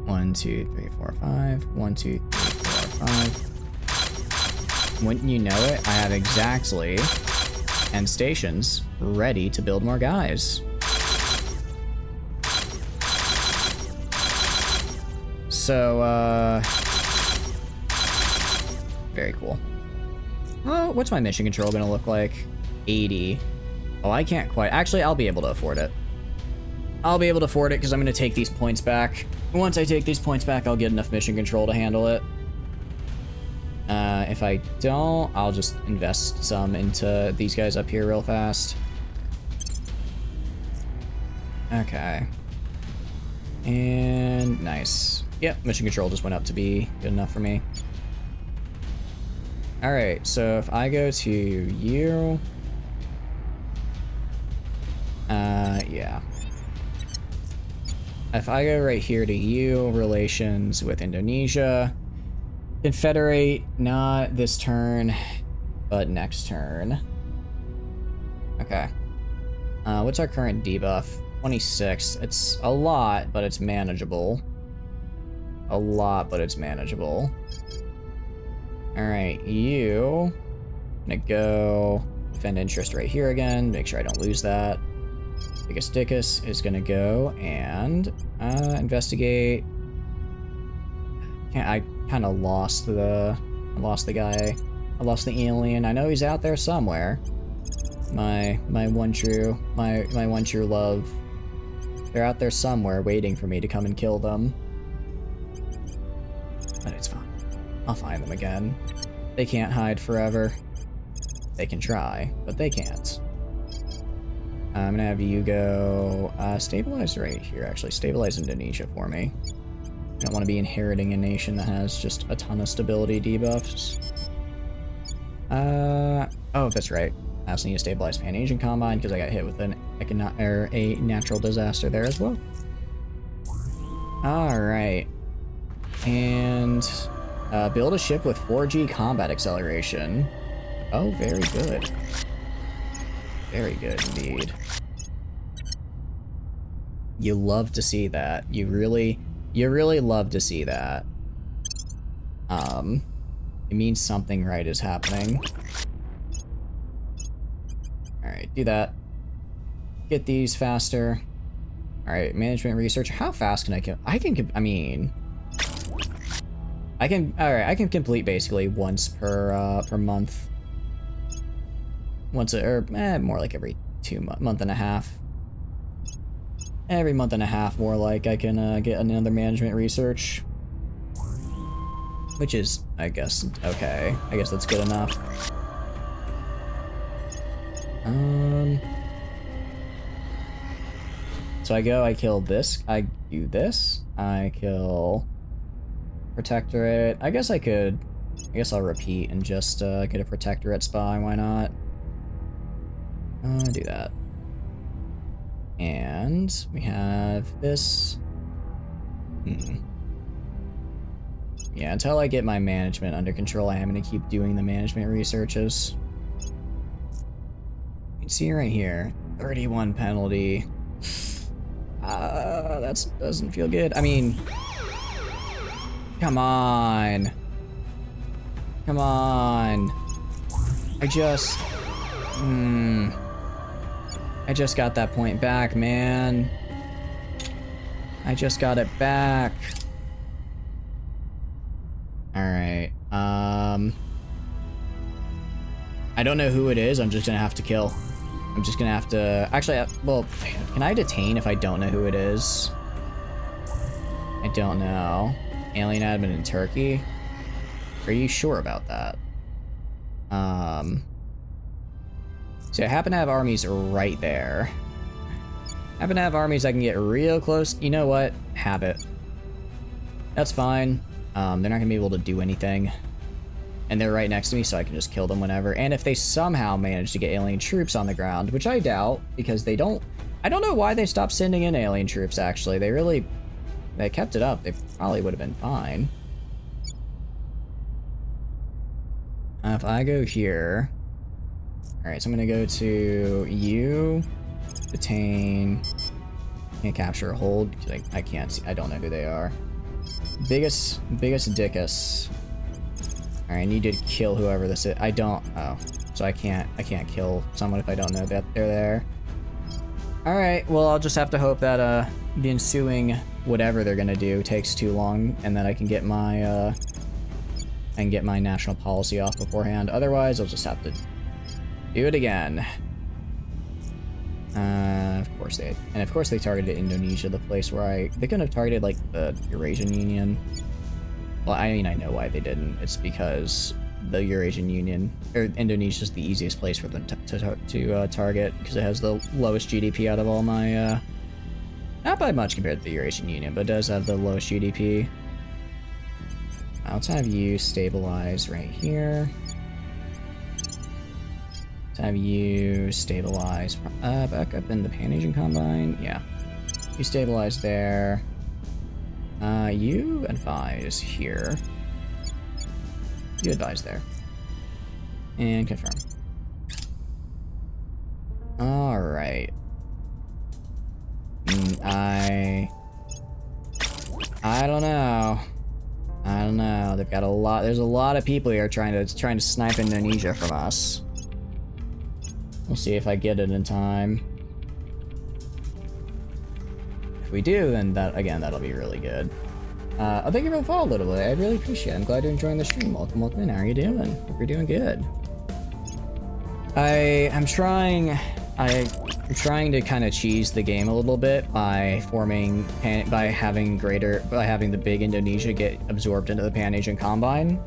1, 2, 3, 4, 5. 1, 2, 3, 4, 5. Wouldn't you know it? I have exactly and stations ready to build more guys. So, very cool. Oh, what's my mission control gonna look like? 80. Oh, I can't quite. Actually, I'll be able to afford it. I'll be able to afford it because I'm gonna take these points back. Once I take these points back, I'll get enough mission control to handle it. If I don't, I'll just invest some into these guys up here real fast. Okay. And nice. Yep, mission control just went up to be good enough for me. Alright, so if I go to you... yeah. If I go right here to you, relations with Indonesia, confederate, not this turn, but next turn. Okay. What's our current debuff? 26. It's a lot, but it's manageable. A lot, but it's manageable. Alright, you... I'm gonna go defend interest right here again, make sure I don't lose that. Dickus Dickus is gonna go and investigate. I kind of lost the guy. I lost the alien. I know he's out there somewhere. My one true love. They're out there somewhere waiting for me to come and kill them. But it's fine. I'll find them again. They can't hide forever. They can try, but they can't. I'm gonna have you go stabilize right here, actually. Stabilize Indonesia for me. I don't want to be inheriting a nation that has just a ton of stability debuffs. Oh, that's right. I also need to stabilize Pan-Asian Combine because I got hit with a natural disaster there as well. Alright. And build a ship with 4G combat acceleration. Oh, very good. Very good indeed. You love to see that. You really love to see that. It means something right is happening. Alright, do that. Get these faster. Alright, management research. How fast can I kill? I mean... I can, alright, I can complete basically once per month. More like every month and a half. Every month and a half, more like, I can get another management research. Which is, I guess, okay. I guess that's good enough. So I kill this, I do this, I kill Protectorate. I guess I'll repeat and just get a Protectorate spy, why not? Do that. And we have this. Yeah, until I get my management under control, I am going to keep doing the management researches. You can see right here, 31 penalty. That doesn't feel good. I mean, come on. Come on. I just got that point back, man. I just got it back. Alright, I don't know who it is, I'm just gonna have to kill. I'm just gonna have to... Actually, well, can I detain if I don't know who it is? I don't know. Alien admin in Turkey? Are you sure about that? So I happen to have armies right there. Happen to have armies I can get real close. You know what? Have it. That's fine. They're not gonna be able to do anything. And they're right next to me, so I can just kill them whenever. And if they somehow manage to get alien troops on the ground, which I doubt, because they don't... I don't know why they stopped sending in alien troops, actually. They kept it up. They probably would have been fine. If I go here... Alright, so I'm gonna go to you, detain, can't capture or hold, because I can't see, I don't know who they are. Biggest dickus. Alright, I need to kill whoever this is. I don't, oh, so I can't kill someone if I don't know that they're there. Alright, well I'll just have to hope that the ensuing whatever they're gonna do takes too long, and that I can get my national policy off beforehand. Otherwise, I'll just have to do it again. Of course they targeted Indonesia, the place where they couldn't have targeted like the Eurasian Union. Well, I mean, I know why they didn't. It's because the Eurasian Union, or Indonesia, is the easiest place for them to target, because it has the lowest GDP out of all my, not by much compared to the Eurasian Union, but it does have the lowest GDP. Let's have you stabilize right here. Let's have you stabilize back up in the Pan-Asian Combine. Yeah. You stabilize there. You advise here. You advise there. And confirm. Alright. I don't know. I don't know. They've got a lot. There's a lot of people here trying to snipe Indonesia from us. We'll see if I get it in time. If we do, then that'll be really good. Thank you for the follow, little bit. I really appreciate it. I'm glad you're enjoying the stream. Welcome in. How are you doing? Hope you're doing good. I'm trying to kind of cheese the game a little bit by having the big Indonesia get absorbed into the Pan-Asian Combine.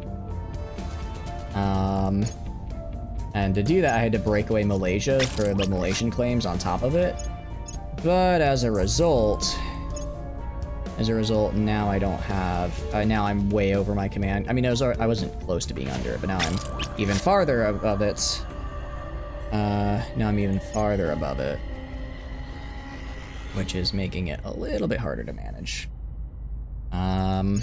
And to do that, I had to break away Malaysia for the Malaysian claims on top of it. But as a result, now I don't have. Now I'm way over my command. I mean, I wasn't close to being under it, but now I'm even farther above it. Now I'm even farther above it, which is making it a little bit harder to manage. All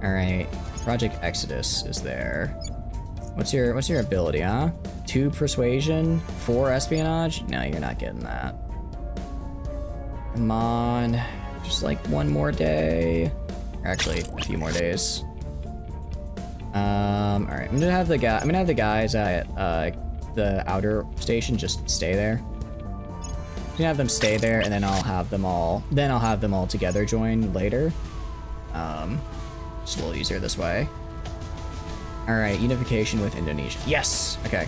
right, Project Exodus is there. What's your ability, huh? 2 persuasion, 4 espionage? No, you're not getting that. Come on, just like one more day. Or actually, a few more days. All right, I'm gonna have the guys at the outer station just stay there. I'm gonna have them stay there, and then I'll have them all together join later. Just a little easier this way. Alright, unification with Indonesia. Yes! Okay.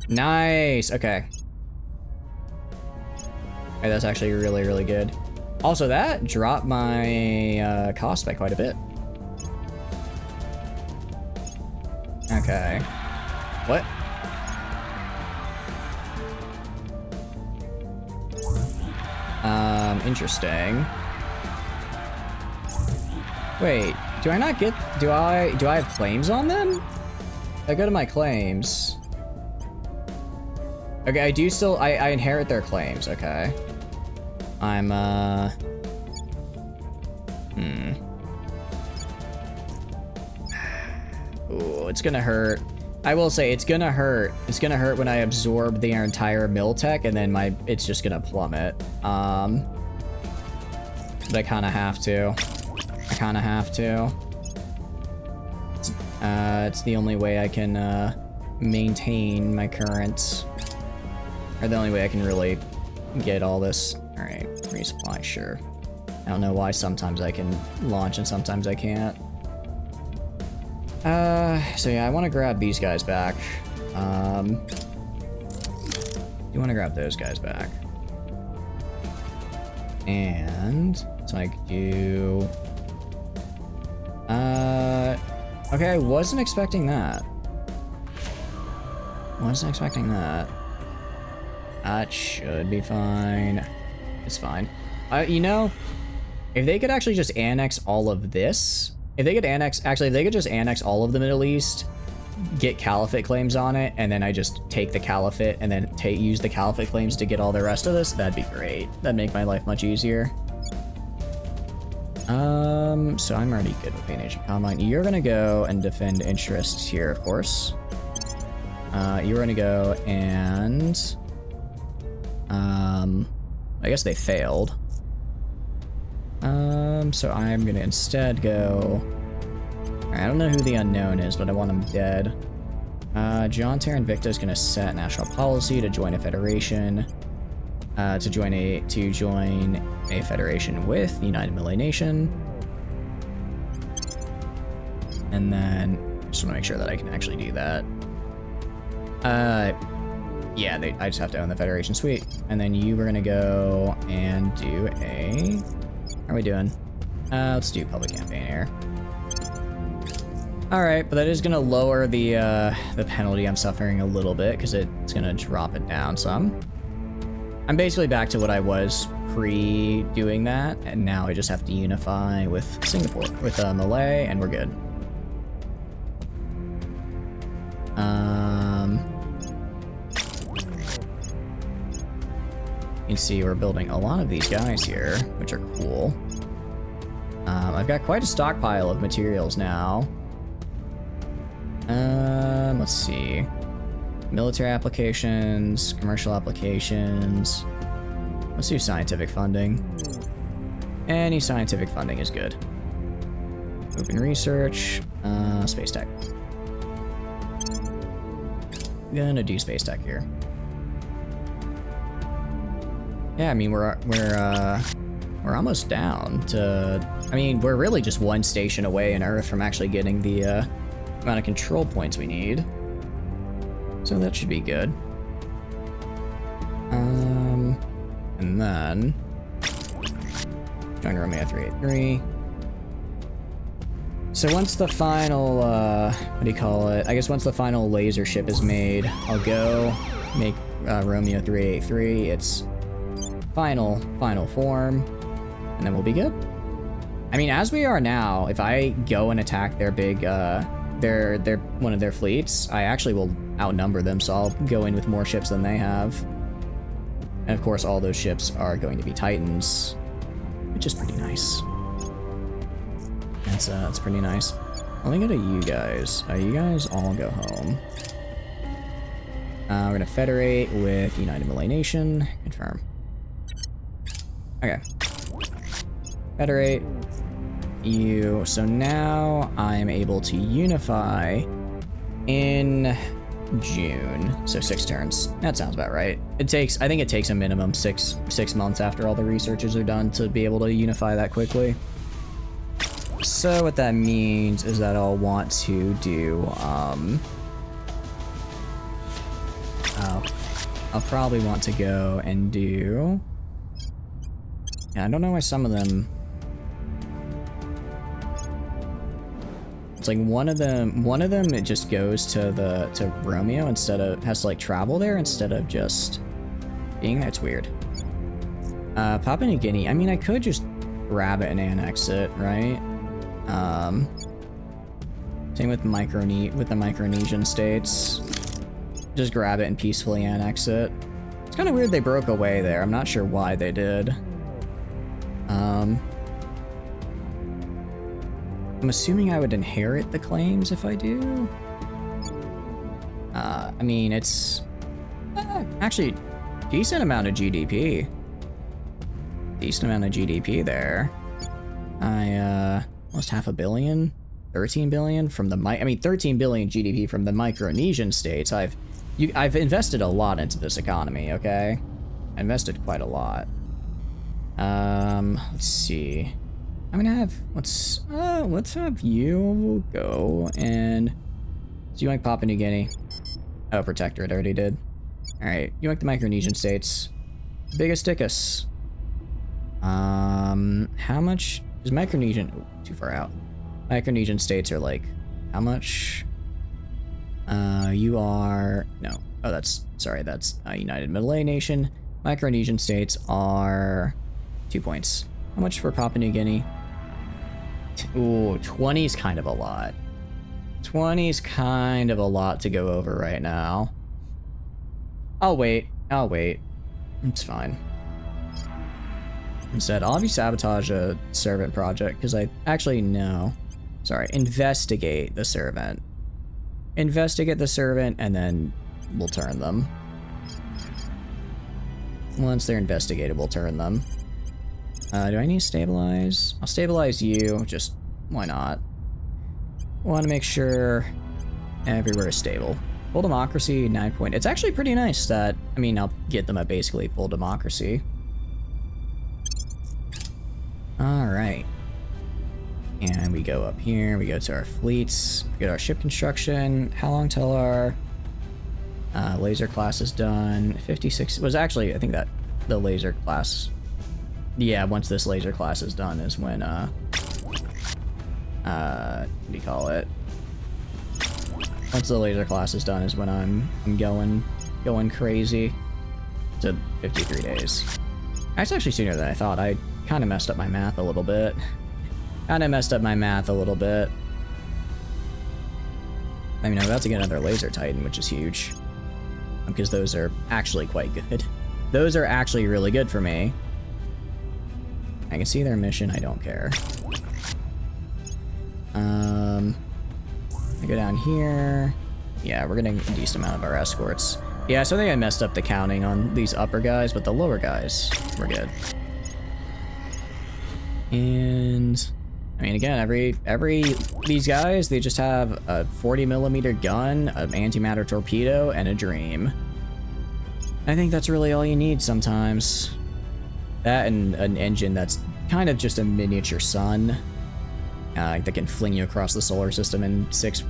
Nice! Okay. Okay, that's actually really, really good. Also, that dropped my cost by quite a bit. Okay. What? Interesting. Wait, do I not get, do I have claims on them? I go to my claims. Okay, I do still, I inherit their claims, okay. I'm, Ooh, it's gonna hurt. I will say, it's gonna hurt. It's gonna hurt when I absorb the entire mill tech, and then it's just gonna plummet. But I kinda have to. I kinda have to. It's the only way I can, maintain my current, or the only way I can really get all this. Alright, resupply, sure. I don't know why sometimes I can launch and sometimes I can't. So yeah, I want to grab these guys back. You want to grab those guys back. And so I could do... okay, I wasn't expecting that. Wasn't expecting that. That should be fine. It's fine. You know, if they could actually just annex all of this, if they could annex, actually, if they could just annex all of the Middle East, get Caliphate claims on it, and then I just take the Caliphate and then use the Caliphate claims to get all the rest of this, that'd be great. That'd make my life much easier. So I'm already good with Nation Combine. You're gonna go and defend interests here, of course. You're gonna go and... I guess they failed. So I'm gonna instead go... I don't know who the unknown is, but I want him dead. John Terra Invicta is gonna set national policy to join a federation. To join a federation with the United Malay Nation. And then I just want to make sure that I can actually do that. Yeah, I just have to own the federation. Sweet. And then you were gonna go and do a... How are we doing? Let's do public campaign here. Alright, but that is gonna lower the penalty I'm suffering a little bit, because it's gonna drop it down some. I'm basically back to what I was pre-doing that, and now I just have to unify with Singapore, with Malay, and we're good. You can see we're building a lot of these guys here, which are cool. I've got quite a stockpile of materials now. Let's see. Military applications, commercial applications. Let's do scientific funding. Any scientific funding is good. Open research, space tech. Gonna do space tech here. Yeah, I mean we're almost down to. I mean we're really just one station away in Earth from actually getting the amount of control points we need. So that should be good. And then join Romeo 383. So once the final, what do you call it? I guess once the final laser ship is made, I'll go make Romeo 383 its final form, and then we'll be good. I mean, as we are now, if I go and attack their big, their one of their fleets, I actually will outnumber them, so I'll go in with more ships than they have. And of course, all those ships are going to be Titans, which is pretty nice. That's pretty nice. Let me go to you guys. You guys all go home. We're gonna federate with United Malay Nation. Confirm. Okay. Federate. You. So now I'm able to unify in June. So 6 turns. That sounds about right. I think it takes a minimum six months after all the researches are done to be able to unify that quickly. So what that means is that I'll want to do, I'll probably want to go and do... Yeah, I don't know why some of them... It's like one of them it just goes to Romeo instead of, has to like travel there instead of just being, that's weird. Papua New Guinea, I mean, I could just grab it and annex it, right? Same with the Micronesian states. Just grab it and peacefully annex it. It's kind of weird they broke away there. I'm not sure why they did. I'm assuming I would inherit the claims if I do. I mean, it's actually decent amount of GDP. Decent amount of GDP there. Almost half a billion, 13 billion from the 13 billion GDP from the Micronesian states. I've invested a lot into this economy. Okay, I invested quite a lot. Let's see. I'm gonna have let's have you go and so you like Papua New Guinea. Oh, Protectorate already did. All right, you like the Micronesian states. Biggest dickus. How much is Micronesian? Oh, too far out. Micronesian states are like, how much? You are, no. Oh, that's United Malay Nation. Micronesian states are 2 points. How much for Papua New Guinea? Ooh, 20 is kind of a lot. 20 is kind of a lot to go over right now. I'll wait. It's fine. Instead, I'll have you sabotage a servant project, because I actually no. Sorry, investigate the servant. Investigate the servant, and then we'll turn them. Once they're investigated, we'll turn them. Do I need to stabilize? I'll stabilize you, just why not? Want to make sure everywhere is stable. Full democracy, 9 point. It's actually pretty nice that, I mean, I'll get them at basically full democracy. Alright. And we go up here, we go to our fleets, we get our ship construction. How long till our laser class is done? 56, was actually, I think that the laser class, yeah, once this laser class is done is when, what do you call it? Once the laser class is done is when I'm going crazy. To 53 days. That's actually sooner than I thought. I kind of messed up my math a little bit. I mean, I'm about to get another laser titan, which is huge. Because those are actually quite good. Those are actually really good for me. I can see their mission, I don't care. I go down here. Yeah, we're getting a decent amount of our escorts. Yeah, so I think I messed up the counting on these upper guys, but the lower guys, we're good. And I mean, again, these guys, they just have a 40mm gun, an antimatter torpedo, and a dream. I think that's really all you need sometimes. That and an engine that's kind of just a miniature sun that can fling you across the solar system in six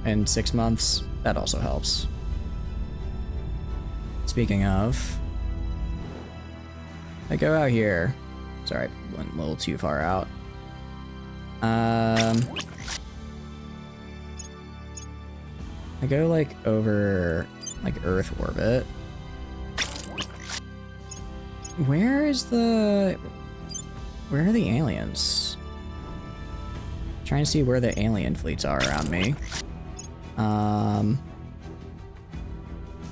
months. That also helps. Speaking of, I go out here. Sorry, I went a little too far out. I go like over like Earth orbit. Where are the aliens? Trying to see where the alien fleets are around me.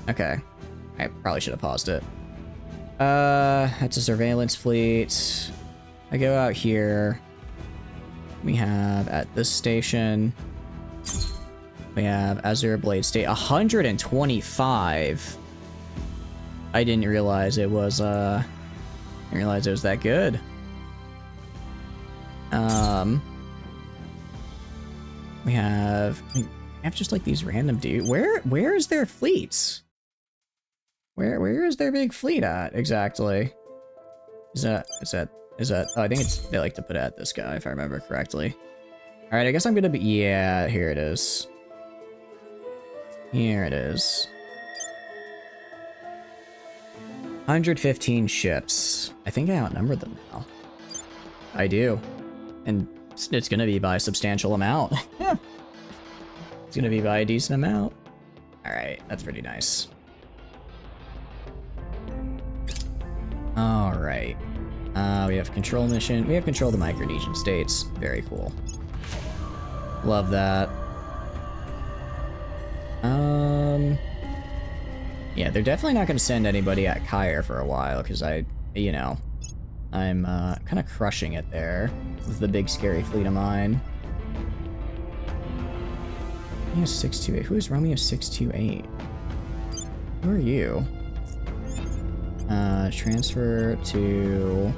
Okay. I probably should have paused it. That's a surveillance fleet. I go out here. We have at this station. We have Azure Blade State 125. I didn't realize it was that good. We have just like these random dude. Where is their fleets? Where is their big fleet at exactly? Is that oh, I think they like to put it at this guy if I remember correctly. Alright, I guess I'm gonna be... Yeah, here it is. Here it is. 115 ships. I think I outnumbered them now. I do. And it's gonna be by a substantial amount. It's gonna be by a decent amount. Alright, that's pretty nice. Alright. We have control mission. We have control of the Micronesian states. Very cool. Love that. Yeah, they're definitely not going to send anybody at Kyre for a while, because I'm kind of crushing it there with the big scary fleet of mine. Romeo 628. Who is Romeo 628? Who are you? Transfer to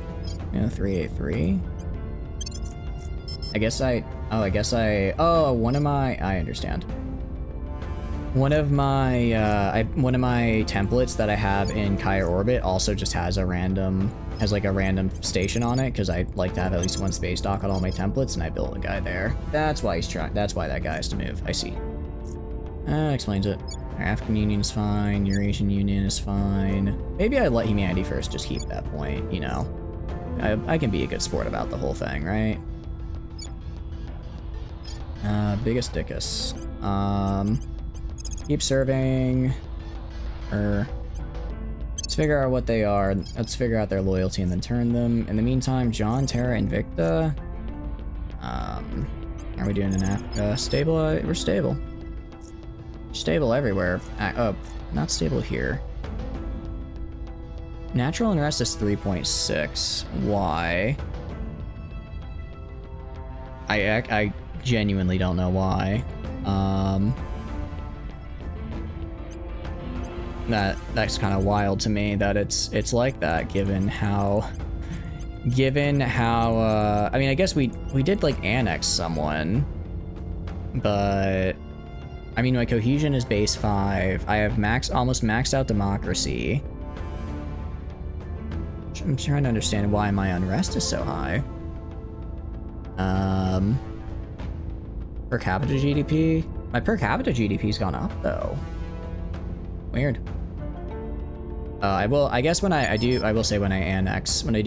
383. I understand. One of my templates that I have in Kyre orbit also just has a random station on it, because I like to have at least one space dock on all my templates, and I built a guy there. That's why that guy has to move. I see. Explains it. African Union is fine, Eurasian Union is fine. Maybe I'd let humanity first, just keep that point, you know. I can be a good sport about the whole thing, right? Biggest dickus. Keep serving. Let's figure out what they are. Let's figure out their loyalty and then turn them. In the meantime, John, Terra, Invicta. Are we doing an Africa? Stable? We're stable. Stable everywhere. Not stable here. Natural unrest is 3.6. Why? I genuinely don't know why. That's kind of wild to me that it's like that, given how I mean, I guess we did like annex someone, but I mean, my cohesion is base 5. I have almost maxed out democracy. I'm trying to understand why my unrest is so high. Per capita GDP? My per capita GDP's gone up though. Weird. I will say when I do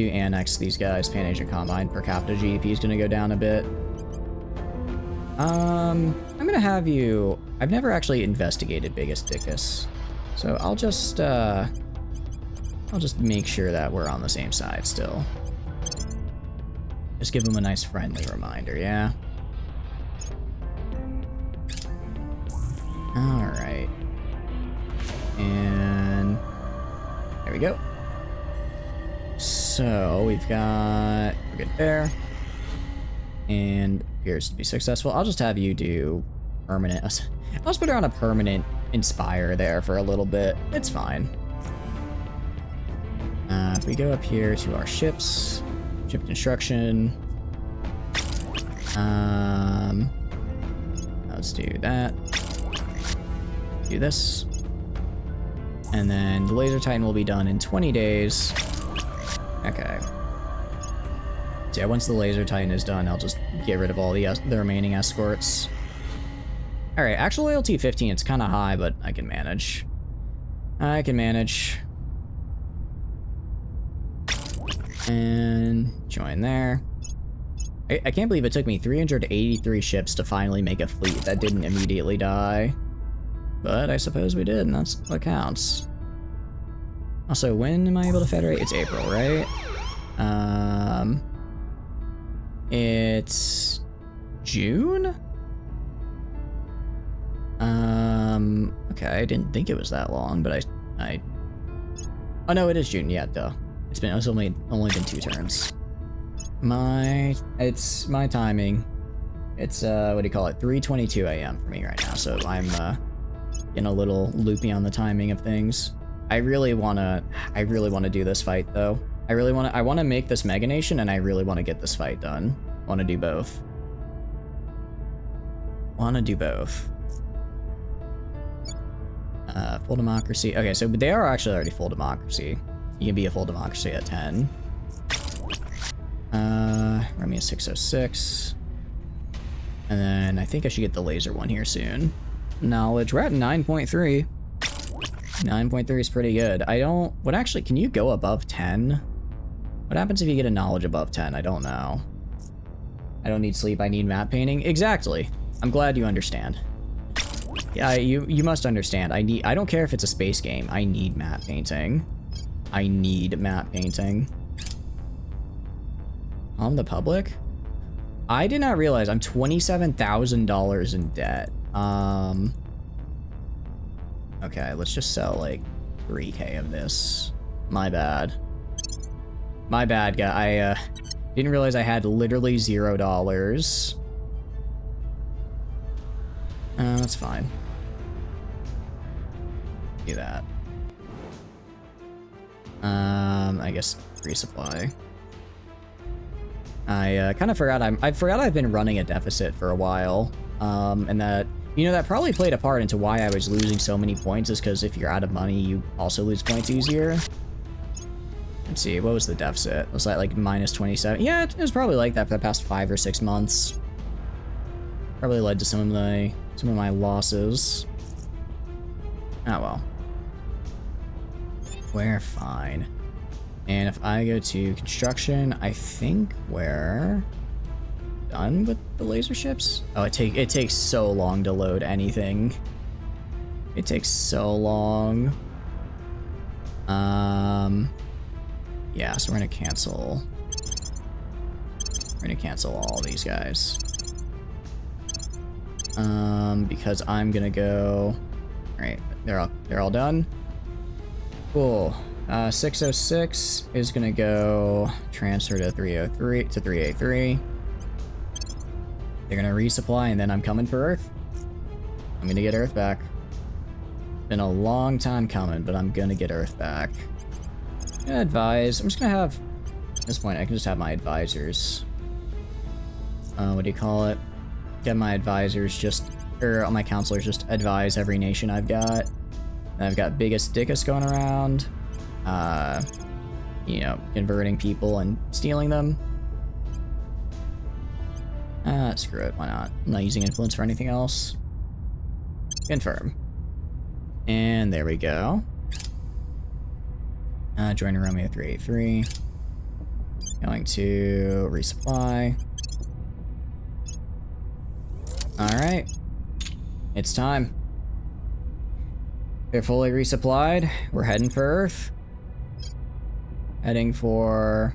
annex these guys, Pan Asian Combine, per capita GDP is gonna go down a bit. I'm gonna have you. I've never actually investigated Biggest Dickus, so I'll just make sure that we're on the same side still. Just give him a nice friendly reminder, yeah? Alright. And there we go. So we're good there. And appears to be successful. I'll just have you do permanent. I'll just put her on a permanent Inspire there for a little bit. It's fine. If we go up here to our ships, ship construction. Let's do that. Do this. And then the Laser Titan will be done in 20 days. Okay. So yeah, once the Laser Titan is done, I'll just get rid of all the remaining escorts. Alright, actual loyalty 15, it's kind of high, but I can manage. I can manage. And join there. I can't believe it took me 383 ships to finally make a fleet that didn't immediately die. But I suppose we did, and that's what counts. Also, when am I able to federate? It's April, right? It's June? Okay, I didn't think it was that long, but oh no, it is June, yeah, duh. It's only been 2 turns. It's my timing. It's, what do you call it? 3:22 a.m. for me right now, so I'm, getting a little loopy on the timing of things. I really wanna do this fight though. I wanna make this Mega Nation, and I really wanna get this fight done. Wanna do both. Full democracy. Okay, so they are actually already full democracy. You can be a full democracy at 10. Run me a 606. And then I think I should get the laser one here soon. Knowledge, we're at 9.3. 9.3 is pretty good. Can you go above 10? What happens if you get a knowledge above 10? I don't know. I don't need sleep, I need map painting. Exactly. I'm glad you understand. Yeah, you must understand. I don't care if it's a space game. I need map painting. I need map painting. On the public? I did not realize I'm $27,000 in debt. Okay, let's just sell like 3K of this. My bad. My bad, guy. I didn't realize I had literally $0. That's fine. Do that. I guess resupply. I kind of forgot I forgot I've been running a deficit for a while. And that, you know, that probably played a part into why I was losing so many points, is because if you're out of money, you also lose points easier. Let's see, what was the deficit? Was that like minus 27? Yeah, it was probably like that for the past 5 or 6 months. Probably led to some of my losses. Oh well. We're fine. And if I go to construction, I think we're done with the laser ships. Oh, it takes so long to load anything. It takes so long. Yeah, so we're gonna cancel. We're gonna cancel all these guys. Because I'm gonna go. All right, they're all done. Cool. 606 is gonna go transfer to 303 to 383. They're gonna resupply, and then I'm coming for Earth. I'm gonna get Earth back. Been a long time coming, but I'm gonna get Earth back. I'm gonna advise. I'm just gonna have. At this point, I can just have my advisors. What do you call it? Get my advisors or my counselors just advise every nation I've got. And I've got biggest dickus going around. You know, converting people and stealing them. Screw it, why not? I'm not using influence for anything else. Confirm. And there we go. Join Romeo 383. Going to resupply. Alright. It's time. They're fully resupplied. We're heading for Earth. Heading for...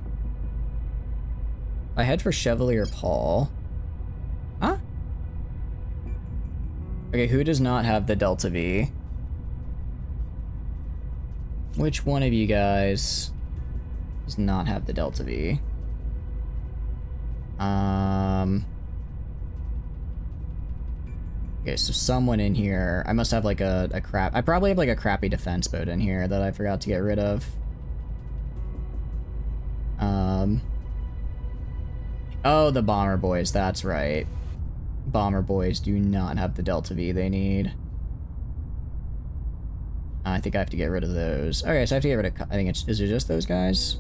I head for Chevalier Paul. Huh? Okay, who does not have the Delta V? Which one of you guys does not have the Delta V? Okay, so someone in here... I must have like a crap... I probably have like a crappy defense boat in here that I forgot to get rid of. Oh, the Bomber Boys, that's right. Bomber Boys do not have the Delta V they need. I think I have to get rid of those. Okay, so I have to get rid of... I think it's... Is it just those guys?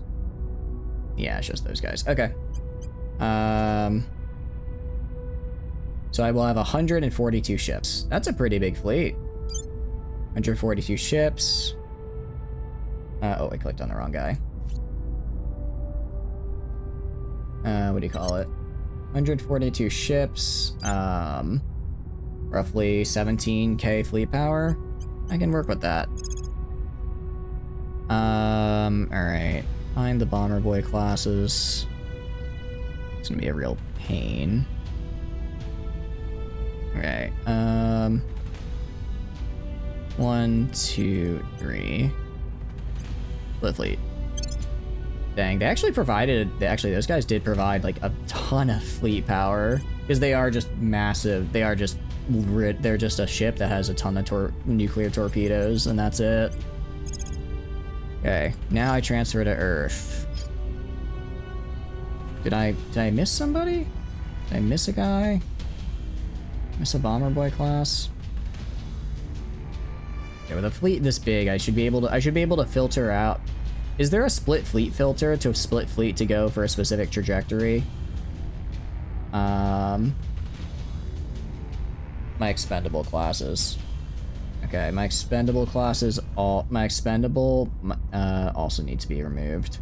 Yeah, it's just those guys. Okay. So I will have 142 ships. That's a pretty big fleet. 142 ships. Oh, I clicked on the wrong guy. What do you call it? 142 ships. Roughly 17k fleet power. I can work with that. Alright. Find the Bomber Boy classes. It's gonna be a real pain. Okay, 1, 2, 3. Split fleet. Dang, they actually provided... Actually, those guys did provide, like, a ton of fleet power. Because they are just massive. They are just... They're just a ship that has a ton of nuclear torpedoes, and that's it. Okay, now I transfer to Earth. Did I miss somebody? Did I miss a guy? Miss a Bomber Boy class? Okay, with a fleet this big, I should be able to filter out. Is there a split fleet filter to split fleet to go for a specific trajectory? my expendable classes. Okay, my expendable classes also need to be removed.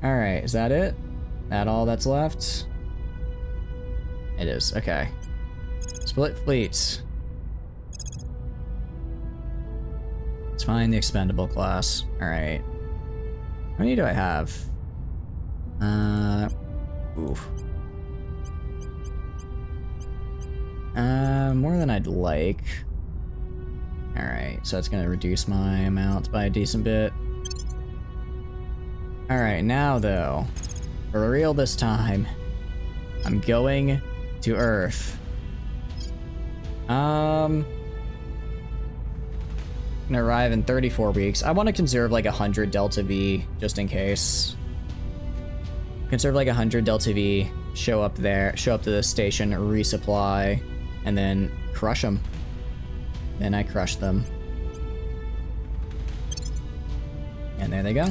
Alright, is that it? That all that's left? It is, okay. Split fleets. Let's find the expendable class. Alright. How many do I have? Oof. More than I'd like. Alright, so that's gonna reduce my amount by a decent bit. Alright, now though, for real this time, I'm going to Earth. I'm gonna arrive in 34 weeks. I want to conserve like 100 Delta V, just in case. Conserve like 100 Delta V, show up to the station, resupply, and then crush them. Then I crush them. And there they go.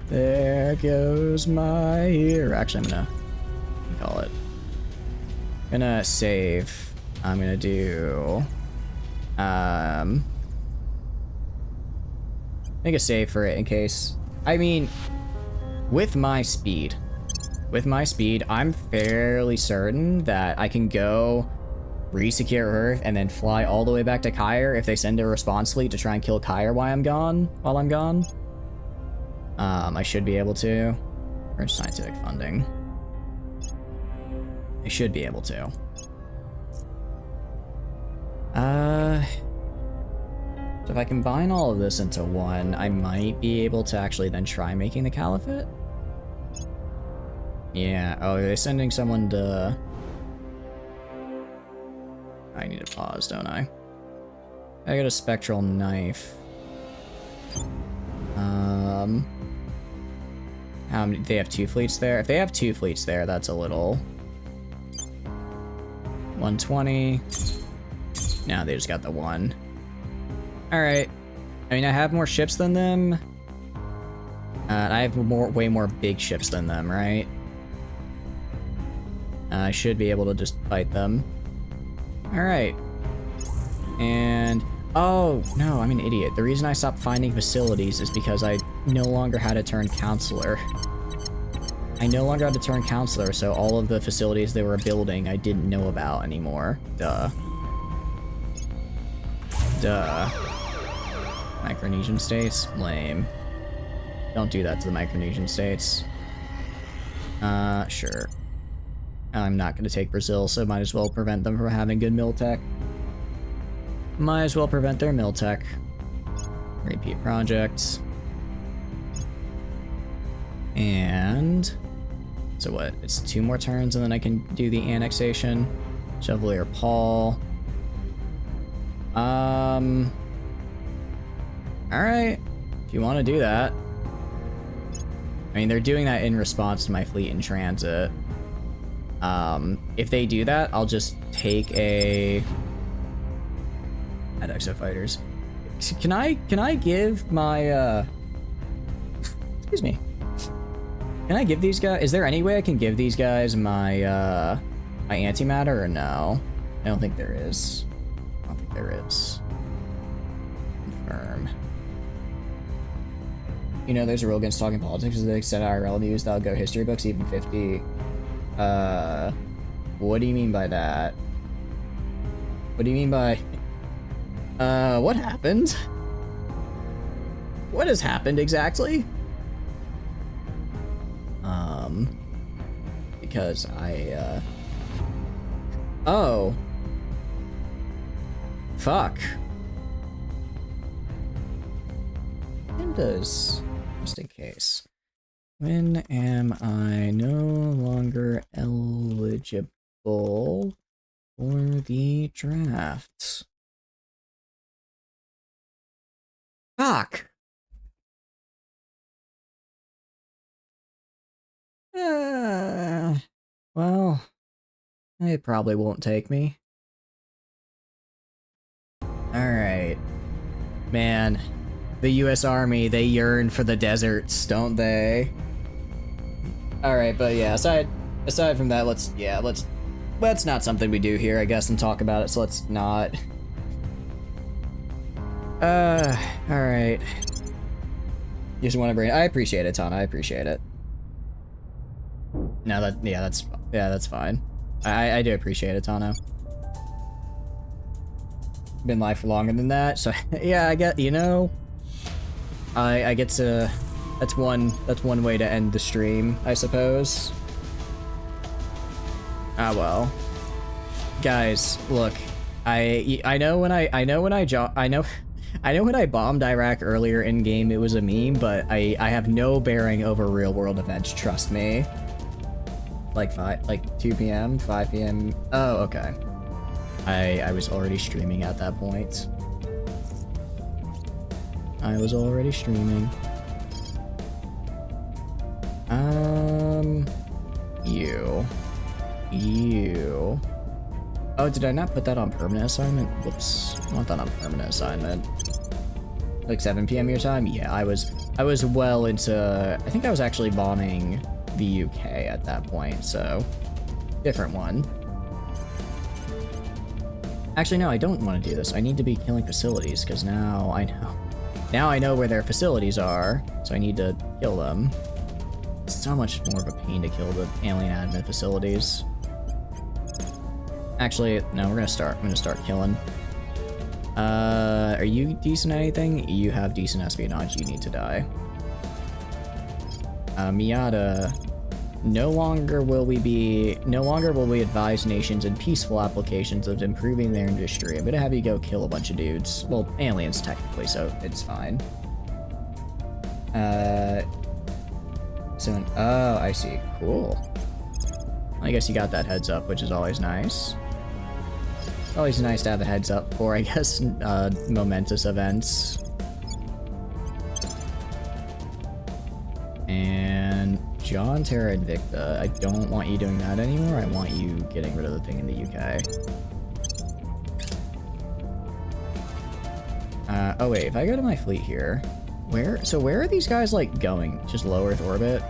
There goes my hero. Actually, I'm gonna call it. I'm gonna save. I'm gonna do make a save for it in case. I mean, with my speed, I'm fairly certain that I can go re-secure Earth and then fly all the way back to Kyre if they send a response fleet to try and kill Kyre while I'm gone. I should be able to. Or scientific funding. I should be able to. So if I combine all of this into one, I might be able to actually then try making the Caliphate. Yeah, oh, they're sending someone to... I need to pause, don't I? I got a spectral knife. How many, they have 2 fleets there? If they have 2 fleets there, that's a little... 120. Now they just got the 1. Alright. I mean, I have more ships than them. I have way more big ships than them, right? I should be able to just fight them. Alright. And... oh, no, I'm an idiot. The reason I stopped finding facilities is because I no longer had to turn counselor. So all of the facilities they were building I didn't know about anymore. Duh. Micronesian states? Lame. Don't do that to the Micronesian states. Sure. I'm not gonna take Brazil, so might as well prevent them from having good mil tech. Might as well prevent their mil tech. Repeat projects. And... so what? It's 2 more turns and then I can do the annexation. Chevalier Paul. Alright. If you want to do that. I mean, they're doing that in response to my fleet in transit. If they do that, I'll just take a... at Exo Fighters. Can I give my, excuse me. Can I give these guys... is there any way I can give these guys my, my antimatter or no? I don't think there is. Confirm. You know, there's a rule against talking politics to the extent IRL news that'll go history books, even 50. What do you mean by that? What do you mean by... what happened? What has happened exactly? Because I, oh. Fuck. When does... just in case. When am I no longer eligible for the draft? Fuck! Well, it probably won't take me. Alright. Man, the US Army, they yearn for the deserts, don't they? Alright, but yeah, aside from that, let's That's not something we do here, I guess, and talk about it, so let's not. Alright. You just want to bring. I appreciate it, Tana. I appreciate it. No, that's fine. I do appreciate it, Tana. Been live for longer than that, so yeah, I get, you know, I get to. That's one way to end the stream, I suppose. Ah well, guys, look, I know when I bombed Iraq earlier in game, it was a meme, but I have no bearing over real world events. Trust me. Like 2 p.m., 5 p.m. Oh, okay. I was already streaming at that point. I was already streaming. You. Oh, did I not put that on permanent assignment? Whoops. I want that on permanent assignment. Like 7 p.m. your time? Yeah, I was well into. I think I was actually bombing the UK at that point, so different one. Actually, no, I don't want to do this. I need to be killing facilities because now I know. Now I know where their facilities are, so I need to kill them. It's so much more of a pain to kill the alien admin facilities. Actually, no, I'm gonna start killing. Are you decent at anything? You have decent espionage, you need to die. Miata, no longer will we advise nations in peaceful applications of improving their industry. I'm gonna have you go kill a bunch of dudes. Well, aliens technically, so it's fine. Oh, I see. Cool. I guess you got that heads up, which is always nice. Always nice to have a heads up for, I guess, momentous events. And John, Terra, Invicta. I don't want you doing that anymore. I want you getting rid of the thing in the UK. Oh wait, if I go to my fleet here, where are these guys, like, going? Just low Earth orbit?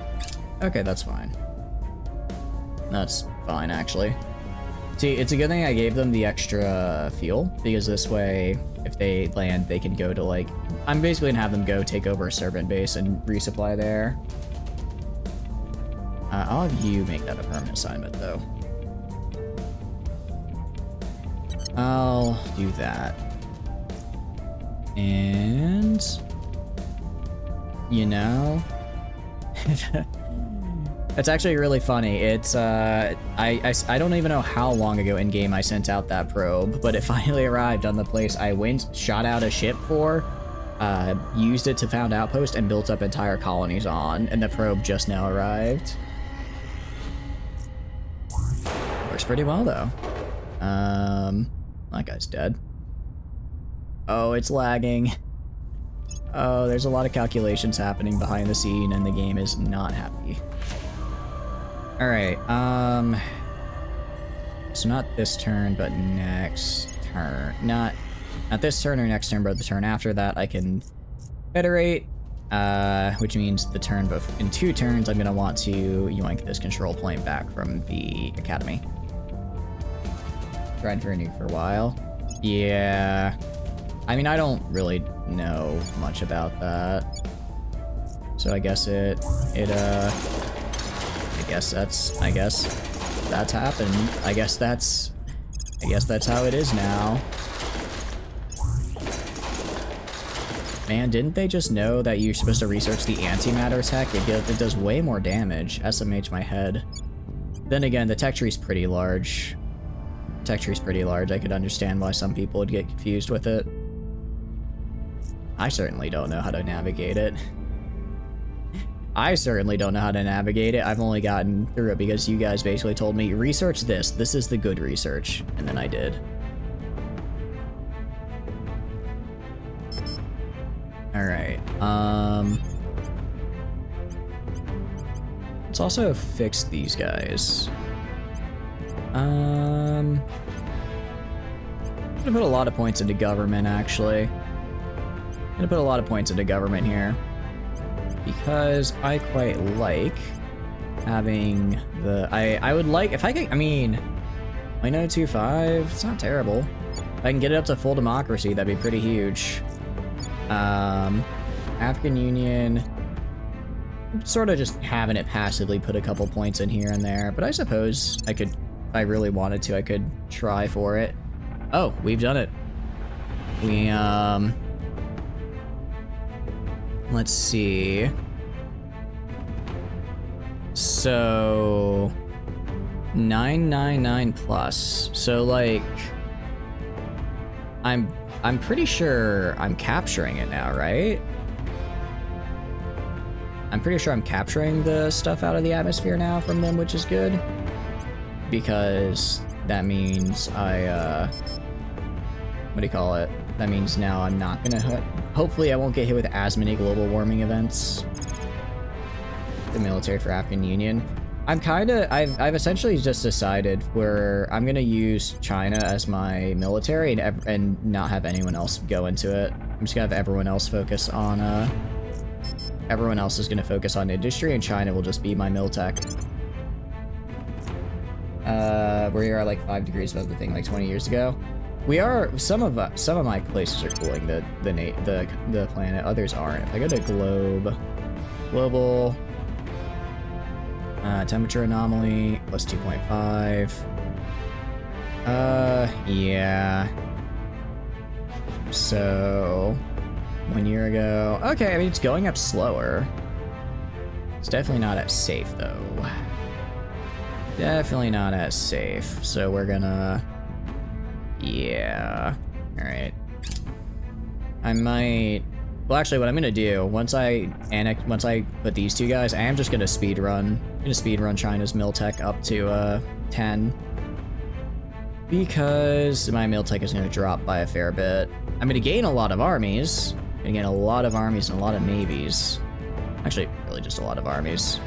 Okay, that's fine. That's fine, actually. See, it's a good thing I gave them the extra fuel, because this way, if they land, they can go to, like... I'm basically gonna have them go take over a servant base and resupply there. I'll have you make that a permanent assignment, though. I'll do that. And... you know... It's actually really funny. It's, I don't even know how long ago in game I sent out that probe, but it finally arrived on the place I went, shot out a ship for, used it to found outpost, and built up entire colonies on, and the probe just now arrived. Works pretty well, though. That guy's dead. Oh, it's lagging. Oh, there's a lot of calculations happening behind the scene, and the game is not happy. Alright, so not this turn, but next turn. Not this turn or next turn, but the turn after that I can federate, which means the turn, but in 2 turns I'm gonna want to yoink this control point back from the academy. Tried for a nuke for a while. Yeah. I mean, I don't really know much about that. So I guess I guess that's happened. I guess that's how it is now. Man, didn't they just know that you're supposed to research the antimatter tech? It does way more damage. SMH my head. Then again, the tech tree's pretty large. I could understand why some people would get confused with it. I certainly don't know how to navigate it. I've only gotten through it because you guys basically told me, research this. This is the good research. And then I did. Alright, let's also fix these guys. I'm gonna put a lot of points into government, actually. Here. Because I quite like having the... I would like... if I could... I mean... 0.025, it's not terrible. If I can get it up to full democracy, that'd be pretty huge. African Union, sort of just having it passively put a couple points in here and there, but I suppose I could, if I really wanted to, I could try for it. Oh, we've done it. We, let's see. So 999 plus. So like I'm pretty sure I'm capturing it now, right? I'm pretty sure I'm capturing the stuff out of the atmosphere now from them, which is good. Because that means I, what do you call it? That means now I'm not gonna hopefully I won't get hit with as many global warming events. The military for African Union. I've essentially just decided where I'm gonna use China as my military and not have anyone else go into it. I'm just gonna have everyone else focus on, everyone else is gonna focus on industry and China will just be my miltech. We are like 5 degrees above the thing like 20 years ago. We are, some of my places are cooling the planet, others aren't. If I go to global, temperature anomaly, plus 2.5. Yeah. So, 1 year ago. Okay, I mean, it's going up slower. It's definitely not as safe, though. Definitely not as safe. So we're gonna... Yeah. Alright. I might... Well, actually, what I'm gonna do, once I put these two guys, I am just gonna speed run China's miltech up to 10, because my miltech is gonna drop by a fair bit. I'm gonna gain a lot of armies. I'm gonna gain a lot of armies and a lot of navies. Actually, really just a lot of armies.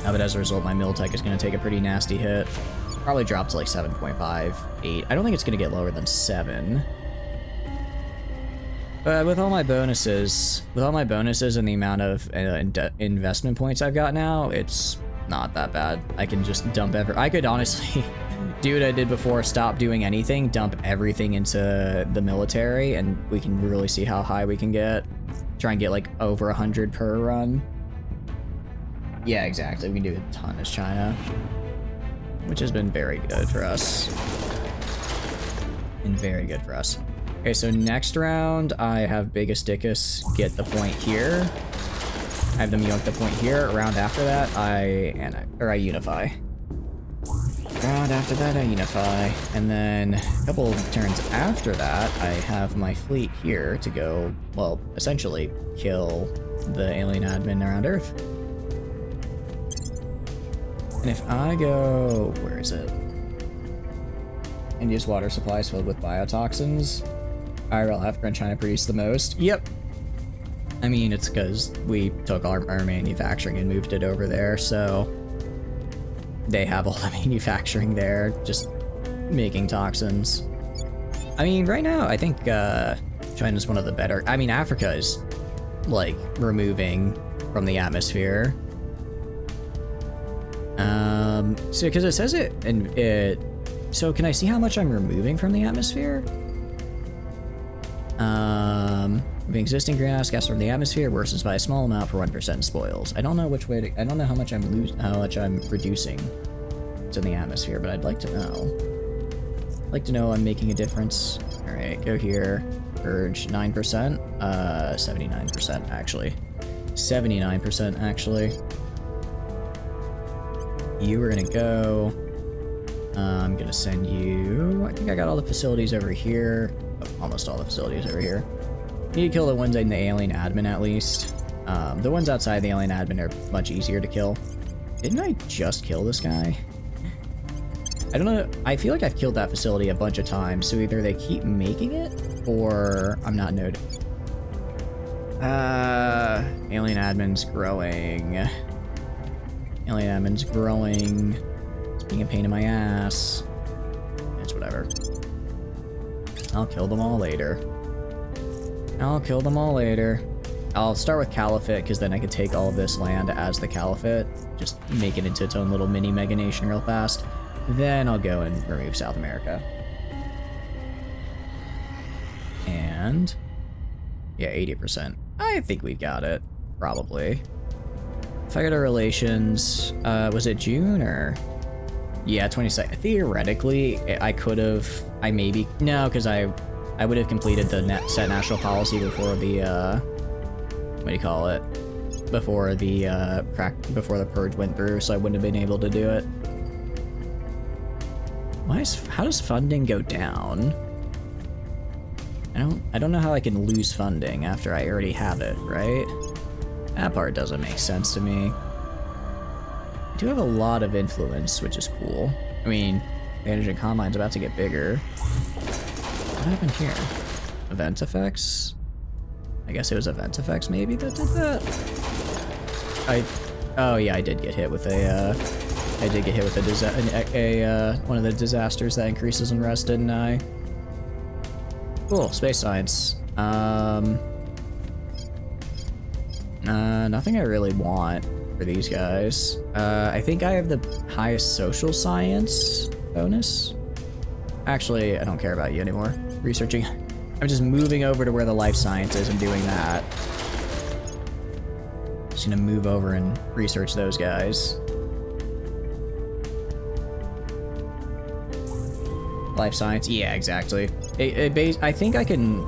But as a result, my miltech is gonna take a pretty nasty hit. Probably drop to like 7.5, 8. I don't think it's gonna get lower than 7. With all my bonuses and the amount of investment points I've got now, it's not that bad. I can just dump I could honestly do what I did before, stop doing anything, dump everything into the military, and we can really see how high we can get. Try and get like over 100 per run. Yeah, exactly. We can do a ton as China, which has been very good for us. Okay, so next round, I have Biggest Dickus get the point here. I have them yoink the point here. Round after that, I unify. Round after that, I unify. And then a couple turns after that, I have my fleet here to go, well, essentially kill the alien admin around Earth. And if I go, where is it? India's water supply is filled with biotoxins. IRL Africa and China produce the most. Yep. I mean, it's because we took our manufacturing and moved it over there, so they have all the manufacturing there, just making toxins. I mean, right now, I think China's one of the better. I mean, Africa is like removing from the atmosphere. So because it says it, and it. So can I see how much I'm removing from the atmosphere? The existing greenhouse gas from the atmosphere worsens by a small amount for 1% spoils. I don't know which way to, I don't know how much I'm reducing to the atmosphere, but I'd like to know. I'd like to know I'm making a difference. All right, go here. Purge 9%. 79% actually. 79% actually. You were gonna go. I'm gonna send you. I think I got all the facilities over here. Oh, almost all the facilities over here. Need to kill the ones in the alien admin at least. The ones outside the alien admin are much easier to kill. Didn't I just kill this guy? I don't know. I feel like I've killed that facility a bunch of times, so either they keep making it, or I'm not noted. Alien admin's growing. Alien admin's growing. It's being a pain in my ass. It's whatever. I'll kill them all later. I'll start with Caliphate, because then I can take all of this land as the Caliphate. Just make it into its own little mini mega nation real fast. Then I'll go and remove South America. And yeah, 80%. I think we've got it, probably. If I go to relations, was it June or? Yeah, 22nd. Theoretically, I could have, no, because I would have completed the set national policy before the, what do you call it? Before the purge went through, so I wouldn't have been able to do it. How does funding go down? I don't know how I can lose funding after I already have it, right? That part doesn't make sense to me. I do have a lot of influence, which is cool. I mean, Managing Combine's about to get bigger. What happened here? Event effects? I guess it was event effects maybe that did that? Oh yeah, I did get hit with one of the disasters that increases in rest, didn't I? Cool, space science. Nothing I really want for these guys. I think I have the highest social science bonus. Actually, I don't care about you anymore. Researching. I'm just moving over to where the life science is and doing that. Just gonna move over and research those guys. Life science, yeah, exactly. I think I can,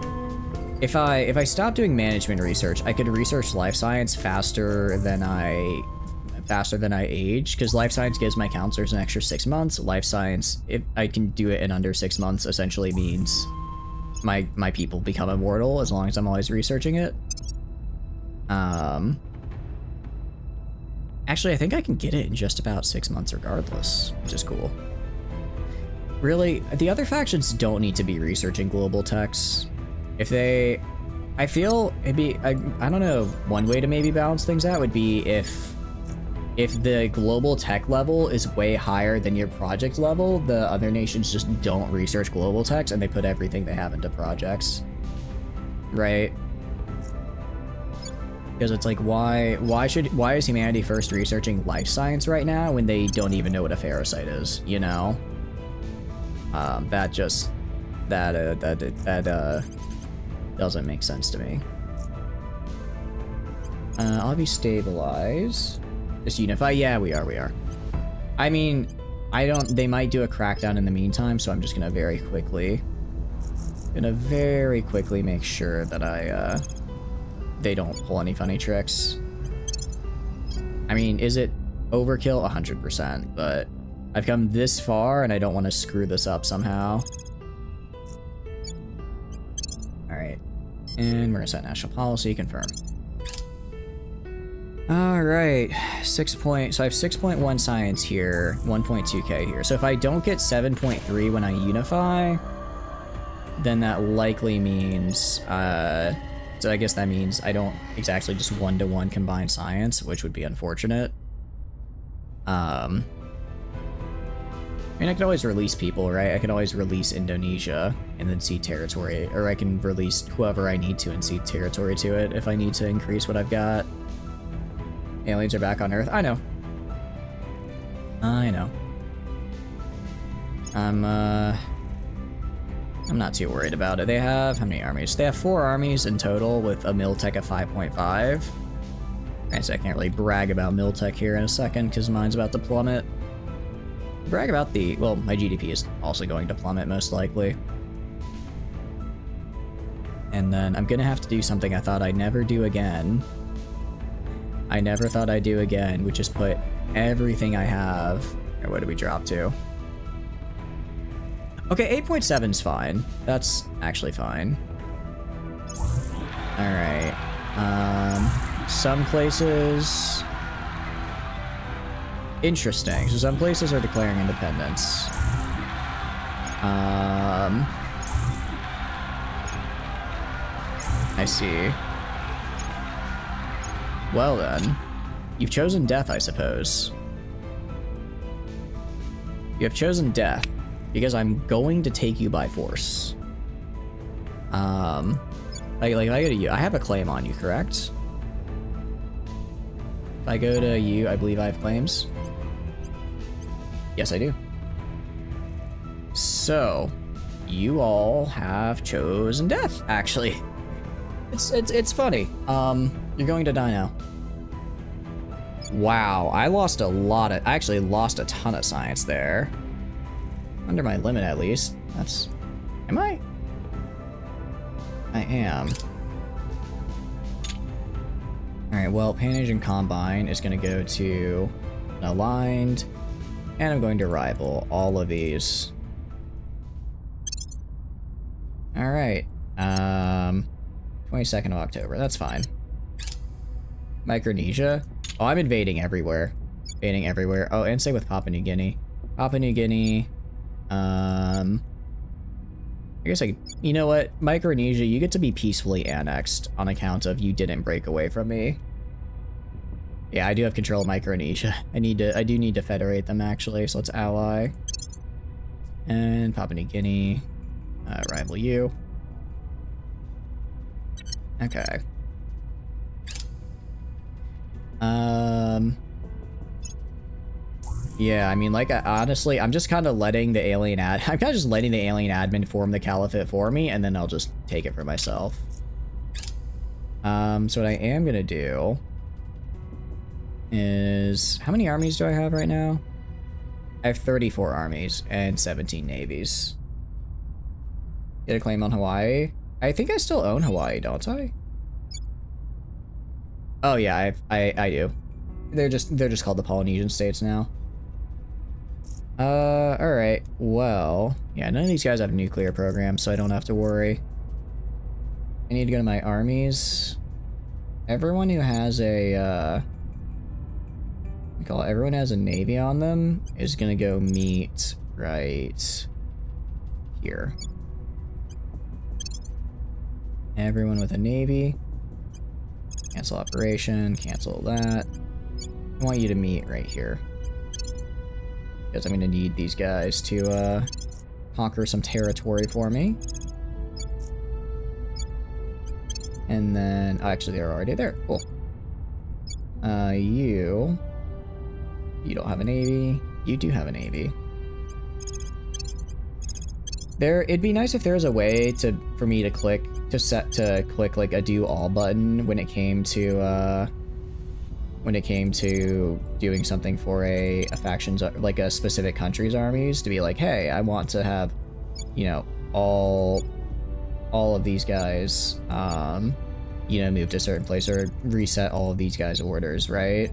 if I stop doing management research, I could research life science faster than I age, because life science gives my counselors an extra 6 months. Life science, if I can do it in under 6 months, essentially means my people become immortal as long as I'm always researching it. Actually, I think I can get it in just about 6 months regardless, which is cool. Really, the other factions don't need to be researching global techs. I feel it'd be, I don't know, one way to maybe balance things out would be if the global tech level is way higher than your project level, the other nations just don't research global techs and they put everything they have into projects. Right? Because it's like, why is humanity first researching life science right now when they don't even know what a ferrocite is, you know? That doesn't make sense to me. I'll be stabilized. Just unify, yeah, we are. I mean, they might do a crackdown in the meantime, so I'm just gonna very quickly make sure that they don't pull any funny tricks. I mean, is it overkill? 100%, but I've come this far and I don't want to screw this up somehow. Alright. And we're gonna set national policy, confirm. Alright. So I have 6.1 science here, 1.2k here. So if I don't get 7.3 when I unify, then that likely means, so I guess that means I don't exactly just 1-to-1 combine science, which would be unfortunate. I mean, I could always release people, right? I could always release Indonesia and then cede territory, or I can release whoever I need to and cede territory to it if I need to increase what I've got. Aliens are back on Earth. I know. I'm not too worried about it. They have, how many armies? They have 4 armies in total with a Miltech of 5.5. Right, so I can't really brag about Miltech here in a second because mine's about to plummet. Brag about well, my GDP is also going to plummet most likely. And then I'm gonna have to do something I thought I'd never do again. I never thought I'd do again, which is put everything I have. Or what did we drop to? Okay, 8.7's fine. That's actually fine. Alright. Some places... Interesting. So some places are declaring independence. I see. Well then, you've chosen death, I suppose. You have chosen death because I'm going to take you by force. Like if I go to you, I have a claim on you, correct? If I go to you, I believe I have claims. Yes, I do. so you all have chosen death, actually. It's funny. You're going to die now. Wow, I actually lost a ton of science there. Under my limit, at least. Am I? I am. Alright, well, Panage and Combine is going to go to Aligned, and I'm going to rival all of these. Alright, 22nd of October, that's fine. Micronesia? Oh, I'm invading everywhere. Invading everywhere. Oh, and same with Papua New Guinea. Papua New Guinea, I guess you know what? Micronesia, you get to be peacefully annexed on account of you didn't break away from me. Yeah, I do have control of Micronesia. I do need to federate them, actually, so let's ally. And Papua New Guinea, rival you. Okay. Yeah, I mean, like, honestly, I'm just kind of letting the alien admin form the caliphate for me, and then I'll just take it for myself. So what I am gonna do is, how many armies do I have right now? I have 34 armies and 17 navies. Get a claim on Hawaii? I think I still own Hawaii, don't I? Oh yeah, I do. They're just called the Polynesian states now. Alright, well, yeah, none of these guys have nuclear programs, so I don't have to worry. I need to go to my armies. Everyone who has everyone has a navy on them is gonna go meet right here. Everyone with a navy. Cancel operation, cancel that. I want you to meet right here. Because I'm gonna need these guys to conquer some territory for me. And then, oh, actually they're already there, cool. You don't have a navy. You do have a navy. It'd be nice if there was a way for me to click like a do all button when it came to doing something for a faction's, like a specific country's armies, to be like, hey, I want to have, you know, all of these guys, you know, move to a certain place, or reset all of these guys' orders, right?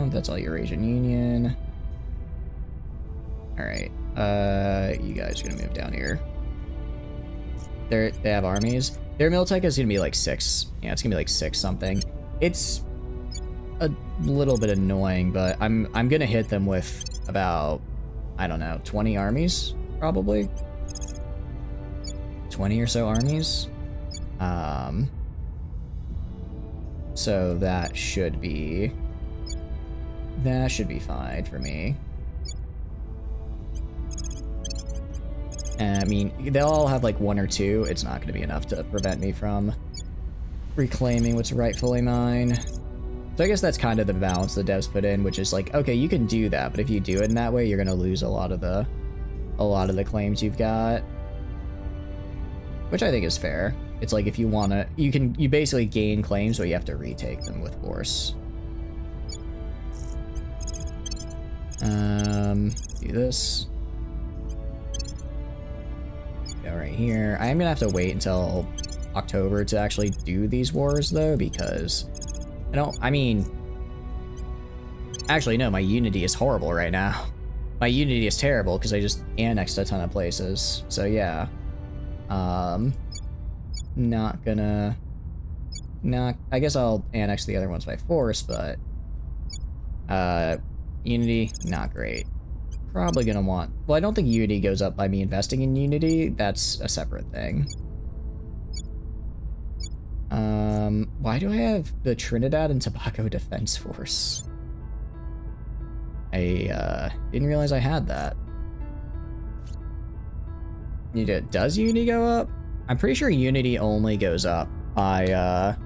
That's all Eurasian Union. Alright, you guys are gonna move down here. They have armies. Their Miltech is gonna be like 6. Yeah, it's gonna be like 6 something. It's a little bit annoying, but I'm gonna hit them with about, I don't know, 20 armies, probably. 20 or so armies. So that should be fine for me. I mean, they'll all have like 1 or 2. It's not going to be enough to prevent me from reclaiming what's rightfully mine. So I guess that's kind of the balance the devs put in, which is like, okay, you can do that, but if you do it in that way, you're going to lose a lot of the claims you've got. Which I think is fair. It's like, if you want to, you basically gain claims, but you have to retake them with force. Do this. Go right here. I am gonna have to wait until October to actually do these wars, though, because actually, no, my Unity is horrible right now. My Unity is terrible because I just annexed a ton of places. So yeah. I guess I'll annex the other ones by force, but Unity, not great. Probably gonna want, well, I don't think Unity goes up by me investing in Unity. That's a separate thing. Why do I have the Trinidad and Tobago Defense Force? I didn't realize I had that. Does Unity go up? I'm pretty sure Unity only goes up by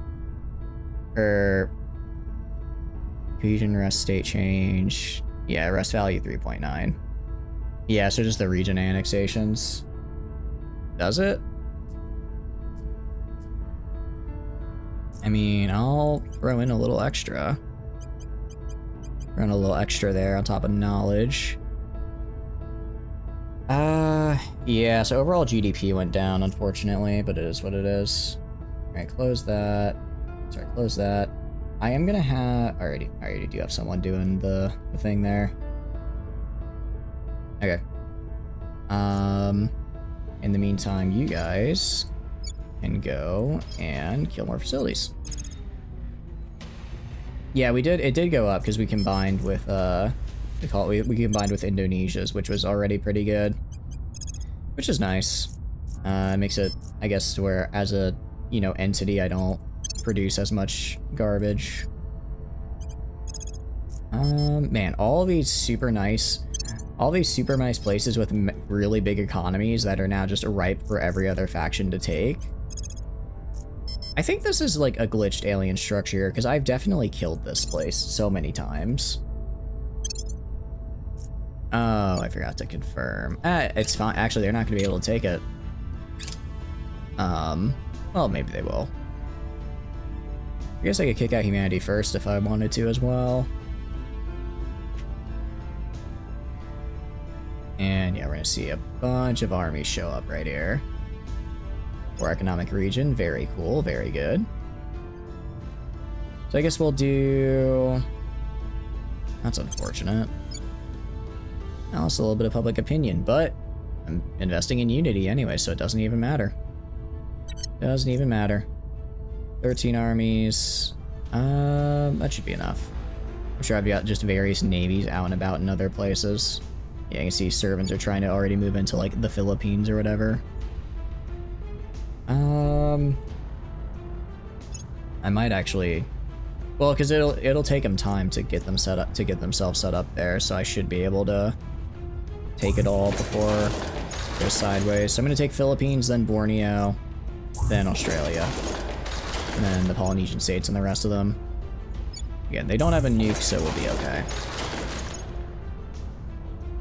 cohesion rest state change. Yeah, rest value 3.9. Yeah, so just the region annexations. Does it? I mean, I'll throw in a little extra. Run a little extra there on top of knowledge. Yeah, so overall GDP went down, unfortunately, but it is what it is. Alright, close that. Sorry, close that. I am gonna have... I already do have someone doing the thing there. Okay. In the meantime, you guys can go and kill more facilities. Yeah, we did. It did go up because we combined with we combined with Indonesia's, which was already pretty good, which is nice. It makes it, I guess, to where as a entity, I don't produce as much garbage. Man, all these super nice places with really big economies that are now just ripe for every other faction to take. I think this is like a glitched alien structure, because I've definitely killed this place so many times. Oh, I forgot to confirm. It's fine. Actually, they're not going to be able to take it. Well, maybe they will. I guess I could kick out humanity first if I wanted to as well. And yeah, we're going to see a bunch of armies show up right here. Or economic region, very cool, very good. So I guess we'll do... That's unfortunate. Also a little bit of public opinion, but I'm investing in Unity anyway, so it doesn't even matter. Doesn't even matter. 13 armies. That should be enough. I'm sure I've got just various navies out and about in other places. Yeah, you can see servants are trying to already move into like the Philippines or whatever. I might actually, well, because it'll take them time to get them set up, to get themselves set up there, so I should be able to take it all before it goes sideways. So I'm gonna take Philippines, then Borneo, then Australia, and then the Polynesian states and the rest of them. Again, they don't have a nuke, so we'll be okay.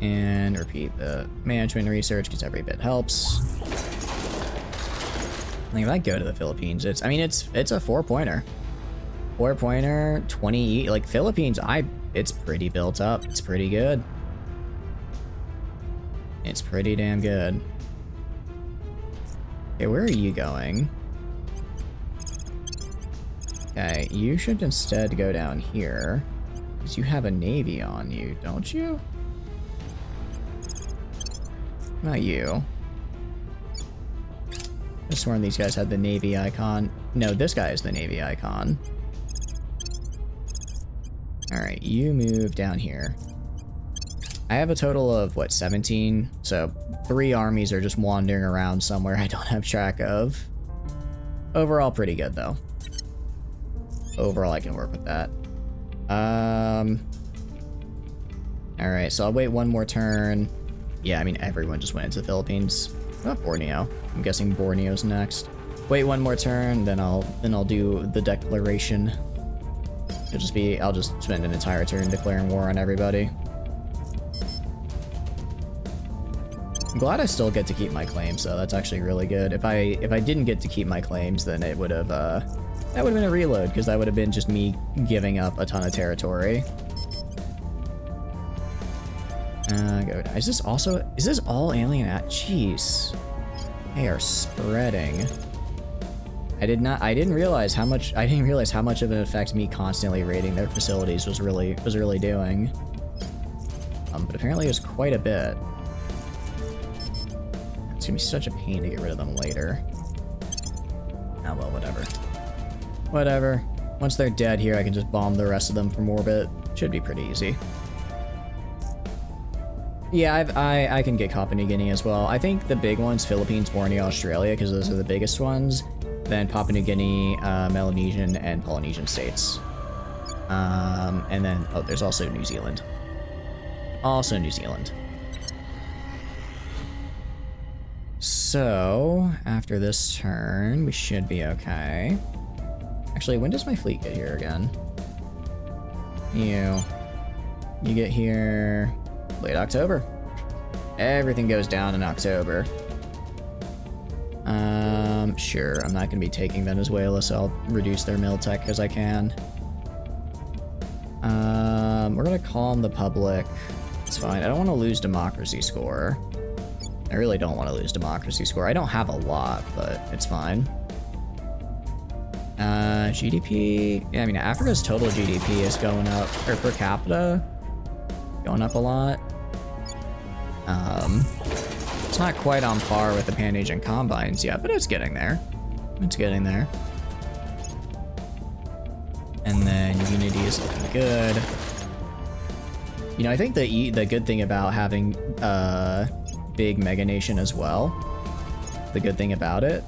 And repeat the management research, because every bit helps. Like, if I go to the Philippines, it's a 4-pointer. 4-pointer, 20, like, Philippines, it's pretty built up. It's pretty good. It's pretty damn good. Okay, where are you going? Okay, you should instead go down here, because you have a navy on you, don't you? Not you. I sworn these guys had the navy icon. No, this guy is the navy icon. Alright, you move down here. I have a total of, what, 17? So, 3 armies are just wandering around somewhere I don't have track of. Overall, pretty good, though. Overall, I can work with that. Alright, so I'll wait one more turn. Yeah, I mean, everyone just went into the Philippines. Oh, Borneo. I'm guessing Borneo's next. Wait one more turn, then I'll do the declaration. I'll just spend an entire turn declaring war on everybody. I'm glad I still get to keep my claims, so that's actually really good. If I didn't get to keep my claims, then it would have that would have been a reload, because that would have been just me giving up a ton of territory. Is this all alien jeez. They are spreading. I didn't realize how much of an effect me constantly raiding their facilities was really doing. But apparently it was quite a bit. It's gonna be such a pain to get rid of them later. Oh well, whatever. Whatever. Once they're dead here, I can just bomb the rest of them from orbit. Should be pretty easy. Yeah, I can get Papua New Guinea as well. I think the big ones, Philippines, Borneo, Australia, because those are the biggest ones. Then Papua New Guinea, Melanesian, and Polynesian states. And then, oh, there's also New Zealand. Also New Zealand. So, after this turn, we should be okay. Actually, when does my fleet get here again? You get here late October. Everything goes down in October. Sure, I'm not gonna be taking Venezuela, so I'll reduce their mil tech as I can. We're gonna calm the public. It's fine. I don't want to lose democracy score. I really don't want to lose democracy score. I don't have a lot, but it's fine. GDP. Yeah, I mean, Africa's total GDP is going up, or per capita, going up a lot. It's not quite on par with the Pan-Asian Combines yet, but it's getting there. It's getting there. And then Unity is looking good. You know, I think the good thing about having big Mega Nation as well, the good thing about it,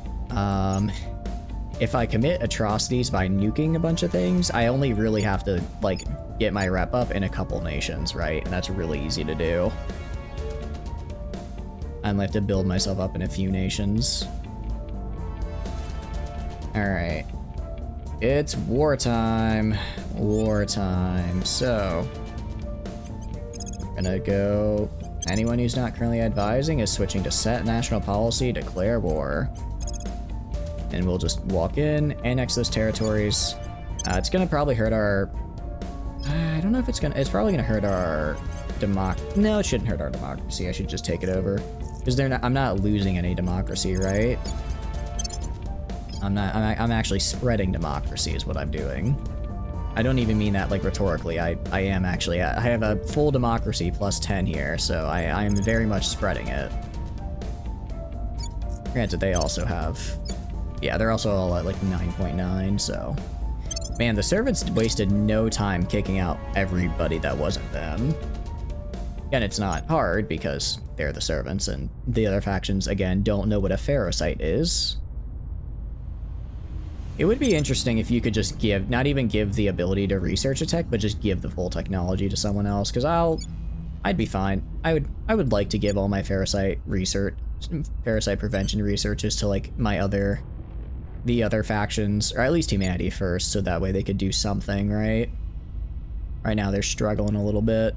if I commit atrocities by nuking a bunch of things, I only really have to, like, get my rep up in a couple nations, right? And that's really easy to do. I only have to build myself up in a few nations. Alright. It's wartime. Wartime. So, gonna go... Anyone who's not currently advising is switching to set national policy, declare war. And we'll just walk in, annex those territories. It's gonna probably hurt our... I don't know if it's gonna... It's probably gonna hurt our... No, it shouldn't hurt our democracy. I should just take it over. Because I'm not losing any democracy, right? I'm actually spreading democracy is what I'm doing. I don't even mean that like rhetorically. I am actually. I have a full democracy plus 10 here, so I am very much spreading it. Granted, they also have... Yeah, they're also all at like 9.9, so... Man, the servants wasted no time kicking out everybody that wasn't them. And it's not hard because they're the servants, and the other factions, again, don't know what a Pharaohsite is. It would be interesting if you could just give, not even give the ability to research a tech, but just give the full technology to someone else, because I'd be fine. I would like to give all my Pharaohsite research, Pharaohsite prevention researches to like the other factions, or at least humanity first, so that way they could do something, right? Right now they're struggling a little bit.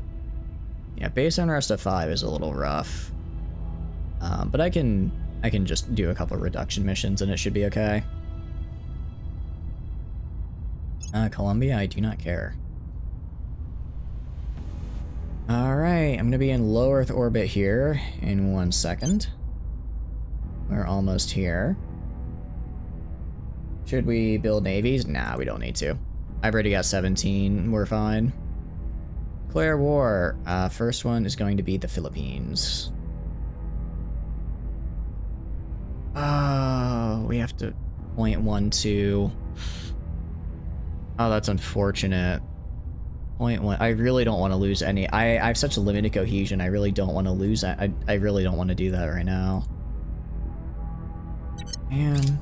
Yeah, base unrest of 5 is a little rough. But I can just do a couple reduction missions and it should be okay. Colombia, I do not care. Alright, I'm gonna be in low Earth orbit here in 1 second. We're almost here. Should we build navies? Nah, we don't need to. I've already got 17, we're fine. Declare war. First one is going to be the Philippines. Oh, we have to 0.12. Oh, that's unfortunate. 0.1. I really don't want to lose any. I have such a limited cohesion. I really don't want to lose. I really don't want to do that right now. Man.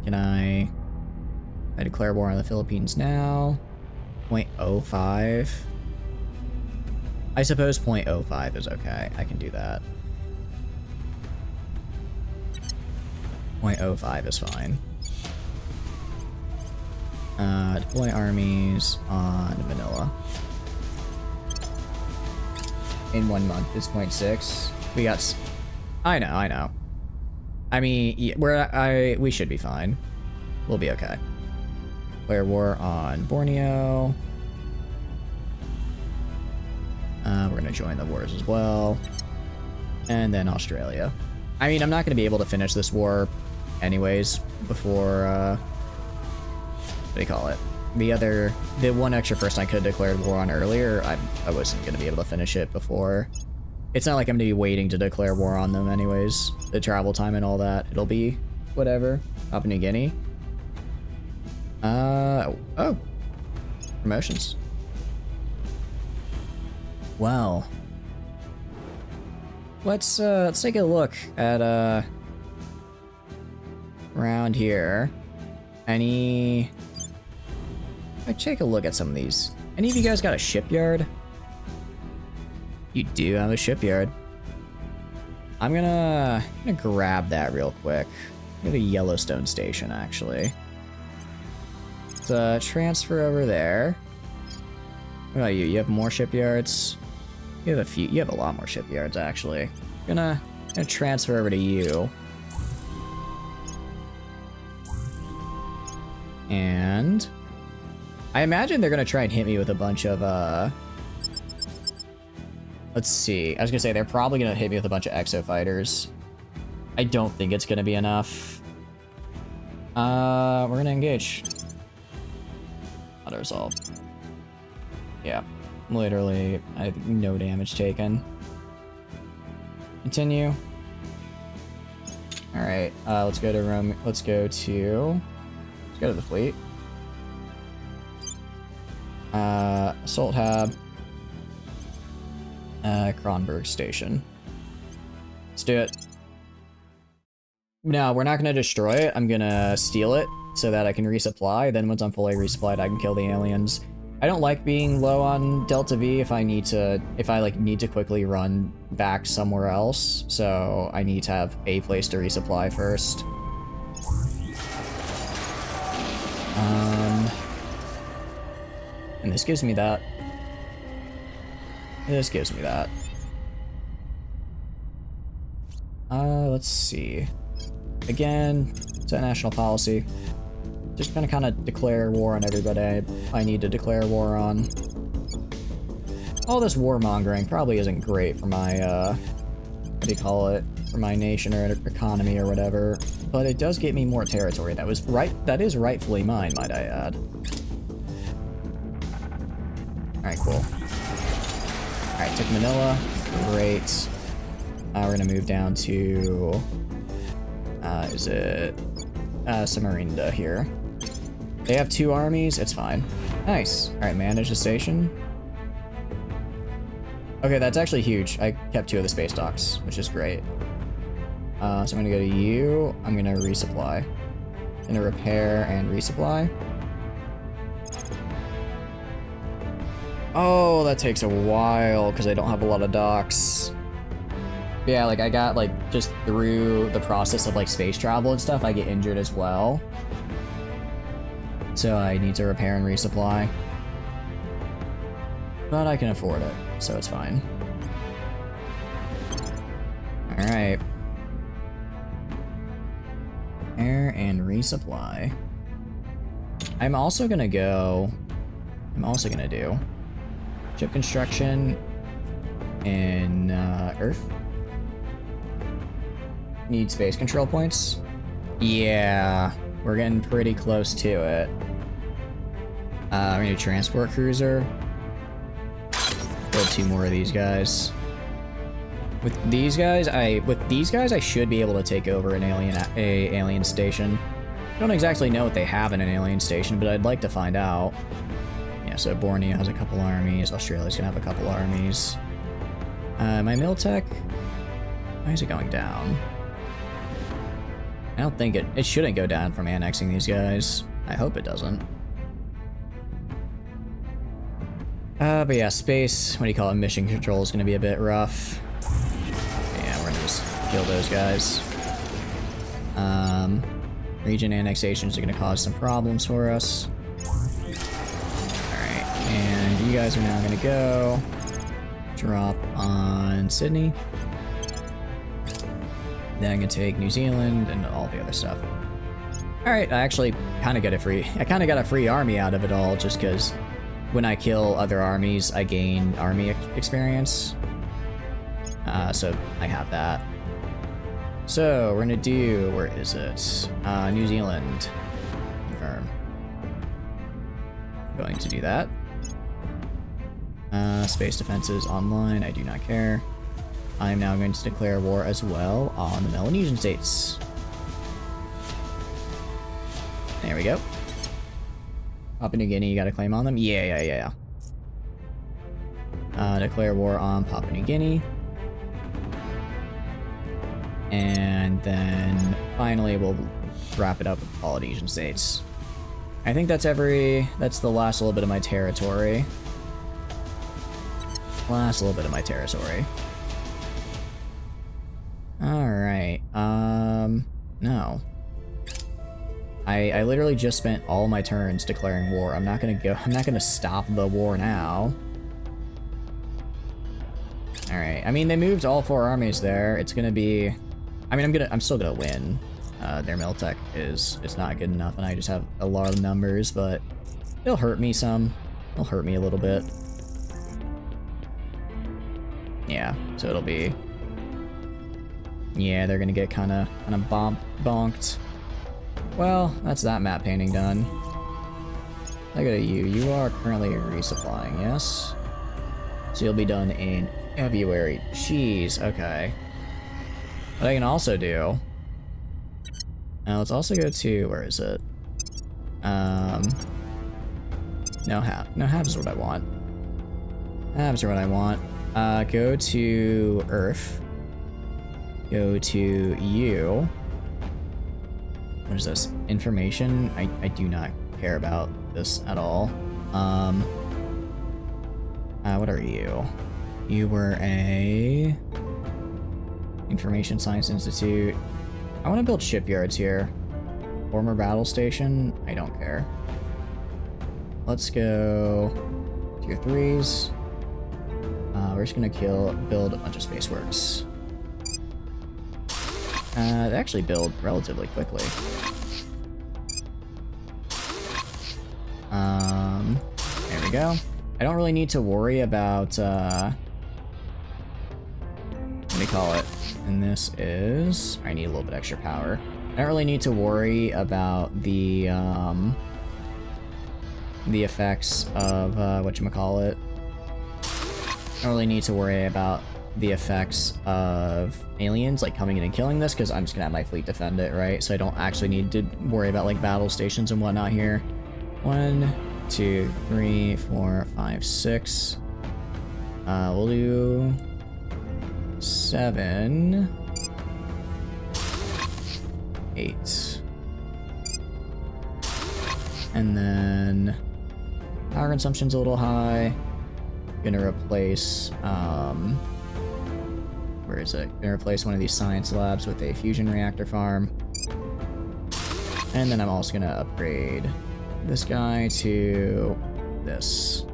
Can I declare war on the Philippines now? 0.05. I suppose 0.05 is okay. I can do that. 0.05 is fine. Deploy armies on Manila. In 1 month, it's 0.6. We got... I know. I mean, yeah, we should be fine. We'll be okay. Declare war on Borneo. We're gonna join the wars as well. And then Australia. I mean, I'm not gonna be able to finish this war anyways before, what do you call it? The one extra person I could have declared war on earlier, I wasn't gonna be able to finish it before. It's not like I'm gonna be waiting to declare war on them anyways. The travel time and all that, it'll be whatever. Papua New Guinea. Oh. Promotions. Well. Let's take a look at, around here. I take a look at some of these. Any of you guys got a shipyard? You do have a shipyard. I'm gonna grab that real quick. Go to Yellowstone Station, actually. Let's transfer over there. What about you? You have more shipyards? You have a few. You have a lot more shipyards, actually. Gonna transfer over to you. And I imagine they're gonna try and hit me with a bunch of, let's see. I was gonna say, they're probably gonna hit me with a bunch of exo fighters. I don't think it's gonna be enough. We're gonna engage. Auto resolve. Yeah. Literally, I have no damage taken. Continue. Alright, let's go to Rome. Let's go to the fleet. Assault Hab. Kronberg Station. Let's do it. No, we're not gonna destroy it. I'm gonna steal it so that I can resupply. Then once I'm fully resupplied, I can kill the aliens. I don't like being low on Delta V if I need to quickly run back somewhere else. So I need to have a place to resupply first. And this gives me that. This gives me that. Let's see. Again, it's a national policy. Just gonna kind of declare war on everybody I need to declare war on. All this warmongering probably isn't great for my, what do you call it? For my nation or economy or whatever. But it does get me more territory. That is rightfully mine, might I add. Alright, cool. Alright, took Manila. Great. We're gonna move down to, is it Samarinda here. They have 2 armies, it's fine. Nice. Alright, manage the station. Okay, that's actually huge. I kept 2 of the space docks, which is great. So I'm gonna go to you. I'm gonna resupply. I'm gonna repair and resupply. Oh, that takes a while because I don't have a lot of docks. But yeah, like I got like just through the process of like space travel and stuff, I get injured as well. So I need to repair and resupply. But I can afford it, so it's fine. Alright. Repair and resupply. I'm also gonna do ship construction in Earth. Need space control points? Yeah, we're getting pretty close to it. We need a transport cruiser. Build 2 more of these guys. With these guys, I should be able to take over an alien station. I don't exactly know what they have in an alien station, but I'd like to find out. Yeah, so Borneo has a couple armies. Australia's gonna have a couple armies. My Miltech, why is it going down? I don't think it shouldn't go down from annexing these guys. I hope it doesn't. But yeah, space, what do you call it, mission control is gonna be a bit rough. Yeah, we're gonna just kill those guys. Region annexations are gonna cause some problems for us. Alright, and you guys are now gonna go drop on Sydney. Then I'm gonna take New Zealand and all the other stuff. Alright, I actually kinda got a free army out of it all, just because when I kill other armies, I gain army experience. So I have that. So we're gonna do, where is it? New Zealand. Confirm. Going to do that. Space defenses online, I do not care. I'm now going to declare war as well on the Melanesian states. There we go. Papua New Guinea, you got a claim on them? Yeah. Declare war on Papua New Guinea. And then finally we'll wrap it up with Polynesian states. I think that's the last little bit of my territory. Alright, no. I I literally just spent all my turns declaring war. I'm not gonna stop the war now. Alright, I mean, they moved all 4 armies there. It's gonna be... I mean, I'm still gonna win. Their Miltech is not good enough, and I just have a lot of numbers, but it'll hurt me some. It'll hurt me a little bit. Yeah, so it'll be... Yeah, they're gonna get kinda bonked. Well, that's that map painting done. Look at you. You are currently resupplying, yes? So you'll be done in February. Jeez, okay. What I can also do... Now let's also go to... Where is it? No halves is what I want. Halves are what I want. Go to Earth. Go to you. What is this? Information? I do not care about this at all. What are you? You were a... Information Science Institute. I want to build shipyards here. Former battle station? I don't care. Let's go... Tier 3s. We're just gonna build a bunch of space works. They actually build relatively quickly. There we go. I don't really need to worry about, what do you call it? And this is... I need a little bit extra power. I don't really need to worry about the effects of, whatchamacallit. I don't really need to worry about the effects of aliens, like, coming in and killing this, because I'm just gonna have my fleet defend it, right? So I don't actually need to worry about, like, battle stations and whatnot here. 1, 2, 3, 4, 5, 6. We'll do... 7... 8. And then... Power consumption's a little high. Gonna replace, where is it? Gonna replace one of these science labs with a fusion reactor farm. And then I'm also gonna upgrade this guy to this.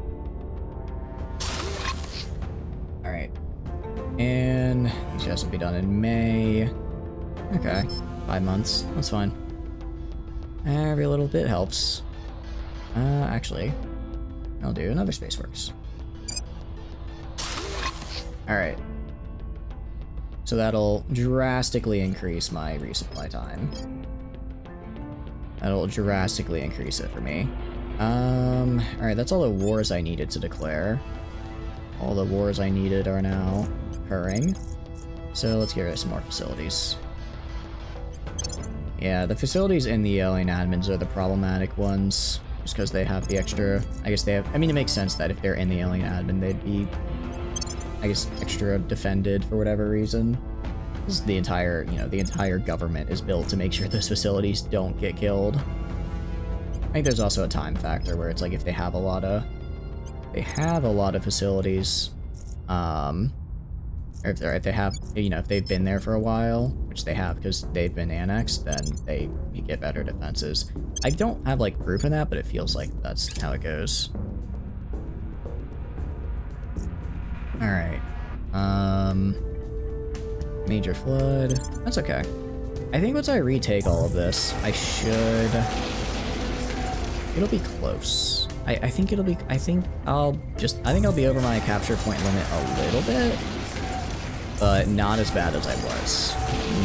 Alright. And these guys will be done in May. Okay. 5 months. That's fine. Every little bit helps. Actually, I'll do another Spaceworks. Alright. So that'll drastically increase my resupply time. That'll drastically increase it for me. Alright, that's all the wars I needed to declare. All the wars I needed are now occurring. So let's get rid of some more facilities. Yeah, the facilities in the alien admins are the problematic ones. Just because they have the extra... I guess they have... I mean, it makes sense that if they're in the alien admin, they'd be... I guess, extra defended for whatever reason. This is the entire, you know, the entire government is built to make sure those facilities don't get killed. I think there's also a time factor where it's like if they have a lot of facilities, or if they have, you know, if they've been there for a while, which they have because they've been annexed, then you get better defenses. I don't have like proof of that, but it feels like that's how it goes. Alright. Major flood. That's okay. I think once I retake all of this, I should... It'll be close. I think it'll be... I think I'll be over my capture point limit a little bit. But not as bad as I was.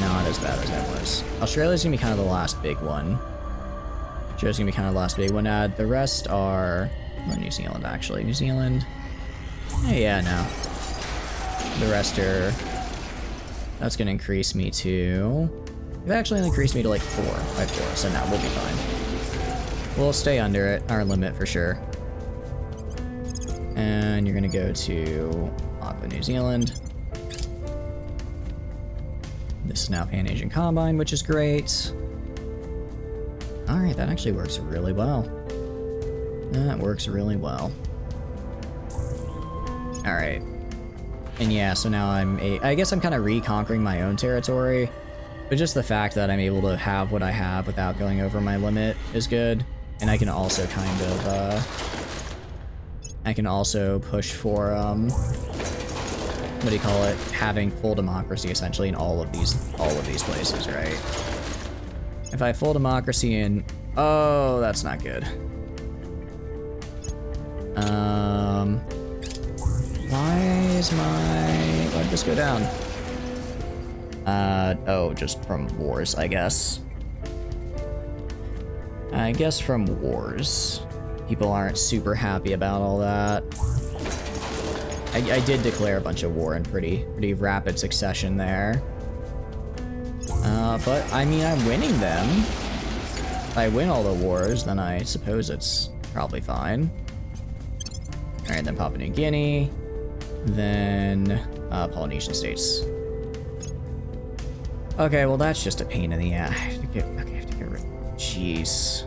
Not as bad as I was. Australia's gonna be kind of the last big one. Australia's gonna be kind of the last big one. The rest are... Well, New Zealand, actually. New Zealand... Yeah, no. The rest are... That's gonna increase me to... It actually increased me to like 4 by 4, so now we'll be fine. We'll stay under it, our limit for sure. And you're gonna go to Auckland, New Zealand. This is now Pan-Asian Combine, which is great. Alright, that actually works really well. That works really well. Alright. And yeah, so now I guess I'm kind of reconquering my own territory. But just the fact that I'm able to have what I have without going over my limit is good. And I can also kind of, I can also push for, what do you call it? Having full democracy essentially in all of these places, right? If I have full democracy in, oh, that's not good. Why did this go down? Oh, just from wars, I guess. I guess from wars. People aren't super happy about all that. I did declare a bunch of war in pretty rapid succession there. But I mean, I'm winning them. If I win all the wars, then I suppose it's probably fine. Alright, then Papua New Guinea. Then, Polynesian states. Okay, well that's just a pain in the ass. I have to get rid of... Jeez.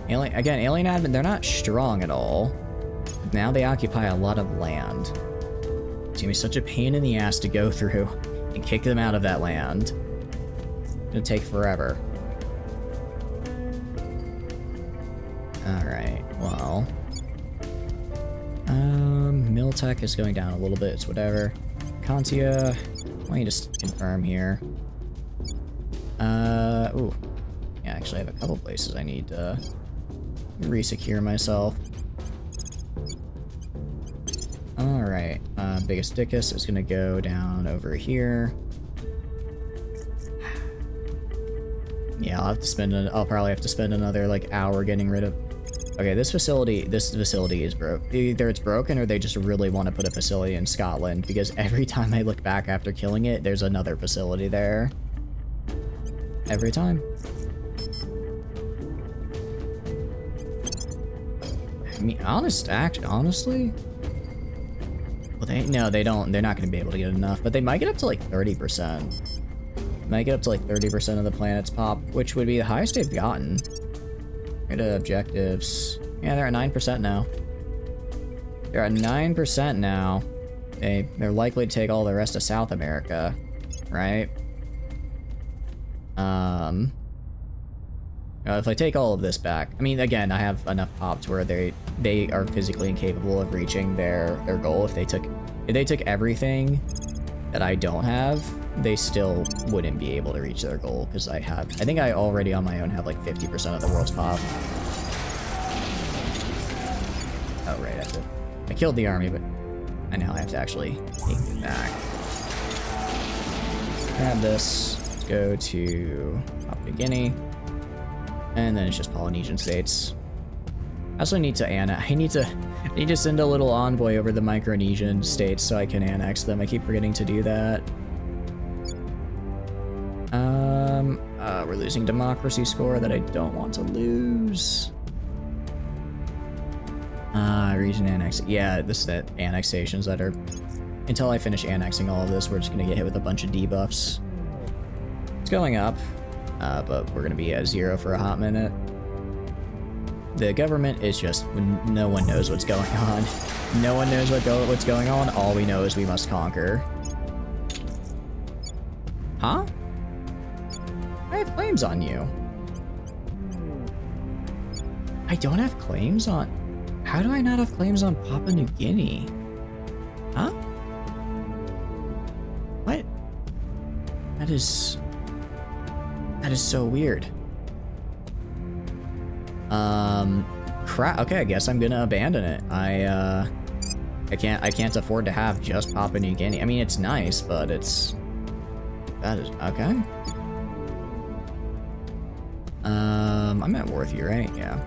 Alien admin, they're not strong at all. Now they occupy a lot of land. It's gonna be such a pain in the ass to go through and kick them out of that land. It's gonna take forever. Alright, well... Miltech is going down a little bit, it's whatever. Kantia, why don't you just confirm here? Ooh. Yeah, actually I have a couple places I need to re-secure myself. Alright, biggest dickus is gonna go down over here. Yeah, I'll probably have to spend another, like, hour getting rid of... Okay, this facility is broke. Either it's broken or they just really want to put a facility in Scotland, because every time I look back after killing it, there's another facility there. Every time. I mean, honestly... Well, they're not going to be able to get enough, but they might get up to like 30%. Might get up to like 30% of the planet's pop, which would be the highest they've gotten. Go to objectives. Yeah, they're at 9% now. They're at 9% now. They're likely to take all the rest of South America, right? If I take all of this back, I mean, again, I have enough pops where they are physically incapable of reaching their goal. If they took everything that I don't have, they still wouldn't be able to reach their goal, because I think I already on my own have like 50% of the world's pop. Oh, right, I killed the army, but I now have to actually take it back. Grab this, go to Papua New Guinea, and then it's just Polynesian states. I also need to I need to send a little envoy over the Micronesian states so I can annex them. I keep forgetting to do that. We're losing democracy score that I don't want to lose. Region annex. Yeah, this is the annexations that are... Until I finish annexing all of this, we're just gonna get hit with a bunch of debuffs. It's going up, but we're gonna be at 0 for a hot minute. The government is just... No one knows what's going on. No one knows what's going on. All we know is we must conquer. Huh? I have claims on you. I don't have claims on... How do I not have claims on Papua New Guinea? Huh? What? That is so weird. Crap. Okay, I guess I'm gonna abandon it. I can't afford to have just Papua New Guinea. I mean, it's nice, but that is okay. I'm at war with you, right? Yeah.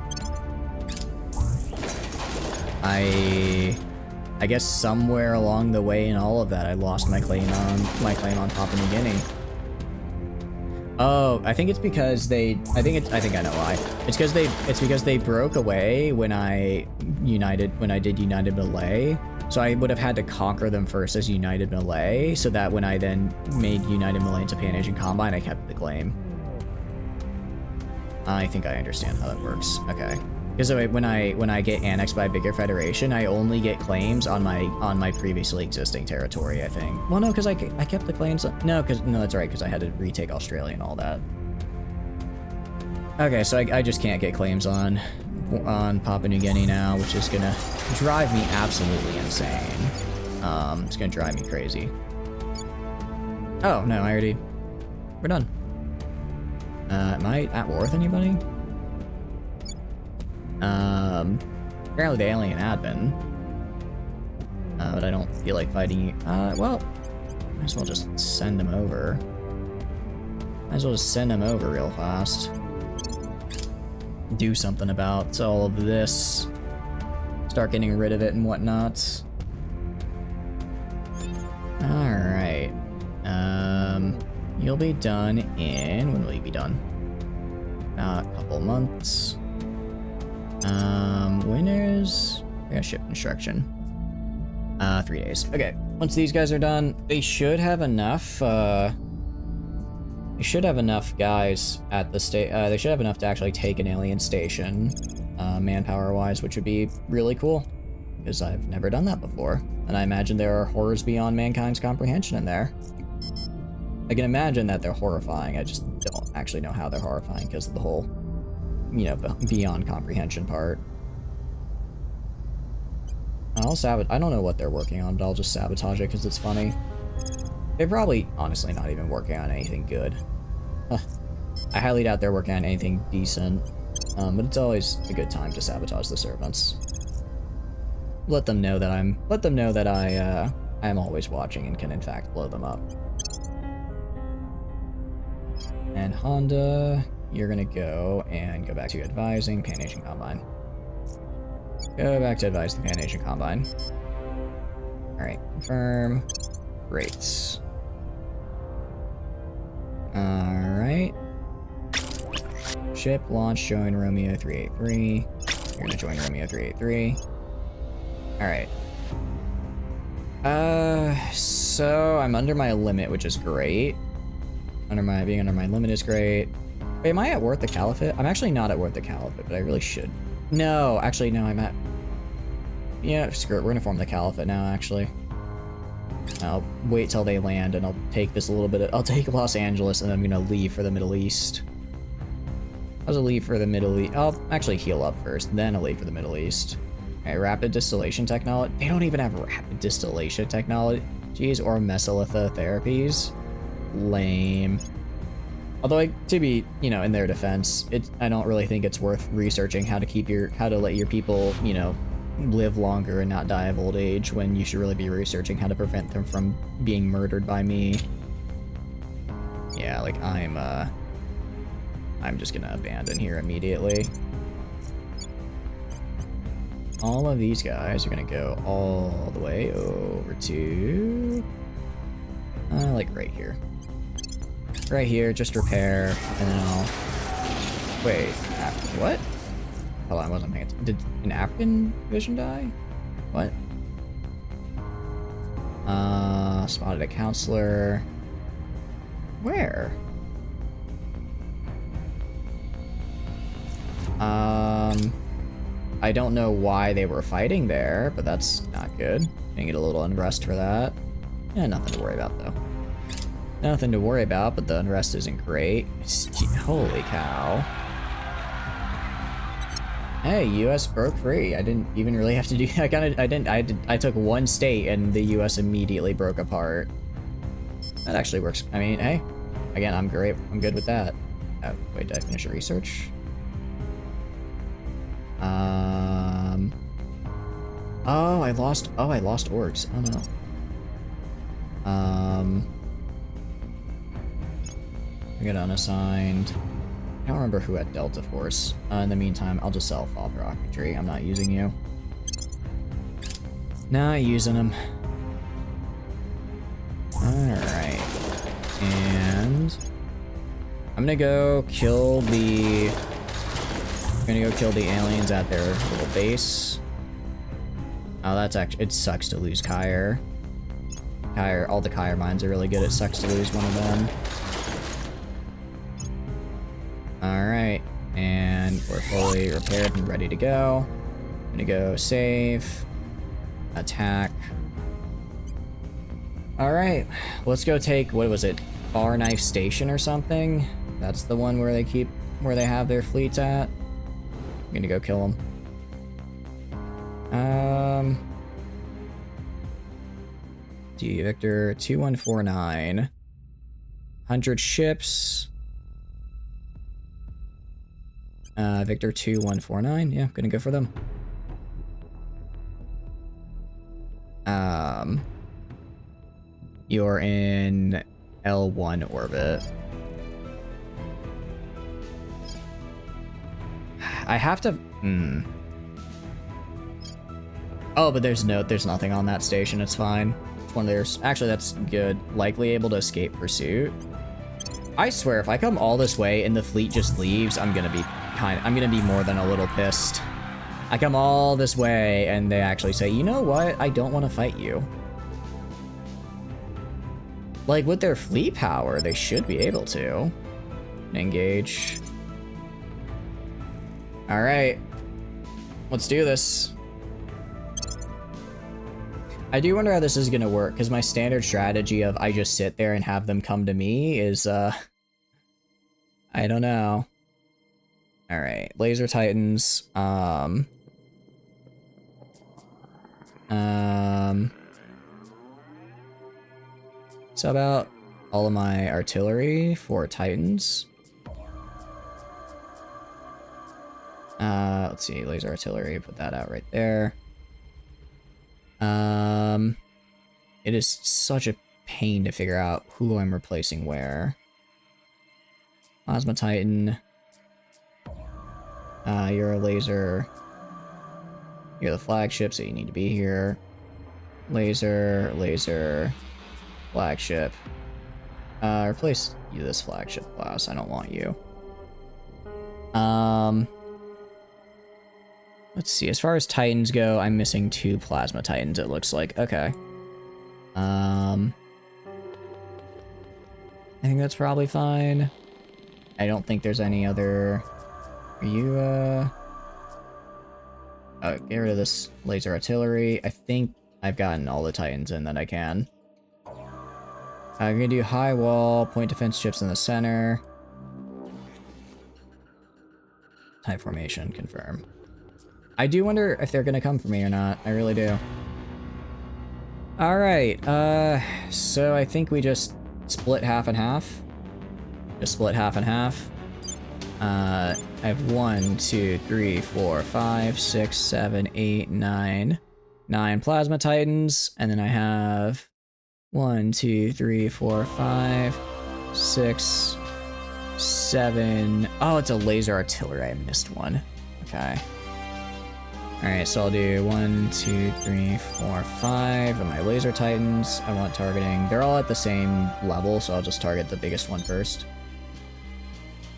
I guess somewhere along the way in all of that, I lost my claim on Papua New Guinea. Oh, I think it's because I think I know why. It's because they broke away when I did United Malay. So I would have had to conquer them first as United Malay, so that when I then made United Malay into Pan-Asian Combine, I kept the claim. I think I understand how that works. Okay. Because when I get annexed by a bigger federation, I only get claims on my previously existing territory, I think. Well, no, because I kept the claims. No, that's right, because I had to retake Australia and all that. Okay, so I just can't get claims on Papua New Guinea now, which is gonna drive me absolutely insane. It's gonna drive me crazy. Oh no, we're done. Am I at war with anybody? Apparently the alien had been. But I don't feel like fighting you. Well, might as well just send him over. Might as well just send him over real fast. Do something about all of this. Start getting rid of it and whatnot. Alright. You'll be done in... When will you be done? About a couple months. Winners... I got ship instruction. 3 days. Okay, once these guys are done, they should have enough, guys at the state. They should have enough to actually take an alien station, manpower-wise, which would be really cool, because I've never done that before, and I imagine there are horrors beyond mankind's comprehension in there. I can imagine that they're horrifying. I just don't actually know how they're horrifying because of the whole, you know, beyond comprehension part. I don't know what they're working on, but I'll just sabotage it because it's funny. They're probably, honestly, not even working on anything good. I highly doubt they're working on anything decent, but it's always a good time to sabotage the servants. Let them know that I am always watching and can in fact blow them up. And Honda, you're gonna go back to advising Pan-Asian Combine. Go back to advise the Pan-Asian Combine. Alright, confirm. Great. Alright. Ship launch, join Romeo 383. You're gonna join Romeo 383. Alright. So I'm under my limit, which is great. Being under my limit is great. Wait, am I at Worth the Caliphate? I'm actually not at Worth the Caliphate, but I really should. No, actually, no, I'm at... Yeah, screw it, we're gonna form the Caliphate now, actually. I'll wait till they land, and I'll take this a little bit I'll take Los Angeles, and then I'm gonna leave for the Middle East. I'll leave for the Middle East. I'll actually heal up first, then I'll leave for the Middle East. Okay, rapid distillation technology. They don't even have rapid distillation technologies or mesylithotherapies. Lame. Although, to be, you know, in their defense, I don't really think it's worth researching how to let your people, you know, live longer and not die of old age, when you should really be researching how to prevent them from being murdered by me. Yeah, like, I'm just gonna abandon here immediately. All of these guys are gonna go all the way over to... like right here. Right here, just repair, and then I'll... Wait, what? Hold on, I wasn't paying attention. Did an African division die? What? Spotted a counselor. Where? I don't know why they were fighting there, but that's not good. Gonna get a little unrest for that. Yeah, nothing to worry about, though. Nothing to worry about, but the unrest isn't great. Holy cow. Hey, US broke free. I didn't even really have to do... I took one state and the US immediately broke apart. That actually works. I mean, hey. Again, I'm great. I'm good with that. Oh, wait, did I finish a research? Oh, I lost orgs. Oh, no. I got unassigned. I don't remember who had Delta Force. In the meantime, I'll just sell Fall Rocketry. I'm not using you. Not using them. Alright. And... I'm gonna go kill the... aliens at their little base. Oh, that's actually... It sucks to lose Kyre. All the Kyre mines are really good. It sucks to lose one of them. Alright. And we're fully repaired and ready to go. Gonna go save. Attack. Alright, let's go take, what was it? Bar Knife Station or something? That's the one where they have their fleets at. I'm gonna go kill them. D Victor 2149. 100 ships. Victor 2149. Yeah, gonna go for them. You're in L1 orbit. I have to. Oh, but there's nothing on that station. It's fine. It's one of theirs. Actually, that's good. Likely able to escape pursuit. I swear, if I come all this way and the fleet just leaves, I'm gonna be more than a little pissed. I come all this way and they actually say, you know what? I don't want to fight you. Like, with their fleet power, they should be able to. Engage. Alright. Let's do this. I do wonder how this is gonna work, because my standard strategy of I just sit there and have them come to me is, I don't know. Alright, Laser Titans, sub out all of my artillery for Titans. Let's see, laser artillery, put that out right there. It is such a pain to figure out who I'm replacing where. Plasma Titan. You're a laser. You're the flagship, so you need to be here. Laser, flagship. Replace you this flagship class. I don't want you. Let's see. As far as Titans go, I'm missing 2 Plasma Titans, it looks like. Okay. I think that's probably fine. I don't think there's any other... Are you, Oh, get rid of this laser artillery. I think I've gotten all the Titans in that I can. I'm gonna do high wall, point defense ships in the center. Type formation, confirm. I do wonder if they're gonna come for me or not. I really do. Alright, so I think we just split half and half. Just split half and half. I have 1, 2, 3, 4, 5, 6, 7, 8, 9. 9 Plasma Titans, and then I have 1, 2, 3, 4, 5, 6, 7. Oh, it's a laser artillery. I missed one. Okay. Alright, so I'll do 1, 2, 3, 4, 5 of my laser titans. I want targeting. They're all at the same level, so I'll just target the biggest one first.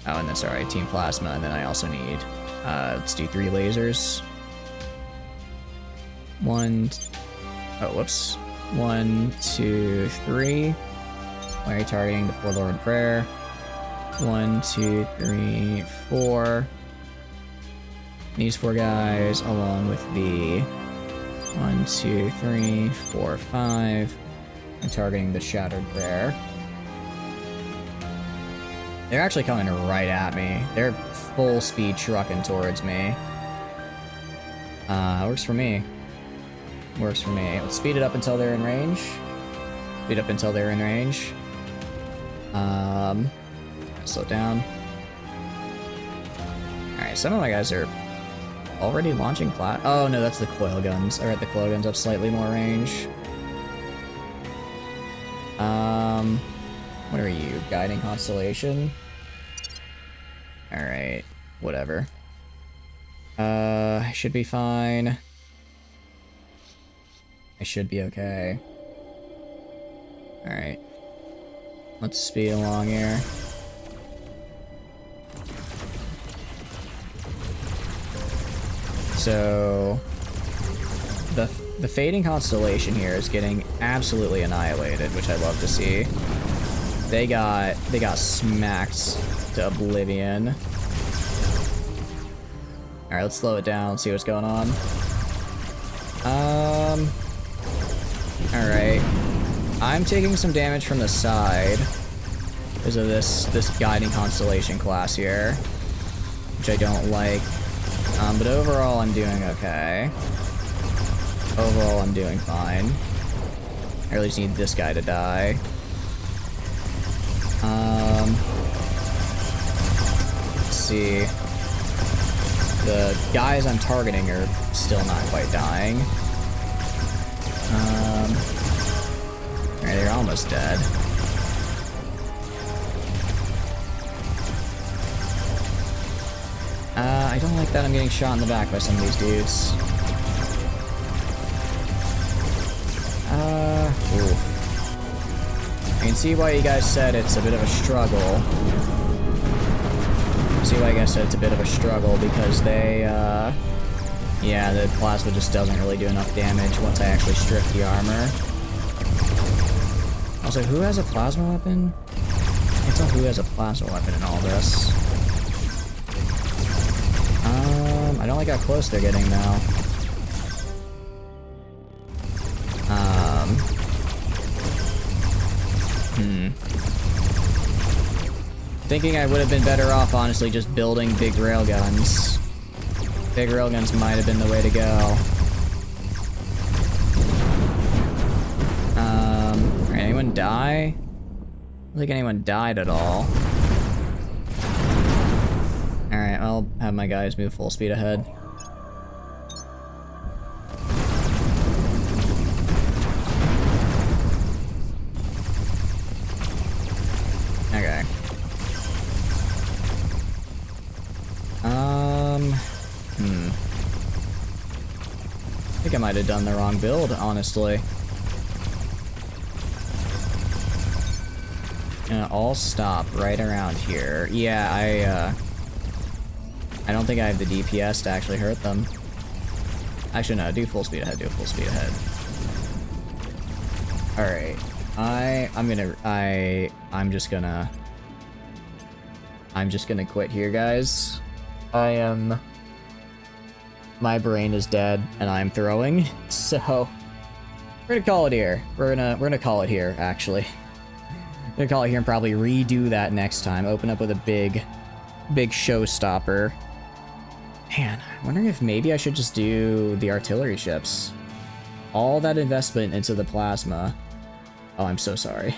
Oh, and then, sorry, Team Plasma, and then I also need, let's do 3 lasers. 1, oh, whoops. 1, 2, 3. Why are you targeting the Forlorn Prayer? 1, 2, 3, 4. These 4 guys, along with the 1, 2, 3, 4, 5. I'm targeting the Shattered Prayer. They're actually coming right at me. They're full speed trucking towards me. Works for me. Works for me. Let's speed it up until they're in range. Speed up until they're in range. Slow down. Alright, some of my guys are already launching oh no, that's the coil guns. Alright, the coil guns have slightly more range. What are you? Guiding Constellation? Alright, whatever. I should be fine. I should be okay. Alright. Let's speed along here. So the fading constellation here is getting absolutely annihilated, which I love to see. They got smacked to oblivion. Alright, let's slow it down, see what's going on. Alright. I'm taking some damage from the side because of this guiding constellation class here, which I don't like. But overall I'm doing okay. Overall I'm doing fine. I really just need this guy to die. Let's see. The guys I'm targeting are still not quite dying. Alright, they're almost dead. I don't like that I'm getting shot in the back by some of these dudes. Ooh. I can see why you guys said it's a bit of a struggle. See why I guess it's a bit of a struggle because they, yeah, the plasma just doesn't really do enough damage once I actually strip the armor. Also, who has a plasma weapon? I can't tell who has a plasma weapon in all this. I don't like how close they're getting now. Thinking I would have been better off, honestly, just building big railguns. Big railguns might have been the way to go. Anyone die? I don't think anyone died at all. Alright, I'll have my guys move full speed ahead. Okay. I think I might have done the wrong build, honestly. Gonna all stop right around here. Yeah, I don't think I have the DPS to actually hurt them. Actually, no, do full speed ahead, do full speed ahead. Alright. I'm just gonna quit here, guys. My brain is dead and I'm throwing, so we're gonna call it here. We're gonna call it here, actually. We're gonna call it here and probably redo that next time. Open up with a big showstopper. Man, I'm wondering if maybe I should just do the artillery ships. All that investment into the plasma. Oh, I'm so sorry. I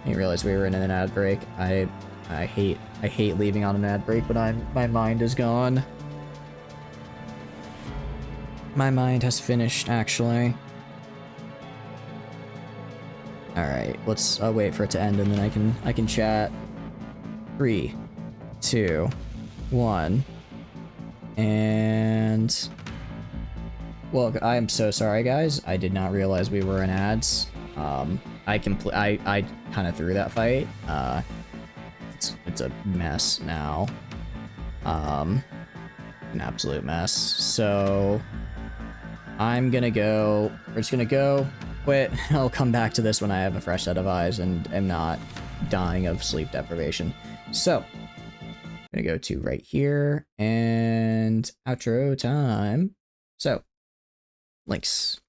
didn't realize we were in an ad break. I hate leaving on an ad break, but my mind is gone. My mind has finished, actually. Alright, let's wait for it to end and then I can chat. 3, 2, 1. And well, I am so sorry, guys. I did not realize we were in ads. I kind of threw that fight. It's a mess now. An absolute mess. So we're just gonna go quit. I'll come back to this when I have a fresh set of eyes and am not dying of sleep deprivation. So I'm gonna go to right here and outro time. So links.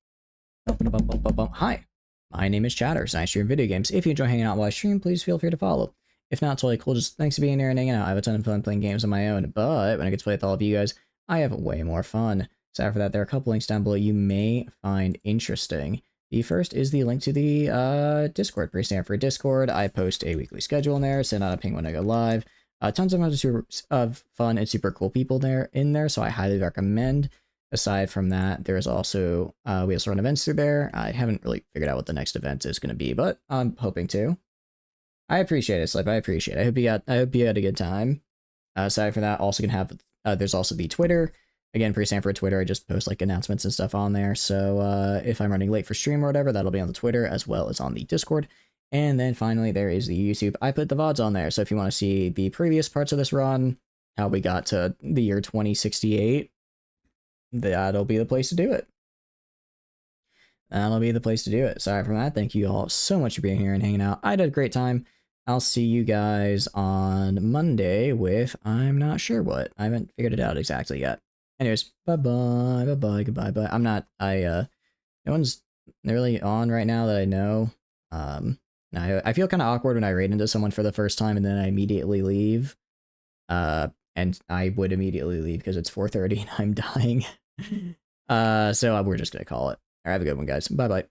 Hi, my name is Chatters and I stream video games. If you enjoy hanging out while I stream, please feel free to follow. If not, it's totally cool. Just thanks for being here and hanging out. I have a ton of fun playing games on my own, but when I get to play with all of you guys, I have way more fun. So after that, there are a couple links down below you may find interesting. The first is the link to the Discord, pretty standard for Discord. I post a weekly schedule in there, send out a ping when I go live. Tons of fun and super cool people in there, so I highly recommend. Aside from that, there's also we also run events through there. I haven't really figured out what the next event is going to be, but I'm hoping to. I appreciate it, Slip. I appreciate it. I hope you had a good time. Aside from that, also gonna have there's also the Twitter. Again, pretty standard for Twitter. I just post like announcements and stuff on there. So if I'm running late for stream or whatever, that'll be on the Twitter as well as on the Discord. And then finally, there is the YouTube. I put the VODs on there. So if you want to see the previous parts of this run, how we got to the year 2068, that'll be the place to do it. That'll be the place to do it. Sorry for that. Thank you all so much for being here and hanging out. I had a great time. I'll see you guys on Monday with I'm not sure what. I haven't figured it out exactly yet. Anyways, bye-bye, bye-bye, goodbye, bye. No one's really on right now that I know. I feel kind of awkward when I raid into someone for the first time and then I immediately leave. And I would immediately leave because it's 4:30 and I'm dying. So we're just gonna call it. Alright, have a good one, guys. Bye-bye.